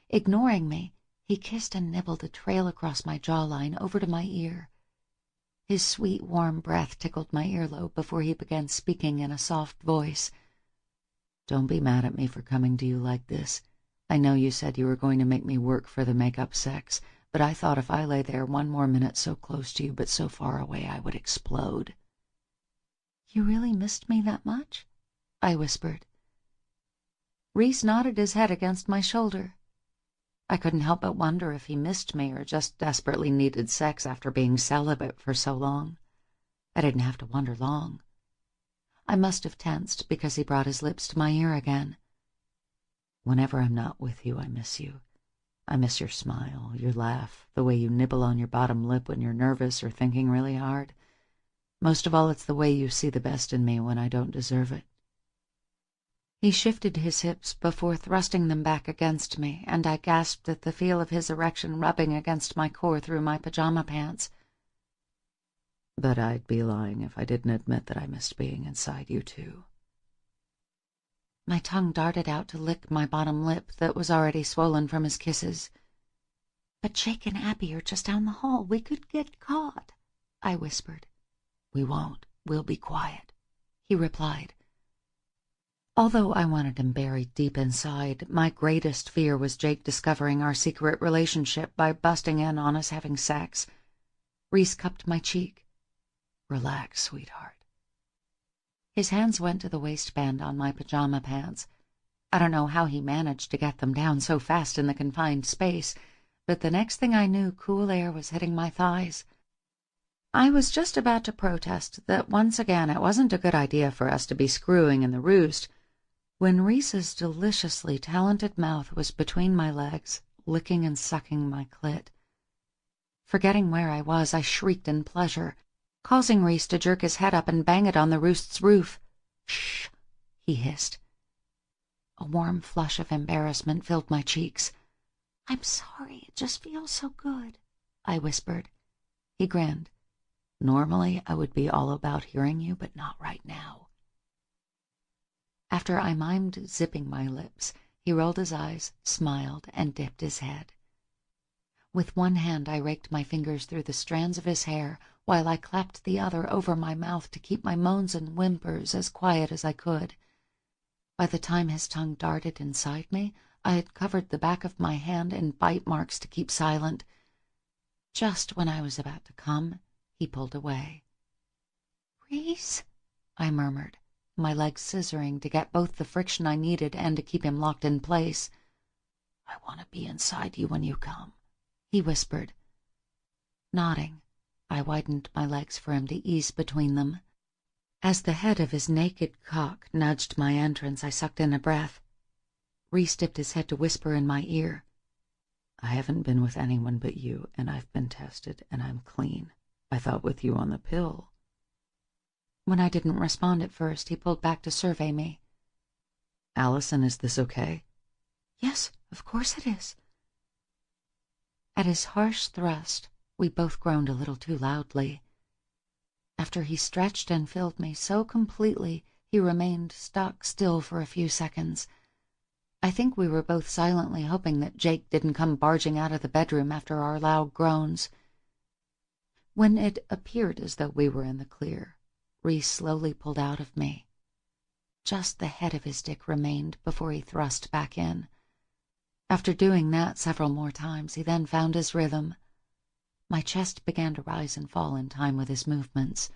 Ignoring me, he kissed and nibbled a trail across my jawline over to my ear. His sweet, warm breath tickled my earlobe before he began speaking in a soft voice.
"Don't be mad at me for coming to you like this. I know you said you were going to make me work for the make-up sex, but I thought if I lay there one more minute so close to you but so far away I would explode."
"You really missed me that much?" I whispered. Reese nodded his head against my shoulder. I couldn't help but wonder if he missed me or just desperately needed sex after being celibate for so long. I didn't have to wonder long. I must have tensed because he brought his lips to my ear again.
"Whenever I'm not with you, I miss you. I miss your smile, your laugh, the way you nibble on your bottom lip when you're nervous or thinking really hard. Most of all, it's the way you see the best in me when I don't deserve it."
He shifted his hips before thrusting them back against me, and I gasped at the feel of his erection rubbing against my core through my pajama pants.
"But I'd be lying if I didn't admit that I missed being inside you, too."
My tongue darted out to lick my bottom lip that was already swollen from his kisses. "But Jake and Abby are just down the hall. We could get caught," I whispered.
"We won't. We'll be quiet,"
he replied. Although I wanted him buried deep inside, my greatest fear was Jake discovering our secret relationship by busting in on us having sex. Reese cupped my cheek.
"Relax, sweetheart."
His hands went to the waistband on my pajama pants. I don't know how he managed to get them down so fast in the confined space, but the next thing I knew, cool air was hitting my thighs. I was just about to protest that once again it wasn't a good idea for us to be screwing in the roost, when Reese's deliciously talented mouth was between my legs, licking and sucking my clit. Forgetting where I was, I shrieked in pleasure, causing Reese to jerk his head up and bang it on the roost's roof. "Shh," he hissed. A warm flush of embarrassment filled my cheeks. "I'm sorry, it just feels so good," I whispered. He grinned.
"Normally I would be all about hearing you, but not right now."
After I mimed zipping my lips, he rolled his eyes, smiled, and dipped his head. With one hand I raked my fingers through the strands of his hair, while I clapped the other over my mouth to keep my moans and whimpers as quiet as I could. By the time his tongue darted inside me, I had covered the back of my hand in bite marks to keep silent. Just when I was about to come, he pulled away. "Reese," I murmured, my legs scissoring to get both the friction I needed and to keep him locked in place.
"I want to be inside you when you come,"
he whispered. Nodding, I widened my legs for him to ease between them. As the head of his naked cock nudged my entrance, I sucked in a breath. Reese dipped his head to whisper in my ear.
"I haven't been with anyone but you, and I've been tested, and I'm clean. I thought with you on the pill."
When I didn't respond at first, he pulled back to survey me.
"Allison, is this okay?"
"Yes, of course it is." At his harsh thrust, we both groaned a little too loudly. After he stretched and filled me so completely, he remained stock still for a few seconds. I think we were both silently hoping that Jake didn't come barging out of the bedroom after our loud groans. When it appeared as though we were in the clear, Reese slowly pulled out of me. Just the head of his dick remained before he thrust back in. After doing that several more times, he then found his rhythm. My chest began to rise and fall in time with his movements.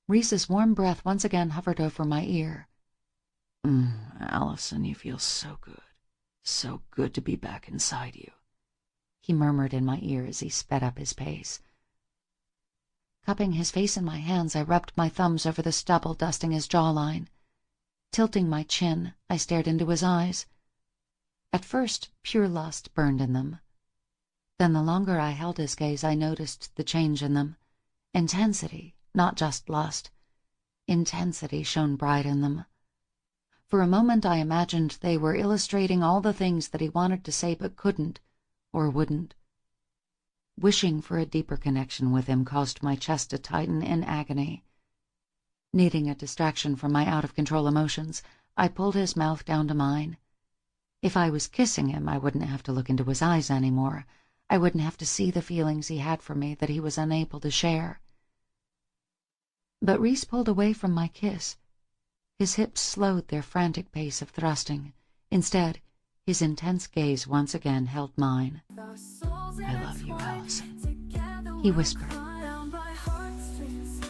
Reese's warm breath once again hovered over my ear.
Allison, you feel so good. So good to be back inside you,"
he murmured in my ear as he sped up his pace. Cupping his face in my hands, I rubbed my thumbs over the stubble dusting his jawline. Tilting my chin, I stared into his eyes. At first, pure lust burned in them. Then the longer I held his gaze, I noticed the change in them. Intensity, not just lust. Intensity shone bright in them. For a moment I imagined they were illustrating all the things that he wanted to say but couldn't, or wouldn't. Wishing for a deeper connection with him caused my chest to tighten in agony. Needing a distraction from my out-of-control emotions, I pulled his mouth down to mine. If I was kissing him, I wouldn't have to look into his eyes anymore. I wouldn't have to see the feelings he had for me that he was unable to share. But Reese pulled away from my kiss. His hips slowed their frantic pace of thrusting. Instead, his intense gaze once again held mine.
I love you, Allison,
he whispered.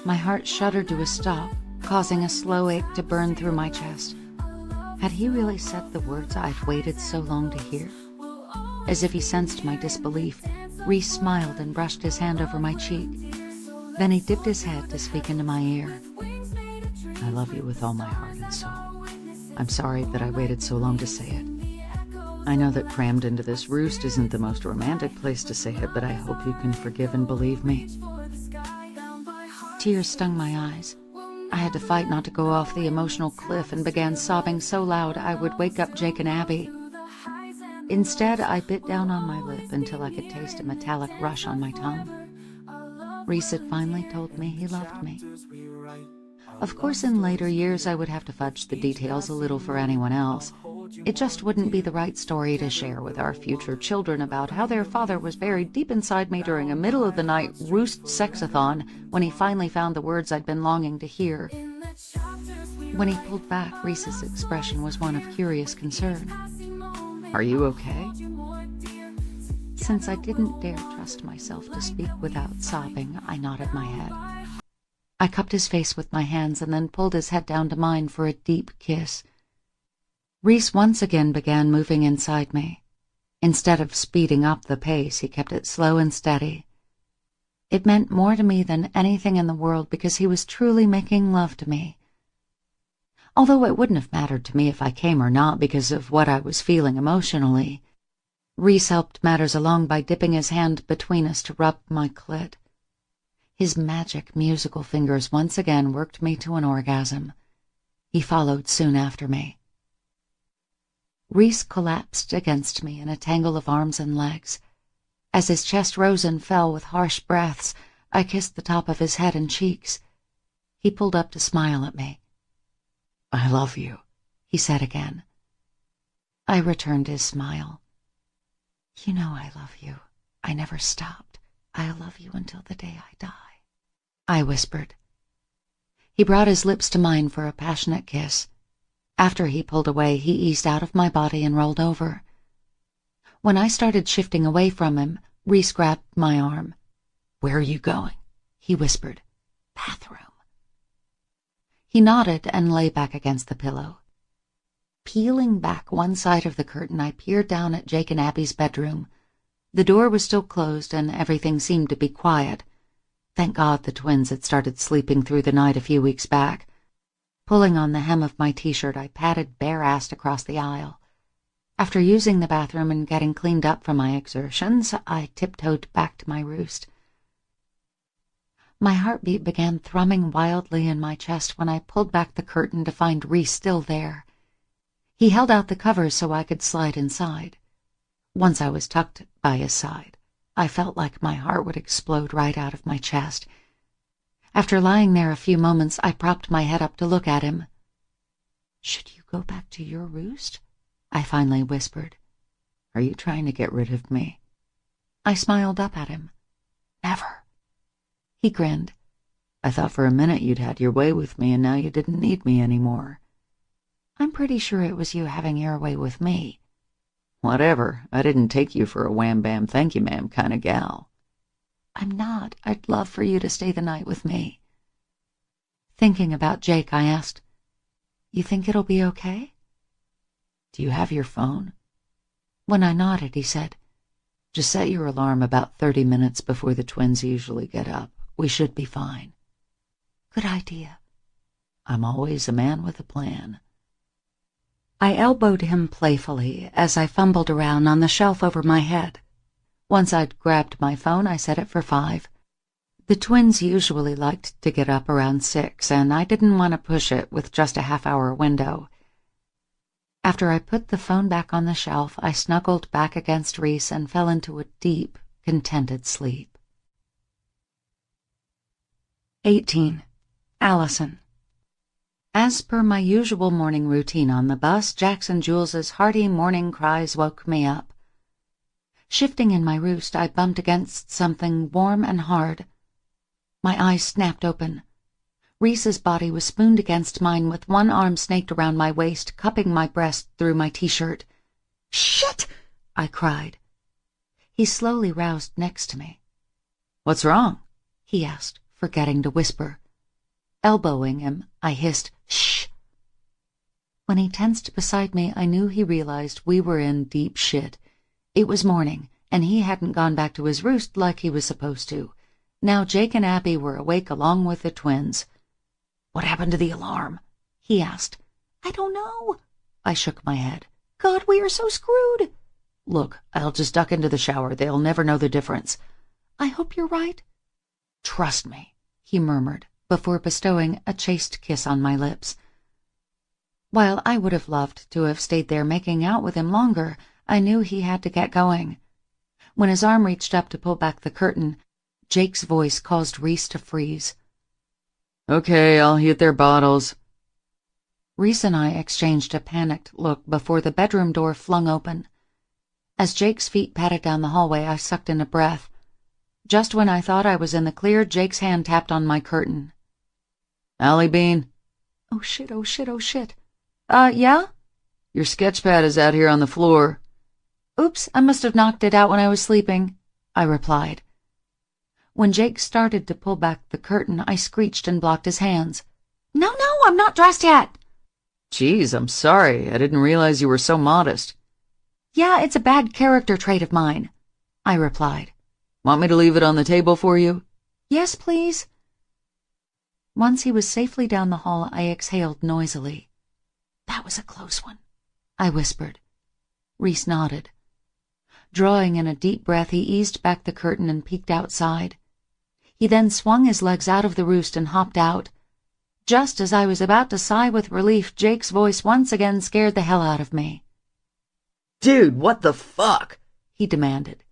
My heart shuddered to a stop, causing a slow ache to burn through my chest. Had he really said the words I'd waited so long to hear? As if he sensed my disbelief, Reese smiled and brushed his hand over my cheek. Then he dipped his head to speak into my ear.
I love you with all my heart and soul. I'm sorry that I waited so long to say it. I know that crammed into this roost isn't the most romantic place to say it, but I hope you can forgive and believe me.
Tears stung my eyes. I had to fight not to go off the emotional cliff and began sobbing so loud I would wake up Jake and Abby. Instead, I bit down on my lip until I could taste a metallic rush on my tongue. Reese had finally told me he loved me. Of course, in later years I would have to fudge the details a little for anyone else. It just wouldn't be the right story to share with our future children about how their father was buried deep inside me during a middle-of-the-night roost sexathon when he finally found the words I'd been longing to hear. When he pulled back, Reese's expression was one of curious concern.
Are you okay?
Since I didn't dare trust myself to speak without sobbing, I nodded my head. I cupped his face with my hands and then pulled his head down to mine for a deep kiss. Reese once again began moving inside me. Instead of speeding up the pace, he kept it slow and steady. It meant more to me than anything in the world because he was truly making love to me. Although it wouldn't have mattered to me if I came or not because of what I was feeling emotionally, Reese helped matters along by dipping his hand between us to rub my clit. His magic musical fingers once again worked me to an orgasm. He followed soon after me. Reese collapsed against me in a tangle of arms and legs. As his chest rose and fell with harsh breaths, I kissed the top of his head and cheeks. He pulled up to smile at me.
I love you,
he said again. I returned his smile. You know I love you. I never stopped. I'll love you until the day I die, I whispered. He brought his lips to mine for a passionate kiss. After he pulled away, he eased out of my body and rolled over. When I started shifting away from him, Reese grabbed my arm.
Where are you going?
He whispered. Bathroom. He nodded and lay back against the pillow. Peeling back one side of the curtain, I peered down at Jake and Abby's bedroom. The door was still closed and everything seemed to be quiet. Thank God the twins had started sleeping through the night a few weeks back. Pulling on the hem of my t-shirt, I padded bare-assed across the aisle. After using the bathroom and getting cleaned up from my exertions, I tiptoed back to my roost. My heartbeat began thrumming wildly in my chest when I pulled back the curtain to find Reese still there. He held out the covers so I could slide inside. Once I was tucked by his side, I felt like my heart would explode right out of my chest. After lying there a few moments, I propped my head up to look at him. Should you go back to your roost? I finally whispered.
Are you trying to get rid of me?
I smiled up at him. Never. He grinned.
I thought for a minute you'd had your way with me and now you didn't need me anymore.
I'm pretty sure it was you having your way with me.
Whatever. I didn't take you for a wham-bam thank-you-ma'am kind of gal.
I'm not. I'd love for you to stay the night with me. Thinking about Jake, I asked, You think it'll be okay?
Do you have your phone?
When I nodded, he said,
Just set your alarm about 30 minutes before the twins usually get up. We should be fine.
Good idea.
I'm always a man with a plan.
I elbowed him playfully as I fumbled around on the shelf over my head. Once I'd grabbed my phone, I set it for 5. The twins usually liked to get up around 6, and I didn't want to push it with just a half-hour window. After I put the phone back on the shelf, I snuggled back against Reese and fell into a deep, contented sleep. 18. Allison. As per my usual morning routine on the bus, Jackson Jules's hearty morning cries woke me up. Shifting in my roost, I bumped against something warm and hard. My eyes snapped open. Reese's body was spooned against mine with one arm snaked around my waist, cupping my breast through my t-shirt. "Shit!" I cried. He slowly roused next to me.
"What's wrong?"
he asked, forgetting to whisper. Elbowing him, I hissed, "Shh!" When he tensed beside me, I knew he realized we were in deep shit. It was morning, and he hadn't gone back to his roost like he was supposed to. Now Jake and Abby were awake along with the twins.
"What happened to the alarm?"
he asked. "I don't know." I shook my head. "God, we are so screwed."
"Look, I'll just duck into the shower. They'll never know the difference."
"I hope you're right."
"Trust me,"
he murmured, before bestowing a chaste kiss on my lips. While I would have loved to have stayed there making out with him longer, I knew he had to get going. When his arm reached up to pull back the curtain, Jake's voice caused Reese to freeze.
"Okay, I'll hit their bottles."
Reese and I exchanged a panicked look before the bedroom door flung open. As Jake's feet patted down the hallway, I sucked in a breath. Just when I thought I was in the clear, Jake's hand tapped on my curtain.
"Allie Bean?"
"Oh shit, oh shit, oh shit." Yeah?"
"Your sketch pad is out here on the floor."
"Oops, I must have knocked it out when I was sleeping," I replied. When Jake started to pull back the curtain, I screeched and blocked his hands. "No, I'm not dressed yet."
"Geez, I'm sorry. I didn't realize you were so modest."
"Yeah, it's a bad character trait of mine," I replied.
"Want me to leave it on the table for you?"
"Yes, please." Once he was safely down the hall, I exhaled noisily. "That was a close one," I whispered. Reese nodded. Drawing in a deep breath, he eased back the curtain and peeked outside. He then swung his legs out of the roost and hopped out. Just as I was about to sigh with relief, Jake's voice once again scared the hell out of me.
"Dude, what the fuck?"
he demanded.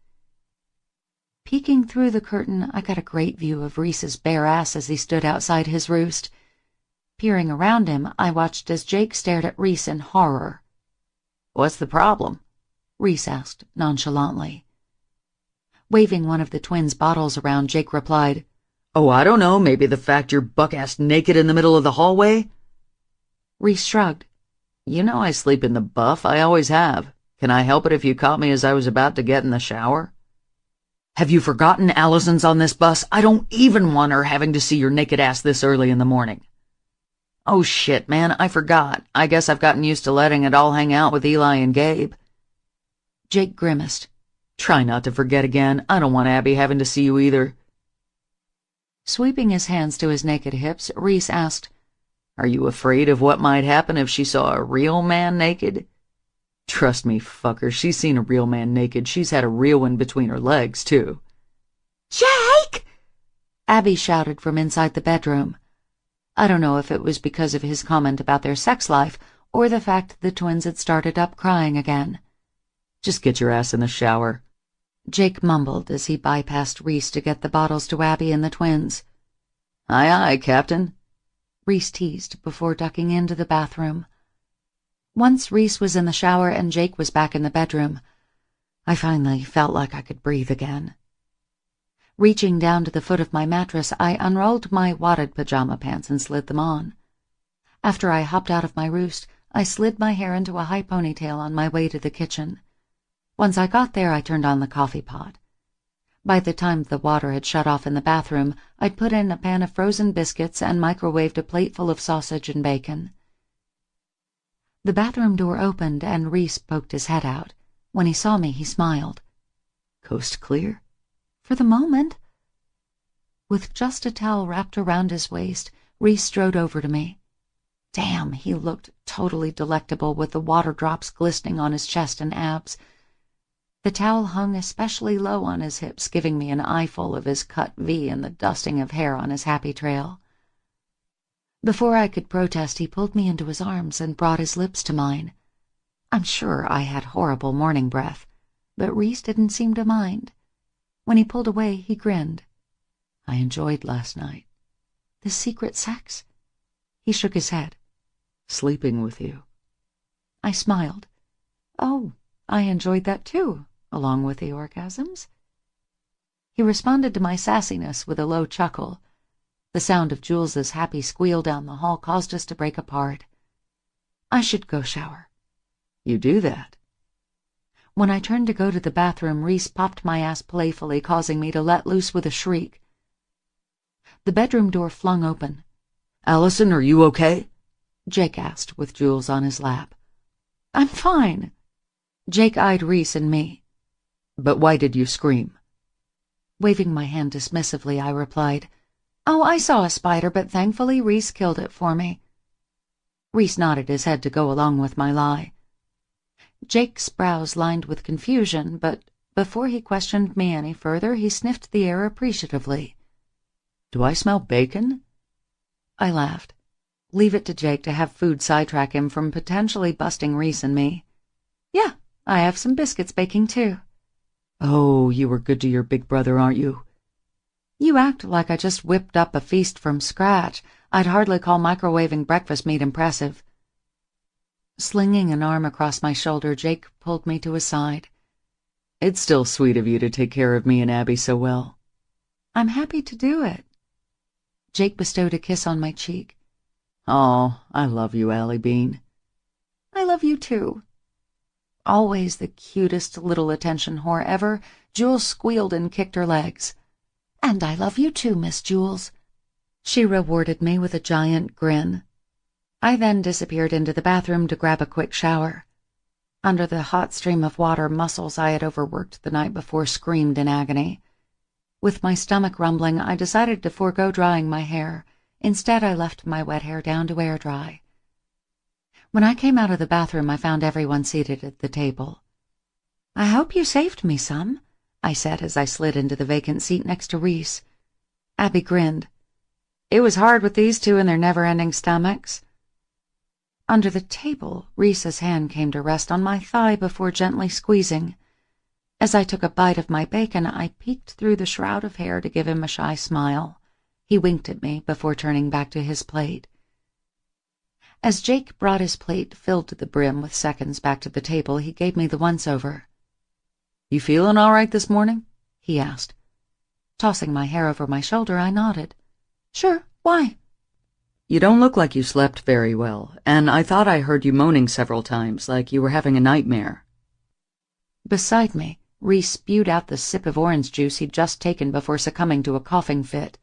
Peeking through the curtain, I got a great view of Reese's bare ass as he stood outside his roost. Peering around him, I watched as Jake stared at Reese in horror.
"What's the problem?"
Reese asked nonchalantly. Waving one of the twins' bottles around, Jake replied,
"Oh, I don't know, maybe the fact you're buck-assed naked in the middle of the hallway?"
Reese shrugged.
"You know I sleep in the buff, I always have. Can I help it if you caught me as I was about to get in the shower?" "Have you forgotten Allison's on this bus? I don't even want her having to see your naked ass this early in the morning." "Oh shit, man, I forgot. I guess I've gotten used to letting it all hang out with Eli and Gabe."
Jake grimaced.
"Try not to forget again. I don't want Abby having to see you either."
Sweeping his hands to his naked hips, Reese asked,
"Are you afraid of what might happen if she saw a real man naked?" "Trust me, fucker, she's seen a real man naked. She's had a real one between her legs, too."
"Jake!" Abby shouted from inside the bedroom. I don't know if it was because of his comment about their sex life or the fact the twins had started up crying again.
"Just get your ass in the shower,"
Jake mumbled as he bypassed Reese to get the bottles to Abby and the twins.
"Aye, aye, Captain,"
Reese teased before ducking into the bathroom. Once Reese was in the shower and Jake was back in the bedroom, I finally felt like I could breathe again. Reaching down to the foot of my mattress, I unrolled my wadded pajama pants and slid them on. After I hopped out of my roost, I slid my hair into a high ponytail on my way to the kitchen. Once I got there, I turned on the coffee pot. By the time the water had shut off in the bathroom, I'd put in a pan of frozen biscuits and microwaved a plate full of sausage and bacon. The bathroom door opened and Reese poked his head out. When he saw me, he smiled.
"Coast clear?"
"For the moment." With just a towel wrapped around his waist, Reese strode over to me. Damn, he looked totally delectable with the water drops glistening on his chest and abs. The towel hung especially low on his hips, giving me an eyeful of his cut V and the dusting of hair on his happy trail. Before I could protest, he pulled me into his arms and brought his lips to mine. I'm sure I had horrible morning breath, but Reese didn't seem to mind. When he pulled away, he grinned. "I enjoyed last night." "The secret sex?" He shook his head.
sleeping with you.
I smiled. Oh, I enjoyed that too, along with the orgasms. He responded to my sassiness with a low chuckle. The sound of Jules's happy squeal down the hall caused us to break apart. I should go shower.
You do that?
When I turned to go to the bathroom, Reese popped my ass playfully, causing me to let loose with a shriek. The bedroom door flung open.
Allison, are you okay?
Jake asked, with Jules on his lap. I'm fine. Jake eyed Reese and me.
But why did you scream?
Waving my hand dismissively, I replied, Oh, I saw a spider, but thankfully Reese killed it for me. Reese nodded his head to go along with my lie. Jake's brows lined with confusion, but before he questioned me any further, he sniffed the air appreciatively.
Do I smell bacon?
I laughed. Leave it to Jake to have food sidetrack him from potentially busting Reese and me. Yeah, I have some biscuits baking too.
Oh, you were good to your big brother, aren't you?
You act like I just whipped up a feast from scratch. I'd hardly call microwaving breakfast meat impressive. Slinging an arm across my shoulder, Jake pulled me to his side.
It's still sweet of you to take care of me and Abby so well.
I'm happy to do it. Jake bestowed a kiss on my cheek.
Oh, I love you, Allie Bean.
I love you too. Always the cutest little attention whore ever, Jules squealed and kicked her legs. And I love you too, Miss Jules. She rewarded me with a giant grin. I then disappeared into the bathroom to grab a quick shower. Under the hot stream of water, muscles I had overworked the night before screamed in agony. With my stomach rumbling, I decided to forego drying my hair. Instead, I left my wet hair down to air dry. When I came out of the bathroom, I found everyone seated at the table. I hope you saved me some, I said as I slid into the vacant seat next to Reese. Abby grinned. It was hard with these two and their never-ending stomachs. Under the table, Reese's hand came to rest on my thigh before gently squeezing. As I took a bite of my bacon, I peeked through the shroud of hair to give him a shy smile. He winked at me before turning back to his plate. As Jake brought his plate filled to the brim with seconds back to the table, he gave me the once-over.
You feeling all right this morning?
He asked. Tossing my hair over my shoulder, I nodded. Sure, why?
You don't look like you slept very well, and I thought I heard you moaning several times, like you were having a nightmare.
Beside me, Reese spewed out the sip of orange juice he'd just taken before succumbing to a coughing fit.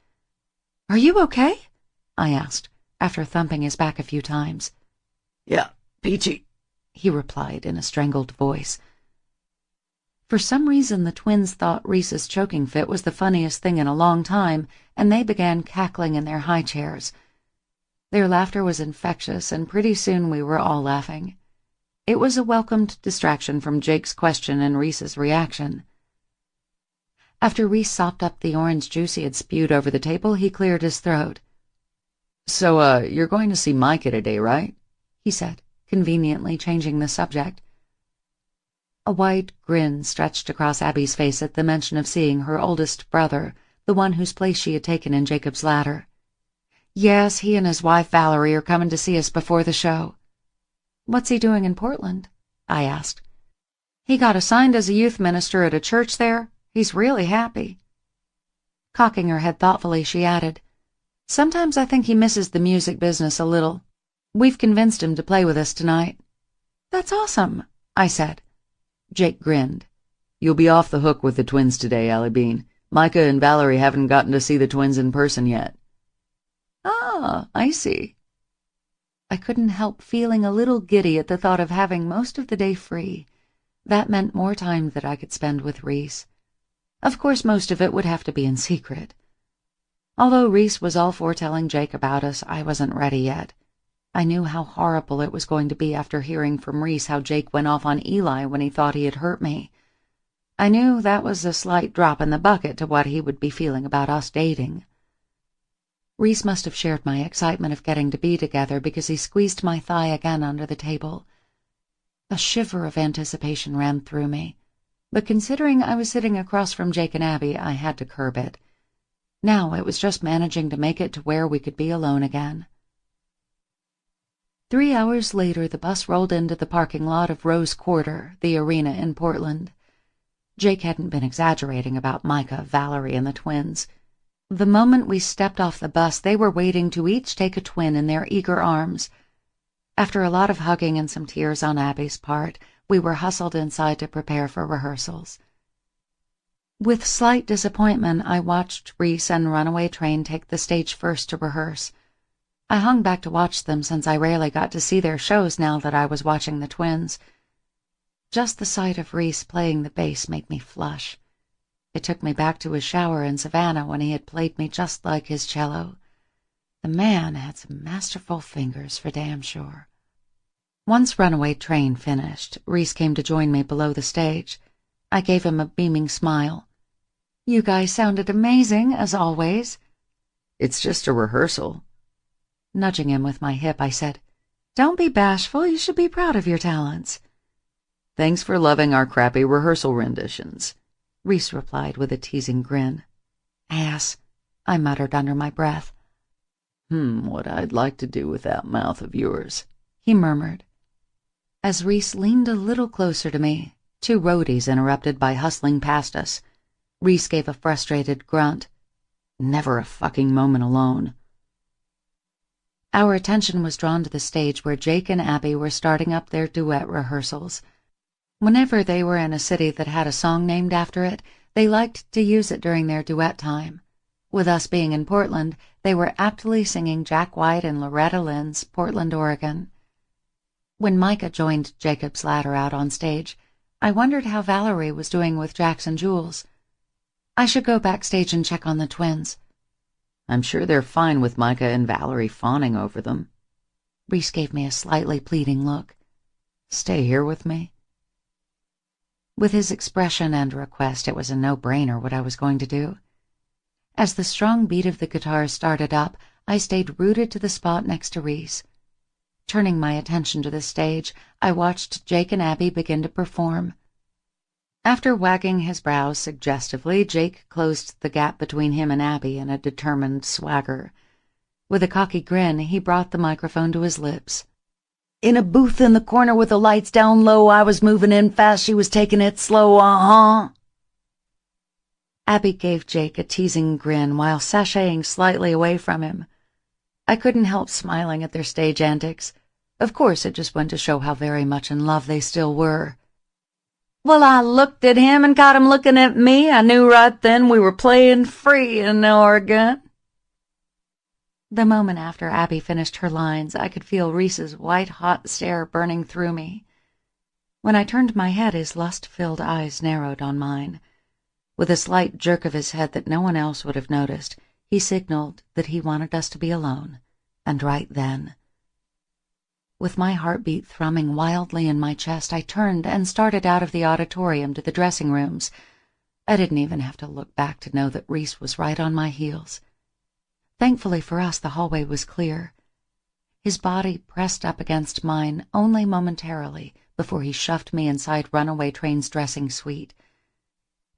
Are you okay? I asked, after thumping his back a few times.
Yeah, peachy,
he replied in a strangled voice. For some reason, the twins thought Reese's choking fit was the funniest thing in a long time, and they began cackling in their high chairs. Their laughter was infectious, and pretty soon we were all laughing. It was a welcomed distraction from Jake's question and Reese's reaction. After Reese sopped up the orange juice he had spewed over the table, he cleared his throat.
So, you're going to see Micah today, right?
He said, conveniently changing the subject. A wide grin stretched across Abby's face at the mention of seeing her oldest brother, the one whose place she had taken in Jacob's ladder. Yes, he and his wife Valerie are coming to see us before the show. What's he doing in Portland? I asked. He got assigned as a youth minister at a church there. He's really happy. Cocking her head thoughtfully, she added, Sometimes I think he misses the music business a little. We've convinced him to play with us tonight. That's awesome, I said. Jake grinned.
You'll be off the hook with the twins today, Allie Bean. Micah and Valerie haven't gotten to see the twins in person yet.
Ah, I see. I couldn't help feeling a little giddy at the thought of having most of the day free. That meant more time that I could spend with Reese. Of course, most of it would have to be in secret. Although Reese was all for telling Jake about us, I wasn't ready yet. I knew how horrible it was going to be after hearing from Reese how Jake went off on Eli when he thought he had hurt me. I knew that was a slight drop in the bucket to what he would be feeling about us dating. Reese must have shared my excitement of getting to be together because he squeezed my thigh again under the table. A shiver of anticipation ran through me, but considering I was sitting across from Jake and Abby, I had to curb it. Now it was just managing to make it to where we could be alone again. 3 hours later, the bus rolled into the parking lot of Rose Quarter, the arena in Portland. Jake hadn't been exaggerating about Micah, Valerie, and the twins. The moment we stepped off the bus, they were waiting to each take a twin in their eager arms. After a lot of hugging and some tears on Abby's part, we were hustled inside to prepare for rehearsals. With slight disappointment, I watched Reese and Runaway Train take the stage first to rehearse. I hung back to watch them since I rarely got to see their shows now that I was watching the twins. Just the sight of Reese playing the bass made me flush. It took me back to his shower in Savannah when he had played me just like his cello. The man had some masterful fingers, for damn sure. Once Runaway Train finished, Reese came to join me below the stage. I gave him a beaming smile. "You guys sounded amazing, as always."
"It's just a rehearsal."
Nudging him with my hip, I said, "Don't be bashful, you should be proud of your talents."
"Thanks for loving our crappy rehearsal renditions,"
Reese replied with a teasing grin. "Ass," I muttered under my breath.
What I'd like to do with that mouth of yours,"
he murmured. As Reese leaned a little closer to me, 2 roadies interrupted by hustling past us. Reese gave a frustrated grunt. Never a fucking moment alone. Our attention was drawn to the stage where Jake and Abby were starting up their duet rehearsals. Whenever they were in a city that had a song named after it, they liked to use it during their duet time. With us being in Portland, they were aptly singing Jack White and Loretta Lynn's Portland, Oregon. When Micah joined Jacob's Ladder out on stage, I wondered how Valerie was doing with Jax and Jules. I should go backstage and check on the twins.
"I'm sure they're fine with Micah and Valerie fawning over them."
Reese gave me a slightly pleading look.
"Stay here with me?"
With his expression and request, it was a no-brainer what I was going to do. As the strong beat of the guitar started up, I stayed rooted to the spot next to Reese. Turning my attention to the stage, I watched Jake and Abby begin to perform. After wagging his brows suggestively, Jake closed the gap between him and Abby in a determined swagger. With a cocky grin, he brought the microphone to his lips.
"In a booth in the corner with the lights down low, I was moving in fast, she was taking it slow, uh-huh."
Abby gave Jake a teasing grin while sashaying slightly away from him. I couldn't help smiling at their stage antics. Of course, it just went to show how very much in love they still were.
"Well, I looked at him and got him looking at me. I knew right then we were playing free in Oregon."
The moment after Abby finished her lines, I could feel Reese's white-hot stare burning through me. When I turned my head, his lust-filled eyes narrowed on mine. With a slight jerk of his head that no one else would have noticed, he signaled that he wanted us to be alone, and right then. With my heartbeat thrumming wildly in my chest, I turned and started out of the auditorium to the dressing rooms. I didn't even have to look back to know that Reese was right on my heels. Thankfully for us, the hallway was clear. His body pressed up against mine only momentarily before he shoved me inside Runaway Train's dressing suite.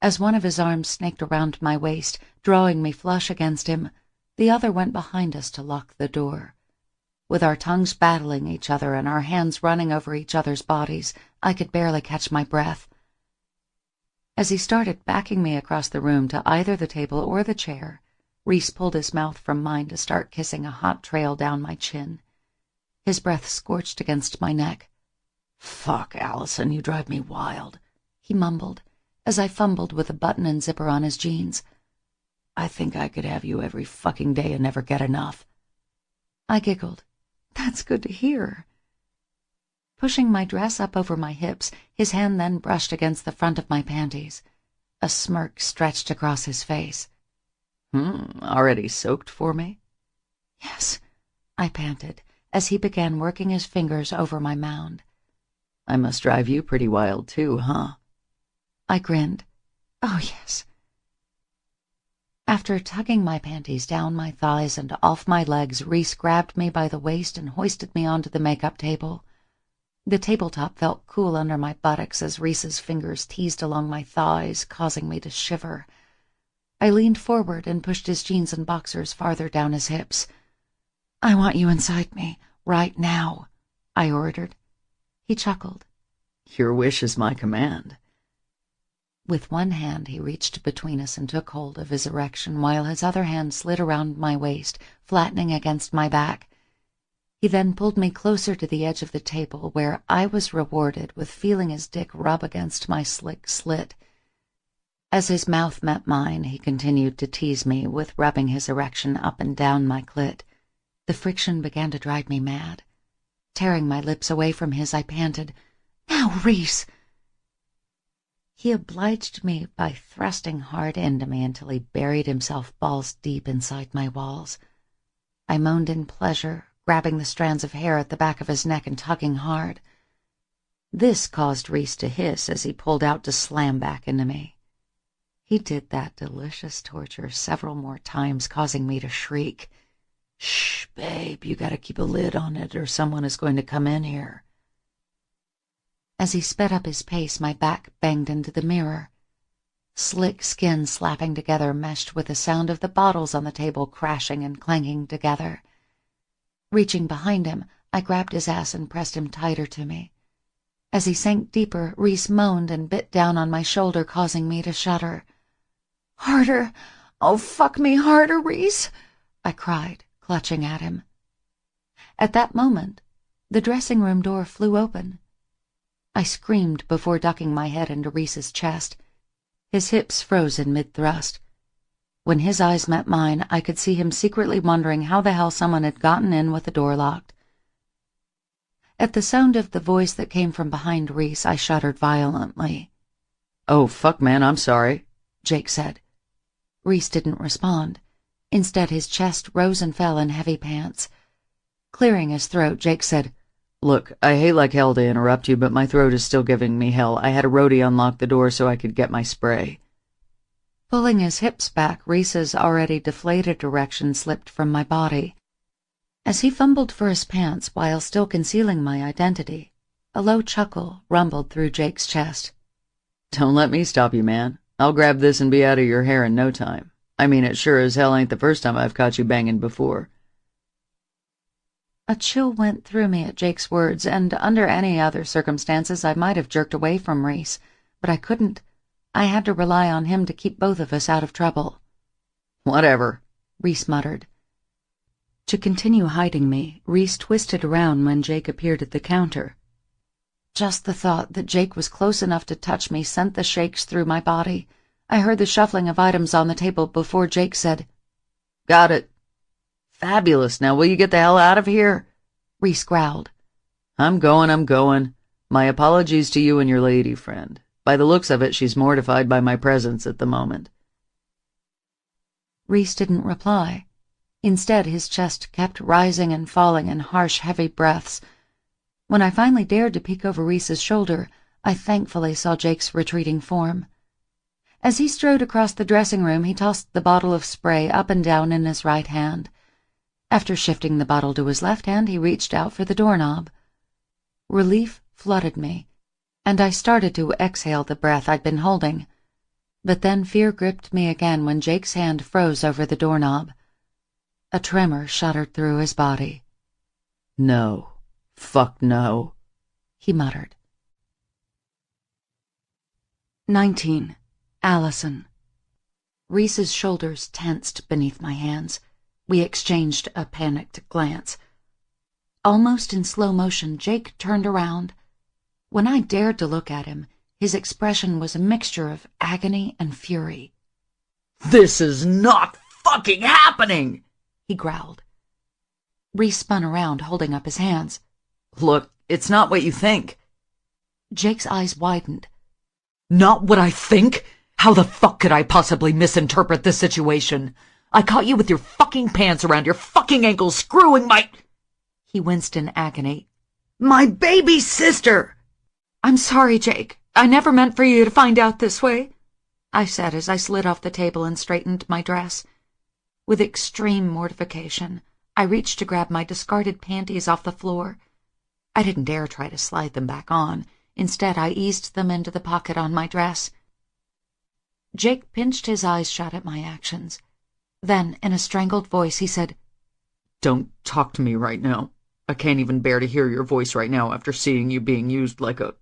As one of his arms snaked around my waist, drawing me flush against him, the other went behind us to lock the door. With our tongues battling each other and our hands running over each other's bodies, I could barely catch my breath. As he started backing me across the room to either the table or the chair, Reese pulled his mouth from mine to start kissing a hot trail down my chin. His breath scorched against my neck.
"Fuck, Allison, you drive me wild,"
he mumbled, as I fumbled with a button and zipper on his jeans.
"I think I could have you every fucking day and never get enough."
I giggled. "That's good to hear." Pushing my dress up over my hips, his hand then brushed against the front of my panties. A smirk stretched across his face.
Already soaked for me?"
"Yes," I panted, as he began working his fingers over my mound.
"I must drive you pretty wild too, huh?"
I grinned. "Oh, yes." After tugging my panties down my thighs and off my legs, Reese grabbed me by the waist and hoisted me onto the makeup table. The tabletop felt cool under my buttocks as Reese's fingers teased along my thighs, causing me to shiver. I leaned forward and pushed his jeans and boxers farther down his hips. "I want you inside me, right now." I ordered. He chuckled.
Your wish is my command.
With one hand he reached between us and took hold of his erection, while his other hand slid around my waist, flattening against my back. He then pulled me closer to the edge of the table, where I was rewarded with feeling his dick rub against my slick slit. As his mouth met mine, he continued to tease me with rubbing his erection up and down my clit. The friction began to drive me mad. Tearing my lips away from his, I panted, "Now, Reese!" He obliged me by thrusting hard into me until he buried himself balls deep inside my walls. I moaned in pleasure, grabbing the strands of hair at the back of his neck and tugging hard. This caused Reese to hiss as he pulled out to slam back into me. He did that delicious torture several more times, causing me to shriek, "Shh, babe, you gotta keep a lid on it or someone is going to come in here." As he sped up his pace, my back banged into the mirror. Slick skin slapping together meshed with the sound of the bottles on the table crashing and clanking together. Reaching behind him, I grabbed his ass and pressed him tighter to me. As he sank deeper, Reese moaned and bit down on my shoulder, causing me to shudder. "Harder! Oh, fuck me harder, Reese!" I cried, clutching at him. At that moment, the dressing room door flew open. I screamed before ducking my head into Reese's chest. His hips froze in mid-thrust. When his eyes met mine, I could see him secretly wondering how the hell someone had gotten in with the door locked. At the sound of the voice that came from behind Reese, I shuddered violently.
"Oh, fuck, man, I'm sorry,"
Jake said. Reese didn't respond. Instead, his chest rose and fell in heavy pants. Clearing his throat, Jake said,
"Look, I hate like hell to interrupt you, but my throat is still giving me hell. I had a roadie unlock the door so I could get my spray."
Pulling his hips back, Reese's already deflated erection slipped from my body. As he fumbled for his pants while still concealing my identity, a low chuckle rumbled through Jake's chest.
"Don't let me stop you, man. I'll grab this and be out of your hair in no time. I mean, it sure as hell ain't the first time I've caught you banging before."
A chill went through me at Jake's words, and under any other circumstances I might have jerked away from Reese, but I couldn't. I had to rely on him to keep both of us out of trouble.
"Whatever,"
Reese muttered. To continue hiding me, Reese twisted around when Jake appeared at the counter. Just the thought that Jake was close enough to touch me sent the shakes through my body. I heard the shuffling of items on the table before Jake said,
"Got it." "Fabulous. Now will you get the hell out of here?"
Reese growled.
I'm going. My apologies to you and your lady friend. By the looks of it, she's mortified by my presence at the moment."
Reese didn't reply. Instead, his chest kept rising and falling in harsh, heavy breaths. When I finally dared to peek over Reese's shoulder, I thankfully saw Jake's retreating form. As he strode across the dressing room, he tossed the bottle of spray up and down in his right hand. After shifting the bottle to his left hand, he reached out for the doorknob. Relief flooded me, and I started to exhale the breath I'd been holding. But then fear gripped me again when Jake's hand froze over the doorknob. A tremor shuddered through his body.
"No. Fuck no,"
he muttered. 19. Allison. Reese's shoulders tensed beneath my hands. We exchanged a panicked glance. Almost in slow motion, Jake turned around. When I dared to look at him, his expression was a mixture of agony and fury.
"This is not fucking happening!"
he growled. Reese spun around, holding up his hands.
"Look, it's not what you think."
Jake's eyes widened.
"Not what I think? How the fuck could I possibly misinterpret this situation? I caught you with your fucking pants around your fucking ankles, screwing my—"
He winced in agony.
"My baby sister!"
"I'm sorry, Jake. I never meant for you to find out this way," I said as I slid off the table and straightened my dress. With extreme mortification, I reached to grab my discarded panties off the floor. I didn't dare try to slide them back on. Instead, I eased them into the pocket on my dress. Jake pinched his eyes shut at my actions. Then, in a strangled voice, he said,
"Don't talk to me right now. I can't even bear to hear your voice right now after seeing you being used like a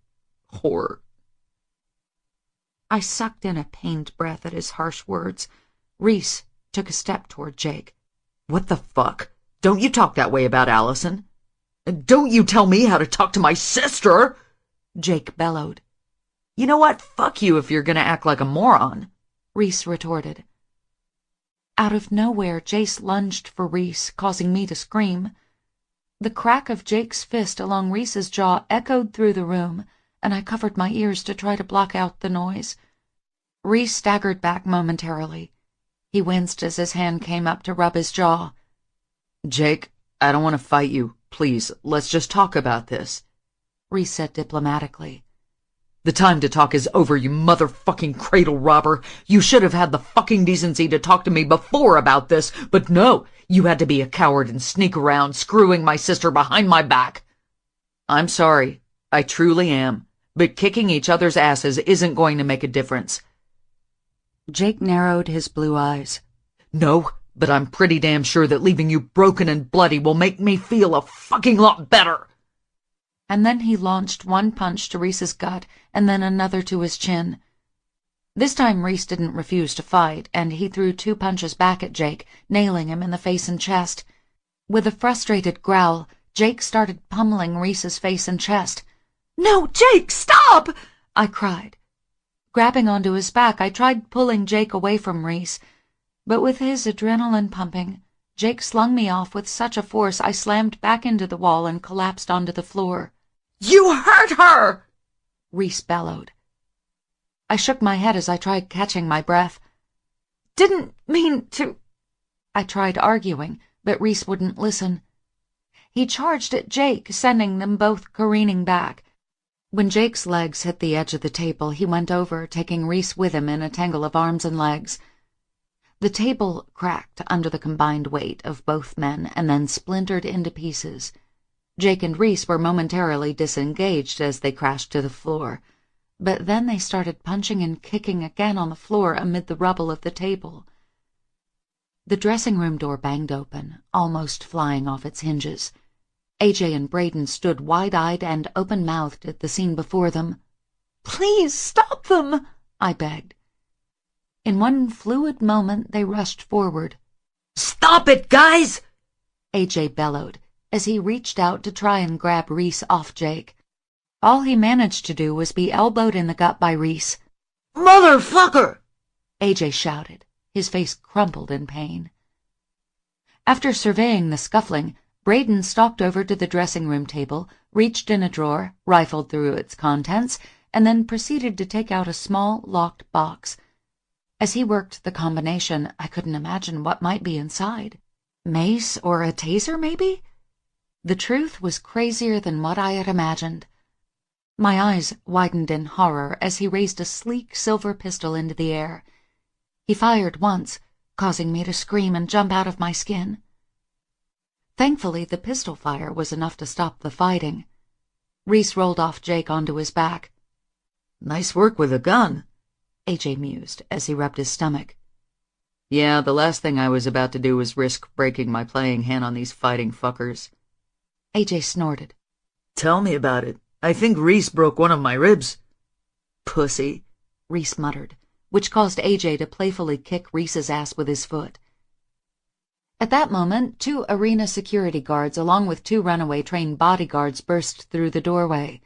whore.
I sucked in a pained breath at his harsh words. Reese took a step toward Jake.
What the fuck? Don't you talk that way about Allison? Don't you tell me how to talk to my sister!
Jake bellowed.
You know what? Fuck you if you're gonna act like a moron,
Reese retorted. Out of nowhere, Jace lunged for Reese, causing me to scream. The crack of Jake's fist along Reese's jaw echoed through the room, and I covered my ears to try to block out the noise. Reese staggered back momentarily. He winced as his hand came up to rub his jaw.
Jake, I don't want to fight you. Please, let's just talk about this,
Reese said diplomatically.
The time to talk is over, you motherfucking cradle robber. You should have had the fucking decency to talk to me before about this, but no, you had to be a coward and sneak around, screwing my sister behind my back. I'm sorry, I truly am, but kicking each other's asses isn't going to make a difference.
Jake narrowed his blue eyes.
No, but I'm pretty damn sure that leaving you broken and bloody will make me feel a fucking lot better.
And then he launched one punch to Reese's gut and then another to his chin. This time Reese didn't refuse to fight, and he threw 2 punches back at Jake, nailing him in the face and chest. With a frustrated growl, Jake started pummeling Reese's face and chest. "No, Jake, stop!" I cried. Grabbing onto his back, I tried pulling Jake away from Reese, but with his adrenaline pumping, Jake slung me off with such a force I slammed back into the wall and collapsed onto the floor.
You hurt her!
Reese bellowed. I shook my head as I tried catching my breath. Didn't mean to... I tried arguing, but Reese wouldn't listen. He charged at Jake, sending them both careening back. When Jake's legs hit the edge of the table, he went over, taking Reese with him in a tangle of arms and legs. The table cracked under the combined weight of both men and then splintered into pieces. Jake and Reese were momentarily disengaged as they crashed to the floor, but then they started punching and kicking again on the floor amid the rubble of the table. The dressing room door banged open, almost flying off its hinges. AJ and Braden stood wide-eyed and open-mouthed at the scene before them. "Please stop them," I begged. In one fluid moment, they rushed forward.
"Stop it, guys!"
AJ bellowed as he reached out to try and grab Reese off Jake. All he managed to do was be elbowed in the gut by Reese.
"Motherfucker!"
AJ shouted, his face crumpled in pain. After surveying the scuffling, Braden stalked over to the dressing room table, reached in a drawer, rifled through its contents, and then proceeded to take out a small, locked box. As he worked the combination, I couldn't imagine what might be inside. Mace or a taser, maybe? The truth was crazier than what I had imagined. My eyes widened in horror as he raised a sleek silver pistol into the air. He fired once, causing me to scream and jump out of my skin. Thankfully, the pistol fire was enough to stop the fighting. Reese rolled off Jake onto his back.
"Nice work with a gun,"
AJ mused as he rubbed his stomach.
"Yeah, the last thing I was about to do was risk breaking my playing hand on these fighting fuckers."
AJ snorted.
"Tell me about it. I think Reese broke one of my ribs."
"Pussy," Reese muttered, which caused AJ to playfully kick Reese's ass with his foot. At that moment, 2 arena security guards along with 2 Runaway Train bodyguards burst through the doorway.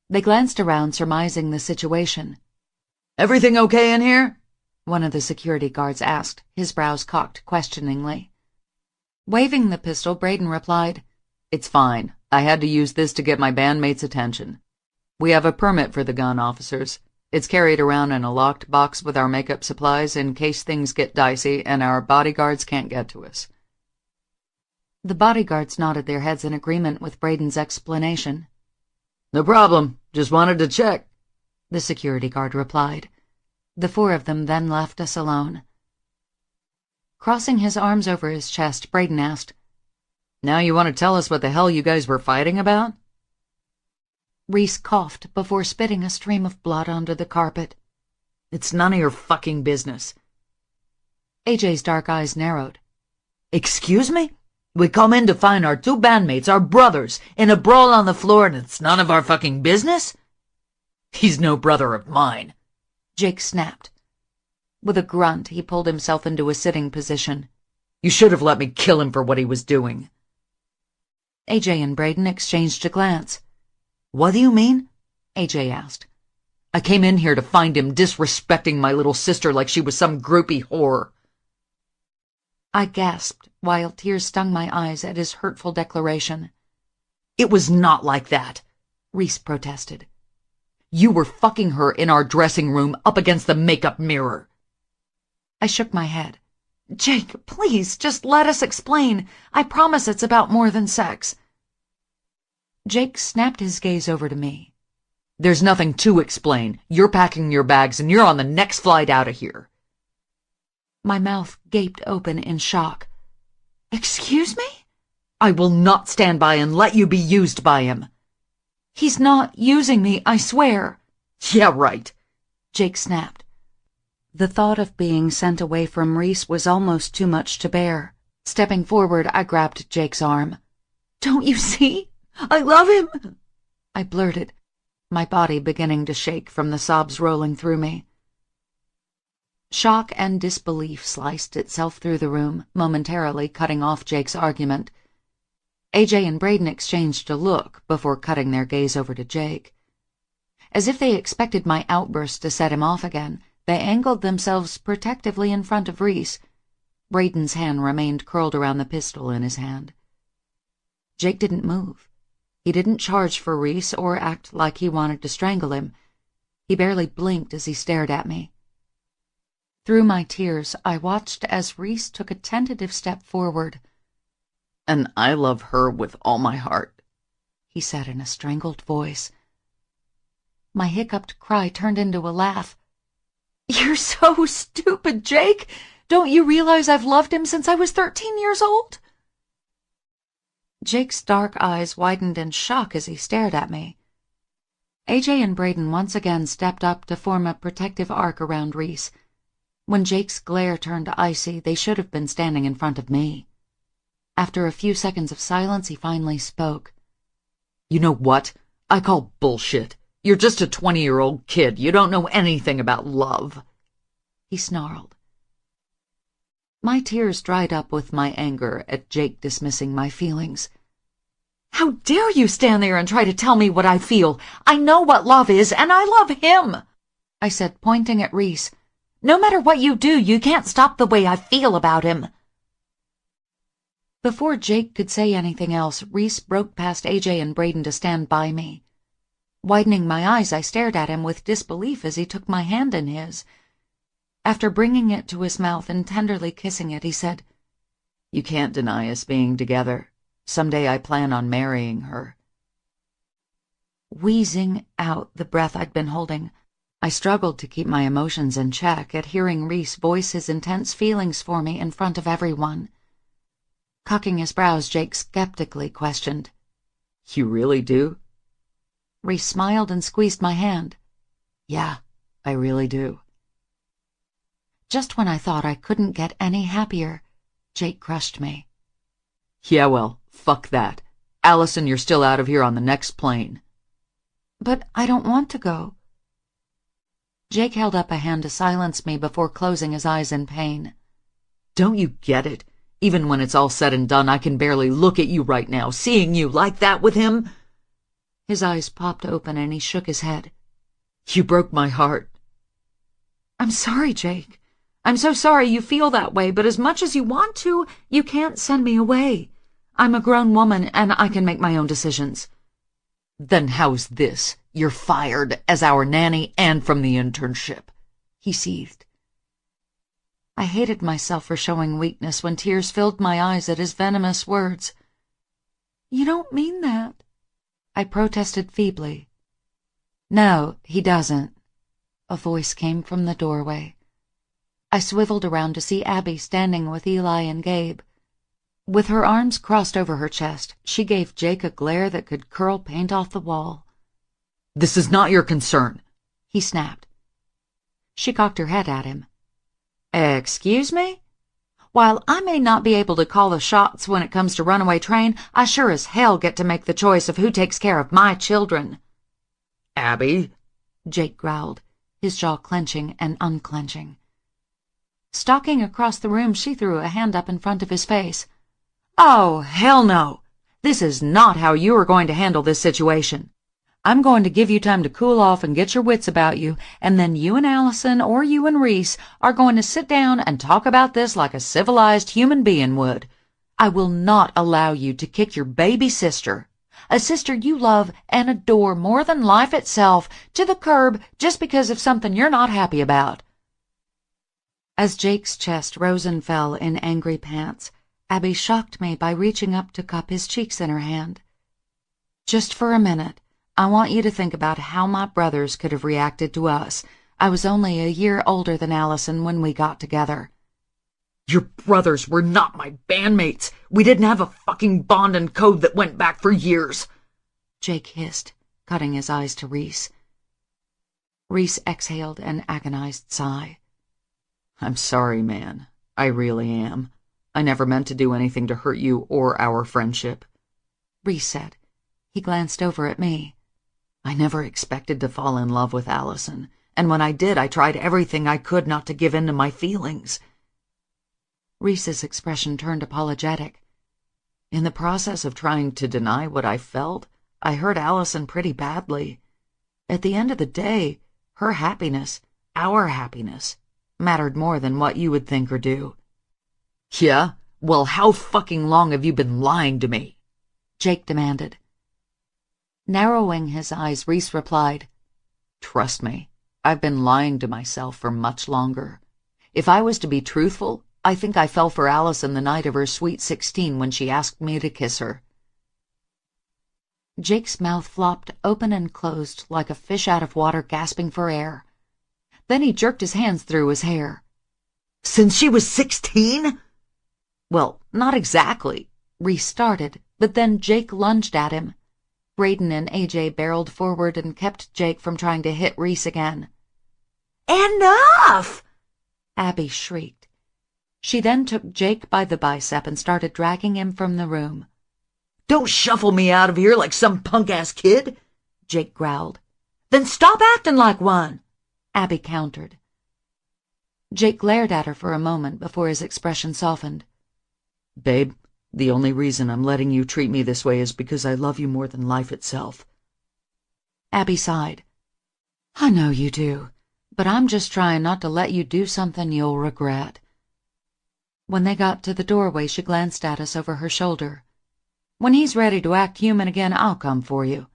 They glanced around, surmising the situation.
"Everything okay in here?"
one of the security guards asked, his brows cocked questioningly. Waving the pistol, Braden replied,
"It's fine. I had to use this to get my bandmates' attention. We have a permit for the gun, officers. It's carried around in a locked box with our makeup supplies in case things get dicey and our bodyguards can't get to us." The bodyguards nodded their heads in agreement with Braden's explanation. "No problem. Just wanted to check," the security guard replied. The 4 of them then left us alone. Crossing his arms over his chest, Braden asked, "Now you want to tell us what the hell you guys were fighting about?" Reese coughed before spitting a stream of blood onto the carpet. "It's none of your fucking business." AJ's dark eyes narrowed. "Excuse me? We come in to find our two bandmates, our brothers, in a brawl on the floor, and it's none of our fucking business? He's no brother of mine, Jake snapped.
With a grunt, he pulled himself into a sitting position.
You should have let me kill him for what he was doing.
AJ and Braden exchanged a glance.
What do you mean?
AJ asked.
I came in here to find him disrespecting my little sister like she was some groupie whore.
I gasped, while tears stung my eyes at his hurtful declaration.
It was not like that,
Reese protested.
You were fucking her in our dressing room up against the makeup mirror.
I shook my head. Jake, please, just let us explain. I promise it's about more than sex. Jake snapped his gaze over to me.
There's nothing to explain. You're packing your bags and you're on the next flight out of here.
My mouth gaped open in shock. Excuse me?
I will not stand by and let you be used by him.
He's not using me, I swear.
Yeah, right,
Jake snapped. The thought of being sent away from Reese was almost too much to bear. Stepping forward, I grabbed Jake's arm. Don't you see? I love him, I blurted, my body beginning to shake from the sobs rolling through me. Shock and disbelief sliced itself through the room, momentarily cutting off Jake's argument. AJ and Braden exchanged a look before cutting their gaze over to Jake. As if they expected my outburst to set him off again, they angled themselves protectively in front of Reese. Braden's hand remained curled around the pistol in his hand. Jake didn't move. He didn't charge for Reese or act like he wanted to strangle him. He barely blinked as he stared at me. Through my tears, I watched as Reese took a tentative step forward.
And I love her with all my heart,
he said in a strangled voice. My hiccuped cry turned into a laugh. You're so stupid, Jake! Don't you realize I've loved him since I was 13 years old? Jake's dark eyes widened in shock as he stared at me. AJ and Braden once again stepped up to form a protective arc around Reese. When Jake's glare turned icy, they should have been standing in front of me. After a few seconds of silence, he finally spoke.
You know what? I call bullshit. You're just a 20-year-old kid. You don't know anything about love,
he snarled. My tears dried up with my anger at Jake dismissing my feelings. How dare you stand there and try to tell me what I feel? I know what love is, and I love him, I said, pointing at Reese. No matter what you do, you can't stop the way I feel about him. Before Jake could say anything else, Reese broke past AJ and Braden to stand by me. Widening my eyes, I stared at him with disbelief as he took my hand in his. After bringing it to his mouth and tenderly kissing it, he said,
You can't deny us being together. Someday I plan on marrying her.
Wheezing out the breath I'd been holding, I struggled to keep my emotions in check at hearing Reese voice his intense feelings for me in front of everyone. Cocking his brows, Jake skeptically questioned,
You really do?
Reese smiled and squeezed my hand.
Yeah, I really do.
Just when I thought I couldn't get any happier, Jake crushed me.
Yeah, well, fuck that. Allison, you're still out of here on the next plane.
But I don't want to go. Jake held up a hand to silence me before closing his eyes in pain.
Don't you get it? Even when it's all said and done, I can barely look at you right now, seeing you like that with him.
His eyes popped open and he shook his head.
You broke my heart.
I'm sorry, Jake. I'm so sorry you feel that way, but as much as you want to, you can't send me away. I'm a grown woman and I can make my own decisions.
Then how's this? You're fired as our nanny and from the internship, he seethed.
I hated myself for showing weakness when tears filled my eyes at his venomous words. You don't mean that, I protested feebly. No, he doesn't, a voice came from the doorway. I swiveled around to see Abby standing with Eli and Gabe. With her arms crossed over her chest, she gave Jake a glare that could curl paint off the wall.
This is not your concern,
he snapped. She cocked her head at him. Excuse me?
While I may not be able to call the shots when it comes to Runaway Train, I sure as hell get to make the choice of who takes care of my children."
"Abby,"
Jake growled, his jaw clenching and unclenching. Stalking across the room, she threw a hand up in front of his face. "Oh, hell no! This is not how you are going to handle this situation. I'm going to give you time to cool off and get your wits about you, and then you and Allison or you and Reese are going to sit down and talk about this like a civilized human being would. I will not allow you to kick your baby sister, a sister you love and adore more than life itself, to the curb just because of something you're not happy about." As Jake's chest rose and fell in angry pants, Abby shocked me by reaching up to cup his cheeks in her hand. "Just for a minute, I want you to think about how my brothers could have reacted to us. I was only a year older than Allison when we got together."
"Your brothers were not my bandmates. We didn't have a fucking bond and code that went back for years,"
Jake hissed, cutting his eyes to Reese. Reese exhaled an agonized sigh.
"I'm sorry, man. I really am. I never meant to do anything to hurt you or our friendship,"
Reese said. He glanced over at me.
"I never expected to fall in love with Allison, and when I did, I tried everything I could not to give in to my feelings."
Reese's expression turned apologetic.
"In the process of trying to deny what I felt, I hurt Allison pretty badly. At the end of the day, her happiness, our happiness, mattered more than what you would think or do." "Yeah? Well, how fucking long have you been lying to me?"
Jake demanded. Narrowing his eyes, Reese replied,
"Trust me, I've been lying to myself for much longer. If I was to be truthful, I think I fell for Allison the night of her sweet 16 when she asked me to kiss her."
Jake's mouth flopped open and closed like a fish out of water gasping for air. Then he jerked his hands through his hair.
"Since she was 16? "Well, not exactly,"
Reese started, but then Jake lunged at him. Braden and AJ barreled forward and kept Jake from trying to hit Reese again.
"Enough!"
Abby shrieked. She then took Jake by the bicep and started dragging him from the room.
"Don't shuffle me out of here like some punk-ass kid,"
Jake growled.
"Then stop acting like one,"
Abby countered. Jake glared at her for a moment before his expression softened.
"Babe, the only reason I'm letting you treat me this way is because I love you more than life itself."
Abby sighed. "I know you do, but I'm just trying not to let you do something you'll regret." When they got to the doorway, she glanced at us over her shoulder. "When he's ready to act human again, I'll come for you."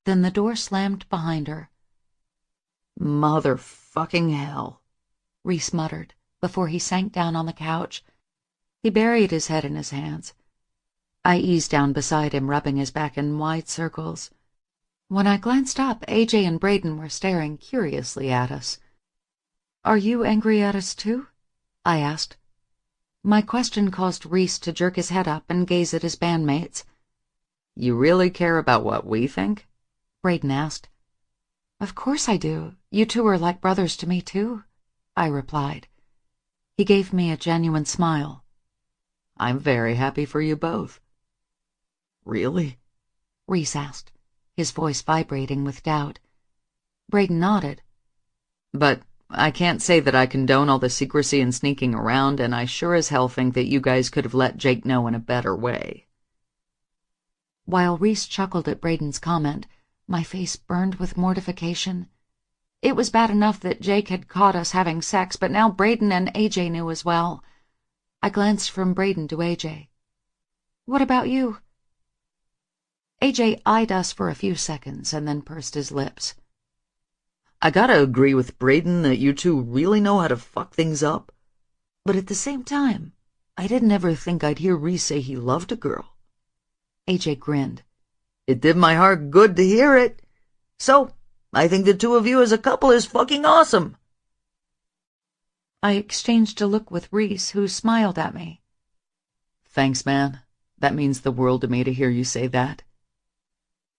Then the door slammed behind her.
"Motherfucking hell,"
Reese muttered before he sank down on the couch. He buried his head in his hands. I eased down beside him, rubbing his back in wide circles. When I glanced up, AJ and Braden were staring curiously at us. "Are you angry at us too?" I asked. My question caused Reese to jerk his head up and gaze at his bandmates.
"You really care about what we think?"
Braden asked. "Of course I do. You two are like brothers to me too," I replied. He gave me a genuine smile.
"I'm very happy for you both." "Really?"
Reese asked, his voice vibrating with doubt. Braden nodded.
"But I can't say that I condone all the secrecy and sneaking around, and I sure as hell think that you guys could have let Jake know in a better way."
While Reese chuckled at Braden's comment, my face burned with mortification. It was bad enough that Jake had caught us having sex, but now Braden and AJ knew as well. I glanced from Braden to AJ. "What about you?" AJ eyed us for a few seconds and then pursed his lips.
"I gotta agree with Braden that you two really know how to fuck things up. But at the same time, I didn't ever think I'd hear Reese say he loved a girl."
AJ grinned.
"It did my heart good to hear it. So, I think the two of you as a couple is fucking awesome."
I exchanged a look with Reese, who smiled at me.
"Thanks, man. That means the world to me to hear you say that."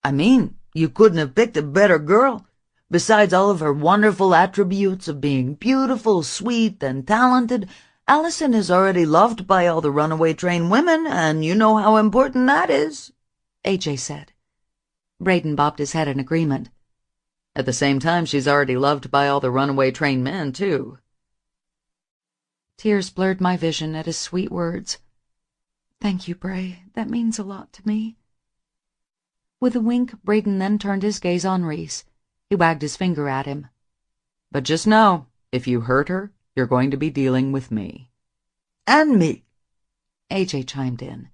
"I mean, you couldn't have picked a better girl. Besides all of her wonderful attributes of being beautiful, sweet, and talented, Allison is already loved by all the Runaway Train women, and you know how important that is, AJ said.
Braden bobbed his head in agreement.
At the same time, she's already loved by all the Runaway Train men, too.
Tears blurred my vision at his sweet words. Thank you, Bray. That means a lot to me. With a wink, Braden then turned his gaze on Reese. He wagged his finger at him.
But just know, if you hurt her, you're going to be dealing with me. And me, AJ chimed in.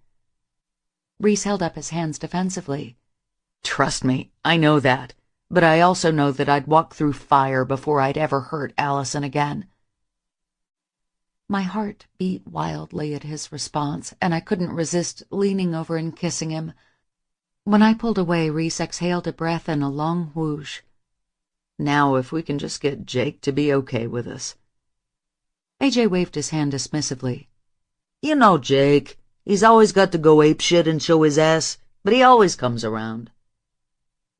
Reese held up his hands defensively.
Trust me, I know that, but I also know that I'd walk through fire before I'd ever hurt Allison again.
My heart beat wildly at his response, and I couldn't resist leaning over and kissing him. When I pulled away, Reese exhaled a breath in a long whoosh.
Now if we can just get Jake to be okay with us.
AJ waved his hand dismissively.
You know Jake. He's always got to go apeshit and show his ass, but he always comes around.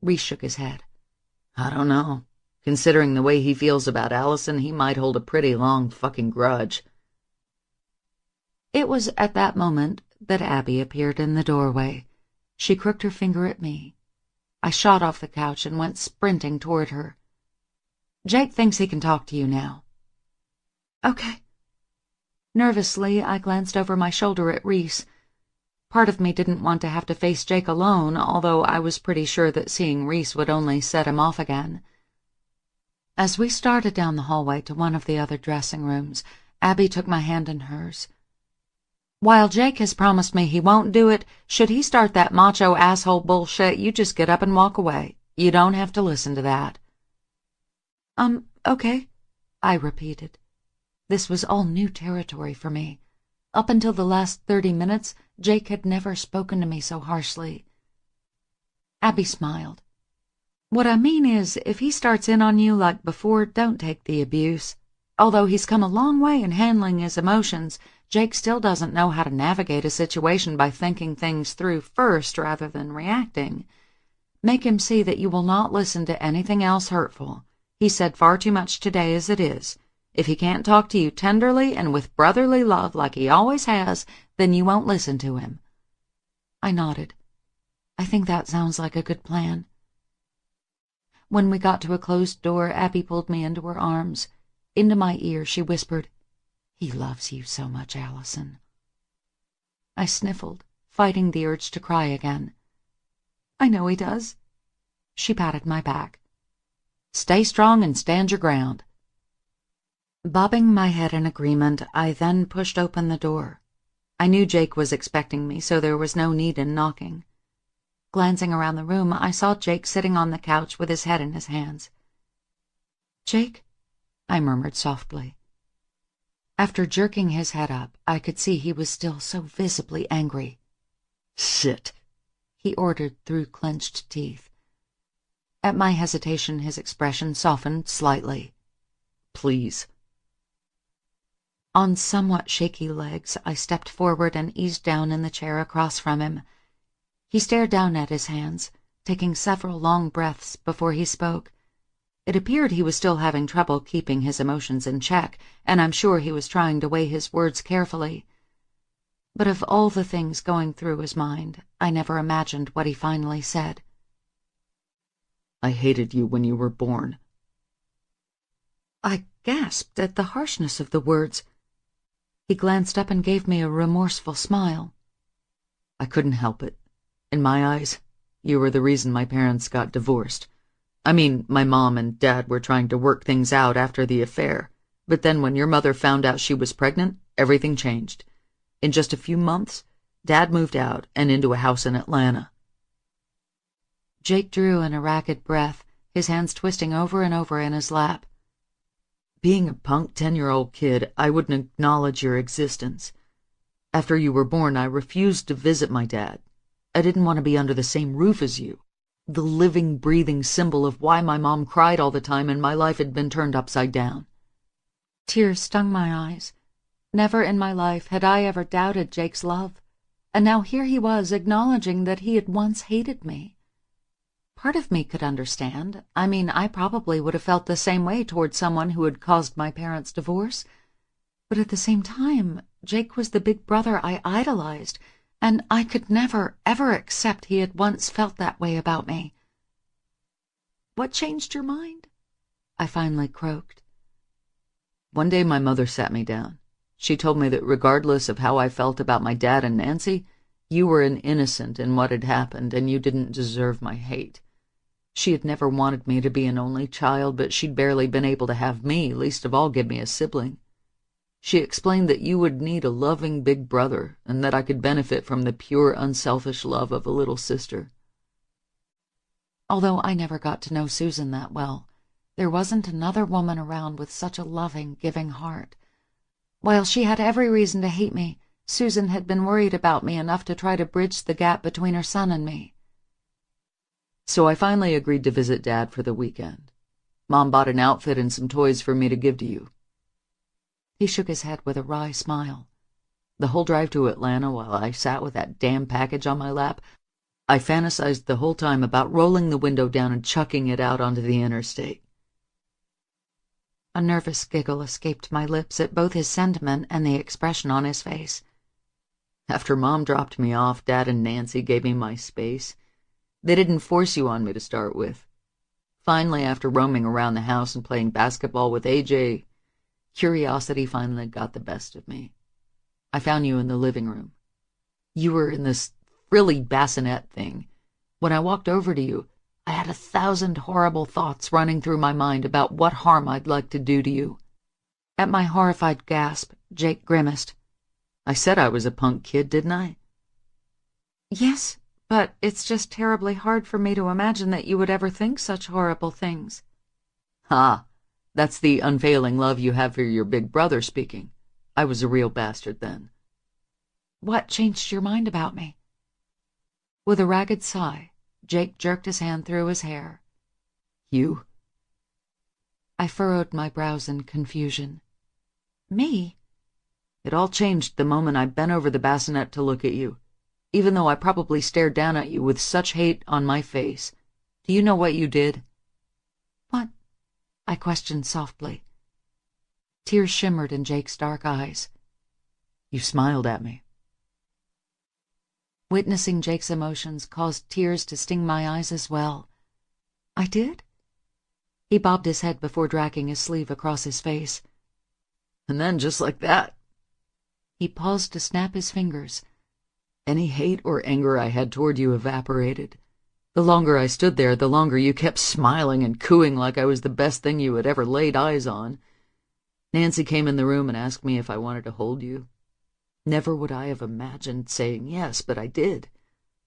Reese shook his head.
I don't know. Considering the way he feels about Allison, he might hold a pretty long fucking grudge.
It was at that moment that Abby appeared in the doorway. She crooked her finger at me. I shot off the couch and went sprinting toward her. Jake thinks he can talk to you now. Okay. Nervously, I glanced over my shoulder at Reese. Part of me didn't want to have to face Jake alone, although I was pretty sure that seeing Reese would only set him off again. As we started down the hallway to one of the other dressing rooms, Abby took my hand in hers. While Jake has promised me he won't do it, should he start that macho asshole bullshit, you just get up and walk away. You don't have to listen to that. Okay, I repeated. This was all new territory for me. Up until the last 30 minutes, Jake had never spoken to me so harshly. Abby smiled. What I mean is, if he starts in on you like before, don't take the abuse. Although he's come a long way in handling his emotions, Jake still doesn't know how to navigate a situation by thinking things through first rather than reacting. Make him see that you will not listen to anything else hurtful. He said far too much today as it is. If he can't talk to you tenderly and with brotherly love like he always has, then you won't listen to him. I nodded. I think that sounds like a good plan. When we got to a closed door, Abby pulled me into her arms. Into my ear, she whispered, He loves you so much, Allison. I sniffled, fighting the urge to cry again. I know he does. She patted my back. Stay strong and stand your ground. Bobbing my head in agreement, I then pushed open the door. I knew Jake was expecting me, so there was no need in knocking. Glancing around the room, I saw Jake sitting on the couch with his head in his hands. Jake, I murmured softly. After jerking his head up, I could see he was still so visibly angry. Sit, he ordered through clenched teeth. At my hesitation, his expression softened slightly. Please. On somewhat shaky legs, I stepped forward and eased down in the chair across from him. He stared down at his hands, taking several long breaths before he spoke. It appeared he was still having trouble keeping his emotions in check, and I'm sure he was trying to weigh his words carefully. But of all the things going through his mind, I never imagined what he finally said. I hated you when you were born. I gasped at the harshness of the words. He glanced up and gave me a remorseful smile. I couldn't help it. In my eyes, you were the reason my parents got divorced. I mean, my mom and dad were trying to work things out after the affair, but then when your mother found out she was pregnant, everything changed. In just a few months, Dad moved out and into a house in Atlanta. Jake drew in a ragged breath, his hands twisting over and over in his lap. Being a punk 10-year-old kid, I wouldn't acknowledge your existence. After you were born, I refused to visit my dad. I didn't want to be under the same roof as you. The living, breathing symbol of why my mom cried all the time and my life had been turned upside down. Tears stung my eyes. Never in my life had I ever doubted Jake's love, and now here he was acknowledging that he had once hated me. Part of me could understand. I mean, I probably would have felt the same way toward someone who had caused my parents' divorce. But at the same time, Jake was the big brother I idolized, and I could never, ever accept he had once felt that way about me.
What changed your mind? I finally croaked. One day my mother sat me down. She told me that regardless of how I felt about my dad and Nancy, you were an innocent in what had happened, and you didn't deserve my hate. She had never wanted me to be an only child, but she'd barely been able to have me, least of all give me a sibling. She explained that you would need a loving big brother, and that I could benefit from the pure, unselfish love of a little sister.
Although I never got to know Susan that well, there wasn't another woman around with such a loving, giving heart. While she had every reason to hate me, Susan had been worried about me enough to try to bridge the gap between her son and me.
So I finally agreed to visit Dad for the weekend. Mom bought an outfit and some toys for me to give to you.
He shook his head with a wry smile.
The whole drive to Atlanta, while I sat with that damn package on my lap, I fantasized the whole time about rolling the window down and chucking it out onto the interstate.
A nervous giggle escaped my lips at both his sentiment and the expression on his face.
After Mom dropped me off, Dad and Nancy gave me my space. They didn't force you on me to start with. Finally, after roaming around the house and playing basketball with AJ, curiosity finally got the best of me. I found you in the living room. You were in this frilly bassinet thing. When I walked over to you, I had 1,000 horrible thoughts running through my mind about what harm I'd like to do to you.
At my horrified gasp, Jake grimaced.
I said I was a punk kid, didn't I?
Yes, but it's just terribly hard for me to imagine that you would ever think such horrible things.
Ha! That's the unfailing love you have for your big brother speaking. I was a real bastard then.
What changed your mind about me? With a ragged sigh, Jake jerked his hand through his hair.
You?
I furrowed my brows in confusion. Me?
It all changed the moment I bent over the bassinet to look at you, even though I probably stared down at you with such hate on my face. Do you know what you did?
What? I questioned softly. Tears shimmered in Jake's dark eyes.
You smiled at me.
Witnessing Jake's emotions caused tears to sting my eyes as well. I did? He bobbed his head before dragging his sleeve across his face.
And then, just like that,
he paused to snap his fingers.
Any hate or anger I had toward you evaporated. The longer I stood there, the longer you kept smiling and cooing like I was the best thing you had ever laid eyes on. Nancy came in the room and asked me if I wanted to hold you. Never would I have imagined saying yes, but I did.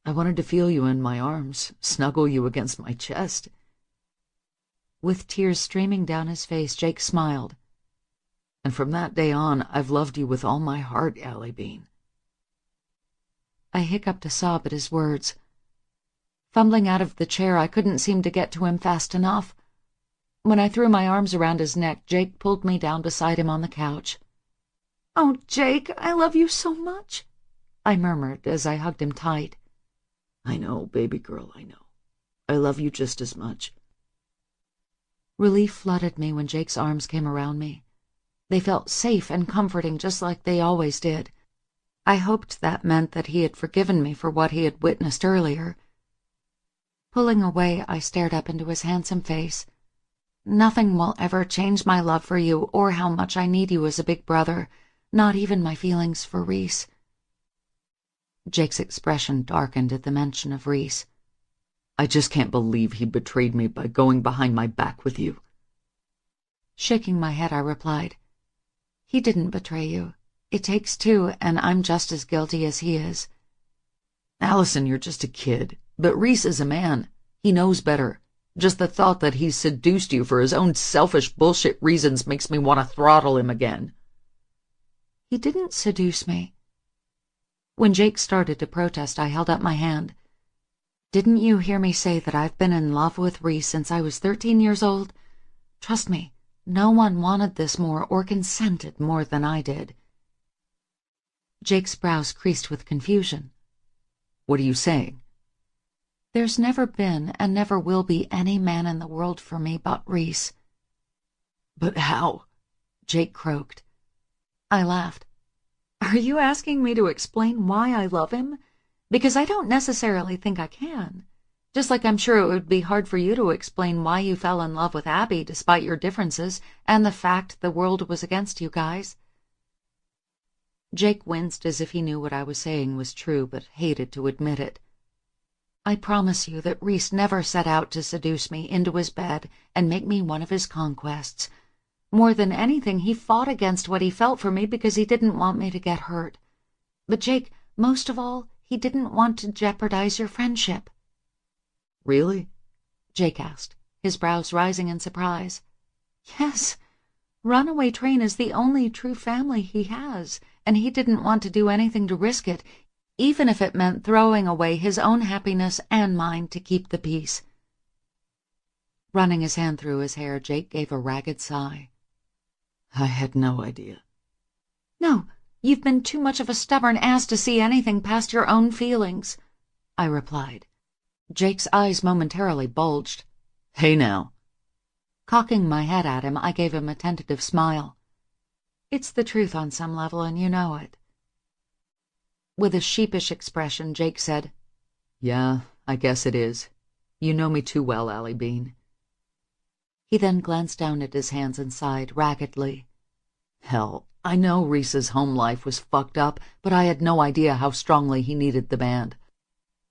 I wanted to feel you in my arms, snuggle you against my chest.
With tears streaming down his face, Jake smiled.
And from that day on, I've loved you with all my heart, Allie Bean.
I hiccuped a sob at his words. Fumbling out of the chair, I couldn't seem to get to him fast enough. When I threw my arms around his neck, Jake pulled me down beside him on the couch. "Oh, Jake, I love you so much," I murmured as I hugged him tight.
I know, baby girl, I know. I love you just as much.
Relief flooded me when Jake's arms came around me. They felt safe and comforting, just like they always did. I hoped that meant that he had forgiven me for what he had witnessed earlier. Pulling away, I stared up into his handsome face. Nothing will ever change my love for you or how much I need you as a big brother, not even my feelings for Reese. Jake's expression darkened at the mention of Reese.
I just can't believe he betrayed me by going behind my back with you.
Shaking my head, I replied, "He didn't betray you. It takes two, and I'm just as guilty as he is."
Allison, you're just a kid, but Reese is a man. He knows better. Just the thought that he's seduced you for his own selfish bullshit reasons makes me want to throttle him again.
He didn't seduce me. When Jake started to protest, I held up my hand. Didn't you hear me say that I've been in love with Reese since I was 13 years old? Trust me, no one wanted this more or consented more than I did. Jake's brows creased with confusion.
What are you saying?
There's never been and never will be any man in the world for me but Reese.
But how?
Jake croaked.
I laughed. Are you asking me to explain why I love him? Because I don't necessarily think I can. Just like I'm sure it would be hard for you to explain why you fell in love with Abby despite your differences and the fact the world was against you guys. Jake winced as if he knew what I was saying was true but hated to admit it. I promise you that Reese never set out to seduce me into his bed and make me one of his conquests. More than anything, he fought against what he felt for me because he didn't want me to get hurt. But Jake, most of all, he didn't want to jeopardize your friendship.
Really?
Jake asked, his brows rising in surprise. Yes. Runaway Train is the only true family he has, and he didn't want to do anything to risk it, even if it meant throwing away his own happiness and mine to keep the peace. Running his hand through his hair, Jake gave a ragged sigh.
I had no idea.
No, you've been too much of a stubborn ass to see anything past your own feelings, I replied. Jake's eyes momentarily bulged.
Hey now.
Cocking my head at him, I gave him a tentative smile. It's the truth on some level, and you know it. With a sheepish expression, Jake said,
Yeah, I guess it is. You know me too well, Allie Bean.
He then glanced down at his hands and sighed raggedly.
Hell, I know Reese's home life was fucked up, but I had no idea how strongly he needed the band.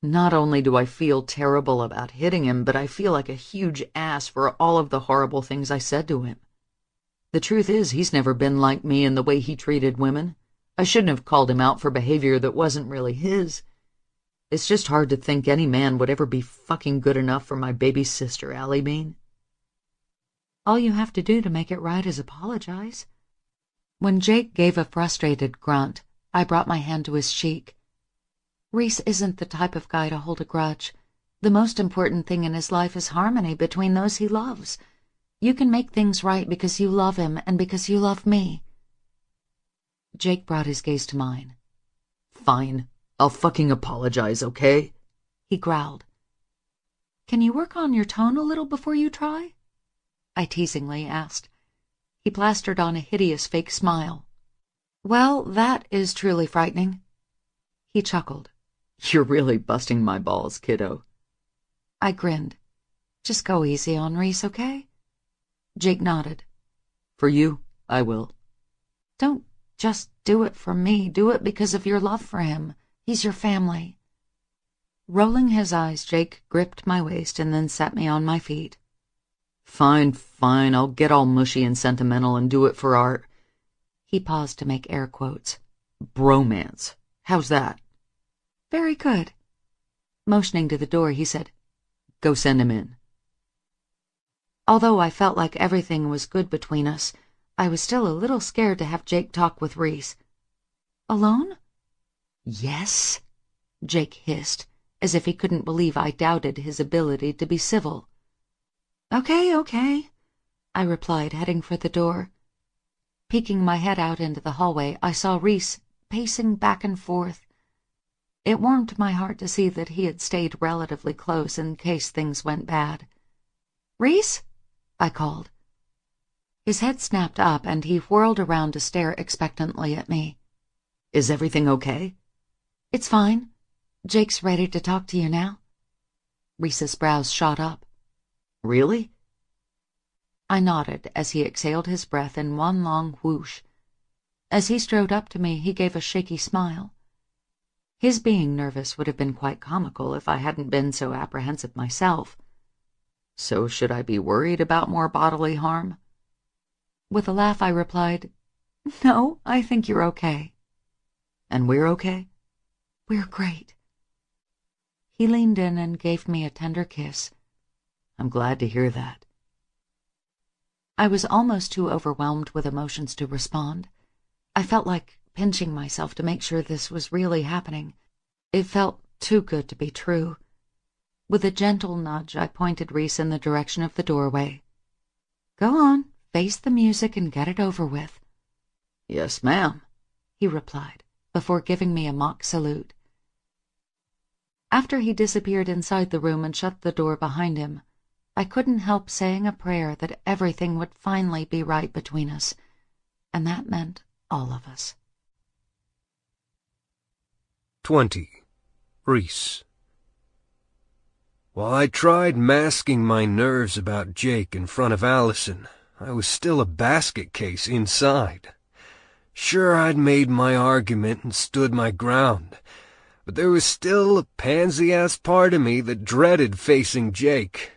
Not only do I feel terrible about hitting him, but I feel like a huge ass for all of the horrible things I said to him. The truth is, he's never been like me in the way he treated women. I shouldn't have called him out for behavior that wasn't really his. It's just hard to think any man would ever be fucking good enough for my baby sister, Allie Bean.
All you have to do to make it right is apologize. When Jake gave a frustrated grunt, I brought my hand to his cheek. Reese isn't the type of guy to hold a grudge. The most important thing in his life is harmony between those he loves. You can make things right because you love him and because you love me. Jake brought his gaze to mine.
Fine. I'll fucking apologize, okay?
He growled. Can you work on your tone a little before you try? I teasingly asked. He plastered on a hideous fake smile. Well, that is truly frightening. He chuckled.
You're really busting my balls, kiddo.
I grinned. Just go easy on Reese, okay? Jake nodded.
For you, I will.
Don't just do it for me. Do it because of your love for him. He's your family. Rolling his eyes, Jake gripped my waist and then set me on my feet.
Fine, fine, I'll get all mushy and sentimental and do it for our...
He paused to make air quotes.
Bromance. How's that?
Very good. Motioning to the door, he said,
Go send him in.
Although I felt like everything was good between us, I was still a little scared to have Jake talk with Reese. Alone?
Yes,
Jake hissed, as if he couldn't believe I doubted his ability to be civil. Okay, I replied, heading for the door. Peeking my head out into the hallway, I saw Reese pacing back and forth. It warmed my heart to see that he had stayed relatively close in case things went bad. Reese? I called. His head snapped up and he whirled around to stare expectantly at me.
Is everything okay?
It's fine. Jake's ready to talk to you now. Reese's brows shot up.
Really?
I nodded as he exhaled his breath in one long whoosh. As he strode up to me, he gave a shaky smile. His being nervous would have been quite comical if I hadn't been so apprehensive myself.
So should I be worried about more bodily harm?
With a laugh, I replied, No, I think you're okay.
And we're okay?
We're great. He leaned in and gave me a tender kiss.
I'm glad to hear that.
I was almost too overwhelmed with emotions to respond. I felt like pinching myself to make sure this was really happening. It felt too good to be true. With a gentle nudge, I pointed Reese in the direction of the doorway. Go on, face the music and get it over with.
Yes, ma'am,
he replied, before giving me a mock salute. After he disappeared inside the room and shut the door behind him, I couldn't help saying a prayer that everything would finally be right between us, and that meant
All of us.
20. Reese. While I tried masking my nerves about Jake in front of Allison, I was still a basket case inside. Sure, I'd made my argument and stood my ground, but there was still a pansy-ass part of me that dreaded facing Jake.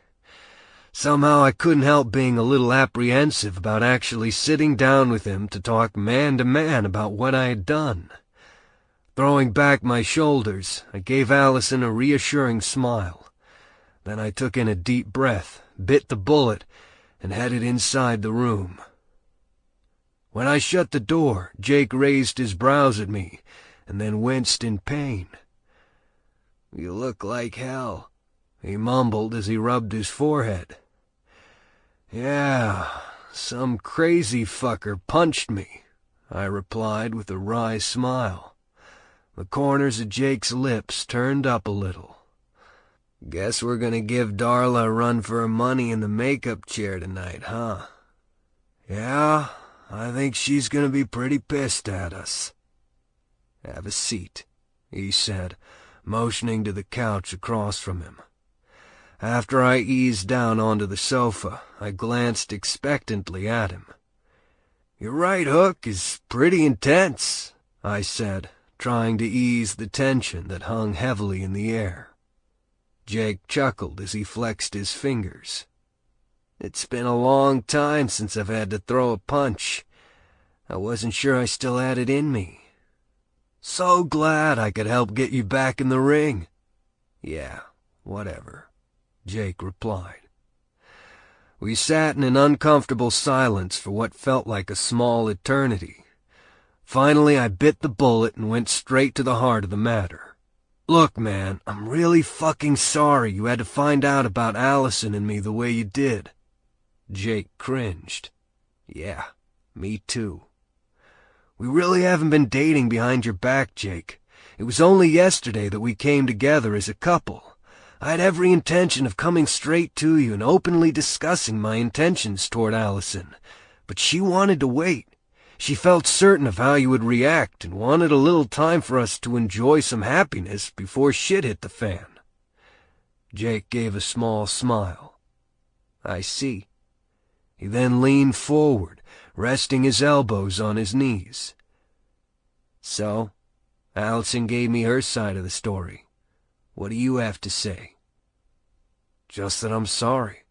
Somehow I couldn't help being a little apprehensive about actually sitting down with him to talk man to man about what I had done. Throwing back my shoulders, I gave Allison a reassuring smile. Then I took in a deep breath, bit the bullet, and headed inside the room. When I shut the door, Jake raised his brows at me, and then winced in pain. "You look like hell," he mumbled as he rubbed his forehead. "Yeah, some crazy fucker punched me," I replied with a wry smile. The corners of Jake's lips turned up a little. "Guess we're gonna give Darla a run for her money in the makeup chair tonight, huh?" "Yeah, I think she's gonna be pretty pissed at us." "Have a seat," he said, motioning to the couch across from him. After I eased down onto the sofa, I glanced expectantly at him. "Your right hook is pretty intense," I said, trying to ease the tension that hung heavily in the air. Jake chuckled as he flexed his fingers. "It's been a long time since I've had to throw a punch. I wasn't sure I still had it in me. So glad I could help get you back in the ring." "Yeah, whatever," Jake replied. We sat in an uncomfortable silence for what felt like a small eternity. Finally, I bit the bullet and went straight to the heart of the matter. "Look, man, I'm really fucking sorry you had to find out about Allison and me the way you did." Jake cringed. "Yeah, me too. We really haven't been dating behind your back, Jake. It was only yesterday that we came together as a couple. I had every intention of coming straight to you and openly discussing my intentions toward Allison, but she wanted to wait. She felt certain of how you would react and wanted a little time for us to enjoy some happiness before shit hit the fan." Jake gave a small smile. "I see." He then leaned forward, resting his elbows on his knees. "So, Allison gave me her side of the story. What do you have to say?" "Just that I'm sorry."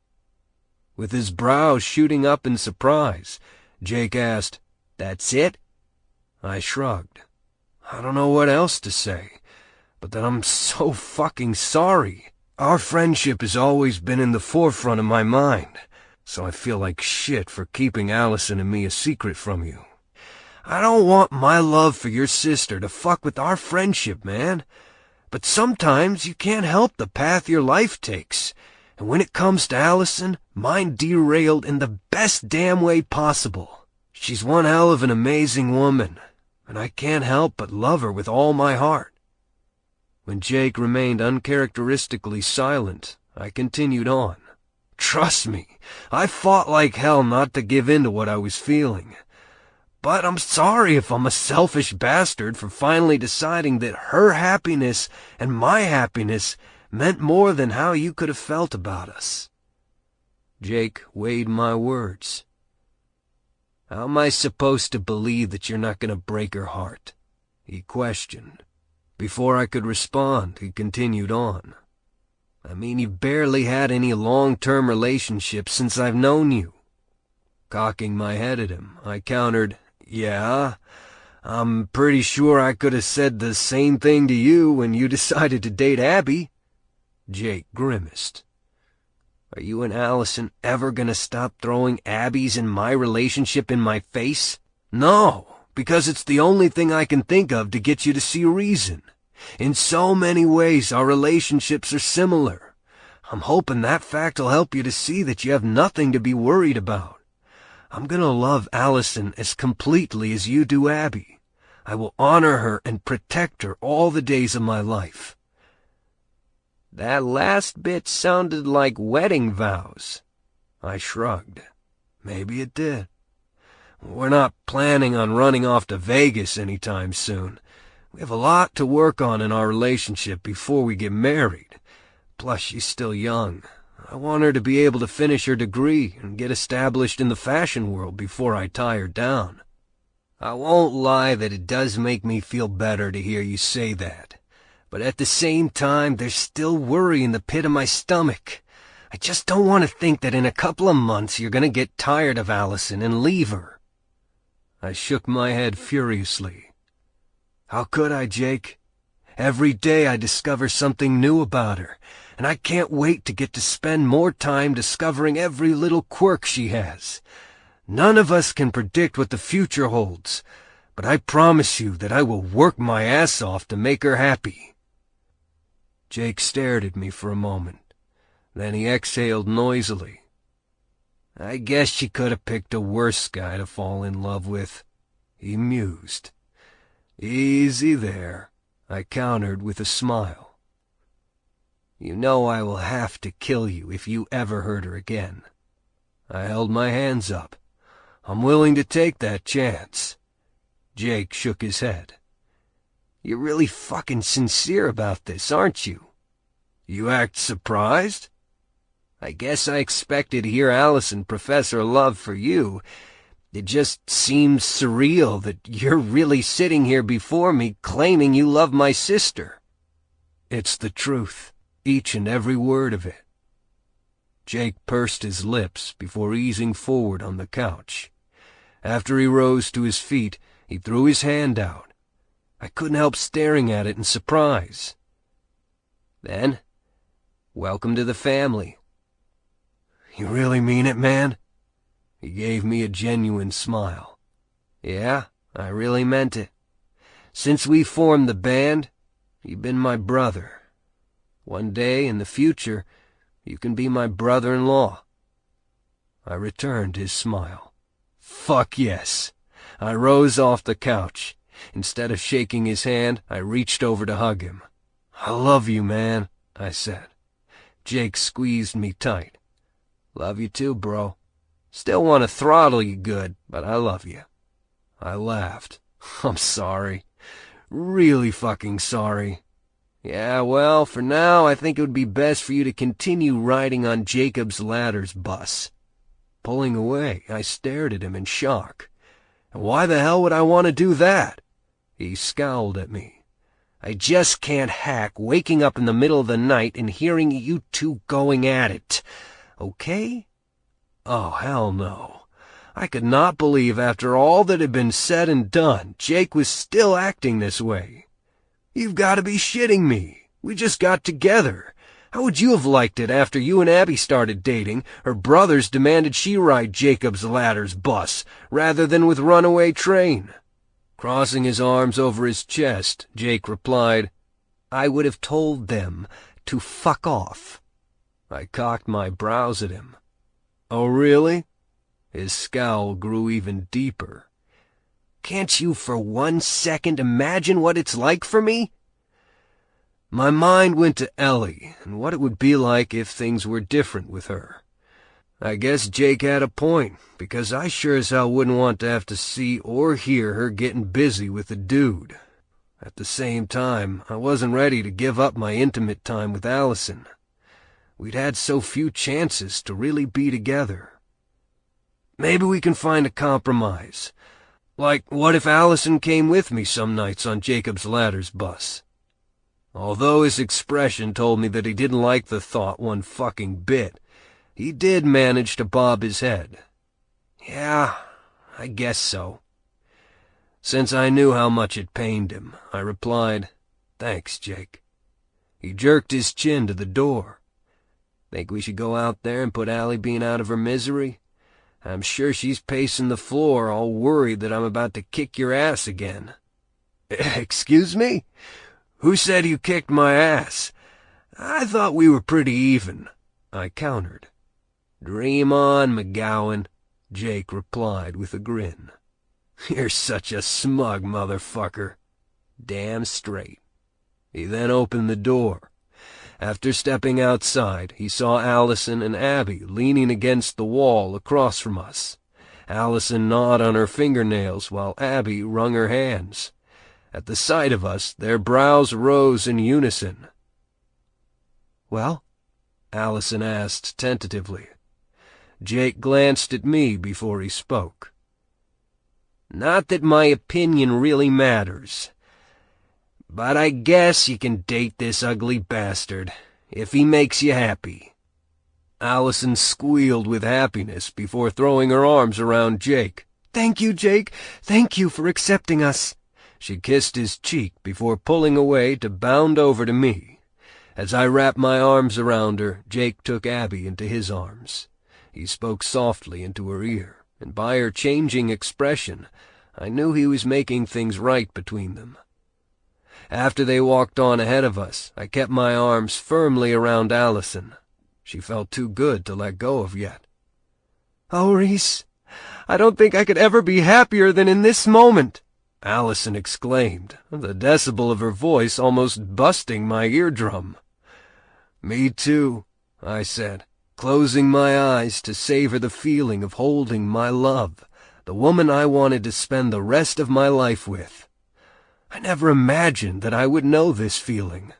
With his brows shooting up in surprise, Jake asked, "That's it?" I shrugged. "I don't know what else to say, but that I'm so fucking sorry. Our friendship has always been in the forefront of my mind, so I feel like shit for keeping Allison and me a secret from you. I don't want my love for your sister to fuck with our friendship, man. But sometimes you can't help the path your life takes, and when it comes to Allison, mine derailed in the best damn way possible. She's one hell of an amazing woman, and I can't help but love her with all my heart." When Jake remained uncharacteristically silent, I continued on. "Trust me, I fought like hell not to give in to what I was feeling. But I'm sorry if I'm a selfish bastard for finally deciding that her happiness and my happiness meant more than how you could have felt about us." Jake weighed my words. "How am I supposed to believe that you're not going to break her heart?" he questioned. Before I could respond, he continued on. "I mean, you've barely had any long-term relationships since I've known you." Cocking my head at him, I countered, "Yeah, I'm pretty sure I could have said the same thing to you when you decided to date Abby." Jake grimaced. "Are you and Allison ever gonna stop throwing Abby's and my relationship in my face?" "No, because it's the only thing I can think of to get you to see reason. In so many ways, our relationships are similar. I'm hoping that fact'll help you to see that you have nothing to be worried about. I'm gonna love Allison as completely as you do Abby. I will honor her and protect her all the days of my life." "That last bit sounded like wedding vows." I shrugged. Maybe it did. We're not planning on running off to Vegas anytime soon. We have a lot to work on in our relationship before we get married. Plus, she's still young. I want her to be able to finish her degree and get established in the fashion world before I tie her down. I won't lie that it does make me feel better to hear you say that. But at the same time, there's still worry in the pit of my stomach. I just don't want to think that in a couple of months you're going to get tired of Allison and leave her. I shook my head furiously. How could I, Jake? Every day I discover something new about her, and I can't wait to get to spend more time discovering every little quirk she has. None of us can predict what the future holds, but I promise you that I will work my ass off to make her happy. Jake stared at me for a moment. Then he exhaled noisily. I guess she could have picked a worse guy to fall in love with, he mused. Easy there, I countered with a smile. You know I will have to kill you if you ever hurt her again. I held my hands up. I'm willing to take that chance. Jake shook his head. You're really fucking sincere about this, aren't you? You act surprised? I guess I expected to hear Allison profess her love for you. It just seems surreal that you're really sitting here before me claiming you love my sister. It's the truth, each and every word of it. Jake pursed his lips before easing forward on the couch. After he rose to his feet, he threw his hand out. I couldn't help staring at it in surprise. Then, welcome to the family. You really mean it, man? He gave me a genuine smile. Yeah, I really meant it. Since we formed the band, you've been my brother. One day in the future, you can be my brother-in-law. I returned his smile. Fuck yes. I rose off the couch. Instead of shaking his hand, I reached over to hug him. I love you, man, I said. Jake squeezed me tight. Love you too, bro. Still want to throttle you good, but I love you. I laughed. I'm sorry. Really fucking sorry. Yeah, well, for now, I think it would be best for you to continue riding on Jacob's Ladder's bus. Pulling away, I stared at him in shock. And why the hell would I want to do that? He scowled at me. I just can't hack waking up in the middle of the night and hearing you two going at it. Okay? Oh, hell no. I could not believe after all that had been said and done, Jake was still acting this way. You've got to be shitting me. We just got together. How would you have liked it after you and Abby started dating? Her brothers demanded she ride Jacob's Ladder's bus rather than with Runaway Train. Crossing his arms over his chest, Jake replied, I would have told them to fuck off. I cocked my brows at him. Oh, really? His scowl grew even deeper. Can't you for 1 second imagine what it's like for me? My mind went to Ellie and what it would be like if things were different with her. I guess Jake had a point, because I sure as hell wouldn't want to have to see or hear her getting busy with a dude. At the same time, I wasn't ready to give up my intimate time with Allison. We'd had so few chances to really be together. Maybe we can find a compromise. Like, what if Allison came with me some nights on Jacob's Ladder's bus? Although his expression told me that he didn't like the thought one fucking bit, he did manage to bob his head. Yeah, I guess so. Since I knew how much it pained him, I replied, Thanks, Jake. He jerked his chin to the door. Think we should go out there and put Allie Bean out of her misery? I'm sure she's pacing the floor, all worried that I'm about to kick your ass again. Excuse me? Who said you kicked my ass? I thought we were pretty even, I countered. Dream on, McGowan, Jake replied with a grin. You're such a smug motherfucker. Damn straight. He then opened the door. After stepping outside, he saw Allison and Abby leaning against the wall across from us. Allison gnawed on her fingernails while Abby wrung her hands. At the sight of us, their brows rose in unison. "Well?" Allison asked tentatively. Jake glanced at me before he spoke. "Not that my opinion really matters, but I guess you can date this ugly bastard, if he makes you happy." Allison squealed with happiness before throwing her arms around Jake. "Thank you, Jake. Thank you for accepting us." She kissed his cheek before pulling away to bound over to me. As I wrapped my arms around her, Jake took Abby into his arms. He spoke softly into her ear, and by her changing expression, I knew he was making things right between them. After they walked on ahead of us, I kept my arms firmly around Allison. She felt too good to let go of yet. "Oh, Reese, I don't think I could ever be happier than in this moment," Allison exclaimed, the decibel of her voice almost busting my eardrum. "Me too," I said, closing my eyes to savor the feeling of holding my love, the woman I wanted to spend the rest of my life with. I never imagined that I would know this feeling.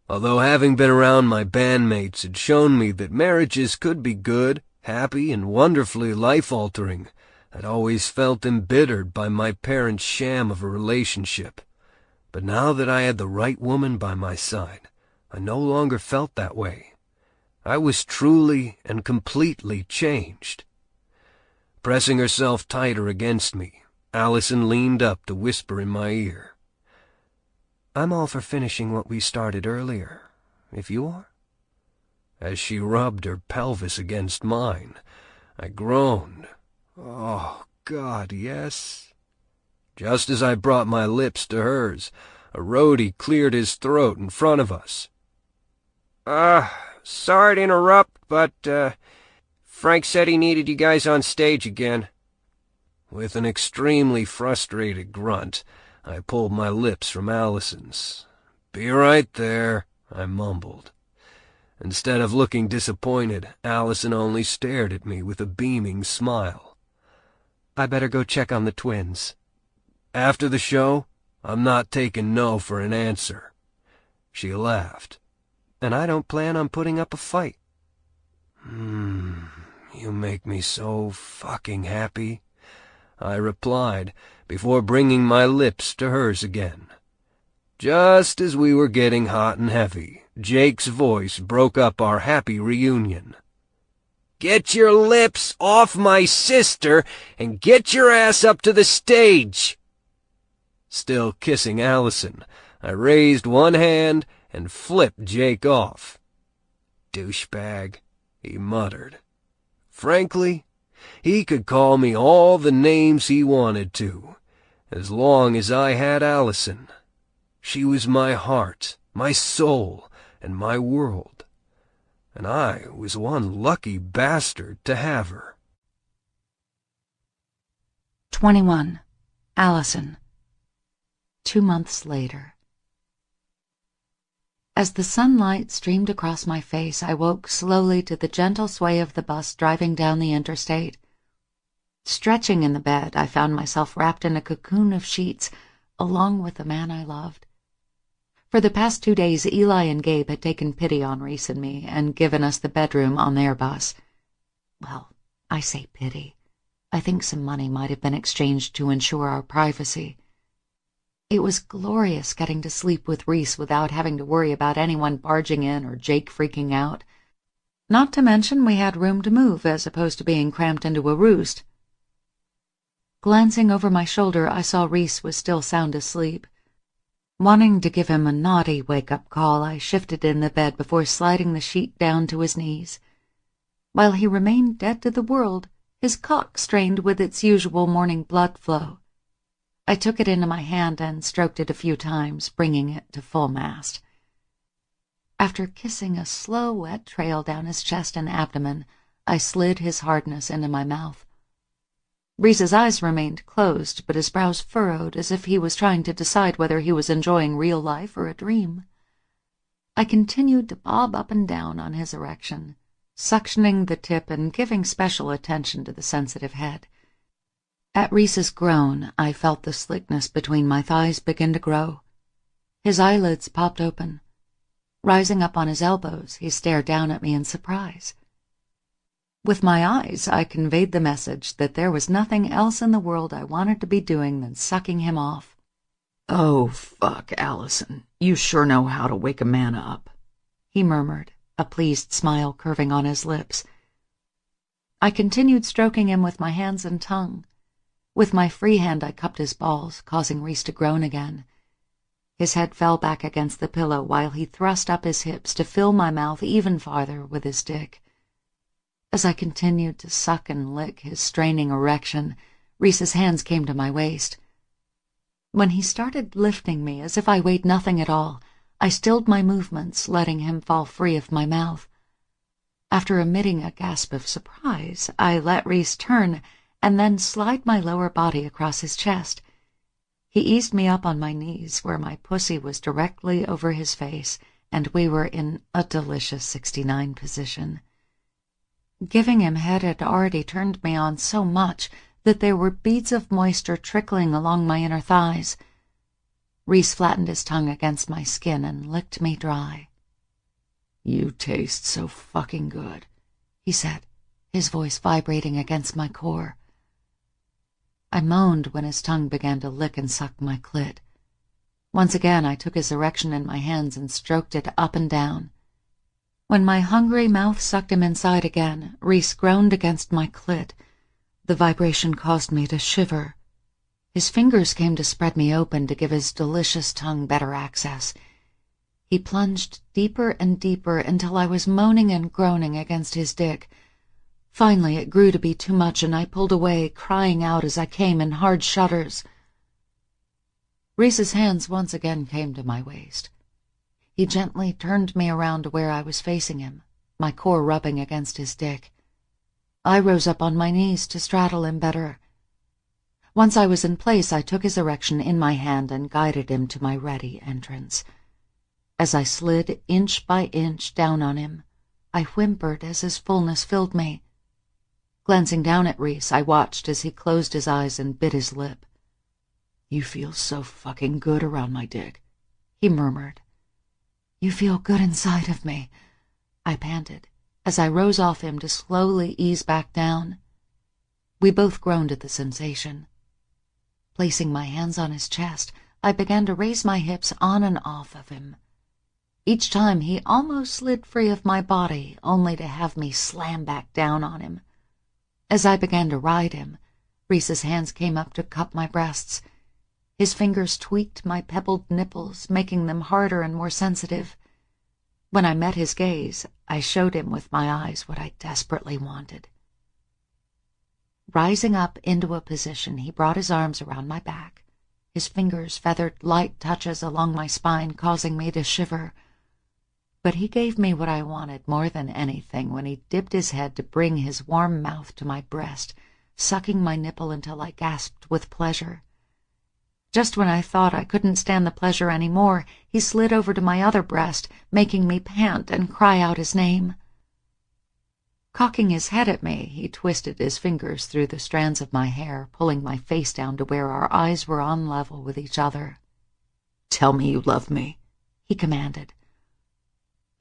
Although having been around my bandmates had shown me that marriages could be good, happy, and wonderfully life-altering, I'd always felt embittered by my parents' sham of a relationship. But now that I had the right woman by my side, I no longer felt that way. I was truly and completely changed. Pressing herself tighter against me, Allison leaned up to whisper in my ear. "I'm all for finishing what we started earlier, if you are." As she rubbed her pelvis against mine, I groaned. "Oh, God, yes." Just as I brought my lips to hers, a roadie cleared his throat in front of us. Sorry to interrupt, but, Frank said he needed you guys on stage again." With an extremely frustrated grunt, I pulled my lips from Allison's. "Be right there," I mumbled. Instead of looking disappointed, Allison only stared at me with a beaming smile. "I better go check on the twins." "After the show? I'm not taking no for an answer." She laughed. "And I don't plan on putting up a fight." You make me so fucking happy," I replied, before bringing my lips to hers again. Just as we were getting hot and heavy, Jake's voice broke up our happy reunion. "Get your lips off my sister and get your ass up to the stage!" Still kissing Allison, I raised one hand and flipped Jake off. "Douchebag," he muttered. Frankly, he could call me all the names he wanted to, as long as I had Allison. She was my heart, my soul, and my world, and I was one lucky bastard to have her.
21. Allison. 2 months later. As the sunlight streamed across my face, I woke slowly to the gentle sway of the bus driving down the interstate. Stretching in the bed, I found myself wrapped in a cocoon of sheets, along with the man I loved. For the past 2 days, Eli and Gabe had taken pity on Reese and me and given us the bedroom on their bus. Well, I say pity. I think some money might have been exchanged to ensure our privacy. It was glorious getting to sleep with Reese without having to worry about anyone barging in or Jake freaking out. Not to mention we had room to move as opposed to being cramped into a roost. Glancing over my shoulder, I saw Reese was still sound asleep. Wanting to give him a naughty wake-up call, I shifted in the bed before sliding the sheet down to his knees. While he remained dead to the world, his cock strained with its usual morning blood flow. I took it into my hand and stroked it a few times, bringing it to full mast. After kissing a slow, wet trail down his chest and abdomen, I slid his hardness into my mouth. Reese's eyes remained closed, but his brows furrowed as if he was trying to decide whether he was enjoying real life or a dream. I continued to bob up and down on his erection, suctioning the tip and giving special attention to the sensitive head. At Reese's groan, I felt the slickness between my thighs begin to grow. His eyelids popped open. Rising up on his elbows, he stared down at me in surprise. With my eyes, I conveyed the message that there was nothing else in the world I wanted to be doing than sucking him off.
"Oh, fuck, Allison. You sure know how to wake a man up,"
he murmured, a pleased smile curving on his lips. I continued stroking him with my hands and tongue. With my free hand I cupped his balls, causing Reese to groan again. His head fell back against the pillow while he thrust up his hips to fill my mouth even farther with his dick. As I continued to suck and lick his straining erection, Reese's hands came to my waist. When he started lifting me as if I weighed nothing at all, I stilled my movements, letting him fall free of my mouth. After emitting a gasp of surprise, I let Reese turn and then slide my lower body across his chest. He eased me up on my knees, where my pussy was directly over his face, and we were in a delicious 69 position. Giving him head had already turned me on so much that there were beads of moisture trickling along my inner thighs. Reese flattened his tongue against my skin and licked me dry.
"You taste so fucking good,"
he said, his voice vibrating against my core. I moaned when his tongue began to lick and suck my clit. Once again I took his erection in my hands and stroked it up and down. When my hungry mouth sucked him inside again, Reese groaned against my clit. The vibration caused me to shiver. His fingers came to spread me open to give his delicious tongue better access. He plunged deeper and deeper until I was moaning and groaning against his dick. Finally it grew to be too much and I pulled away, crying out as I came in hard shudders. Reese's hands once again came to my waist. He gently turned me around to where I was facing him, my core rubbing against his dick. I rose up on my knees to straddle him better. Once I was in place, I took his erection in my hand and guided him to my ready entrance. As I slid inch by inch down on him, I whimpered as his fullness filled me. Glancing down at Reese, I watched as he closed his eyes and bit his lip.
"You feel so fucking good around my dick,"
he murmured. "You feel good inside of me," I panted, as I rose off him to slowly ease back down. We both groaned at the sensation. Placing my hands on his chest, I began to raise my hips on and off of him. Each time he almost slid free of my body, only to have me slam back down on him. As I began to ride him, Reese's hands came up to cup my breasts. His fingers tweaked my pebbled nipples, making them harder and more sensitive. When I met his gaze, I showed him with my eyes what I desperately wanted. Rising up into a position, he brought his arms around my back. His fingers feathered light touches along my spine, causing me to shiver. But he gave me what I wanted more than anything when he dipped his head to bring his warm mouth to my breast, sucking my nipple until I gasped with pleasure. Just when I thought I couldn't stand the pleasure any more, he slid over to my other breast, making me pant and cry out his name. Cocking his head at me, he twisted his fingers through the strands of my hair, pulling my face down to where our eyes were on level with each other.
"Tell me you love me,"
he commanded.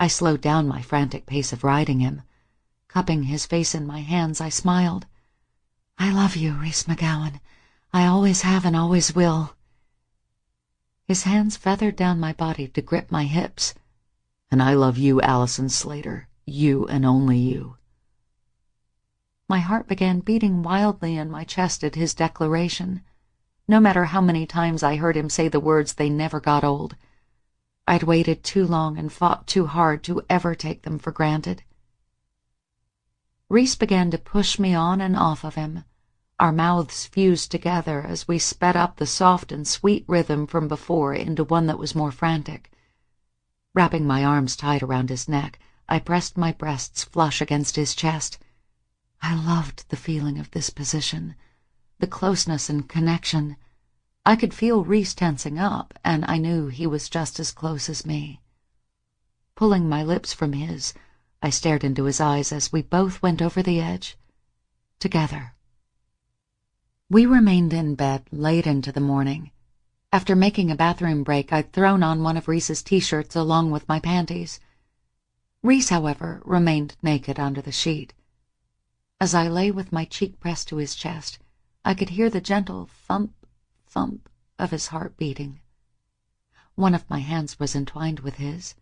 I slowed down my frantic pace of riding him. Cupping his face in my hands, I smiled. "I love you, Reese McGowan. I always have and always will." His hands feathered down my body to grip my hips.
"And I love you, Allison Slater. You and only you."
My heart began beating wildly in my chest at his declaration. No matter how many times I heard him say the words, they never got old. I'd waited too long and fought too hard to ever take them for granted. Reese began to push me on and off of him. Our mouths fused together as we sped up the soft and sweet rhythm from before into one that was more frantic. Wrapping my arms tight around his neck, I pressed my breasts flush against his chest. I loved the feeling of this position, the closeness and connection. I could feel Reese tensing up, and I knew he was just as close as me. Pulling my lips from his, I stared into his eyes as we both went over the edge, together.
We remained in bed late into the morning. After making a bathroom break, I'd thrown on one of Reese's t-shirts along with my panties. Reese, however, remained naked under the sheet. As I lay with my cheek pressed to his chest, I could hear the gentle thump, thump of his heart beating. One of my hands was entwined with his.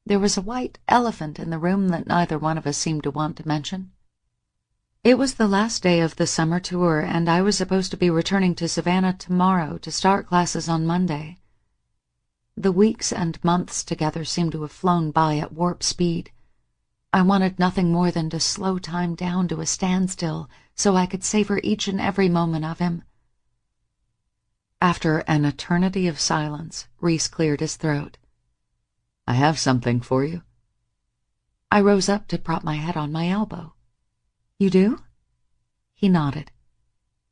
There was a white elephant in the room that neither one of us seemed to want to mention. It was the last day of the summer tour, and I was supposed to be returning to Savannah tomorrow to start classes on Monday. The weeks and months together seemed to have flown by at warp speed. I wanted nothing more than to slow time down to a standstill so I could savor each and every moment of him. After an eternity of silence, Reese cleared his throat.
"I have something for you."
I rose up to prop my head on my elbow. "You do?" He nodded.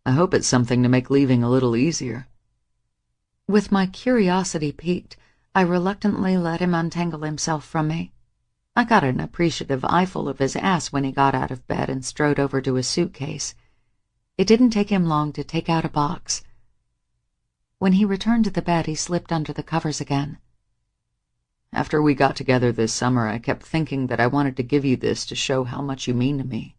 "I hope it's something to make leaving a little easier."
With my curiosity piqued, I reluctantly let him untangle himself from me. I got an appreciative eyeful of his ass when he got out of bed and strode over to his suitcase. It didn't take him long to take out a box. When he returned to the bed, he slipped under the covers again.
"After we got together this summer, I kept thinking that I wanted to give you this to show how much you mean to me."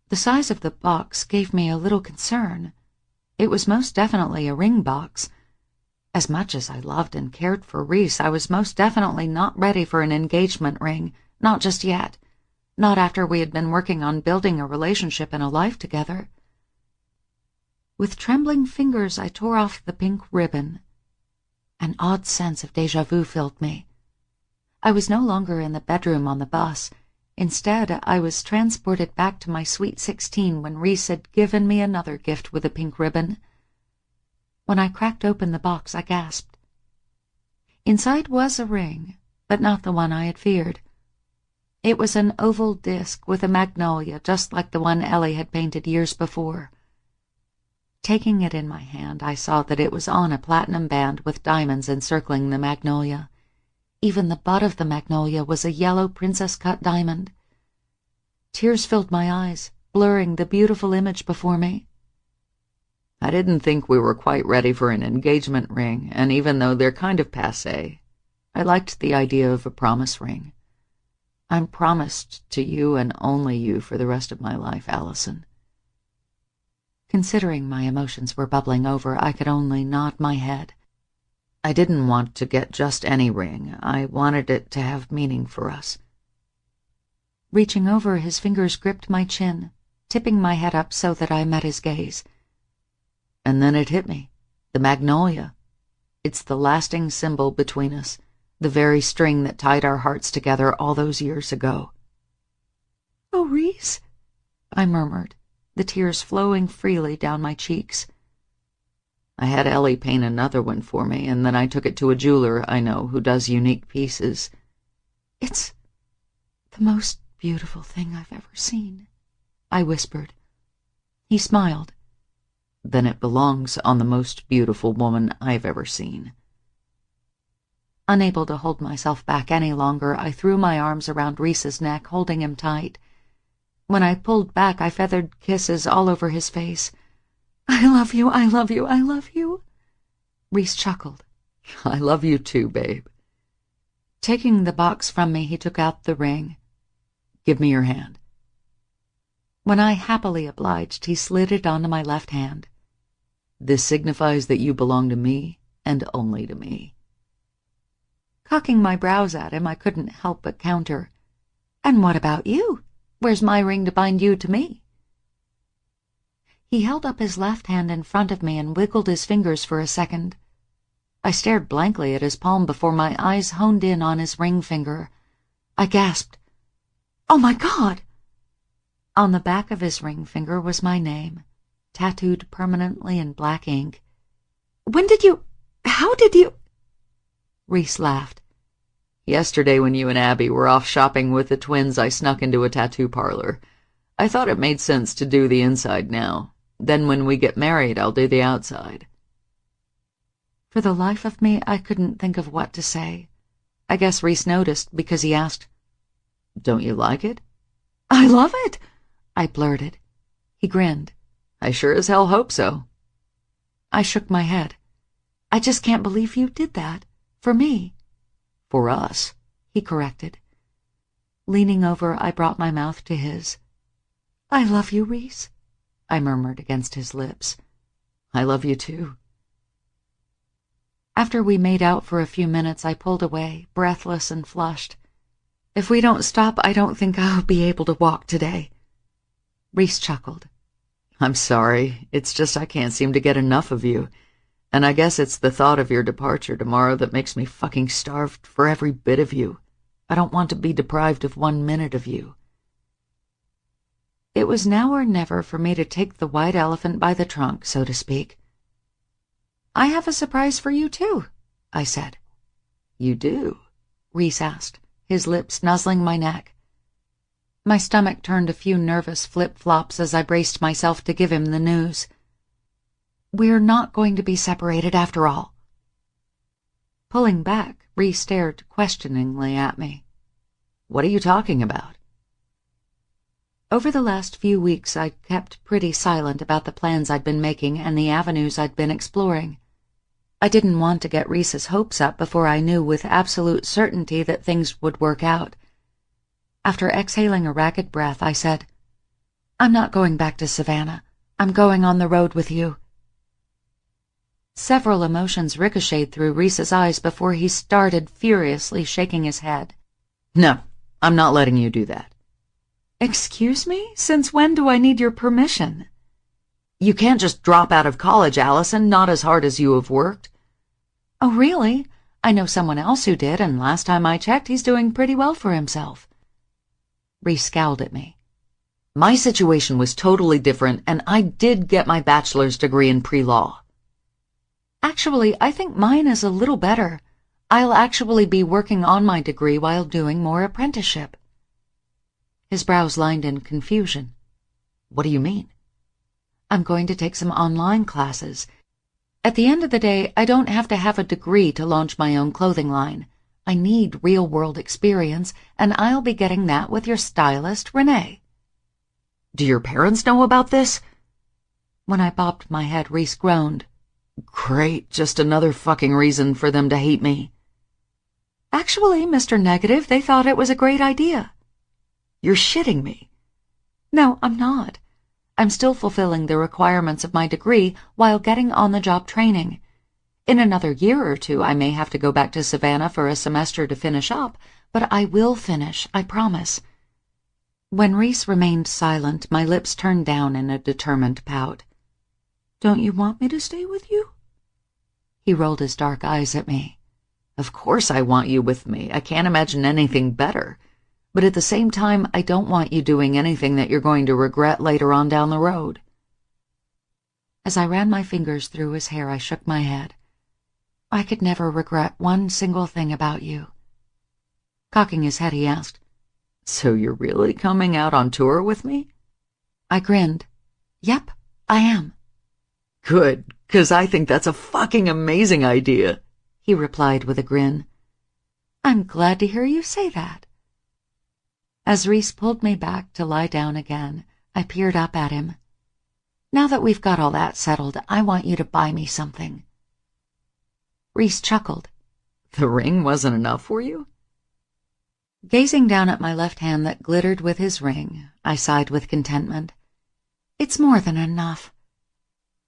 The size of the box gave me a little concern. It was most definitely a ring box. As much as I loved and cared for Reese, I was most definitely not ready for an engagement ring, not just yet, not after we had been working on building a relationship and a life together. With trembling fingers, I tore off the pink ribbon. An odd sense of déjà vu filled me. I was no longer in the bedroom on the bus. Instead, I was transported back to my sweet 16 when Reese had given me another gift with a pink ribbon. When I cracked open the box, I gasped. Inside was a ring, but not the one I had feared. It was an oval disc with a magnolia just like the one Ellie had painted years before. Taking it in my hand, I saw that it was on a platinum band with diamonds encircling the magnolia. Even the butt of the magnolia was a yellow princess-cut diamond. Tears filled my eyes, blurring the beautiful image before me.
"I didn't think we were quite ready for an engagement ring, and even though they're kind of passé, I liked the idea of a promise ring. I'm promised to you and only you for the rest of my life, Allison."
Considering my emotions were bubbling over, I could only nod my head.
"I didn't want to get just any ring. I wanted it to have meaning for us."
Reaching over, his fingers gripped my chin, tipping my head up so that I met his gaze.
And then it hit me. The magnolia. It's the lasting symbol between us, the very string that tied our hearts together all those years ago.
"Oh, Reese," I murmured, the tears flowing freely down my cheeks.
"I had Ellie paint another one for me, and then I took it to a jeweler I know who does unique pieces."
"It's the most beautiful thing I've ever seen," I whispered. He smiled.
"Then it belongs on the most beautiful woman I've ever seen."
Unable to hold myself back any longer, I threw my arms around Reese's neck, holding him tight. When I pulled back, I feathered kisses all over his face. "I love you, I love you, I love you." Reese chuckled.
"I love you too, babe."
Taking the box from me, he took out the ring.
"Give me your hand."
When I happily obliged, he slid it onto my left hand.
"This signifies that you belong to me, and only to me."
Cocking my brows at him, I couldn't help but counter. "And what about you? Where's my ring to bind you to me?" He held up his left hand in front of me and wiggled his fingers for a second. I stared blankly at his palm before my eyes honed in on his ring finger. I gasped, "Oh, my God!" On the back of his ring finger was my name, tattooed permanently in black ink. How did you... Reese laughed.
"Yesterday when you and Abby were off shopping with the twins, I snuck into a tattoo parlor. I thought it made sense to do the inside now. Then when we get married, I'll do the outside."
For the life of me, I couldn't think of what to say. I guess Reese noticed because he asked,
"Don't you like it?"
"I love it," I blurted. He grinned.
I sure as hell hope so.
I shook my head. I just can't believe you did that. For me.
For us,
he corrected. Leaning over, I brought my mouth to his. I love you, Reese, I murmured against his lips.
I love you too.
After we made out for a few minutes, I pulled away, breathless and flushed. If we don't stop, I don't think I'll be able to walk today. Reese chuckled.
I'm sorry. It's just I can't seem to get enough of you. And I guess it's the thought of your departure tomorrow that makes me fucking starved for every bit of you. I don't want to be deprived of 1 minute of you.
It was now or never for me to take the white elephant by the trunk, so to speak. I have a surprise for you, too, I said.
You do?
Reese asked, his lips nuzzling my neck. My stomach turned a few nervous flip-flops as I braced myself to give him the news. We're not going to be separated after all. Pulling back, Reese stared questioningly at me.
What are you talking about?
Over the last few weeks, I'd kept pretty silent about the plans I'd been making and the avenues I'd been exploring. I didn't want to get Reese's hopes up before I knew with absolute certainty that things would work out. After exhaling a ragged breath, I said, I'm not going back to Savannah. I'm going on the road with you. Several emotions ricocheted through Reese's eyes before he started furiously shaking his head.
No, I'm not letting you do that.
Excuse me? Since when do I need your permission?
You can't just drop out of college, Allison, not as hard as you have worked.
Oh, really? I know someone else who did, and last time I checked, he's doing pretty well for himself. Reese scowled at me.
My situation was totally different, and I did get my bachelor's degree in pre-law.
Actually, I think mine is a little better. I'll actually be working on my degree while doing more apprenticeship. His brows lined in confusion.
What do you mean?
I'm going to take some online classes. At the end of the day, I don't have to have a degree to launch my own clothing line. I need real-world experience, and I'll be getting that with your stylist, Renee.
Do your parents know about this?
When I bobbed my head, Reese groaned.
Great, just another fucking reason for them to hate me.
Actually, Mr. Negative, they thought it was a great idea.
You're shitting me.
No, I'm not. I'm still fulfilling the requirements of my degree while getting on-the-job training. In another year or two, I may have to go back to Savannah for a semester to finish up, but I will finish, I promise. When Reese remained silent, my lips turned down in a determined pout. Don't you want me to stay with you? He rolled his dark eyes at me.
Of course I want you with me. I can't imagine anything better. But at the same time, I don't want you doing anything that you're going to regret later on down the road.
As I ran my fingers through his hair, I shook my head. I could never regret one single thing about you. Cocking his head, he asked,
So you're really coming out on tour with me?
I grinned. Yep, I am.
Good, 'cause I think that's a fucking amazing idea, he replied with a grin.
I'm glad to hear you say that. As Reese pulled me back to lie down again, I peered up at him. Now that we've got all that settled, I want you to buy me something. Reese chuckled.
The ring wasn't enough for you?
Gazing down at my left hand that glittered with his ring, I sighed with contentment. It's more than enough.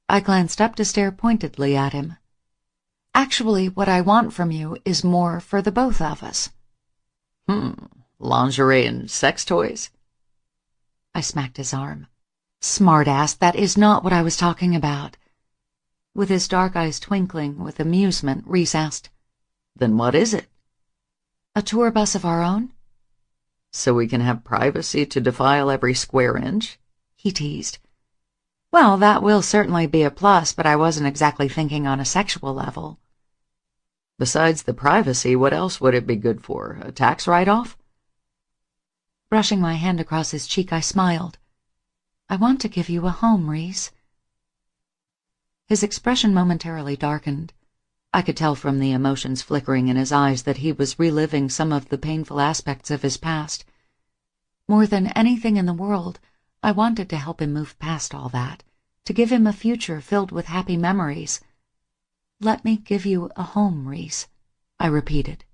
I glanced up to stare pointedly at him. Actually, what I want from you is more for the both of us.
Lingerie and sex toys?
I smacked his arm. Smartass, that is not what I was talking about. With his dark eyes twinkling with amusement, Reese asked,
Then what is it?
A tour bus of our own?
So we can have privacy to defile every square inch?
He teased. Well, that will certainly be a plus, but I wasn't exactly thinking on a sexual level.
Besides the privacy, what else would it be good for? A tax write-off?
Brushing my hand across his cheek, I smiled. I want to give you a home, Reese. His expression momentarily darkened. I could tell from the emotions flickering in his eyes that he was reliving some of the painful aspects of his past. More than anything in the world, I wanted to help him move past all that, to give him a future filled with happy memories. "Let me give you a home, Reese," I repeated.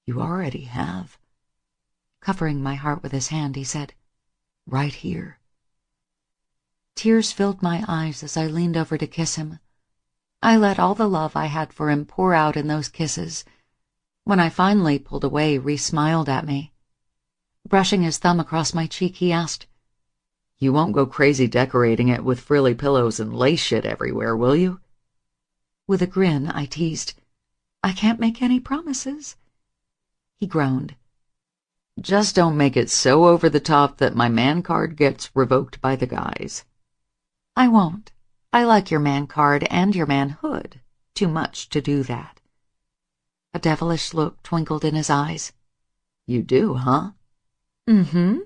"You already have."
Covering my heart with his hand, he said,
"Right here."
Tears filled my eyes as I leaned over to kiss him. I let all the love I had for him pour out in those kisses. When I finally pulled away, Reese smiled at me. Brushing his thumb across my cheek, he asked,
"You won't go crazy decorating it with frilly pillows and lace shit everywhere, will you?"
With a grin, I teased, "I can't make any promises." He groaned.
"Just don't make it so over the top that my man card gets revoked by the guys."
"I won't. I like your man card and your manhood too much to do that." A devilish look twinkled in his eyes.
"You do, huh?"
"Mm-hmm."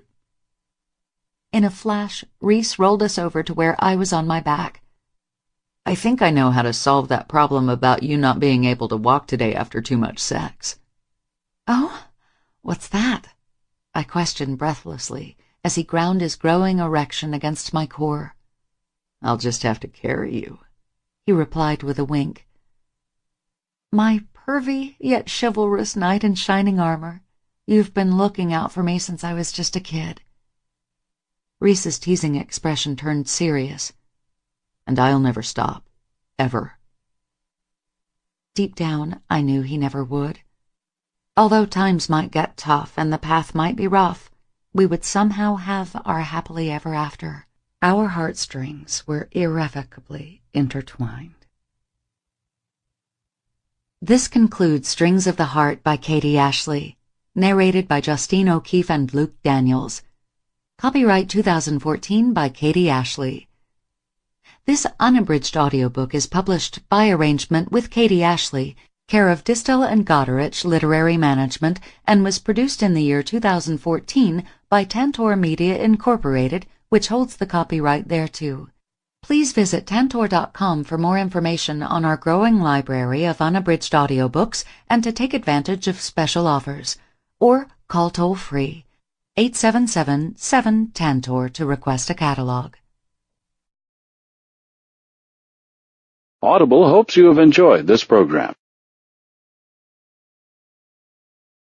In a flash, Reese rolled us over to where I was on my back.
"I think I know how to solve that problem about you not being able to walk today after too much sex."
"Oh? What's that?" I questioned breathlessly as he ground his growing erection against my core.
"I'll just have to carry you,"
he replied with a wink. "My pervy yet chivalrous knight in shining armor, you've been looking out for me since I was just a kid." Reese's teasing expression turned serious.
"And I'll never stop. Ever."
Deep down, I knew he never would. Although times might get tough and the path might be rough, we would somehow have our happily ever after. Our heartstrings were irrevocably intertwined. This concludes Strings of the Heart by Katie Ashley, narrated by Justine O'Keefe and Luke Daniels. Copyright 2014 by Katie Ashley. This unabridged audiobook is published by arrangement with Katie Ashley, care of Distel and Goderich Literary Management, and was produced in the year 2014 by Tantor Media Incorporated, which holds the copyright thereto. Please visit tantor.com for more information on our growing library of unabridged audiobooks and to take advantage of special offers. Or call toll-free 877-7-TANTOR to request a catalog.
Audible hopes you have enjoyed this program.